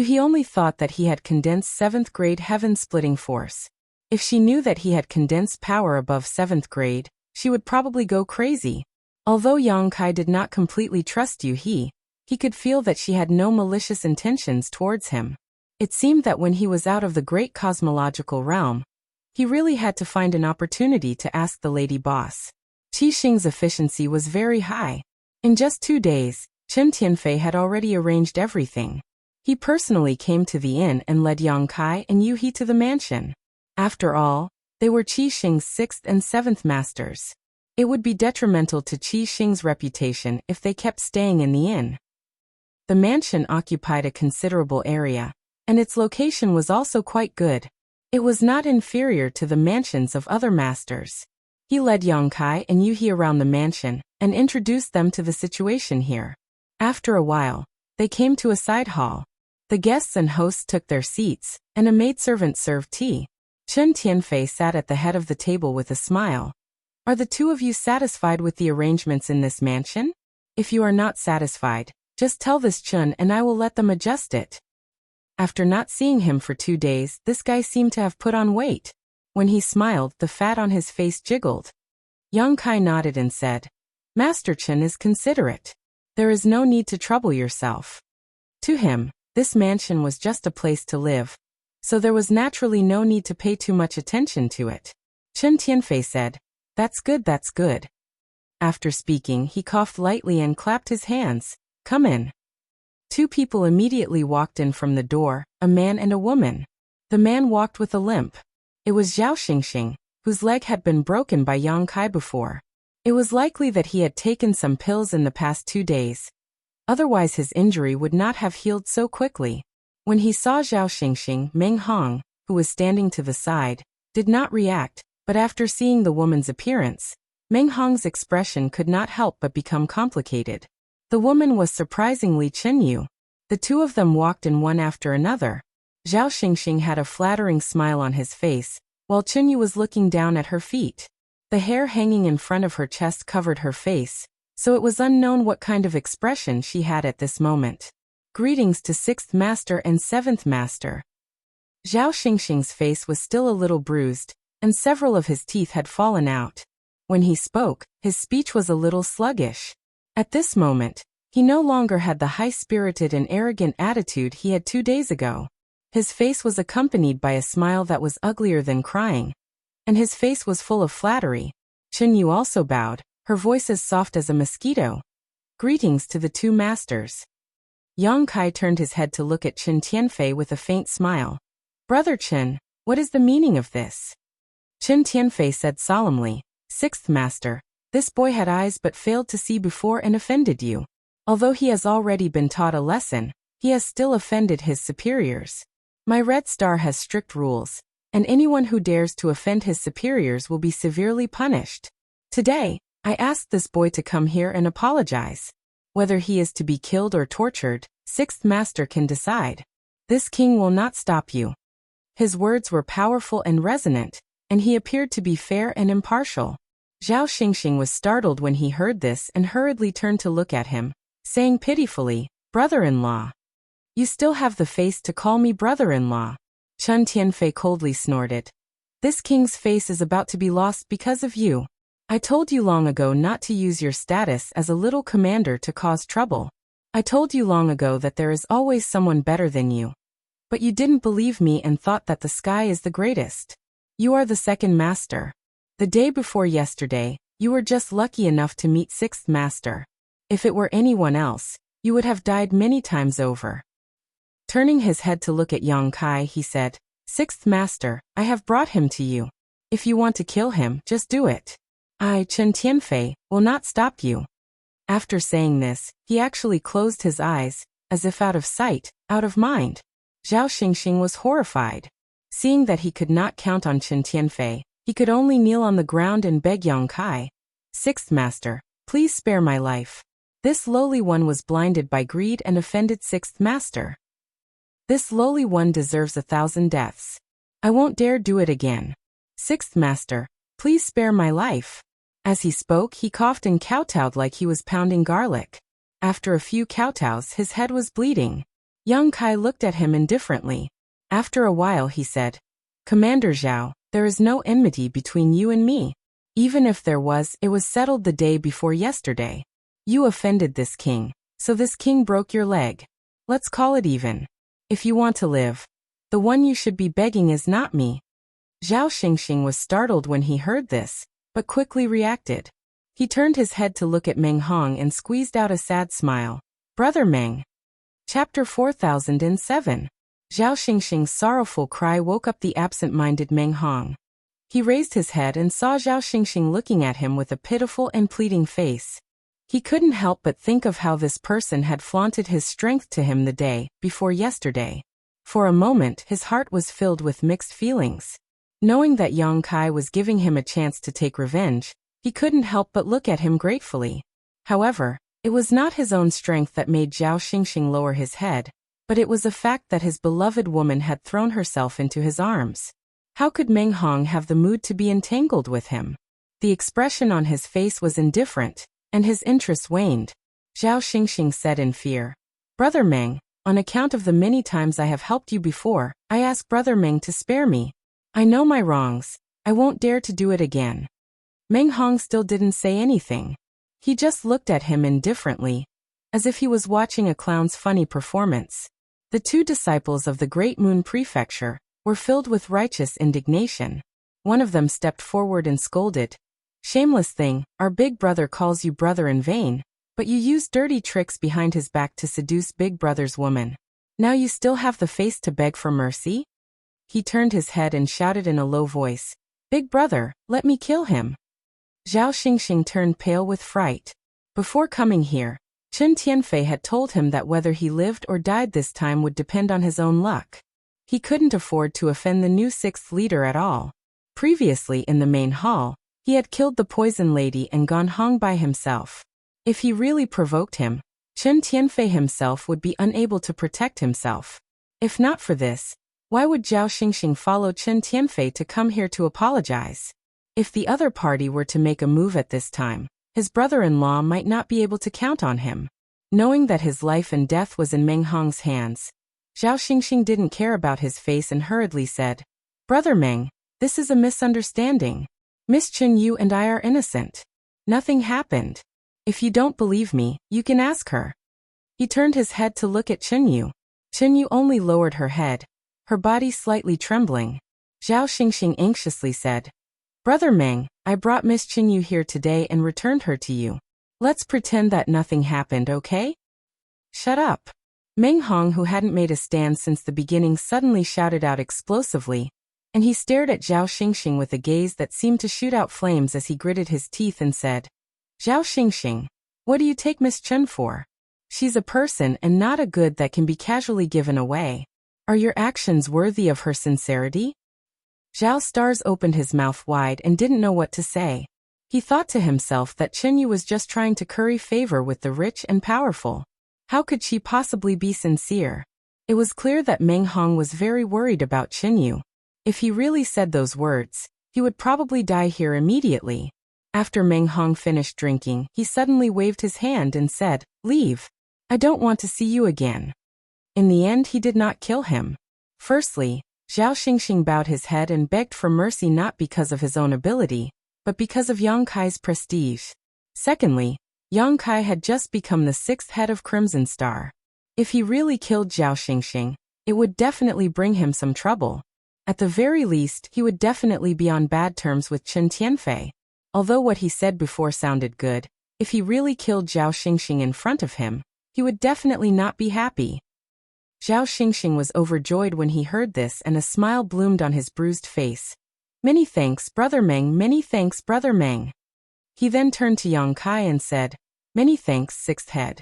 A: He only thought that he had condensed 7th grade heaven-splitting force. If she knew that he had condensed power above 7th grade, she would probably go crazy. Although Yang Kai did not completely trust Yu he could feel that she had no malicious intentions towards him. It seemed that when he was out of the great cosmological realm, he really had to find an opportunity to ask the lady boss. Qi Xing's efficiency was very high. In just 2 days, Chen Tianfei had already arranged everything. He personally came to the inn and led Yang Kai and Yu He to the mansion. After all, they were Qi Xing's 6th and 7th masters. It would be detrimental to Qi Xing's reputation if they kept staying in the inn. The mansion occupied a considerable area, and its location was also quite good. It was not inferior to the mansions of other masters. He led Yang Kai and Yu He around the mansion and introduced them to the situation here. After a while, they came to a side hall. The guests and hosts took their seats, and a maidservant served tea. Chen Tianfei sat at the head of the table with a smile. Are the two of you satisfied with the arrangements in this mansion? If you are not satisfied, just tell this Chen and I will let them adjust it. After not seeing him for 2 days, this guy seemed to have put on weight. When he smiled, the fat on his face jiggled. Yang Kai nodded and said, Master Chen is considerate. There is no need to trouble yourself. To him, this mansion was just a place to live, so there was naturally no need to pay too much attention to it. Chen Tianfei said, That's good, that's good. After speaking, he coughed lightly and clapped his hands. Come in. 2 people immediately walked in from the door, a man and a woman. The man walked with a limp. It was Zhao Xingxing, whose leg had been broken by Yang Kai before. It was likely that he had taken some pills in the past 2 days. Otherwise his injury would not have healed so quickly. When he saw Zhao Xingxing, Meng Hong, who was standing to the side, did not react, but after seeing the woman's appearance, Meng Hong's expression could not help but become complicated. The woman was surprisingly Chen Yu. The 2 of them walked in one after another. Zhao Xingxing had a flattering smile on his face, while Chen Yu was looking down at her feet. The hair hanging in front of her chest covered her face, so it was unknown what kind of expression she had at this moment. Greetings to 6th Master and 7th Master. Zhao Xingxing's face was still a little bruised, and several of his teeth had fallen out. When he spoke, his speech was a little sluggish. At this moment, he no longer had the high-spirited and arrogant attitude he had 2 days ago. His face was accompanied by a smile that was uglier than crying, and his face was full of flattery. Chen Yu also bowed, her voice as soft as a mosquito. Greetings to the 2 masters. Yang Kai turned his head to look at Chen Tianfei with a faint smile. Brother Chen, what is the meaning of this? Chen Tianfei said solemnly, 6th Master, this boy had eyes but failed to see before and offended you. Although he has already been taught a lesson, he has still offended his superiors. My Red Star has strict rules, and anyone who dares to offend his superiors will be severely punished. Today, I asked this boy to come here and apologize. Whether he is to be killed or tortured, 6th Master can decide. This king will not stop you. His words were powerful and resonant, and he appeared to be fair and impartial. Zhao Xingxing was startled when he heard this and hurriedly turned to look at him, saying pitifully, Brother-in-law. You still have the face to call me brother-in-law. Chen Tianfei coldly snorted. This king's face is about to be lost because of you. I told you long ago not to use your status as a little commander to cause trouble. I told you long ago that there is always someone better than you. But you didn't believe me and thought that the sky is the greatest. You are the 2nd Master. The day before yesterday, you were just lucky enough to meet 6th Master. If it were anyone else, you would have died many times over. Turning his head to look at Yang Kai, he said, 6th Master, I have brought him to you. If you want to kill him, just do it. I, Chen Tianfei, will not stop you. After saying this, he actually closed his eyes, as if out of sight, out of mind. Zhao Xingxing was horrified. Seeing that he could not count on Chen Tianfei, he could only kneel on the ground and beg Yang Kai. 6th Master, please spare my life. This lowly one was blinded by greed and offended 6th Master. This lowly one deserves 1,000 deaths. I won't dare do it again. 6th Master, please spare my life. As he spoke, he coughed and kowtowed like he was pounding garlic. After a few kowtows, his head was bleeding. Young Kai looked at him indifferently. After a while he said, Commander Zhao, there is no enmity between you and me. Even if there was, it was settled the day before yesterday. You offended this king, so this king broke your leg. Let's call it even. If you want to live, the one you should be begging is not me. Zhao Xingxing was startled when he heard this, but quickly reacted. He turned his head to look at Meng Hong and squeezed out a sad smile. Brother Meng. Chapter 4007. Zhao Xingxing's sorrowful cry woke up the absent-minded Meng Hong. He raised his head and saw Zhao Xingxing looking at him with a pitiful and pleading face. He couldn't help but think of how this person had flaunted his strength to him the day before yesterday. For a moment his heart was filled with mixed feelings. Knowing that Yang Kai was giving him a chance to take revenge, he couldn't help but look at him gratefully. However, it was not his own strength that made Zhao Xingxing lower his head, but it was a fact that his beloved woman had thrown herself into his arms. How could Meng Hong have the mood to be entangled with him? The expression on his face was indifferent, and his interest waned. Zhao Xingxing said in fear, Brother Meng, on account of the many times I have helped you before, I ask Brother Meng to spare me. I know my wrongs. I won't dare to do it again. Meng Hong still didn't say anything. He just looked at him indifferently, as if he was watching a clown's funny performance. The two disciples of the Great Moon Prefecture were filled with righteous indignation. One of them stepped forward and scolded, Shameless thing, our big brother calls you brother in vain, but you used dirty tricks behind his back to seduce big brother's woman. Now you still have the face to beg for mercy? He turned his head and shouted in a low voice, Big brother, let me kill him. Zhao Xingxing turned pale with fright. Before coming here, Chen Tianfei had told him that whether he lived or died this time would depend on his own luck. He couldn't afford to offend the new sixth leader at all. Previously in the main hall, he had killed the poison lady and gone hung by himself. If he really provoked him, Chen Tianfei himself would be unable to protect himself. If not for this, why would Zhao Xingxing follow Chen Tianfei to come here to apologize? If the other party were to make a move at this time, his brother-in-law might not be able to count on him. Knowing that his life and death was in Meng Hong's hands, Zhao Xingxing didn't care about his face and hurriedly said, Brother Meng, this is a misunderstanding. Miss Chen Yu and I are innocent. Nothing happened. If you don't believe me, you can ask her. He turned his head to look at Chen Yu. Chen Yu only lowered her head, her body slightly trembling. Zhao Xingxing anxiously said, Brother Meng, I brought Miss Chen Yu here today and returned her to you. Let's pretend that nothing happened, okay? Shut up. Meng Hong, who hadn't made a stand since the beginning, suddenly shouted out explosively, and he stared at Zhao Xingxing with a gaze that seemed to shoot out flames as he gritted his teeth and said, Zhao Xingxing, what do you take Miss Chen for? She's a person and not a good that can be casually given away. Are your actions worthy of her sincerity? Zhao Stars opened his mouth wide and didn't know what to say. He thought to himself that Chen Yu was just trying to curry favor with the rich and powerful. How could she possibly be sincere? It was clear that Meng Hong was very worried about Chen Yu. If he really said those words, he would probably die here immediately. After Meng Hong finished drinking, he suddenly waved his hand and said, Leave. I don't want to see you again. In the end, he did not kill him. Firstly, Zhao Xingxing bowed his head and begged for mercy not because of his own ability, but because of Yang Kai's prestige. Secondly, Yang Kai had just become the sixth head of Crimson Star. If he really killed Zhao Xingxing, it would definitely bring him some trouble. At the very least, he would definitely be on bad terms with Chen Tianfei. Although what he said before sounded good, if he really killed Zhao Xingxing in front of him, he would definitely not be happy. Zhao Xingxing was overjoyed when he heard this, and a smile bloomed on his bruised face. Many thanks, Brother Meng, many thanks, Brother Meng. He then turned to Yang Kai and said, Many thanks, sixth head.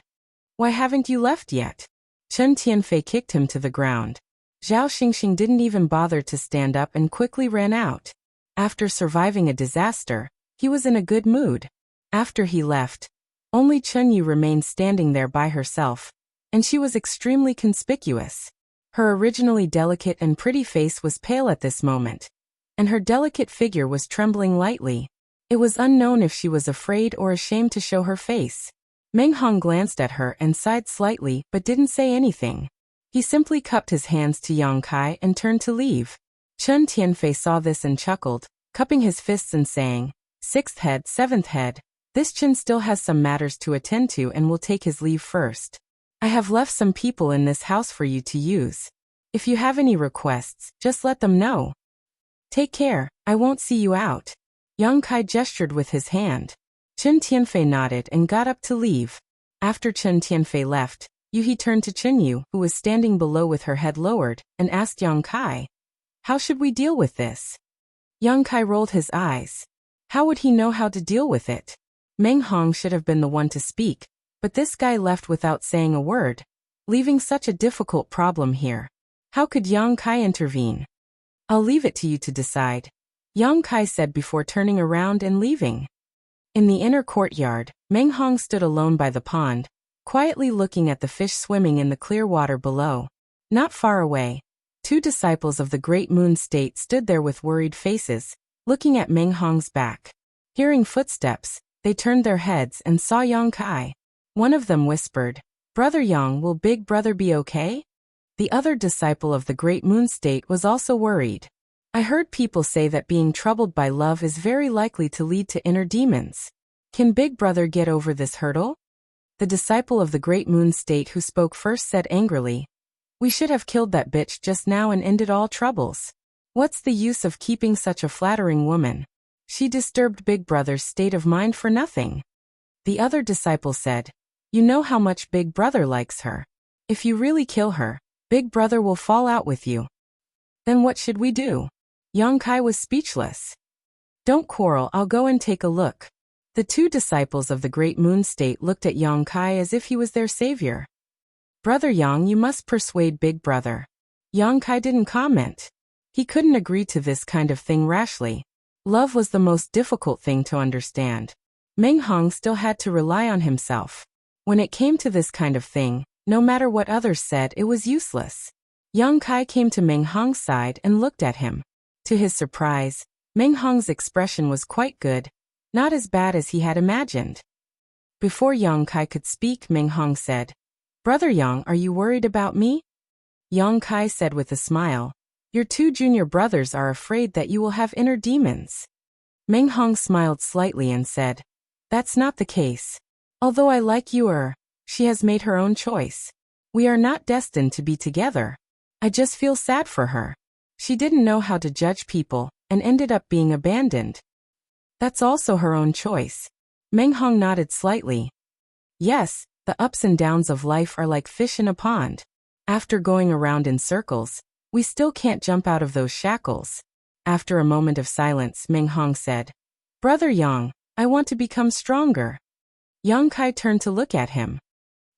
A: Why haven't you left yet? Chen Tianfei kicked him to the ground. Zhao Xingxing didn't even bother to stand up and quickly ran out. After surviving a disaster, he was in a good mood. After he left, only Chen Yu remained standing there by herself, and she was extremely conspicuous. Her originally delicate and pretty face was pale at this moment, and her delicate figure was trembling lightly. It was unknown if she was afraid or ashamed to show her face. Meng Hong glanced at her and sighed slightly but didn't say anything. He simply cupped his hands to Yang Kai and turned to leave. Chen Tianfei saw this and chuckled, cupping his fists and saying, "Sixth head, seventh head, this Chen still has some matters to attend to and will take his leave first. I have left some people in this house for you to use. If you have any requests, just let them know. Take care, I won't see you out." Yang Kai gestured with his hand. Chen Tianfei nodded and got up to leave. After Chen Tianfei left, Yuhi turned to Chen Yu, who was standing below with her head lowered, and asked Yang Kai, "How should we deal with this?" Yang Kai rolled his eyes. How would he know how to deal with it? Meng Hong should have been the one to speak, but this guy left without saying a word, leaving such a difficult problem here. How could Yang Kai intervene? "I'll leave it to you to decide," Yang Kai said before turning around and leaving. In the inner courtyard, Meng Hong stood alone by the pond, quietly looking at the fish swimming in the clear water below. Not far away, two disciples of the Great Moon State stood there with worried faces, looking at Meng Hong's back. Hearing footsteps, they turned their heads and saw Yang Kai. One of them whispered, "Brother Yang, will Big Brother be okay?" The other disciple of the Great Moon State was also worried. "I heard people say that being troubled by love is very likely to lead to inner demons. Can Big Brother get over this hurdle?" The disciple of the Great Moon State who spoke first said angrily, "We should have killed that bitch just now and ended all troubles. What's the use of keeping such a flattering woman? She disturbed Big Brother's state of mind for nothing." The other disciple said, "You know how much Big Brother likes her. If you really kill her, Big Brother will fall out with you. Then what should we do?" Yang Kai was speechless. "Don't quarrel, I'll go and take a look." The two disciples of the Great Moon State looked at Yang Kai as if he was their savior. "Brother Yang, you must persuade Big Brother." Yang Kai didn't comment. He couldn't agree to this kind of thing rashly. Love was the most difficult thing to understand. Meng Hong still had to rely on himself. When it came to this kind of thing, no matter what others said, it was useless. Yang Kai came to Meng Hong's side and looked at him. To his surprise, Meng Hong's expression was quite good, not as bad as he had imagined. Before Yang Kai could speak, Meng Hong said, "Brother Yang, are you worried about me?" Yang Kai said with a smile, "Your two junior brothers are afraid that you will have inner demons." Meng Hong smiled slightly and said, "That's not the case. Although I like you, she has made her own choice. We are not destined to be together. I just feel sad for her. She didn't know how to judge people, and ended up being abandoned. That's also her own choice." Meng Hong nodded slightly. "Yes, the ups and downs of life are like fish in a pond. After going around in circles, we still can't jump out of those shackles." After a moment of silence, Meng Hong said, "Brother Yang, I want to become stronger." Yang Kai turned to look at him.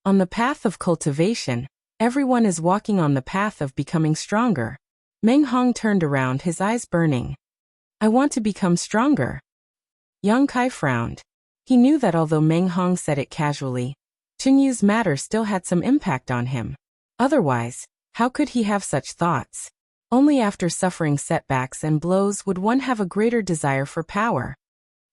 A: On the path of cultivation, everyone is walking on the path of becoming stronger. Meng Hong turned around, his eyes burning. "I want to become stronger." Yang Kai frowned. He knew that although Meng Hong said it casually, Chen Yu's matter still had some impact on him. Otherwise, how could he have such thoughts? Only after suffering setbacks and blows would one have a greater desire for power.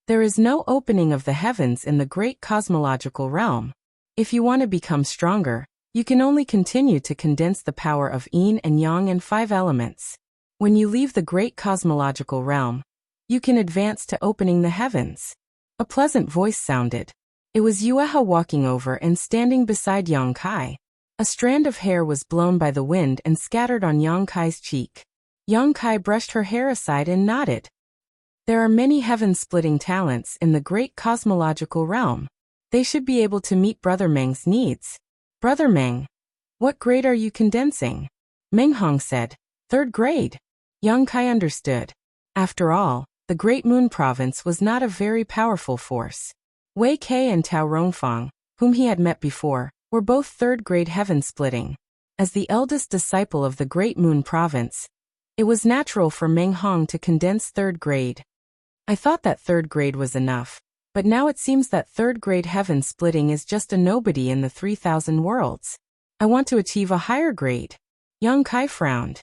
A: There is no opening of the heavens in the great cosmological realm. If you want to become stronger, you can only continue to condense the power of yin and yang and 5 elements. When you leave the great cosmological realm, you can advance to opening the heavens. A pleasant voice sounded. It was Yueha walking over and standing beside Yang Kai. A strand of hair was blown by the wind and scattered on Yang Kai's cheek. Yang Kai brushed her hair aside and nodded. There are many heaven-splitting talents in the great cosmological realm. They should be able to meet Brother Meng's needs. "Brother Meng, what grade are you condensing?" Meng Hong said, "3rd grade." Yang Kai understood. After all, the Great Moon Province was not a very powerful force. Wei Kei and Tao Rongfang, whom he had met before, were both 3rd grade heaven-splitting. As the eldest disciple of the Great Moon Province, it was natural for Meng Hong to condense 3rd grade. "I thought that 3rd grade was enough, but now it seems that 3rd grade heaven-splitting is just a nobody in the 3,000 worlds. I want to achieve a higher grade." Yang Kai frowned.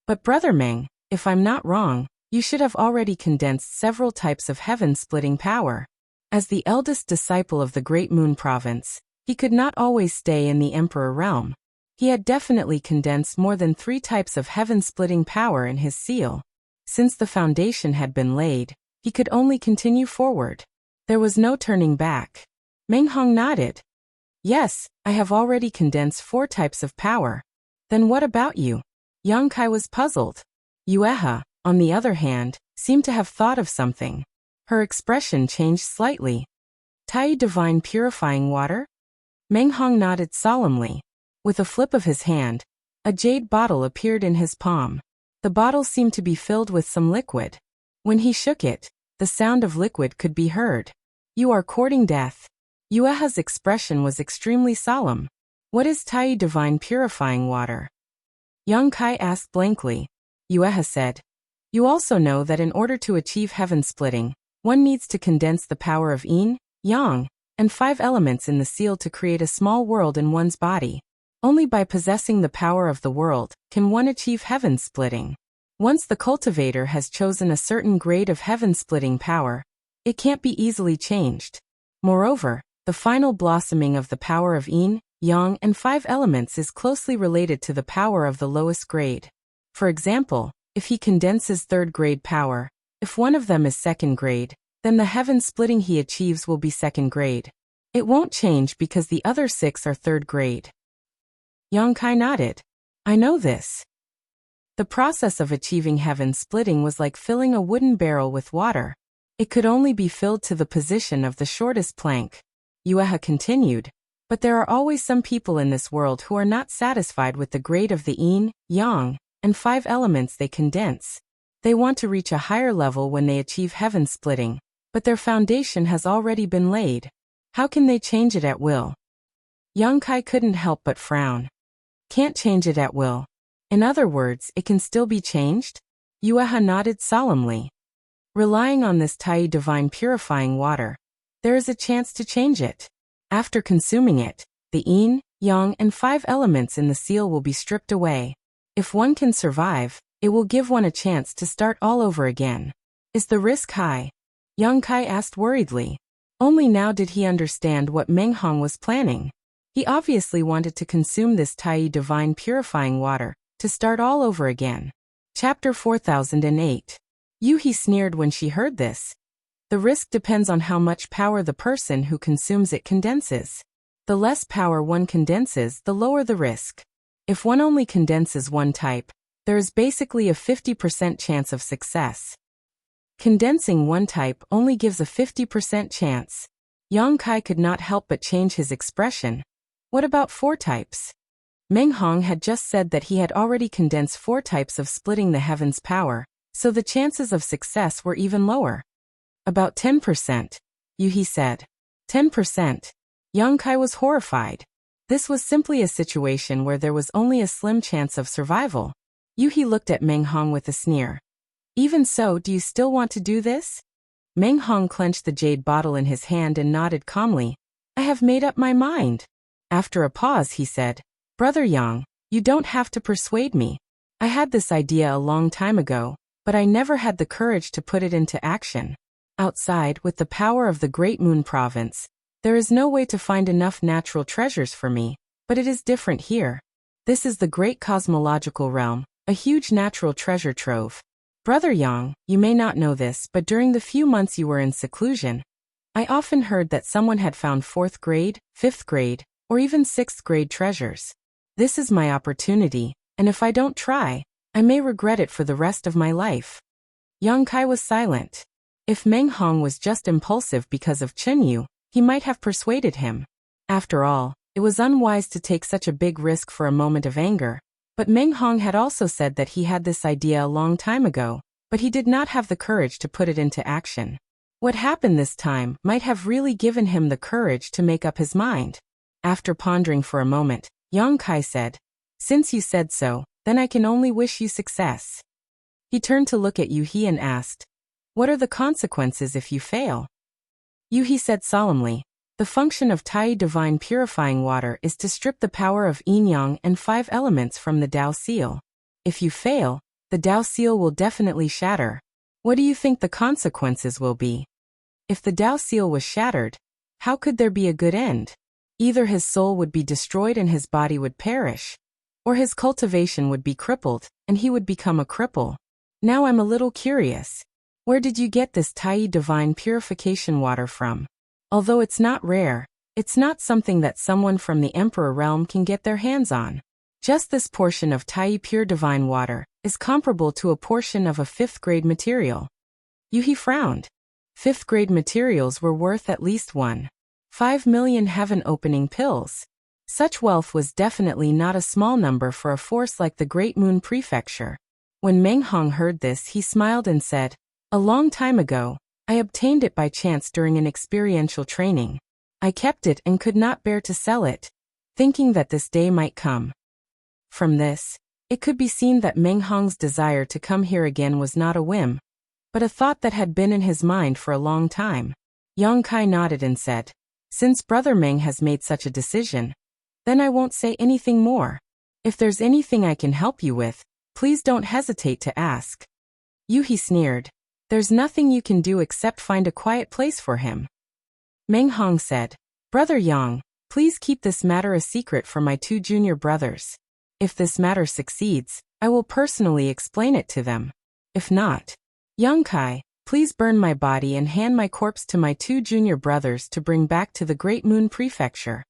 A: "But Brother Meng, if I'm not wrong, you should have already condensed several types of heaven-splitting power." As the eldest disciple of the Great Moon Province, he could not always stay in the Emperor realm. He had definitely condensed more than 3 types of heaven-splitting power in his seal. Since the foundation had been laid, he could only continue forward. There was no turning back. Meng Hong nodded. Yes, I have already condensed 4 types of power. Then what about you? Yang Kai was puzzled. Yueha, on the other hand, seemed to have thought of something. Her expression changed slightly. Tai divine purifying water? Meng Hong nodded solemnly. With a flip of his hand, a jade bottle appeared in his palm. The bottle seemed to be filled with some liquid. When he shook it, the sound of liquid could be heard. You are courting death. Yueha's expression was extremely solemn. What is Tai divine purifying water? Yang Kai asked blankly. Yueha said, you also know that in order to achieve heaven splitting, one needs to condense the power of yin, yang, and 5 elements in the seal to create a small world in one's body. Only by possessing the power of the world can one achieve heaven splitting. Once the cultivator has chosen a certain grade of heaven splitting power, it can't be easily changed. Moreover, the final blossoming of the power of yin, yang, and 5 elements is closely related to the power of the lowest grade. For example, if he condenses 3rd grade power, if one of them is 2nd grade, then the heaven splitting he achieves will be 2nd grade. It won't change because the other 6 are 3rd grade. Yang Kai nodded. I know this. The process of achieving heaven splitting was like filling a wooden barrel with water. It could only be filled to the position of the shortest plank. Yueha continued, but there are always some people in this world who are not satisfied with the grade of the yin, yang, and 5 elements they condense. They want to reach a higher level when they achieve heaven splitting, but their foundation has already been laid. How can they change it at will? Yang Kai couldn't help but frown. Can't change it at will. In other words, it can still be changed? Yueha nodded solemnly. Relying on this Tai divine purifying water, there is a chance to change it. After consuming it, the yin, yang, and 5 elements in the seal will be stripped away. If one can survive, it will give one a chance to start all over again. Is the risk high? Yang Kai asked worriedly. Only now did he understand what Meng Hong was planning. He obviously wanted to consume this Tai divine purifying water, to start all over again. Chapter 4008. Yuhi sneered when she heard this. The risk depends on how much power the person who consumes it condenses. The less power one condenses, the lower the risk. If one only condenses one type, there is basically a 50% chance of success. Condensing one type only gives a 50% chance. Yang Kai could not help but change his expression. What about 4 types? Meng Hong had just said that he had already condensed 4 types of splitting the heavens power, so the chances of success were even lower. About 10%, Yuhi said. 10%. Yang Kai was horrified. This was simply a situation where there was only a slim chance of survival. Yuhi looked at Meng Hong with a sneer. Even so, do you still want to do this? Meng Hong clenched the jade bottle in his hand and nodded calmly. I have made up my mind. After a pause, he said, Brother Yang, you don't have to persuade me. I had this idea a long time ago, but I never had the courage to put it into action. Outside, with the power of the Great Moon Province, there is no way to find enough natural treasures for me, but it is different here. This is the great cosmological realm, a huge natural treasure trove. Brother Yang, you may not know this, but during the few months you were in seclusion, I often heard that someone had found 4th grade, 5th grade, or even 6th grade treasures. This is my opportunity, and if I don't try, I may regret it for the rest of my life. Yang Kai was silent. If Meng Hong was just impulsive because of Chenyu, he might have persuaded him. After all, it was unwise to take such a big risk for a moment of anger, but Meng Hong had also said that he had this idea a long time ago, but he did not have the courage to put it into action. What happened this time might have really given him the courage to make up his mind. After pondering for a moment, Yang Kai said, Since you said so, then I can only wish you success. He turned to look at Yuhi and asked, What are the consequences if you fail? Yuhi said solemnly, The function of Tai divine purifying water is to strip the power of yin-yang and 5 elements from the Tao seal. If you fail, the Tao seal will definitely shatter. What do you think the consequences will be? If the Tao seal was shattered, how could there be a good end? Either his soul would be destroyed and his body would perish, or his cultivation would be crippled, and he would become a cripple. Now I'm a little curious. Where did you get this Tai divine purification water from? Although it's not rare, it's not something that someone from the Emperor realm can get their hands on. Just this portion of Tai pure divine water is comparable to a portion of a 5th grade material. Yuhi frowned. 5th grade materials were worth at least 1.5 million heaven-opening pills. Such wealth was definitely not a small number for a force like the Great Moon Prefecture. When Meng Hong heard this, he smiled and said, "A long time ago, I obtained it by chance during an experiential training. I kept it and could not bear to sell it, thinking that this day might come." From this, it could be seen that Meng Hong's desire to come here again was not a whim, but a thought that had been in his mind for a long time. Yang Kai nodded and said, "Since Brother Meng has made such a decision, then I won't say anything more. If there's anything I can help you with, please don't hesitate to ask." Yuhi sneered. "There's nothing you can do except find a quiet place for him." Meng Hong said, "Brother Yang, please keep this matter a secret from my 2 junior brothers. If this matter succeeds, I will personally explain it to them. If not, Yang Kai, please burn my body and hand my corpse to my 2 junior brothers to bring back to the Great Moon Prefecture."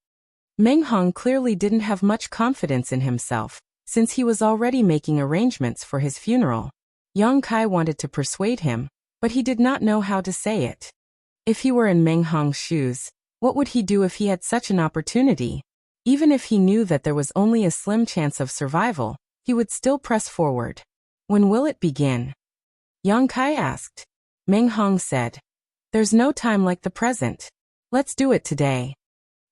A: Meng Hong clearly didn't have much confidence in himself, since he was already making arrangements for his funeral. Yang Kai wanted to persuade him, but he did not know how to say it. If he were in Meng Hong's shoes, what would he do if he had such an opportunity? Even if he knew that there was only a slim chance of survival, he would still press forward. "When will it begin?" Yang Kai asked. Meng Hong said, "There's no time like the present. Let's do it today."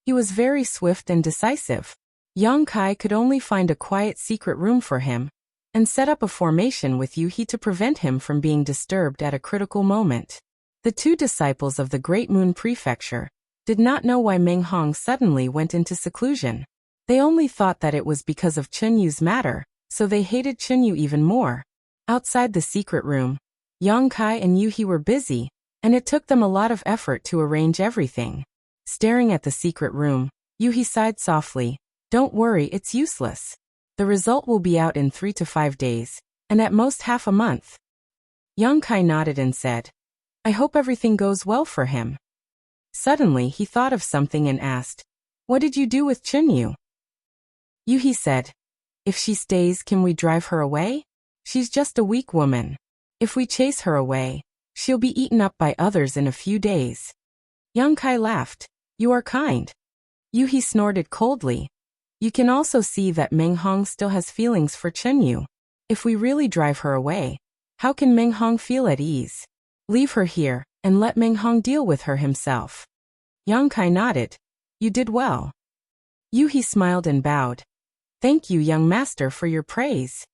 A: He was very swift and decisive. Yang Kai could only find a quiet secret room for him, and set up a formation with Yuhi to prevent him from being disturbed at a critical moment. The 2 disciples of the Great Moon Prefecture did not know why Meng Hong suddenly went into seclusion. They only thought that it was because of Chunyu's matter, so they hated Chunyu even more. Outside the secret room, Yang Kai and Yuhi were busy, and it took them a lot of effort to arrange everything. Staring at the secret room, Yuhi sighed softly. "Don't worry, it's useless. The result will be out in 3 to 5 days, and at most half a month." Yang Kai nodded and said, "I hope everything goes well for him." Suddenly he thought of something and asked, "What did you do with Chunyu?" Yuhi said, "If she stays, can we drive her away? She's just a weak woman. If we chase her away, she'll be eaten up by others in a few days." Yang Kai laughed. "You are kind." Yuhi snorted coldly. "You can also see that Meng Hong still has feelings for Chunyu. If we really drive her away, how can Meng Hong feel at ease? Leave her here, and let Meng Hong deal with her himself." Yang Kai nodded. "You did well." Yuhi smiled and bowed. "Thank you, young master, for your praise.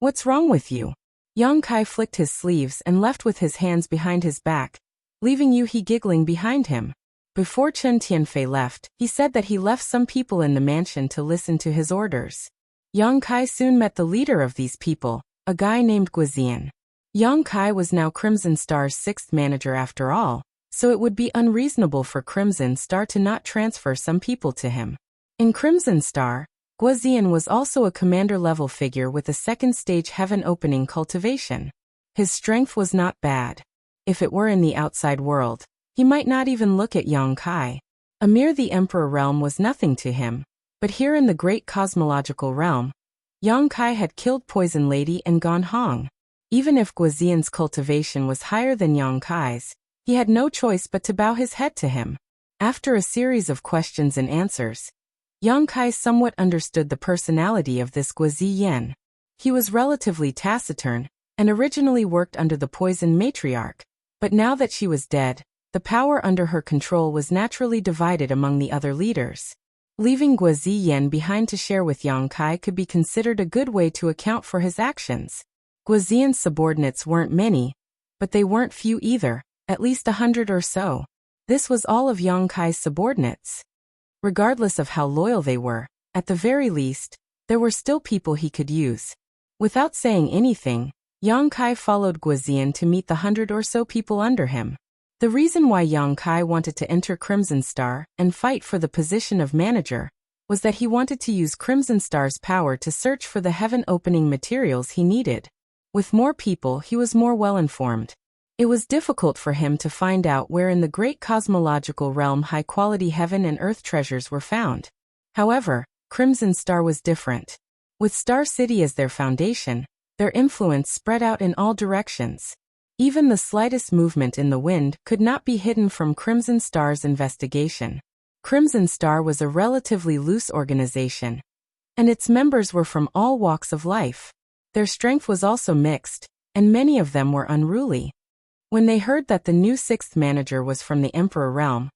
A: What's wrong with you?" Yang Kai flicked his sleeves and left with his hands behind his back, leaving Yuhi giggling behind him. Before Chen Tianfei left, he said that he left some people in the mansion to listen to his orders. Yang Kai soon met the leader of these people, a guy named Guizian. Yang Kai was now Crimson Star's 6th manager after all, so it would be unreasonable for Crimson Star to not transfer some people to him. In Crimson Star, Guizian was also a commander-level figure with a 2nd stage heaven-opening cultivation. His strength was not bad. If it were in the outside world, he might not even look at Yang Kai. Amir the Emperor realm was nothing to him, but here in the great cosmological realm, Yang Kai had killed Poison Lady and gone Hong. Even if Guizian's cultivation was higher than Yang Kai's, he had no choice but to bow his head to him. After a series of questions and answers, Yang Kai somewhat understood the personality of this Guizian. He was relatively taciturn, and originally worked under the Poison Matriarch, but now that she was dead, the power under her control was naturally divided among the other leaders. Leaving Guizian behind to share with Yang Kai could be considered a good way to account for his actions. Guizian's subordinates weren't many, but they weren't few either, at least 100 or so. This was all of Yang Kai's subordinates. Regardless of how loyal they were, at the very least, there were still people he could use. Without saying anything, Yang Kai followed Guizian to meet the 100 or so people under him. The reason why Yang Kai wanted to enter Crimson Star and fight for the position of manager was that he wanted to use Crimson Star's power to search for the heaven-opening materials he needed. With more people, he was more well-informed. It was difficult for him to find out where in the great cosmological realm high-quality heaven and earth treasures were found. However, Crimson Star was different. With Star City as their foundation, their influence spread out in all directions. Even the slightest movement in the wind could not be hidden from Crimson Star's investigation. Crimson Star was a relatively loose organization, and its members were from all walks of life. Their strength was also mixed, and many of them were unruly. When they heard that the new sixth manager was from the Emperor realm,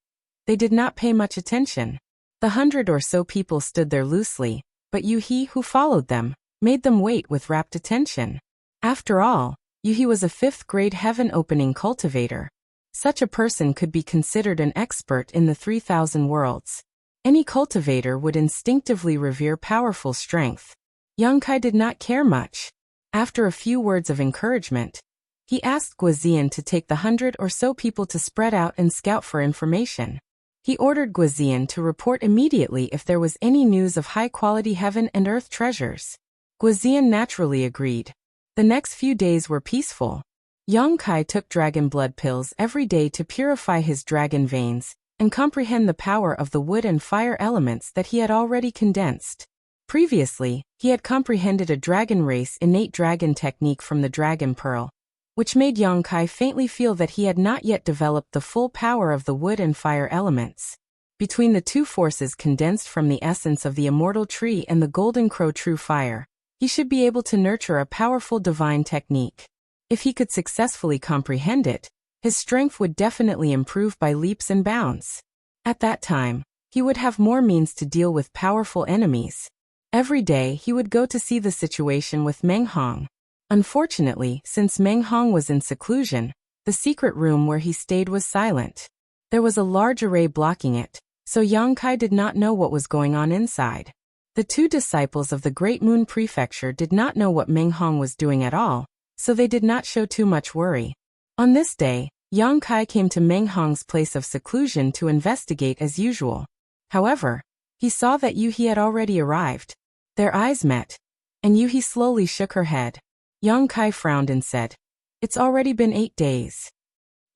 A: they did not pay much attention. The 100 or so people stood there loosely, but Yuhi, who followed them, made them wait with rapt attention. After all, Yuhi was a 5th-grade heaven-opening cultivator. Such a person could be considered an expert in the 3,000 worlds. Any cultivator would instinctively revere powerful strength. Yongkai did not care much. After a few words of encouragement, he asked Guozian to take the 100 or so people to spread out and scout for information. He ordered Guozian to report immediately if there was any news of high-quality heaven and earth treasures. Guozian naturally agreed. The next few days were peaceful. Yongkai took dragon blood pills every day to purify his dragon veins and comprehend the power of the wood and fire elements that he had already condensed. Previously, he had comprehended a dragon race innate dragon technique from the dragon pearl, which made Yongkai faintly feel that he had not yet developed the full power of the wood and fire elements. Between the two forces condensed from the essence of the immortal tree and the golden crow true fire, he should be able to nurture a powerful divine technique. If he could successfully comprehend it, his strength would definitely improve by leaps and bounds. At that time, he would have more means to deal with powerful enemies. Every day he would go to see the situation with Meng Hong. Unfortunately, since Meng Hong was in seclusion, the secret room where he stayed was silent. There was a large array blocking it, so Yongkai did not know what was going on inside. The two disciples of the Great Moon Prefecture did not know what Meng Hong was doing at all, so they did not show too much worry. On this day, Yongkai came to Meng Hong's place of seclusion to investigate as usual. However, he saw that Yuhi had already arrived. Their eyes met, and Yuhi slowly shook her head. Yongkai frowned and said, "It's already been 8 days."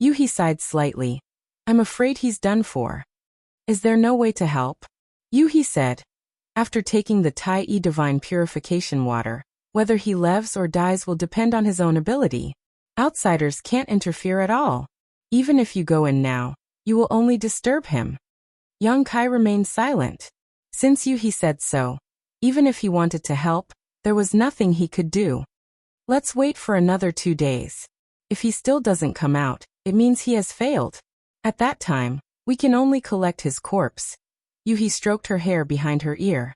A: Yuhi sighed slightly. "I'm afraid he's done for. Is there no way to help?" Yuhi said, "After taking the Tai E Divine Purification Water, whether he lives or dies will depend on his own ability. Outsiders can't interfere at all. Even if you go in now, you will only disturb him." Yongkai remained silent. Since Yuhi said so, even if he wanted to help, there was nothing he could do. "Let's wait for another 2 days. If he still doesn't come out, it means he has failed. At that time, we can only collect his corpse." Yuhi stroked her hair behind her ear.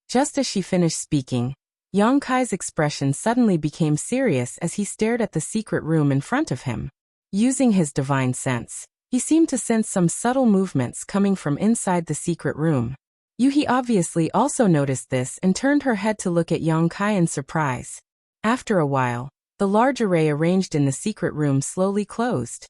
A: Just as she finished speaking, Yongkai's expression suddenly became serious as he stared at the secret room in front of him. Using his divine sense, he seemed to sense some subtle movements coming from inside the secret room. Yuhi obviously also noticed this and turned her head to look at Yongkai in surprise. After a while, the large array arranged in the secret room slowly closed.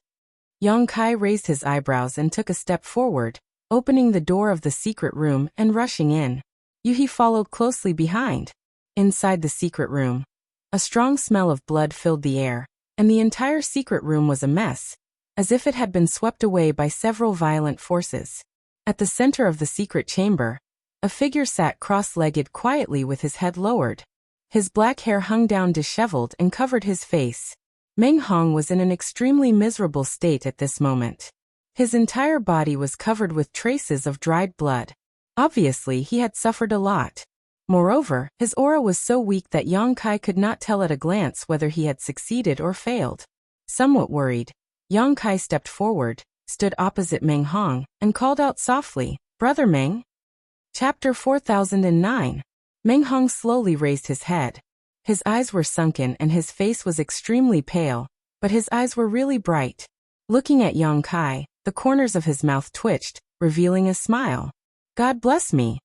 A: Yongkai raised his eyebrows and took a step forward, opening the door of the secret room and rushing in. Yuhi followed closely behind. Inside the secret room, a strong smell of blood filled the air, and the entire secret room was a mess, as if it had been swept away by several violent forces. At the center of the secret chamber, a figure sat cross-legged quietly with his head lowered. His black hair hung down disheveled and covered his face. Meng Hong was in an extremely miserable state at this moment. His entire body was covered with traces of dried blood. Obviously, he had suffered a lot. Moreover, his aura was so weak that Yongkai could not tell at a glance whether he had succeeded or failed. Somewhat worried, Yongkai stepped forward, stood opposite Meng Hong, and called out softly, "Brother Meng?" Chapter 4009. Meng Hong slowly raised his head. His eyes were sunken and his face was extremely pale, but his eyes were really bright. Looking at Yongkai, the corners of his mouth twitched, revealing a smile. "God bless me."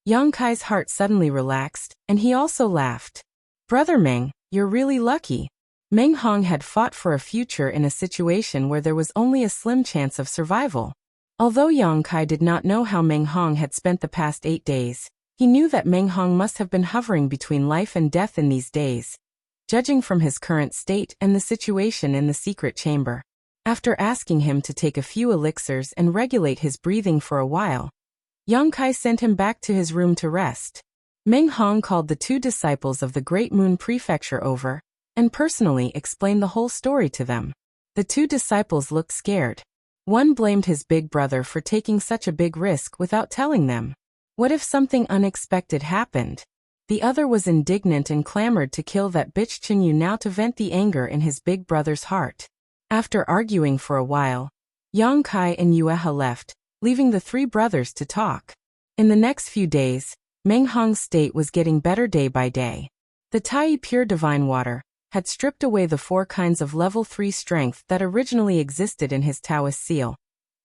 A: Yongkai's heart suddenly relaxed, and he also laughed. "Brother Meng, you're really lucky." Meng Hong had fought for a future in a situation where there was only a slim chance of survival. Although Yang Kai did not know how Meng Hong had spent the past 8 days, he knew that Meng Hong must have been hovering between life and death in these days, judging from his current state and the situation in the secret chamber. After asking him to take a few elixirs and regulate his breathing for a while, Yang Kai sent him back to his room to rest. Meng Hong called the 2 disciples of the Great Moon Prefecture over and personally explained the whole story to them. The 2 disciples looked scared. One blamed his big brother for taking such a big risk without telling them. What if something unexpected happened? The other was indignant and clamored to kill that bitch Chinyu now to vent the anger in his big brother's heart. After arguing for a while, Yang Kai and Yueha left, leaving the 3 brothers to talk. In the next few days, Meng Hong's state was getting better day by day. The Tai Pure Divine Water had stripped away the 4 kinds of level 3 strength that originally existed in his Taoist seal,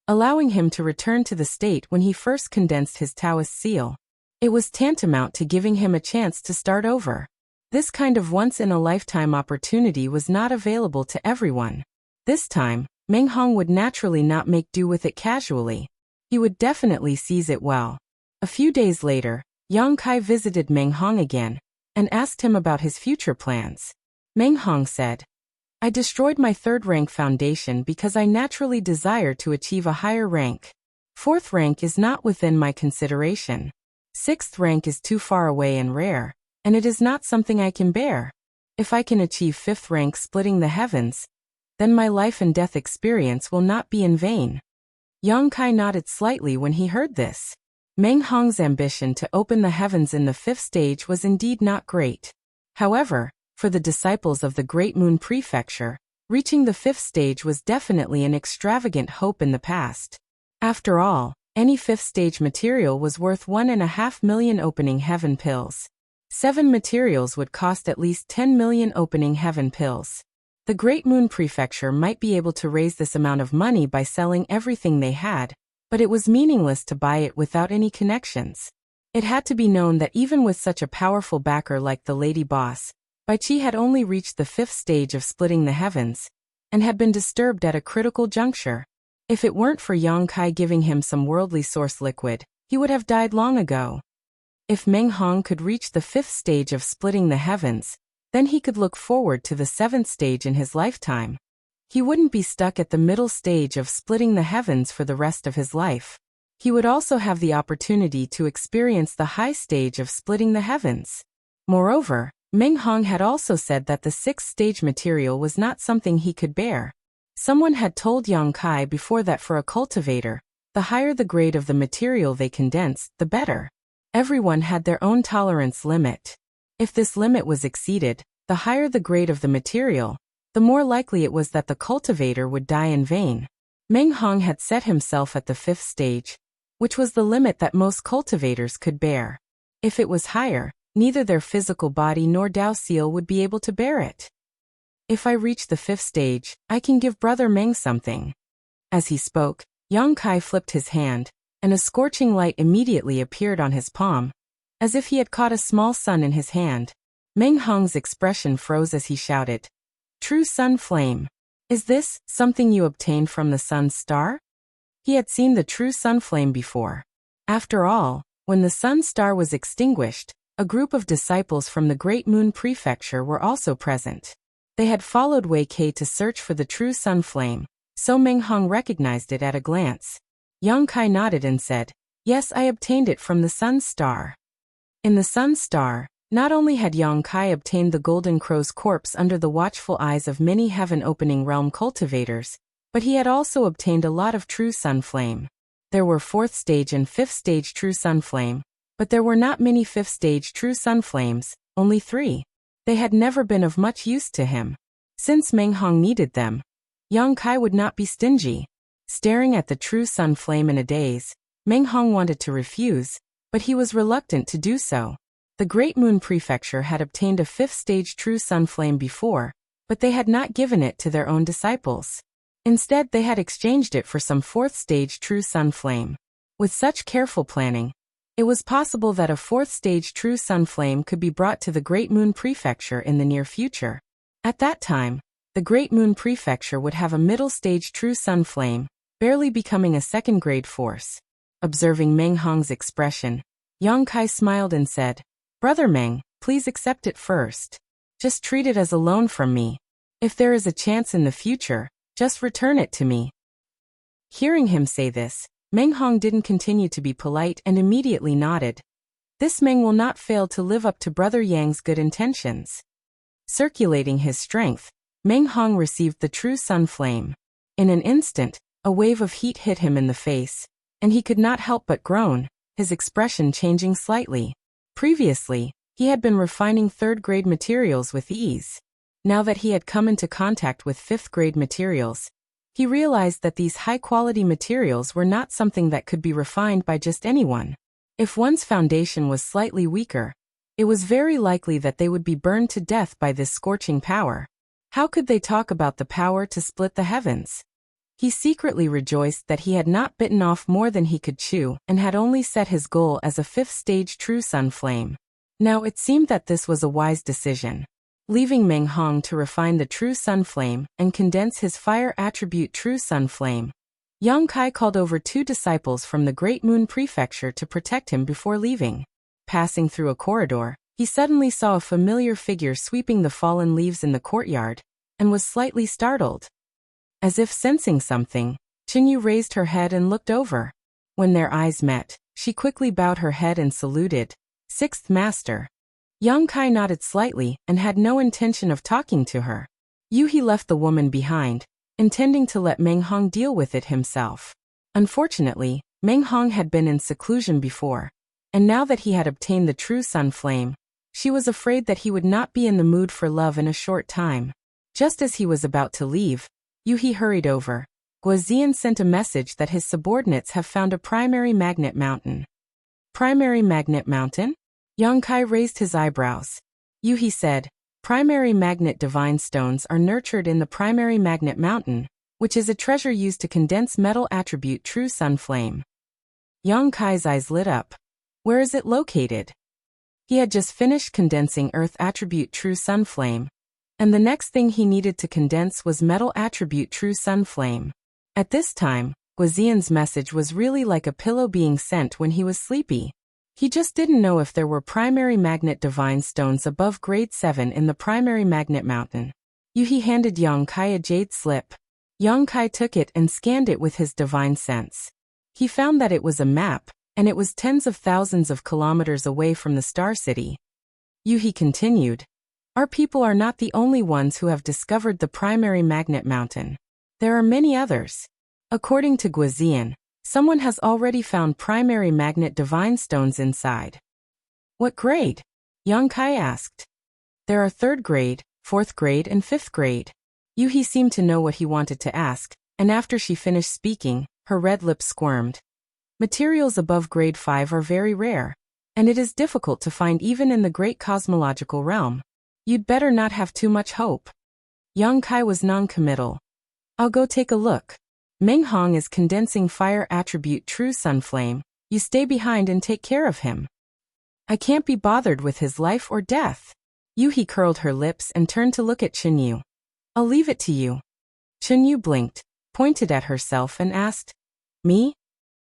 A: allowing him to return to the state when he first condensed his Taoist seal. It was tantamount to giving him a chance to start over. This kind of once-in-a-lifetime opportunity was not available to everyone. This time, Meng Hong would naturally not make do with it casually. He would definitely seize it well. A few days later, Yang Kai visited Meng Hong again and asked him about his future plans. Meng Hong said, "I destroyed my 3rd rank foundation because I naturally desire to achieve a higher rank. 4th rank is not within my consideration. 6th rank is too far away and rare, and it is not something I can bear. If I can achieve 5th rank splitting the heavens, then my life and death experience will not be in vain." Yang Kai nodded slightly when he heard this. Meng Hong's ambition to open the heavens in the 5th stage was indeed not great. However, for the disciples of the Great Moon Prefecture, reaching the 5th stage was definitely an extravagant hope in the past. After all, any 5th stage material was worth 1.5 million opening heaven pills. 7 materials would cost at least 10 million opening heaven pills. The Great Moon Prefecture might be able to raise this amount of money by selling everything they had, but it was meaningless to buy it without any connections. It had to be known that even with such a powerful backer like the Lady Boss, Bai Qi had only reached the 5th stage of splitting the heavens, and had been disturbed at a critical juncture. If it weren't for Yang Kai giving him some worldly source liquid, he would have died long ago. If Meng Hong could reach the 5th stage of splitting the heavens, then he could look forward to the 7th stage in his lifetime. He wouldn't be stuck at the middle stage of splitting the heavens for the rest of his life. He would also have the opportunity to experience the high stage of splitting the heavens. Moreover, Meng Hong had also said that the 6th stage material was not something he could bear. Someone had told Yang Kai before that for a cultivator, the higher the grade of the material they condensed, the better. Everyone had their own tolerance limit. If this limit was exceeded, the higher the grade of the material, the more likely it was that the cultivator would die in vain. Meng Hong had set himself at the 5th stage, which was the limit that most cultivators could bear. If it was higher, neither their physical body nor Dao Seal would be able to bear it. If I reach the 5th stage, I can give Brother Meng something. As he spoke, Yang Kai flipped his hand, and a scorching light immediately appeared on his palm, as if he had caught a small sun in his hand. Meng Hong's expression froze as he shouted, "True Sun Flame. Is this something you obtained from the Sun's star?" He had seen the true Sun Flame before. After all, when the Sun Star was extinguished, a group of disciples from the Great Moon Prefecture were also present. They had followed Wei Kei to search for the true Sun Flame, so Meng Hong recognized it at a glance. Yang Kai nodded and said, "Yes, I obtained it from the Sun Star." In the Sun Star, not only had Yang Kai obtained the Golden Crow's corpse under the watchful eyes of many heaven-opening realm cultivators, but he had also obtained a lot of true Sun Flame. There were 4th stage and 5th stage true Sun Flame, but there were not many 5th stage true Sun Flames, only 3. They had never been of much use to him. Since Meng Hong needed them, Yang Kai would not be stingy. Staring at the true Sun Flame in a daze, Meng Hong wanted to refuse, but he was reluctant to do so. The Great Moon Prefecture had obtained a 5th stage true Sun Flame before, but they had not given it to their own disciples. Instead, they had exchanged it for some 4th stage true Sun Flame. With such careful planning, it was possible that a 4th stage true Sun Flame could be brought to the Great Moon Prefecture in the near future. At that time, the Great Moon Prefecture would have a middle stage true Sun Flame, barely becoming a second-grade force. Observing Meng Hong's expression, Yang Kai smiled and said, "Brother Meng, please accept it first. Just treat it as a loan from me. If there is a chance in the future, just return it to me." Hearing him say this, Meng Hong didn't continue to be polite and immediately nodded. This Meng will not fail to live up to Brother Yang's good intentions. Circulating his strength, Meng Hong received the true sun flame. In an instant, a wave of heat hit him in the face, and he could not help but groan, his expression changing slightly. Previously, he had been refining third-grade materials with ease. Now that he had come into contact with fifth-grade materials, he realized that these high-quality materials were not something that could be refined by just anyone. If one's foundation was slightly weaker, it was very likely that they would be burned to death by this scorching power. How could they talk about the power to split the heavens? He secretly rejoiced that he had not bitten off more than he could chew and had only set his goal as a fifth-stage true sun flame. Now it seemed that this was a wise decision. Leaving Meng Hong to refine the true sun flame and condense his fire attribute true sun flame, Yang Kai called over 2 disciples from the Great Moon Prefecture to protect him before leaving. Passing through a corridor, he suddenly saw a familiar figure sweeping the fallen leaves in the courtyard, and was slightly startled. As if sensing something, Qinyu raised her head and looked over. When their eyes met, she quickly bowed her head and saluted, "Sixth Master." Yang Kai nodded slightly and had no intention of talking to her. He left the woman behind, intending to let Meng Hong deal with it himself. Unfortunately, Meng Hong had been in seclusion before, and now that he had obtained the true sun flame, she was afraid that he would not be in the mood for love in a short time. Just as he was about to leave, He hurried over. Guozian sent a message that his subordinates have found a primary magnet mountain. Primary magnet mountain? Yang Kai raised his eyebrows. He said, primary magnet divine stones are nurtured in the primary magnet mountain, which is a treasure used to condense metal attribute true sun flame. Yang Kai's eyes lit up. Where is it located? He had just finished condensing earth attribute true sun flame, and the next thing he needed to condense was metal attribute true sun flame. At this time, Guozian's message was really like a pillow being sent when he was sleepy. He just didn't know if there were primary magnet divine stones above grade 7 in the primary magnet mountain. He handed Yang Kai a jade slip. Yang Kai took it and scanned it with his divine sense. He found that it was a map, and it was tens of thousands of kilometers away from the Star City. He continued, our people are not the only ones who have discovered the primary magnet mountain. There are many others. According to Guozian, someone has already found primary magnet divine stones inside. What grade? Yang Kai asked. There are 3rd grade, 4th grade and 5th grade. He seemed to know what he wanted to ask, and after she finished speaking, her red lips squirmed. Materials above grade 5 are very rare, and it is difficult to find even in the great cosmological realm. You'd better not have too much hope. Yang Kai was non-committal. I'll go take a look. Meng Hong is condensing fire attribute true sun flame. You stay behind and take care of him. I can't be bothered with his life or death. He curled her lips and turned to look at Qinyu. I'll leave it to you. Qinyu blinked, pointed at herself and asked, me?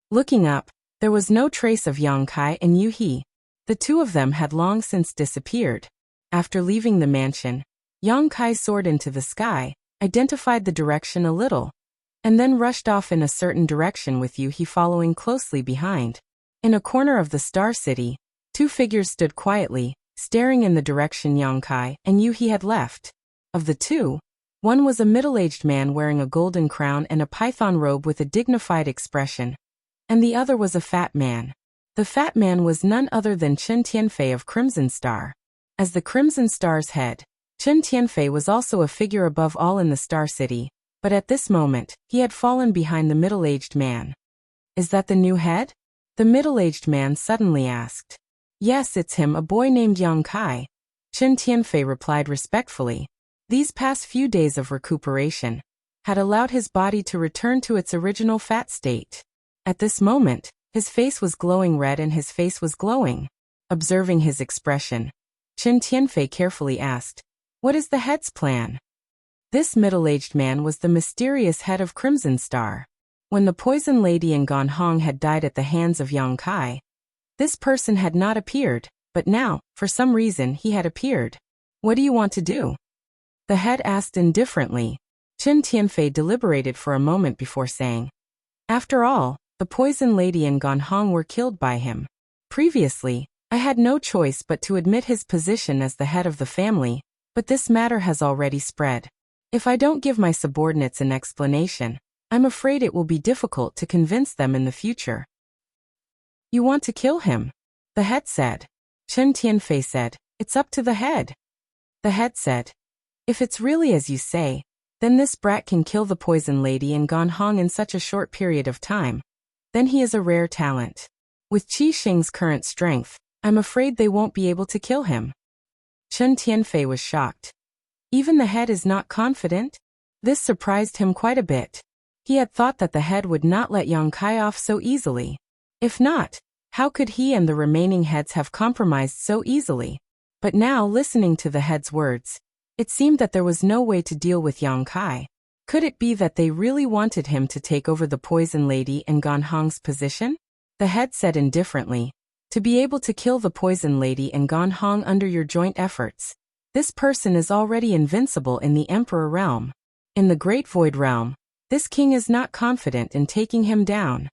A: Looking up, there was no trace of Yang Kai and He. The two of them had long since disappeared. After leaving the mansion, Yang Kai soared into the sky, identified the direction a little, and then rushed off in a certain direction with He following closely behind. In a corner of the Star City, 2 figures stood quietly, staring in the direction Yang Kai and He had left. Of the 2, one was a middle-aged man wearing a golden crown and a python robe with a dignified expression, and the other was a fat man. The fat man was none other than Chen Tianfei of Crimson Star. As the Crimson Star's head, Chen Tianfei was also a figure above all in the Star City, but at this moment, he had fallen behind the middle-aged man. Is that the new head? The middle-aged man suddenly asked. Yes, it's him, a boy named Yang Kai. Chen Tianfei replied respectfully. These past few days of recuperation had allowed his body to return to its original fat state. At this moment, his face was glowing red and his face was glowing. Observing his expression, Chen Tianfei carefully asked, what is the head's plan? This middle-aged man was the mysterious head of Crimson Star. When the poison lady and Gan Hong had died at the hands of Yang Kai, this person had not appeared, but now, for some reason, he had appeared. What do you want to do? The head asked indifferently. Chen Tianfei deliberated for a moment before saying, after all, the poison lady and Gan Hong were killed by him. Previously, I had no choice but to admit his position as the head of the family, but this matter has already spread. If I don't give my subordinates an explanation, I'm afraid it will be difficult to convince them in the future. You want to kill him? The head said. Chen Tianfei said, it's up to the head. The head said, if it's really as you say, then this brat can kill the poison lady and Gan Hong in such a short period of time. Then he is a rare talent. With Qi Xing's current strength, I'm afraid they won't be able to kill him. Chen Tianfei was shocked. Even the head is not confident? This surprised him quite a bit. He had thought that the head would not let Yang Kai off so easily. If not, how could he and the remaining heads have compromised so easily? But now, listening to the head's words, it seemed that there was no way to deal with Yang Kai. Could it be that they really wanted him to take over the poison lady and Gan Hong's position? The head said indifferently, to be able to kill the poison lady and Gan Hong under your joint efforts. This person is already invincible in the Emperor realm. In the Great Void realm, this king is not confident in taking him down.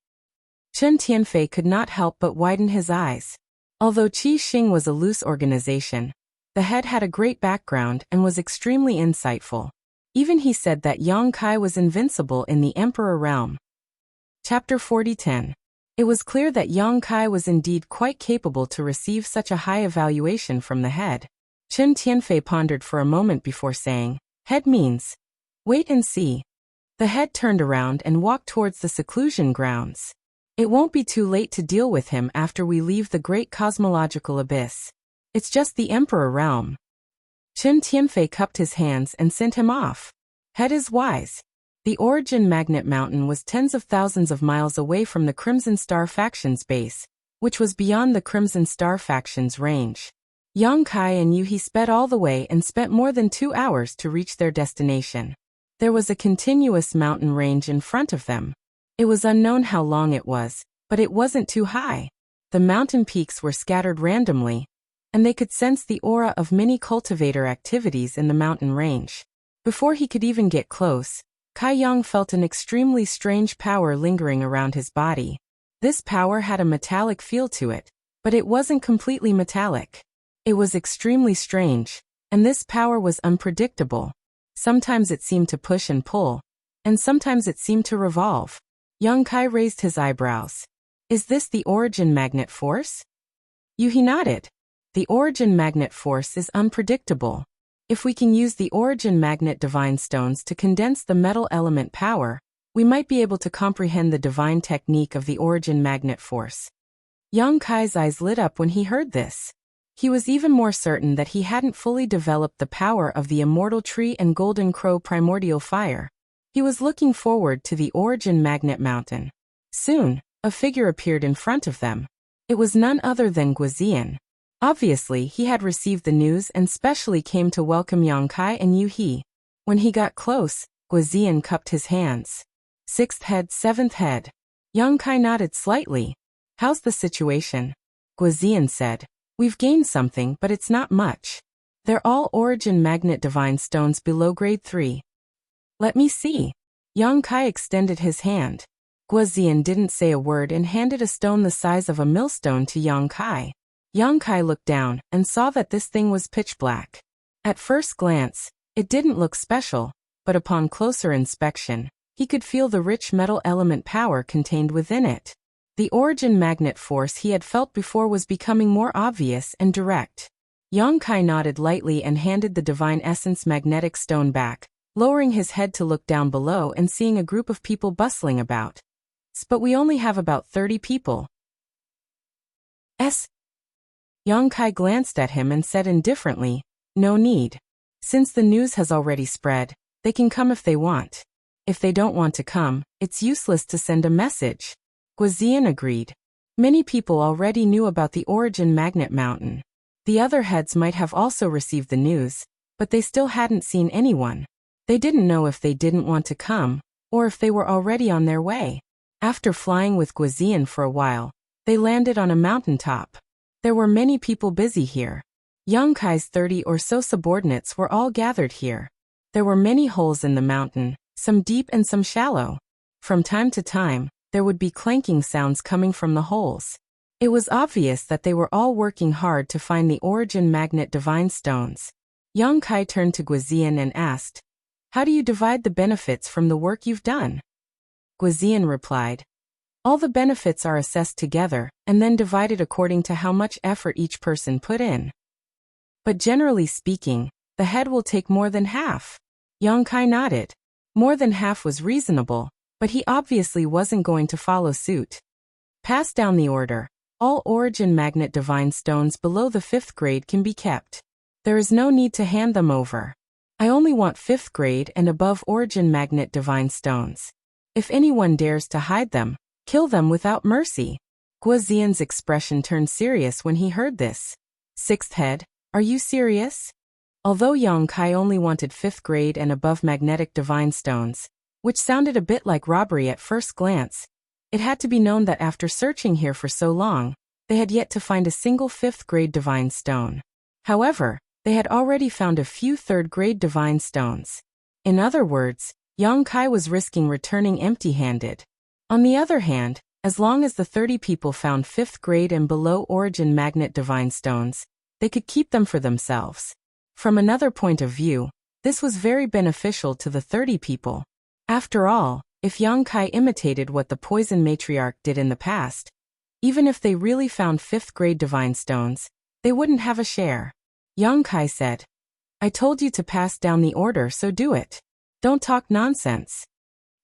A: Chen Tianfei could not help but widen his eyes. Although Qi Xing was a loose organization, the head had a great background and was extremely insightful. Even he said that Yang Kai was invincible in the Emperor realm. Chapter 40:10. It was clear that Yang Kai was indeed quite capable to receive such a high evaluation from the head. Chen Tianfei pondered for a moment before saying, head means, wait and see. The head turned around and walked towards the seclusion grounds. It won't be too late to deal with him after we leave the great cosmological abyss. It's just the Emperor realm. Chen Tianfei cupped his hands and sent him off. Head is wise. The Origin Magnet Mountain was tens of thousands of miles away from the Crimson Star faction's base, which was beyond the Crimson Star faction's range. Yang Kai and Yuhi sped all the way and spent more than 2 hours to reach their destination. There was a continuous mountain range in front of them. It was unknown how long it was, but it wasn't too high. The mountain peaks were scattered randomly, and they could sense the aura of many cultivator activities in the mountain range. Before he could even get close, Kai Yang felt an extremely strange power lingering around his body. This power had a metallic feel to it, but it wasn't completely metallic. It was extremely strange, and this power was unpredictable. Sometimes it seemed to push and pull, and sometimes it seemed to revolve. Yang Kai raised his eyebrows. Is this the Origin Magnet Force? Yuhi nodded. The Origin Magnet Force is unpredictable. If we can use the Origin Magnet Divine Stones to condense the metal element power, we might be able to comprehend the divine technique of the Origin Magnet Force. Yang Kai's eyes lit up when he heard this. He was even more certain that he hadn't fully developed the power of the Immortal Tree and Golden Crow Primordial Fire. He was looking forward to the Origin Magnet Mountain. Soon, a figure appeared in front of them. It was none other than Guizian. Obviously, he had received the news and specially came to welcome Yang Kai and Yuhi. When he got close, Guizian cupped his hands. 6th head, 7th head. Yang Kai nodded slightly. How's the situation? Guizian said. We've gained something, but it's not much. They're all Origin Magnet Divine Stones below grade 3. Let me see. Yang Kai extended his hand. Guizian didn't say a word and handed a stone the size of a millstone to Yang Kai. Yang Kai looked down and saw that this thing was pitch black. At first glance, it didn't look special, but upon closer inspection, he could feel the rich metal element power contained within it. The Origin Magnet Force he had felt before was becoming more obvious and direct. Yang Kai nodded lightly and handed the Divine Essence magnetic stone back, lowering his head to look down below and seeing a group of people bustling about. But we only have about 30 people. Yang Kai glanced at him and said indifferently, no need. Since the news has already spread, they can come if they want. If they don't want to come, it's useless to send a message. Guizian agreed. Many people already knew about the Origin Magnet Mountain. The other heads might have also received the news, but they still hadn't seen anyone. They didn't know if they didn't want to come, or if they were already on their way. After flying with Guizian for a while, they landed on a mountaintop. There were many people busy here. Yang Kai's 30 or so subordinates were all gathered here. There were many holes in the mountain, some deep and some shallow. From time to time, there would be clanking sounds coming from the holes. It was obvious that they were all working hard to find the origin magnet divine stones. Yang Kai turned to Guizian and asked, "How do you divide the benefits from the work you've done?" Guizian replied, "All the benefits are assessed together, and then divided according to how much effort each person put in. But generally speaking, the head will take more than half." Yang Kai nodded. More than half was reasonable, but he obviously wasn't going to follow suit. Pass down the order. All origin magnet divine stones below the 5th grade can be kept. There is no need to hand them over. I only want 5th grade and above origin magnet divine stones. If anyone dares to hide them, kill them without mercy. Guizian's expression turned serious when he heard this. 6th head, are you serious? Although Yang Kai only wanted 5th grade and above magnetic divine stones, which sounded a bit like robbery at first glance, it had to be known that after searching here for so long, they had yet to find a single 5th grade divine stone. However, they had already found a few 3rd grade divine stones. In other words, Yang Kai was risking returning empty-handed. On the other hand, as long as the 30 people found 5th grade and below origin magnet divine stones, they could keep them for themselves. From another point of view, this was very beneficial to the 30 people. After all, if Yang Kai imitated what the poison matriarch did in the past, even if they really found 5th grade divine stones, they wouldn't have a share. Yang Kai said, "I told you to pass down the order, so do it. Don't talk nonsense."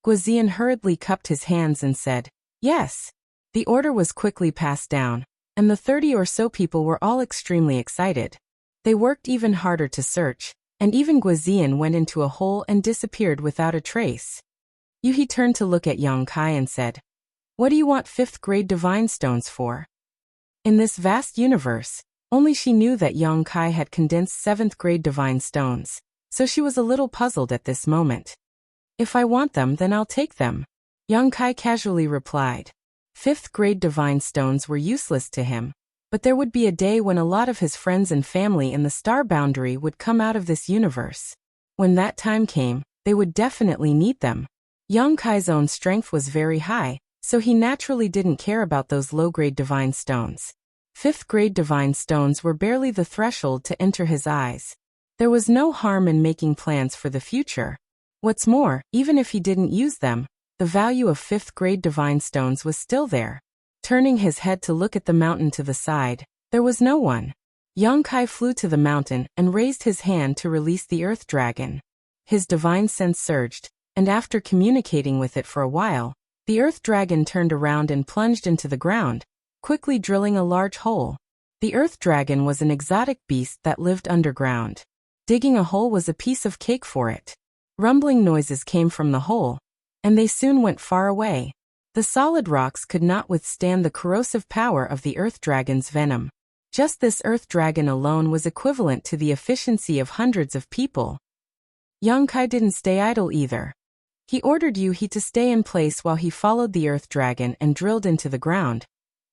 A: Guizian hurriedly cupped his hands and said, "Yes." The order was quickly passed down, and the 30 or so people were all extremely excited. They worked even harder to search, and even Guizian went into a hole and disappeared without a trace. Yuhi turned to look at Yang Kai and said, "What do you want 5th grade divine stones for?" In this vast universe, only she knew that Yang Kai had condensed 7th grade divine stones, so she was a little puzzled at this moment. "If I want them, then I'll take them," Yang Kai casually replied. 5th grade divine stones were useless to him, but there would be a day when a lot of his friends and family in the star boundary would come out of this universe. When that time came, they would definitely need them. Yang Kai's own strength was very high, so he naturally didn't care about those low-grade divine stones. 5th grade divine stones were barely the threshold to enter his eyes. There was no harm in making plans for the future. What's more, even if he didn't use them, the value of 5th grade divine stones was still there. Turning his head to look at the mountain to the side, there was no one. Yang Kai flew to the mountain and raised his hand to release the earth dragon. His divine sense surged, and after communicating with it for a while, the earth dragon turned around and plunged into the ground, quickly drilling a large hole. The earth dragon was an exotic beast that lived underground. Digging a hole was a piece of cake for it. Rumbling noises came from the hole, and they soon went far away. The solid rocks could not withstand the corrosive power of the earth dragon's venom. Just this earth dragon alone was equivalent to the efficiency of hundreds of people. Yang Kai didn't stay idle either. He ordered Yuhi to stay in place while he followed the earth dragon and drilled into the ground,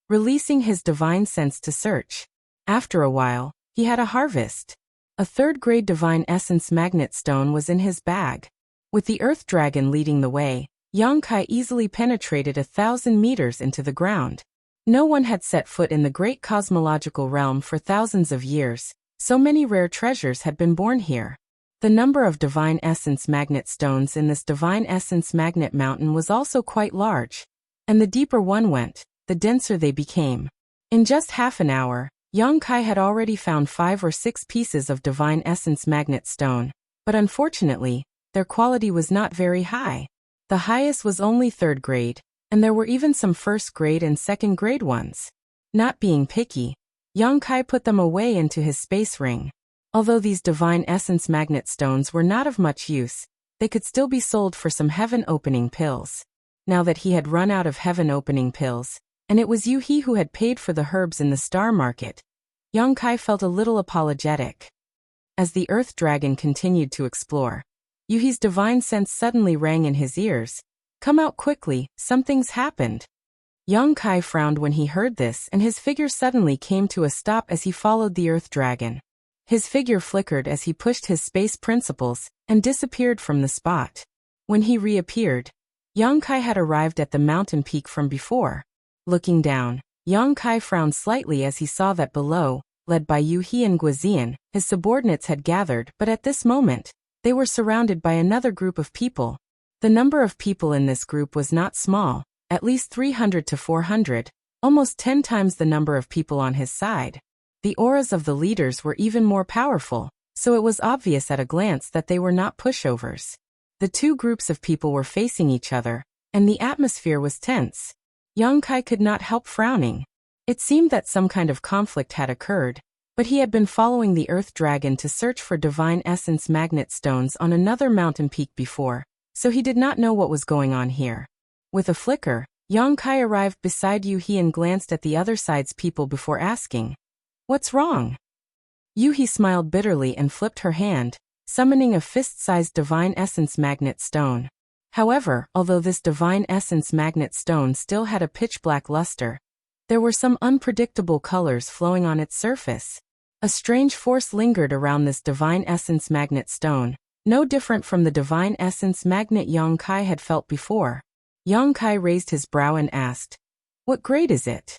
A: releasing his divine sense to search. After a while, he had a harvest. A 3rd grade divine essence magnet stone was in his bag. With the earth dragon leading the way, Yang Kai easily penetrated 1,000 meters into the ground. No one had set foot in the great cosmological realm for thousands of years, so many rare treasures had been born here. The number of divine essence magnet stones in this divine essence magnet mountain was also quite large, and the deeper one went, the denser they became. In just half an hour, Yang Kai had already found 5 or 6 pieces of divine essence magnet stone, but unfortunately, their quality was not very high. The highest was only 3rd grade, and there were even some 1st grade and 2nd grade ones. Not being picky, Yang Kai put them away into his space ring. Although these divine essence magnet stones were not of much use, they could still be sold for some heaven-opening pills. Now that he had run out of heaven-opening pills, and it was Yuhi who had paid for the herbs in the star market, Yang Kai felt a little apologetic. As the earth dragon continued to explore, Yuhi's divine sense suddenly rang in his ears, Come out quickly, something's happened. Young Kai frowned when he heard this, and his figure suddenly came to a stop as he followed the Earth Dragon. His figure flickered as he pushed his space principles, and disappeared from the spot. When he reappeared, Young Kai had arrived at the mountain peak from before. Looking down, Young Kai frowned slightly as he saw that below, led by Yu He and Guizian, his subordinates had gathered, but at this moment, they were surrounded by another group of people. The number of people in this group was not small, at least 300 to 400, almost 10 times the number of people on his side. The auras of the leaders were even more powerful, so it was obvious at a glance that they were not pushovers. The two groups of people were facing each other, and the atmosphere was tense. Young Kai could not help frowning. It seemed that some kind of conflict had occurred, but he had been following the Earth Dragon to search for Divine Essence magnet stones on another mountain peak before, so he did not know what was going on here. With a flicker, Young Kai arrived beside Yu He and glanced at the other side's people before asking, "What's wrong?" Yu He smiled bitterly and flipped her hand, summoning a fist-sized Divine Essence magnet stone. However, although this Divine Essence magnet stone still had a pitch-black luster, there were some unpredictable colors flowing on its surface. A strange force lingered around this Divine Essence magnet stone, no different from the Divine Essence magnet Young Kai had felt before. Young Kai raised his brow and asked, "What grade is it?"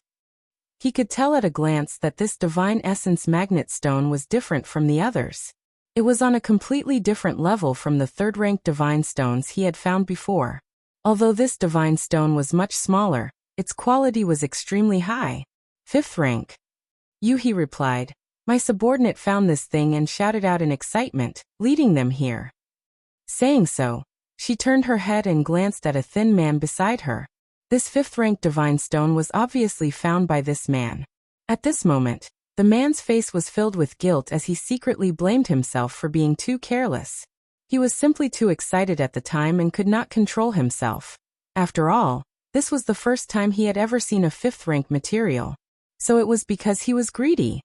A: He could tell at a glance that this Divine Essence magnet stone was different from the others. It was on a completely different level from the third-ranked divine stones he had found before. Although this divine stone was much smaller, its quality was extremely high. "Fifth rank." Yu He replied. "My subordinate found this thing and shouted out in excitement, leading them here." Saying so, she turned her head and glanced at a thin man beside her. This fifth-ranked divine stone was obviously found by this man. At this moment, the man's face was filled with guilt as he secretly blamed himself for being too careless. He was simply too excited at the time and could not control himself. After all, this was the first time he had ever seen a fifth-rank material. So it was because he was greedy.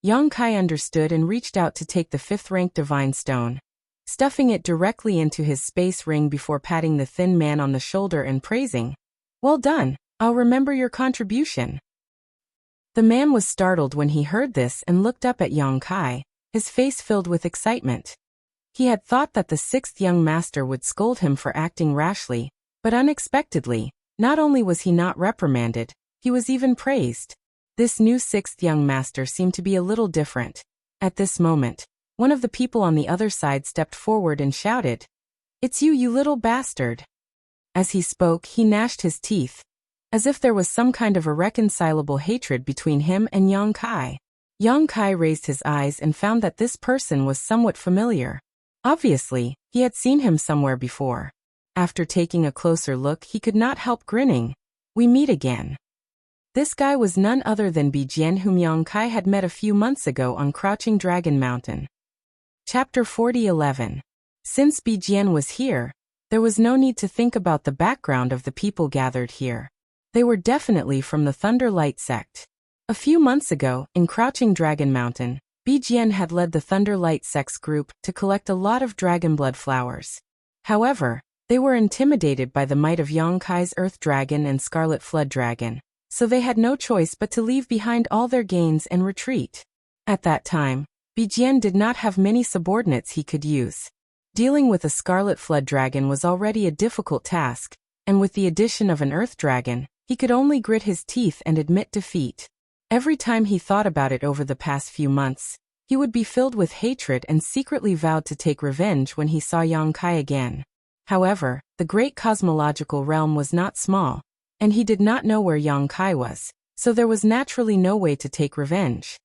A: Young Kai understood and reached out to take the fifth-ranked divine stone, stuffing it directly into his space ring before patting the thin man on the shoulder and praising, "Well done, I'll remember your contribution." The man was startled when he heard this and looked up at Young Kai, his face filled with excitement. He had thought that the sixth young master would scold him for acting rashly, but unexpectedly, not only was he not reprimanded, he was even praised. This new sixth young master seemed to be a little different. At this moment, one of the people on the other side stepped forward and shouted, "It's you, you little bastard." As he spoke, he gnashed his teeth, as if there was some kind of irreconcilable hatred between him and Young Kai. Young Kai raised his eyes and found that this person was somewhat familiar. Obviously, he had seen him somewhere before. After taking a closer look, he could not help grinning. "We meet again." This guy was none other than Bijian, whom Young Kai had met a few months ago on Crouching Dragon Mountain. Chapter 40:11. Since Bijian was here, there was no need to think about the background of the people gathered here. They were definitely from the Thunder Light sect. A few months ago, in Crouching Dragon Mountain, Bijian had led the Thunder Light sect's group to collect a lot of dragon blood flowers. However, they were intimidated by the might of Young Kai's Earth Dragon and Scarlet Flood Dragon, so they had no choice but to leave behind all their gains and retreat. At that time, Bijian did not have many subordinates he could use. Dealing with a Scarlet Flood Dragon was already a difficult task, and with the addition of an Earth Dragon, he could only grit his teeth and admit defeat. Every time he thought about it over the past few months, he would be filled with hatred and secretly vowed to take revenge when he saw Young Kai again. However, the great cosmological realm was not small, and he did not know where Young Kai was, so there was naturally no way to take revenge.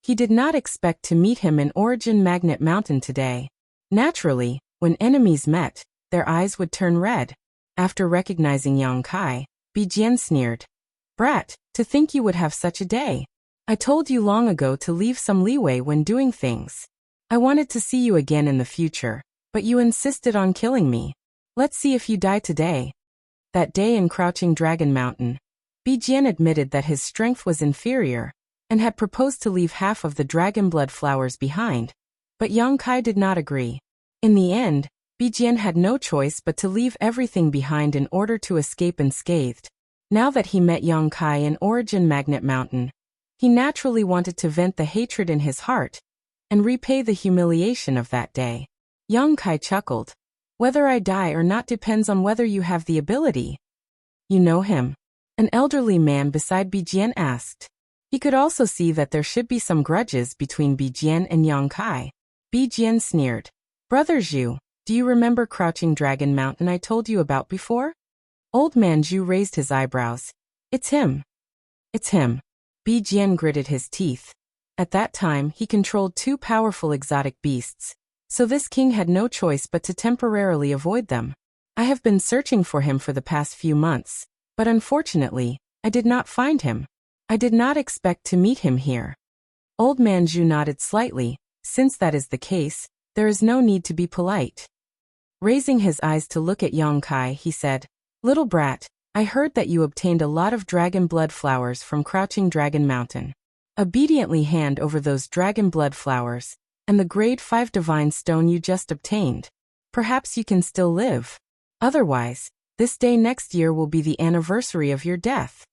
A: He did not expect to meet him in Origin Magnet Mountain today. Naturally, when enemies met, their eyes would turn red. After recognizing Young Kai, Bijian sneered. "Brat, to think you would have such a day. I told you long ago to leave some leeway when doing things. I wanted to see you again in the future, but you insisted on killing me. Let's see if you die today." That day in Crouching Dragon Mountain, Bijian admitted that his strength was inferior, and had proposed to leave half of the dragon blood flowers behind, but Young Kai did not agree. In the end, Bijian had no choice but to leave everything behind in order to escape unscathed. Now that he met Yang Kai in Origin Magnet Mountain, he naturally wanted to vent the hatred in his heart and repay the humiliation of that day. Yang Kai chuckled. Whether I die or not depends on whether you have the ability. You know him? An elderly man beside Bijian asked. He could also see that there should be some grudges between Bijian and Yang Kai. Bijian sneered. Brother Zhu, do you remember Crouching Dragon Mountain I told you about before? Old man Zhu raised his eyebrows. It's him. It's him. Bijian gritted his teeth. At that time he controlled 2 powerful exotic beasts, so this king had no choice but to temporarily avoid them. I have been searching for him for the past few months, but unfortunately, I did not find him. I did not expect to meet him here. Old man Zhu nodded slightly. Since that is the case, there is no need to be polite. Raising his eyes to look at Yang Kai, he said, Little brat, I heard that you obtained a lot of dragon blood flowers from Crouching Dragon Mountain. Obediently hand over those dragon blood flowers, and the grade 5 divine stone you just obtained. Perhaps you can still live. Otherwise, this day next year will be the anniversary of your death.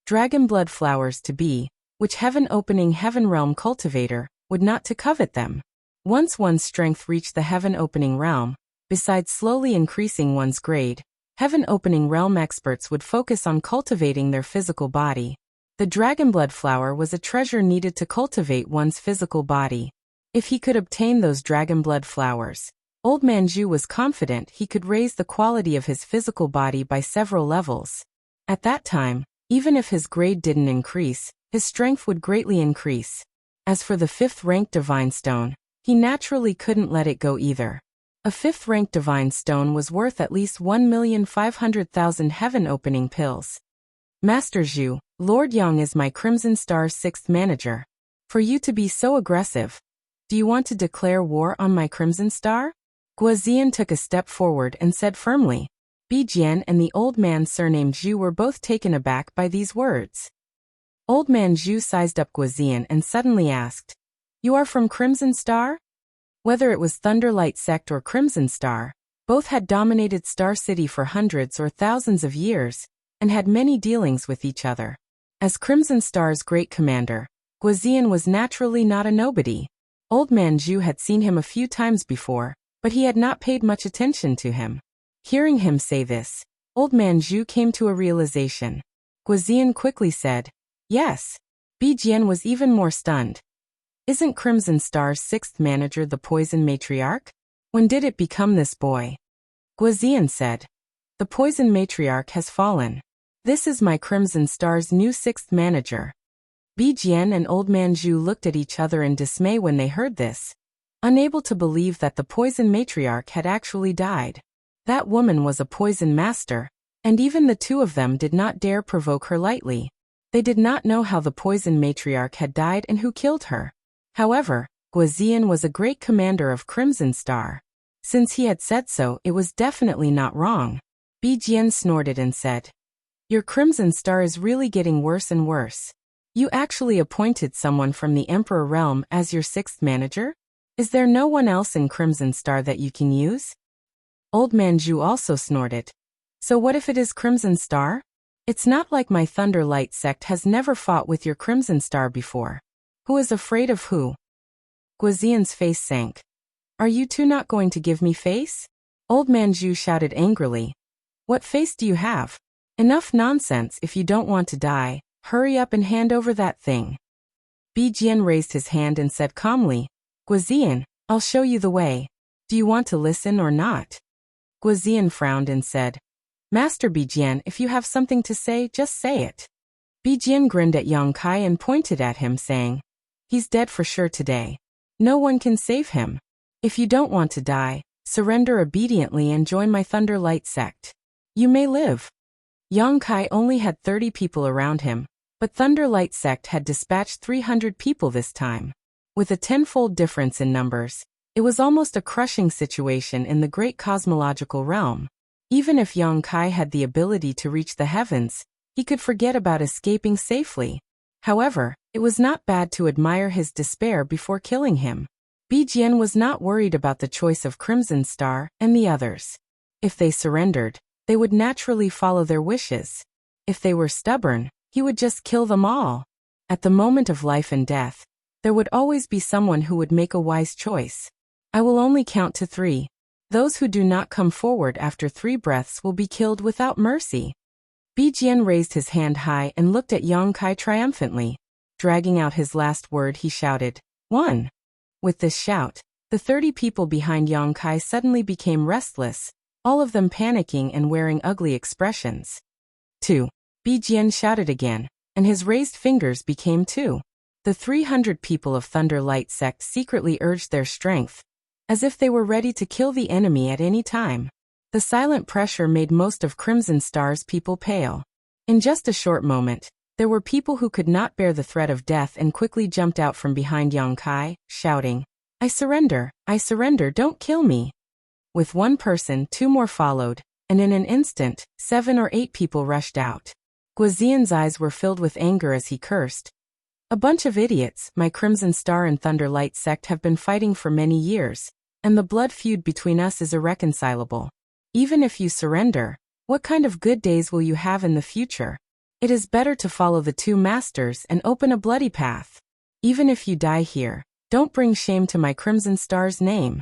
A: Dragon blood flowers to be, which heaven-opening heaven realm cultivator would not to covet them. Once one's strength reached the heaven-opening realm, besides slowly increasing one's grade, heaven-opening realm experts would focus on cultivating their physical body. The dragon blood flower was a treasure needed to cultivate one's physical body. If he could obtain those dragon blood flowers, Old Man Zhu was confident he could raise the quality of his physical body by several levels. At that time, even if his grade didn't increase, his strength would greatly increase. As for the 5th-ranked divine stone, he naturally couldn't let it go either. A 5th-ranked divine stone was worth at least 1,500,000 heaven-opening pills. Master Zhu, Lord Yang is my Crimson Star's 6th manager. For you to be so aggressive, do you want to declare war on my Crimson Star? Guozian took a step forward and said firmly. Bijian and the old man surnamed Zhu were both taken aback by these words. Old man Zhu sized up Guozian and suddenly asked, You are from Crimson Star? Whether it was Thunderlight Sect or Crimson Star, both had dominated Star City for hundreds or thousands of years, and had many dealings with each other. As Crimson Star's great commander, Guozian was naturally not a nobody. Old man Zhu had seen him a few times before, but he had not paid much attention to him. Hearing him say this, Old man Zhu came to a realization. Guozian quickly said, Yes. Bijian was even more stunned. Isn't Crimson Star's 6th manager the Poison Matriarch? When did it become this boy? Guozian said, The Poison Matriarch has fallen. This is my Crimson Star's new 6th manager. Bijian and Old Man Zhu looked at each other in dismay when they heard this, unable to believe that the Poison Matriarch had actually died. That woman was a poison master, and even the 2 of them did not dare provoke her lightly. They did not know how the Poison Matriarch had died and who killed her. However, Guozian was a great commander of Crimson Star. Since he had said so, it was definitely not wrong. Bijian snorted and said, Your Crimson Star is really getting worse and worse. You actually appointed someone from the Emperor Realm as your 6th manager? Is there no one else in Crimson Star that you can use? Old Man Zhu also snorted. So what if it is Crimson Star? It's not like my Thunderlight sect has never fought with your Crimson Star before. Who is afraid of who? Guozian's face sank. Are you two not going to give me face? Old Man Zhu shouted angrily. What face do you have? Enough nonsense. If you don't want to die, hurry up and hand over that thing. Bijian raised his hand and said calmly, Guozian, I'll show you the way. Do you want to listen or not? Guozian frowned and said, Master Bijian, if you have something to say, just say it. Bijian grinned at Yang Kai and pointed at him saying, He's dead for sure today. No one can save him. If you don't want to die, surrender obediently and join my Thunderlight sect. You may live. Yang Kai only had 30 people around him, but Thunderlight sect had dispatched 300 people this time. With a tenfold difference in numbers, it was almost a crushing situation in the great cosmological realm. Even if Yang Kai had the ability to reach the heavens, he could forget about escaping safely. However, it was not bad to admire his despair before killing him. Bijian was not worried about the choice of Crimson Star and the others. If they surrendered, they would naturally follow their wishes. If they were stubborn, he would just kill them all. At the moment of life and death, there would always be someone who would make a wise choice. I will only count to 3. Those who do not come forward after 3 breaths will be killed without mercy. Bijian raised his hand high and looked at Yang Kai triumphantly. Dragging out his last word, he shouted, 1. With this shout, the 30 people behind Yang Kai suddenly became restless, all of them panicking and wearing ugly expressions. 2. Bijian shouted again, and his raised fingers became 2. The 300 people of Thunder Light sect secretly urged their strength, as if they were ready to kill the enemy at any time. The silent pressure made most of Crimson Star's people pale. In just a short moment, there were people who could not bear the threat of death and quickly jumped out from behind Yang Kai, shouting, I surrender, don't kill me. With one person, 2 more followed, and in an instant, 7 or 8 people rushed out. Guozian's eyes were filled with anger as he cursed. A bunch of idiots. My Crimson Star and Thunder Light sect have been fighting for many years, and the blood feud between us is irreconcilable. Even if you surrender, what kind of good days will you have in the future? It is better to follow the 2 masters and open a bloody path. Even if you die here, don't bring shame to my Crimson Star's name.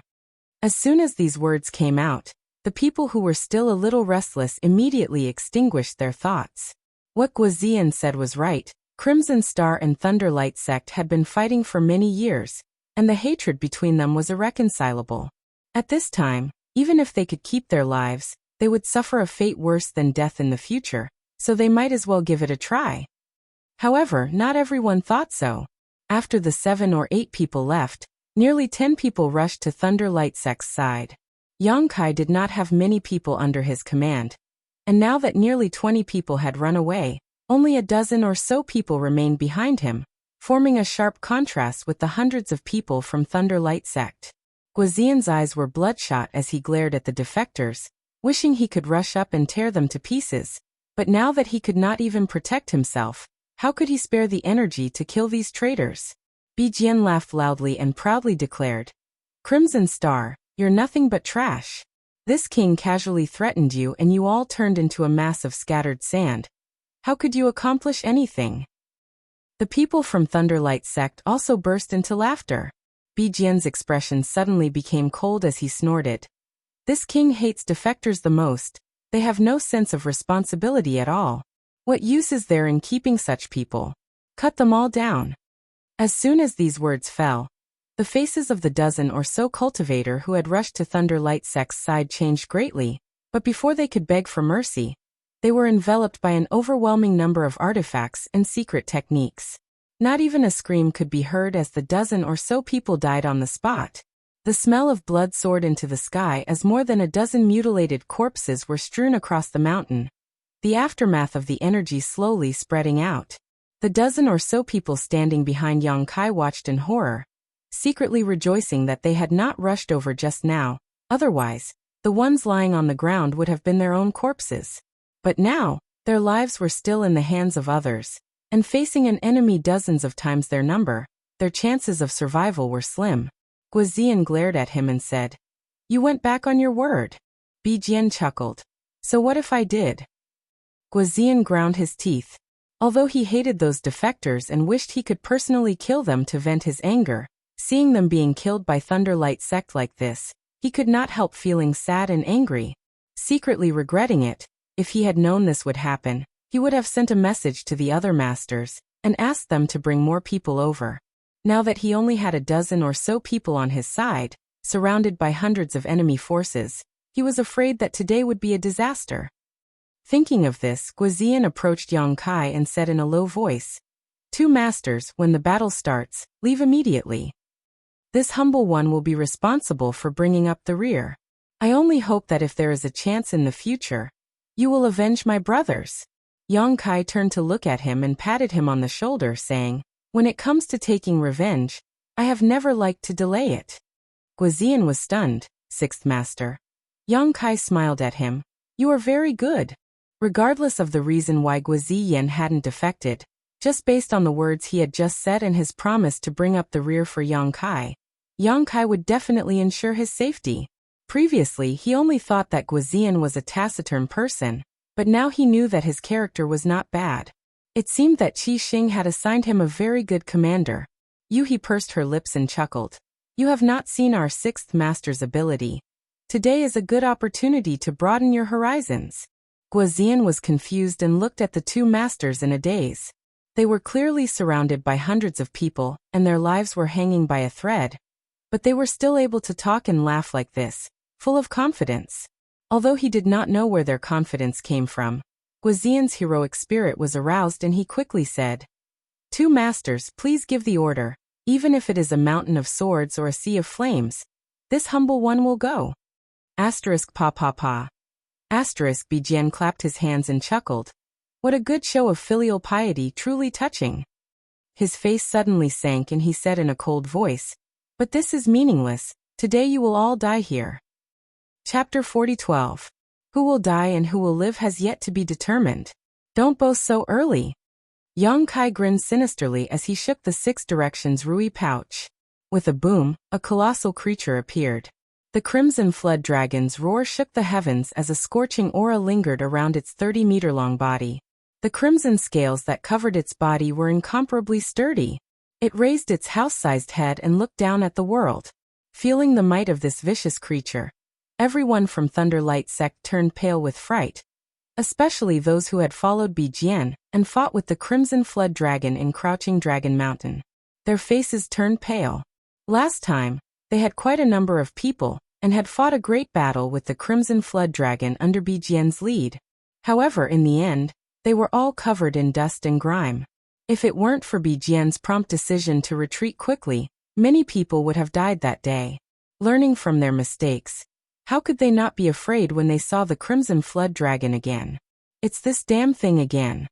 A: As soon as these words came out, the people who were still a little restless immediately extinguished their thoughts. What Guozian said was right. Crimson Star and Thunder Light sect had been fighting for many years, and the hatred between them was irreconcilable. At this time, even if they could keep their lives, they would suffer a fate worse than death in the future, so they might as well give it a try. However, not everyone thought so. After the 7 or 8 people left, nearly 10 people rushed to Thunder Light sect's side. Yang Kai did not have many people under his command, and now that nearly 20 people had run away, only a dozen or so people remained behind him, forming a sharp contrast with the hundreds of people from Thunder Light sect. Guozian's eyes were bloodshot as he glared at the defectors, wishing he could rush up and tear them to pieces, but now that he could not even protect himself, how could he spare the energy to kill these traitors? Bijian laughed loudly and proudly declared, Crimson Star, you're nothing but trash. This king casually threatened you and you all turned into a mass of scattered sand. How could you accomplish anything? The people from Thunder Light sect also burst into laughter. Bijian's expression suddenly became cold as he snorted. This king hates defectors the most. They have no sense of responsibility at all. What use is there in keeping such people? Cut them all down. As soon as these words fell, the faces of the dozen or so cultivator who had rushed to Thunder Light sect's side changed greatly, but before they could beg for mercy, they were enveloped by an overwhelming number of artifacts and secret techniques. Not even a scream could be heard as the dozen or so people died on the spot. The smell of blood soared into the sky as more than a dozen mutilated corpses were strewn across the mountain, the aftermath of the energy slowly spreading out. The dozen or so people standing behind Yang Kai watched in horror, secretly rejoicing that they had not rushed over just now, otherwise, the ones lying on the ground would have been their own corpses. But now, their lives were still in the hands of others, and facing an enemy dozens of times their number, their chances of survival were slim. Guozian glared at him and said, You went back on your word. Bijian chuckled. So what if I did? Guozian ground his teeth. Although he hated those defectors and wished he could personally kill them to vent his anger, seeing them being killed by Thunder Light sect like this, he could not help feeling sad and angry. Secretly regretting it, if he had known this would happen, he would have sent a message to the other masters and asked them to bring more people over. Now that he only had a dozen or so people on his side, surrounded by hundreds of enemy forces, he was afraid that today would be a disaster. Thinking of this, Guozian approached Yang Kai and said in a low voice, 2 masters, when the battle starts, leave immediately. This humble one will be responsible for bringing up the rear. I only hope that if there is a chance in the future, you will avenge my brothers. Yang Kai turned to look at him and patted him on the shoulder, saying, When it comes to taking revenge, I have never liked to delay it. Guozian was stunned. 6th Master. Yang Kai smiled at him. You are very good. Regardless of the reason why Guoziyan hadn't defected, just based on the words he had just said and his promise to bring up the rear for Yang Kai, Yang Kai would definitely ensure his safety. Previously, he only thought that Guizian was a taciturn person, but now he knew that his character was not bad. It seemed that Qi Xing had assigned him a very good commander. Yuhi pursed her lips and chuckled. You have not seen our sixth master's ability. Today is a good opportunity to broaden your horizons. Guizian was confused and looked at the two masters in a daze. They were clearly surrounded by hundreds of people, and their lives were hanging by a thread. But they were still able to talk and laugh like this, full of confidence. Although he did not know where their confidence came from, Guizian's heroic spirit was aroused and he quickly said, Two masters, please give the order, even if it is a mountain of swords or a sea of flames. This humble one will go. Asterisk pa pa pa. Asterisk Bijian clapped his hands and chuckled. What a good show of filial piety, truly touching. His face suddenly sank and he said in a cold voice, But this is meaningless, today you will all die here. Chapter 40:12. Who will die and who will live has yet to be determined. Don't boast so early. Yang Kai grinned sinisterly as he shook the six directions Rui pouch. With a boom, a colossal creature appeared. The crimson flood dragon's roar shook the heavens as a scorching aura lingered around its 30-meter-long body. The crimson scales that covered its body were incomparably sturdy. It raised its house-sized head and looked down at the world. Feeling the might of this vicious creature, everyone from Thunderlight sect turned pale with fright, especially those who had followed Bijian and fought with the Crimson Flood Dragon in Crouching Dragon Mountain. Their faces turned pale. Last time, they had quite a number of people and had fought a great battle with the Crimson Flood Dragon under Bijian's lead. However, in the end, they were all covered in dust and grime. If it weren't for Bijian's prompt decision to retreat quickly, many people would have died that day. Learning from their mistakes, how could they not be afraid when they saw the Crimson Flood Dragon again? It's this damn thing again.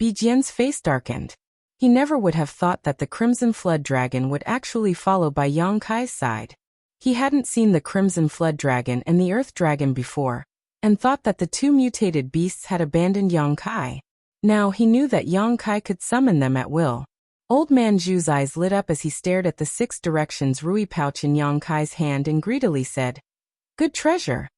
A: Bijian's face darkened. He never would have thought that the Crimson Flood Dragon would actually follow by Yang Kai's side. He hadn't seen the Crimson Flood Dragon and the Earth Dragon before, and thought that the two mutated beasts had abandoned Yang Kai. Now he knew that Yang Kai could summon them at will. Old Man Zhu's eyes lit up as he stared at the six directions Rui pouch in Yang Kai's hand and greedily said, Good treasure.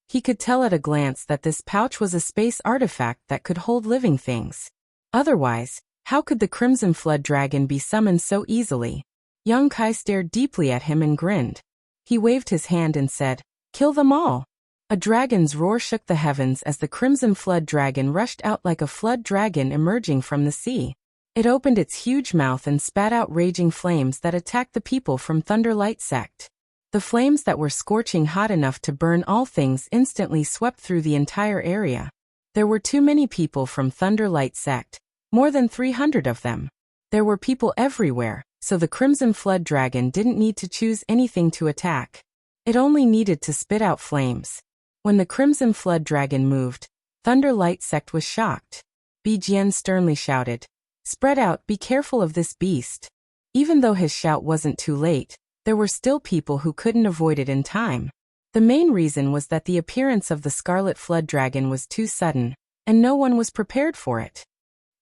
A: He could tell at a glance that this pouch was a space artifact that could hold living things. Otherwise, how could the Crimson Flood Dragon be summoned so easily? Yang Kai stared deeply at him and grinned. He waved his hand and said, Kill them all. A dragon's roar shook the heavens as the Crimson Flood Dragon rushed out like a flood dragon emerging from the sea. It opened its huge mouth and spat out raging flames that attacked the people from Thunderlight sect. The flames that were scorching hot enough to burn all things instantly swept through the entire area. There were too many people from Thunderlight sect, more than 300 of them. There were people everywhere, so the Crimson Flood Dragon didn't need to choose anything to attack. It only needed to spit out flames. When the Crimson Flood Dragon moved, Thunderlight sect was shocked. Bijian sternly shouted, Spread out, be careful of this beast. Even though his shout wasn't too late, there were still people who couldn't avoid it in time. The main reason was that the appearance of the Scarlet Flood Dragon was too sudden, and no one was prepared for it.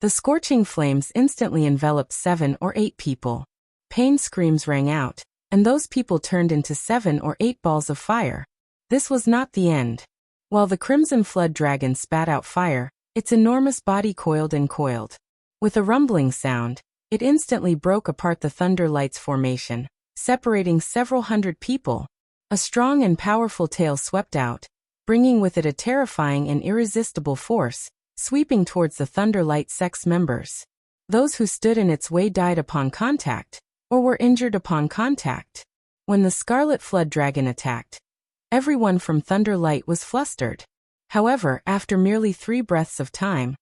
A: The scorching flames instantly enveloped 7 or 8 people. Pain screams rang out, and those people turned into 7 or 8 balls of fire. This was not the end. While the Crimson Flood Dragon spat out fire, its enormous body coiled and coiled. With a rumbling sound, it instantly broke apart the Thunderlight's formation, separating several hundred people. A strong and powerful tail swept out, bringing with it a terrifying and irresistible force, sweeping towards the Thunderlight sect's members. Those who stood in its way died upon contact, or were injured upon contact. When the Scarlet Flood Dragon attacked, everyone from Thunderlight was flustered. However, after merely 3 breaths of time,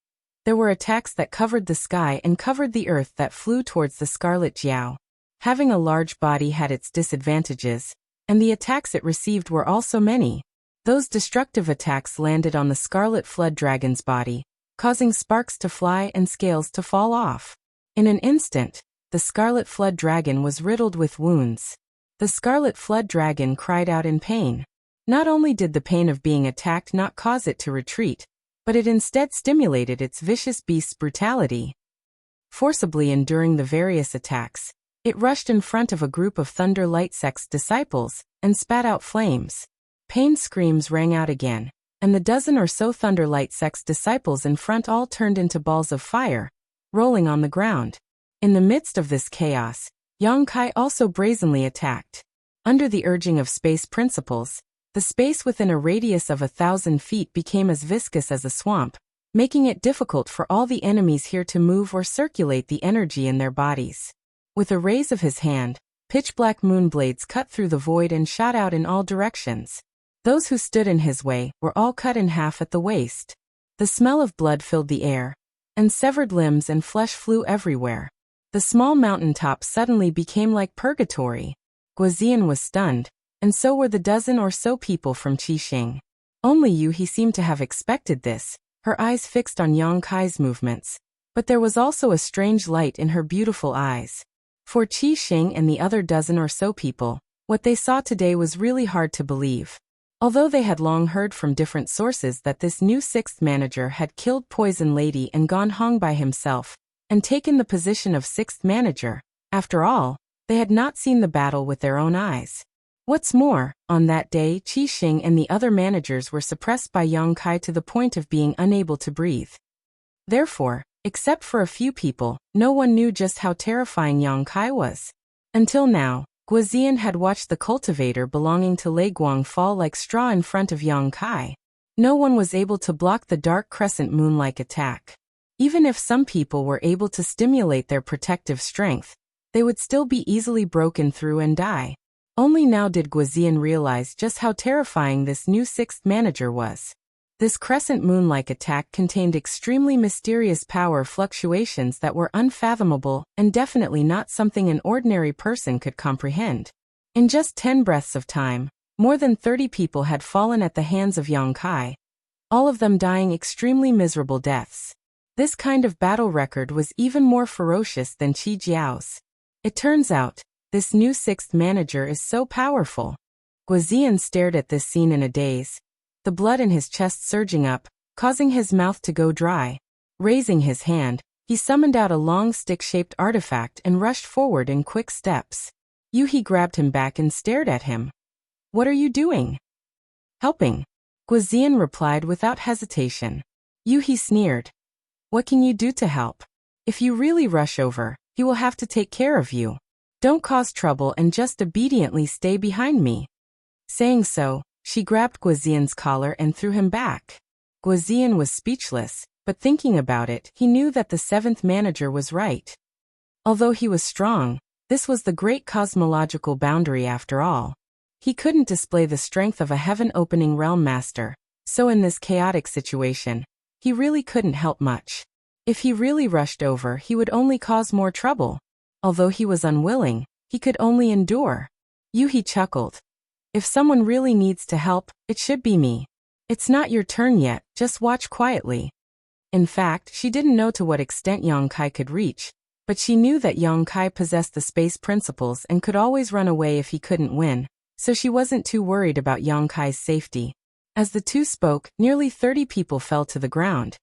A: there were attacks that covered the sky and covered the earth that flew towards the Scarlet Jiao. Having a large body had its disadvantages, and the attacks it received were also many. Those destructive attacks landed on the Scarlet Flood Dragon's body, causing sparks to fly and scales to fall off. In an instant, the Scarlet Flood Dragon was riddled with wounds. The Scarlet Flood Dragon cried out in pain. Not only did the pain of being attacked not cause it to retreat, but it instead stimulated its vicious beast's brutality. Forcibly enduring the various attacks, It rushed in front of a group of Thunder Light Sect's disciples and spat out flames. Pained screams rang out again, and the dozen or so Thunder Light Sect's disciples in front all turned into balls of fire, rolling on the ground. In the midst of this chaos, Yang Kai also brazenly attacked. Under the urging of space principles, the space within a radius of 1,000 feet became as viscous as a swamp, making it difficult for all the enemies here to move or circulate the energy in their bodies. With a raise of his hand, pitch-black moon blades cut through the void and shot out in all directions. Those who stood in his way were all cut in half at the waist. The smell of blood filled the air, and severed limbs and flesh flew everywhere. The small mountain top suddenly became like purgatory. Guozian was stunned, and so were the dozen or so people from Qixing. Only Yuhi seemed to have expected this, her eyes fixed on Yang Kai's movements. But there was also a strange light in her beautiful eyes. For Qixing and the other dozen or so people, what they saw today was really hard to believe. Although they had long heard from different sources that this new sixth manager had killed Poison Lady and gone hung by himself, and taken the position of sixth manager, after all, they had not seen the battle with their own eyes. What's more, on that day Qixing and the other managers were suppressed by Yang Kai to the point of being unable to breathe. Therefore, except for a few people, no one knew just how terrifying Yang Kai was. Until now, Guozian had watched the cultivator belonging to Lei Guang fall like straw in front of Yang Kai. No one was able to block the dark crescent moon-like attack. Even if some people were able to stimulate their protective strength, they would still be easily broken through and die. Only now did Guozian realize just how terrifying this new sixth manager was. This crescent moon-like attack contained extremely mysterious power fluctuations that were unfathomable and definitely not something an ordinary person could comprehend. In just 10 breaths of time, more than 30 people had fallen at the hands of Yang Kai, all of them dying extremely miserable deaths. This kind of battle record was even more ferocious than Qi Jiao's. It turns out, this new sixth manager is so powerful. Guozian stared at this scene in a daze, the blood in his chest surging up, causing his mouth to go dry. Raising his hand, he summoned out a long stick-shaped artifact and rushed forward in quick steps. Yuhi grabbed him back and stared at him. "What are you doing?" "Helping," Guozian replied without hesitation. Yuhi sneered. "What can you do to help? If you really rush over, he will have to take care of you. Don't cause trouble and just obediently stay behind me." Saying so, she grabbed Guozian's collar and threw him back. Guozian was speechless, but thinking about it, he knew that the seventh manager was right. Although he was strong, this was the great cosmological boundary after all. He couldn't display the strength of a heaven-opening realm master, so in this chaotic situation, he really couldn't help much. If he really rushed over, he would only cause more trouble. Although he was unwilling, he could only endure. Yuhi chuckled. "If someone really needs to help, it should be me. It's not your turn yet, just watch quietly." In fact, she didn't know to what extent Yang Kai could reach, but she knew that Yang Kai possessed the space principles and could always run away if he couldn't win, so she wasn't too worried about Yang Kai's safety. As the two spoke, nearly 30 people fell to the ground,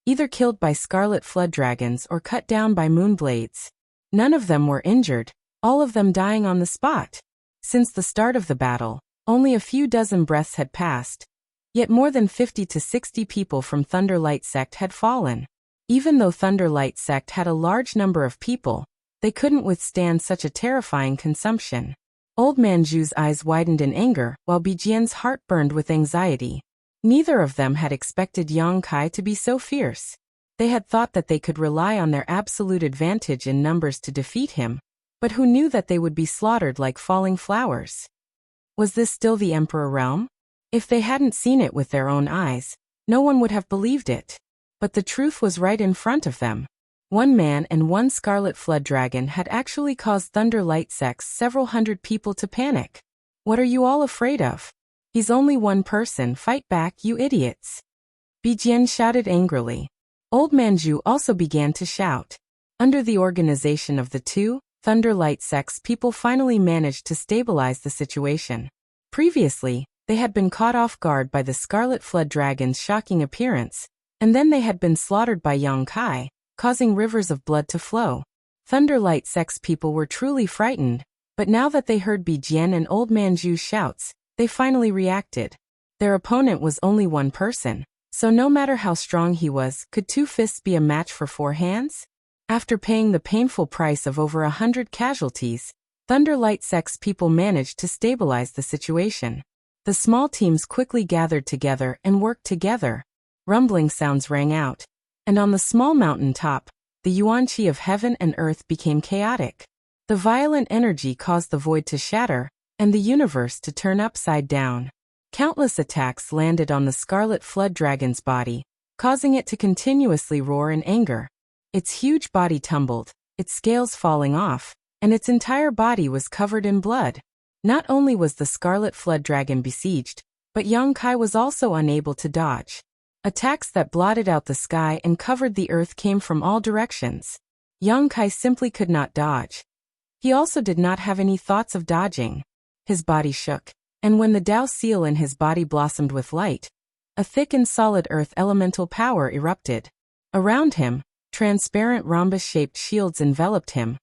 A: either killed by scarlet flood dragons or cut down by moonblades. None of them were injured, all of them dying on the spot. Since the start of the battle, only a few dozen breaths had passed, yet more than 50 to 60 people from Thunder Light Sect had fallen. Even though Thunder Light Sect had a large number of people, they couldn't withstand such a terrifying consumption. Old Man Zhu's eyes widened in anger, while Bijian's heart burned with anxiety. Neither of them had expected Yang Kai to be so fierce. They had thought that they could rely on their absolute advantage in numbers to defeat him, but who knew that they would be slaughtered like falling flowers? Was this still the Emperor realm? If they hadn't seen it with their own eyes, no one would have believed it. But the truth was right in front of them. One man and one scarlet flood dragon had actually caused Thunder Light Sect's several hundred people to panic. "What are you all afraid of? He's only one person, fight back, you idiots!" Bijian shouted angrily. Old Man Zhu also began to shout. Under the organization of the two Thunder Light Sect's people finally managed to stabilize the situation. Previously, they had been caught off guard by the Scarlet Flood Dragon's shocking appearance, and then they had been slaughtered by Yang Kai, causing rivers of blood to flow. Thunderlight Sect's people were truly frightened, but now that they heard Bijian and Old Man Zhu's shouts, they finally reacted. Their opponent was only one person, so no matter how strong he was, could 2 fists be a match for 4 hands? After paying the painful price of over 100 casualties, Thunderlight Sect's people managed to stabilize the situation. The small teams quickly gathered together and worked together. Rumbling sounds rang out, and on the small mountain top, the yuan-qi of heaven and earth became chaotic. The violent energy caused the void to shatter, and the universe to turn upside down. Countless attacks landed on the Scarlet Flood Dragon's body, causing it to continuously roar in anger. Its huge body tumbled, its scales falling off, and its entire body was covered in blood. Not only was the Scarlet Flood Dragon besieged, but Yang Kai was also unable to dodge. Attacks that blotted out the sky and covered the earth came from all directions. Yang Kai simply could not dodge. He also did not have any thoughts of dodging. His body shook, and when the Tao seal in his body blossomed with light, a thick and solid earth elemental power erupted. Around him, transparent rhombus-shaped shields enveloped him,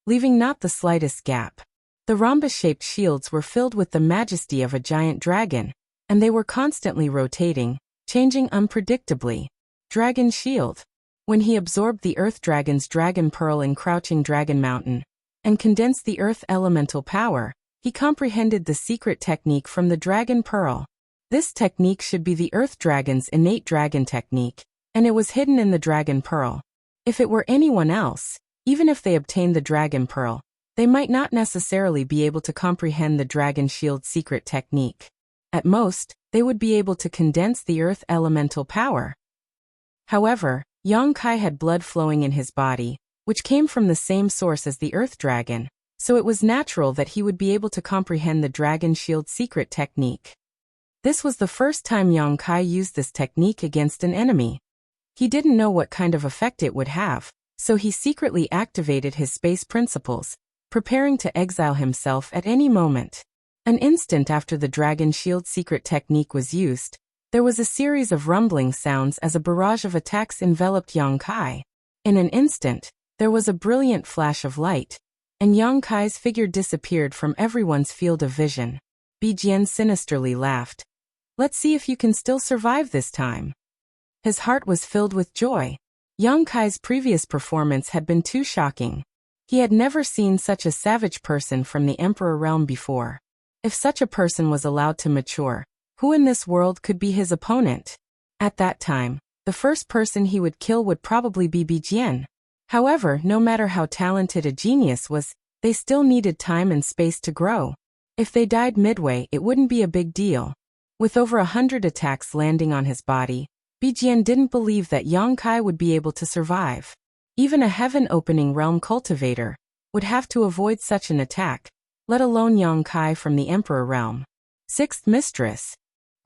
A: leaving not the slightest gap. The rhombus-shaped shields were filled with the majesty of a giant dragon, and they were constantly rotating, changing unpredictably. Dragon Shield. When he absorbed the Earth Dragon's Dragon Pearl in Crouching Dragon Mountain, and condensed the Earth elemental power, he comprehended the secret technique from the Dragon Pearl. This technique should be the Earth Dragon's innate dragon technique, and it was hidden in the Dragon Pearl. If it were anyone else, even if they obtained the Dragon Pearl, they might not necessarily be able to comprehend the Dragon Shield's secret technique. At most, they would be able to condense the Earth elemental power. However, Yang Kai had blood flowing in his body, which came from the same source as the Earth Dragon, so it was natural that he would be able to comprehend the Dragon Shield's secret technique. This was the first time Yang Kai used this technique against an enemy. He didn't know what kind of effect it would have, so he secretly activated his space principles, preparing to exile himself at any moment. An instant after the Dragon Shield secret technique was used, there was a series of rumbling sounds as a barrage of attacks enveloped Yang Kai. In an instant, there was a brilliant flash of light, and Yang Kai's figure disappeared from everyone's field of vision. Bijian sinisterly laughed. "Let's see if you can still survive this time." His heart was filled with joy. Yang Kai's previous performance had been too shocking. He had never seen such a savage person from the Emperor realm before. If such a person was allowed to mature, who in this world could be his opponent? At that time, the first person he would kill would probably be Bijian. However, no matter how talented a genius was, they still needed time and space to grow. If they died midway, it wouldn't be a big deal. With over 100 attacks landing on his body, Bijian didn't believe that Yang Kai would be able to survive. Even a heaven-opening realm cultivator would have to avoid such an attack, let alone Yang Kai from the Emperor realm. Sixth Mistress.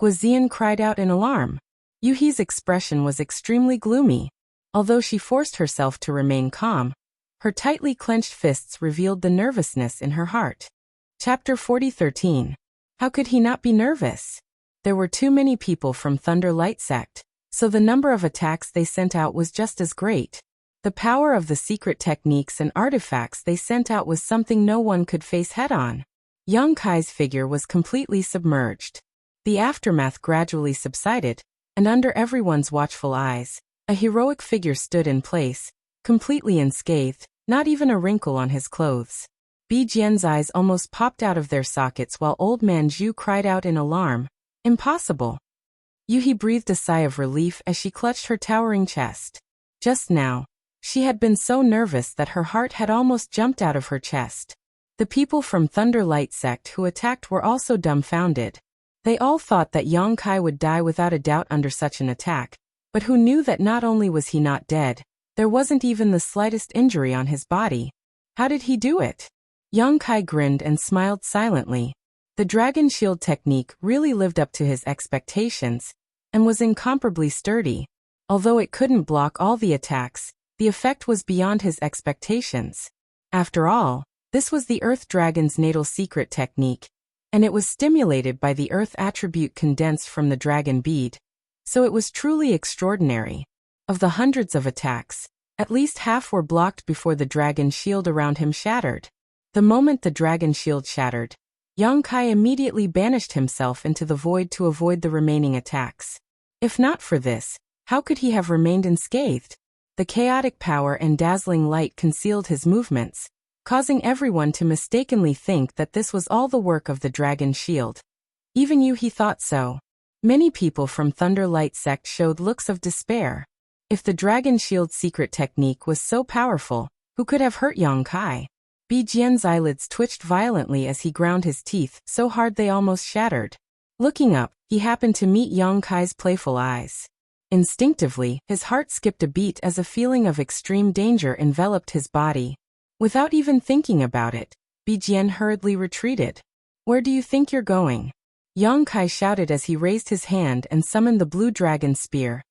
A: Guozian cried out in alarm. Yuhi's expression was extremely gloomy. Although she forced herself to remain calm, her tightly clenched fists revealed the nervousness in her heart. Chapter 40:13. How could he not be nervous? There were too many people from Thunder Light Sect, so the number of attacks they sent out was just as great. The power of the secret techniques and artifacts they sent out was something no one could face head-on. Yang Kai's figure was completely submerged. The aftermath gradually subsided, and under everyone's watchful eyes, a heroic figure stood in place, completely unscathed, not even a wrinkle on his clothes. Bijian's eyes almost popped out of their sockets while Old Man Zhu cried out in alarm, "Impossible!" Yuhi breathed a sigh of relief as she clutched her towering chest. Just now, she had been so nervous that her heart had almost jumped out of her chest. The people from Thunder Light Sect who attacked were also dumbfounded. They all thought that Yang Kai would die without a doubt under such an attack, but who knew that not only was he not dead, there wasn't even the slightest injury on his body. How did he do it? Yang Kai grinned and smiled silently. The Dragon Shield technique really lived up to his expectations, and was incomparably sturdy. Although it couldn't block all the attacks, the effect was beyond his expectations. After all, this was the Earth Dragon's natal secret technique, and it was stimulated by the Earth attribute condensed from the Dragon Bead, so it was truly extraordinary. Of the hundreds of attacks, At least half were blocked before the dragon shield around him shattered. The moment the dragon shield shattered, Yang Kai immediately banished himself into the void to avoid the remaining attacks. If not for this, how could he have remained unscathed? The chaotic power and dazzling light concealed his movements, causing everyone to mistakenly think that this was all the work of the dragon shield. Even he thought so. Many people from Thunder Light sect showed looks of despair. If the dragon shield's secret technique was so powerful, who could have hurt Yang Kai? Bi Jian's eyelids twitched violently as he ground his teeth so hard they almost shattered. Looking up, he happened to meet Yang Kai's playful eyes. Instinctively, his heart skipped a beat as a feeling of extreme danger enveloped his body. Without even thinking about it, Bi Jian hurriedly retreated. "Where do you think you're going?" Yang Kai shouted as he raised his hand and summoned the blue dragon spear,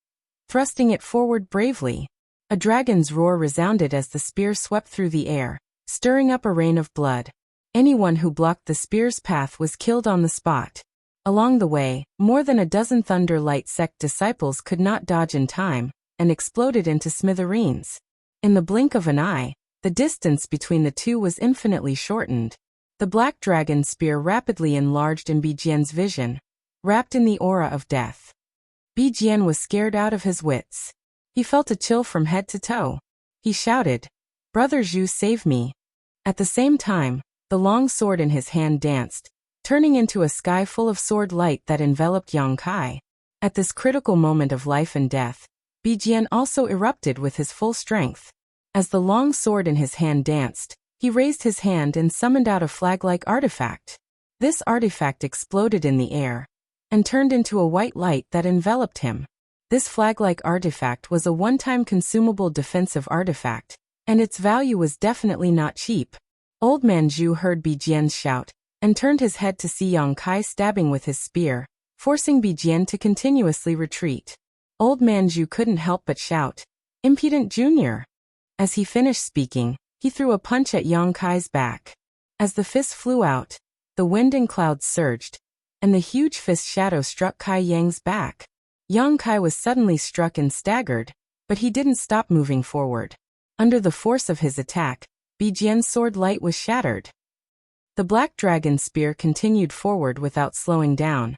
A: thrusting it forward bravely. A dragon's roar resounded as the spear swept through the air, stirring up a rain of blood. Anyone who blocked the spear's path was killed on the spot. Along the way, more than a dozen Thunder Light sect disciples could not dodge in time, and exploded into smithereens. In the blink of an eye, the distance between the two was infinitely shortened. The black dragon spear rapidly enlarged in Bi Jian's vision, wrapped in the aura of death. Bi Jian was scared out of his wits. He felt a chill from head to toe. He shouted, "Brother Zhu, save me." At the same time, the long sword in his hand danced, turning into a sky full of sword light that enveloped Yang Kai. At this critical moment of life and death, Bi Jian also erupted with his full strength. As the long sword in his hand danced, he raised his hand and summoned out a flag-like artifact. This artifact exploded in the air and turned into a white light that enveloped him. This flag-like artifact was a one-time consumable defensive artifact, and its value was definitely not cheap. Old Man Zhu heard Bi Jian's shout and turned his head to see Yang Kai stabbing with his spear, forcing Bi Jian to continuously retreat. Old Man Zhu couldn't help but shout, "Impudent Junior!" As he finished speaking, he threw a punch at Yang Kai's back. As the fist flew out, the wind and clouds surged, and the huge fist shadow struck Kai Yang's back. Yang Kai was suddenly struck and staggered, but he didn't stop moving forward. Under the force of his attack, Bi Jian's sword light was shattered. The black dragon spear continued forward without slowing down,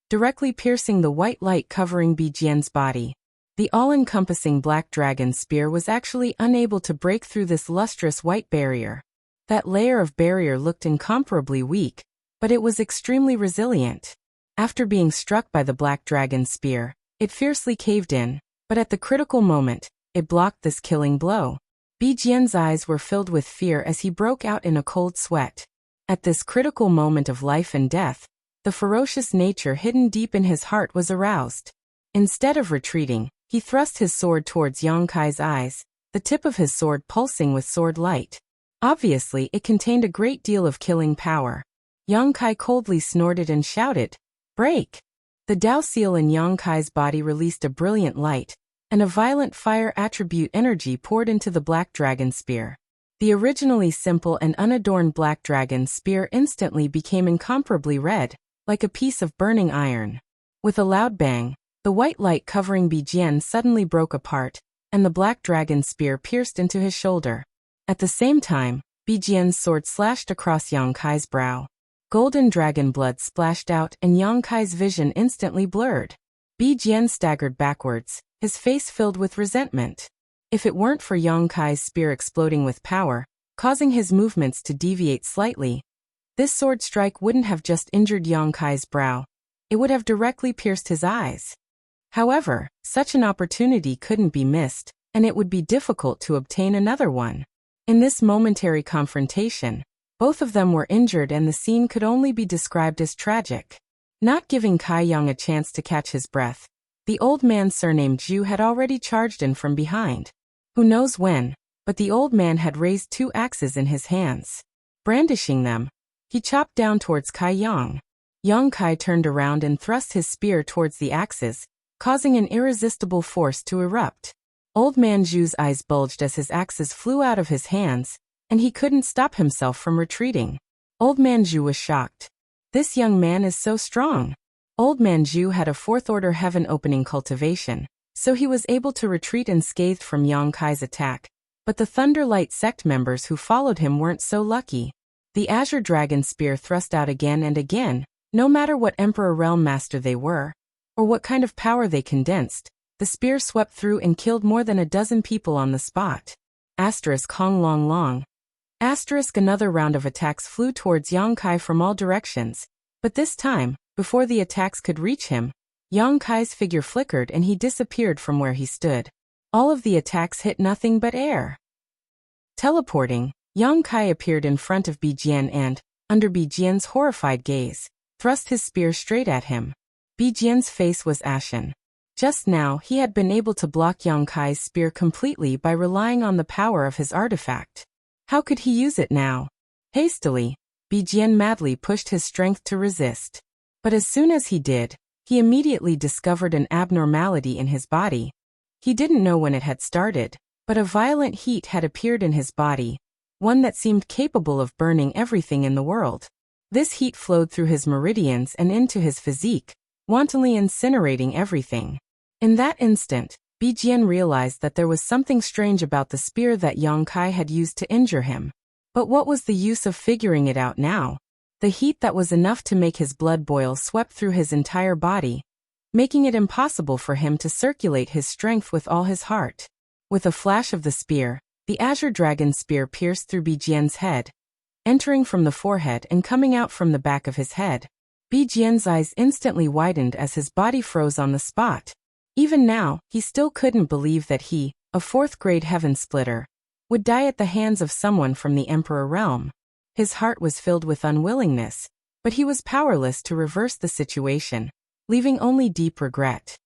A: directly piercing the white light covering Bi Jian's body. The all-encompassing black dragon spear was actually unable to break through this lustrous white barrier. That layer of barrier looked incomparably weak, but it was extremely resilient. After being struck by the black dragon spear, it fiercely caved in, but at the critical moment, it blocked this killing blow. Bi Jian's eyes were filled with fear as he broke out in a cold sweat. At this critical moment of life and death, the ferocious nature hidden deep in his heart was aroused. Instead of retreating, he thrust his sword towards Yang Kai's eyes, the tip of his sword pulsing with sword light. Obviously, it contained a great deal of killing power. Yang Kai coldly snorted and shouted, "Break!" The Dao seal in Yang Kai's body released a brilliant light, and a violent fire attribute energy poured into the black dragon spear. The originally simple and unadorned black dragon spear instantly became incomparably red, like a piece of burning iron. With a loud bang, the white light covering Bi Jian suddenly broke apart, and the black dragon spear pierced into his shoulder. At the same time, Bi Jian's sword slashed across Yang Kai's brow. Golden dragon blood splashed out and Yang Kai's vision instantly blurred. Bi Jian staggered backwards, his face filled with resentment. If it weren't for Yang Kai's spear exploding with power, causing his movements to deviate slightly, this sword strike wouldn't have just injured Yang Kai's brow, it would have directly pierced his eyes. However, such an opportunity couldn't be missed, and it would be difficult to obtain another one. In this momentary confrontation, both of them were injured and the scene could only be described as tragic. Not giving Kai Yang a chance to catch his breath, the old man surnamed Zhu had already charged in from behind. Who knows when, but the old man had raised 2 axes in his hands. Brandishing them, he chopped down towards Kai Yang. Yang Kai turned around and thrust his spear towards the axes, causing an irresistible force to erupt. Old Man Zhu's eyes bulged as his axes flew out of his hands, and he couldn't stop himself from retreating. Old Man Zhu was shocked. This young man is so strong. Old Man Zhu had a 4th-order heaven-opening cultivation, so he was able to retreat unscathed from Yang Kai's attack. But the Thunderlight sect members who followed him weren't so lucky. The Azure Dragon spear thrust out again and again, no matter what Emperor Realm Master they were, or what kind of power they condensed. The spear swept through and killed more than a dozen people on the spot. Hong Long Long. Another round of attacks flew towards Yang Kai from all directions, but this time, before the attacks could reach him, Yang Kai's figure flickered and he disappeared from where he stood. All of the attacks hit nothing but air. Teleporting, Yang Kai appeared in front of Bijian and, under Bijian's horrified gaze, thrust his spear straight at him. Bijian's face was ashen. Just now he had been able to block Yang Kai's spear completely by relying on the power of his artifact. How could he use it now? Hastily, Bijian madly pushed his strength to resist. But as soon as he did, he immediately discovered an abnormality in his body. He didn't know when it had started, but a violent heat had appeared in his body, one that seemed capable of burning everything in the world. This heat flowed through his meridians and into his physique, wantonly incinerating everything. In that instant, Bijian realized that there was something strange about the spear that Yang Kai had used to injure him. But what was the use of figuring it out now? The heat that was enough to make his blood boil swept through his entire body, making it impossible for him to circulate his strength with all his heart. With a flash of the spear, the Azure Dragon spear pierced through Bijian's head, entering from the forehead and coming out from the back of his head. Bijian's eyes instantly widened as his body froze on the spot. Even now, he still couldn't believe that he, a fourth-grade heaven splitter, would die at the hands of someone from the Emperor realm. His heart was filled with unwillingness, but he was powerless to reverse the situation, leaving only deep regret.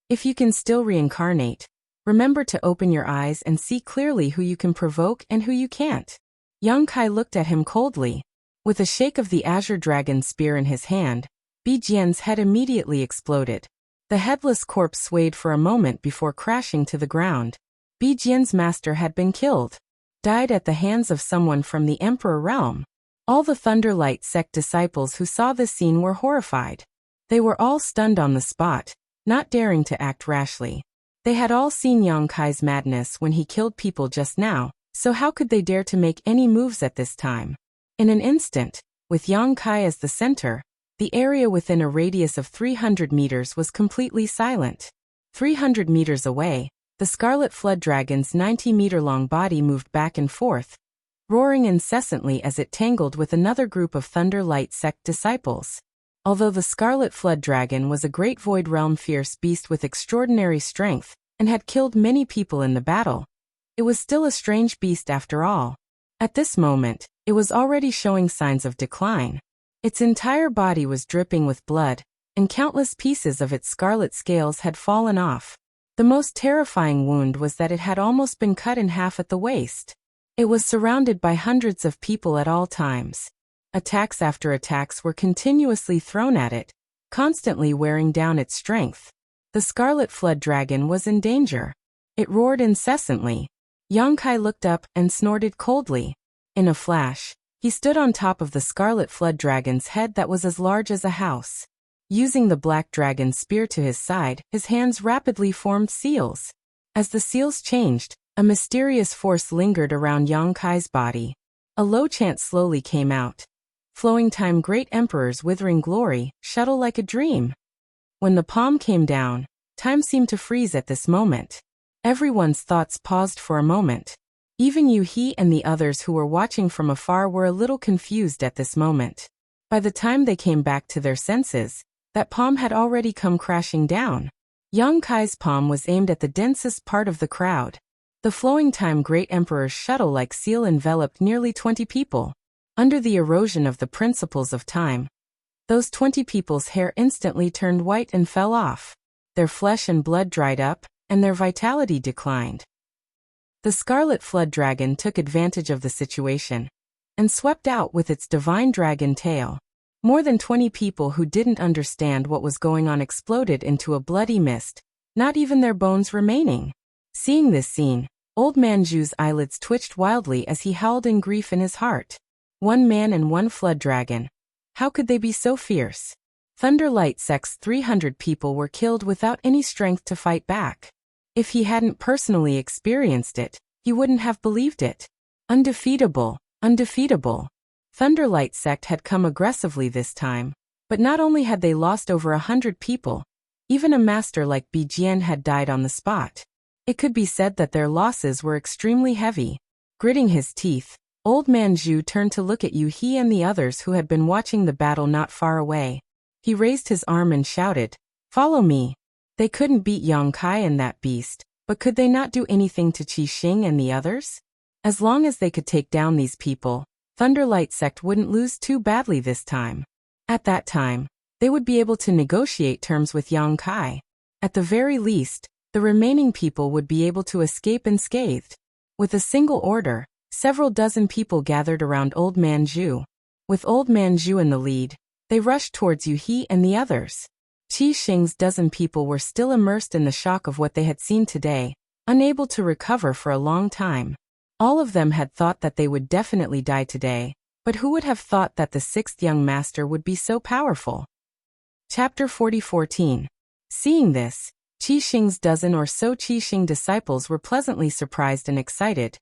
A: If you can still reincarnate, remember to open your eyes and see clearly who you can provoke and who you can't. Yang Kai looked at him coldly. With a shake of the Azure Dragon spear in his hand, Bijian's head immediately exploded. The headless corpse swayed for a moment before crashing to the ground. Bijian's master had been killed. Died at the hands of someone from the Emperor realm. All the Thunderlight sect disciples who saw this scene were horrified. They were all stunned on the spot, not daring to act rashly. They had all seen Yang Kai's madness when he killed people just now, so how could they dare to make any moves at this time? In an instant, with Yang Kai as the center, the area within a radius of 300 meters was completely silent. 300 meters away, the Scarlet Flood Dragon's 90-meter-long body moved back and forth, roaring incessantly as it tangled with another group of Thunderlight sect disciples. Although the Scarlet Flood Dragon was a great Void Realm fierce beast with extraordinary strength, and had killed many people in the battle, it was still a strange beast after all. At this moment, it was already showing signs of decline. Its entire body was dripping with blood, and countless pieces of its scarlet scales had fallen off. The most terrifying wound was that it had almost been cut in half at the waist. It was surrounded by hundreds of people at all times. Attacks after attacks were continuously thrown at it, constantly wearing down its strength. The Scarlet Flood Dragon was in danger. It roared incessantly. Yang Kai looked up and snorted coldly. In a flash, he stood on top of the Scarlet Flood Dragon's head that was as large as a house. Using the Black Dragon's spear to his side, his hands rapidly formed seals. As the seals changed, a mysterious force lingered around Yang Kai's body. A low chant slowly came out. Flowing time, great emperor's withering glory, shuttle like a dream. When the palm came down, time seemed to freeze at this moment. Everyone's thoughts paused for a moment. Even he and the others who were watching from afar were a little confused at this moment. By the time they came back to their senses, that palm had already come crashing down. Yang Kai's palm was aimed at the densest part of the crowd. The flowing time great emperor's shuttle-like seal enveloped nearly 20 people. Under the erosion of the principles of time, those 20 people's hair instantly turned white and fell off. Their flesh and blood dried up, and their vitality declined. The Scarlet Flood Dragon took advantage of the situation and swept out with its divine dragon tail. More than 20 people who didn't understand what was going on exploded into a bloody mist, not even their bones remaining. Seeing this scene, Old Man Zhu's eyelids twitched wildly as he howled in grief in his heart. One man and one flood dragon. How could they be so fierce? Thunderlight sect's 300 people were killed without any strength to fight back. If he hadn't personally experienced it, he wouldn't have believed it. Undefeatable, undefeatable. Thunderlight sect had come aggressively this time, but not only had they lost over 100 people, even a master like Bijian had died on the spot. It could be said that their losses were extremely heavy. Gritting his teeth, Old Man Zhu turned to look at Yu He and the others who had been watching the battle not far away. He raised his arm and shouted, "Follow me." They couldn't beat Yang Kai and that beast, but could they not do anything to Qi Xing and the others? As long as they could take down these people, Thunderlight sect wouldn't lose too badly this time. At that time, they would be able to negotiate terms with Yang Kai. At the very least, the remaining people would be able to escape unscathed. With a single order, several dozen people gathered around Old Man Zhu. With Old Man Zhu in the lead, they rushed towards Yu He and the others. Qi Xing's dozen people were still immersed in the shock of what they had seen today, unable to recover for a long time. All of them had thought that they would definitely die today, but who would have thought that the sixth young master would be so powerful? Chapter 40:14. Seeing this, Qi Xing's dozen or so Qi Xing disciples were pleasantly surprised and excited.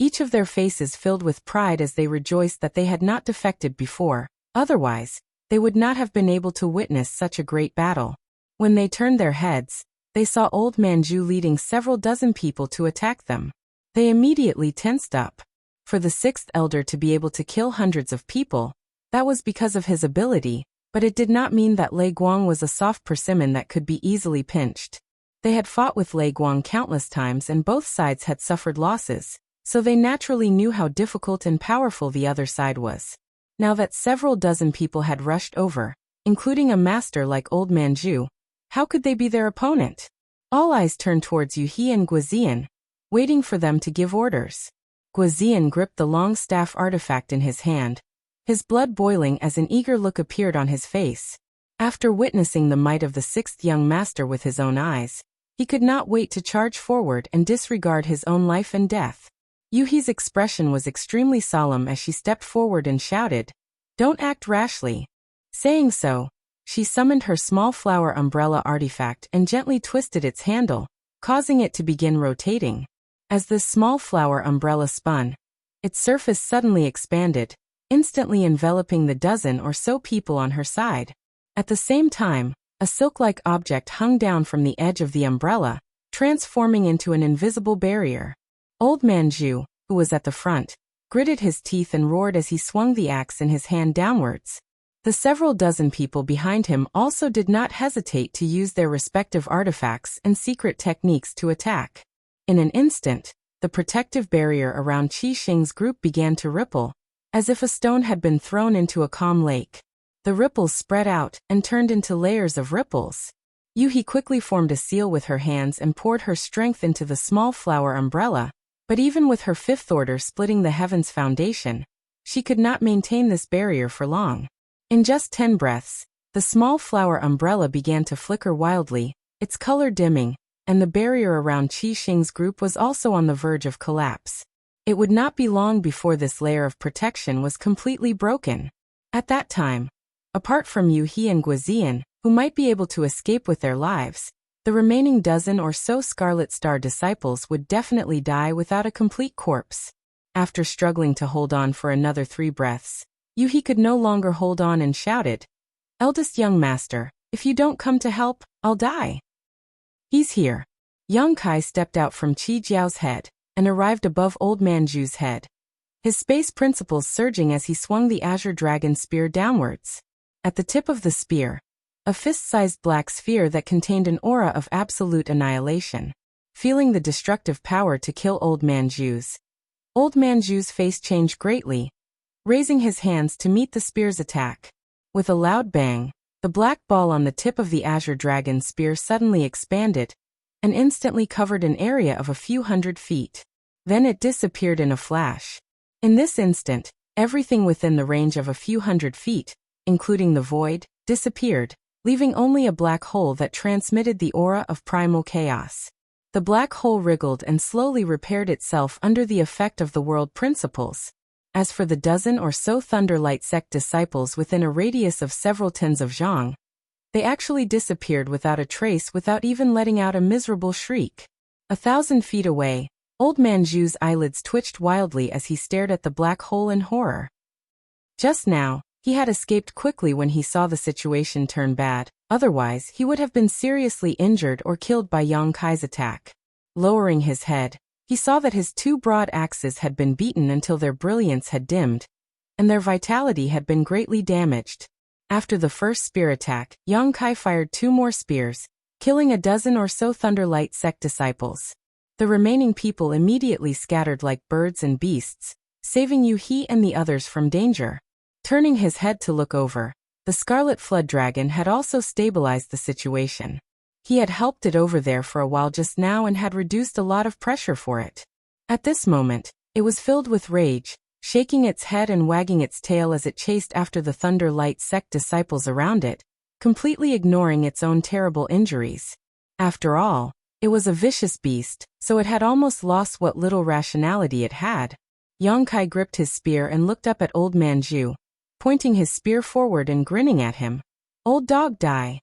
A: Each of their faces filled with pride as they rejoiced that they had not defected before, otherwise, they would not have been able to witness such a great battle. When they turned their heads, they saw Old Man Zhu leading several dozen people to attack them. They immediately tensed up. For the sixth elder to be able to kill hundreds of people, that was because of his ability, but it did not mean that Lei Guang was a soft persimmon that could be easily pinched. They had fought with Lei Guang countless times and both sides had suffered losses, so they naturally knew how difficult and powerful the other side was. Now that several dozen people had rushed over, including a master like Old Man Zhu, how could they be their opponent? All eyes turned towards Yu He and Guizian, waiting for them to give orders. Guizian gripped the long staff artifact in his hand, his blood boiling as an eager look appeared on his face. After witnessing the might of the sixth young master with his own eyes, he could not wait to charge forward and disregard his own life and death. Yu He's expression was extremely solemn as she stepped forward and shouted, "Don't act rashly." Saying so, she summoned her small flower umbrella artifact and gently twisted its handle, causing it to begin rotating. As this small flower umbrella spun, its surface suddenly expanded, instantly enveloping the dozen or so people on her side. At the same time, a silk-like object hung down from the edge of the umbrella, transforming into an invisible barrier. Old Man Zhu, who was at the front, gritted his teeth and roared as he swung the axe in his hand downwards. The several dozen people behind him also did not hesitate to use their respective artifacts and secret techniques to attack. In an instant, the protective barrier around Qi Xing's group began to ripple, as if a stone had been thrown into a calm lake. The ripples spread out and turned into layers of ripples. Yu He quickly formed a seal with her hands and poured her strength into the small flower umbrella, but even with her fifth order splitting the heavens' foundation, she could not maintain this barrier for long. In just 10 breaths, the small flower umbrella began to flicker wildly, its color dimming, and the barrier around Qi Xing's group was also on the verge of collapse. It would not be long before this layer of protection was completely broken. At that time, apart from Yu He and Guizian, who might be able to escape with their lives, the remaining dozen or so Scarlet Star disciples would definitely die without a complete corpse. After struggling to hold on for another 3 breaths, Yu He could no longer hold on and shouted, "Eldest young master, if you don't come to help, I'll die." "He's here." Yang Kai stepped out from Qi Jiao's head and arrived above Old Man Zhu's head, his space principles surging as he swung the azure dragon spear downwards. At the tip of the spear, a fist-sized black sphere that contained an aura of absolute annihilation. Feeling the destructive power to kill Old Man Zhu's face changed greatly, raising his hands to meet the spear's attack. With a loud bang, the black ball on the tip of the azure dragon spear suddenly expanded and instantly covered an area of a few hundred feet. Then it disappeared in a flash. In this instant, everything within the range of a few hundred feet, including the void, disappeared, leaving only a black hole that transmitted the aura of primal chaos. The black hole wriggled and slowly repaired itself under the effect of the world principles. As for the dozen or so Thunderlight sect disciples within a radius of several tens of zhang, they actually disappeared without a trace without even letting out a miserable shriek. 1,000 feet away, Old Man Zhu's eyelids twitched wildly as he stared at the black hole in horror. Just now, he had escaped quickly when he saw the situation turn bad, otherwise he would have been seriously injured or killed by Yang Kai's attack. Lowering his head, he saw that his two broad axes had been beaten until their brilliance had dimmed, and their vitality had been greatly damaged. After the first spear attack, Yang Kai fired 2 more spears, killing a dozen or so Thunderlight sect disciples. The remaining people immediately scattered like birds and beasts, saving He and the others from danger. Turning his head to look over, the Scarlet Flood Dragon had also stabilized the situation. He had helped it over there for a while just now and had reduced a lot of pressure for it. At this moment, it was filled with rage, shaking its head and wagging its tail as it chased after the Thunder Light sect disciples around it, completely ignoring its own terrible injuries. After all, it was a vicious beast, so it had almost lost what little rationality it had. Yang Kai gripped his spear and looked up at Old Man Zhu, pointing his spear forward and grinning at him. "Old dog, die."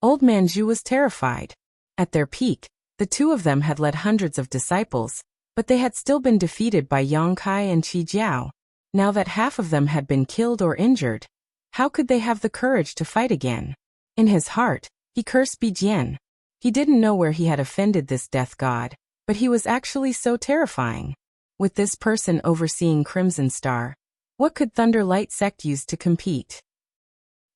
A: Old Man Zhu was terrified. At their peak, the two of them had led hundreds of disciples, but they had still been defeated by Yang Kai and Qi Jiao. Now that half of them had been killed or injured, how could they have the courage to fight again? In his heart, he cursed Bijian. He didn't know where he had offended this death god, but he was actually so terrifying. With this person overseeing Crimson Star, what could Thunder Light sect use to compete?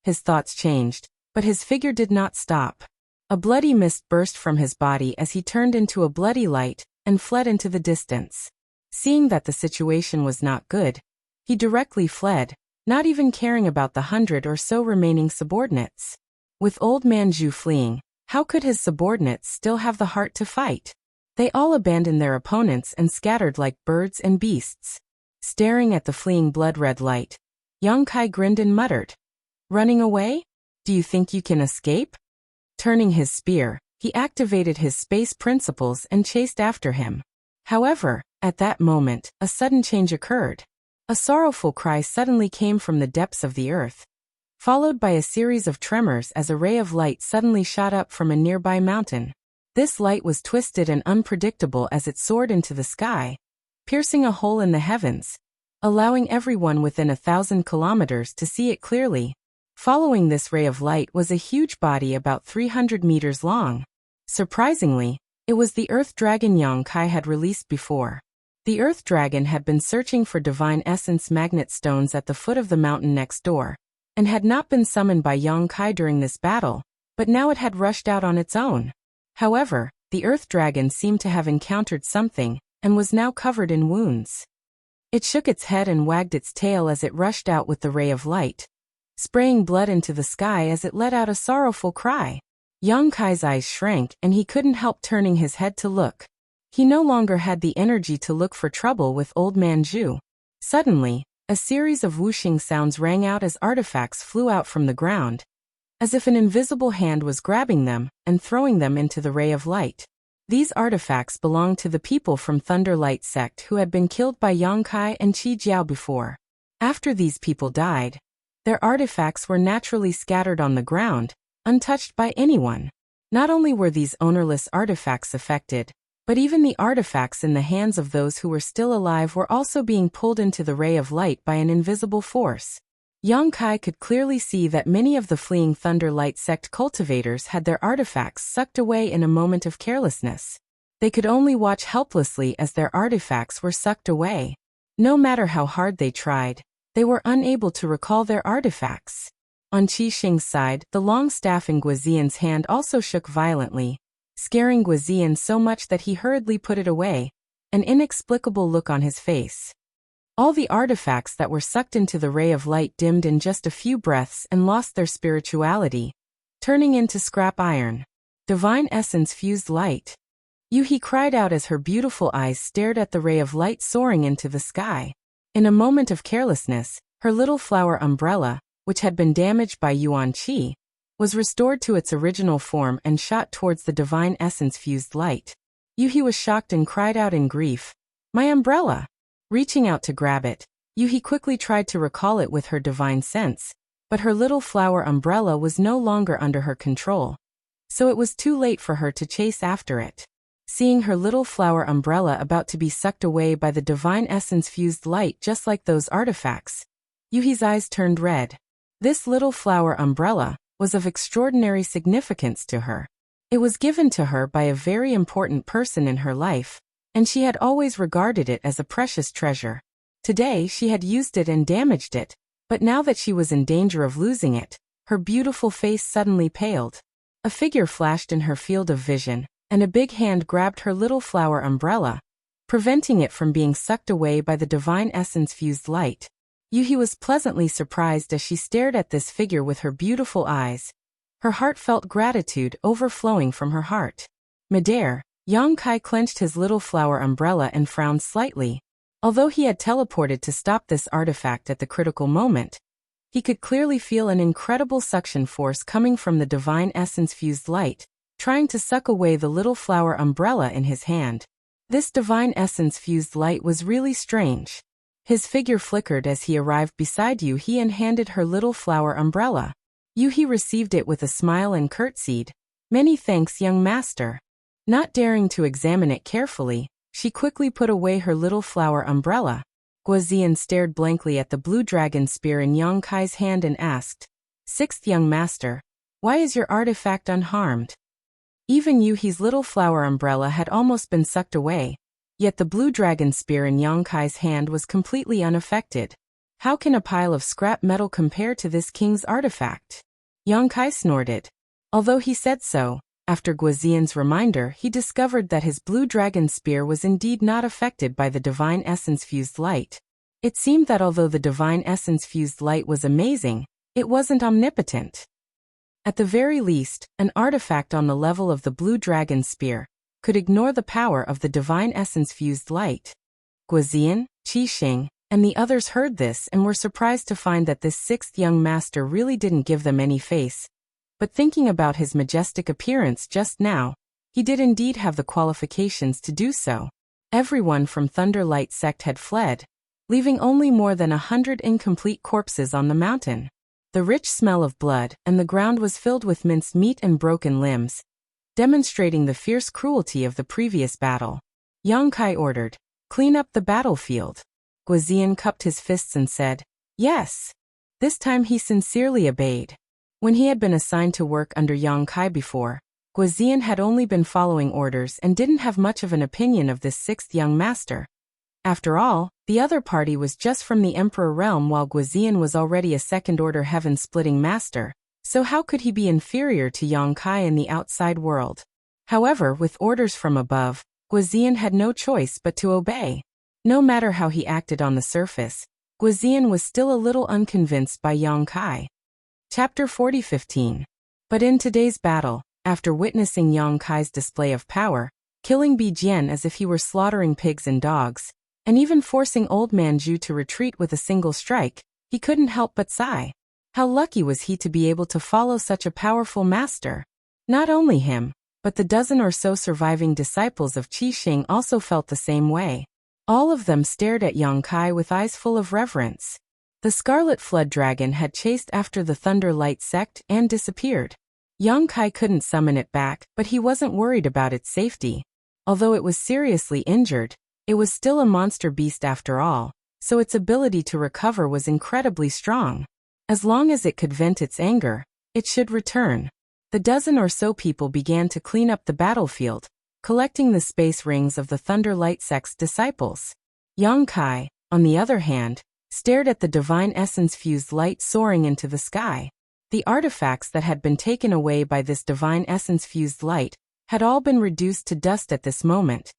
A: His thoughts changed, but his figure did not stop. A bloody mist burst from his body as he turned into a bloody light and fled into the distance. Seeing that the situation was not good, he directly fled, not even caring about the 100 or so remaining subordinates. With Old Man Zhu fleeing, how could his subordinates still have the heart to fight? They all abandoned their opponents and scattered like birds and beasts. Staring at the fleeing blood-red light, Yang Kai grinned and muttered, "Running away? Do you think you can escape?" Turning his spear, he activated his space principles and chased after him. However, at that moment, a sudden change occurred. A sorrowful cry suddenly came from the depths of the earth, followed by a series of tremors as a ray of light suddenly shot up from a nearby mountain. This light was twisted and unpredictable as it soared into the sky, piercing a hole in the heavens, allowing everyone within 1,000 kilometers to see it clearly. Following this ray of light was a huge body about 300 meters long. Surprisingly, it was the Earth Dragon Yang Kai had released before. The Earth Dragon had been searching for Divine Essence magnet stones at the foot of the mountain next door, and had not been summoned by Yang Kai during this battle, but now it had rushed out on its own. However, the Earth Dragon seemed to have encountered something, and was now covered in wounds. It shook its head and wagged its tail as it rushed out with the ray of light, spraying blood into the sky as it let out a sorrowful cry. Yang Kai's eyes shrank and he couldn't help turning his head to look. He no longer had the energy to look for trouble with Old Man Zhu. Suddenly, a series of whooshing sounds rang out as artifacts flew out from the ground, as if an invisible hand was grabbing them and throwing them into the ray of light. These artifacts belonged to the people from Thunder Light sect who had been killed by Yang Kai and Qi Jiao before. After these people died, their artifacts were naturally scattered on the ground, untouched by anyone. Not only were these ownerless artifacts affected, but even the artifacts in the hands of those who were still alive were also being pulled into the ray of light by an invisible force. Yang Kai could clearly see that many of the fleeing Thunder Light sect cultivators had their artifacts sucked away in a moment of carelessness. They could only watch helplessly as their artifacts were sucked away. No matter how hard they tried, they were unable to recall their artifacts. On Qi Xing's side, the long staff in Guizian's hand also shook violently, scaring Guizian so much that he hurriedly put it away, an inexplicable look on his face. All the artifacts that were sucked into the ray of light dimmed in just a few breaths and lost their spirituality, turning into scrap iron. Divine essence fused light. Yuhi cried out as her beautiful eyes stared at the ray of light soaring into the sky. In a moment of carelessness, her little flower umbrella, which had been damaged by Yuan Qi, was restored to its original form and shot towards the divine essence fused light. Yuhi was shocked and cried out in grief, "My umbrella!" Reaching out to grab it, Yuhi quickly tried to recall it with her divine sense, but her little flower umbrella was no longer under her control, so it was too late for her to chase after it. Seeing her little flower umbrella about to be sucked away by the divine essence-fused light just like those artifacts, Yuhi's eyes turned red. This little flower umbrella was of extraordinary significance to her. It was given to her by a very important person in her life, and she had always regarded it as a precious treasure. Today she had used it and damaged it, but now that she was in danger of losing it, her beautiful face suddenly paled. A figure flashed in her field of vision, and a big hand grabbed her little flower umbrella, preventing it from being sucked away by the divine essence-fused light. Yuhi was pleasantly surprised as she stared at this figure with her beautiful eyes. Her heartfelt gratitude overflowing from her heart. Midair, Yang Kai clenched his little flower umbrella and frowned slightly. Although he had teleported to stop this artifact at the critical moment, he could clearly feel an incredible suction force coming from the divine essence-fused light, trying to suck away the little flower umbrella in his hand. This divine essence-fused light was really strange. His figure flickered as he arrived beside Yuhi and handed her little flower umbrella. Yuhi received it with a smile and curtsied. "Many thanks, young master." Not daring to examine it carefully, she quickly put away her little flower umbrella. Guozian stared blankly at the blue dragon spear in Yang Kai's hand and asked, "Sixth young master, why is your artifact unharmed?" Even Yuhi's little flower umbrella had almost been sucked away, yet the blue dragon spear in Yang Kai's hand was completely unaffected. How can a pile of scrap metal compare to this king's artifact? Yang Kai snorted. Although he said so, after Guozian's reminder he discovered that his blue dragon spear was indeed not affected by the divine essence-fused light. It seemed that although the divine essence-fused light was amazing, it wasn't omnipotent. At the very least, an artifact on the level of the blue dragon spear could ignore the power of the divine essence-fused light. Guozian, Qi Xing, and the others heard this and were surprised to find that this sixth young master really didn't give them any face. But thinking about his majestic appearance just now, he did indeed have the qualifications to do so. Everyone from Thunderlight sect had fled, leaving only more than 100 incomplete corpses on the mountain. The rich smell of blood and the ground was filled with minced meat and broken limbs, demonstrating the fierce cruelty of the previous battle. Yang Kai ordered, "Clean up the battlefield." Guozian cupped his fists and said, "Yes." This time he sincerely obeyed. When he had been assigned to work under Yang Kai before, Guozian had only been following orders and didn't have much of an opinion of this sixth young master. After all, the other party was just from the Emperor realm while Guozian was already a second-order heaven-splitting master, so how could he be inferior to Yang Kai in the outside world? However, with orders from above, Guozian had no choice but to obey. No matter how he acted on the surface, Guozian was still a little unconvinced by Yang Kai. Chapter 40:15. But in today's battle, after witnessing Yang Kai's display of power, killing Bi Jian as if he were slaughtering pigs and dogs, and even forcing old man Zhu to retreat with a single strike, he couldn't help but sigh. How lucky was he to be able to follow such a powerful master? Not only him, but the dozen or so surviving disciples of Qi Xing also felt the same way. All of them stared at Yang Kai with eyes full of reverence. The Scarlet Flood Dragon had chased after the Thunderlight sect and disappeared. Yang Kai couldn't summon it back, but he wasn't worried about its safety. Although it was seriously injured, it was still a monster beast after all, so its ability to recover was incredibly strong. As long as it could vent its anger, it should return. The dozen or so people began to clean up the battlefield, collecting the space rings of the Thunderlight sect's disciples. Yang Kai, on the other hand, stared at the divine essence-fused light soaring into the sky. The artifacts that had been taken away by this divine essence-fused light had all been reduced to dust at this moment,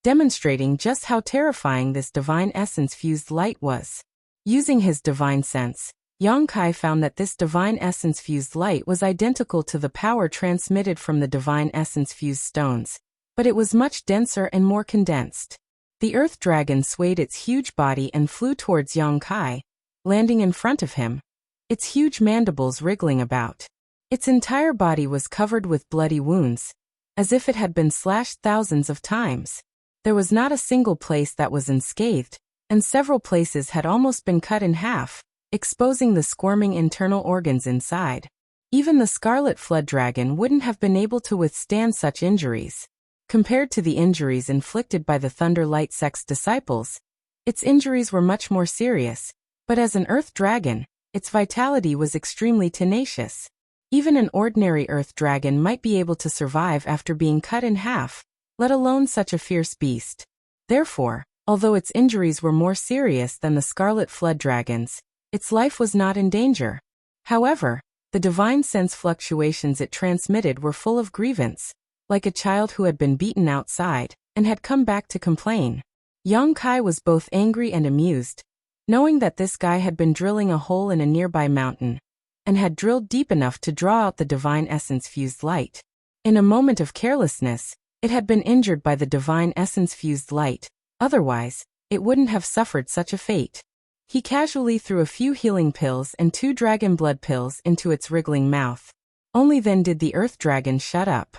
A: demonstrating just how terrifying this divine essence-fused light was. Using his divine sense, Yang Kai found that this divine essence-fused light was identical to the power transmitted from the divine essence-fused stones, but it was much denser and more condensed. The Earth Dragon swayed its huge body and flew towards Yang Kai, landing in front of him, its huge mandibles wriggling about. Its entire body was covered with bloody wounds, as if it had been slashed thousands of times. There was not a single place that was unscathed, and several places had almost been cut in half, exposing the squirming internal organs inside. Even the Scarlet Flood Dragon wouldn't have been able to withstand such injuries. Compared to the injuries inflicted by the Thunder Light sect's disciples, its injuries were much more serious, but as an earth dragon, its vitality was extremely tenacious. Even an ordinary earth dragon might be able to survive after being cut in half, let alone such a fierce beast. Therefore, although its injuries were more serious than the Scarlet Flood Dragon's, its life was not in danger. However, the divine sense fluctuations it transmitted were full of grievance, like a child who had been beaten outside, and had come back to complain. Young Kai was both angry and amused, knowing that this guy had been drilling a hole in a nearby mountain, and had drilled deep enough to draw out the divine essence-fused light. In a moment of carelessness, it had been injured by the divine essence-fused light, otherwise, it wouldn't have suffered such a fate. He casually threw a few healing pills and 2 dragon blood pills into its wriggling mouth. Only then did the earth dragon shut up.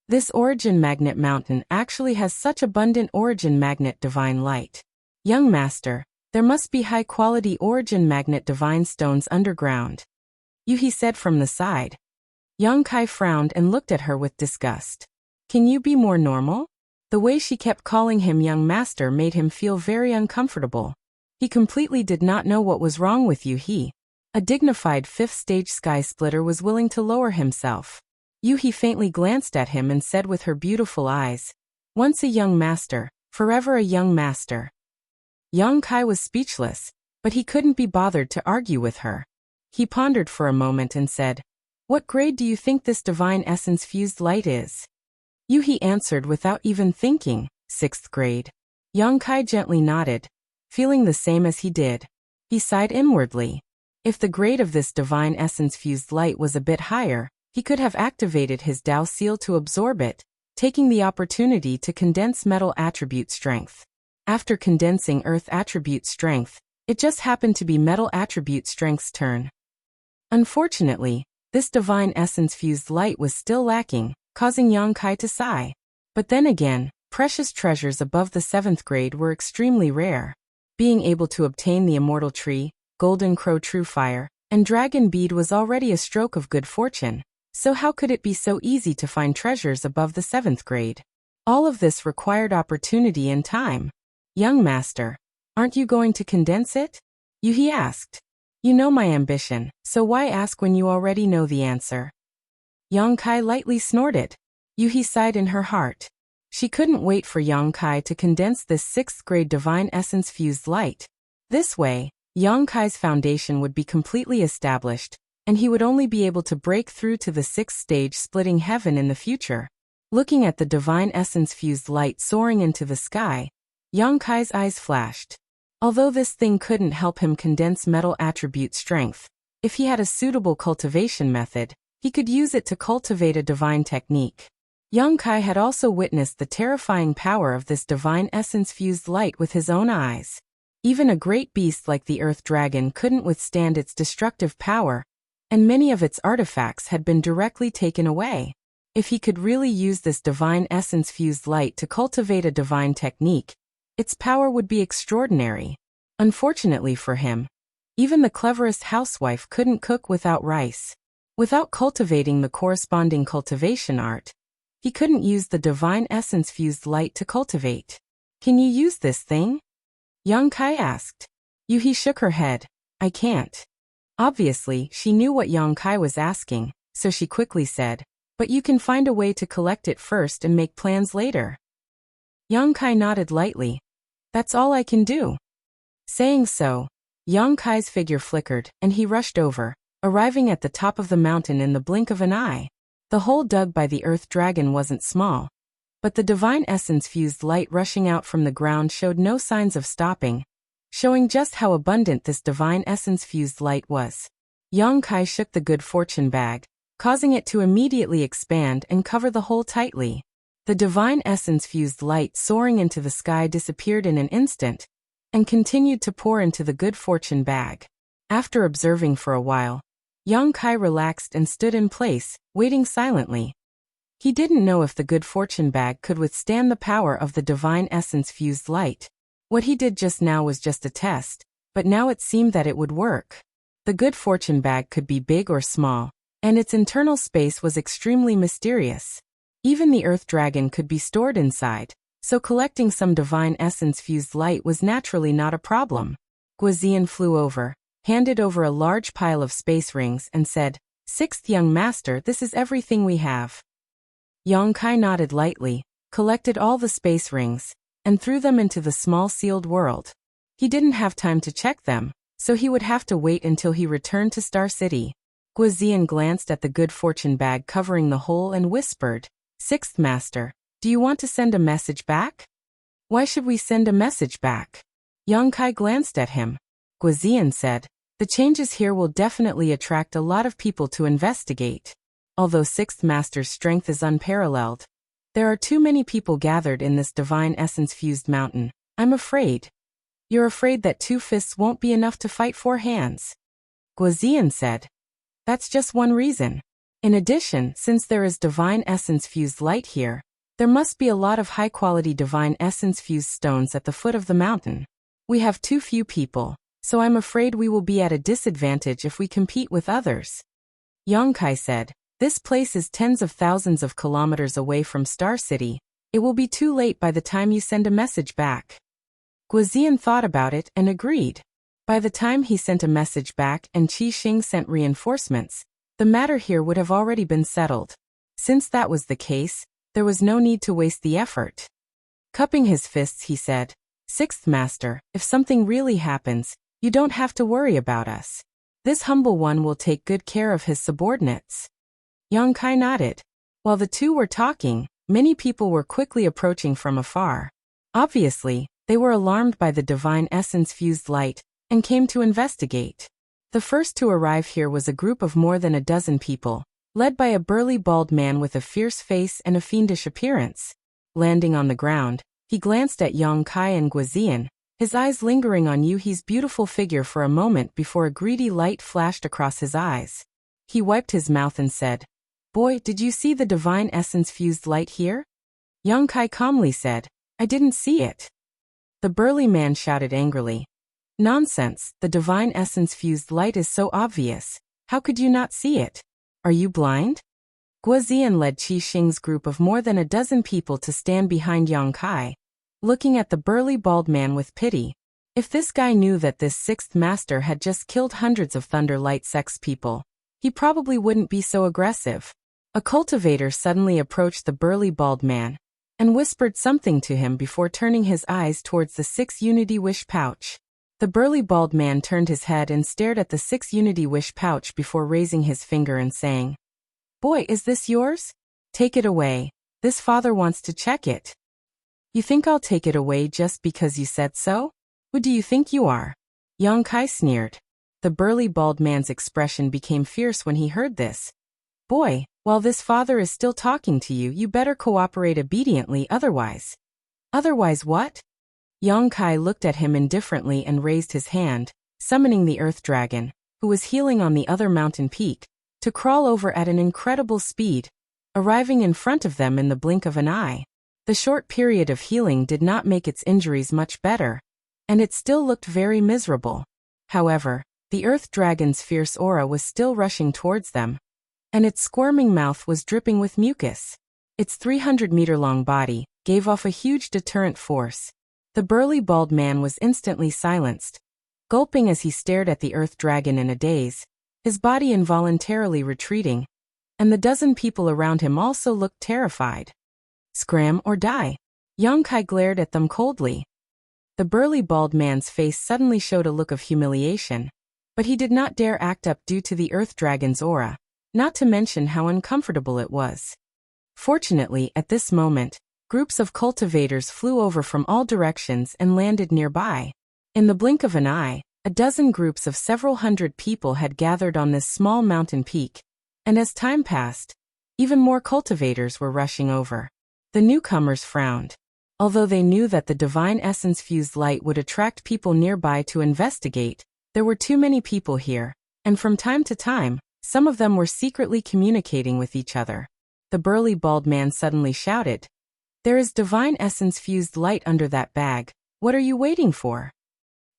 A: This origin magnet mountain actually has such abundant origin magnet divine light. Young master, there must be high-quality origin magnet divine stones underground. Yuhi said from the side. Young Kai frowned and looked at her with disgust. Can you be more normal? The way she kept calling him young master made him feel very uncomfortable. He completely did not know what was wrong with Yuhi. A dignified 5th-stage sky splitter was willing to lower himself. Yuhi faintly glanced at him and said with her beautiful eyes, "Once a young master, forever a young master." Young Kai was speechless, but he couldn't be bothered to argue with her. He pondered for a moment and said, "What grade do you think this divine essence-fused light is?" Yuhi answered without even thinking, 6th grade. Young Kai gently nodded, feeling the same as he did. He sighed inwardly. If the grade of this divine essence-fused light was a bit higher, he could have activated his Dao seal to absorb it, taking the opportunity to condense metal attribute strength. After condensing earth attribute strength, it just happened to be metal attribute strength's turn. Unfortunately, this divine essence-fused light was still lacking, causing Yang Kai to sigh. But then again, precious treasures above the 7th grade were extremely rare. Being able to obtain the Immortal Tree, Golden Crow True Fire, and Dragon Bead was already a stroke of good fortune, so how could it be so easy to find treasures above the 7th grade? All of this required opportunity and time. Young master, aren't you going to condense it? Yuhi asked. You know my ambition, so why ask when you already know the answer? Yang Kai lightly snorted. Yuhi sighed in her heart. She couldn't wait for Yang Kai to condense this 6th grade divine essence-fused light. This way, Yang Kai's foundation would be completely established, and he would only be able to break through to the 6th stage splitting heaven in the future. Looking at the divine essence-fused light soaring into the sky, Yang Kai's eyes flashed. Although this thing couldn't help him condense metal attribute strength, if he had a suitable cultivation method, he could use it to cultivate a divine technique. Yang Kai had also witnessed the terrifying power of this divine essence-fused light with his own eyes. Even a great beast like the Earth Dragon couldn't withstand its destructive power, and many of its artifacts had been directly taken away. If he could really use this divine essence-fused light to cultivate a divine technique, its power would be extraordinary. Unfortunately for him, even the cleverest housewife couldn't cook without rice. Without cultivating the corresponding cultivation art, he couldn't use the divine essence-fused light to cultivate. Can you use this thing? Yang Kai asked. Yuhi shook her head. I can't. Obviously, she knew what Yang Kai was asking, so she quickly said, but you can find a way to collect it first and make plans later. Yang Kai nodded lightly. That's all I can do. Saying so, Yang Kai's figure flickered, and he rushed over, arriving at the top of the mountain in the blink of an eye. The hole dug by the Earth Dragon wasn't small, but the divine essence-fused light rushing out from the ground showed no signs of stopping, showing just how abundant this divine essence-fused light was. Yang Kai shook the good fortune bag, causing it to immediately expand and cover the hole tightly. The divine essence-fused light soaring into the sky disappeared in an instant, and continued to pour into the good fortune bag. After observing for a while, Yang Kai relaxed and stood in place, waiting silently. He didn't know if the good fortune bag could withstand the power of the divine essence-fused light. What he did just now was just a test, but now it seemed that it would work. The good fortune bag could be big or small, and its internal space was extremely mysterious. Even the earth dragon could be stored inside, so collecting some divine essence-fused light was naturally not a problem. Guizian flew over, handed over a large pile of space rings and said, "Sixth young master, this is everything we have." Yang Kai nodded lightly, collected all the space rings, and threw them into the small sealed world. He didn't have time to check them, so he would have to wait until he returned to Star City. Guizian glanced at the good fortune bag covering the hole and whispered, "Sixth master, do you want to send a message back?" "Why should we send a message back?" Yang Kai glanced at him. Guizian said, "The changes here will definitely attract a lot of people to investigate. Although Sixth Master's strength is unparalleled, there are too many people gathered in this divine essence-fused mountain. I'm afraid." "You're afraid that 2 fists won't be enough to fight 4 hands?" Guizian said. "That's just one reason. In addition, since there is divine essence-fused light here, there must be a lot of high-quality divine essence-fused stones at the foot of the mountain. We have too few people, so I'm afraid we will be at a disadvantage if we compete with others." Yang Kai said, "This place is tens of thousands of kilometers away from Star City. It will be too late by the time you send a message back." Guizian thought about it and agreed. By the time he sent a message back and Qi Xing sent reinforcements, the matter here would have already been settled. Since that was the case, there was no need to waste the effort. Cupping his fists, he said, "Sixth Master, if something really happens, you don't have to worry about us. This humble one will take good care of his subordinates." Yang Kai nodded. While the two were talking, many people were quickly approaching from afar. Obviously, they were alarmed by the divine essence-fused light and came to investigate. The first to arrive here was a group of more than a dozen people, led by a burly bald man with a fierce face and a fiendish appearance. Landing on the ground, he glanced at Yang Kai and Guizian, his eyes lingering on Yuhi's beautiful figure for a moment before a greedy light flashed across his eyes. He wiped his mouth and said, "Boy, did you see the divine essence-fused light here?" Yang Kai calmly said, "I didn't see it." The burly man shouted angrily, "Nonsense, the divine essence-fused light is so obvious. How could you not see it? Are you blind?" Guizian led Qi Xing's group of more than a dozen people to stand behind Yang Kai, looking at the burly bald man with pity. If this guy knew that this sixth master had just killed hundreds of Thunder Light Sex people, he probably wouldn't be so aggressive. A cultivator suddenly approached the burly bald man and whispered something to him before turning his eyes towards the 6 Unity Wish pouch. The burly bald man turned his head and stared at the 6 Unity Wish pouch before raising his finger and saying, "Boy, is this yours? Take it away. This father wants to check it." "You think I'll take it away just because you said so? Who do you think you are?" Yang Kai sneered. The burly bald man's expression became fierce when he heard this. "Boy, while this father is still talking to you, you better cooperate obediently, otherwise." "Otherwise what?" Yang Kai looked at him indifferently and raised his hand, summoning the Earth Dragon, who was healing on the other mountain peak, to crawl over at an incredible speed, arriving in front of them in the blink of an eye. The short period of healing did not make its injuries much better, and it still looked very miserable. However, the Earth Dragon's fierce aura was still rushing towards them, and its squirming mouth was dripping with mucus. Its 300-meter-long body gave off a huge deterrent force. The burly bald man was instantly silenced, gulping as he stared at the Earth Dragon in a daze, his body involuntarily retreating, and the dozen people around him also looked terrified. "Scram or die." Yang Kai glared at them coldly. The burly bald man's face suddenly showed a look of humiliation, but he did not dare act up due to the Earth Dragon's aura, not to mention how uncomfortable it was. Fortunately, at this moment, groups of cultivators flew over from all directions and landed nearby. In the blink of an eye, a dozen groups of several hundred people had gathered on this small mountain peak, and as time passed, even more cultivators were rushing over. The newcomers frowned. Although they knew that the divine essence-fused light would attract people nearby to investigate, there were too many people here, and from time to time, some of them were secretly communicating with each other. The burly bald man suddenly shouted, "There is divine essence-fused light under that bag. What are you waiting for?"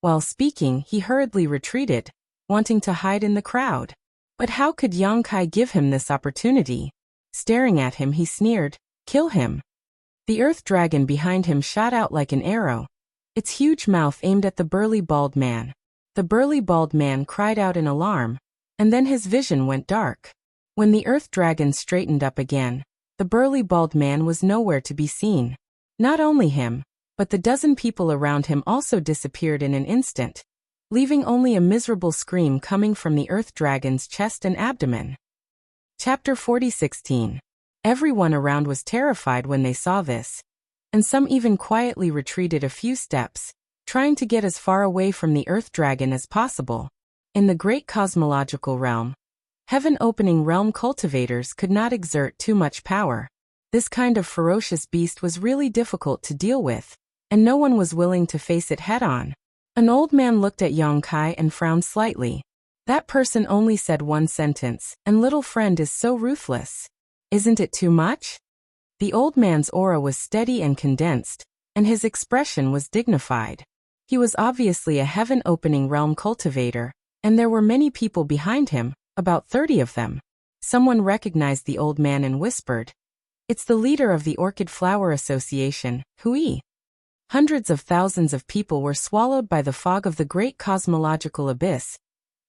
A: While speaking, he hurriedly retreated, wanting to hide in the crowd. But how could Yang Kai give him this opportunity? Staring at him, he sneered, Kill him. The earth dragon behind him shot out like an arrow, its huge mouth aimed at the burly bald man. The burly bald man cried out in alarm, and then his vision went dark. When the earth dragon straightened up again, the burly bald man was nowhere to be seen. Not only him, but the dozen people around him also disappeared in an instant, leaving only a miserable scream coming from the earth dragon's chest and abdomen. Chapter 40:16. Everyone around was terrified when they saw this, and some even quietly retreated a few steps, trying to get as far away from the earth dragon as possible. In the great cosmological realm, heaven-opening realm cultivators could not exert too much power. This kind of ferocious beast was really difficult to deal with, and no one was willing to face it head-on. An old man looked at Yang Kai and frowned slightly. That person only said one sentence, and little friend is so ruthless. Isn't it too much? The old man's aura was steady and condensed, and his expression was dignified. He was obviously a heaven-opening realm cultivator, and there were many people behind him, about 30 of them. Someone recognized the old man and whispered, "It's the leader of the Orchid Flower Association, Hui." Hundreds of thousands of people were swallowed by the fog of the great cosmological abyss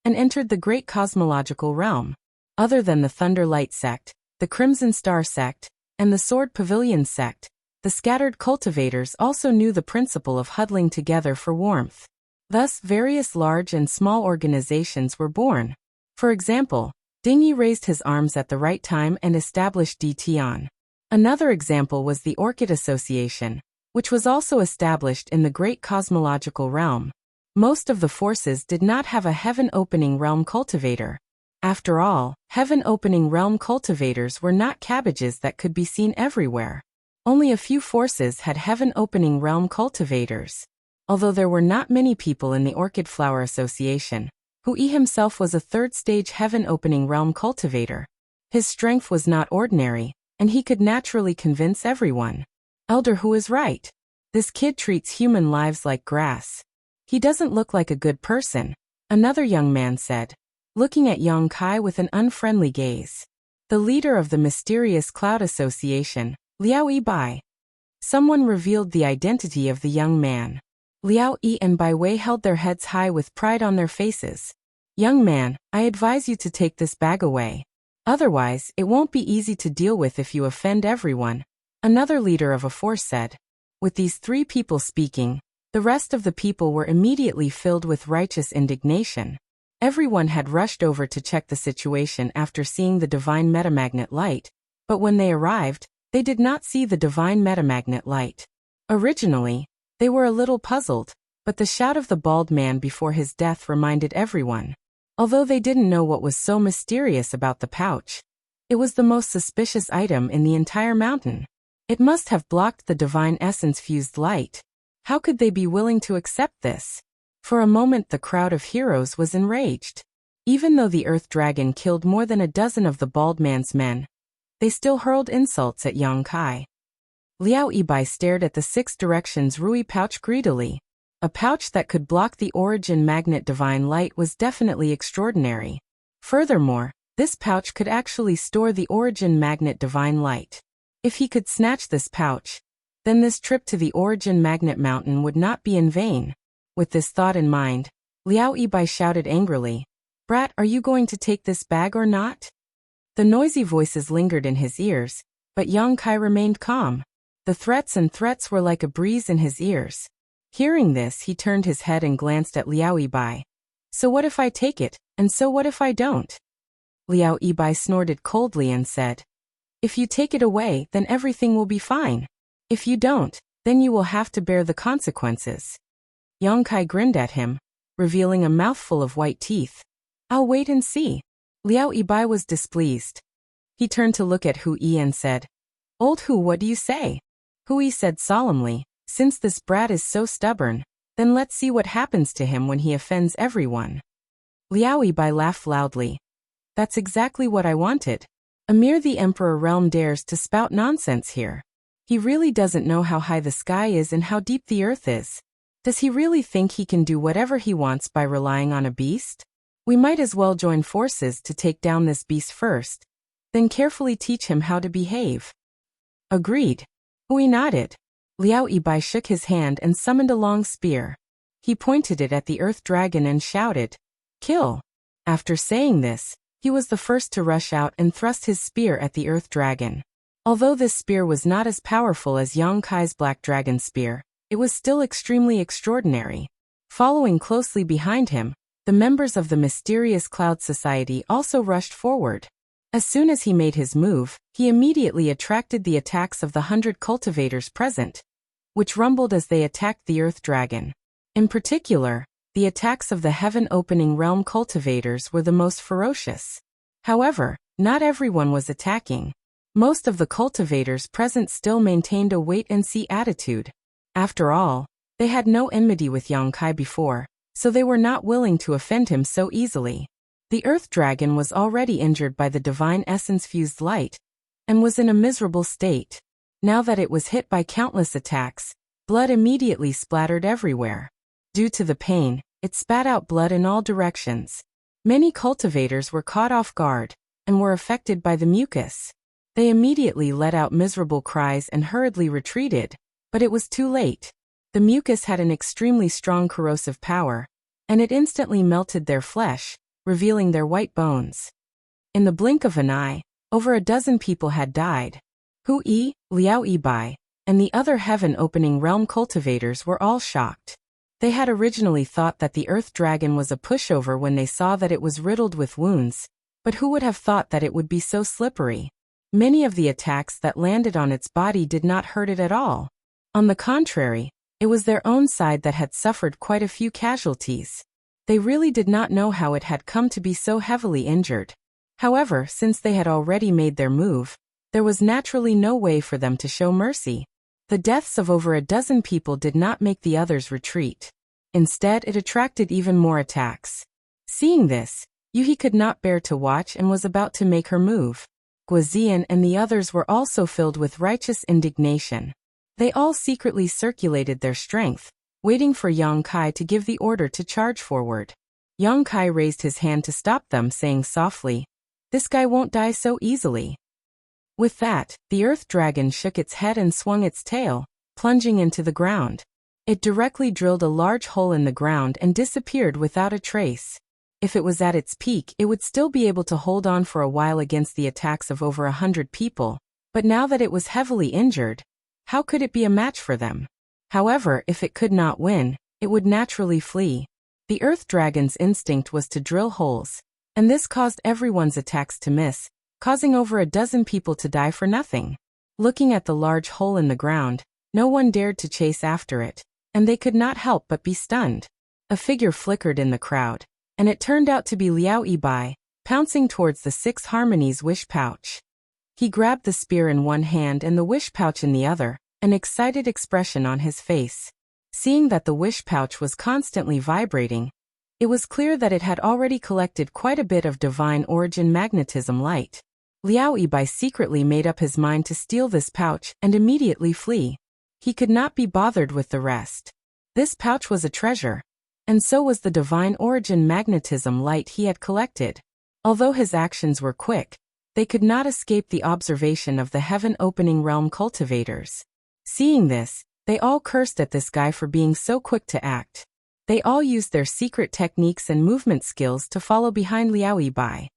A: and entered the great cosmological realm. Other than the Thunder Light sect, the Crimson Star sect, and the Sword Pavilion sect, the scattered cultivators also knew the principle of huddling together for warmth. Thus, various large and small organizations were born. For example, Dingyi raised his arms at the right time and established DTON. Another example was the Orchid Association, which was also established in the great cosmological realm. Most of the forces did not have a heaven-opening realm cultivator. After all, heaven-opening realm cultivators were not cabbages that could be seen everywhere. Only a few forces had heaven-opening realm cultivators. Although there were not many people in the Orchid Flower Association, Hui himself was a third-stage heaven-opening realm cultivator. His strength was not ordinary, and he could naturally convince everyone. Elder Hu is right. This kid treats human lives like grass. He doesn't look like a good person, another young man said, looking at Yang Kai with an unfriendly gaze. The leader of the mysterious Cloud Association, Liao Yibai. Someone revealed the identity of the young man. Liao Yi and Bai Wei held their heads high with pride on their faces. "Young man, I advise you to take this bag away. Otherwise, it won't be easy to deal with if you offend everyone," another leader of a force said. With these three people speaking, the rest of the people were immediately filled with righteous indignation. Everyone had rushed over to check the situation after seeing the divine metamagnet light, but when they arrived, they did not see the divine metamagnet light. Originally, they were a little puzzled, but the shout of the bald man before his death reminded everyone. Although they didn't know what was so mysterious about the pouch, it was the most suspicious item in the entire mountain. It must have blocked the divine essence-fused light. How could they be willing to accept this? For a moment the crowd of heroes was enraged. Even though the earth dragon killed more than a dozen of the bald man's men, they still hurled insults at Yang Kai. Liao Yibai stared at the 6 directions Rui pouch greedily. A pouch that could block the origin magnet divine light was definitely extraordinary. Furthermore, this pouch could actually store the origin magnet divine light. If he could snatch this pouch, then this trip to the origin magnet mountain would not be in vain. With this thought in mind, Liao Yibai shouted angrily, "Brat, are you going to take this bag or not?" The noisy voices lingered in his ears, but Yang Kai remained calm. The threats were like a breeze in his ears. Hearing this, he turned his head and glanced at Liao Yibai. "So what if I take it, and so what if I don't?" Liao Yibai snorted coldly and said, "If you take it away, then everything will be fine. If you don't, then you will have to bear the consequences." Yang Kai grinned at him, revealing a mouthful of white teeth. "I'll wait and see." Liao Yibai was displeased. He turned to look at Hui and said, "Old Hu, what do you say?" Hui said solemnly, "Since this brat is so stubborn, then let's see what happens to him when he offends everyone." Liao Yibai laughed loudly. "That's exactly what I wanted. Amir the Emperor Realm dares to spout nonsense here. He really doesn't know how high the sky is and how deep the earth is. Does he really think he can do whatever he wants by relying on a beast? We might as well join forces to take down this beast first, then carefully teach him how to behave." Agreed. Hui nodded. Liao Yibai shook his hand and summoned a long spear. He pointed it at the earth dragon and shouted, "Kill!" After saying this, he was the first to rush out and thrust his spear at the earth dragon. Although this spear was not as powerful as Yang Kai's black dragon spear, it was still extremely extraordinary. Following closely behind him, the members of the mysterious Cloud Society also rushed forward. As soon as he made his move, he immediately attracted the attacks of the 100 cultivators present, which rumbled as they attacked the earth dragon. In particular, the attacks of the heaven-opening realm cultivators were the most ferocious. However, not everyone was attacking. Most of the cultivators present still maintained a wait-and-see attitude. After all, they had no enmity with Yang Kai before, so they were not willing to offend him so easily. The earth dragon was already injured by the divine essence-fused light, and was in a miserable state. Now that it was hit by countless attacks, blood immediately splattered everywhere. Due to the pain, it spat out blood in all directions. Many cultivators were caught off guard, and were affected by the mucus. They immediately let out miserable cries and hurriedly retreated, but it was too late. The mucus had an extremely strong corrosive power, and it instantly melted their flesh, revealing their white bones. In the blink of an eye, over a dozen people had died. Hui, Liao Yibai, and the other heaven-opening realm cultivators were all shocked. They had originally thought that the earth dragon was a pushover when they saw that it was riddled with wounds, but who would have thought that it would be so slippery? Many of the attacks that landed on its body did not hurt it at all. On the contrary, it was their own side that had suffered quite a few casualties. They really did not know how it had come to be so heavily injured. However, since they had already made their move, there was naturally no way for them to show mercy. The deaths of over a dozen people did not make the others retreat. Instead, it attracted even more attacks. Seeing this, Yuhi could not bear to watch and was about to make her move. Guazian and the others were also filled with righteous indignation. They all secretly circulated their strength, waiting for Yang Kai to give the order to charge forward. Yang Kai raised his hand to stop them, saying softly, "This guy won't die so easily." With that, the earth dragon shook its head and swung its tail, plunging into the ground. It directly drilled a large hole in the ground and disappeared without a trace. If it was at its peak, it would still be able to hold on for a while against the attacks of over 100 people, but now that it was heavily injured, how could it be a match for them? However, if it could not win, it would naturally flee. The earth dragon's instinct was to drill holes, and this caused everyone's attacks to miss, causing over a dozen people to die for nothing. Looking at the large hole in the ground, no one dared to chase after it, and they could not help but be stunned. A figure flickered in the crowd, and it turned out to be Liao Yibai, pouncing towards the Six Harmonies wish pouch. He grabbed the spear in one hand and the wish pouch in the other, an excited expression on his face. Seeing that the wish pouch was constantly vibrating, it was clear that it had already collected quite a bit of divine origin magnetism light. Liao Yibai secretly made up his mind to steal this pouch and immediately flee. He could not be bothered with the rest. This pouch was a treasure, and so was the divine origin magnetism light he had collected. Although his actions were quick, they could not escape the observation of the heaven-opening realm cultivators. Seeing this, they all cursed at this guy for being so quick to act. They all used their secret techniques and movement skills to follow behind Liao Yibai.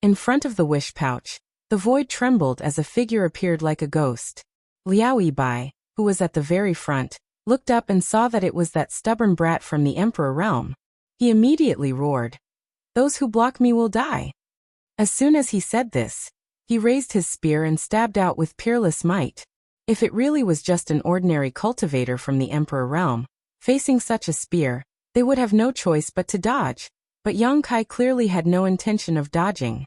A: In front of the wish pouch, the void trembled as a figure appeared like a ghost. Liao Yibai, who was at the very front, looked up and saw that it was that stubborn brat from the Emperor realm. He immediately roared, "Those who block me will die." As soon as he said this, he raised his spear and stabbed out with peerless might. If it really was just an ordinary cultivator from the Emperor realm, facing such a spear, they would have no choice but to dodge. But Yang Kai clearly had no intention of dodging.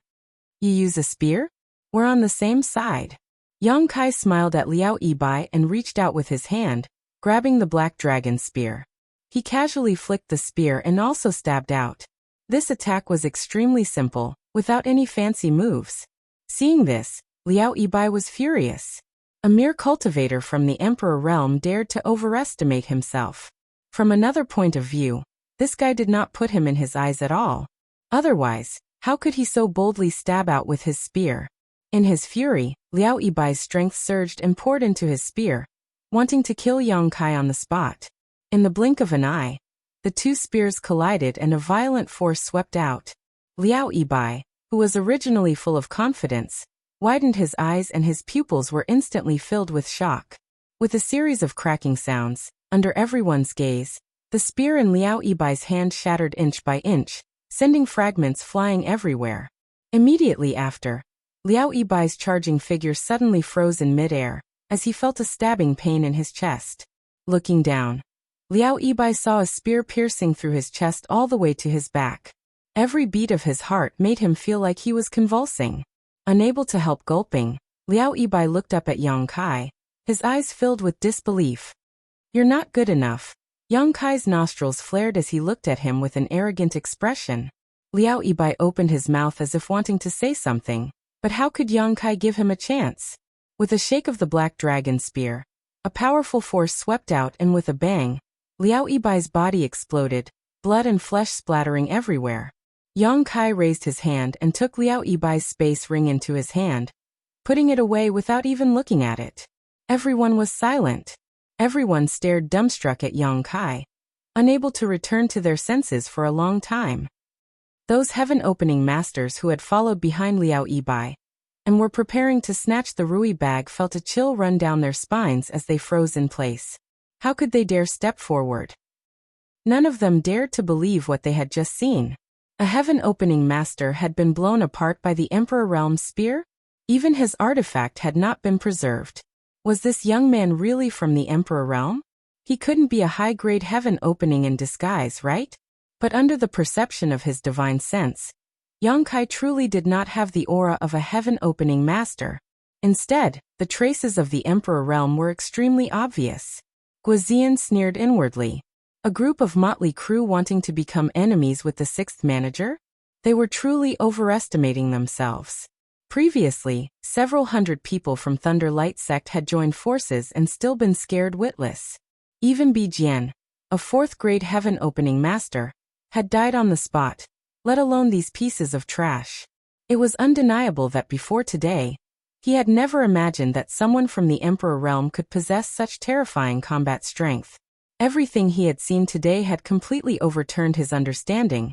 A: "You use a spear? We're on the same side." Yang Kai smiled at Liao Yibai and reached out with his hand, grabbing the black dragon spear. He casually flicked the spear and also stabbed out. This attack was extremely simple, without any fancy moves. Seeing this, Liao Yibai was furious. A mere cultivator from the Emperor realm dared to overestimate himself. From another point of view, this guy did not put him in his eyes at all. Otherwise, how could he so boldly stab out with his spear? In his fury, Liao Yibai's strength surged and poured into his spear, wanting to kill Yang Kai on the spot. In the blink of an eye, the two spears collided and a violent force swept out. Liao Yibai, who was originally full of confidence, widened his eyes and his pupils were instantly filled with shock. With a series of cracking sounds, under everyone's gaze, the spear in Liao Yibai's hand shattered inch by inch, sending fragments flying everywhere. Immediately after, Liao Yibai's charging figure suddenly froze in midair, as he felt a stabbing pain in his chest. Looking down, Liao Yibai saw a spear piercing through his chest all the way to his back. Every beat of his heart made him feel like he was convulsing. Unable to help gulping, Liao Yibai looked up at Yang Kai, his eyes filled with disbelief. "You're not good enough." Yang Kai's nostrils flared as he looked at him with an arrogant expression. Liao Yibai opened his mouth as if wanting to say something, but how could Yang Kai give him a chance? With a shake of the black dragon spear, a powerful force swept out and with a bang, Liao Yibai's body exploded, blood and flesh splattering everywhere. Yang Kai raised his hand and took Liao Yibai's space ring into his hand, putting it away without even looking at it. Everyone was silent. Everyone stared dumbstruck at Yang Kai, unable to return to their senses for a long time. Those heaven-opening masters who had followed behind Liao Yibai and were preparing to snatch the Rui bag felt a chill run down their spines as they froze in place. How could they dare step forward? None of them dared to believe what they had just seen. A heaven-opening master had been blown apart by the Emperor Realm's spear? Even his artifact had not been preserved. Was this young man really from the Emperor Realm? He couldn't be a high-grade heaven-opening in disguise, right? But under the perception of his divine sense, Yang Kai truly did not have the aura of a heaven-opening master. Instead, the traces of the Emperor Realm were extremely obvious. Guizian sneered inwardly. A group of motley crew wanting to become enemies with the sixth manager? They were truly overestimating themselves. Previously, several hundred people from Thunder Light Sect had joined forces and still been scared witless. Even Bijian, a fourth-grade heaven-opening master, had died on the spot, let alone these pieces of trash. It was undeniable that before today, he had never imagined that someone from the Emperor Realm could possess such terrifying combat strength. Everything he had seen today had completely overturned his understanding,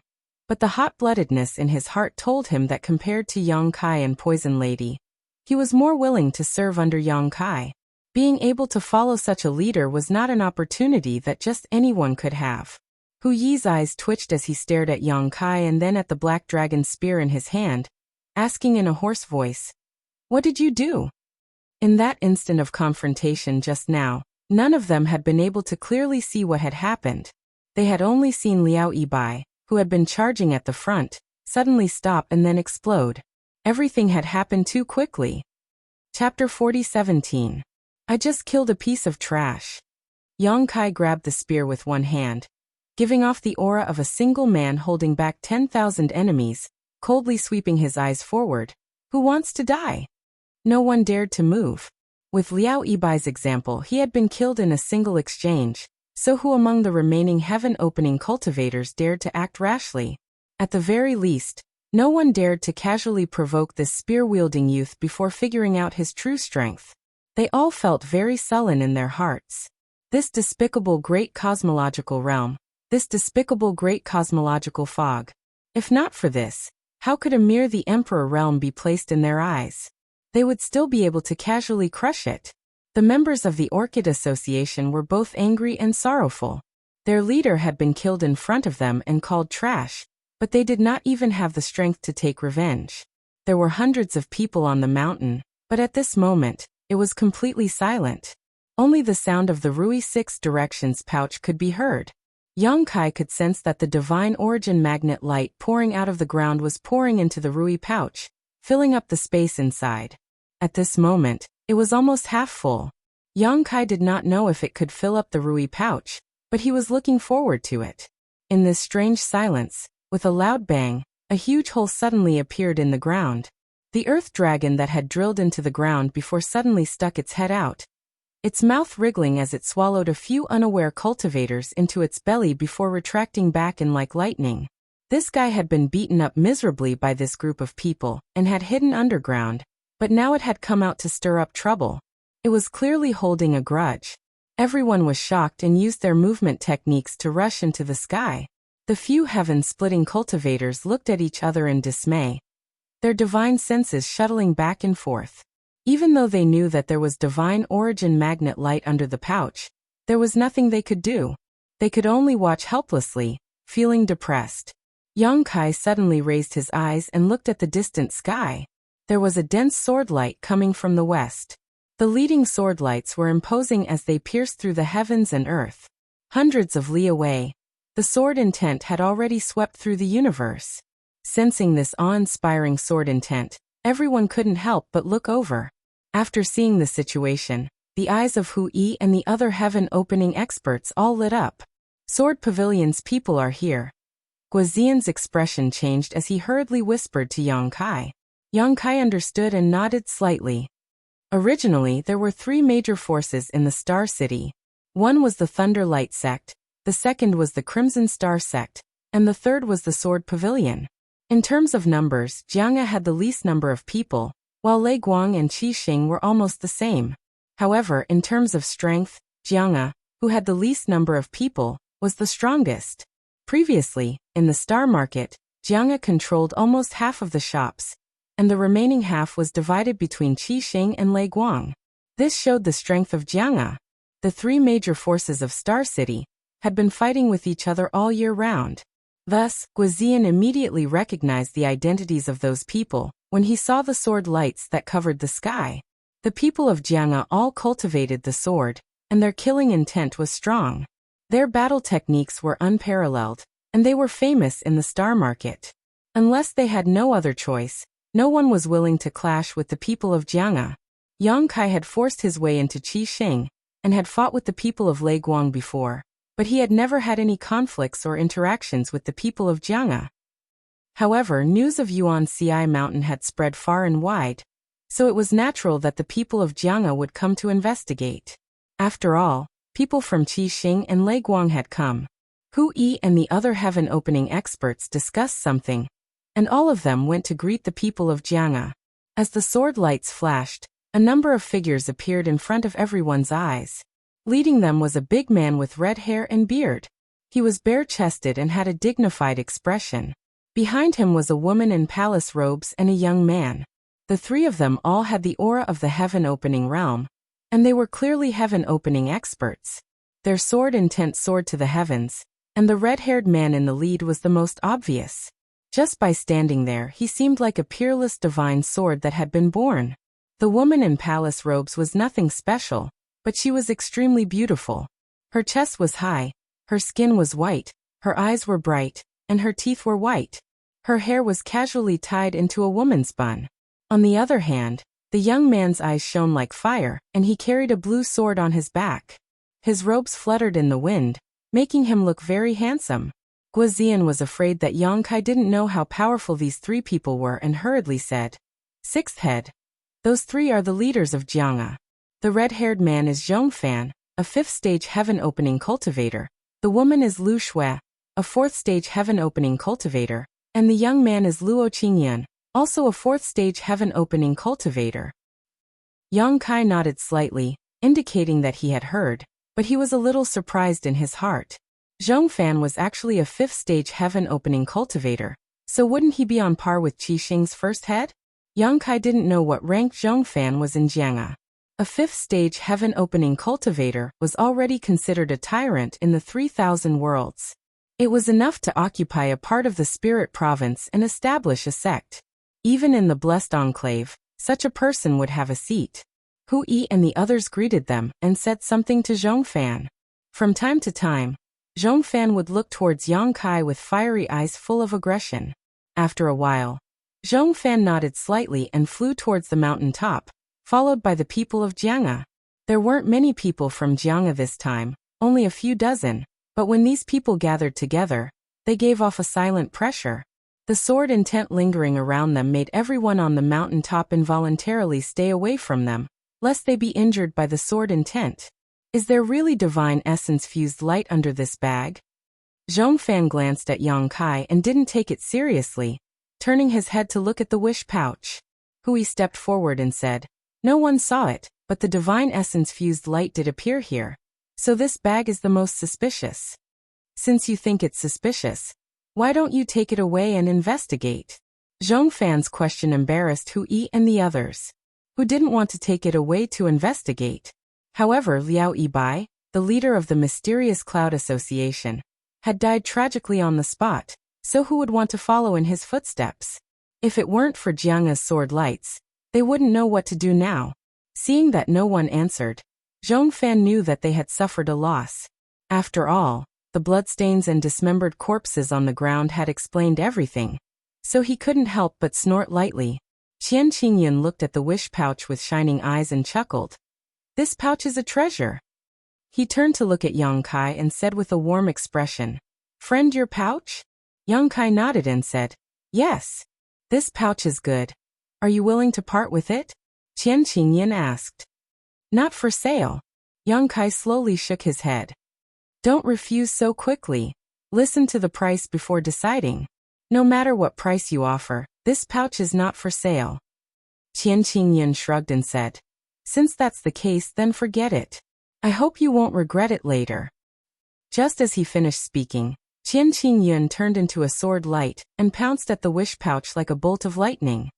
A: but the hot-bloodedness in his heart told him that compared to Yang Kai and Poison Lady, he was more willing to serve under Yang Kai. Being able to follow such a leader was not an opportunity that just anyone could have. Hu Yi's eyes twitched as he stared at Yang Kai and then at the black dragon spear in his hand, asking in a hoarse voice, "What did you do?" In that instant of confrontation just now, none of them had been able to clearly see what had happened. They had only seen Liao Yibai, who had been charging at the front, suddenly stop and then explode. Everything had happened too quickly. Chapter 40:17. I just killed a piece of trash. Yang Kai grabbed the spear with one hand, giving off the aura of a single man holding back 10,000 enemies, coldly sweeping his eyes forward. Who wants to die? No one dared to move. With Liao Yibai's example, he had been killed in a single exchange, so who among the remaining heaven-opening cultivators dared to act rashly? At the very least, no one dared to casually provoke this spear-wielding youth before figuring out his true strength. They all felt very sullen in their hearts. This despicable great cosmological realm, this despicable great cosmological fog. If not for this, how could a mere the Emperor Realm be placed in their eyes? They would still be able to casually crush it. The members of the Orchid Association were both angry and sorrowful. Their leader had been killed in front of them and called trash, but they did not even have the strength to take revenge. There were hundreds of people on the mountain, but at this moment, it was completely silent. Only the sound of the Rui 6 directions pouch could be heard. Yang Kai could sense that the divine origin magnet light pouring out of the ground was pouring into the Rui pouch, filling up the space inside. At this moment, it was almost half full. Yang Kai did not know if it could fill up the Rui pouch, but he was looking forward to it. In this strange silence, with a loud bang, a huge hole suddenly appeared in the ground. The earth dragon that had drilled into the ground before suddenly stuck its head out, its mouth wriggling as it swallowed a few unaware cultivators into its belly before retracting back in like lightning. This guy had been beaten up miserably by this group of people and had hidden underground, But now it had come out to stir up trouble. It was clearly holding a grudge. Everyone was shocked and used their movement techniques to rush into the sky. The few heaven-splitting cultivators looked at each other in dismay, their divine senses shuttling back and forth. Even though they knew that there was divine origin magnet light under the pouch, there was nothing they could do. They could only watch helplessly, feeling depressed. Yang Kai suddenly raised his eyes and looked at the distant sky. There was a dense sword light coming from the west. The leading sword lights were imposing as they pierced through the heavens and earth. Hundreds of li away, the sword intent had already swept through the universe. Sensing this awe-inspiring sword intent, everyone couldn't help but look over. After seeing the situation, the eyes of Hu Yi and the other heaven-opening experts all lit up. Sword Pavilion's people are here. Guozian's expression changed as he hurriedly whispered to Yang Kai. Yang Kai understood and nodded slightly. Originally, there were 3 major forces in the Star City. One was the Thunder Light sect, the second was the Crimson Star sect, and the third was the Sword Pavilion. In terms of numbers, Jiang'e had the least number of people, while Lei Guang and Qi Xing were almost the same. However, in terms of strength, Jiang'e, who had the least number of people, was the strongest. Previously, in the Star Market, Jiang'e controlled almost half of the shops, and the remaining half was divided between Qi Xing and Lei Guang. This showed the strength of Jiang'e. The 3 major forces of Star City had been fighting with each other all year round. Thus, Guozian immediately recognized the identities of those people when he saw the sword lights that covered the sky. The people of Jiang'e all cultivated the sword, and their killing intent was strong. Their battle techniques were unparalleled, and they were famous in the Star Market. Unless they had no other choice, no one was willing to clash with the people of Jiang'e. Yang Kai had forced his way into Qi Xing, and had fought with the people of Lei Guang before, but he had never had any conflicts or interactions with the people of Jiang'e. However, news of Yuan-Ci Mountain had spread far and wide, so it was natural that the people of Jiang'e would come to investigate. After all, people from Qi Xing and Lei Guang had come. Hu Yi and the other heaven-opening experts discussed something, and all of them went to greet the people of Jiang'e. As the sword lights flashed, a number of figures appeared in front of everyone's eyes. Leading them was a big man with red hair and beard. He was bare-chested and had a dignified expression. Behind him was a woman in palace robes and a young man. The 3 of them all had the aura of the heaven-opening realm, and they were clearly heaven-opening experts. Their sword intent soared to the heavens, and the red-haired man in the lead was the most obvious. Just by standing there, he seemed like a peerless divine sword that had been born. The woman in palace robes was nothing special, but she was extremely beautiful. Her chest was high, her skin was white, her eyes were bright, and her teeth were white. Her hair was casually tied into a woman's bun. On the other hand, the young man's eyes shone like fire, and he carried a blue sword on his back. His robes fluttered in the wind, making him look very handsome. Guozian was afraid that Yang Kai didn't know how powerful these 3 people were and hurriedly said, "Sixth head. Those 3 are the leaders of Jiang'e. The red-haired man is Zhongfan, a 5th-stage heaven-opening cultivator. The woman is Lu Shui, a 4th-stage heaven-opening cultivator, and the young man is Luo Qingyan, also a 4th-stage heaven-opening cultivator." Yang Kai nodded slightly, indicating that he had heard, but he was a little surprised in his heart. Zhongfan was actually a 5th-stage heaven-opening cultivator, so wouldn't he be on par with Qi Xing's first head? Yang Kai didn't know what rank Zhongfan was in Jiang'e. A 5th-stage heaven-opening cultivator was already considered a tyrant in the 3,000 worlds. It was enough to occupy a part of the spirit province and establish a sect. Even in the Blessed Enclave, such a person would have a seat. Hu Yi and the others greeted them and said something to Zhongfan. From time to time, Zhongfan would look towards Yang Kai with fiery eyes full of aggression. After a while, Zhongfan nodded slightly and flew towards the mountain top, followed by the people of Jiang'e. There weren't many people from Jiang'e this time, only a few dozen, but when these people gathered together, they gave off a silent pressure. The sword intent lingering around them made everyone on the mountain top involuntarily stay away from them, lest they be injured by the sword intent. Is there really divine essence fused light under this bag? Zhongfan glanced at Yang Kai and didn't take it seriously, turning his head to look at the wish pouch. Hui stepped forward and said, "No one saw it, but the divine essence-fused light did appear here. So this bag is the most suspicious. Since you think it's suspicious, why don't you take it away and investigate?" Zhong Fan's question embarrassed Hui and the others, who didn't want to take it away to investigate. However, Liao Yibai, the leader of the mysterious Cloud Association, had died tragically on the spot, so who would want to follow in his footsteps? If it weren't for Jianga's sword lights, they wouldn't know what to do now. Seeing that no one answered, Zhong Fan knew that they had suffered a loss. After all, the bloodstains and dismembered corpses on the ground had explained everything, so he couldn't help but snort lightly. Qian Qingyun looked at the wish pouch with shining eyes and chuckled. "This pouch is a treasure." He turned to look at Yang Kai and said with a warm expression, "Friend, your pouch?" Yang Kai nodded and said, "Yes. This pouch is good. Are you willing to part with it?" Qian Qingyun asked. "Not for sale." Yang Kai slowly shook his head. "Don't refuse so quickly. Listen to the price before deciding. No matter what price you offer, this pouch is not for sale." Qian Qingyun shrugged and said, "Since that's the case, then forget it. I hope you won't regret it later." Just as he finished speaking, Qian Qingyun turned into a sword light and pounced at the wish pouch like a bolt of lightning.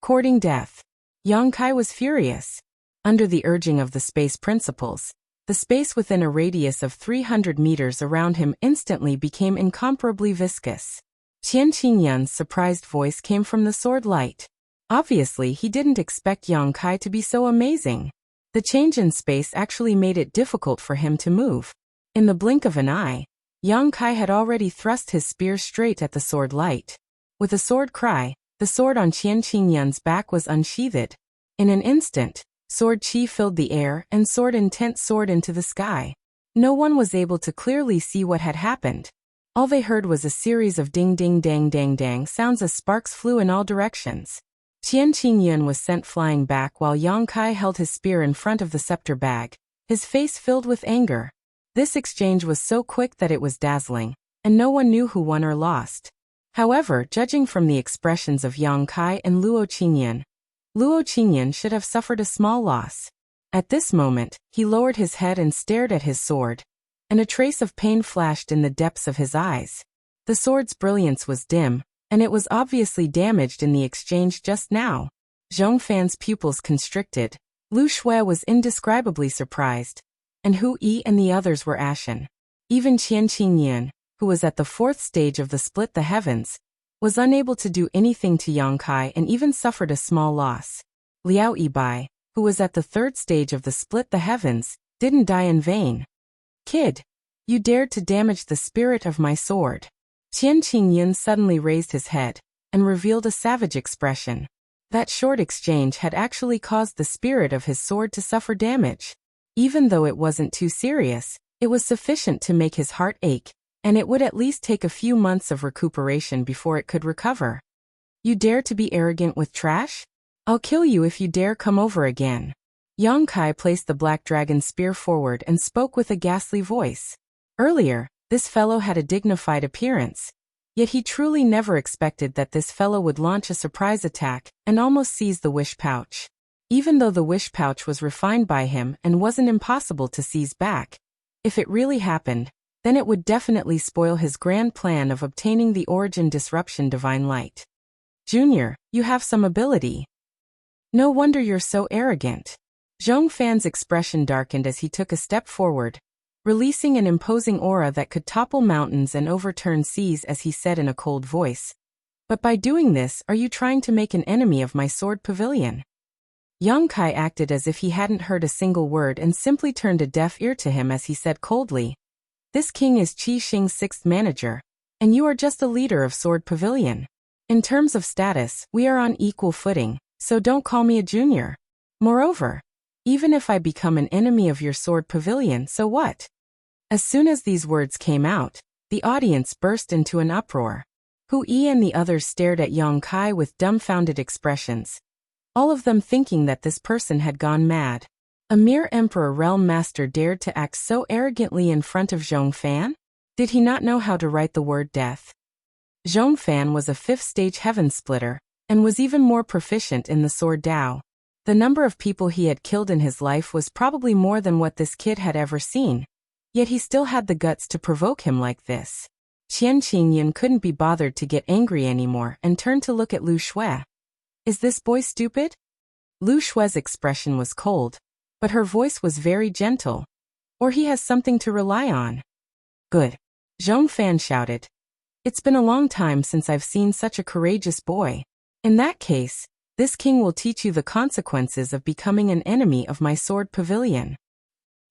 A: Courting death. Yang Kai was furious. Under the urging of the space principles, the space within a radius of 300 meters around him instantly became incomparably viscous. Qian Qingyun's surprised voice came from the sword light. Obviously, he didn't expect Yang Kai to be so amazing. The change in space actually made it difficult for him to move. In the blink of an eye, Yang Kai had already thrust his spear straight at the sword light. With a sword cry, the sword on Qian Qingyun's back was unsheathed. In an instant, sword chi filled the air and sword intent soared into the sky. No one was able to clearly see what had happened. All they heard was a series of ding-ding-dang-dang-dang sounds as sparks flew in all directions. Qian Qingyun was sent flying back while Yang Kai held his spear in front of the scepter bag, his face filled with anger. This exchange was so quick that it was dazzling, and no one knew who won or lost. However, judging from the expressions of Yang Kai and Luo Qingyun should have suffered a small loss. At this moment, he lowered his head and stared at his sword, and a trace of pain flashed in the depths of his eyes. The sword's brilliance was dim, and it was obviously damaged in the exchange just now. Zhong Fan's pupils constricted. Lu Shui was indescribably surprised, and Hu Yi and the others were ashen. Even Qian Qingyun, who was at the fourth stage of the Split the Heavens, was unable to do anything to Yang Kai and even suffered a small loss. Liao Yibai, who was at the third stage of the Split the Heavens, didn't die in vain. "Kid, you dared to damage the spirit of my sword." Qian Qingyun suddenly raised his head and revealed a savage expression. That short exchange had actually caused the spirit of his sword to suffer damage. Even though it wasn't too serious, it was sufficient to make his heart ache, and it would at least take a few months of recuperation before it could recover. "You dare to be arrogant with trash? I'll kill you if you dare come over again." Yang Kai placed the black dragon spear forward and spoke with a ghastly voice. Earlier, this fellow had a dignified appearance, yet he truly never expected that this fellow would launch a surprise attack and almost seize the wish pouch. Even though the wish pouch was refined by him and wasn't impossible to seize back, if it really happened, then it would definitely spoil his grand plan of obtaining the origin disruption divine light. "Junior, you have some ability. No wonder you're so arrogant." Zhong Fan's expression darkened as he took a step forward, releasing an imposing aura that could topple mountains and overturn seas as he said in a cold voice, "But by doing this, are you trying to make an enemy of my sword pavilion?" Yang Kai acted as if he hadn't heard a single word and simply turned a deaf ear to him as he said coldly, "This king is Qi Xing's sixth manager, and you are just a leader of Sword Pavilion. In terms of status, we are on equal footing, so don't call me a junior. Moreover, even if I become an enemy of your Sword Pavilion, so what?" As soon as these words came out, the audience burst into an uproar. Hu Yi and the others stared at Yang Kai with dumbfounded expressions, all of them thinking that this person had gone mad. A mere Emperor Realm Master dared to act so arrogantly in front of Zhong Fan? Did he not know how to write the word death? Zhong Fan was a fifth-stage heaven splitter, and was even more proficient in the sword Dao. The number of people he had killed in his life was probably more than what this kid had ever seen, yet he still had the guts to provoke him like this. Qian Qingyun couldn't be bothered to get angry anymore and turned to look at Lu Shui. Is this boy stupid? Lu Shui's expression was cold, but her voice was very gentle. Or he has something to rely on. Good. Zhong Fan shouted. It's been a long time since I've seen such a courageous boy. In that case, this king will teach you the consequences of becoming an enemy of my sword pavilion.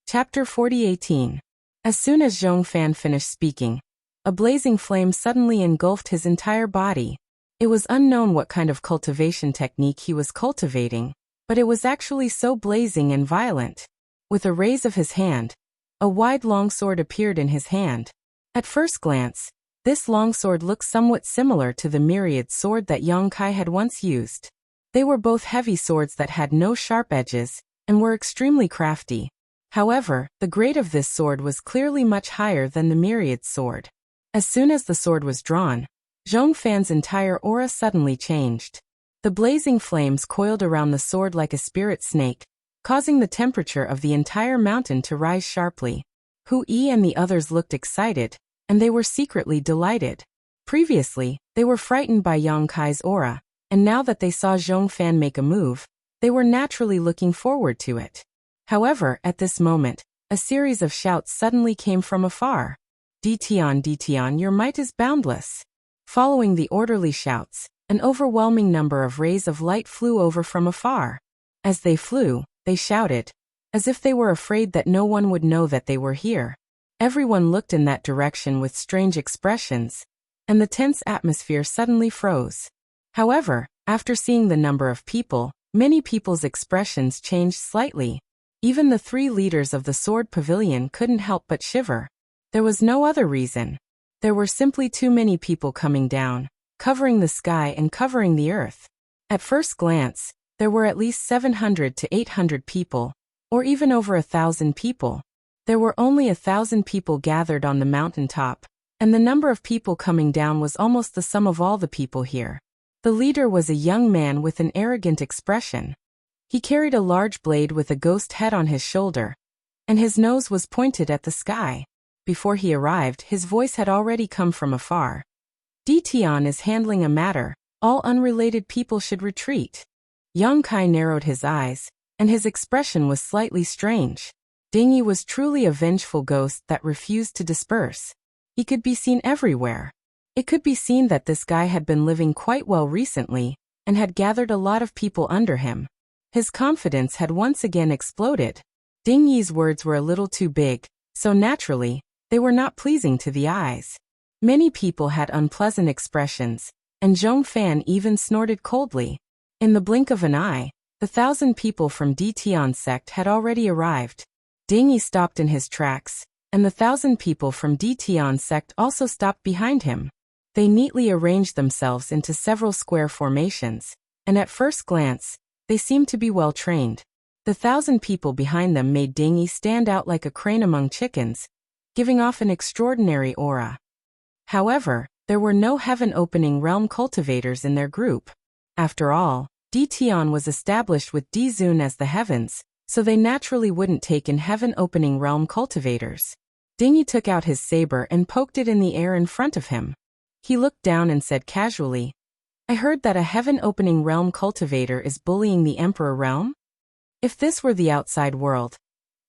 A: Chapter 40:18. As soon as Zhong Fan finished speaking, a blazing flame suddenly engulfed his entire body. It was unknown what kind of cultivation technique he was cultivating, but it was actually so blazing and violent. With a raise of his hand, a wide longsword appeared in his hand. At first glance, this longsword looked somewhat similar to the myriad sword that Yang Kai had once used. They were both heavy swords that had no sharp edges, and were extremely crafty. However, the grade of this sword was clearly much higher than the myriad sword. As soon as the sword was drawn, Zhong Fan's entire aura suddenly changed. The blazing flames coiled around the sword like a spirit snake, causing the temperature of the entire mountain to rise sharply. Hu Yi and the others looked excited, and they were secretly delighted. Previously, they were frightened by Yang Kai's aura, and now that they saw Zhong Fan make a move, they were naturally looking forward to it. However, at this moment, a series of shouts suddenly came from afar. Ditian, your might is boundless. Following the orderly shouts, an overwhelming number of rays of light flew over from afar. As they flew, they shouted, as if they were afraid that no one would know that they were here. Everyone looked in that direction with strange expressions, and the tense atmosphere suddenly froze. However, after seeing the number of people, many people's expressions changed slightly. Even the three leaders of the sword pavilion couldn't help but shiver. There was no other reason. There were simply too many people coming down, covering the sky and covering the earth. At first glance, there were at least 700 to 800 people, or even over 1,000 people. There were only 1,000 people gathered on the mountaintop, and the number of people coming down was almost the sum of all the people here. The leader was a young man with an arrogant expression. He carried a large blade with a ghost head on his shoulder, and his nose was pointed at the sky. Before he arrived, his voice had already come from afar. Ditian is handling a matter. All unrelated people should retreat. Yang Kai narrowed his eyes, and his expression was slightly strange. Dingyi was truly a vengeful ghost that refused to disperse. He could be seen everywhere. It could be seen that this guy had been living quite well recently, and had gathered a lot of people under him. His confidence had once again exploded. Dingyi's words were a little too big, so naturally, they were not pleasing to the eyes. Many people had unpleasant expressions, and Zhong Fan even snorted coldly. In the blink of an eye, the 1,000 people from Ditian's sect had already arrived. Dingyi stopped in his tracks, and the 1,000 people from Ditian's sect also stopped behind him. They neatly arranged themselves into several square formations, and at first glance, they seemed to be well trained. The 1,000 people behind them made Dingyi stand out like a crane among chickens, giving off an extraordinary aura. However, there were no heaven-opening realm cultivators in their group. After all, Ditian was established with Dizun as the heavens, so they naturally wouldn't take in heaven-opening realm cultivators. Dingyi took out his saber and poked it in the air in front of him. He looked down and said casually, I heard that a heaven-opening realm cultivator is bullying the Emperor realm? If this were the outside world,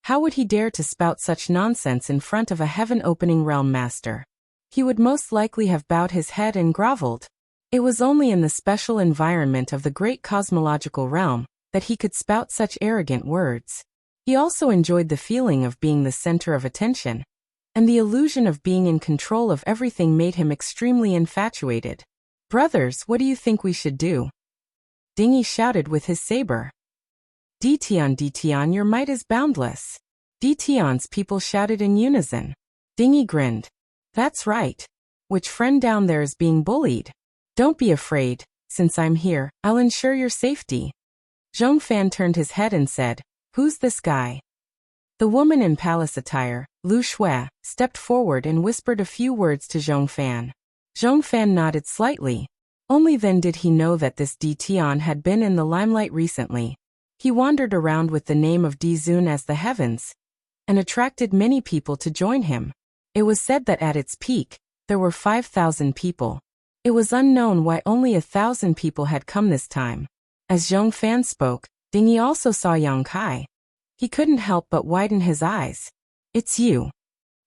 A: how would he dare to spout such nonsense in front of a heaven-opening realm master? He would most likely have bowed his head and groveled. It was only in the special environment of the great cosmological realm that he could spout such arrogant words. He also enjoyed the feeling of being the center of attention, and the illusion of being in control of everything made him extremely infatuated. Brothers, what do you think we should do? Dingyi shouted with his saber. Ditian, your might is boundless. Ditian's people shouted in unison. Dingyi grinned. That's right. Which friend down there is being bullied? Don't be afraid. Since I'm here, I'll ensure your safety. Zhong Fan turned his head and said, Who's this guy? The woman in palace attire, Lu Shui, stepped forward and whispered a few words to Zhong Fan. Zhong Fan nodded slightly. Only then did he know that this Di Tian had been in the limelight recently. He wandered around with the name of Di Zun as the heavens, and attracted many people to join him. It was said that at its peak, there were 5,000 people. It was unknown why only 1,000 people had come this time. As Zhong Fan spoke, Ding Yi also saw Yang Kai. He couldn't help but widen his eyes. "It's you.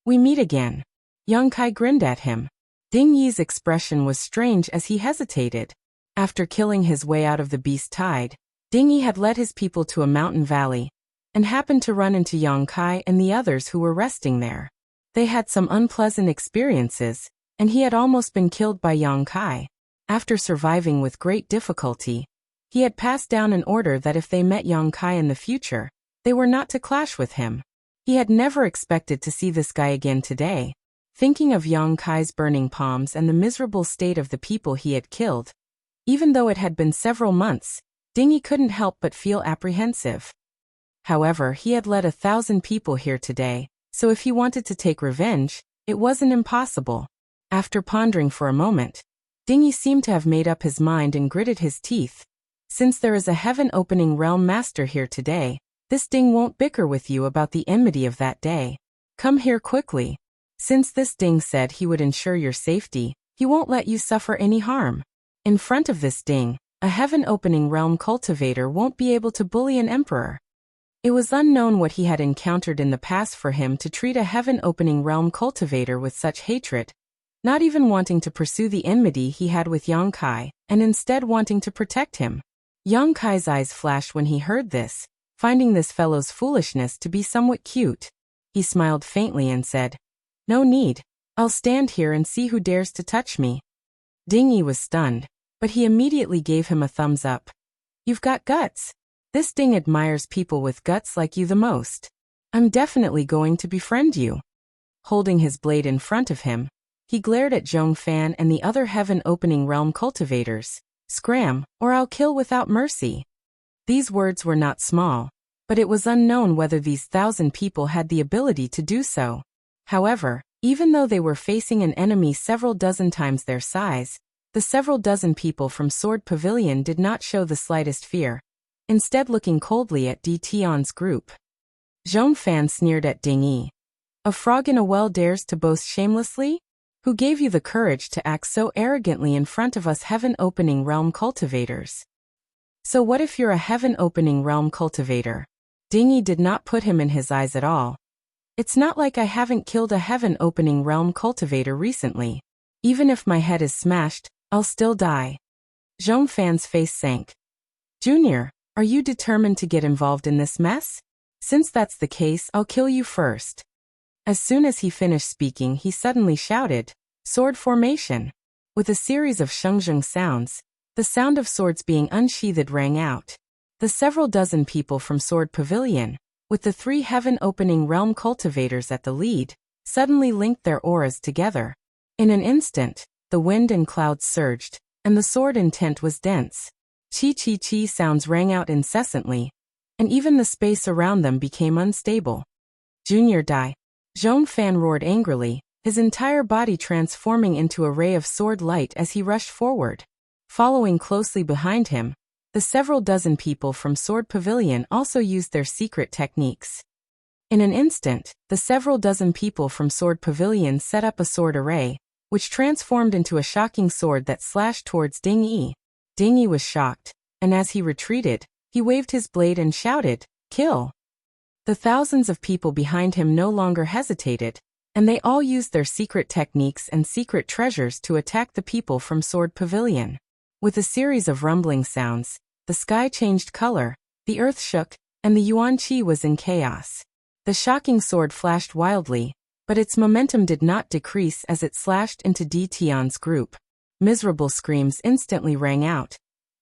A: We meet again." Yang Kai grinned at him. Ding Yi's expression was strange as he hesitated. After killing his way out of the beast tide, Ding Yi had led his people to a mountain valley, and happened to run into Yang Kai and the others who were resting there. They had some unpleasant experiences, and he had almost been killed by Yang Kai. After surviving with great difficulty, he had passed down an order that if they met Yang Kai in the future, they were not to clash with him. He had never expected to see this guy again today. Thinking of Yang Kai's burning palms and the miserable state of the people he had killed, even though it had been several months, Ding Yi couldn't help but feel apprehensive. However, he had led 1,000 people here today, so if he wanted to take revenge, it wasn't impossible. After pondering for a moment, Ding Yi seemed to have made up his mind and gritted his teeth. "Since there is a heaven-opening realm master here today, this Ding won't bicker with you about the enmity of that day. Come here quickly. Since this Ding said he would ensure your safety, he won't let you suffer any harm. In front of this Ding, a heaven-opening realm cultivator won't be able to bully an emperor." It was unknown what he had encountered in the past for him to treat a heaven-opening realm cultivator with such hatred, not even wanting to pursue the enmity he had with Yang Kai, and instead wanting to protect him. Yang Kai's eyes flashed when he heard this, finding this fellow's foolishness to be somewhat cute. He smiled faintly and said, "No need. I'll stand here and see who dares to touch me." Ding Yi was stunned, but he immediately gave him a thumbs up. "You've got guts. This Ding admires people with guts like you the most. I'm definitely going to befriend you." Holding his blade in front of him, he glared at Zhong Fan and the other heaven-opening realm cultivators. "Scram, or I'll kill without mercy." These words were not small, but it was unknown whether these 1,000 people had the ability to do so. However, even though they were facing an enemy several dozen times their size, the several dozen people from Sword Pavilion did not show the slightest fear, instead looking coldly at Di Tian's group. Zhong Fan sneered at Ding Yi. "A frog in a well dares to boast shamelessly? Who gave you the courage to act so arrogantly in front of us heaven-opening realm cultivators? So what if you're a heaven-opening realm cultivator?" Ding Yi did not put him in his eyes at all. "It's not like I haven't killed a heaven-opening realm cultivator recently. Even if my head is smashed, I'll still die." Zhong Fan's face sank. "Junior, are you determined to get involved in this mess? Since that's the case, I'll kill you first." As soon as he finished speaking, he suddenly shouted, "Sword formation!" With a series of shengzheng sounds, the sound of swords being unsheathed rang out. The several dozen people from Sword Pavilion, with the 3 heaven-opening realm cultivators at the lead, suddenly linked their auras together. In an instant, the wind and clouds surged, and the sword intent was dense. Chi-chi-chi sounds rang out incessantly, and even the space around them became unstable. "Junior die!" Zhong Fan roared angrily, his entire body transforming into a ray of sword light as he rushed forward. Following closely behind him, the several dozen people from Sword Pavilion also used their secret techniques. In an instant, the several dozen people from Sword Pavilion set up a sword array, which transformed into a shocking sword that slashed towards Ding Yi. Ding Yi was shocked, and as he retreated, he waved his blade and shouted, "Kill!" The thousands of people behind him no longer hesitated, and they all used their secret techniques and secret treasures to attack the people from Sword Pavilion. With a series of rumbling sounds, the sky changed color, the earth shook, and the Yuan Qi was in chaos. The shocking sword flashed wildly, but its momentum did not decrease as it slashed into Di Tian's group. Miserable screams instantly rang out,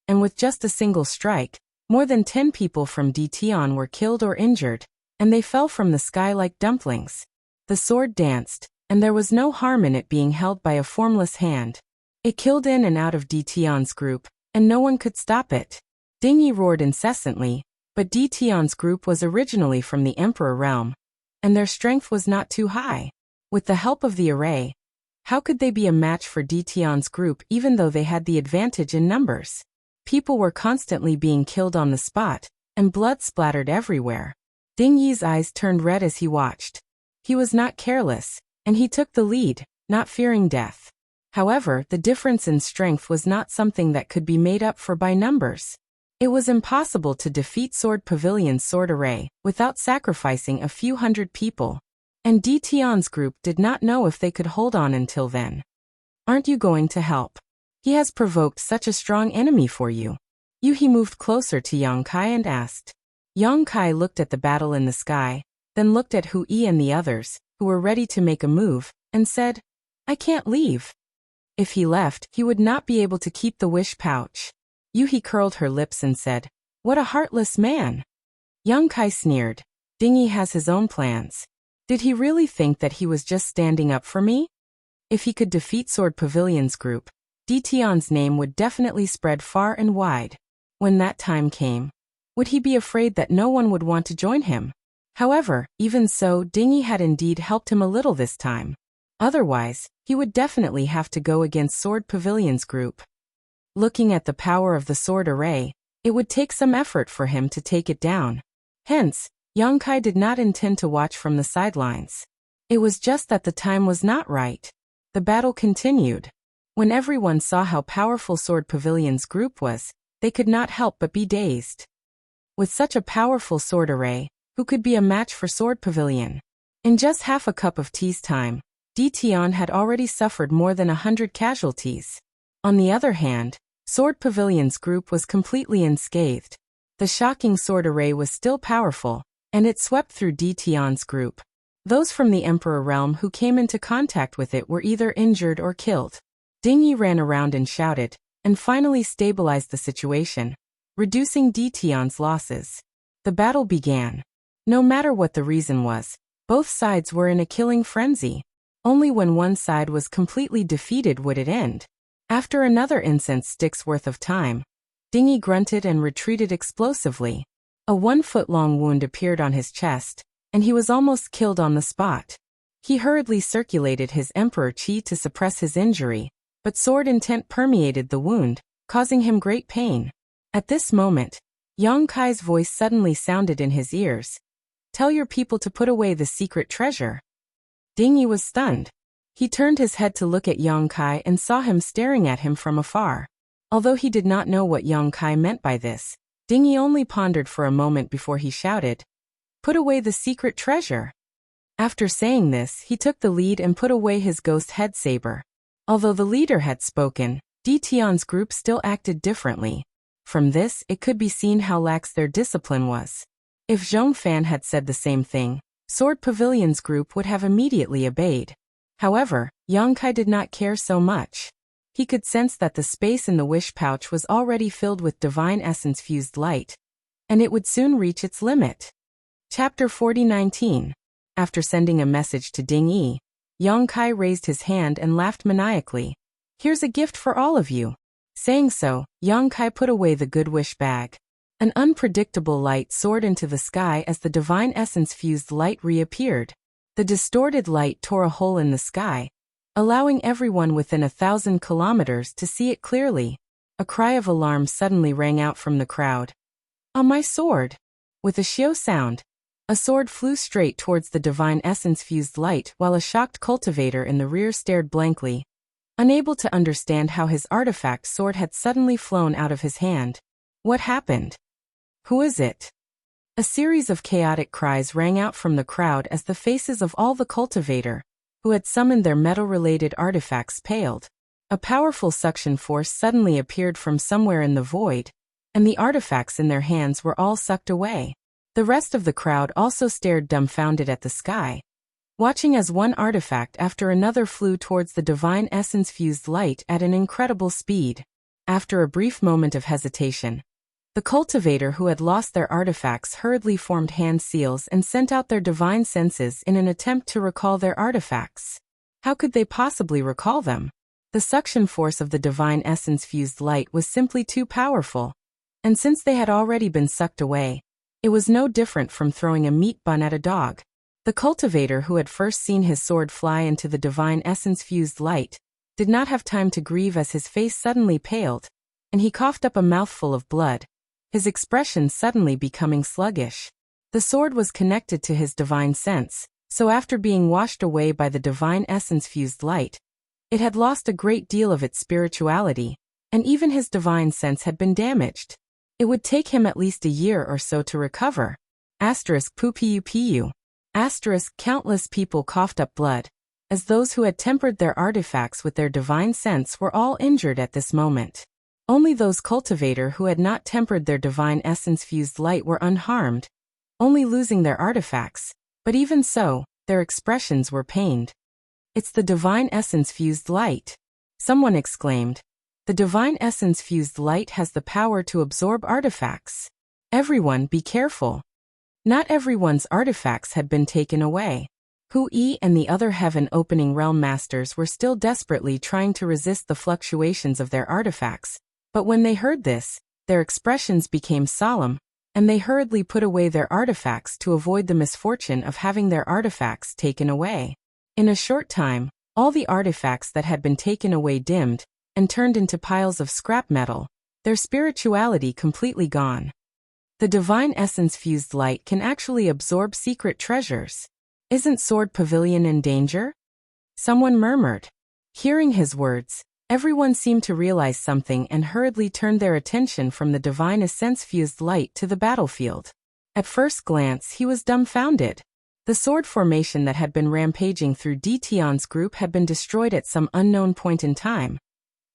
A: and with just a single strike, more than 10 people from Di Tian were killed or injured, and they fell from the sky like dumplings. The sword danced, and there was no harm in it being held by a formless hand. It killed in and out of Di Tian's group, and no one could stop it. Ding Yi roared incessantly, but Di Tian's group was originally from the Emperor realm, and their strength was not too high. With the help of the array, How could they be a match for Dion's group even though they had the advantage in numbers? People were constantly being killed on the spot, and blood splattered everywhere. Ding Yi's eyes turned red as he watched. He was not careless, and he took the lead, not fearing death. However, the difference in strength was not something that could be made up for by numbers. It was impossible to defeat Sword Pavilion's sword array without sacrificing a few hundred people. And Dion's group did not know if they could hold on until then. Aren't you going to help? He has provoked such a strong enemy for you. He moved closer to Yang Kai and asked. Yang Kai looked at the battle in the sky, then looked at Hu Yi and the others, who were ready to make a move, and said, I can't leave. If he left, he would not be able to keep the wish pouch. Yuhi curled her lips and said, What a heartless man. Yang Kai sneered. Ding Yi has his own plans. Did he really think that he was just standing up for me? If he could defeat Sword Pavilion's group, Dion's name would definitely spread far and wide. When that time came, would he be afraid that no one would want to join him? However, even so, Ding Yi had indeed helped him a little this time. Otherwise, he would definitely have to go against Sword Pavilion's group. Looking at the power of the sword array, it would take some effort for him to take it down. Hence, Yang Kai did not intend to watch from the sidelines. It was just that the time was not right. The battle continued. When everyone saw how powerful Sword Pavilion's group was, they could not help but be dazed. With such a powerful sword array, who could be a match for Sword Pavilion? In just half a cup of tea's time, Dion had already suffered more than 100 casualties. On the other hand, Sword Pavilion's group was completely unscathed. The shocking sword array was still powerful, and it swept through Dion's group. Those from the Emperor realm who came into contact with it were either injured or killed. Ding Yi ran around and shouted, and finally stabilized the situation, reducing Dion's losses. The battle began. No matter what the reason was, both sides were in a killing frenzy. Only when one side was completely defeated would it end. After another incense stick's worth of time, Ding Yi grunted and retreated explosively. A 1-foot-long wound appeared on his chest, and he was almost killed on the spot. He hurriedly circulated his emperor chi to suppress his injury, but sword intent permeated the wound, causing him great pain. At this moment, Yang Kai's voice suddenly sounded in his ears. Tell your people to put away the secret treasure. Ding Yi was stunned. He turned his head to look at Yang Kai and saw him staring at him from afar. Although he did not know what Yang Kai meant by this, Ding Yi only pondered for a moment before he shouted, Put away the secret treasure. After saying this, he took the lead and put away his ghost head saber. Although the leader had spoken, Dion's group still acted differently. From this, it could be seen how lax their discipline was. If Zhong Fan had said the same thing, Sword Pavilion's group would have immediately obeyed. However, Yang Kai did not care so much. He could sense that the space in the wish pouch was already filled with divine essence-fused light, and it would soon reach its limit. Chapter 40:19. After sending a message to Ding Yi, Yang Kai raised his hand and laughed maniacally. Here's a gift for all of you. Saying so, Yang Kai put away the good wish bag. An unpredictable light soared into the sky as the divine essence-fused light reappeared. The distorted light tore a hole in the sky, allowing everyone within 1,000 kilometers to see it clearly. A cry of alarm suddenly rang out from the crowd. On my sword! With a shio sound, a sword flew straight towards the divine essence-fused light while a shocked cultivator in the rear stared blankly, unable to understand how his artifact sword had suddenly flown out of his hand. What happened? Who is it? A series of chaotic cries rang out from the crowd as the faces of all the cultivator, who had summoned their metal-related artifacts, paled. A powerful suction force suddenly appeared from somewhere in the void, and the artifacts in their hands were all sucked away. The rest of the crowd also stared dumbfounded at the sky, watching as one artifact after another flew towards the divine essence-fused light at an incredible speed. After a brief moment of hesitation, the cultivator who had lost their artifacts hurriedly formed hand seals and sent out their divine senses in an attempt to recall their artifacts. How could they possibly recall them? The suction force of the divine essence-fused light was simply too powerful, and since they had already been sucked away, it was no different from throwing a meat bun at a dog. The The cultivator who had first seen his sword fly into the divine essence-fused light did not have time to grieve as his face suddenly paled, and he coughed up a mouthful of blood, his expression suddenly becoming sluggish. The sword was connected to his divine sense, so after being washed away by the divine essence-fused light, it had lost a great deal of its spirituality, and even his divine sense had been damaged. It would take him at least a year or so to recover. *pupu. Countless people coughed up blood, as those who had tempered their artifacts with their divine sense were all injured at this moment. Only those cultivator who had not tempered their divine essence-fused light were unharmed, only losing their artifacts, but even so, their expressions were pained. "It's the divine essence-fused light," someone exclaimed. "The divine essence-fused light has the power to absorb artifacts. Everyone be careful." Not everyone's artifacts had been taken away. Hui and the other heaven-opening realm masters were still desperately trying to resist the fluctuations of their artifacts, but when they heard this, their expressions became solemn, and they hurriedly put away their artifacts to avoid the misfortune of having their artifacts taken away. In a short time, all the artifacts that had been taken away dimmed and turned into piles of scrap metal, their spirituality completely gone. The divine essence-fused light can actually absorb secret treasures. "Isn't Sword Pavilion in danger?" someone murmured. Hearing his words, everyone seemed to realize something and hurriedly turned their attention from the divine essence-fused light to the battlefield. At first glance he was dumbfounded. The sword formation that had been rampaging through Detion's group had been destroyed at some unknown point in time,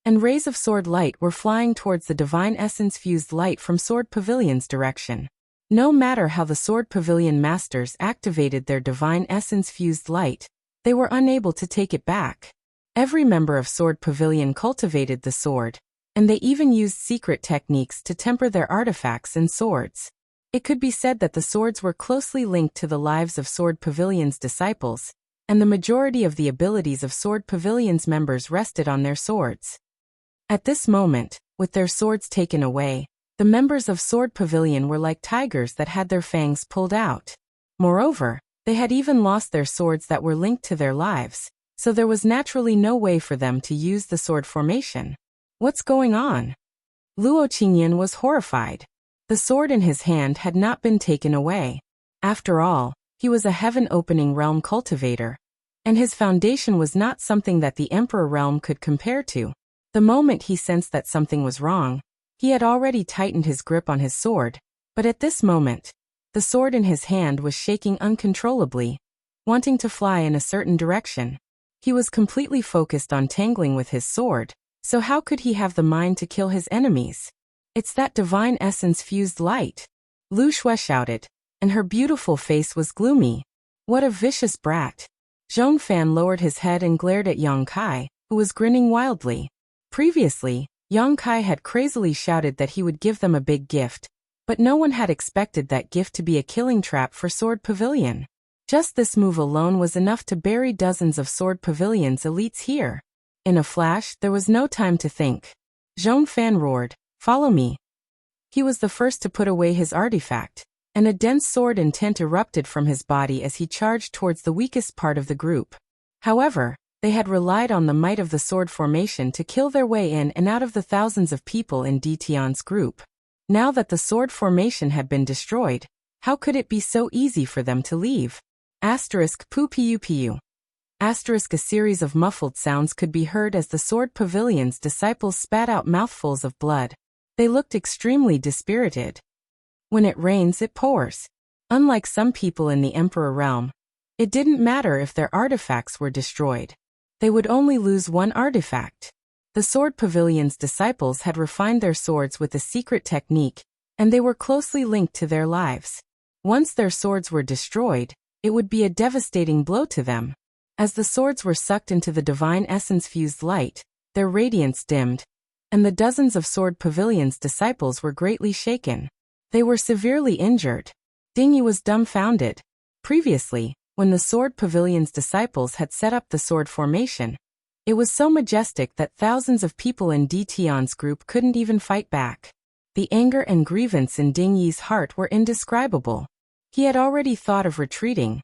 A: and rays of sword light were flying towards the divine essence-fused light from Sword Pavilion's direction. No matter how the Sword Pavilion masters activated their divine essence-fused light, they were unable to take it back. Every member of Sword Pavilion cultivated the sword, and they even used secret techniques to temper their artifacts and swords. It could be said that the swords were closely linked to the lives of Sword Pavilion's disciples, and the majority of the abilities of Sword Pavilion's members rested on their swords. At this moment, with their swords taken away, the members of Sword Pavilion were like tigers that had their fangs pulled out. Moreover, they had even lost their swords that were linked to their lives, so there was naturally no way for them to use the sword formation. "What's going on?" Luo Qingyan was horrified. The sword in his hand had not been taken away. After all, he was a heaven-opening realm cultivator, and his foundation was not something that the Emperor realm could compare to. The moment he sensed that something was wrong, he had already tightened his grip on his sword, but at this moment, the sword in his hand was shaking uncontrollably, wanting to fly in a certain direction. He was completely focused on tangling with his sword, so how could he have the mind to kill his enemies? "It's that divine essence-fused light," Lu Shui shouted, and her beautiful face was gloomy. "What a vicious brat." Zhong Fan lowered his head and glared at Yang Kai, who was grinning wildly. Previously, Yang Kai had crazily shouted that he would give them a big gift, but no one had expected that gift to be a killing trap for Sword Pavilion. Just this move alone was enough to bury dozens of Sword Pavilion's elites here. In a flash, there was no time to think. Zhong Fan roared, "Follow me." He was the first to put away his artifact, and a dense sword intent erupted from his body as he charged towards the weakest part of the group. However, they had relied on the might of the sword formation to kill their way in and out of the thousands of people in Detion's group. Now that the sword formation had been destroyed, how could it be so easy for them to leave? *pupu. A series of muffled sounds could be heard as the Sword Pavilion's disciples spat out mouthfuls of blood. They looked extremely dispirited. When it rains, it pours. Unlike some people in the Emperor realm, it didn't matter if their artifacts were destroyed. They would only lose one artifact. The Sword Pavilion's disciples had refined their swords with a secret technique, and they were closely linked to their lives. Once their swords were destroyed, it would be a devastating blow to them. As the swords were sucked into the divine essence-fused light, their radiance dimmed, and the dozens of Sword Pavilion's disciples were greatly shaken. They were severely injured. Dingyi was dumbfounded. Previously, when the Sword Pavilion's disciples had set up the sword formation, it was so majestic that thousands of people in Detion's group couldn't even fight back. The anger and grievance in Dingyi's heart were indescribable. He had already thought of retreating,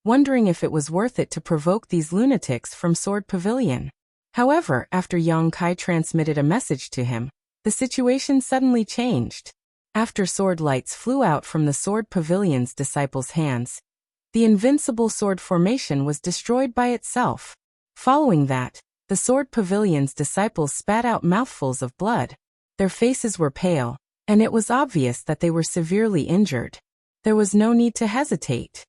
A: wondering if it was worth it to provoke these lunatics from Sword Pavilion. However, after Yang Kai transmitted a message to him, the situation suddenly changed. After sword lights flew out from the Sword Pavilion's disciples' hands, the invincible sword formation was destroyed by itself. Following that, the Sword Pavilion's disciples spat out mouthfuls of blood. Their faces were pale, and it was obvious that they were severely injured. There was no need to hesitate.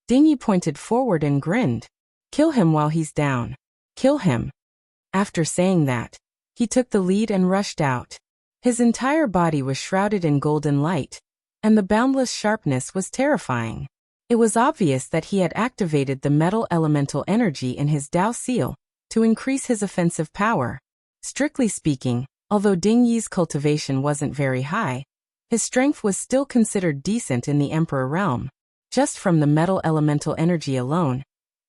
A: Ding Yi pointed forward and grinned. "Kill him while he's down. Kill him." After saying that, he took the lead and rushed out. His entire body was shrouded in golden light, and the boundless sharpness was terrifying. It was obvious that he had activated the metal elemental energy in his Dao seal to increase his offensive power. Strictly speaking, although Ding Yi's cultivation wasn't very high, his strength was still considered decent in the Emperor realm. Just from the metal elemental energy alone,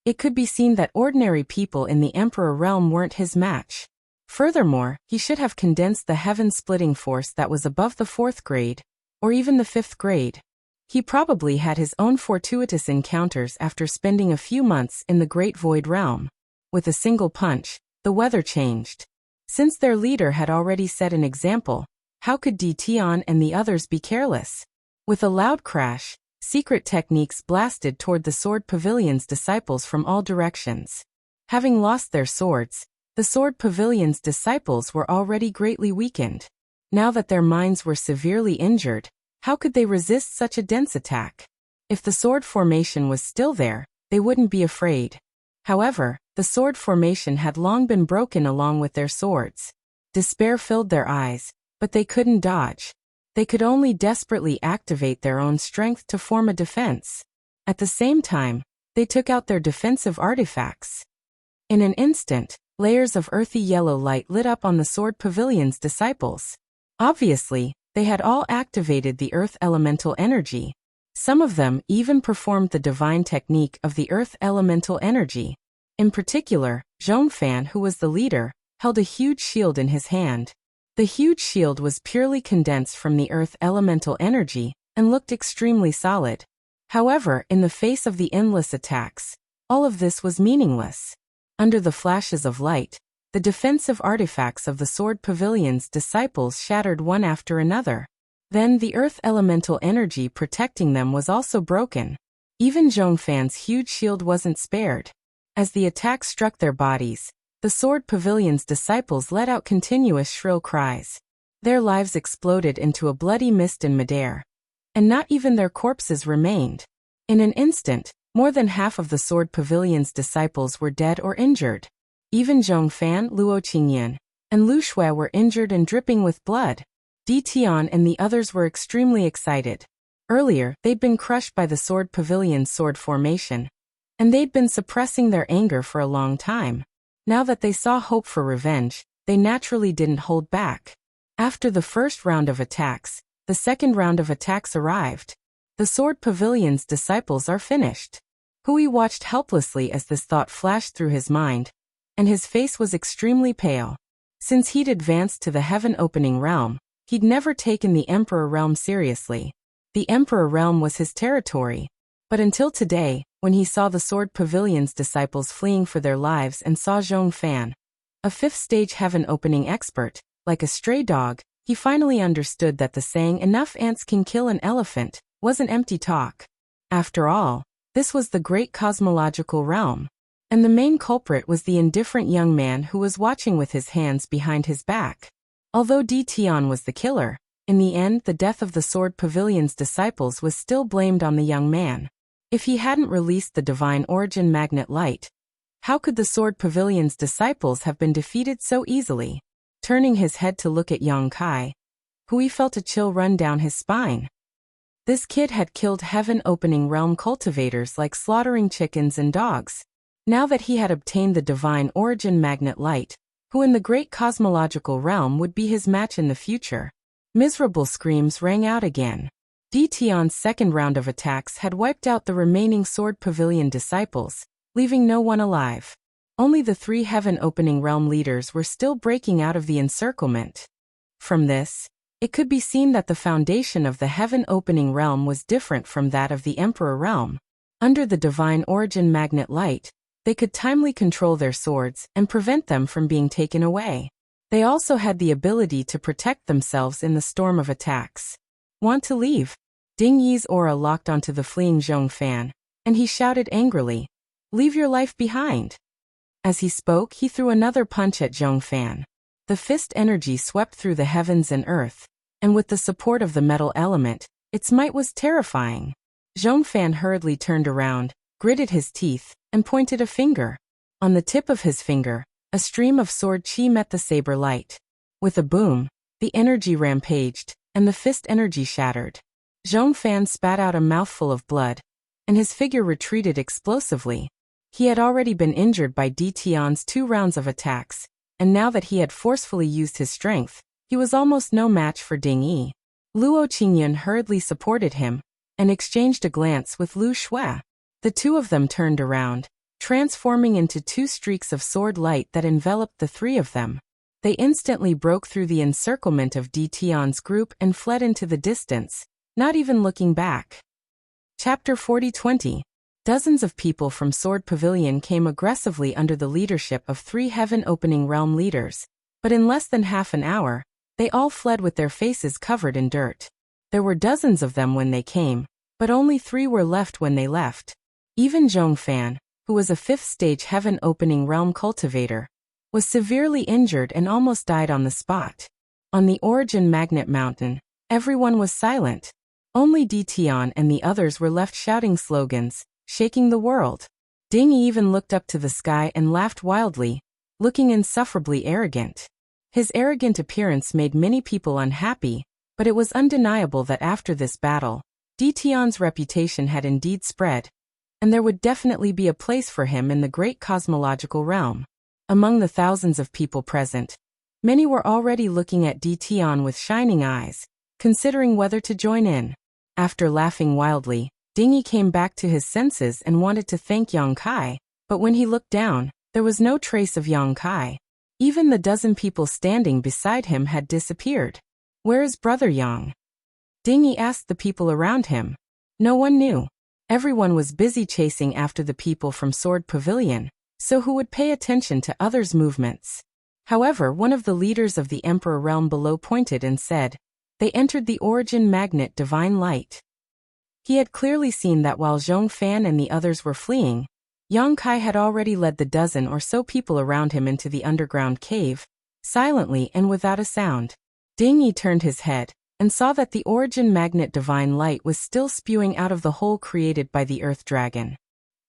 A: it could be seen that ordinary people in the Emperor realm weren't his match. Furthermore, he should have condensed the heaven-splitting force that was above the 4th grade, or even the 5th grade. He probably had his own fortuitous encounters after spending a few months in the Great Void Realm. With a single punch, the weather changed. Since their leader had already set an example, how could Di Tian and the others be careless? With a loud crash, secret techniques blasted toward the Sword Pavilion's disciples from all directions. Having lost their swords, the Sword Pavilion's disciples were already greatly weakened. Now that their minds were severely injured, how could they resist such a dense attack? If the sword formation was still there, they wouldn't be afraid. However, the sword formation had long been broken along with their swords. Despair filled their eyes, but they couldn't dodge. They could only desperately activate their own strength to form a defense. At the same time, they took out their defensive artifacts. In an instant, layers of earthy yellow light lit up on the Sword Pavilion's disciples. Obviously, they had all activated the earth elemental energy. Some of them even performed the divine technique of the earth elemental energy. In particular, Zhongfan, who was the leader, held a huge shield in his hand. The huge shield was purely condensed from the earth elemental energy and looked extremely solid. However, in the face of the endless attacks, all of this was meaningless. Under the flashes of light, the defensive artifacts of the Sword Pavilion's disciples shattered one after another. Then the earth elemental energy protecting them was also broken. Even Zhongfan's huge shield wasn't spared. As the attack struck their bodies, the Sword Pavilion's disciples let out continuous shrill cries. Their lives exploded into a bloody mist in midair. And not even their corpses remained. In an instant, more than half of the Sword Pavilion's disciples were dead or injured. Even Zhongfan, Luo Qingyan, and Lu Shui were injured and dripping with blood. Di Tian and the others were extremely excited. Earlier, they'd been crushed by the Sword Pavilion's sword formation, and they'd been suppressing their anger for a long time. Now that they saw hope for revenge, they naturally didn't hold back. After the first round of attacks, the second round of attacks arrived. The Sword Pavilion's disciples are finished. Hui watched helplessly as this thought flashed through his mind, and his face was extremely pale. Since he'd advanced to the heaven-opening realm, he'd never taken the Emperor realm seriously. The Emperor realm was his territory. But until today, when he saw the Sword Pavilion's disciples fleeing for their lives and saw Zhongfan, a 5th-stage heaven-opening expert, like a stray dog, he finally understood that the saying "enough ants can kill an elephant" wasn't empty talk. After all, this was the great cosmological realm. And the main culprit was the indifferent young man who was watching with his hands behind his back. Although Di Tian was the killer, in the end the death of the Sword Pavilion's disciples was still blamed on the young man. If he hadn't released the divine origin magnet light, how could the Sword Pavilion's disciples have been defeated so easily? Turning his head to look at Yang Kai, Hui felt a chill run down his spine. This kid had killed heaven-opening realm cultivators like slaughtering chickens and dogs. Now that he had obtained the divine origin magnet light, who in the great cosmological realm would be his match in the future? Miserable screams rang out again. Di Tian's second round of attacks had wiped out the remaining Sword Pavilion disciples, leaving no one alive. Only the 3 heaven-opening realm leaders were still breaking out of the encirclement. From this, it could be seen that the foundation of the heaven-opening realm was different from that of the Emperor realm. Under the divine origin magnet light, they could timely control their swords and prevent them from being taken away. They also had the ability to protect themselves in the storm of attacks. Want to leave? Ding Yi's aura locked onto the fleeing Zhong Fan, and he shouted angrily, "Leave your life behind." As he spoke, he threw another punch at Zhong Fan. The fist energy swept through the heavens and earth, and with the support of the metal element, its might was terrifying. Zhong Fan hurriedly turned around, gritted his teeth, and pointed a finger. On the tip of his finger, a stream of sword chi met the saber light. With a boom, the energy rampaged, and the fist energy shattered. Zhong Fan spat out a mouthful of blood, and his figure retreated explosively. He had already been injured by Di Tian's 2 rounds of attacks, and now that he had forcefully used his strength, he was almost no match for Ding Yi. Luo Qingyun hurriedly supported him, and exchanged a glance with Lu Shui. The two of them turned around, transforming into 2 streaks of sword light that enveloped the 3 of them. They instantly broke through the encirclement of Di Tian's group and fled into the distance, not even looking back. Chapter 40-20. Dozens of people from Sword Pavilion came aggressively under the leadership of 3 heaven-opening realm leaders, but in less than half an hour, they all fled with their faces covered in dirt. There were dozens of them when they came, but only 3 were left when they left. Even Zhong Fan, who was a 5th-stage heaven-opening realm cultivator, was severely injured and almost died on the spot. On the Origin Magnet Mountain, everyone was silent. Only Di Tian and the others were left shouting slogans, shaking the world. Ding Yi even looked up to the sky and laughed wildly, looking insufferably arrogant. His arrogant appearance made many people unhappy, but it was undeniable that after this battle, Di Tian's reputation had indeed spread, and there would definitely be a place for him in the great cosmological realm. Among the thousands of people present, many were already looking at Di Tian with shining eyes, considering whether to join in. After laughing wildly, Ding Yi came back to his senses and wanted to thank Yang Kai, but when he looked down, there was no trace of Yang Kai. Even the dozen people standing beside him had disappeared. "Where is Brother Yang?" Ding Yi asked the people around him. No one knew. Everyone was busy chasing after the people from Sword Pavilion, so who would pay attention to others' movements? However, one of the leaders of the Emperor realm below pointed and said, "They entered the Origin Magnet Divine Light." He had clearly seen that while Zhong Fan and the others were fleeing, Yang Kai had already led the dozen or so people around him into the underground cave, silently and without a sound. Ding Yi turned his head, and saw that the Origin Magnet Divine Light was still spewing out of the hole created by the Earth Dragon.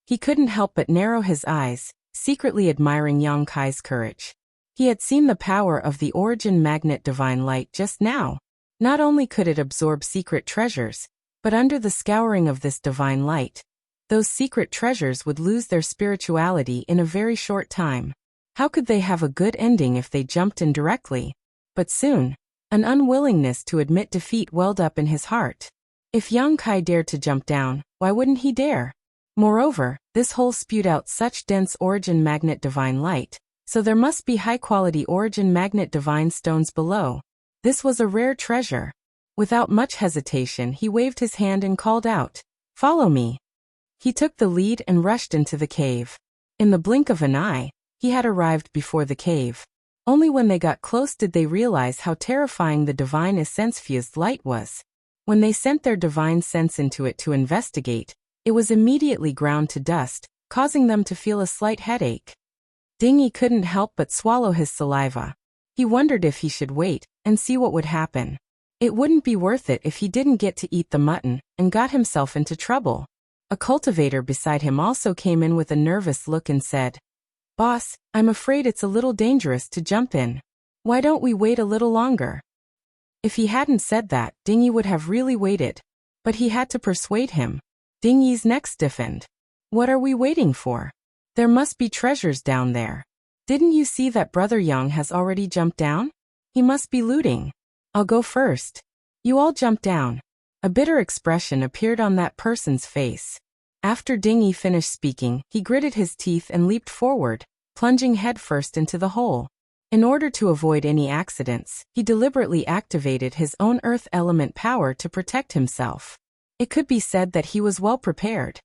A: He couldn't help but narrow his eyes, secretly admiring Yang Kai's courage. He had seen the power of the Origin Magnet Divine Light just now. Not only could it absorb secret treasures, but under the scouring of this divine light, those secret treasures would lose their spirituality in a very short time. How could they have a good ending if they jumped in directly? But soon, an unwillingness to admit defeat welled up in his heart. If Yang Kai dared to jump down, why wouldn't he dare? Moreover, this hole spewed out such dense Origin Magnet Divine Light, so there must be high-quality Origin Magnet Divine Stones below. This was a rare treasure. Without much hesitation, he waved his hand and called out, "Follow me." He took the lead and rushed into the cave. In the blink of an eye, he had arrived before the cave. Only when they got close did they realize how terrifying the divine essence-fused light was. When they sent their divine sense into it to investigate, it was immediately ground to dust, causing them to feel a slight headache. Ding Yi couldn't help but swallow his saliva. He wondered if he should wait and see what would happen. It wouldn't be worth it if he didn't get to eat the mutton and got himself into trouble. A cultivator beside him also came in with a nervous look and said, "Boss, I'm afraid it's a little dangerous to jump in. Why don't we wait a little longer?" If he hadn't said that, Ding Yi would have really waited. But he had to persuade him. Ding Yi's neck stiffened. "What are we waiting for? There must be treasures down there. Didn't you see that Brother Yang has already jumped down? He must be looting. I'll go first." You all jumped down. A bitter expression appeared on that person's face. After Ding Yi finished speaking, he gritted his teeth and leaped forward, plunging headfirst into the hole. In order to avoid any accidents, he deliberately activated his own earth element power to protect himself. It could be said that he was well prepared.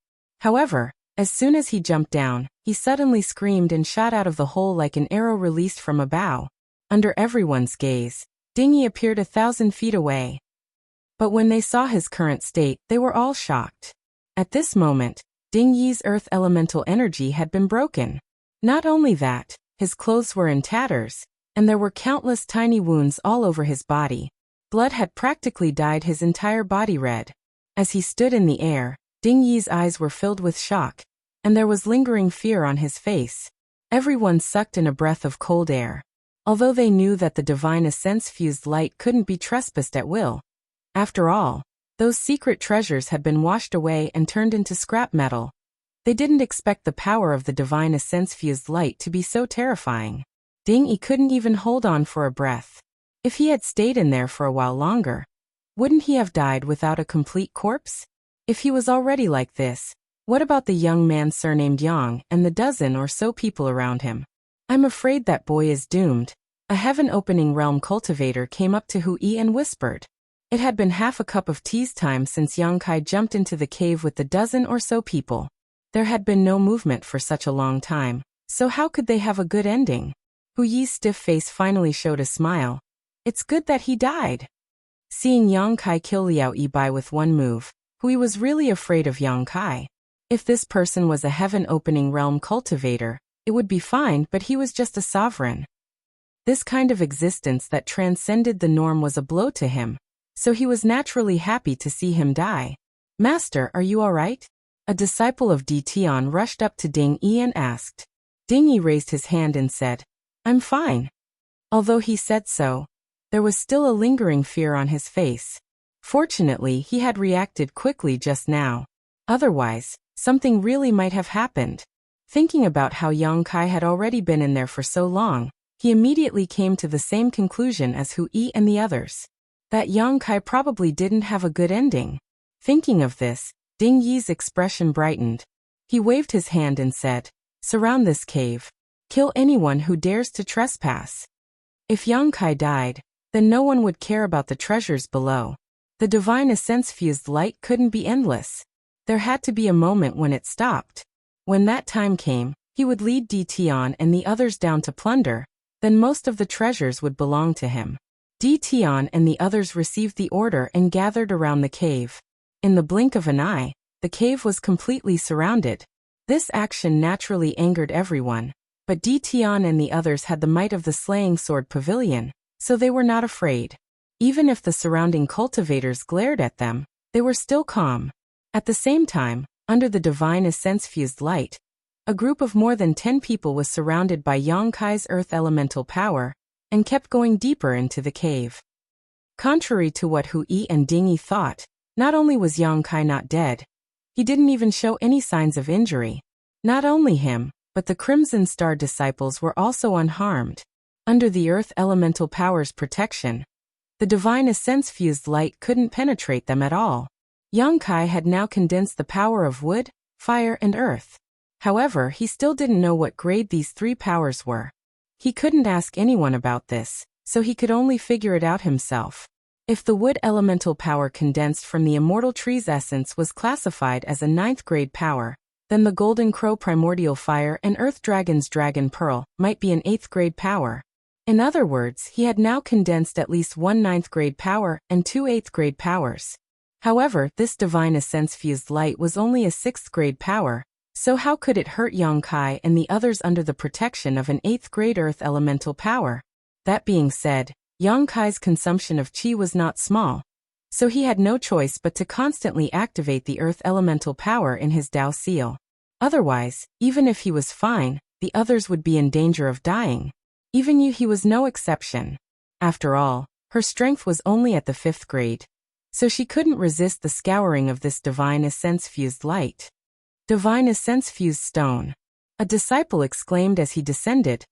A: However, as soon as he jumped down, he suddenly screamed and shot out of the hole like an arrow released from a bow. Under everyone's gaze, Ding Yi appeared 1,000 feet away. But when they saw his current state, they were all shocked. At this moment, Ding Yi's earth elemental energy had been broken. Not only that, his clothes were in tatters, and there were countless tiny wounds all over his body. Blood had practically dyed his entire body red. As he stood in the air, Ding Yi's eyes were filled with shock, and there was lingering fear on his face. Everyone sucked in a breath of cold air. Although they knew that the divine essence-fused light couldn't be trespassed at will. After all, those secret treasures had been washed away and turned into scrap metal. They didn't expect the power of the divine essence-fused light to be so terrifying. Ding Yi couldn't even hold on for a breath. If he had stayed in there for a while longer, wouldn't he have died without a complete corpse? If he was already like this, what about the young man surnamed Yang and the dozen or so people around him? I'm afraid that boy is doomed. A heaven-opening realm cultivator came up to Hu Yi and whispered. It had been half a cup of tea's time since Yang Kai jumped into the cave with the dozen or so people. There had been no movement for such a long time, so how could they have a good ending? Hu Yi's stiff face finally showed a smile. It's good that he died. Seeing Yang Kai kill Liao Yi Bai with one move, Hu Yi was really afraid of Yang Kai. If this person was a heaven-opening realm cultivator, it would be fine, but he was just a sovereign. This kind of existence that transcended the norm was a blow to him, so he was naturally happy to see him die. Master, are you all right? A disciple of Di Tian rushed up to Ding Yi and asked. Ding Yi raised his hand and said, I'm fine. Although he said so, there was still a lingering fear on his face. Fortunately, he had reacted quickly just now. Otherwise, something really might have happened. Thinking about how Yang Kai had already been in there for so long, he immediately came to the same conclusion as Hu Yi and the others. That Yang Kai probably didn't have a good ending. Thinking of this, Ding Yi's expression brightened. He waved his hand and said, surround this cave. Kill anyone who dares to trespass. If Yang Kai died, then no one would care about the treasures below. The divine essence-fused light couldn't be endless. There had to be a moment when it stopped. When that time came, he would lead Di Tian and the others down to plunder, then most of the treasures would belong to him. Di Tian and the others received the order and gathered around the cave. In the blink of an eye, the cave was completely surrounded. This action naturally angered everyone, but Di Tian and the others had the might of the slaying sword pavilion, so they were not afraid. Even if the surrounding cultivators glared at them, they were still calm. At the same time, under the divine essence-fused light, a group of more than 10 people was surrounded by Yang Kai's earth elemental power, and kept going deeper into the cave. Contrary to what Hu Yi and Ding Yi thought, not only was Yang Kai not dead, he didn't even show any signs of injury. Not only him, but the Crimson Star disciples were also unharmed. Under the earth elemental power's protection, the divine essence-fused light couldn't penetrate them at all. Yang Kai had now condensed the power of wood, fire, and earth. However, he still didn't know what grade these three powers were. He couldn't ask anyone about this, so he could only figure it out himself. If the wood elemental power condensed from the immortal tree's essence was classified as a 9th grade power, then the Golden Crow primordial fire and Earth Dragon's Dragon Pearl might be an 8th grade power. In other words, he had now condensed at least one 9th grade power and two 8th grade powers. However, this divine essence-fused light was only a 6th grade power, so how could it hurt Yang Kai and the others under the protection of an 8th grade earth elemental power? That being said, Yang Kai's consumption of qi was not small, so he had no choice but to constantly activate the earth elemental power in his Dao seal. Otherwise, even if he was fine, the others would be in danger of dying. Even Yu was no exception. After all, her strength was only at the 5th grade, so she couldn't resist the scouring of this divine essence-fused light. Divine essence-fused stone. A disciple exclaimed as he descended,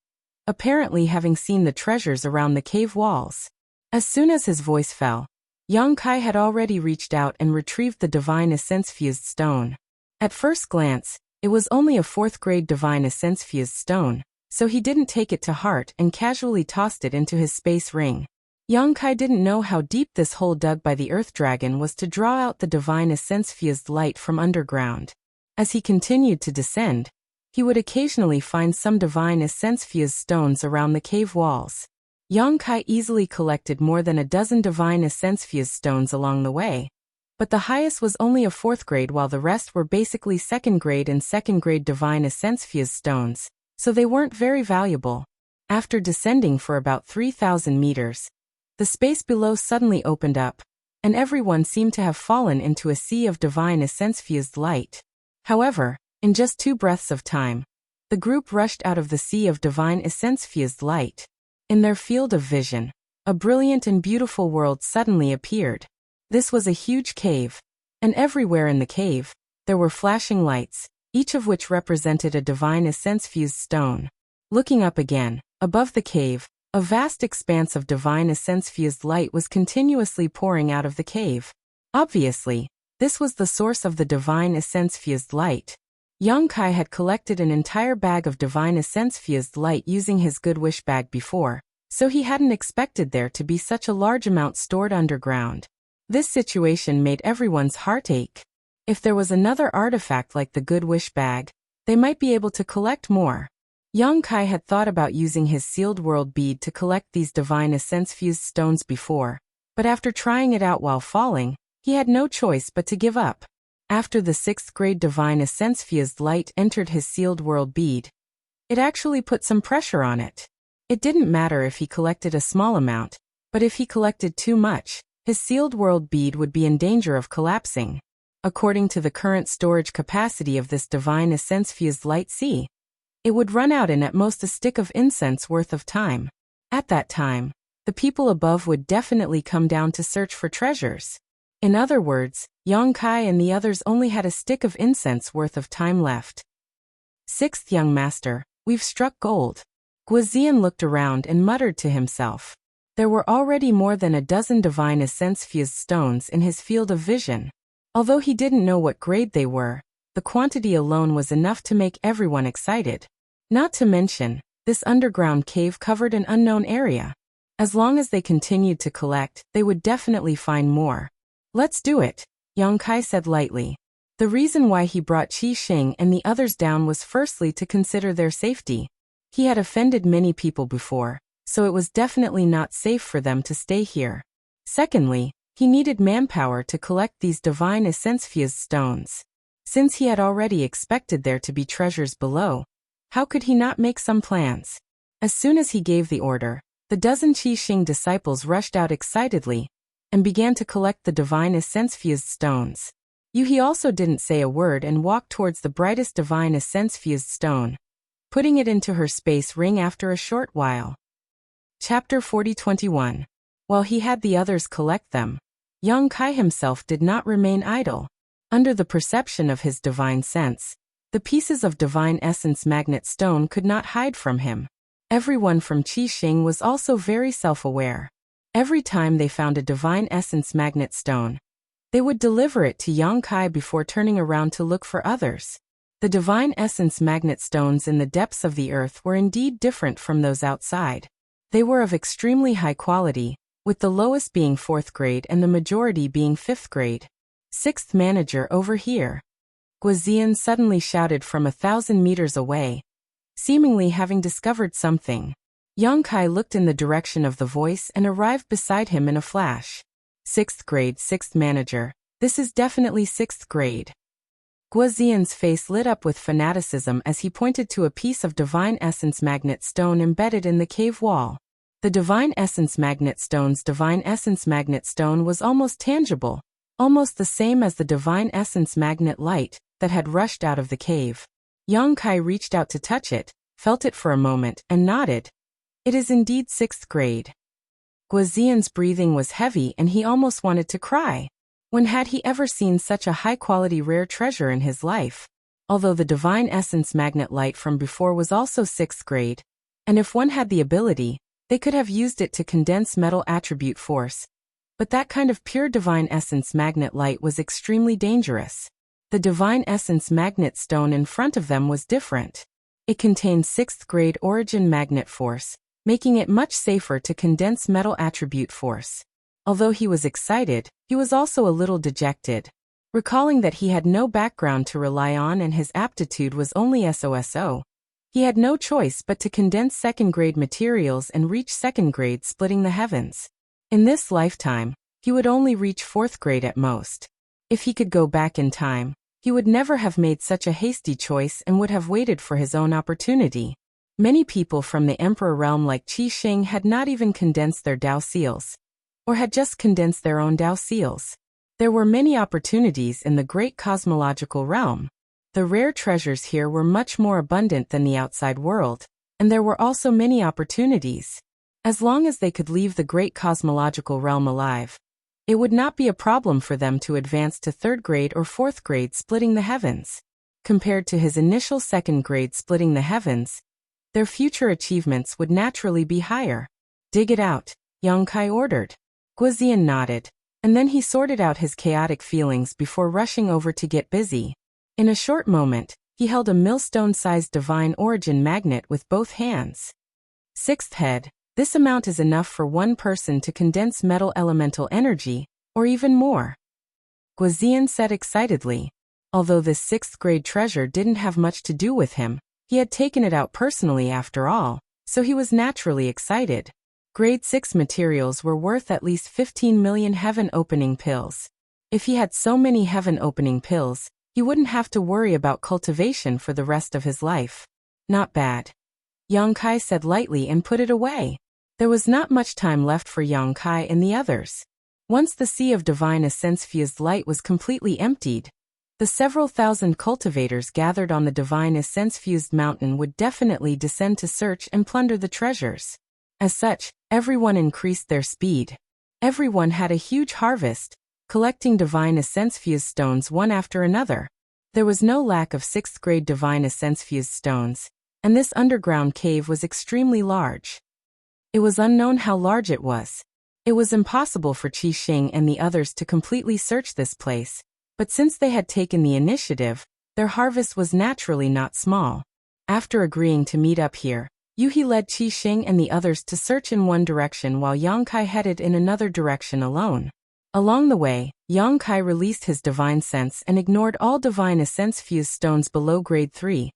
A: apparently having seen the treasures around the cave walls. As soon as his voice fell, Yang Kai had already reached out and retrieved the divine essence-fused stone. At first glance, it was only a 4th grade divine essence-fused stone, so he didn't take it to heart and casually tossed it into his space ring. Yang Kai didn't know how deep this hole dug by the Earth Dragon was to draw out the divine essence-fused light from underground. As he continued to descend, he would occasionally find some divine essence fused stones around the cave walls. Yang Kai easily collected more than a dozen divine essence fused stones along the way, but the highest was only a 4th grade while the rest were basically 2nd grade and 2nd grade divine essence fused stones, so they weren't very valuable. After descending for about 3,000 meters, the space below suddenly opened up, and everyone seemed to have fallen into a sea of divine essence fused light. However, in just 2 breaths of time, the group rushed out of the sea of divine essence fused light. In their field of vision, a brilliant and beautiful world suddenly appeared. This was a huge cave, and everywhere in the cave, there were flashing lights, each of which represented a divine essence fused stone. Looking up again, above the cave, a vast expanse of divine essence fused light was continuously pouring out of the cave. Obviously, this was the source of the divine essence fused light. Yang Kai had collected an entire bag of divine essence fused light using his good wish bag before, so he hadn't expected there to be such a large amount stored underground. This situation made everyone's heart ache. If there was another artifact like the good wish bag, they might be able to collect more. Yang Kai had thought about using his sealed world bead to collect these divine essence fused stones before, but after trying it out while falling, he had no choice but to give up. After the 6th grade divine essence fused light entered his sealed world bead, it actually put some pressure on it. It didn't matter if he collected a small amount, but if he collected too much, his sealed world bead would be in danger of collapsing. According to the current storage capacity of this divine essence fused light sea, it would run out in at most a stick of incense worth of time. At that time, the people above would definitely come down to search for treasures. In other words, Yang Kai and the others only had a stick of incense worth of time left. 6th young master, we've struck gold. Guozian looked around and muttered to himself. There were already more than a dozen divine essence fused stones in his field of vision. Although he didn't know what grade they were, the quantity alone was enough to make everyone excited. Not to mention, this underground cave covered an unknown area. As long as they continued to collect, they would definitely find more. Let's do it, Yang Kai said lightly. The reason why he brought Qi Xing and the others down was firstly to consider their safety. He had offended many people before, so it was definitely not safe for them to stay here. Secondly, he needed manpower to collect these divine essence fused stones. Since he had already expected there to be treasures below, how could he not make some plans? As soon as he gave the order, the dozen Qi Xing disciples rushed out excitedly and began to collect the divine essence fused stones. Yuhi also didn't say a word and walked towards the brightest divine essence fused stone, putting it into her space ring after a short while. Chapter 40:21. While he had the others collect them, Yang Kai himself did not remain idle. Under the perception of his divine sense, the pieces of divine essence magnet stone could not hide from him. Everyone from Qi Xing was also very self-aware. Every time they found a divine essence magnet stone, they would deliver it to Yang Kai before turning around to look for others. The divine essence magnet stones in the depths of the earth were indeed different from those outside. They were of extremely high quality, with the lowest being 4th grade and the majority being 5th grade. 6th manager over here. Guozian suddenly shouted from 1,000 meters away, seemingly having discovered something. Yang Kai looked in the direction of the voice and arrived beside him in a flash. 6th grade, 6th manager. This is definitely 6th grade. Guozian's face lit up with fanaticism as he pointed to a piece of divine essence magnet stone embedded in the cave wall. The divine essence magnet stone's divine essence magnet stone was almost tangible, almost the same as the divine essence magnet light that had rushed out of the cave. Yang Kai reached out to touch it, felt it for a moment, and nodded. It is indeed 6th grade. Guozian's breathing was heavy and he almost wanted to cry. When had he ever seen such a high-quality rare treasure in his life? Although the divine essence magnet light from before was also 6th grade, and if one had the ability, they could have used it to condense metal attribute force. But that kind of pure divine essence magnet light was extremely dangerous. The divine essence magnet stone in front of them was different. It contained 6th grade origin magnet force, making it much safer to condense metal attribute force. Although he was excited, he was also a little dejected. Recalling that he had no background to rely on and his aptitude was only SOSO, he had no choice but to condense second-grade materials and reach second grade, splitting the heavens. In this lifetime, he would only reach fourth grade at most. If he could go back in time, he would never have made such a hasty choice and would have waited for his own opportunity. Many people from the Emperor realm like Qi Xing had not even condensed their Dao seals, or had just condensed their own Dao seals. There were many opportunities in the great cosmological realm. The rare treasures here were much more abundant than the outside world, and there were also many opportunities. As long as they could leave the great cosmological realm alive, it would not be a problem for them to advance to third grade or fourth grade, splitting the heavens. Compared to his initial second grade, splitting the heavens, their future achievements would naturally be higher. Dig it out, Yang Kai ordered. Guozian nodded, and then he sorted out his chaotic feelings before rushing over to get busy. In a short moment, he held a millstone-sized divine origin magnet with both hands. Sixth head, this amount is enough for one person to condense metal elemental energy, or even more, Guozian said excitedly. Although this sixth-grade treasure didn't have much to do with him, he had taken it out personally after all, so he was naturally excited. Grade 6 materials were worth at least 15 million heaven-opening pills. If he had so many heaven-opening pills, he wouldn't have to worry about cultivation for the rest of his life. Not bad, Yang Kai said lightly and put it away. There was not much time left for Yang Kai and the others. Once the sea of divine essence-fused light was completely emptied, the several thousand cultivators gathered on the divine essence-fused mountain would definitely descend to search and plunder the treasures. As such, everyone increased their speed. Everyone had a huge harvest, collecting divine essence-fused stones one after another. There was no lack of sixth-grade divine essence-fused stones, and this underground cave was extremely large. It was unknown how large it was. It was impossible for Qi Xing and the others to completely search this place, but since they had taken the initiative, their harvest was naturally not small. After agreeing to meet up here, Yuhi led Qi Xing and the others to search in one direction while Yang Kai headed in another direction alone. Along the way, Yang Kai released his divine sense and ignored all divine essence-fused stones below grade 3,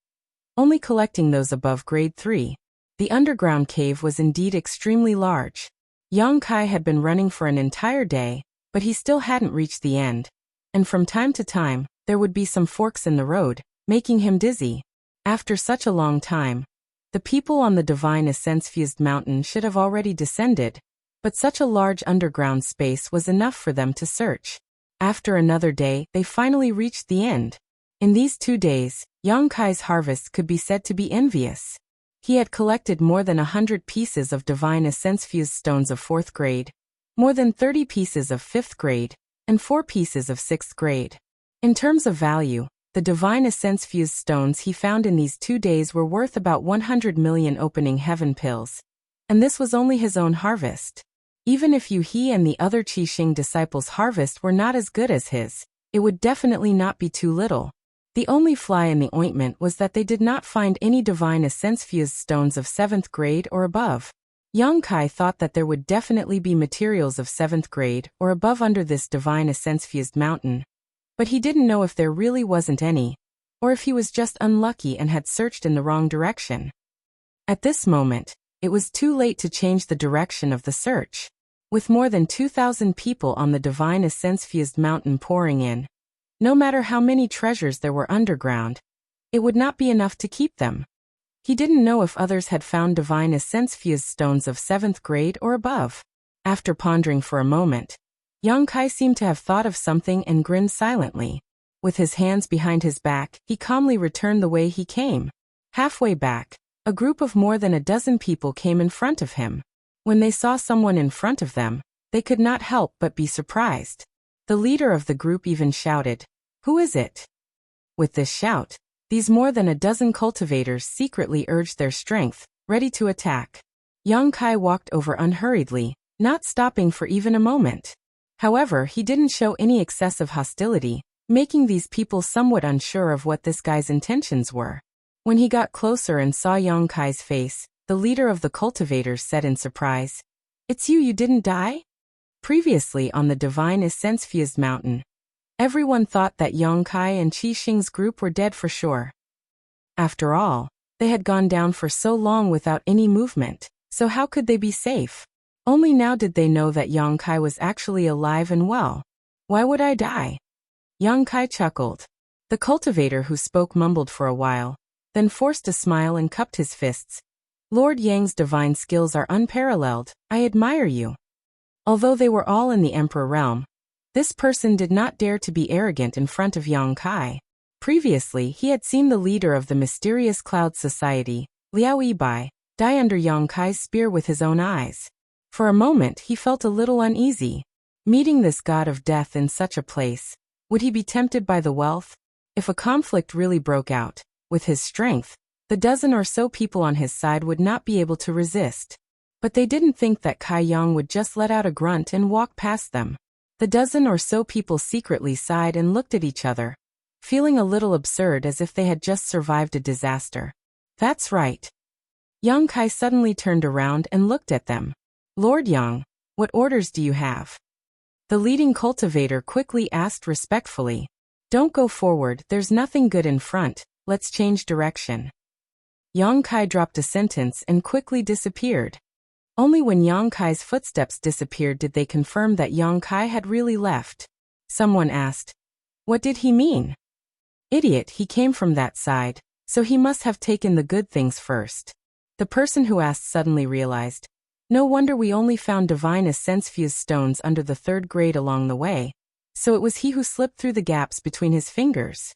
A: only collecting those above grade 3. The underground cave was indeed extremely large. Yang Kai had been running for an entire day, but he still hadn't reached the end, and from time to time, there would be some forks in the road, making him dizzy. After such a long time, the people on the divine essence-fused mountain should have already descended, but such a large underground space was enough for them to search. After another day, they finally reached the end. In these 2 days, Yang Kai's harvest could be said to be envious. He had collected more than 100 pieces of divine essence-fused stones of 4th grade, more than 30 pieces of 5th grade, and 4 pieces of 6th grade. In terms of value, the divine essence-fused stones he found in these 2 days were worth about 100 million opening heaven pills. And this was only his own harvest. Even if he and the other Qi Xing disciples' harvest were not as good as his, it would definitely not be too little. The only fly in the ointment was that they did not find any divine essence-fused stones of 7th grade or above. Yang Kai thought that there would definitely be materials of 7th grade or above under this divine essence-fused mountain, but he didn't know if there really wasn't any, or if he was just unlucky and had searched in the wrong direction. At this moment, it was too late to change the direction of the search. With more than 2,000 people on the divine essence-fused mountain pouring in, no matter how many treasures there were underground, it would not be enough to keep them. He didn't know if others had found divine essence-fused stones of 7th grade or above. After pondering for a moment, Yang Kai seemed to have thought of something and grinned silently. With his hands behind his back, he calmly returned the way he came. Halfway back, a group of more than a dozen people came in front of him. When they saw someone in front of them, they could not help but be surprised. The leader of the group even shouted, "Who is it?" With this shout, these more than a dozen cultivators secretly urged their strength, ready to attack. Yang Kai walked over unhurriedly, not stopping for even a moment. However, he didn't show any excessive hostility, making these people somewhat unsure of what this guy's intentions were. When he got closer and saw Yang Kai's face, the leader of the cultivators said in surprise, "It's you didn't die?" Previously on the divine essence-fused mountain, Everyone thought that Yong Kai and Qi Xing's group were dead for sure. After all, they had gone down for so long without any movement, so how could they be safe? Only now did they know that Yong Kai was actually alive and well. Why would I die? Yong Kai chuckled. The cultivator who spoke mumbled for a while, then forced a smile and cupped his fists. Lord Yang's divine skills are unparalleled. I admire you. Although they were all in the Emperor realm, this person did not dare to be arrogant in front of Yong Kai. Previously, he had seen the leader of the mysterious Cloud Society, Liao Yibai, die under Yong Kai's spear with his own eyes. For a moment, he felt a little uneasy. Meeting this god of death in such a place, would he be tempted by the wealth? If a conflict really broke out, with his strength, the dozen or so people on his side would not be able to resist. But they didn't think that Kai Yang would just let out a grunt and walk past them. The dozen or so people secretly sighed and looked at each other, feeling a little absurd as if they had just survived a disaster. That's right. Yong Kai suddenly turned around and looked at them. Lord Yang, what orders do you have? The leading cultivator quickly asked respectfully. Don't go forward, there's nothing good in front, let's change direction. Yong Kai dropped a sentence and quickly disappeared. Only when Yong Kai's footsteps disappeared did they confirm that Yong Kai had really left. Someone asked, what did he mean? Idiot, he came from that side, so he must have taken the good things first. The person who asked suddenly realized, no wonder we only found divine essence-fused stones under the 3rd grade along the way, so it was he who slipped through the gaps between his fingers.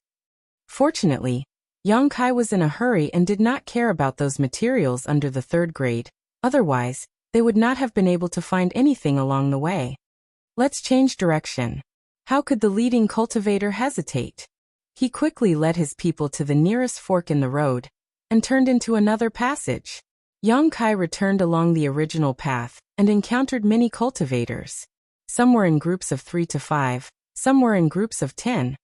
A: Fortunately, Yong Kai was in a hurry and did not care about those materials under the 3rd grade, otherwise, they would not have been able to find anything along the way. Let's change direction. How could the leading cultivator hesitate? He quickly led his people to the nearest fork in the road, and turned into another passage. Yong Kai returned along the original path, and encountered many cultivators. Some were in groups of 3 to 5, some were in groups of 10,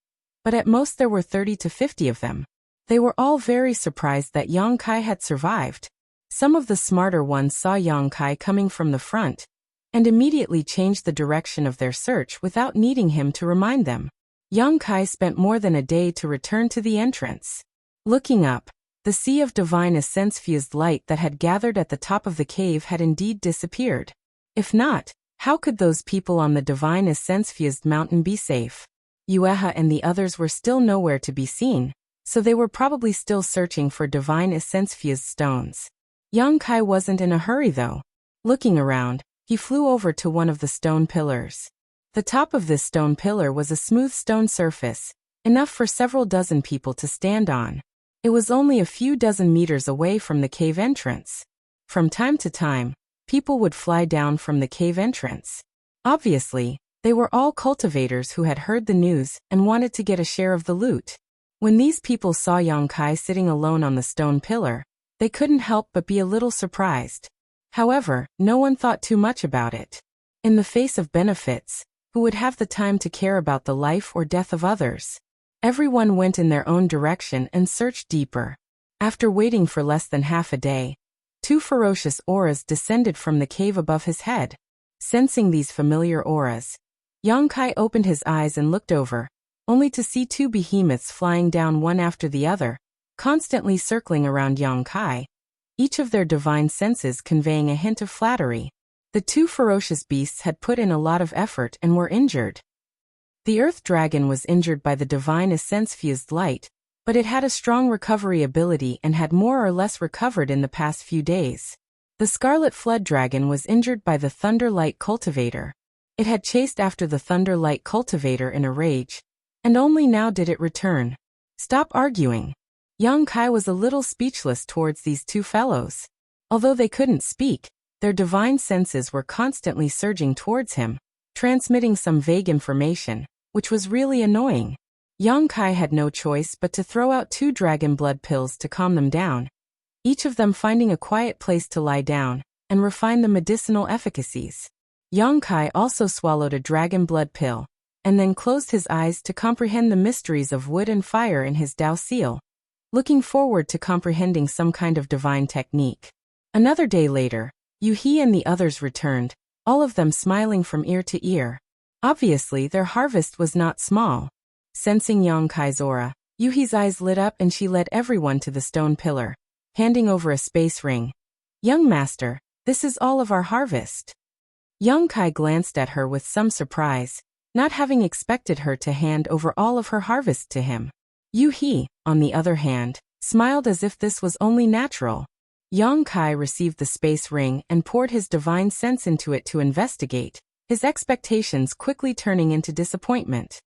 A: but at most there were 30 to 50 of them. They were all very surprised that Yong Kai had survived. Some of the smarter ones saw Yong Kai coming from the front, and immediately changed the direction of their search without needing him to remind them. Yong Kai spent more than a day to return to the entrance. Looking up, the sea of divine essence-fused light that had gathered at the top of the cave had indeed disappeared. If not, how could those people on the divine essence-fused mountain be safe? Yueha and the others were still nowhere to be seen, so they were probably still searching for divine essence-fused stones. Yong Kai wasn't in a hurry though. Looking around, he flew over to one of the stone pillars. The top of this stone pillar was a smooth stone surface, enough for several dozen people to stand on. It was only a few dozen meters away from the cave entrance. From time to time, people would fly down from the cave entrance. Obviously, they were all cultivators who had heard the news and wanted to get a share of the loot. When these people saw Yong Kai sitting alone on the stone pillar, they couldn't help but be a little surprised. However, no one thought too much about it. In the face of benefits, who would have the time to care about the life or death of others? Everyone went in their own direction and searched deeper. After waiting for less than half a day, 2 ferocious auras descended from the cave above his head. Sensing these familiar auras, Yong Kai opened his eyes and looked over, only to see 2 behemoths flying down one after the other, constantly circling around Yong Kai, each of their divine senses conveying a hint of flattery. The 2 ferocious beasts had put in a lot of effort and were injured. The earth dragon was injured by the divine essence-fused light, but it had a strong recovery ability and had more or less recovered in the past few days. The scarlet flood dragon was injured by the thunder light cultivator. It had chased after the thunder light cultivator in a rage, and only now did it return. Stop arguing. Yong Kai was a little speechless towards these 2 fellows. Although they couldn't speak, their divine senses were constantly surging towards him, transmitting some vague information, which was really annoying. Yong Kai had no choice but to throw out 2 dragon blood pills to calm them down, each of them finding a quiet place to lie down and refine the medicinal efficacies. Yong Kai also swallowed a dragon blood pill, and then closed his eyes to comprehend the mysteries of wood and fire in his Dao seal, looking forward to comprehending some kind of divine technique. Another day later, Yu He and the others returned, all of them smiling from ear to ear. Obviously, their harvest was not small. Sensing Yang Kai's aura, Yuhi's eyes lit up and she led everyone to the stone pillar, handing over a space ring. Young master, this is all of our harvest. Yang Kai glanced at her with some surprise, not having expected her to hand over all of her harvest to him. Yuhi, on the other hand, smiled as if this was only natural. Yang Kai received the space ring and poured his divine sense into it to investigate, his expectations quickly turning into disappointment.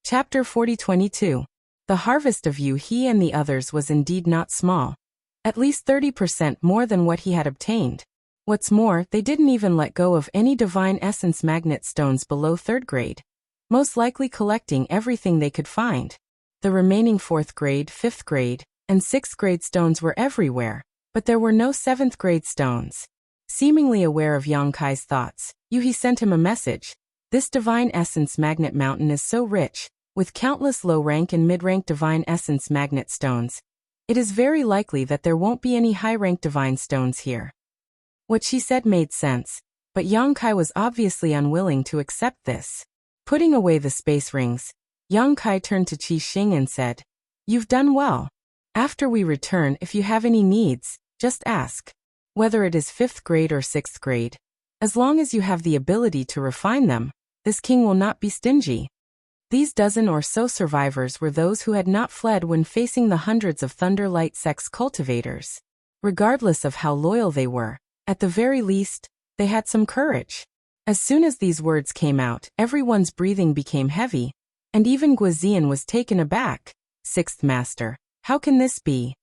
A: Chapter 40-22. The harvest of Yuhi and the others was indeed not small. At least 30% more than what he had obtained. What's more, they didn't even let go of any divine essence magnet stones below 3rd grade, most likely collecting everything they could find. The remaining 4th grade, 5th grade, and 6th grade stones were everywhere, but there were no 7th grade stones. Seemingly aware of Yang Kai's thoughts, Yuhi sent him a message. This divine essence magnet mountain is so rich, with countless low-rank and mid-rank divine essence magnet stones. It is very likely that there won't be any high-rank divine stones here. What she said made sense, but Yang Kai was obviously unwilling to accept this. Putting away the space rings, Yang Kai turned to Qi Xing and said, "You've done well. After we return, if you have any needs, just ask. Whether it is 5th grade or 6th grade, as long as you have the ability to refine them, this king will not be stingy." These dozen or so survivors were those who had not fled when facing the hundreds of Thunderlight Sex cultivators. Regardless of how loyal they were, at the very least, they had some courage. As soon as these words came out, everyone's breathing became heavy, and even Guizian was taken aback. 6th Master, how can this be?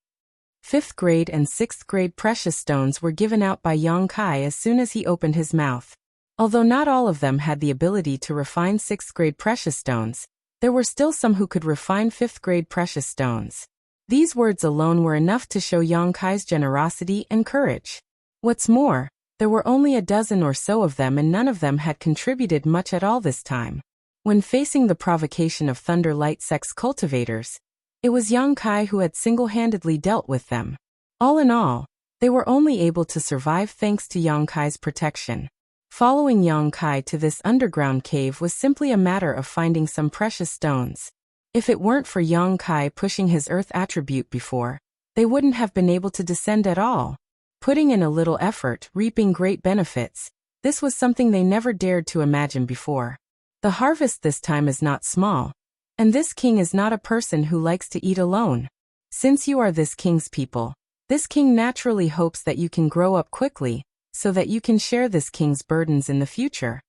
A: 5th grade and 6th grade precious stones were given out by Yang Kai as soon as he opened his mouth. Although not all of them had the ability to refine 6th grade precious stones, there were still some who could refine 5th grade precious stones. These words alone were enough to show Yang Kai's generosity and courage. What's more, there were only a dozen or so of them and none of them had contributed much at all this time. When facing the provocation of Thunderlight Sex cultivators, it was Yang Kai who had single-handedly dealt with them. All in all, they were only able to survive thanks to Yang Kai's protection. Following Yang Kai to this underground cave was simply a matter of finding some precious stones. If it weren't for Yang Kai pushing his earth attribute before, they wouldn't have been able to descend at all. Putting in a little effort, reaping great benefits, this was something they never dared to imagine before. The harvest this time is not small, and this king is not a person who likes to eat alone. Since you are this king's people, this king naturally hopes that you can grow up quickly, so that you can share this king's burdens in the future.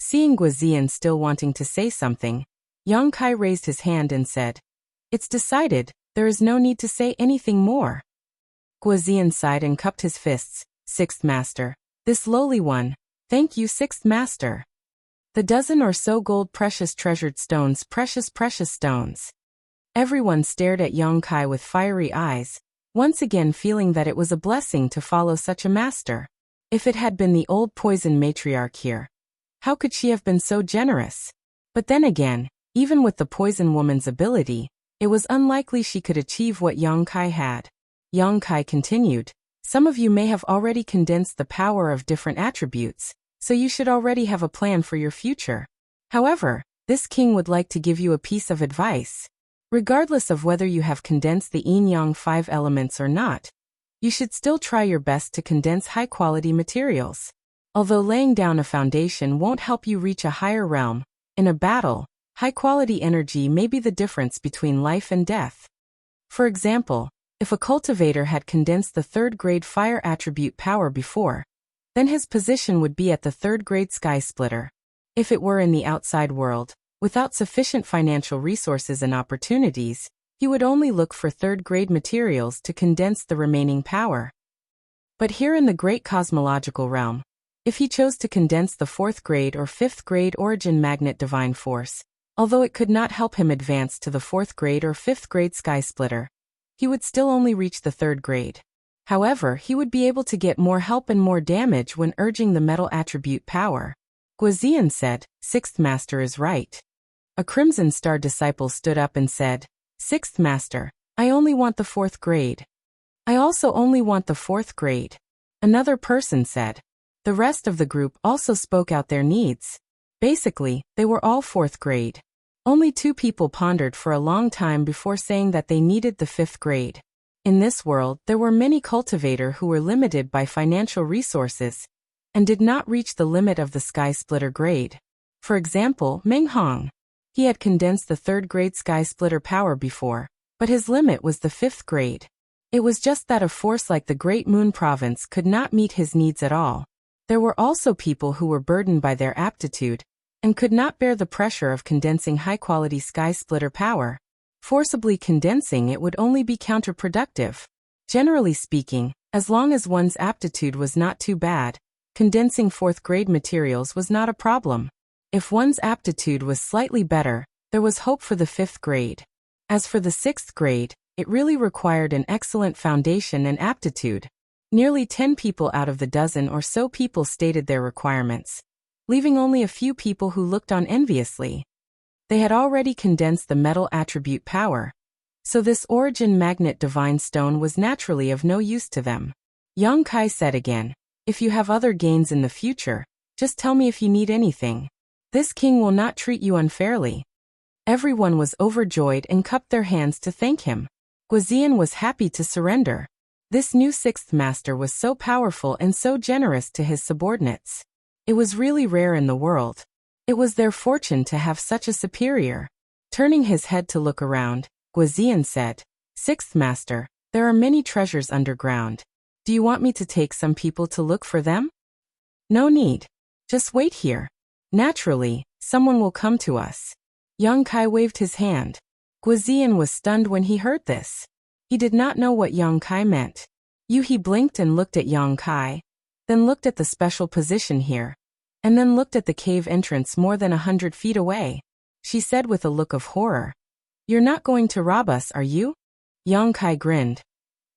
A: Seeing Guizian still wanting to say something, Yang Kai raised his hand and said, "It's decided, there is no need to say anything more." Guizian sighed and cupped his fists. 6th Master, this lowly one, thank you 6th Master. The dozen or so gold precious treasured stones, precious stones. Everyone stared at Yang Kai with fiery eyes, once again feeling that it was a blessing to follow such a master. If it had been the old poison matriarch here, how could she have been so generous? But then again, even with the poison woman's ability, it was unlikely she could achieve what Yang Kai had. Yang Kai continued, "Some of you may have already condensed the power of different attributes, so you should already have a plan for your future. However, this king would like to give you a piece of advice. Regardless of whether you have condensed the yin-yang 5 elements or not, you should still try your best to condense high-quality materials. Although laying down a foundation won't help you reach a higher realm, in a battle, high-quality energy may be the difference between life and death. For example, if a cultivator had condensed the 3rd grade fire attribute power before, then his position would be at the 3rd grade sky splitter. If it were in the outside world, without sufficient financial resources and opportunities, he would only look for 3rd grade materials to condense the remaining power. But here in the great cosmological realm, if he chose to condense the 4th grade or 5th grade origin magnet divine force, although it could not help him advance to the 4th grade or 5th grade sky splitter, he would still only reach the 3rd grade. However, he would be able to get more help and more damage when urging the metal attribute power. Guizian said, 6th Master is right. A Crimson Star disciple stood up and said, 6th Master, I only want the 4th grade. I also only want the 4th grade. Another person said. The rest of the group also spoke out their needs. Basically, they were all 4th grade. Only 2 people pondered for a long time before saying that they needed the 5th grade. In this world, there were many cultivators who were limited by financial resources and did not reach the limit of the Sky Splitter grade. For example, Meng Hong. He had condensed the 3rd grade Sky Splitter power before, but his limit was the 5th grade. It was just that a force like the Great Moon Province could not meet his needs at all. There were also people who were burdened by their aptitude and could not bear the pressure of condensing high-quality Sky Splitter power. Forcibly condensing it would only be counterproductive. Generally speaking, as long as one's aptitude was not too bad, condensing 4th grade materials was not a problem. If one's aptitude was slightly better, there was hope for the 5th grade. As for the 6th grade, it really required an excellent foundation and aptitude. Nearly 10 people out of the dozen or so people stated their requirements, leaving only a few people who looked on enviously. They had already condensed the metal attribute power, so this origin magnet divine stone was naturally of no use to them. Yang Kai said again, "If you have other gains in the future, just tell me if you need anything. This king will not treat you unfairly." Everyone was overjoyed and cupped their hands to thank him. Guizian was happy to surrender. This new 6th master was so powerful and so generous to his subordinates. It was really rare in the world. It was their fortune to have such a superior. Turning his head to look around, Guizian said, "6th master, there are many treasures underground. Do you want me to take some people to look for them?" "No need. Just wait here. Naturally, someone will come to us." Yang Kai waved his hand. Guizian was stunned when he heard this. He did not know what Yang Kai meant. He blinked and looked at Yang Kai, then looked at the special position here, and then looked at the cave entrance more than 100 feet away. She said with a look of horror, "You're not going to rob us, are you?" Yang Kai grinned.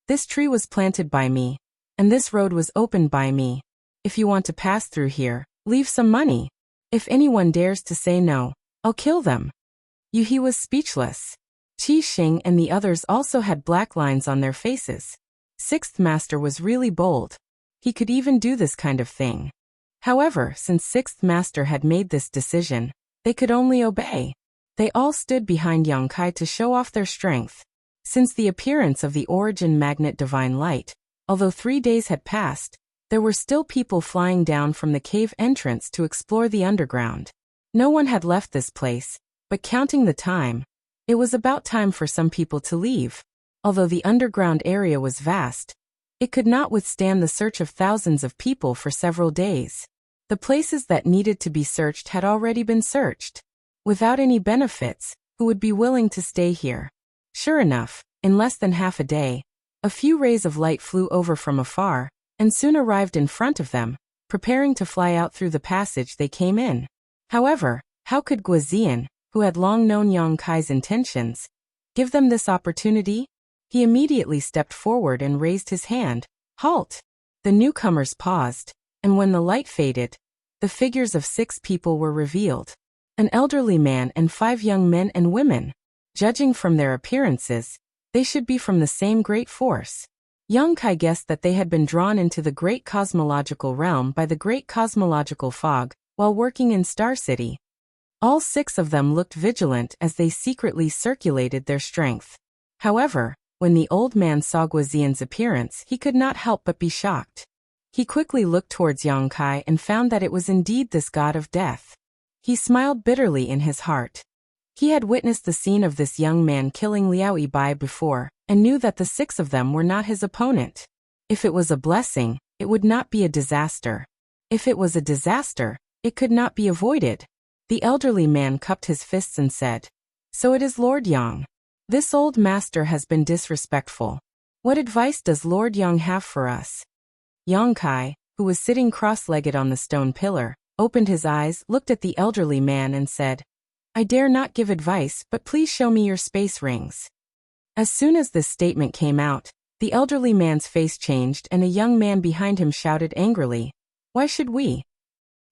A: "This tree was planted by me, and this road was opened by me. If you want to pass through here, leave some money. If anyone dares to say no, I'll kill them." He was speechless. Qi Xing and the others also had black lines on their faces. 6th master was really bold. He could even do this kind of thing. However, since 6th master had made this decision, they could only obey. They all stood behind Yang Kai to show off their strength. Since the appearance of the origin magnet divine light, although 3 days had passed, there were still people flying down from the cave entrance to explore the underground. No one had left this place, but counting the time, it was about time for some people to leave. Although the underground area was vast, it could not withstand the search of thousands of people for several days. The places that needed to be searched had already been searched. Without any benefits, who would be willing to stay here? Sure enough, in less than half a day, a few rays of light flew over from afar, and soon arrived in front of them, preparing to fly out through the passage they came in. However, how could Guizian, who had long known Yang Kai's intentions, give them this opportunity? He immediately stepped forward and raised his hand. "Halt!" The newcomers paused, and when the light faded, the figures of 6 people were revealed. An elderly man and 5 young men and women. Judging from their appearances, they should be from the same great force. Yang Kai guessed that they had been drawn into the great cosmological realm by the great cosmological fog, while working in Star City. All 6 of them looked vigilant as they secretly circulated their strength. However, when the old man saw Guizian's appearance, he could not help but be shocked. He quickly looked towards Yang Kai and found that it was indeed this god of death. He smiled bitterly in his heart. He had witnessed the scene of this young man killing Liao Yibai before, and knew that the 6 of them were not his opponent. If it was a blessing, it would not be a disaster. If it was a disaster, it could not be avoided. The elderly man cupped his fists and said, "So it is Lord Yang. This old master has been disrespectful. What advice does Lord Yang have for us?" Yang Kai, who was sitting cross-legged on the stone pillar, opened his eyes, looked at the elderly man and said, "I dare not give advice, but please show me your space rings." As soon as this statement came out, the elderly man's face changed and a young man behind him shouted angrily, "Why should we?"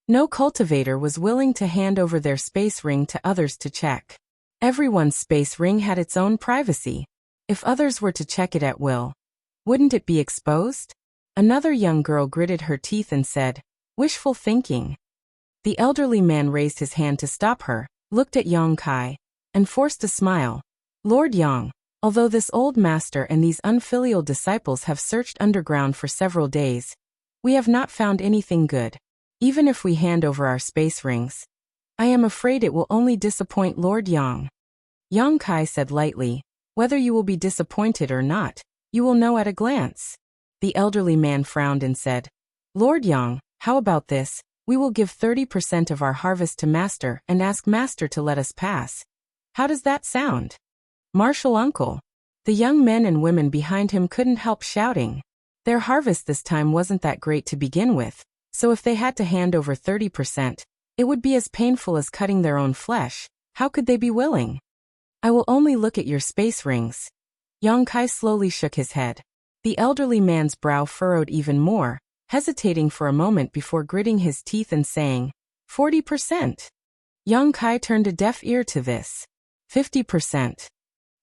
A: No cultivator was willing to hand over their space ring to others to check. Everyone's space ring had its own privacy. If others were to check it at will, wouldn't it be exposed? Another young girl gritted her teeth and said, "Wishful thinking." The elderly man raised his hand to stop her, looked at Yang Kai, and forced a smile. Lord Yang, although this old master and these unfilial disciples have searched underground for several days, we have not found anything good. Even if we hand over our space rings, I am afraid it will only disappoint Lord Yang. Yang Kai said lightly, whether you will be disappointed or not, you will know at a glance. The elderly man frowned and said, Lord Yang, how about this? We will give 30% of our harvest to Master and ask Master to let us pass. How does that sound? Martial uncle. The young men and women behind him couldn't help shouting. Their harvest this time wasn't that great to begin with, so if they had to hand over 30%, it would be as painful as cutting their own flesh. How could they be willing? I will only look at your space rings. Yang Kai slowly shook his head. The elderly man's brow furrowed even more, hesitating for a moment before gritting his teeth and saying, 40%. Yang Kai turned a deaf ear to this. 50%.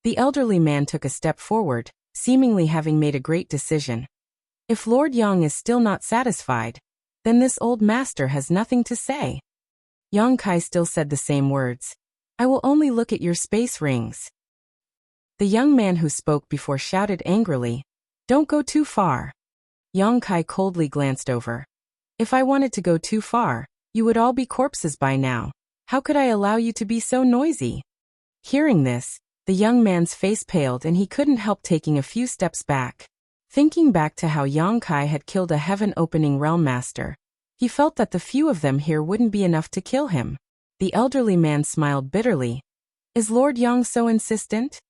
A: The elderly man took a step forward, seemingly having made a great decision. If Lord Yang is still not satisfied, then this old master has nothing to say. Yang Kai still said the same words. I will only look at your space rings. The young man who spoke before shouted angrily, Don't go too far. Yang Kai coldly glanced over. If I wanted to go too far, you would all be corpses by now. How could I allow you to be so noisy? Hearing this, the young man's face paled and he couldn't help taking a few steps back. Thinking back to how Yang Kai had killed a heaven-opening realm master, he felt that the few of them here wouldn't be enough to kill him. The elderly man smiled bitterly. Is Lord Yang so insistent?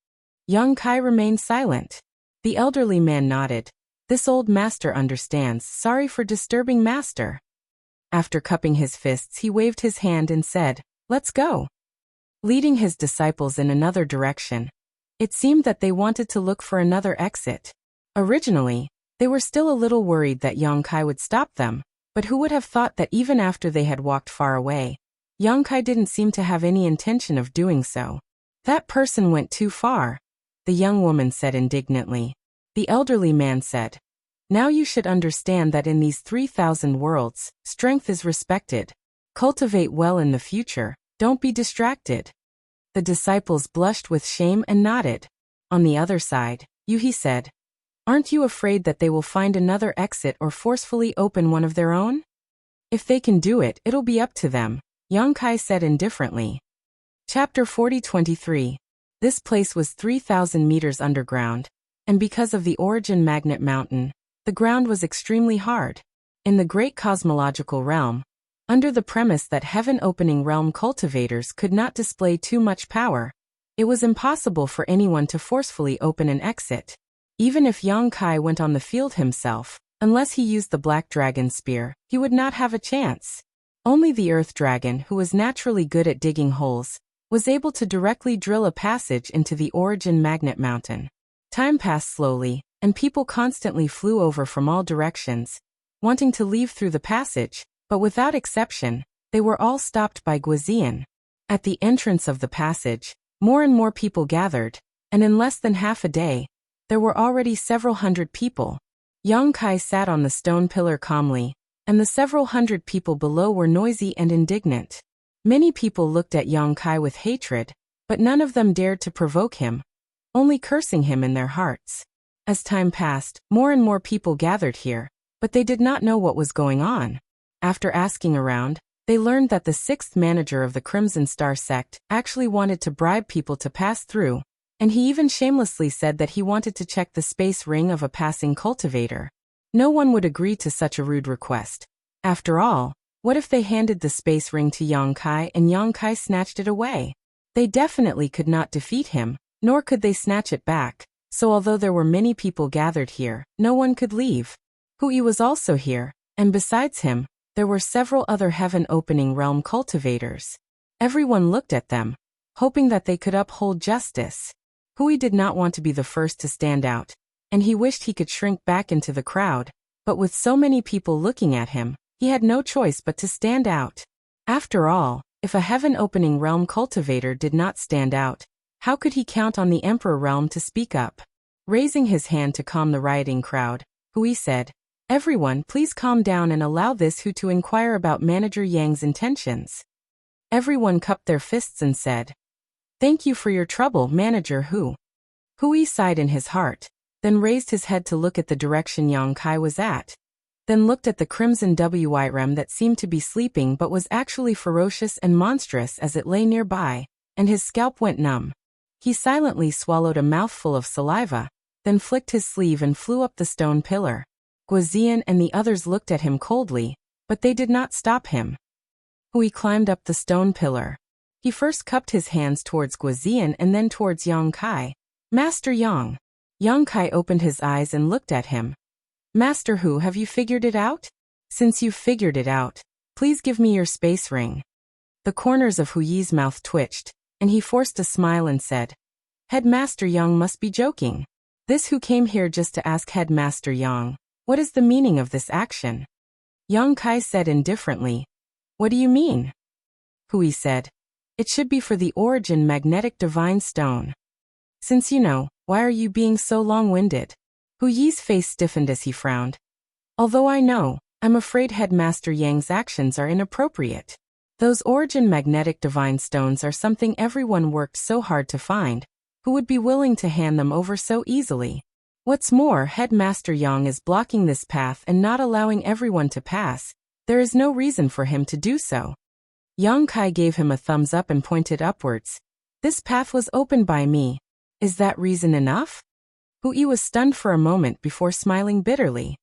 A: Yang Kai remained silent. The elderly man nodded. This old master understands. Sorry for disturbing master. After cupping his fists, he waved his hand and said, Let's go. Leading his disciples in another direction. It seemed that they wanted to look for another exit. Originally, they were still a little worried that Yang Kai would stop them, but who would have thought that even after they had walked far away, Yang Kai didn't seem to have any intention of doing so. That person went too far, the young woman said indignantly. The elderly man said, Now you should understand that in these 3,000 worlds, strength is respected. Cultivate well in the future, don't be distracted. The disciples blushed with shame and nodded. On the other side, Yuhi said, Aren't you afraid that they will find another exit or forcefully open one of their own? If they can do it, it'll be up to them, Yang Kai said indifferently. Chapter 40-23. This place was 3,000 meters underground, and because of the origin magnet mountain, the ground was extremely hard. In the great cosmological realm, under the premise that heaven-opening realm cultivators could not display too much power, it was impossible for anyone to forcefully open an exit. Even if Yang Kai went on the field himself, unless he used the black dragon spear, he would not have a chance. Only the earth dragon, who was naturally good at digging holes, was able to directly drill a passage into the origin magnet mountain. Time passed slowly, and people constantly flew over from all directions, wanting to leave through the passage, but without exception, they were all stopped by Guizian. At the entrance of the passage, more and more people gathered, and in less than half a day, there were already several hundred people. Yang Kai sat on the stone pillar calmly, and the several hundred people below were noisy and indignant. Many people looked at Yang Kai with hatred, but none of them dared to provoke him, only cursing him in their hearts. As time passed, more and more people gathered here, but they did not know what was going on. After asking around, they learned that the sixth manager of the Crimson Star sect actually wanted to bribe people to pass through, and he even shamelessly said that he wanted to check the space ring of a passing cultivator. No one would agree to such a rude request. After all, what if they handed the space ring to Yang Kai and Yang Kai snatched it away? They definitely could not defeat him, nor could they snatch it back, so although there were many people gathered here, no one could leave. Hui was also here, and besides him, there were several other heaven-opening realm cultivators. Everyone looked at them, hoping that they could uphold justice. Hui did not want to be the first to stand out, and he wished he could shrink back into the crowd, but with so many people looking at him, he had no choice but to stand out. After all, if a heaven-opening realm cultivator did not stand out, how could he count on the Emperor realm to speak up? Raising his hand to calm the rioting crowd, Hui said, Everyone, please calm down and allow this Hu to inquire about Manager Yang's intentions. Everyone cupped their fists and said, "Thank you for your trouble, Manager Hu." Hui sighed in his heart, then raised his head to look at the direction Yang Kai was at, then looked at the crimson Wyrem that seemed to be sleeping but was actually ferocious and monstrous as it lay nearby, and his scalp went numb. He silently swallowed a mouthful of saliva, then flicked his sleeve and flew up the stone pillar. Guozian and the others looked at him coldly, but they did not stop him. Hui climbed up the stone pillar. He first cupped his hands towards Guozian and then towards Yang Kai. "Master Yang." Yang Kai opened his eyes and looked at him. "Master Hu, have you figured it out? Since you've figured it out, please give me your space ring." The corners of Huyi's mouth twitched, and he forced a smile and said, "Headmaster Yang must be joking. This Hu came here just to ask Headmaster Yang, what is the meaning of this action?" Yang Kai said indifferently, "What do you mean?" Hui said, "It should be for the origin magnetic divine stone. Since you know, why are you being so long-winded?" Huyi's face stiffened as he frowned. "Although I know, I'm afraid Headmaster Yang's actions are inappropriate. Those origin magnetic divine stones are something everyone worked so hard to find. Who would be willing to hand them over so easily? What's more, Headmaster Yang is blocking this path and not allowing everyone to pass. There is no reason for him to do so." Yang Kai gave him a thumbs up and pointed upwards. "This path was opened by me. Is that reason enough?" Hui was stunned for a moment before smiling bitterly.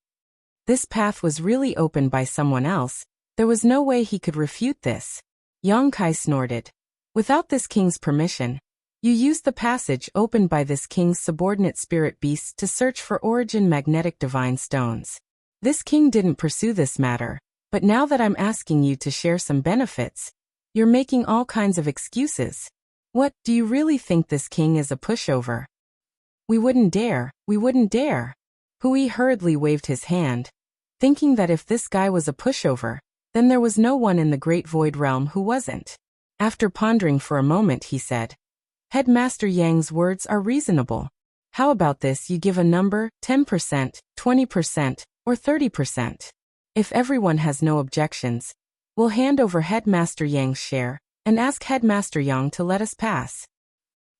A: This path was really opened by someone else. There was no way he could refute this. Yang Kai snorted. "Without this king's permission, you used the passage opened by this king's subordinate spirit beasts to search for origin magnetic divine stones. This king didn't pursue this matter, but now that I'm asking you to share some benefits, you're making all kinds of excuses. What, do you really think this king is a pushover?" We wouldn't dare. Hui hurriedly waved his hand, thinking that if this guy was a pushover, then there was no one in the Great Void Realm who wasn't. After pondering for a moment, he said, "Headmaster Yang's words are reasonable. How about this, you give a number, 10%, 20%, or 30%. If everyone has no objections, we'll hand over Headmaster Yang's share, and ask Headmaster Yang to let us pass."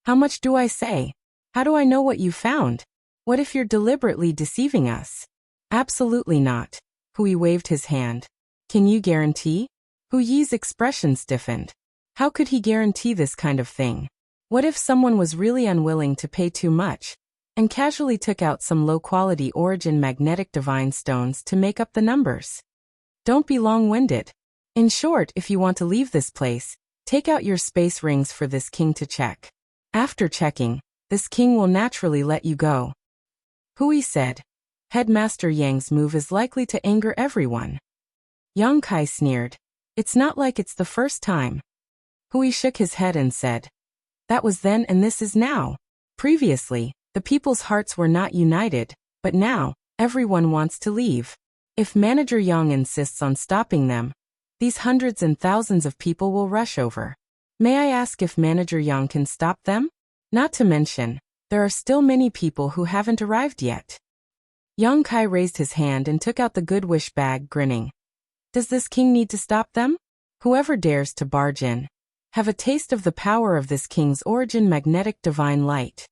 A: "How much do I say? How do I know what you found? What if you're deliberately deceiving us?" "Absolutely not." Hui waved his hand. "Can you guarantee?" Huyi's expression stiffened. How could he guarantee this kind of thing? What if someone was really unwilling to pay too much, and casually took out some low-quality origin magnetic divine stones to make up the numbers? Don't be long-winded. In short, if you want to leave this place, take out your space rings for this king to check. After checking, this king will naturally let you go." Hui said, "Headmaster Yang's move is likely to anger everyone." Yang Kai sneered. "It's not like it's the first time." Hui shook his head and said, "That was then and this is now. Previously, the people's hearts were not united, but now, everyone wants to leave. If Manager Yang insists on stopping them, these hundreds and thousands of people will rush over. May I ask if Manager Yang can stop them? Not to mention, there are still many people who haven't arrived yet." Yang Kai raised his hand and took out the good wish bag, grinning. "Does this king need to stop them? Whoever dares to barge in, have a taste of the power of this king's origin magnetic divine light."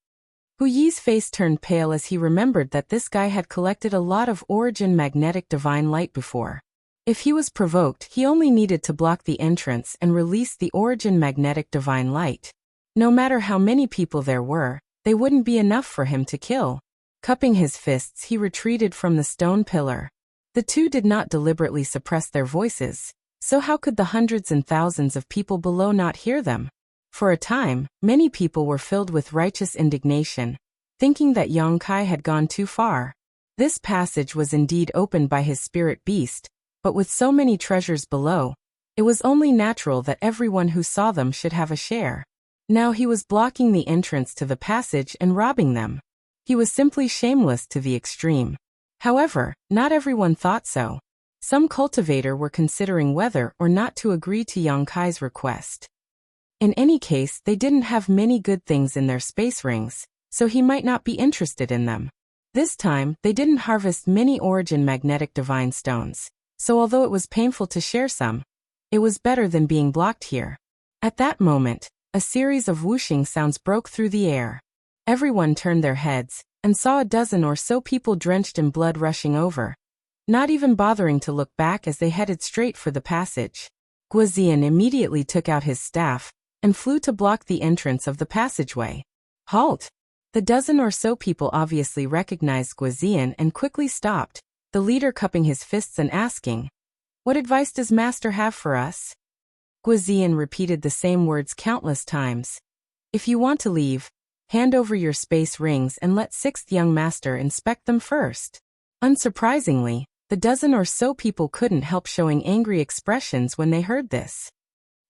A: Huyi's face turned pale as he remembered that this guy had collected a lot of origin magnetic divine light before. If he was provoked, he only needed to block the entrance and release the origin magnetic divine light. No matter how many people there were, they wouldn't be enough for him to kill. Cupping his fists, he retreated from the stone pillar. The two did not deliberately suppress their voices, so how could the hundreds and thousands of people below not hear them? For a time, many people were filled with righteous indignation, thinking that Yang Kai had gone too far. This passage was indeed opened by his spirit beast, but with so many treasures below, it was only natural that everyone who saw them should have a share. Now he was blocking the entrance to the passage and robbing them. He was simply shameless to the extreme. However, not everyone thought so. Some cultivator were considering whether or not to agree to Yang Kai's request. In any case, they didn't have many good things in their space rings, so he might not be interested in them. This time, they didn't harvest many origin magnetic divine stones, so although it was painful to share some, it was better than being blocked here. At that moment, a series of whooshing sounds broke through the air. Everyone turned their heads, and saw a dozen or so people drenched in blood rushing over, not even bothering to look back as they headed straight for the passage. Guizian immediately took out his staff, and flew to block the entrance of the passageway. Halt! The dozen or so people obviously recognized Guizian and quickly stopped, the leader cupping his fists and asking, "What advice does Master have for us?" Guizian repeated the same words countless times. "If you want to leave, hand over your space rings and let 6th young Master inspect them first." Unsurprisingly, the dozen or so people couldn't help showing angry expressions when they heard this.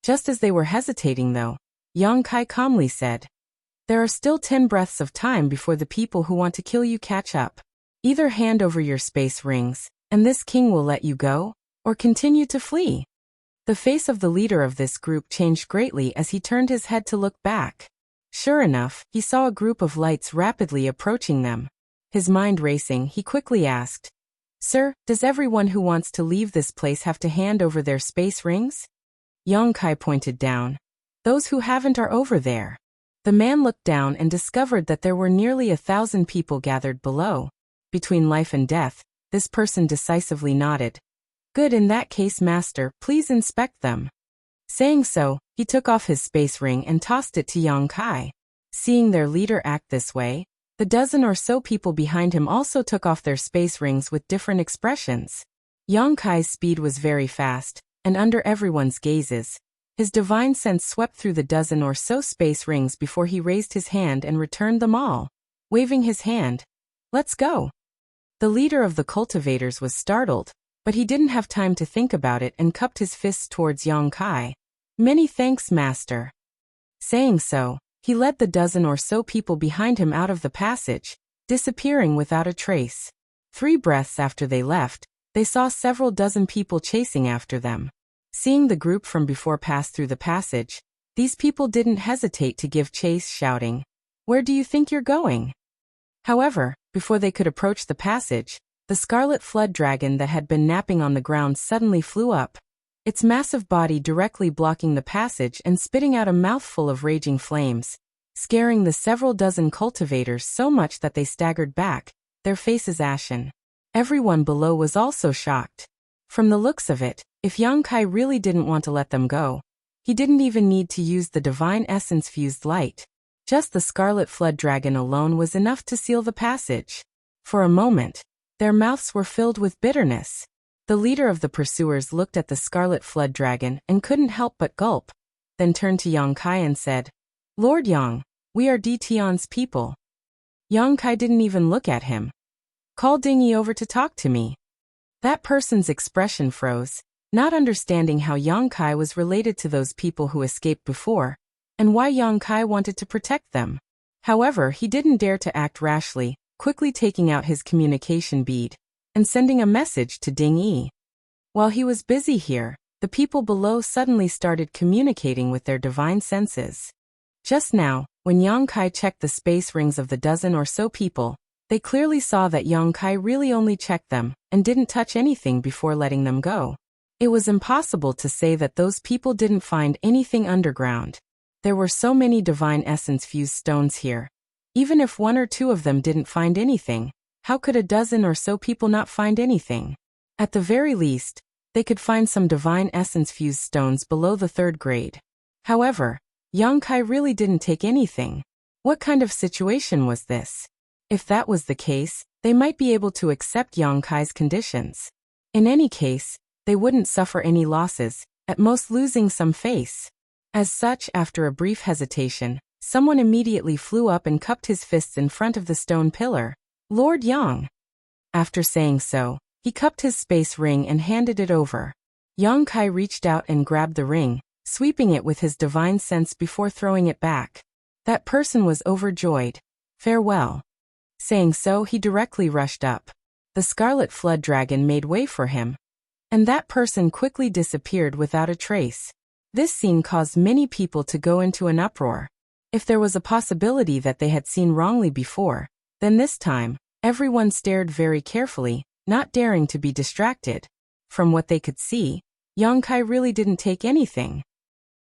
A: Just as they were hesitating though, Yang Kai calmly said, "There are still 10 breaths of time before the people who want to kill you catch up. Either hand over your space rings, and this king will let you go, or continue to flee." The face of the leader of this group changed greatly as he turned his head to look back. Sure enough, he saw a group of lights rapidly approaching them. His mind racing, he quickly asked, "Sir, does everyone who wants to leave this place have to hand over their space rings?" Yang Kai pointed down. "Those who haven't are over there." The man looked down and discovered that there were nearly 1,000 people gathered below. Between life and death, this person decisively nodded. "Good, in that case, Master, please inspect them." Saying so, he took off his space ring and tossed it to Yang Kai. Seeing their leader act this way, the dozen or so people behind him also took off their space rings with different expressions. Yang Kai's speed was very fast, and under everyone's gazes, his divine sense swept through the dozen or so space rings before he raised his hand and returned them all. Waving his hand, "Let's go." The leader of the cultivators was startled, but he didn't have time to think about it and cupped his fists towards Yang Kai. "Many thanks, Master." Saying so, he led the dozen or so people behind him out of the passage, disappearing without a trace. 3 breaths after they left, they saw several dozen people chasing after them. Seeing the group from before pass through the passage, these people didn't hesitate to give chase, shouting, "Where do you think you're going?" However, before they could approach the passage, the scarlet flood dragon that had been napping on the ground suddenly flew up, its massive body directly blocking the passage and spitting out a mouthful of raging flames, scaring the several dozen cultivators so much that they staggered back, their faces ashen. Everyone below was also shocked. From the looks of it, if Yang Kai really didn't want to let them go, he didn't even need to use the divine essence-fused light. Just the scarlet flood dragon alone was enough to seal the passage. For a moment, their mouths were filled with bitterness. The leader of the pursuers looked at the scarlet flood dragon and couldn't help but gulp, then turned to Yang Kai and said, "Lord Yang, we are Tion's people." Yang Kai didn't even look at him. "Call Dingy over to talk to me." That person's expression froze, not understanding how Yang Kai was related to those people who escaped before, and why Yang Kai wanted to protect them. However, he didn't dare to act rashly, quickly taking out his communication bead and sending a message to Ding Yi. While he was busy here, the people below suddenly started communicating with their divine senses. Just now, when Yang Kai checked the space rings of the dozen or so people, they clearly saw that Yang Kai really only checked them and didn't touch anything before letting them go. It was impossible to say that those people didn't find anything underground. There were so many divine essence-fused stones here. Even if 1 or 2 of them didn't find anything, how could a dozen or so people not find anything? At the very least, they could find some divine essence-fused stones below the 3rd grade. However, Yang Kai really didn't take anything. What kind of situation was this? If that was the case, they might be able to accept Yang Kai's conditions. In any case, they wouldn't suffer any losses, at most losing some face. As such, after a brief hesitation, someone immediately flew up and cupped his fists in front of the stone pillar. "Lord Yang." After saying so, he cupped his space ring and handed it over. Yang Kai reached out and grabbed the ring, sweeping it with his divine sense before throwing it back. That person was overjoyed. "Farewell." Saying so, he directly rushed up. The scarlet flood dragon made way for him, and that person quickly disappeared without a trace. This scene caused many people to go into an uproar. If there was a possibility that they had seen wrongly before, then this time, Everyone stared very carefully, not daring to be distracted. From what they could see, Yongkai really didn't take anything.